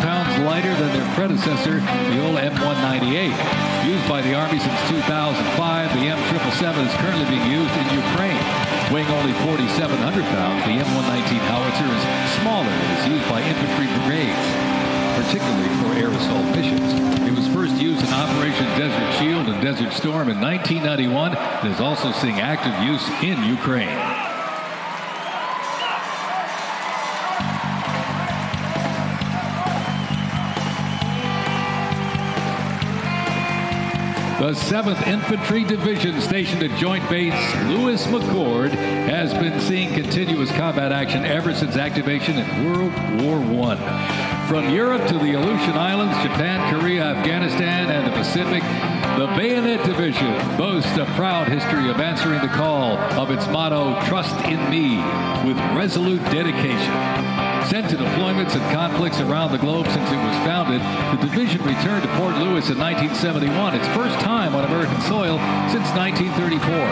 pounds lighter than their predecessor, the old M198. Used by the Army since 2005, the M777 is currently being used in Ukraine. Weighing only 4,700 pounds, the M119 howitzer is smaller and is used by infantry brigades, particularly for air assault missions. It was first used in Operation Desert Shield and Desert Storm in 1991 and is also seeing active use in Ukraine. The 7th Infantry Division, stationed at Joint Base Lewis McChord, has been seeing continuous combat action ever since activation in World War I. From Europe to the Aleutian Islands, Japan, Korea, Afghanistan, and the Pacific, the Bayonet Division boasts a proud history of answering the call of its motto, "Trust in me," with resolute dedication. Sent to deployments and conflicts around the globe since it was founded, the division returned to Fort Lewis in 1971, its first time on American soil since 1934.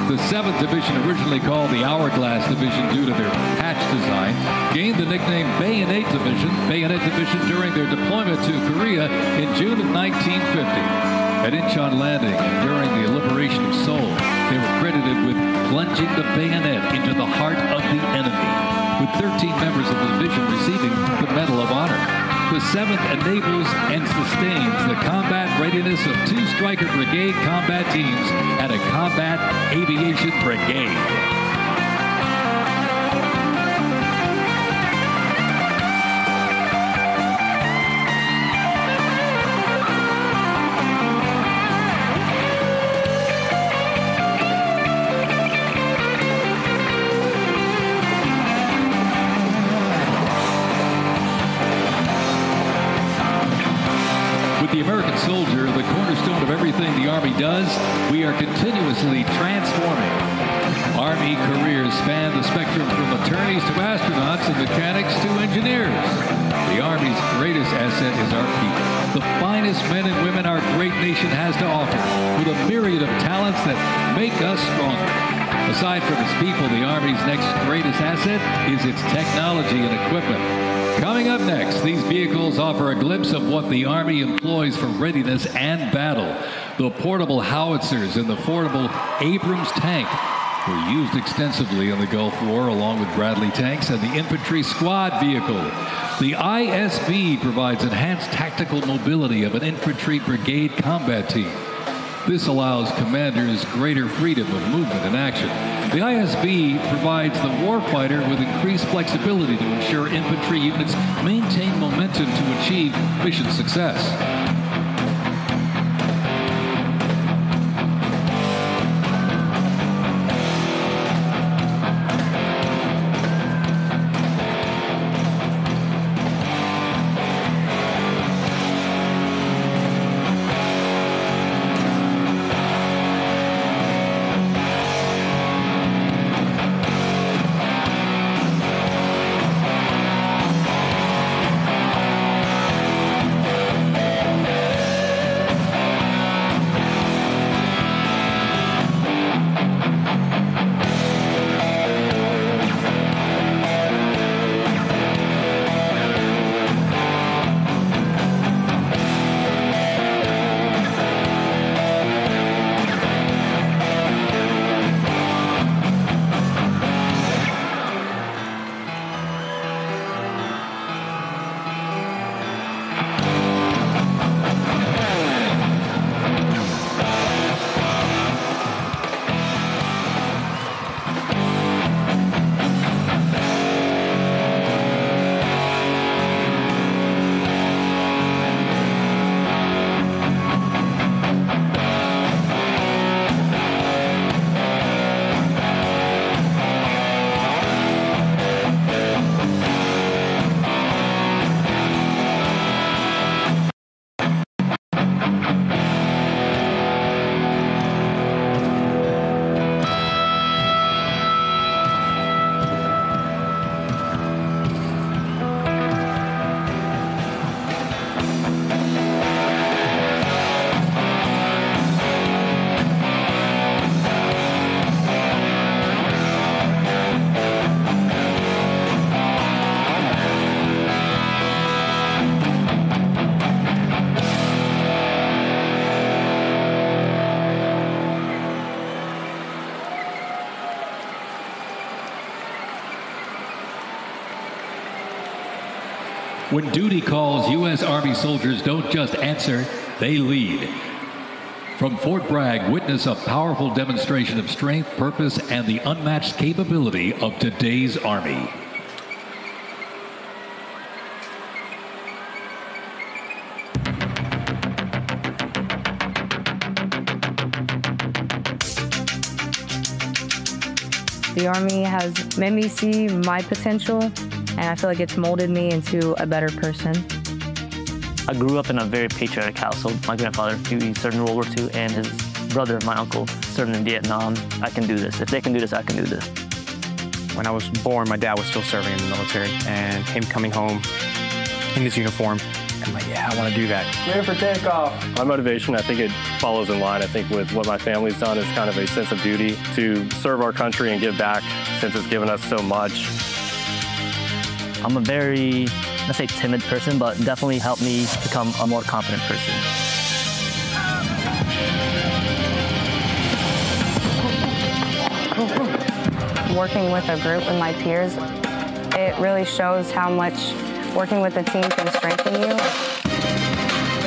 The 7th Division, originally called the Hourglass Division due to their patch design, gained the nickname Bayonet Division during their deployment to Korea in June of 1950. At Incheon Landing and during the liberation of Seoul, they were credited with plunging the bayonet into the heart of the enemy, with 13 members of the division receiving the Medal of Honor. The 7th enables and sustains the combat readiness of 2 Stryker Brigade combat teams and a Combat Aviation Brigade. The American soldier, the cornerstone of everything the Army does, we are continuously transforming. Army careers span the spectrum from attorneys to astronauts and mechanics to engineers. The Army's greatest asset is our people, the finest men and women our great nation has to offer, with a myriad of talents that make us stronger. Aside from its people, the Army's next greatest asset is its technology and equipment. Coming up next, these vehicles offer a glimpse of what the Army employs for readiness and battle. The portable howitzers and the portable Abrams tank were used extensively in the Gulf War, along with Bradley tanks and the infantry squad vehicle. The ISB provides enhanced tactical mobility of an infantry brigade combat team. This allows commanders greater freedom of movement and action. The ISB provides the warfighter with increased flexibility to ensure infantry units maintain momentum to achieve mission success. When duty calls, U.S. Army soldiers don't just answer, they lead. From Fort Bragg, witness a powerful demonstration of strength, purpose, and the unmatched capability of today's Army. The Army has made me see my potential, and I feel like it's molded me into a better person. I grew up in a very patriotic household. My grandfather, he served in World War II, and his brother, my uncle, served in Vietnam. I can do this. If they can do this, I can do this. When I was born, my dad was still serving in the military, and him coming home in his uniform, I'm like, yeah, I want to do that. Ready for takeoff. My motivation, I think it follows in line, I think, with what my family's done is kind of a sense of duty to serve our country and give back since it's given us so much. I'm a very, let's say, timid person, but definitely helped me become a more confident person. Working with a group and my peers, it really shows how much working with a team can strengthen you. All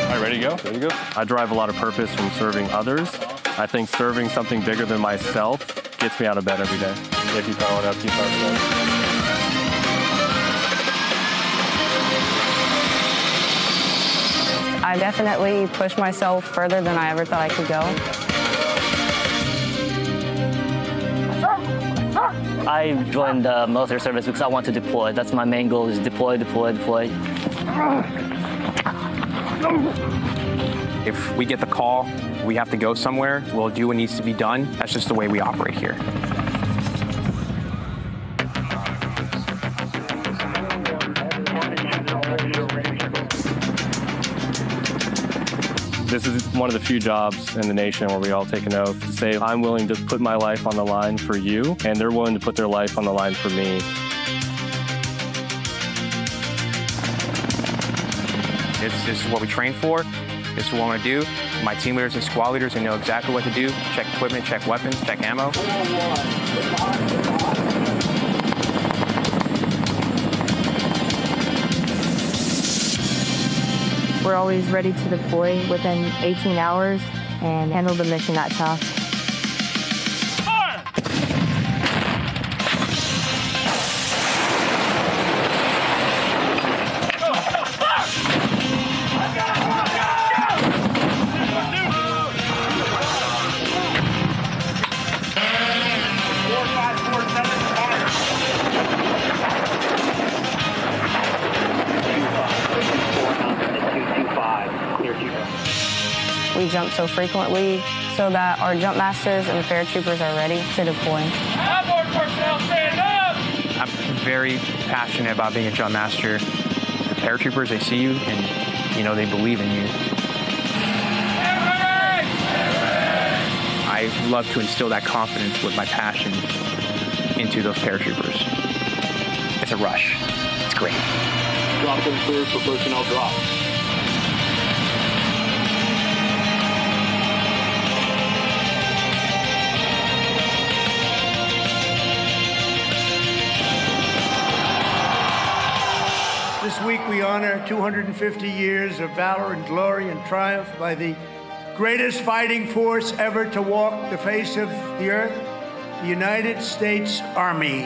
right, ready to go? Ready to go. I derive a lot of purpose from serving others. I think serving something bigger than myself gets me out of bed every day. If you power it up, keep power it up. I definitely pushed myself further than I ever thought I could go. I joined the military service because I want to deploy. That's my main goal, is deploy, deploy, deploy. If we get the call, we have to go somewhere, we'll do what needs to be done. That's just the way we operate here. This is one of the few jobs in the nation where we all take an oath to say, I'm willing to put my life on the line for you, and they're willing to put their life on the line for me. This is what we train for. This is what I want to do. My team leaders and squad leaders, they know exactly what to do. Check equipment, check weapons, check ammo. We're always ready to deploy within 18 hours and handle the mission at task. We jump so frequently so that our jump masters and the paratroopers are ready to deploy. I'm very passionate about being a jump master. The paratroopers, they see you and, you know, they believe in you. I love to instill that confidence with my passion into those paratroopers. It's a rush. It's great. Drop them clear for personnel drop. This week we honor 250 years of valor and glory and triumph by the greatest fighting force ever to walk the face of the earth, the United States Army.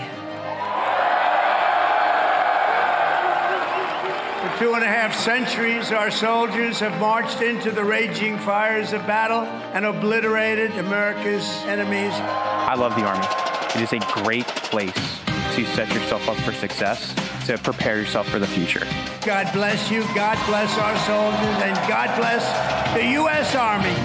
For 2.5 centuries, our soldiers have marched into the raging fires of battle and obliterated America's enemies. I love the Army. It is a great place to set yourself up for success, to prepare yourself for the future. God bless you, God bless our soldiers, and God bless the U.S. Army.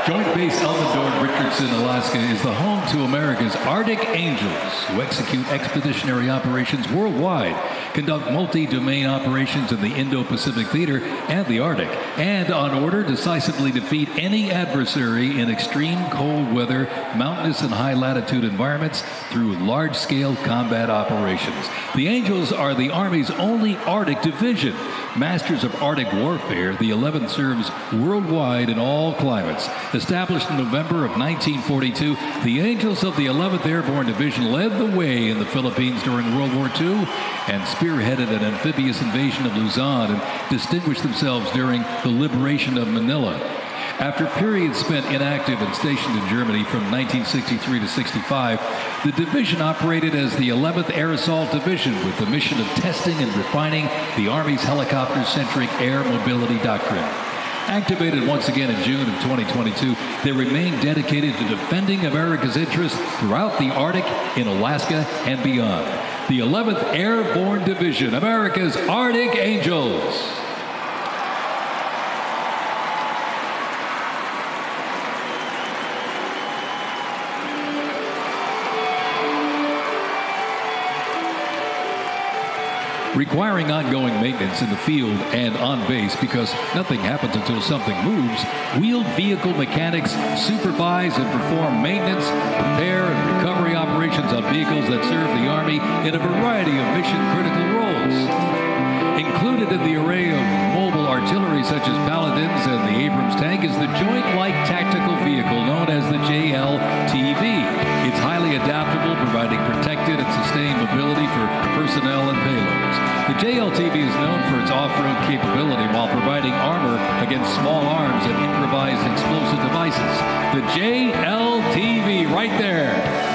Joint Base Elmendorf-Richardson, Alaska is the home to America's Arctic Angels, who execute expeditionary operations worldwide conduct multi-domain operations in the Indo-Pacific theater and the Arctic, and on order decisively defeat any adversary in extreme cold weather, mountainous and high-latitude environments through large-scale combat operations. The Angels are the Army's only Arctic division. Masters of Arctic warfare, the 11th serves worldwide in all climates. Established in November of 1942, the Angels of the 11th Airborne Division led the way in the Philippines during World War II and spearheaded an amphibious invasion of Luzon and distinguished themselves during the liberation of Manila. After periods spent inactive and stationed in Germany from 1963 to 65, the division operated as the 11th Air Assault Division with the mission of testing and refining the Army's helicopter-centric air mobility doctrine. Activated once again in June of 2022, they remain dedicated to defending America's interests throughout the Arctic, in Alaska, and beyond. The 11th Airborne Division, America's Arctic Angels. Requiring ongoing maintenance in the field and on base because nothing happens until something moves, wheeled vehicle mechanics supervise and perform maintenance, repair, and recovery operations on vehicles that serve the Army in a variety of mission-critical roles. Included in the array of mobile artillery such as Paladins and the Abrams tank is the Joint Light Tactical Vehicle known as the JLTV. It's highly adaptable, providing protected and sustained mobility for personnel and payloads. The JLTV is known for its off-road capability while providing armor against small arms and improvised explosive devices. The JLTV right there.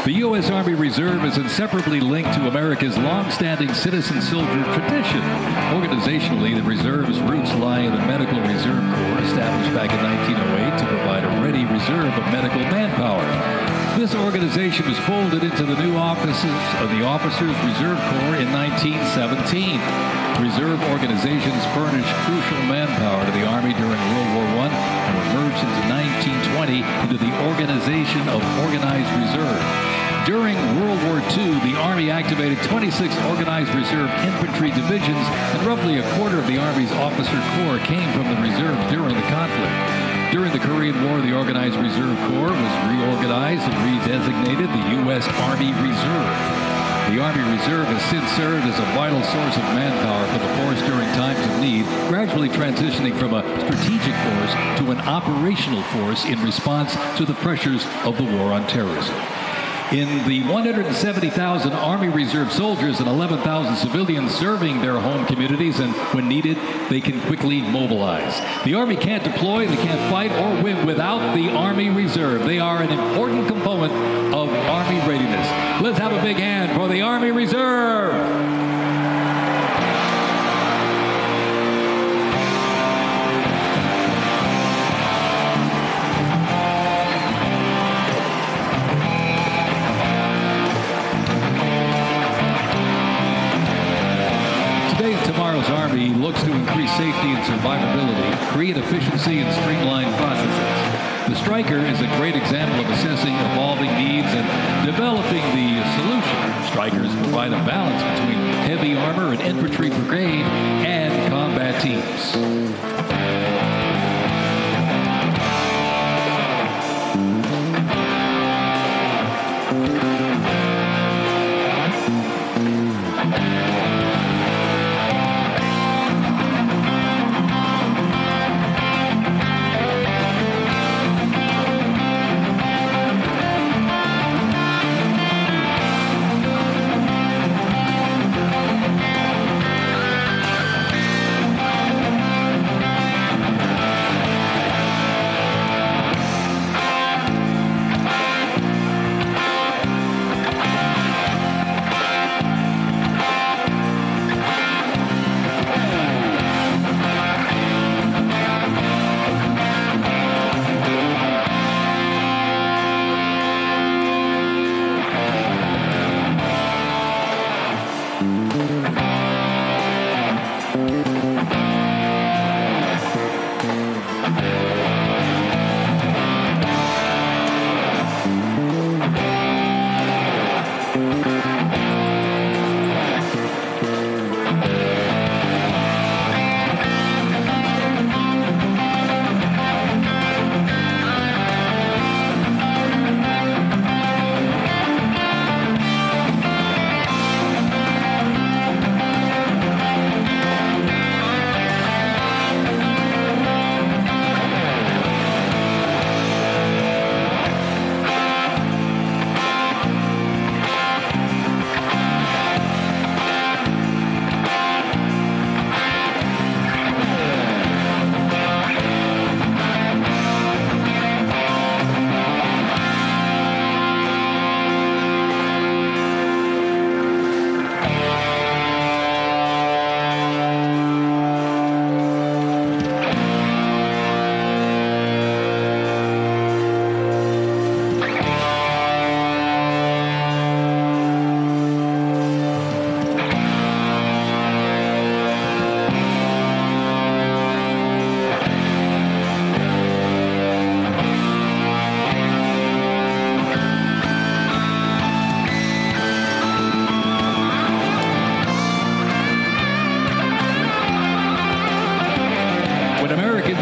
The U.S. Army Reserve is inseparably linked to America's long-standing citizen-soldier tradition. Organizationally, the Reserve's roots lie in the Medical Reserve Corps, established back in 1908 to provide a ready reserve of medical manpower. This organization was folded into the new offices of the Officers Reserve Corps in 1917. Reserve organizations furnished crucial manpower to the Army during World War I and were merged into 1920 into the Organization of Organized Reserve. During World War II, the Army activated 26 organized reserve infantry divisions, and roughly a quarter of the Army's officer corps came from the reserves during the conflict. During the Korean War, the Organized Reserve Corps was reorganized and redesignated the U.S. Army Reserve. The Army Reserve has since served as a vital source of manpower for the force during times of need, gradually transitioning from a strategic force to an operational force in response to the pressures of the war on terrorism. In the 170,000 Army Reserve soldiers and 11,000 civilians serving their home communities, and when needed, they can quickly mobilize. The Army can't deploy, they can't fight or win without the Army Reserve. They are an important component of Army readiness. Let's have a big hand for the Army Reserve. Tomorrow's Army looks to increase safety and survivability, create efficiency, and streamline processes. The Stryker is a great example of assessing evolving needs and developing the solution. Strykers provide a balance between heavy armor and infantry brigade and combat teams.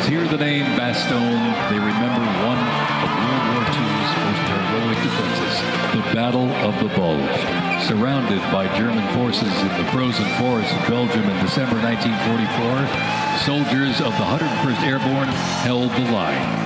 Hear the name Bastogne, they remember one of World War II's most heroic defenses, the Battle of the Bulge. Surrounded by German forces in the frozen forests of Belgium in December 1944, soldiers of the 101st Airborne held the line.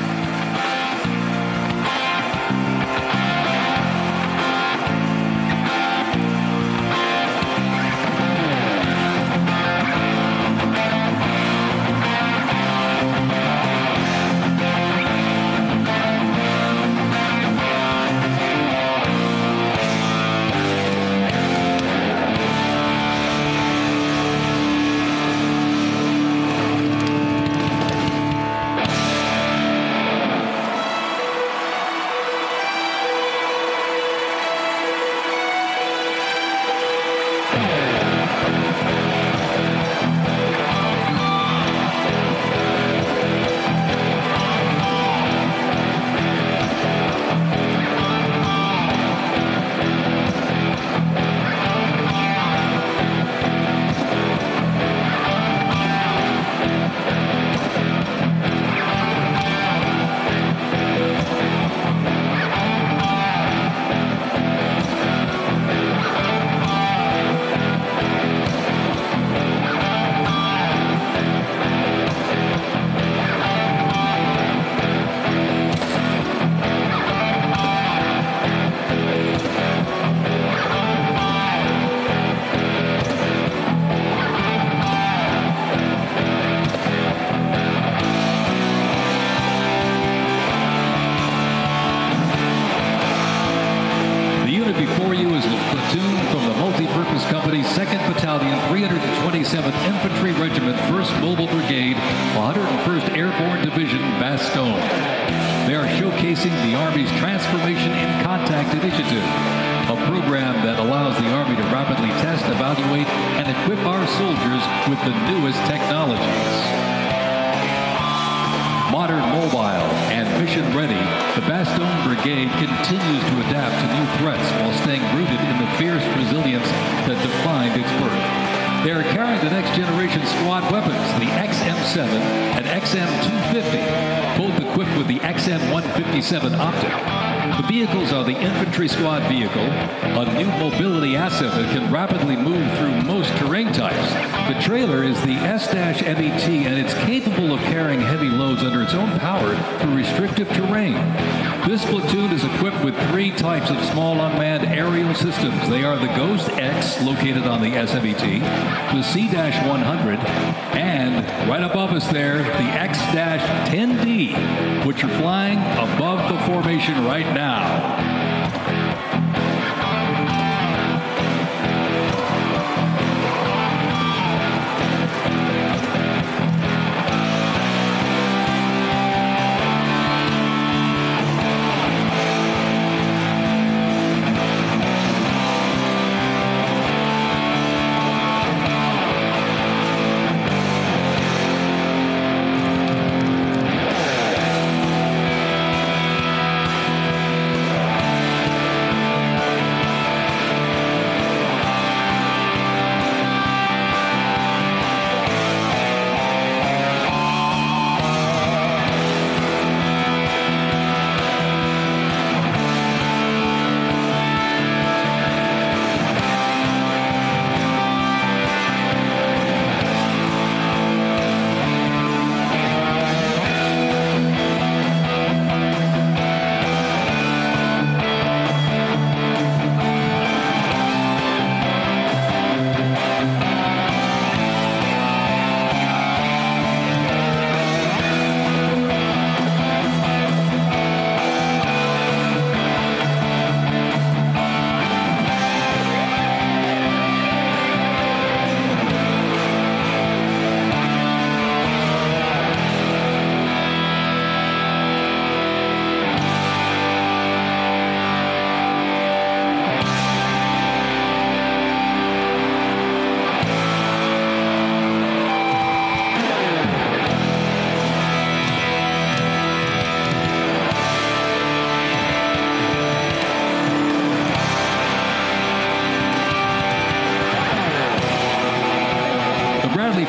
Army 2nd Battalion, 327th Infantry Regiment, 1st Mobile Brigade, 101st Airborne Division, Bastogne. They are showcasing the Army's Transformation in Contact Initiative, a program that allows the Army to rapidly test, evaluate, and equip our soldiers with the newest technologies. Modern, mobile, and mission-ready, the Bastogne Brigade continues to adapt to new threats while staying rooted in the fierce resilience that defined its birth. They are carrying the next-generation squad weapons, the XM7 and XM250, both equipped with the XM157 optic. The vehicles are the infantry squad vehicle, a new mobility asset that can rapidly move through most terrain types. The trailer is the S-MET, and it's capable of carrying heavy loads under its own power through restrictive terrain. This platoon is equipped with 3 types of small unmanned aerial systems. They are the Ghost X, located on the S-MET, the C-100, and right above us there, the X-10D, which are flying above the formation right now.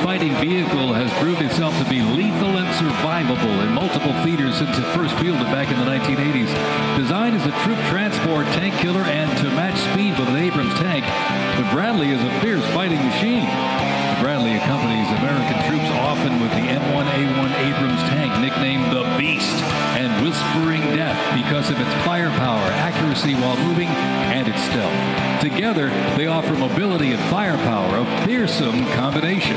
Fighting vehicle has proved itself to be lethal and survivable in multiple theaters since it first fielded back in the 1980s. Designed as a troop transport tank killer and to match speed with an Abrams tank, the Bradley is a fierce fighting machine. The Bradley accompanies American troops often with the M1A1 Abrams tank, nicknamed the Beast and Whispering Death because of its firepower, accuracy while moving, and its stealth. Together, they offer mobility and firepower, a fearsome combination.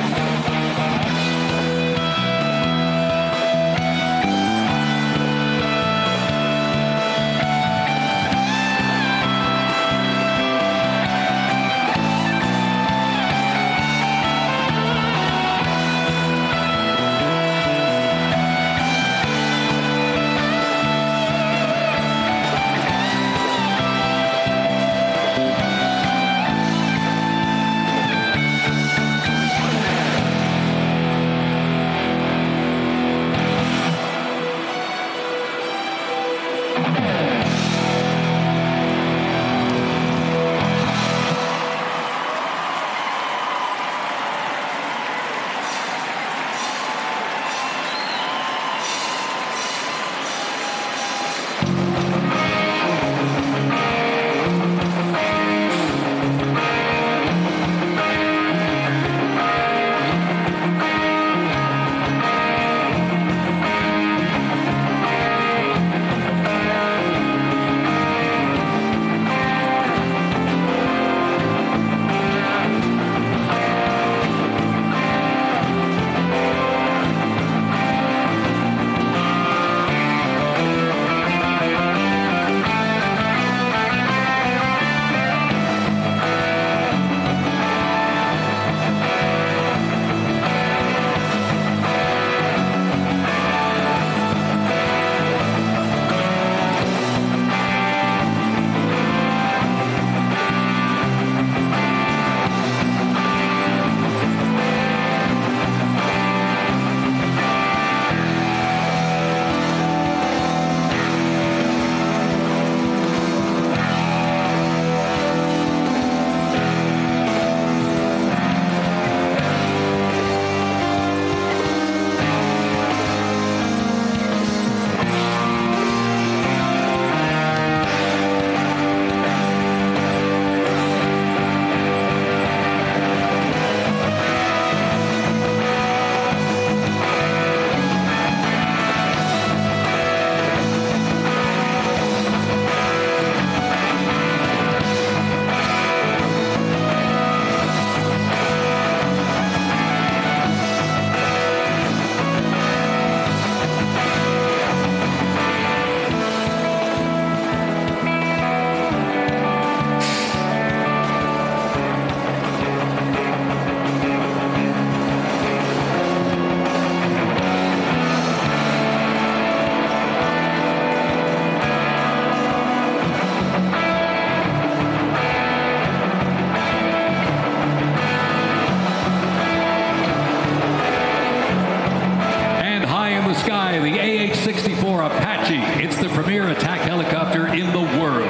Apache. It's the premier attack helicopter in the world.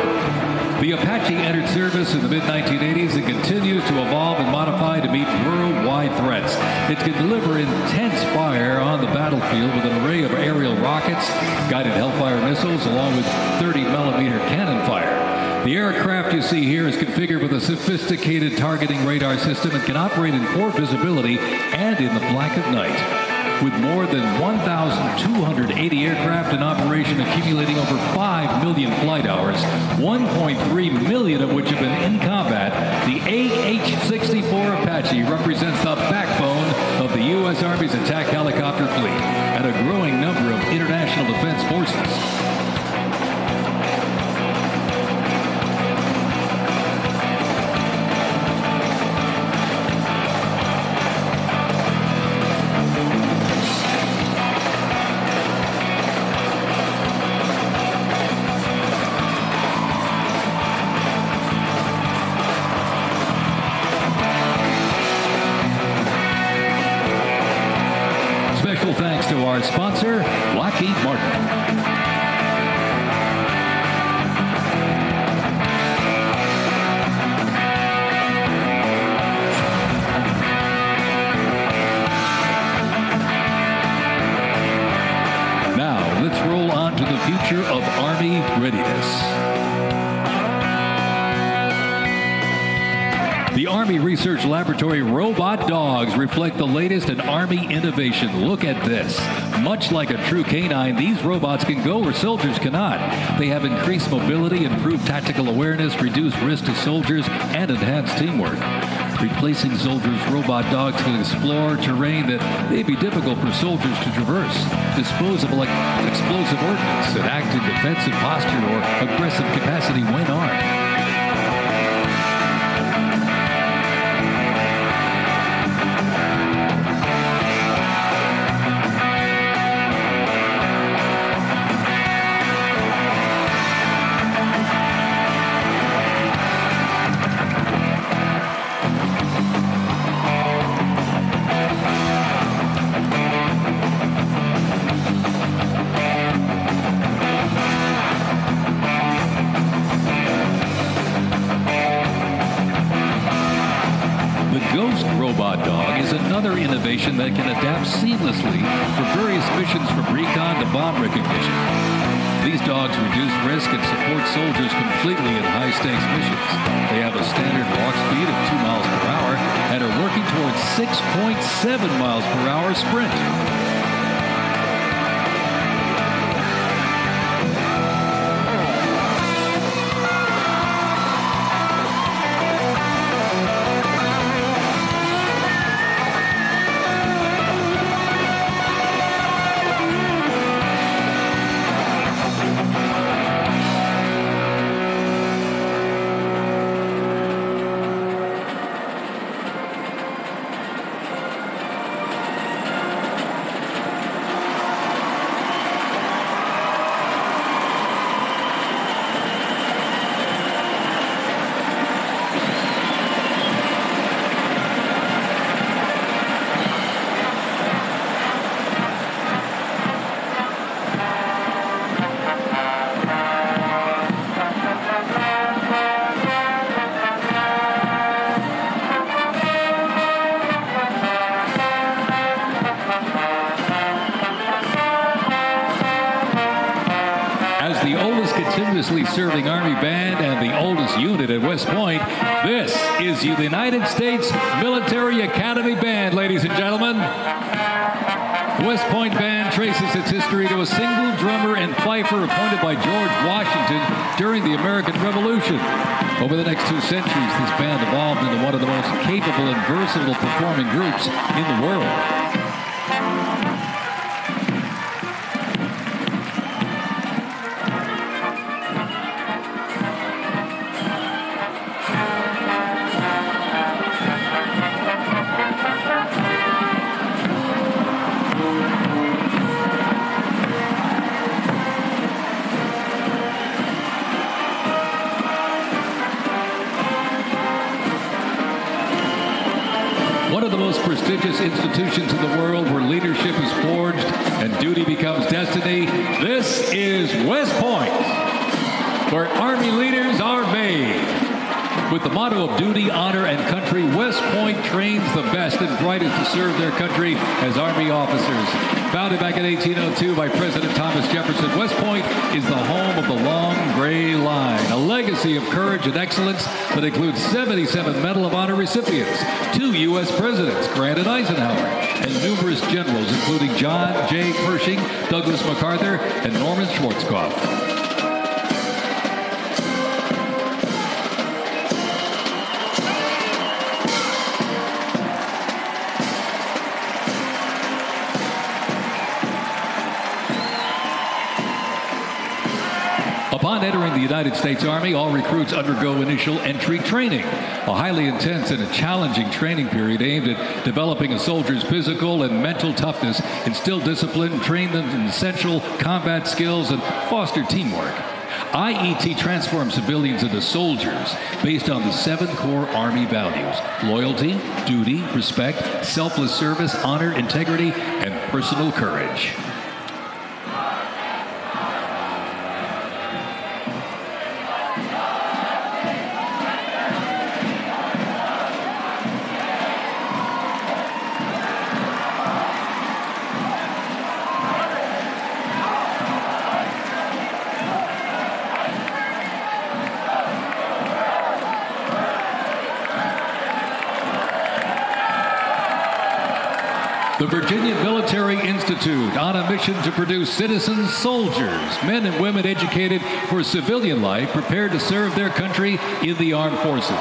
The Apache entered service in the mid-1980s and continues to evolve and modify to meet worldwide threats. It can deliver intense fire on the battlefield with an array of aerial rockets, guided Hellfire missiles, along with 30-millimeter cannon fire. The aircraft you see here is configured with a sophisticated targeting radar system and can operate in poor visibility and in the black of night. With more than 1,280 aircraft in operation accumulating over 5 million flight hours, 1.3 million of which have been in combat, the AH-64 Apache represents the backbone of the U.S. Army's attack helicopter fleet and a growing number of international defense forces. Special thanks to our sponsor, Lockheed Martin. Now, let's roll on to the future of Army readiness. The Army Research Laboratory robot dogs reflect the latest in Army innovation. Look at this. Much like a true canine, these robots can go where soldiers cannot. They have increased mobility, improved tactical awareness, reduced risk to soldiers, and enhanced teamwork. Replacing soldiers, robot dogs can explore terrain that may be difficult for soldiers to traverse, dispose of explosive ordnance, and act in defensive posture or aggressive capacity when armed. Another innovation that can adapt seamlessly for various missions from recon to bomb recognition. These dogs reduce risk and support soldiers completely in high-stakes missions. They have a standard walk speed of 2 miles per hour and are working towards 6.7 miles per hour sprint. Serving Army band and the oldest unit at West Point, this is the United States Military Academy Band, ladies and gentlemen. The West Point Band traces its history to a single drummer and fifer appointed by George Washington during the American Revolution. Over the next 2 centuries, this band evolved into one of the most capable and versatile performing groups in the world. Prestigious institutions in the world where leadership is forged and duty becomes destiny. This is West Point, where Army leaders are made. With the motto of duty, honor, and country, West Point trains the best and brightest to serve their country as Army officers. Founded back in 1802 by President Thomas Jefferson, West Point is the home of the Long Gray Line, a legacy of courage and excellence that includes 77 Medal of Honor recipients, 2 U.S. presidents, Grant and Eisenhower, and numerous generals, including John J. Pershing, Douglas MacArthur, and Norman Schwarzkopf. Upon entering the United States Army, all recruits undergo initial entry training, a highly intense and a challenging training period aimed at developing a soldier's physical and mental toughness, instill discipline, train them in essential combat skills, and foster teamwork. IET transforms civilians into soldiers based on the 7 core Army values: loyalty, duty, respect, selfless service, honor, integrity, and personal courage. The Virginia Military Institute, on a mission to produce citizen soldiers, men and women educated for civilian life, prepared to serve their country in the armed forces.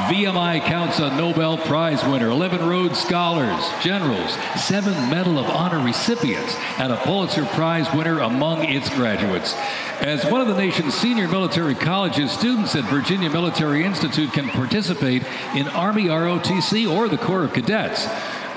VMI counts a Nobel Prize winner, 11 Rhodes Scholars, generals, 7 Medal of Honor recipients, and a Pulitzer Prize winner among its graduates. As one of the nation's senior military colleges, students at Virginia Military Institute can participate in Army ROTC or the Corps of Cadets.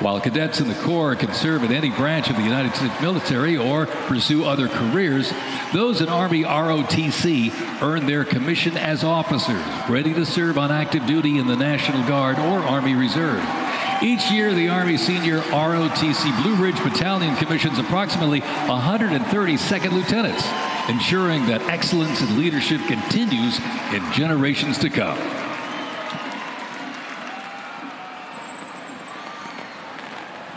While cadets in the Corps can serve in any branch of the United States military or pursue other careers, those in Army ROTC earn their commission as officers, ready to serve on active duty in the National Guard or Army Reserve. Each year, the Army Senior ROTC Blue Ridge Battalion commissions approximately 130 second lieutenants, ensuring that excellence in leadership continues in generations to come.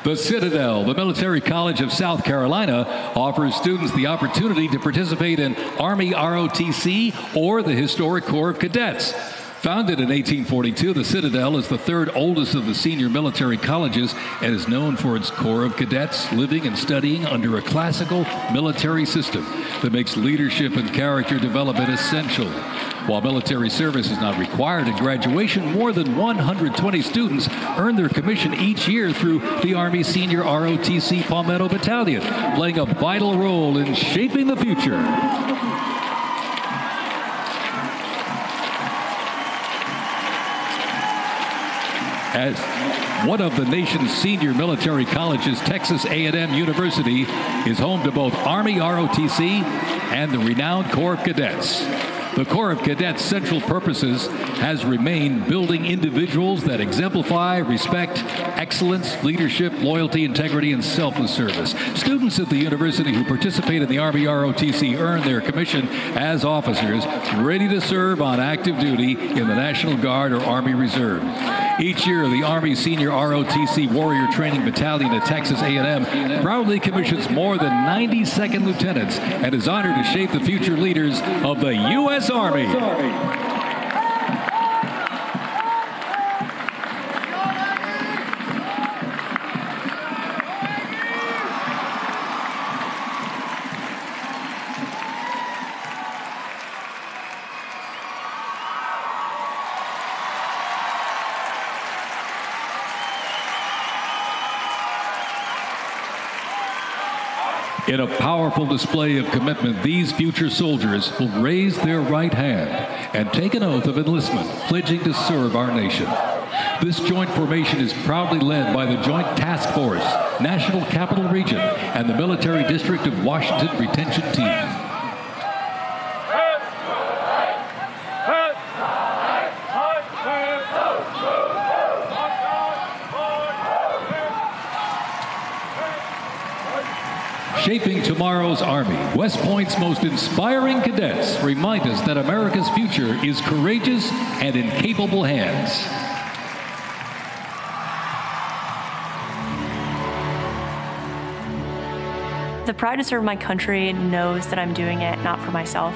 The Citadel, the Military College of South Carolina, offers students the opportunity to participate in Army ROTC or the historic Corps of Cadets. Founded in 1842, the Citadel is the 3rd oldest of the senior military colleges and is known for its Corps of Cadets living and studying under a classical military system that makes leadership and character development essential. While military service is not required at graduation, more than 120 students earn their commission each year through the Army Senior ROTC Palmetto Battalion, playing a vital role in shaping the future. As one of the nation's senior military colleges, Texas A&M University is home to both Army ROTC and the renowned Corps of Cadets. The Corps of Cadets' central purposes has remained building individuals that exemplify respect, excellence, leadership, loyalty, integrity, and selfless service. Students at the university who participate in the Army ROTC earn their commission as officers, ready to serve on active duty in the National Guard or Army Reserve. Each year, the Army Senior ROTC Warrior Training Battalion at Texas A&M proudly commissions more than 90 second lieutenants and is honored to shape the future leaders of the U.S. Army. In a powerful display of commitment, these future soldiers will raise their right hand and take an oath of enlistment, pledging to serve our nation. This joint formation is proudly led by the Joint Task Force, National Capital Region, and the Military District of Washington Retention Team. Shaping tomorrow. tomorrow's Army, West Point's most inspiring cadets remind us that America's future is courageous and in capable hands. The pride to serve my country knows that I'm doing it not for myself.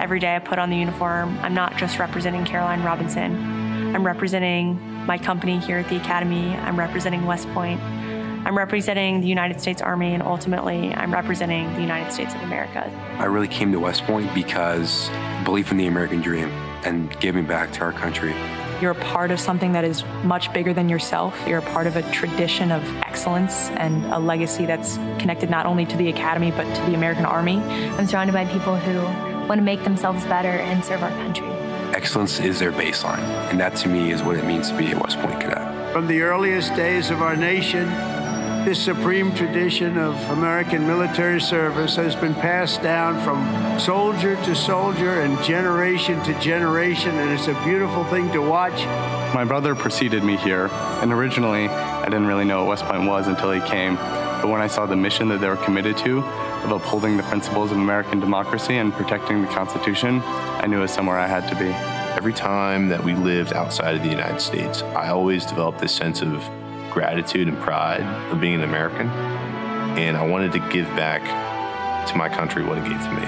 Every day I put on the uniform, I'm not just representing Caroline Robinson. I'm representing my company here at the Academy. I'm representing West Point. I'm representing the United States Army, and ultimately, I'm representing the United States of America. I really came to West Point because belief in the American dream and giving back to our country. You're a part of something that is much bigger than yourself. You're a part of a tradition of excellence and a legacy that's connected not only to the Academy, but to the American Army. I'm surrounded by people who want to make themselves better and serve our country. Excellence is their baseline, and that to me is what it means to be a West Point cadet. From the earliest days of our nation, this supreme tradition of American military service has been passed down from soldier to soldier and generation to generation, and it's a beautiful thing to watch. My brother preceded me here, and originally I didn't really know what West Point was until he came. But when I saw the mission that they were committed to, of upholding the principles of American democracy and protecting the Constitution, I knew it was somewhere I had to be. Every time that we lived outside of the United States, I always developed this sense of gratitude and pride of being an American, and I wanted to give back to my country what it gave to me.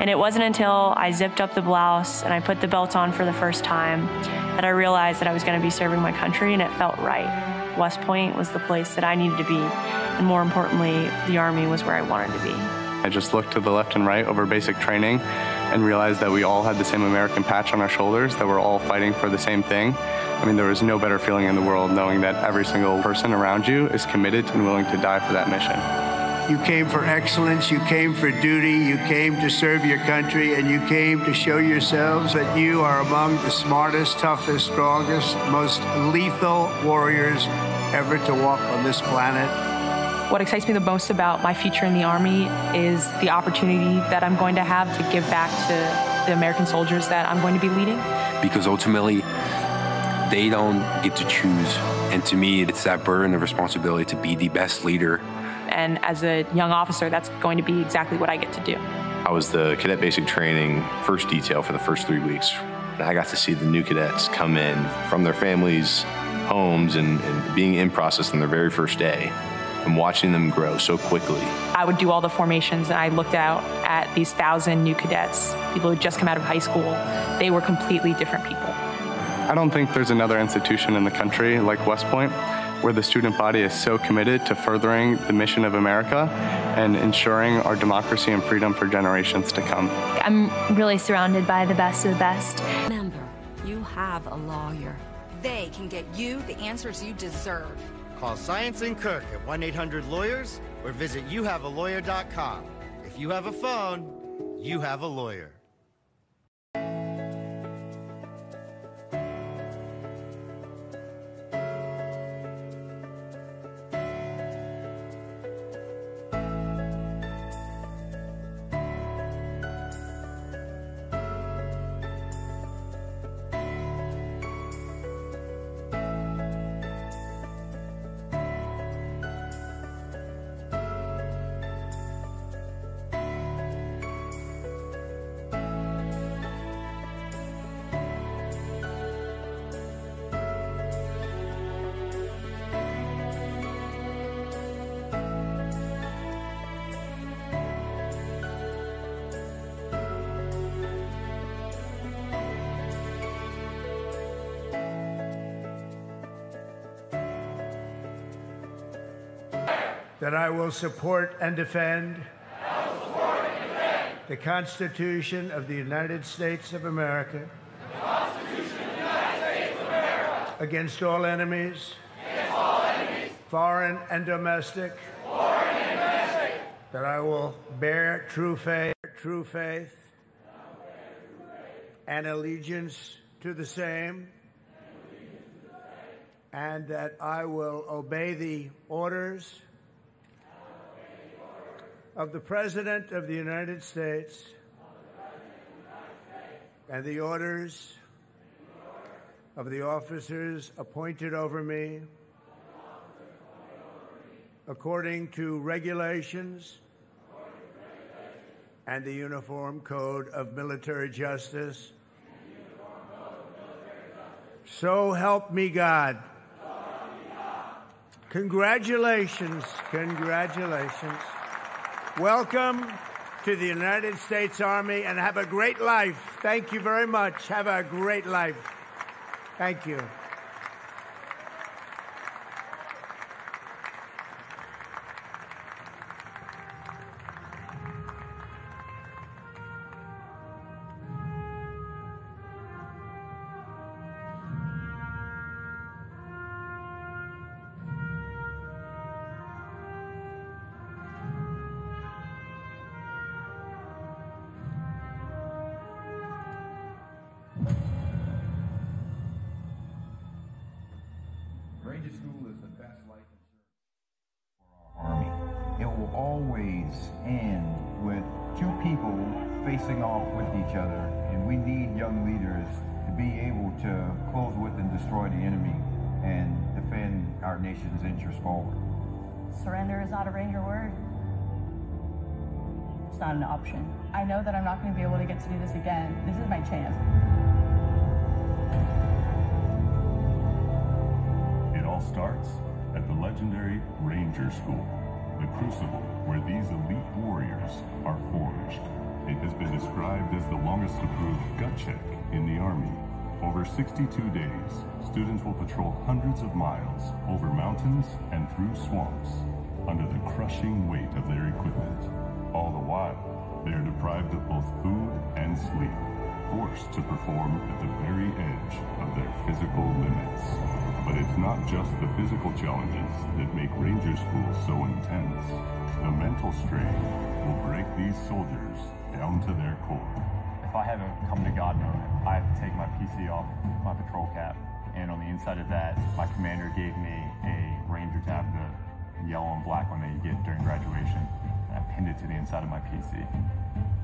And it wasn't until I zipped up the blouse and I put the belt on for the first time that I realized that I was going to be serving my country, and it felt right. West Point was the place that I needed to be, and more importantly, the Army was where I wanted to be. I just looked to the left and right over basic training and realized that we all had the same American patch on our shoulders, that we're all fighting for the same thing. I mean, there was no better feeling in the world knowing that every single person around you is committed and willing to die for that mission. You came for excellence, you came for duty, you came to serve your country, and you came to show yourselves that you are among the smartest, toughest, strongest, most lethal warriors ever to walk on this planet. What excites me the most about my future in the Army is the opportunity that I'm going to have to give back to the American soldiers that I'm going to be leading. Because ultimately, they don't get to choose. And to me, it's that burden of responsibility to be the best leader. And as a young officer, that's going to be exactly what I get to do. I was the cadet basic training first detail for the first 3 weeks. And I got to see the new cadets come in from their families' homes and being in process on their very first day and watching them grow so quickly. I would do all the formations, and I looked out at these 1,000 new cadets, people who had just come out of high school. They were completely different people. I don't think there's another institution in the country like West Point where the student body is so committed to furthering the mission of America and ensuring our democracy and freedom for generations to come. I'm really surrounded by the best of the best. Remember, you have a lawyer. They can get you the answers you deserve. Call Science and Kirk at 1-800-LAWYERS or visit youhavealawyer.com. If you have a phone, you have a lawyer. That I will support and defend the Constitution of the United States of America against all enemies, foreign and domestic, that I will bear true faith and allegiance to the same, and that I will obey the orders of the President of the United States and the orders of the officers appointed over me according to regulations and the Uniform Code of Military Justice. So help me God. Congratulations, congratulations. Welcome to the United States Army, and have a great life. Thank you very much. Have a great life. Thank you. Ranger School is the best life insurance for our Army. It will always end with two people facing off with each other, and we need young leaders to be able to close with and destroy the enemy and defend our nation's interests forward. Surrender is not a Ranger word. It's not an option. I know that I'm not going to be able to get to do this again. This is my chance. It all starts at the legendary Ranger School, the crucible where these elite warriors are forged. It has been described as the longest approved gut check in the Army. Over 62 days, students will patrol hundreds of miles over mountains and through swamps under the crushing weight of their equipment. All the while, they are deprived of both food and sleep, forced to perform at the very edge of their physical limits. But it's not just the physical challenges that make Ranger School so intense. The mental strain will break these soldiers down to their core. If I have a come to God moment, I have to take my PC off my patrol cap. And on the inside of that, my commander gave me a Ranger tab, the yellow and black one that you get during graduation. And I pinned it to the inside of my PC.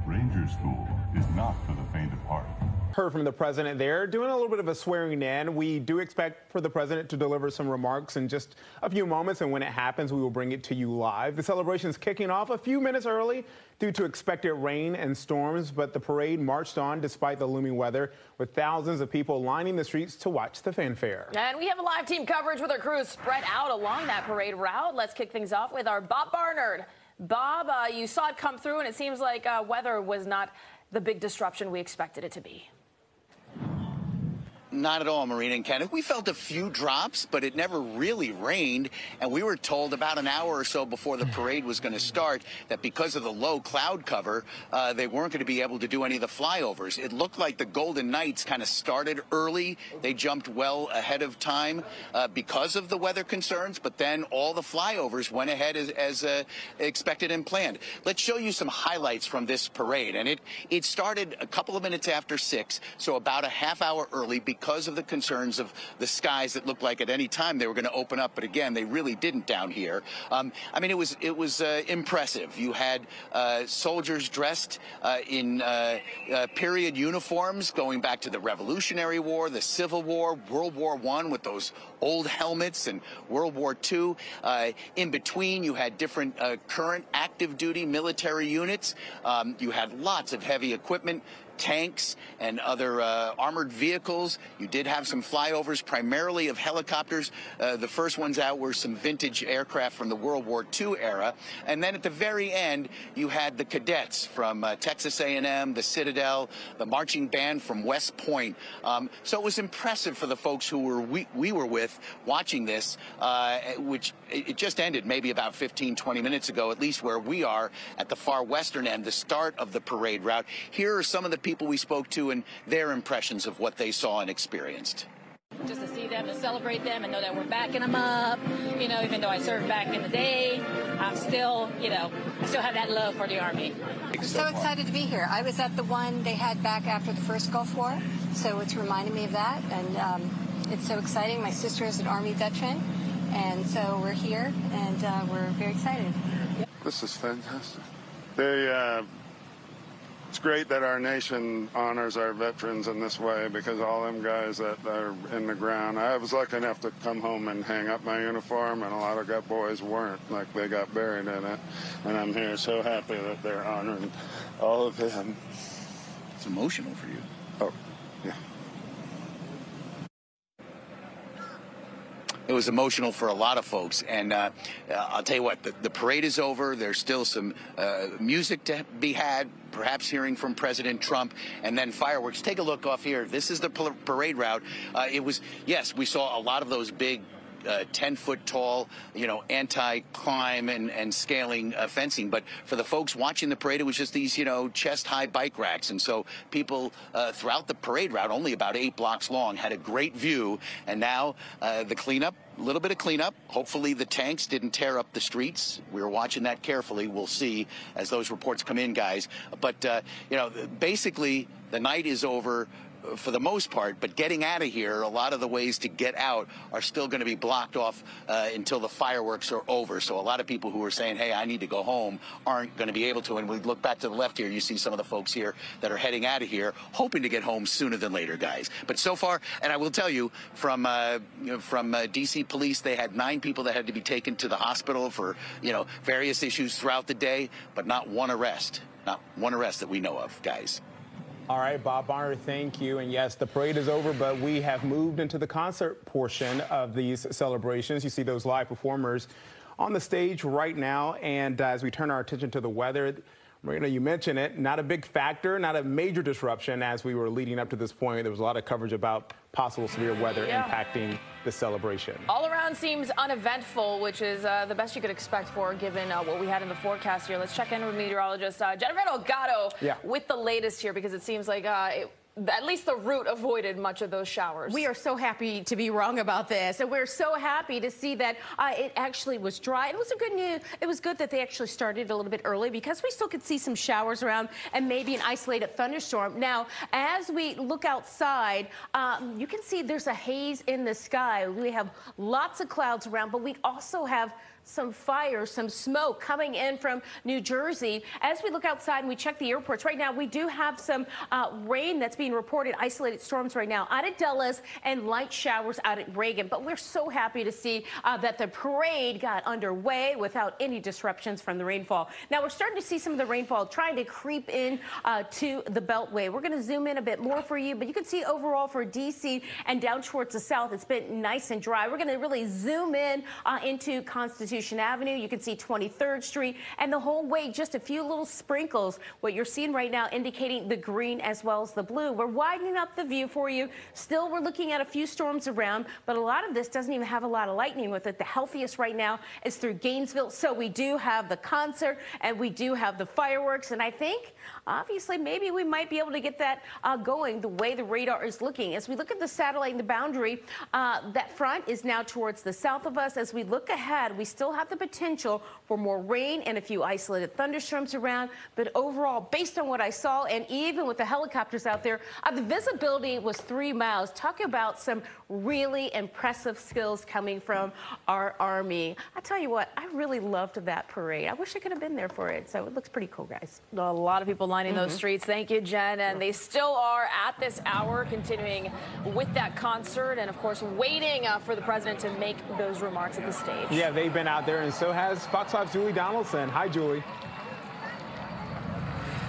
Ranger School is not for the faint of heart. Heard from the president there, doing a little bit of a swearing in. We do expect for the president to deliver some remarks in just a few moments, and when it happens, we will bring it to you live. The celebration is kicking off a few minutes early due to expected rain and storms, but the parade marched on despite the looming weather, with thousands of people lining the streets to watch the fanfare. And we have a live team coverage with our crews spread out along that parade route. Let's kick things off with our Bob Barnard. Bob, you saw it come through, and it seems like weather was not the big disruption we expected it to be. Not at all, Marina and Kenneth. We felt a few drops, but it never really rained. And we were told about an hour or so before the parade was going to start that because of the low cloud cover, they weren't going to be able to do any of the flyovers. It looked like the Golden Knights kind of started early. They jumped well ahead of time because of the weather concerns, but then all the flyovers went ahead as expected and planned. Let's show you some highlights from this parade. And it started a couple of minutes after 6, so about a half hour early because of the concerns of the skies that looked like at any time they were going to open up. But again, they really didn't down here. I mean, it was impressive. You had soldiers dressed in period uniforms going back to the Revolutionary War, the Civil War, World War I with those old helmets, and World War II. In between, you had different current active duty military units. You had lots of heavy equipment, tanks and other armored vehicles. You did have some flyovers, primarily of helicopters. The first ones out were some vintage aircraft from the World War II era. And then at the very end, you had the cadets from Texas A&M, the Citadel, the marching band from West Point. So it was impressive for the folks who we were with watching this, which it just ended maybe about 15, 20 minutes ago, at least where we are at the far western end, the start of the parade route. Here are some of the people we spoke to and their impressions of what they saw and experienced. Just to see them, to celebrate them and know that we're backing them up, you know, even though I served back in the day, I'm still, you know, I still have that love for the Army. I'm so excited to be here. I was at the one they had back after the first Gulf War, so it's reminding me of that, and it's so exciting. My sister is an Army veteran, and so we're here, and we're very excited. This is fantastic. It's great that our nation honors our veterans in this way, because all them guys that are in the ground, I was lucky enough to come home and hang up my uniform, and a lot of gut boys weren't, like they got buried in it. And I'm here so happy that they're honoring all of them. It's emotional for you. Oh, yeah. It was emotional for a lot of folks, and I'll tell you what, the parade is over. There's still some music to be had, perhaps hearing from President Trump, and then fireworks. Take a look off here. This is the parade route. It was, yes, we saw a lot of those big 10-foot tall, anti-climb and scaling fencing. But for the folks watching the parade, it was just these, chest-high bike racks. And so people throughout the parade route, only about 8 blocks long, had a great view. And now the cleanup, a little bit of cleanup. Hopefully the tanks didn't tear up the streets. We were watching that carefully. We'll see as those reports come in, guys. But, basically the night is over for the most part, but getting out of here, a lot of the ways to get out are still going to be blocked off until the fireworks are over. So a lot of people who are saying, hey, I need to go home, aren't going to be able to. And we look back to the left here, you see some of the folks here that are heading out of here, hoping to get home sooner than later, guys. But so far, and I will tell you, from D.C. police, they had 9 people that had to be taken to the hospital for, various issues throughout the day, but not one arrest. Not one arrest that we know of, guys. All right, Bob Barner, thank you. And yes, the parade is over, but we have moved into the concert portion of these celebrations. You see those live performers on the stage right now. And as we turn our attention to the weather, Marina, you mentioned it, not a big factor, not a major disruption as we were leading up to this point. There was a lot of coverage about possible severe weather impacting the celebration. All around seems uneventful, which is the best you could expect given what we had in the forecast here. Let's check in with meteorologist Jennifer Delgado with the latest here, because it seems like at least the route avoided much of those showers. We are so happy to be wrong about this, and we're so happy to see that it actually was dry. It was a good news. It was good that they actually started a little bit early, because we still could see some showers around and maybe an isolated thunderstorm. Now, as we look outside, you can see there's a haze in the sky. We have lots of clouds around, but we also have some fire, some smoke coming in from New Jersey. As we look outside and we check the airports, right now we do have some rain that's being reported, isolated storms right now out at Dulles and light showers out at Reagan. But we're so happy to see that the parade got underway without any disruptions from the rainfall. Now we're starting to see some of the rainfall trying to creep in to the Beltway. We're going to zoom in a bit more for you, but you can see overall for D.C. and down towards the south, it's been nice and dry. We're going to really zoom in into Constitution Avenue. You can see 23rd Street and the whole way, just a few little sprinkles. What you're seeing right now indicating the green as well as the blue. We're widening up the view for you. Still, we're looking at a few storms around, but a lot of this doesn't even have a lot of lightning with it. The healthiest right now is through Gainesville. So we do have the concert and we do have the fireworks. And I think, obviously, maybe we might be able to get that going the way the radar is looking. As we look at the satellite and the boundary, that front is now towards the south of us. As we look ahead, we still have the potential for more rain and a few isolated thunderstorms around. But overall, based on what I saw, and even with the helicopters out there, the visibility was 3 miles. Talk about some really impressive skills coming from our Army. I tell you what, I really loved that parade. I wish I could have been there for it. So it looks pretty cool, guys. A lot of people lining those streets. Thank you, Jen. And they still are at this hour, continuing with that concert and, of course, waiting for the president to make those remarks at the stage. Yeah, they've been out there, and so has Fox 5's Julie Donaldson. Hi, Julie.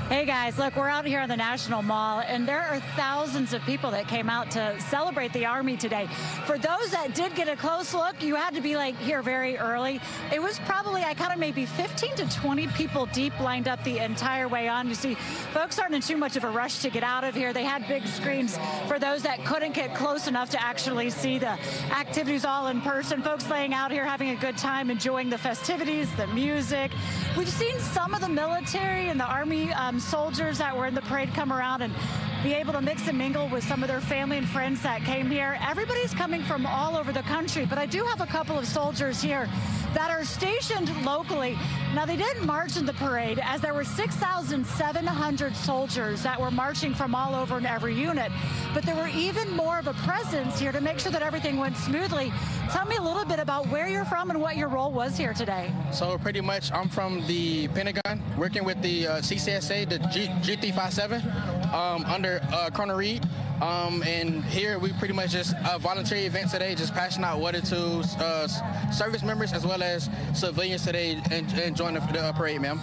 Hey guys, look, we're out here on the National Mall, and there are thousands of people that came out to celebrate the Army today. For those that did get a close look, you had to be here very early. It was probably, I counted maybe 15 to 20 people deep lined up the entire way on. You see, folks aren't in too much of a rush to get out of here. They had big screens for those that couldn't get close enough to actually see the activities all in person. Folks laying out here having a good time, enjoying the festivities, the music. We've seen some of the military and the Army soldiers that were in the parade come around and be able to mix and mingle with some of their family and friends that came here. Everybody's coming from all over the country, but I do have a couple of soldiers here that are stationed locally. Now, they didn't march in the parade, as there were 6,700 soldiers that were marching from all over in every unit, but there were even more of a presence here to make sure that everything went smoothly. Tell me a little bit about where you're from and what your role was here today. So pretty much I'm from the Pentagon, working with the CCSA, the G357, under Colonel Reed. And here we pretty much just a voluntary event today, just passing out water to service members as well as civilians today and join the parade, ma'am.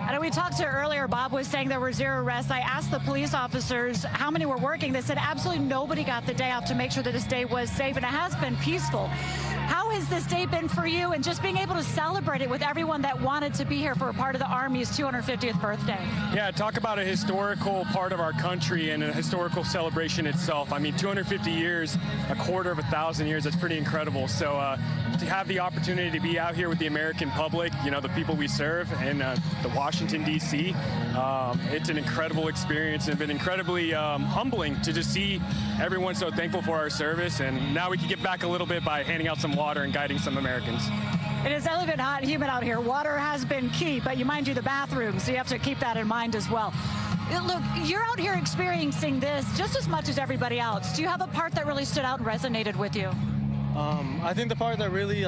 I know we talked to earlier, Bob was saying there were 0 arrests. I asked the police officers how many were working. They said absolutely nobody got the day off to make sure that this day was safe, and it has been peaceful. How has this day been for you, and just being able to celebrate it with everyone that wanted to be here for a part of the Army's 250th birthday? Yeah, talk about a historical part of our country and a historical celebration itself. I mean, 250 years, a quarter of 1,000 years, that's pretty incredible. So to have the opportunity to be out here with the American public, you know, the people we serve, and the Washington, D.C., it's an incredible experience, and it's been incredibly humbling to just see everyone so thankful for our service. And now we can get back a little bit by handing out some water and guiding some Americans. It is a little bit hot and humid out here. Water has been key, but you mind you the bathroom, so you have to keep that in mind as well. Look, you're out here experiencing this just as much as everybody else. Do you have a part that really stood out and resonated with you? I think the part that really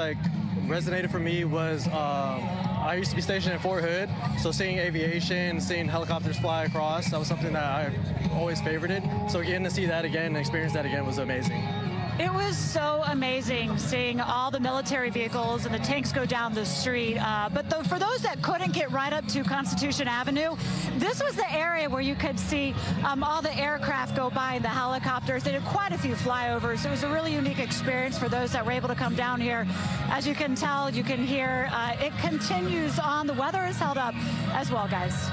resonated for me was I used to be stationed in Fort Hood, so seeing aviation, seeing helicopters fly across, that was something that I always favorited. So getting to see that again and experience that again was amazing. It was so amazing seeing all the military vehicles and the tanks go down the street. But for those that couldn't get right up to Constitution Avenue, this was the area where you could see all the aircraft go by and the helicopters. They did quite a few flyovers. It was a really unique experience for those that were able to come down here. As you can tell, you can hear, it continues on. The weather is held up as well, guys.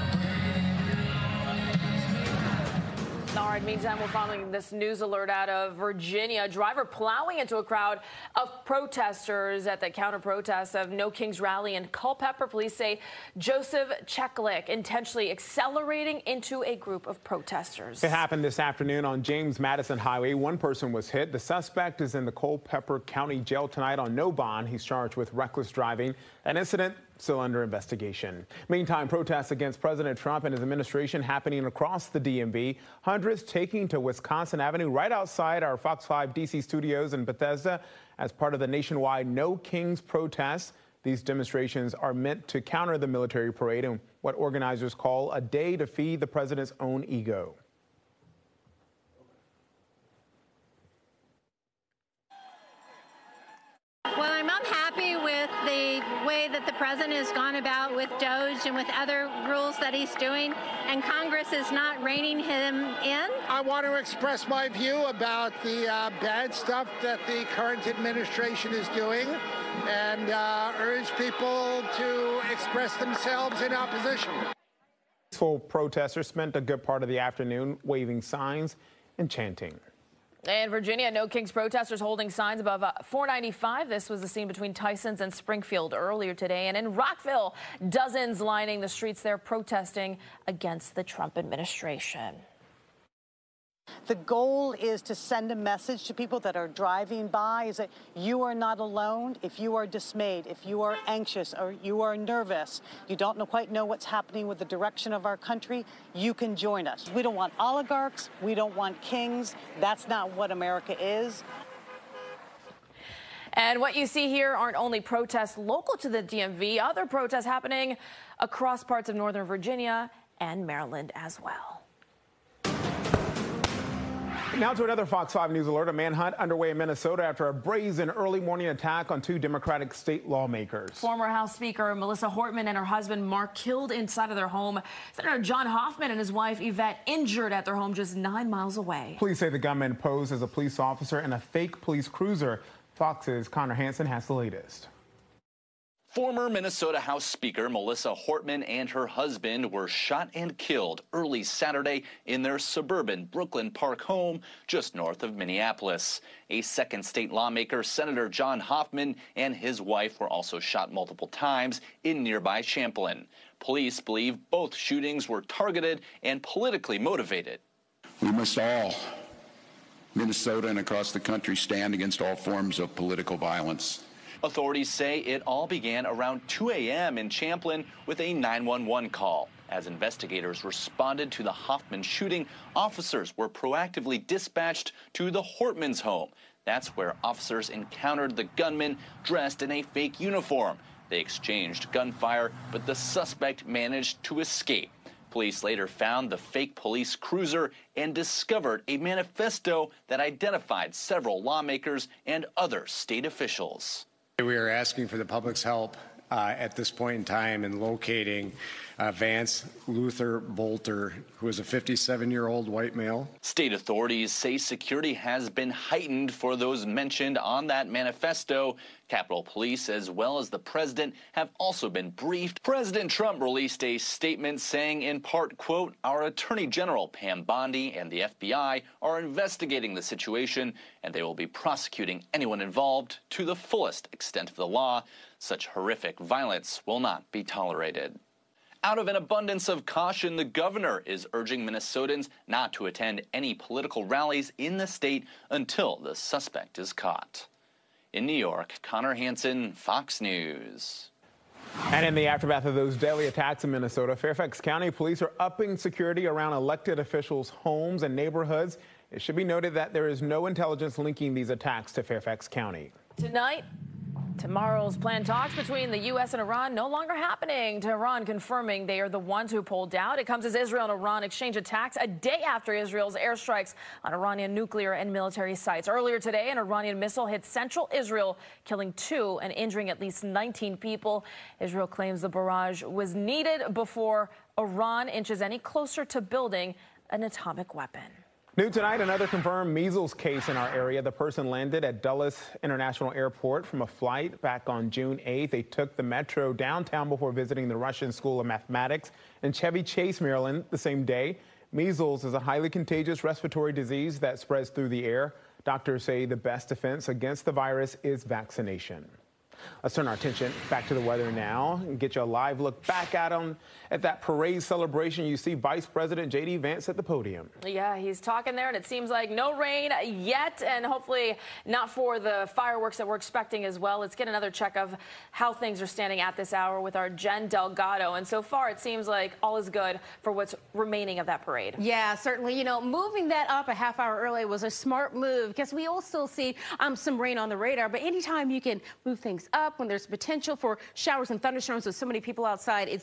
All right, meantime, we're following this news alert out of Virginia. A driver plowing into a crowd of protesters at the counter-protest of No Kings rally in Culpeper. Police say Joseph Cheklik intentionally accelerating into a group of protesters. It happened this afternoon on James Madison Highway. One person was hit. The suspect is in the Culpeper County Jail tonight on no bond. He's charged with reckless driving. An incident still under investigation. Meantime, protests against President Trump and his administration happening across the DMV. Hundreds taking to Wisconsin Avenue right outside our Fox 5 DC studios in Bethesda as part of the nationwide No Kings protests. These demonstrations are meant to counter the military parade and what organizers call a day to feed the president's own ego. Well, I'm unhappy with the way that the president has gone about with DOJ and with other rules that he's doing, and Congress is not reining him in. I want to express my view about the bad stuff that the current administration is doing, and urge people to express themselves in opposition. Peaceful protesters spent a good part of the afternoon waving signs and chanting. In Virginia, No Kings protesters holding signs above 495. This was the scene between Tysons and Springfield earlier today. And in Rockville, dozens lining the streets there protesting against the Trump administration. The goal is to send a message to people that are driving by is that you are not alone. If you are dismayed, if you are anxious, or you are nervous, you don't quite know what's happening with the direction of our country, you can join us. We don't want oligarchs. We don't want kings. That's not what America is. And what you see here aren't only protests local to the DMV, other protests happening across parts of Northern Virginia and Maryland as well. Now to another Fox 5 News alert. A manhunt underway in Minnesota after a brazen early morning attack on 2 Democratic state lawmakers. Former House Speaker Melissa Hortman and her husband Mark killed inside of their home. Senator John Hoffman and his wife Yvette injured at their home just 9 miles away. Police say the gunman posed as a police officer in a fake police cruiser. Fox's Connor Hansen has the latest. Former Minnesota House Speaker Melissa Hortman and her husband were shot and killed early Saturday in their suburban Brooklyn Park home just north of Minneapolis. A second state lawmaker, Senator John Hoffman, and his wife were also shot multiple times in nearby Champlin. Police believe both shootings were targeted and politically motivated. We must all, Minnesota and across the country, stand against all forms of political violence. Authorities say it all began around 2 a.m. in Champlin with a 911 call. As investigators responded to the Hoffman shooting, officers were proactively dispatched to the Hortman's home. That's where officers encountered the gunman dressed in a fake uniform. They exchanged gunfire, but the suspect managed to escape. Police later found the fake police cruiser and discovered a manifesto that identified several lawmakers and other state officials. We are asking for the public's help at this point in time in locating Vance Luther Bolter, who is a 57-year-old white male. State authorities say security has been heightened for those mentioned on that manifesto. Capitol Police, as well as the president, have also been briefed. President Trump released a statement saying, in part, quote, "Our Attorney General Pam Bondi and the FBI are investigating the situation, and they will be prosecuting anyone involved to the fullest extent of the law. Such horrific violence will not be tolerated." Out of an abundance of caution, the governor is urging Minnesotans not to attend any political rallies in the state until the suspect is caught. In New York, Connor Hansen, Fox News. And in the aftermath of those deadly attacks in Minnesota, Fairfax County police are upping security around elected officials' homes and neighborhoods. It should be noted that there is no intelligence linking these attacks to Fairfax County. Tonight, tomorrow's planned talks between the U.S. and Iran no longer happening. Tehran confirming they are the ones who pulled out. It comes as Israel and Iran exchange attacks a day after Israel's airstrikes on Iranian nuclear and military sites. Earlier today, an Iranian missile hit central Israel, killing 2 and injuring at least 19 people. Israel claims the barrage was needed before Iran inches any closer to building an atomic weapon. New tonight, another confirmed measles case in our area. The person landed at Dulles International Airport from a flight back on June 8th. They took the metro downtown before visiting the Russian School of Mathematics in Chevy Chase, Maryland, the same day. Measles is a highly contagious respiratory disease that spreads through the air. Doctors say the best defense against the virus is vaccination. Let's turn our attention back to the weather now and get you a live look back at that parade celebration. You see Vice President J.D. Vance at the podium. Yeah, he's talking there, and it seems like no rain yet, and hopefully not for the fireworks that we're expecting as well. Let's get another check of how things are standing at this hour with our Jen Delgado. And so far, it seems like all is good for what's remaining of that parade. Yeah, certainly. You know, moving that up a half hour early was a smart move because we all still see some rain on the radar. But anytime you can move things up when there's potential for showers and thunderstorms with so many people outside, it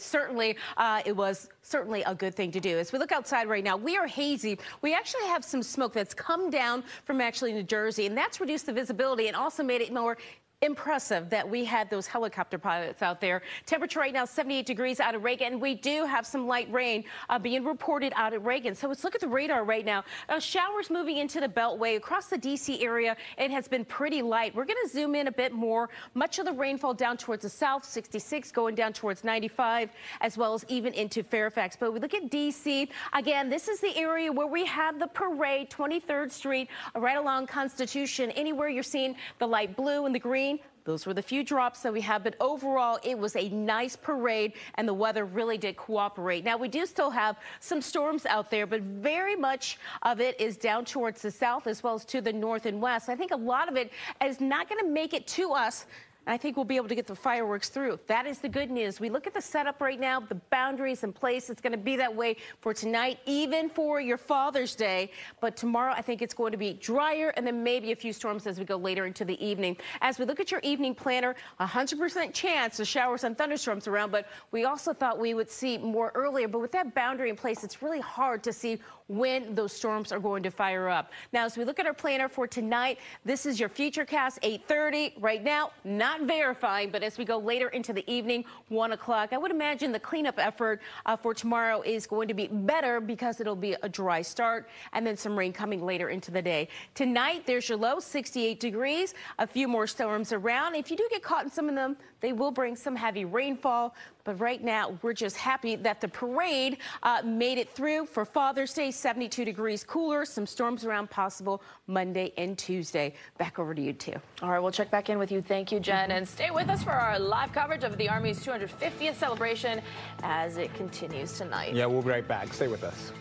was certainly a good thing to do. As we look outside right now, we are hazy. We actually have some smoke that's come down from New Jersey, and that's reduced the visibility and also made it more impressive that we had those helicopter pilots out there. Temperature right now 78 degrees out of Reagan. We do have some light rain being reported out at Reagan. So let's look at the radar right now. Showers moving into the Beltway across the D.C. area. It has been pretty light. We're going to zoom in a bit more. Much of the rainfall down towards the south, 66 going down towards 95, as well as even into Fairfax. But we look at D.C. again. This is the area where we have the parade, 23rd Street, right along Constitution. Anywhere you're seeing the light blue and the green, those were the few drops that we have, but overall, it was a nice parade, and the weather really did cooperate. Now, we do still have some storms out there, but very much of it is down towards the south as well as to the north and west. I think a lot of it is not going to make it to us. And I think we'll be able to get the fireworks through. That is the good news. We look at the setup right now, the boundaries in place. It's going to be that way for tonight, even for your Father's Day. But tomorrow, I think it's going to be drier and then maybe a few storms as we go later into the evening. As we look at your evening planner, 100% chance of showers and thunderstorms around. But we also thought we would see more earlier. But with that boundary in place, it's really hard to see when those storms are going to fire up. Now, as we look at our planner for tonight, this is your Futurecast 8:30. Right now, not verifying, but as we go later into the evening, 1 o'clock, I would imagine the cleanup effort for tomorrow is going to be better because it'll be a dry start and then some rain coming later into the day. Tonight, there's your low, 68 degrees, a few more storms around. If you do get caught in some of them, they will bring some heavy rainfall. But right now, we're just happy that the parade made it through for Father's Day, 72 degrees cooler, some storms around possible Monday and Tuesday. Back over to you, too. All right, we'll check back in with you. Thank you, Jen. And stay with us for our live coverage of the Army's 250th celebration as it continues tonight. Yeah, we'll be right back. Stay with us.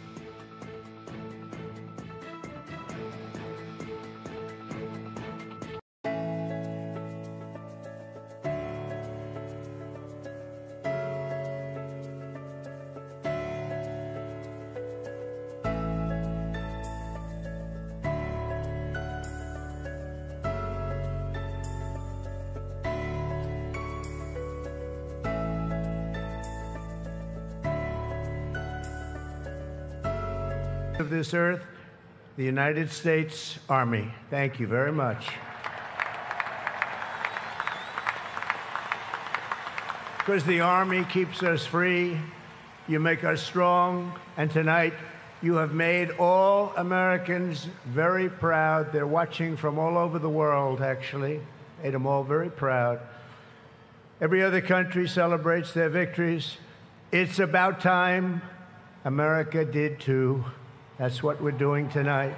Of this earth, the United States Army. Thank you very much. Thank you very much. because the Army keeps us free. You make us strong, and tonight you have made all Americans very proud. They're watching from all over the world, actually. Made them all very proud. Every other country celebrates their victories. It's about time America did too. That's what we're doing tonight.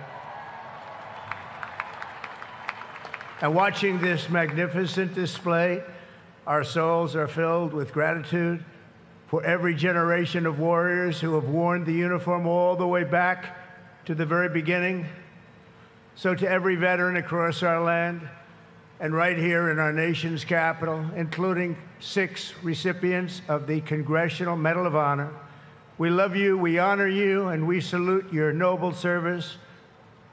And watching this magnificent display, our souls are filled with gratitude for every generation of warriors who have worn the uniform all the way back to the very beginning. So to every veteran across our land, and right here in our nation's capital, including 6 recipients of the Congressional Medal of Honor, we love you, we honor you, and we salute your noble service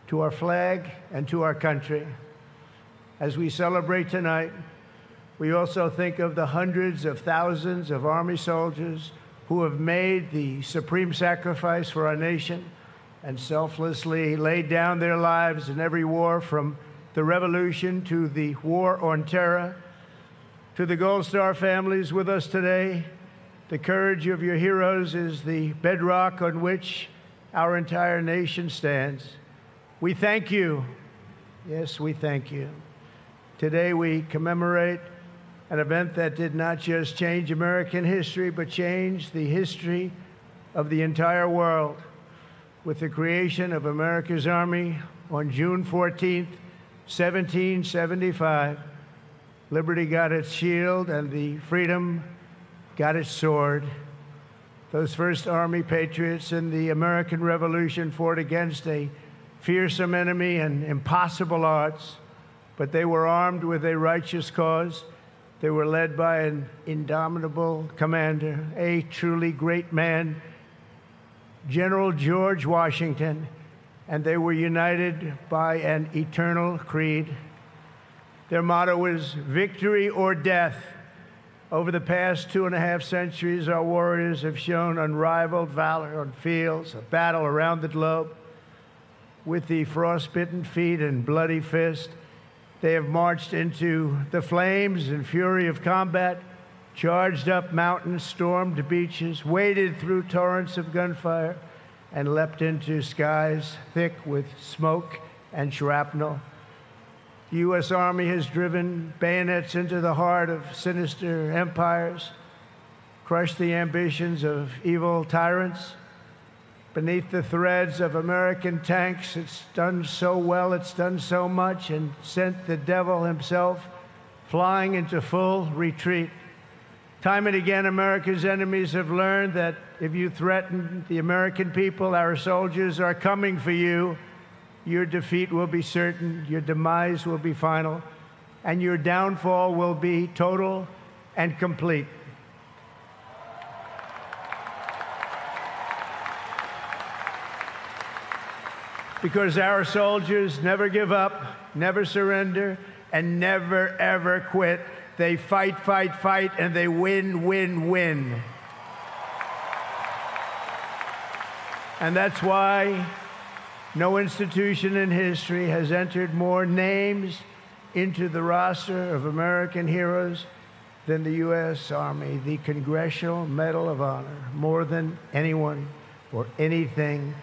to our flag and to our country. As we celebrate tonight, we also think of the hundreds of thousands of Army soldiers who have made the supreme sacrifice for our nation and selflessly laid down their lives in every war, from the Revolution to the War on Terror. To the Gold Star families with us today, the courage of your heroes is the bedrock on which our entire nation stands. We thank you. Yes, we thank you. Today we commemorate an event that did not just change American history, but changed the history of the entire world. With the creation of America's Army on June 14th, 1775, liberty got its shield and the freedom got its sword. Those first Army patriots in the American Revolution fought against a fearsome enemy and impossible odds, but they were armed with a righteous cause. They were led by an indomitable commander, a truly great man, General George Washington, and they were united by an eternal creed. Their motto was victory or death. Over the past 2.5 centuries, our warriors have shown unrivaled valor on fields of battle around the globe. With the frostbitten feet and bloody fist, they have marched into the flames and fury of combat, charged up mountains, stormed beaches, waded through torrents of gunfire, and leapt into skies thick with smoke and shrapnel. The U.S. Army has driven bayonets into the heart of sinister empires, crushed the ambitions of evil tyrants. Beneath the threads of American tanks, it's done so well, it's done so much, and sent the devil himself flying into full retreat. Time and again, America's enemies have learned that if you threaten the American people, our soldiers are coming for you. Your defeat will be certain, your demise will be final, and your downfall will be total and complete. Because our soldiers never give up, never surrender, and never, ever quit. They fight, fight, fight, and they win, win, win. And that's why no institution in history has entered more names into the roster of American heroes than the U.S. Army, the Congressional Medal of Honor, more than anyone or anything.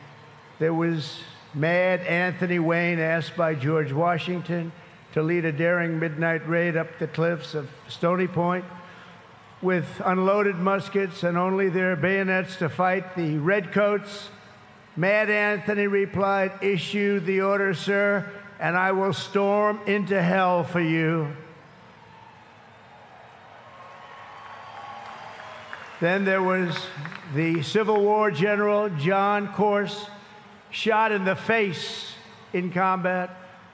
There was Mad Anthony Wayne, asked by George Washington to lead a daring midnight raid up the cliffs of Stony Point with unloaded muskets and only their bayonets to fight the redcoats. Mad Anthony replied, "Issue the order, sir, and I will storm into hell for you." Then there was the Civil War general, John Corse, shot in the face in combat.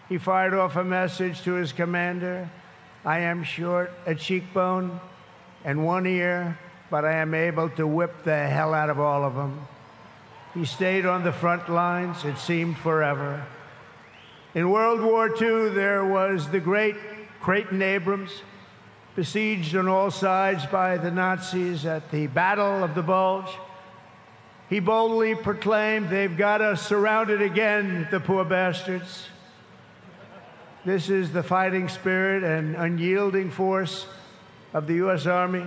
He fired off a message to his commander: "I am short a cheekbone and one ear, but I am able to whip the hell out of all of them." He stayed on the front lines, it seemed forever. In World War II, there was the great Creighton Abrams, besieged on all sides by the Nazis at the Battle of the Bulge. He boldly proclaimed, "They've got us surrounded again, the poor bastards." This is the fighting spirit and unyielding force of the U.S. Army.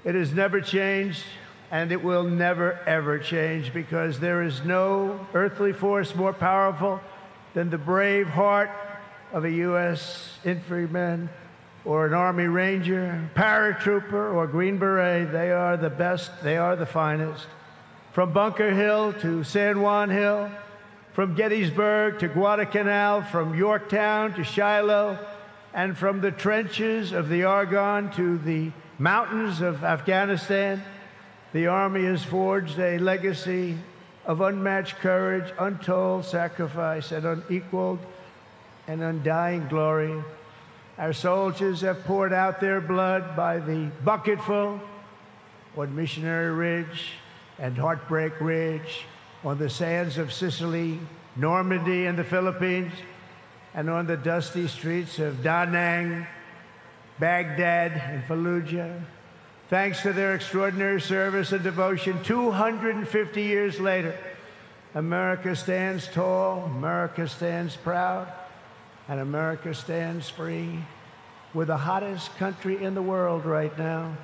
It has never changed, and it will never, ever change, because there is no earthly force more powerful than the brave heart of a U.S. infantryman or an Army Ranger, paratrooper, or Green Beret. They are the best. They are the finest. From Bunker Hill to San Juan Hill, from Gettysburg to Guadalcanal, from Yorktown to Shiloh, and from the trenches of the Argonne to the mountains of Afghanistan, the Army has forged a legacy of unmatched courage, untold sacrifice, and unequaled and undying glory. Our soldiers have poured out their blood by the bucketful on Missionary Ridge and Heartbreak Ridge, on the sands of Sicily, Normandy, and the Philippines, and on the dusty streets of Da Nang, Baghdad, and Fallujah. Thanks to their extraordinary service and devotion, 250 years later, America stands tall, America stands proud, and America stands free. We're the hottest country in the world right now,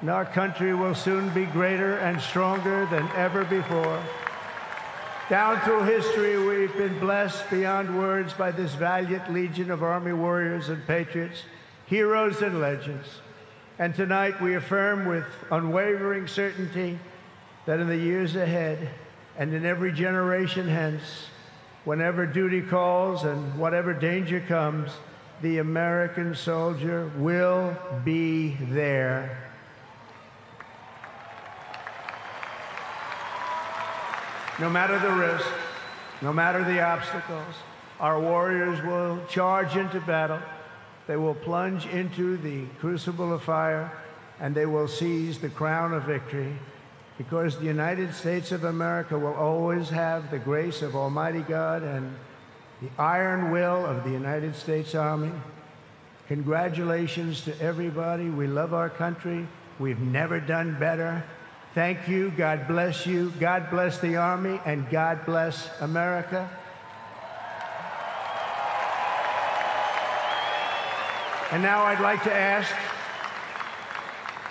and our country will soon be greater and stronger than ever before. Down through history, we've been blessed beyond words by this valiant legion of Army warriors and patriots, heroes and legends. And tonight we affirm with unwavering certainty that in the years ahead and in every generation hence, whenever duty calls and whatever danger comes, the American soldier will be there. No matter the risk, no matter the obstacles, our warriors will charge into battle. They will plunge into the crucible of fire, and they will seize the crown of victory, because the United States of America will always have the grace of Almighty God and the iron will of the United States Army. Congratulations to everybody. We love our country. We've never done better. Thank you. God bless you. God bless the Army, and God bless America. And now I'd like to ask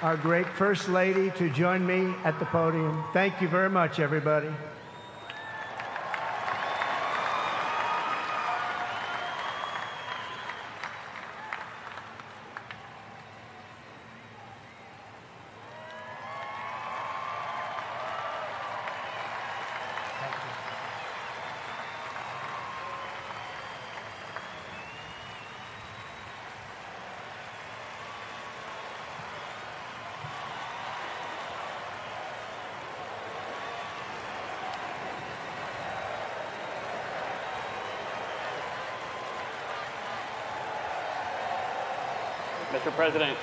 our great First Lady to join me at the podium. Thank you very much, everybody. Mr. President,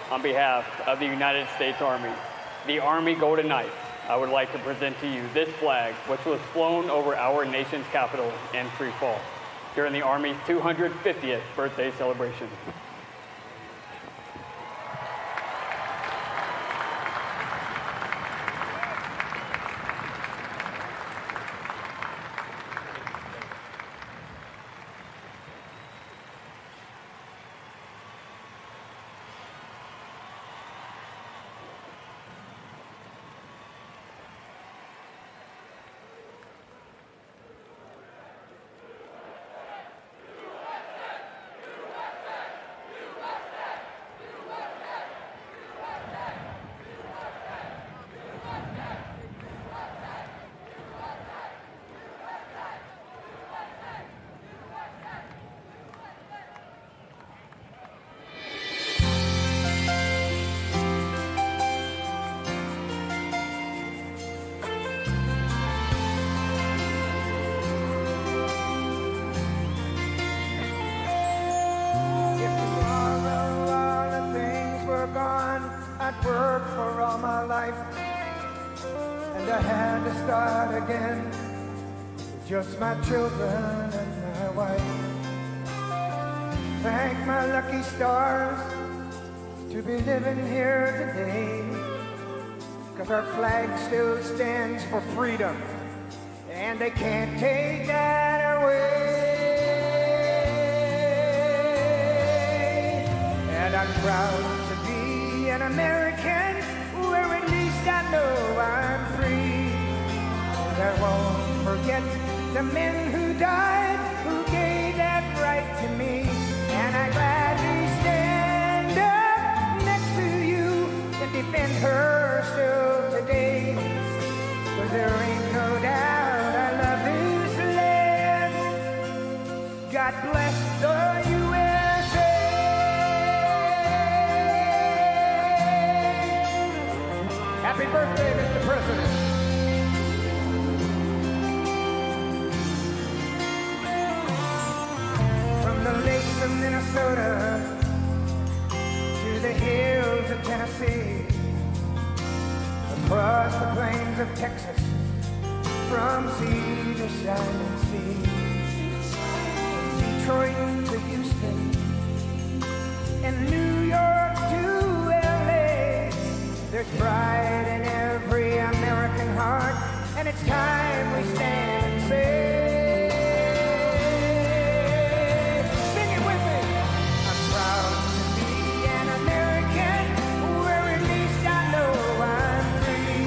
on behalf of the United States Army, the Army Golden Knights, I would like to present to you this flag, which was flown over our nation's capital in free fall during the Army's 250th birthday celebration. I'd worked for all my life, and I had to start again with just my children and my wife. Thank my lucky stars to be living here today, 'cause our flag still stands for freedom, and they can't take that away. And I'm proud to be an American where at least I know I'm free. I won't forget the men who died, who gave that right to me. And I gladly stand up next to you and defend her still today. 'Cause there ain't no doubt I love this land. God bless the USA. Happy birthday, Mr. President. From the lakes of Minnesota to the hills of Tennessee, across the plains of Texas, from sea to shining sea, Detroit to Houston, and New York to LA. There's pride in every American heart, and it's time we stand and say, sing it with me. I'm proud to be an American, where at least I know I'm free.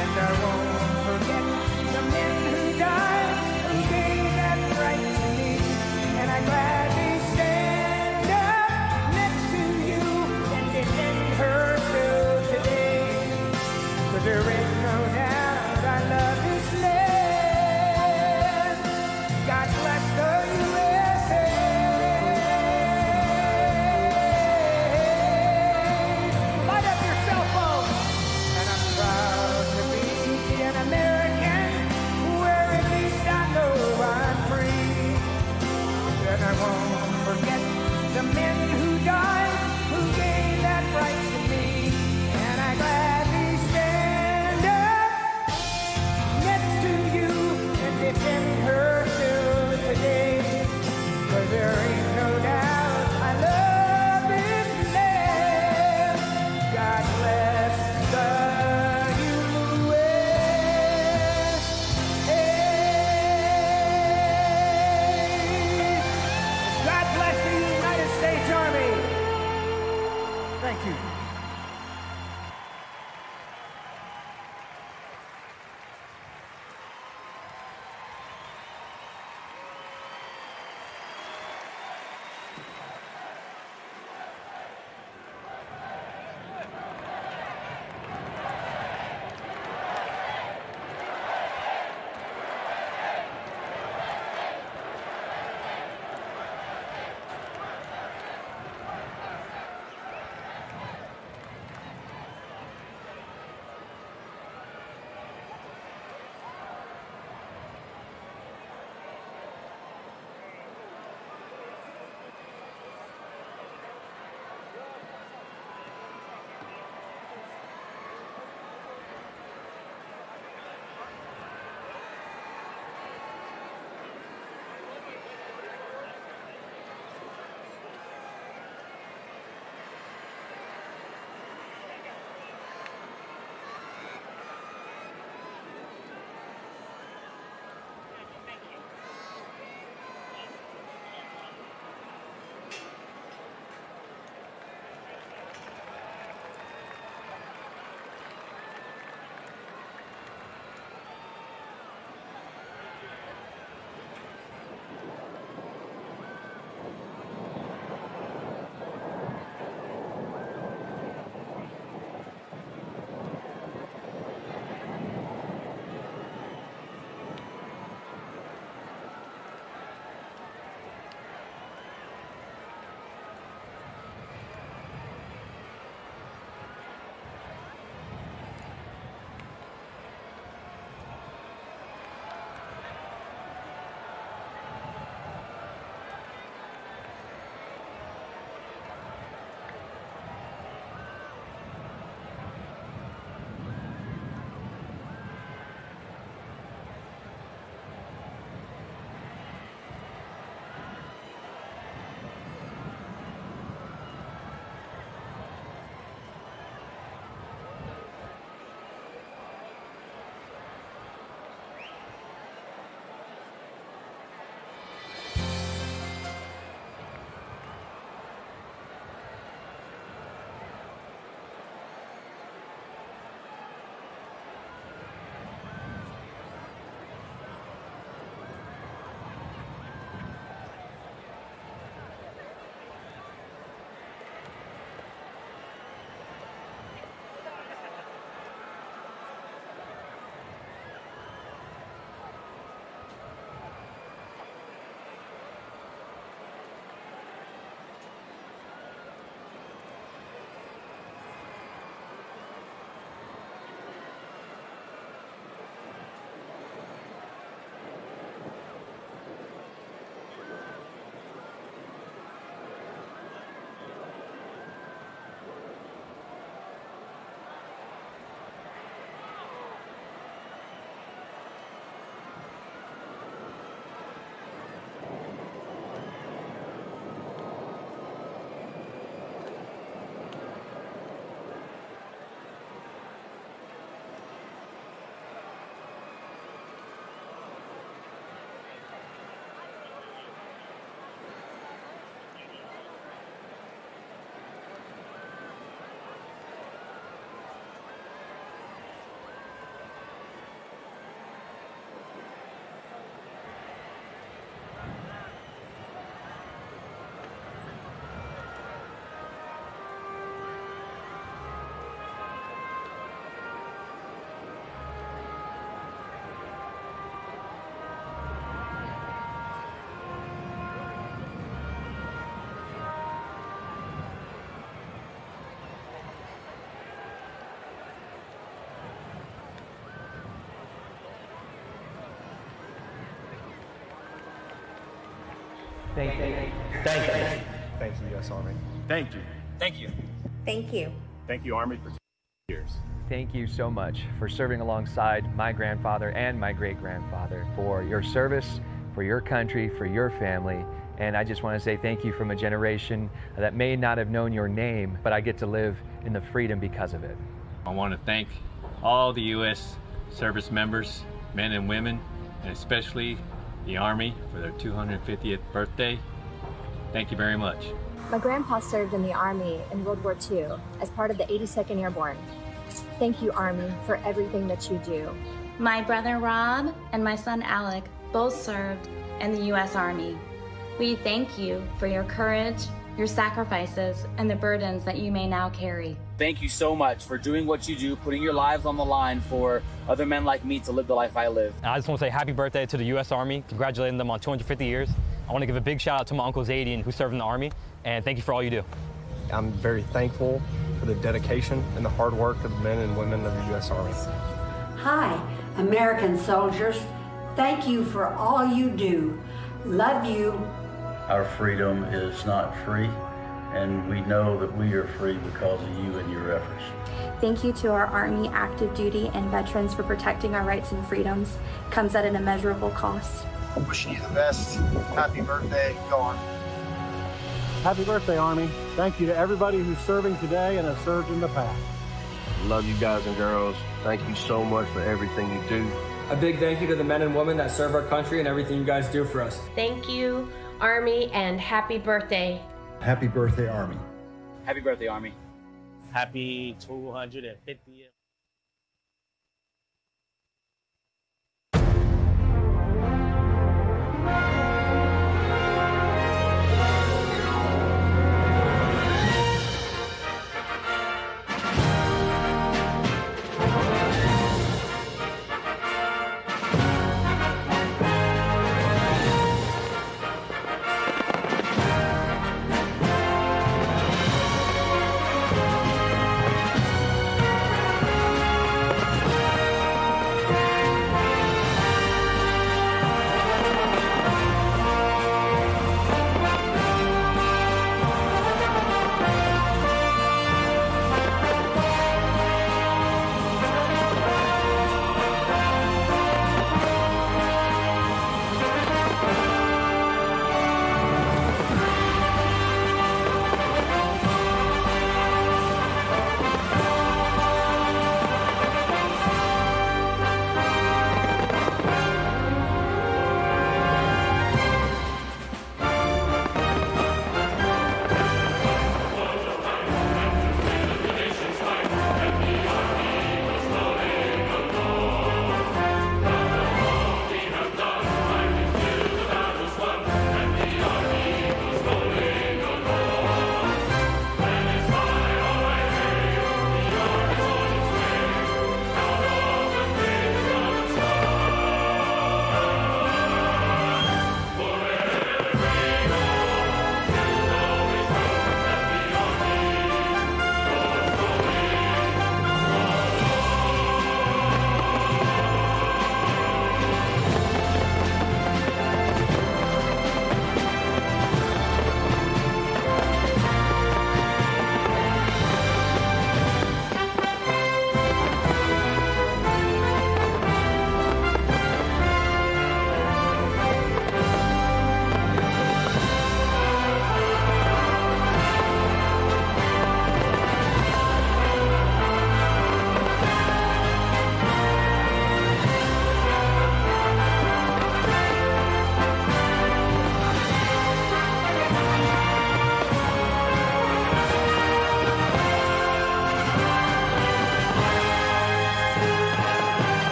And I won't forget the men who died, who gave that right to me. And I gladly stand up next to you and defend her still today. 'Cause there ain't no doubt I love this land. God bless the USA. Light up your cell phone. And I'm proud to be an American, where at least I know I'm free. And I won't forget the men who died, who gave that right to me. And I gladly stand up next to you and defend her still today. 'Cause there ain't no doubt I love this land. God bless the USA. God bless the United States Army. Thank you. Thank you. Thank you. Thank you, U.S. Army. Thank you. Thank you. Thank you. Thank you, Army, for 2 years. Thank you so much for serving alongside my grandfather and my great-grandfather, for your service, for your country, for your family. And I just want to say thank you from a generation that may not have known your name, but I get to live in the freedom because of it. I want to thank all the U.S. service members, men and women, and especially the Army for their 250th birthday. Thank you very much. My grandpa served in the Army in World War II as part of the 82nd Airborne. Thank you, Army, for everything that you do. My brother Rob and my son Alec both served in the U.S. Army. We thank you for your courage, your sacrifices, and the burdens that you may now carry. Thank you so much for doing what you do, putting your lives on the line for other men like me to live the life I live. I just want to say happy birthday to the U.S. Army, congratulating them on 250 years. I want to give a big shout out to my Uncle Zadien, who served in the Army, and thank you for all you do. I'm very thankful for the dedication and the hard work of the men and women of the U.S. Army. Hi, American soldiers. Thank you for all you do. Love you. Our freedom is not free, and we know that we are free because of you and your efforts. Thank you to our Army active duty and veterans for protecting our rights and freedoms. Comes at an immeasurable cost. Wishing you the best. Happy birthday. Go on. Happy birthday, Army. Thank you to everybody who's serving today and has served in the past. Love you guys and girls. Thank you so much for everything you do. A big thank you to the men and women that serve our country and everything you guys do for us. Thank you, Army, and happy birthday. Happy birthday, Army. Happy birthday, Army. Happy 250th.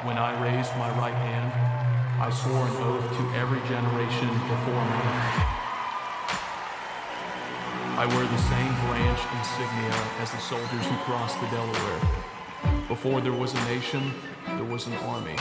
When I raised my right hand, I swore an oath to every generation before me. I wear the same branch insignia as the soldiers who crossed the Delaware. Before there was a nation, there was an army.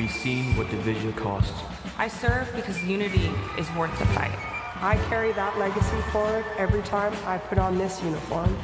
we've seen what division costs. I serve because unity is worth the fight. I carry that legacy forward every time I put on this uniform.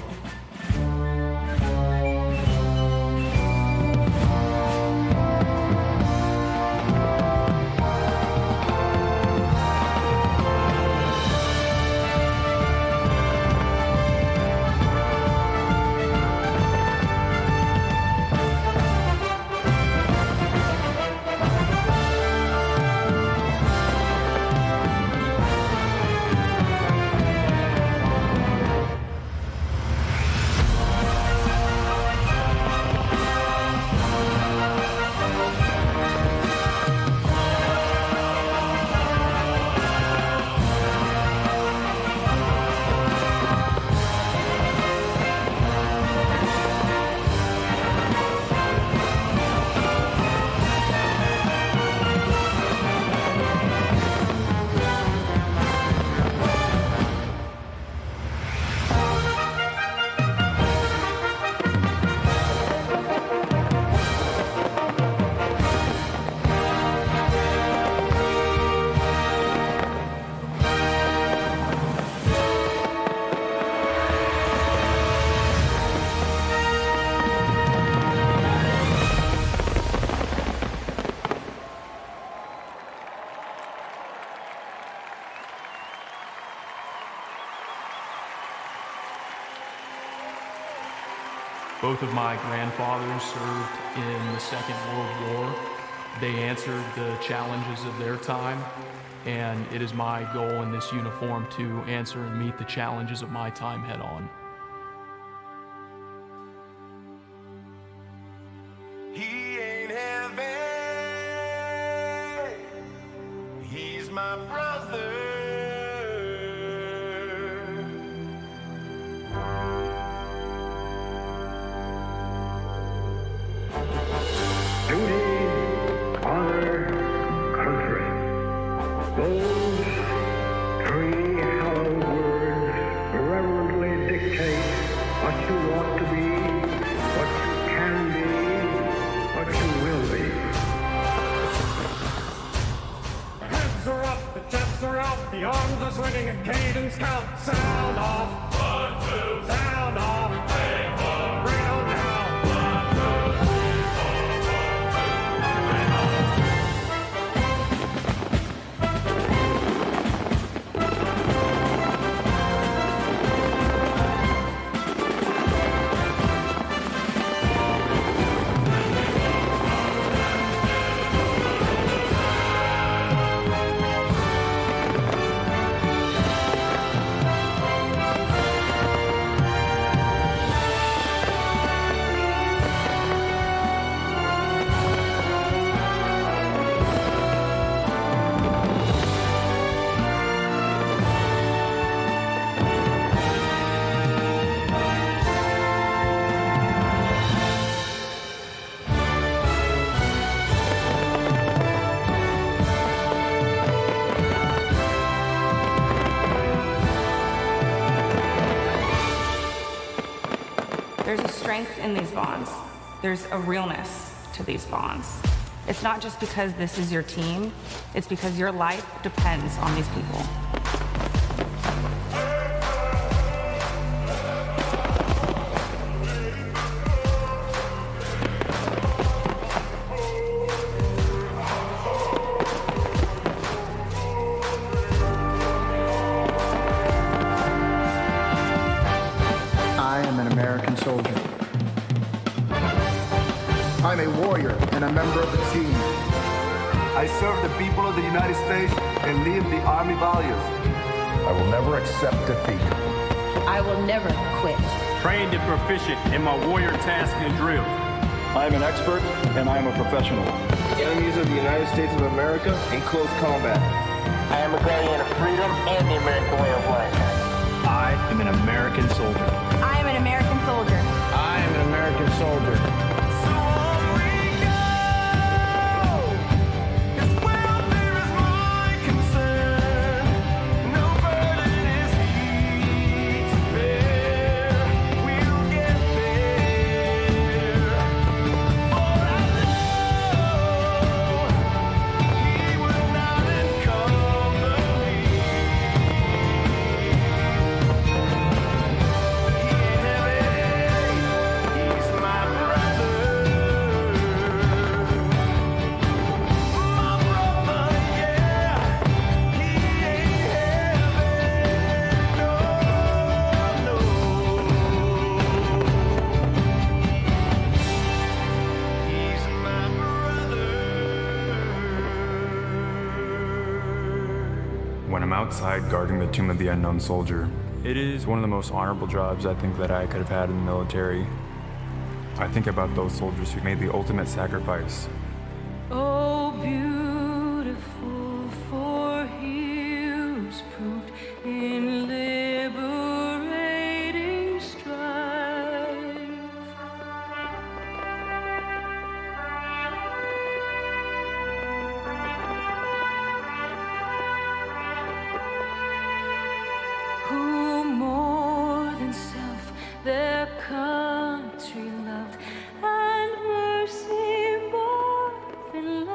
Both of my grandfathers served in the Second World War. They answered the challenges of their time, and it is my goal in this uniform to answer and meet the challenges of my time head on. He ain't heaven, he's my brother. Duty, honor, country. Those three hallowed words irreverently dictate what you ought to be, what you can be, what you will be. Heads are up, the chests are out, the arms are swinging, and cadence count. Sound off. 1, 2. Sound off. 3, 4. Bring it on down. There's a strength in these bonds. There's a realness to these bonds. It's not just because this is your team, it's because your life depends on these people. Soldier. I'm a warrior and a member of the team. I serve the people of the United States and live the Army values. I will never accept defeat. I will never quit. Trained and proficient in my warrior task and drill. I am an expert and I am a professional. Enemies of the United States of America in close combat. I am a guardian of freedom and the American way of life. I am an American soldier. I am an American soldier. I am an American soldier. when I'm outside guarding the tomb of the unknown soldier. It is one of the most honorable jobs I think that I could have had in the military. I think about those soldiers who made the ultimate sacrifice. Oh, beautiful for heroes proved in liberating strife. Who more than self their country loved, and mercy more than love.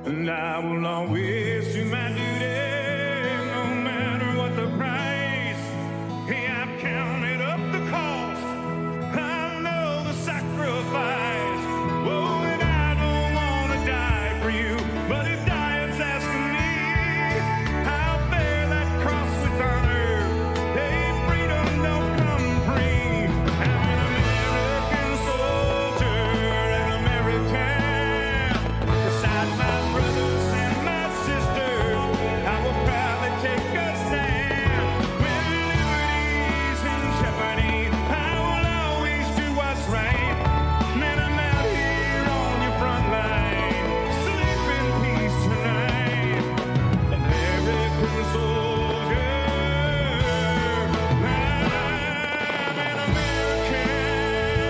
And I will always do my duty, no matter what the price. Hey, I've counted up the cost, I know the sacrifice. Oh, and I don't want to die for you, but if dying's asking me, I'll bear that cross with honor. Hey, freedom don't come free. I'm an American soldier, an American. Beside my brothers and my sisters, I will proudly take a stand. When liberty's in jeopardy, I will always do what's right. Man, I'm out here on your front line. Sleep in peace tonight. American soldier, I'm an American.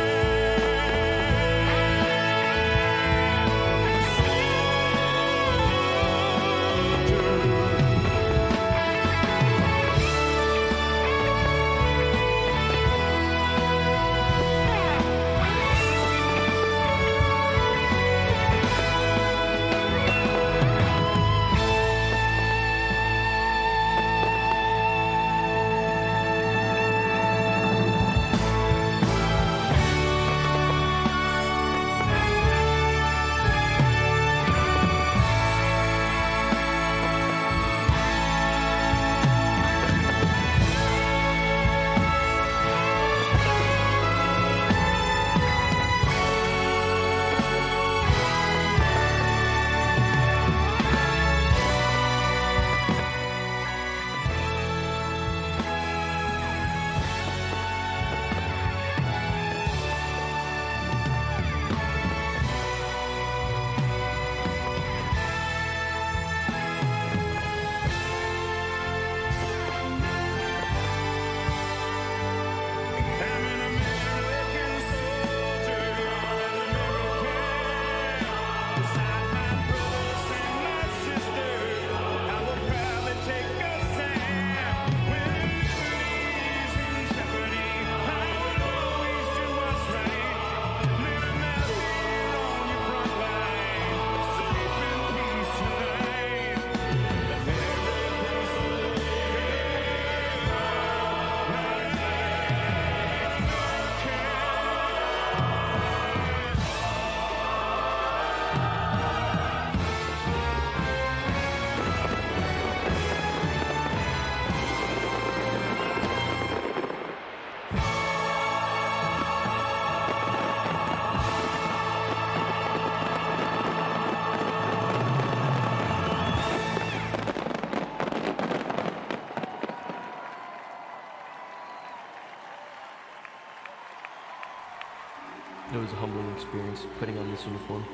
It was a humbling experience putting on this uniform.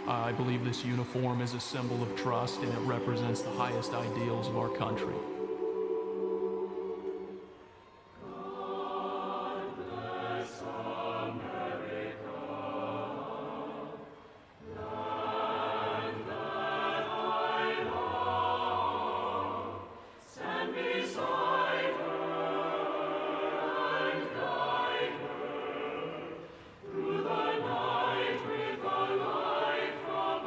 I believe this uniform is a symbol of trust, and it represents the highest ideals of our country. Through the night with the light from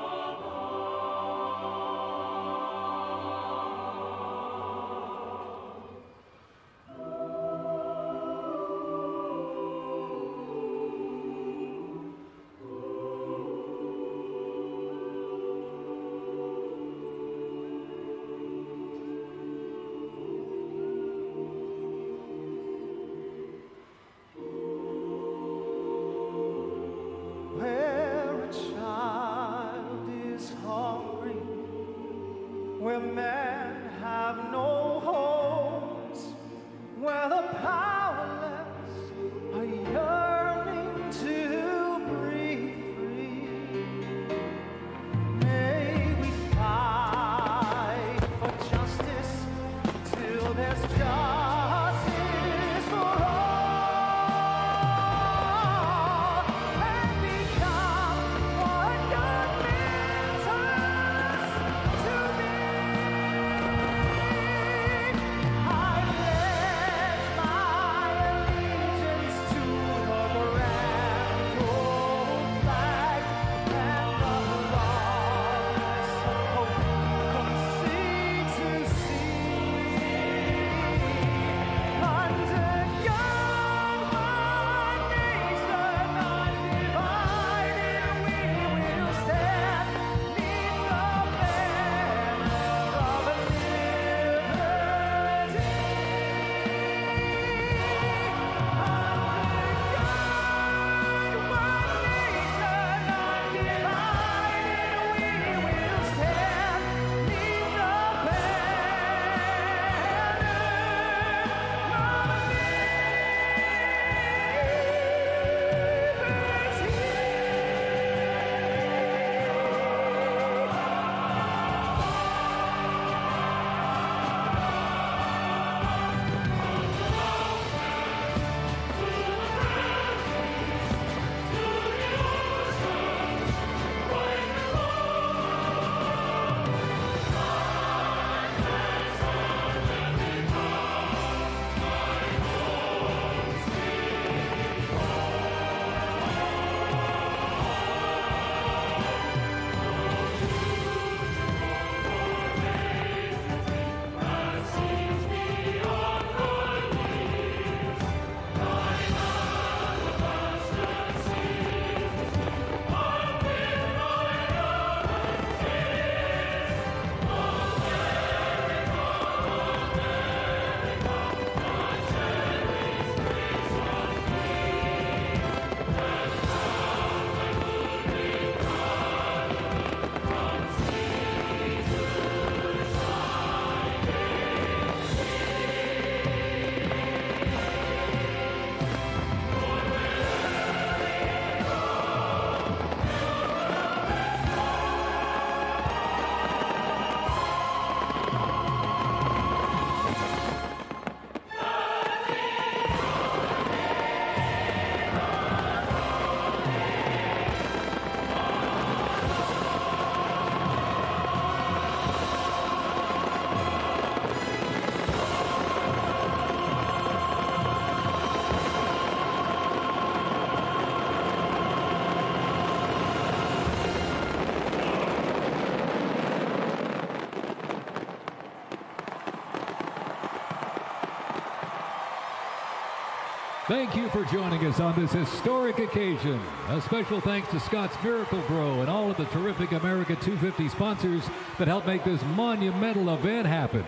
Thank you for joining us on this historic occasion. A special thanks to Scott's Miracle Grow and all of the terrific America 250 sponsors that helped make this monumental event happen.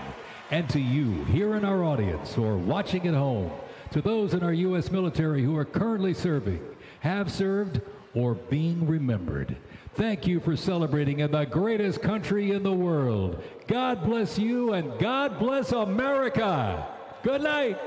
And to you here in our audience or watching at home, to those in our U.S. military who are currently serving, have served, or being remembered, thank you for celebrating in the greatest country in the world. God bless you and God bless America. Good night.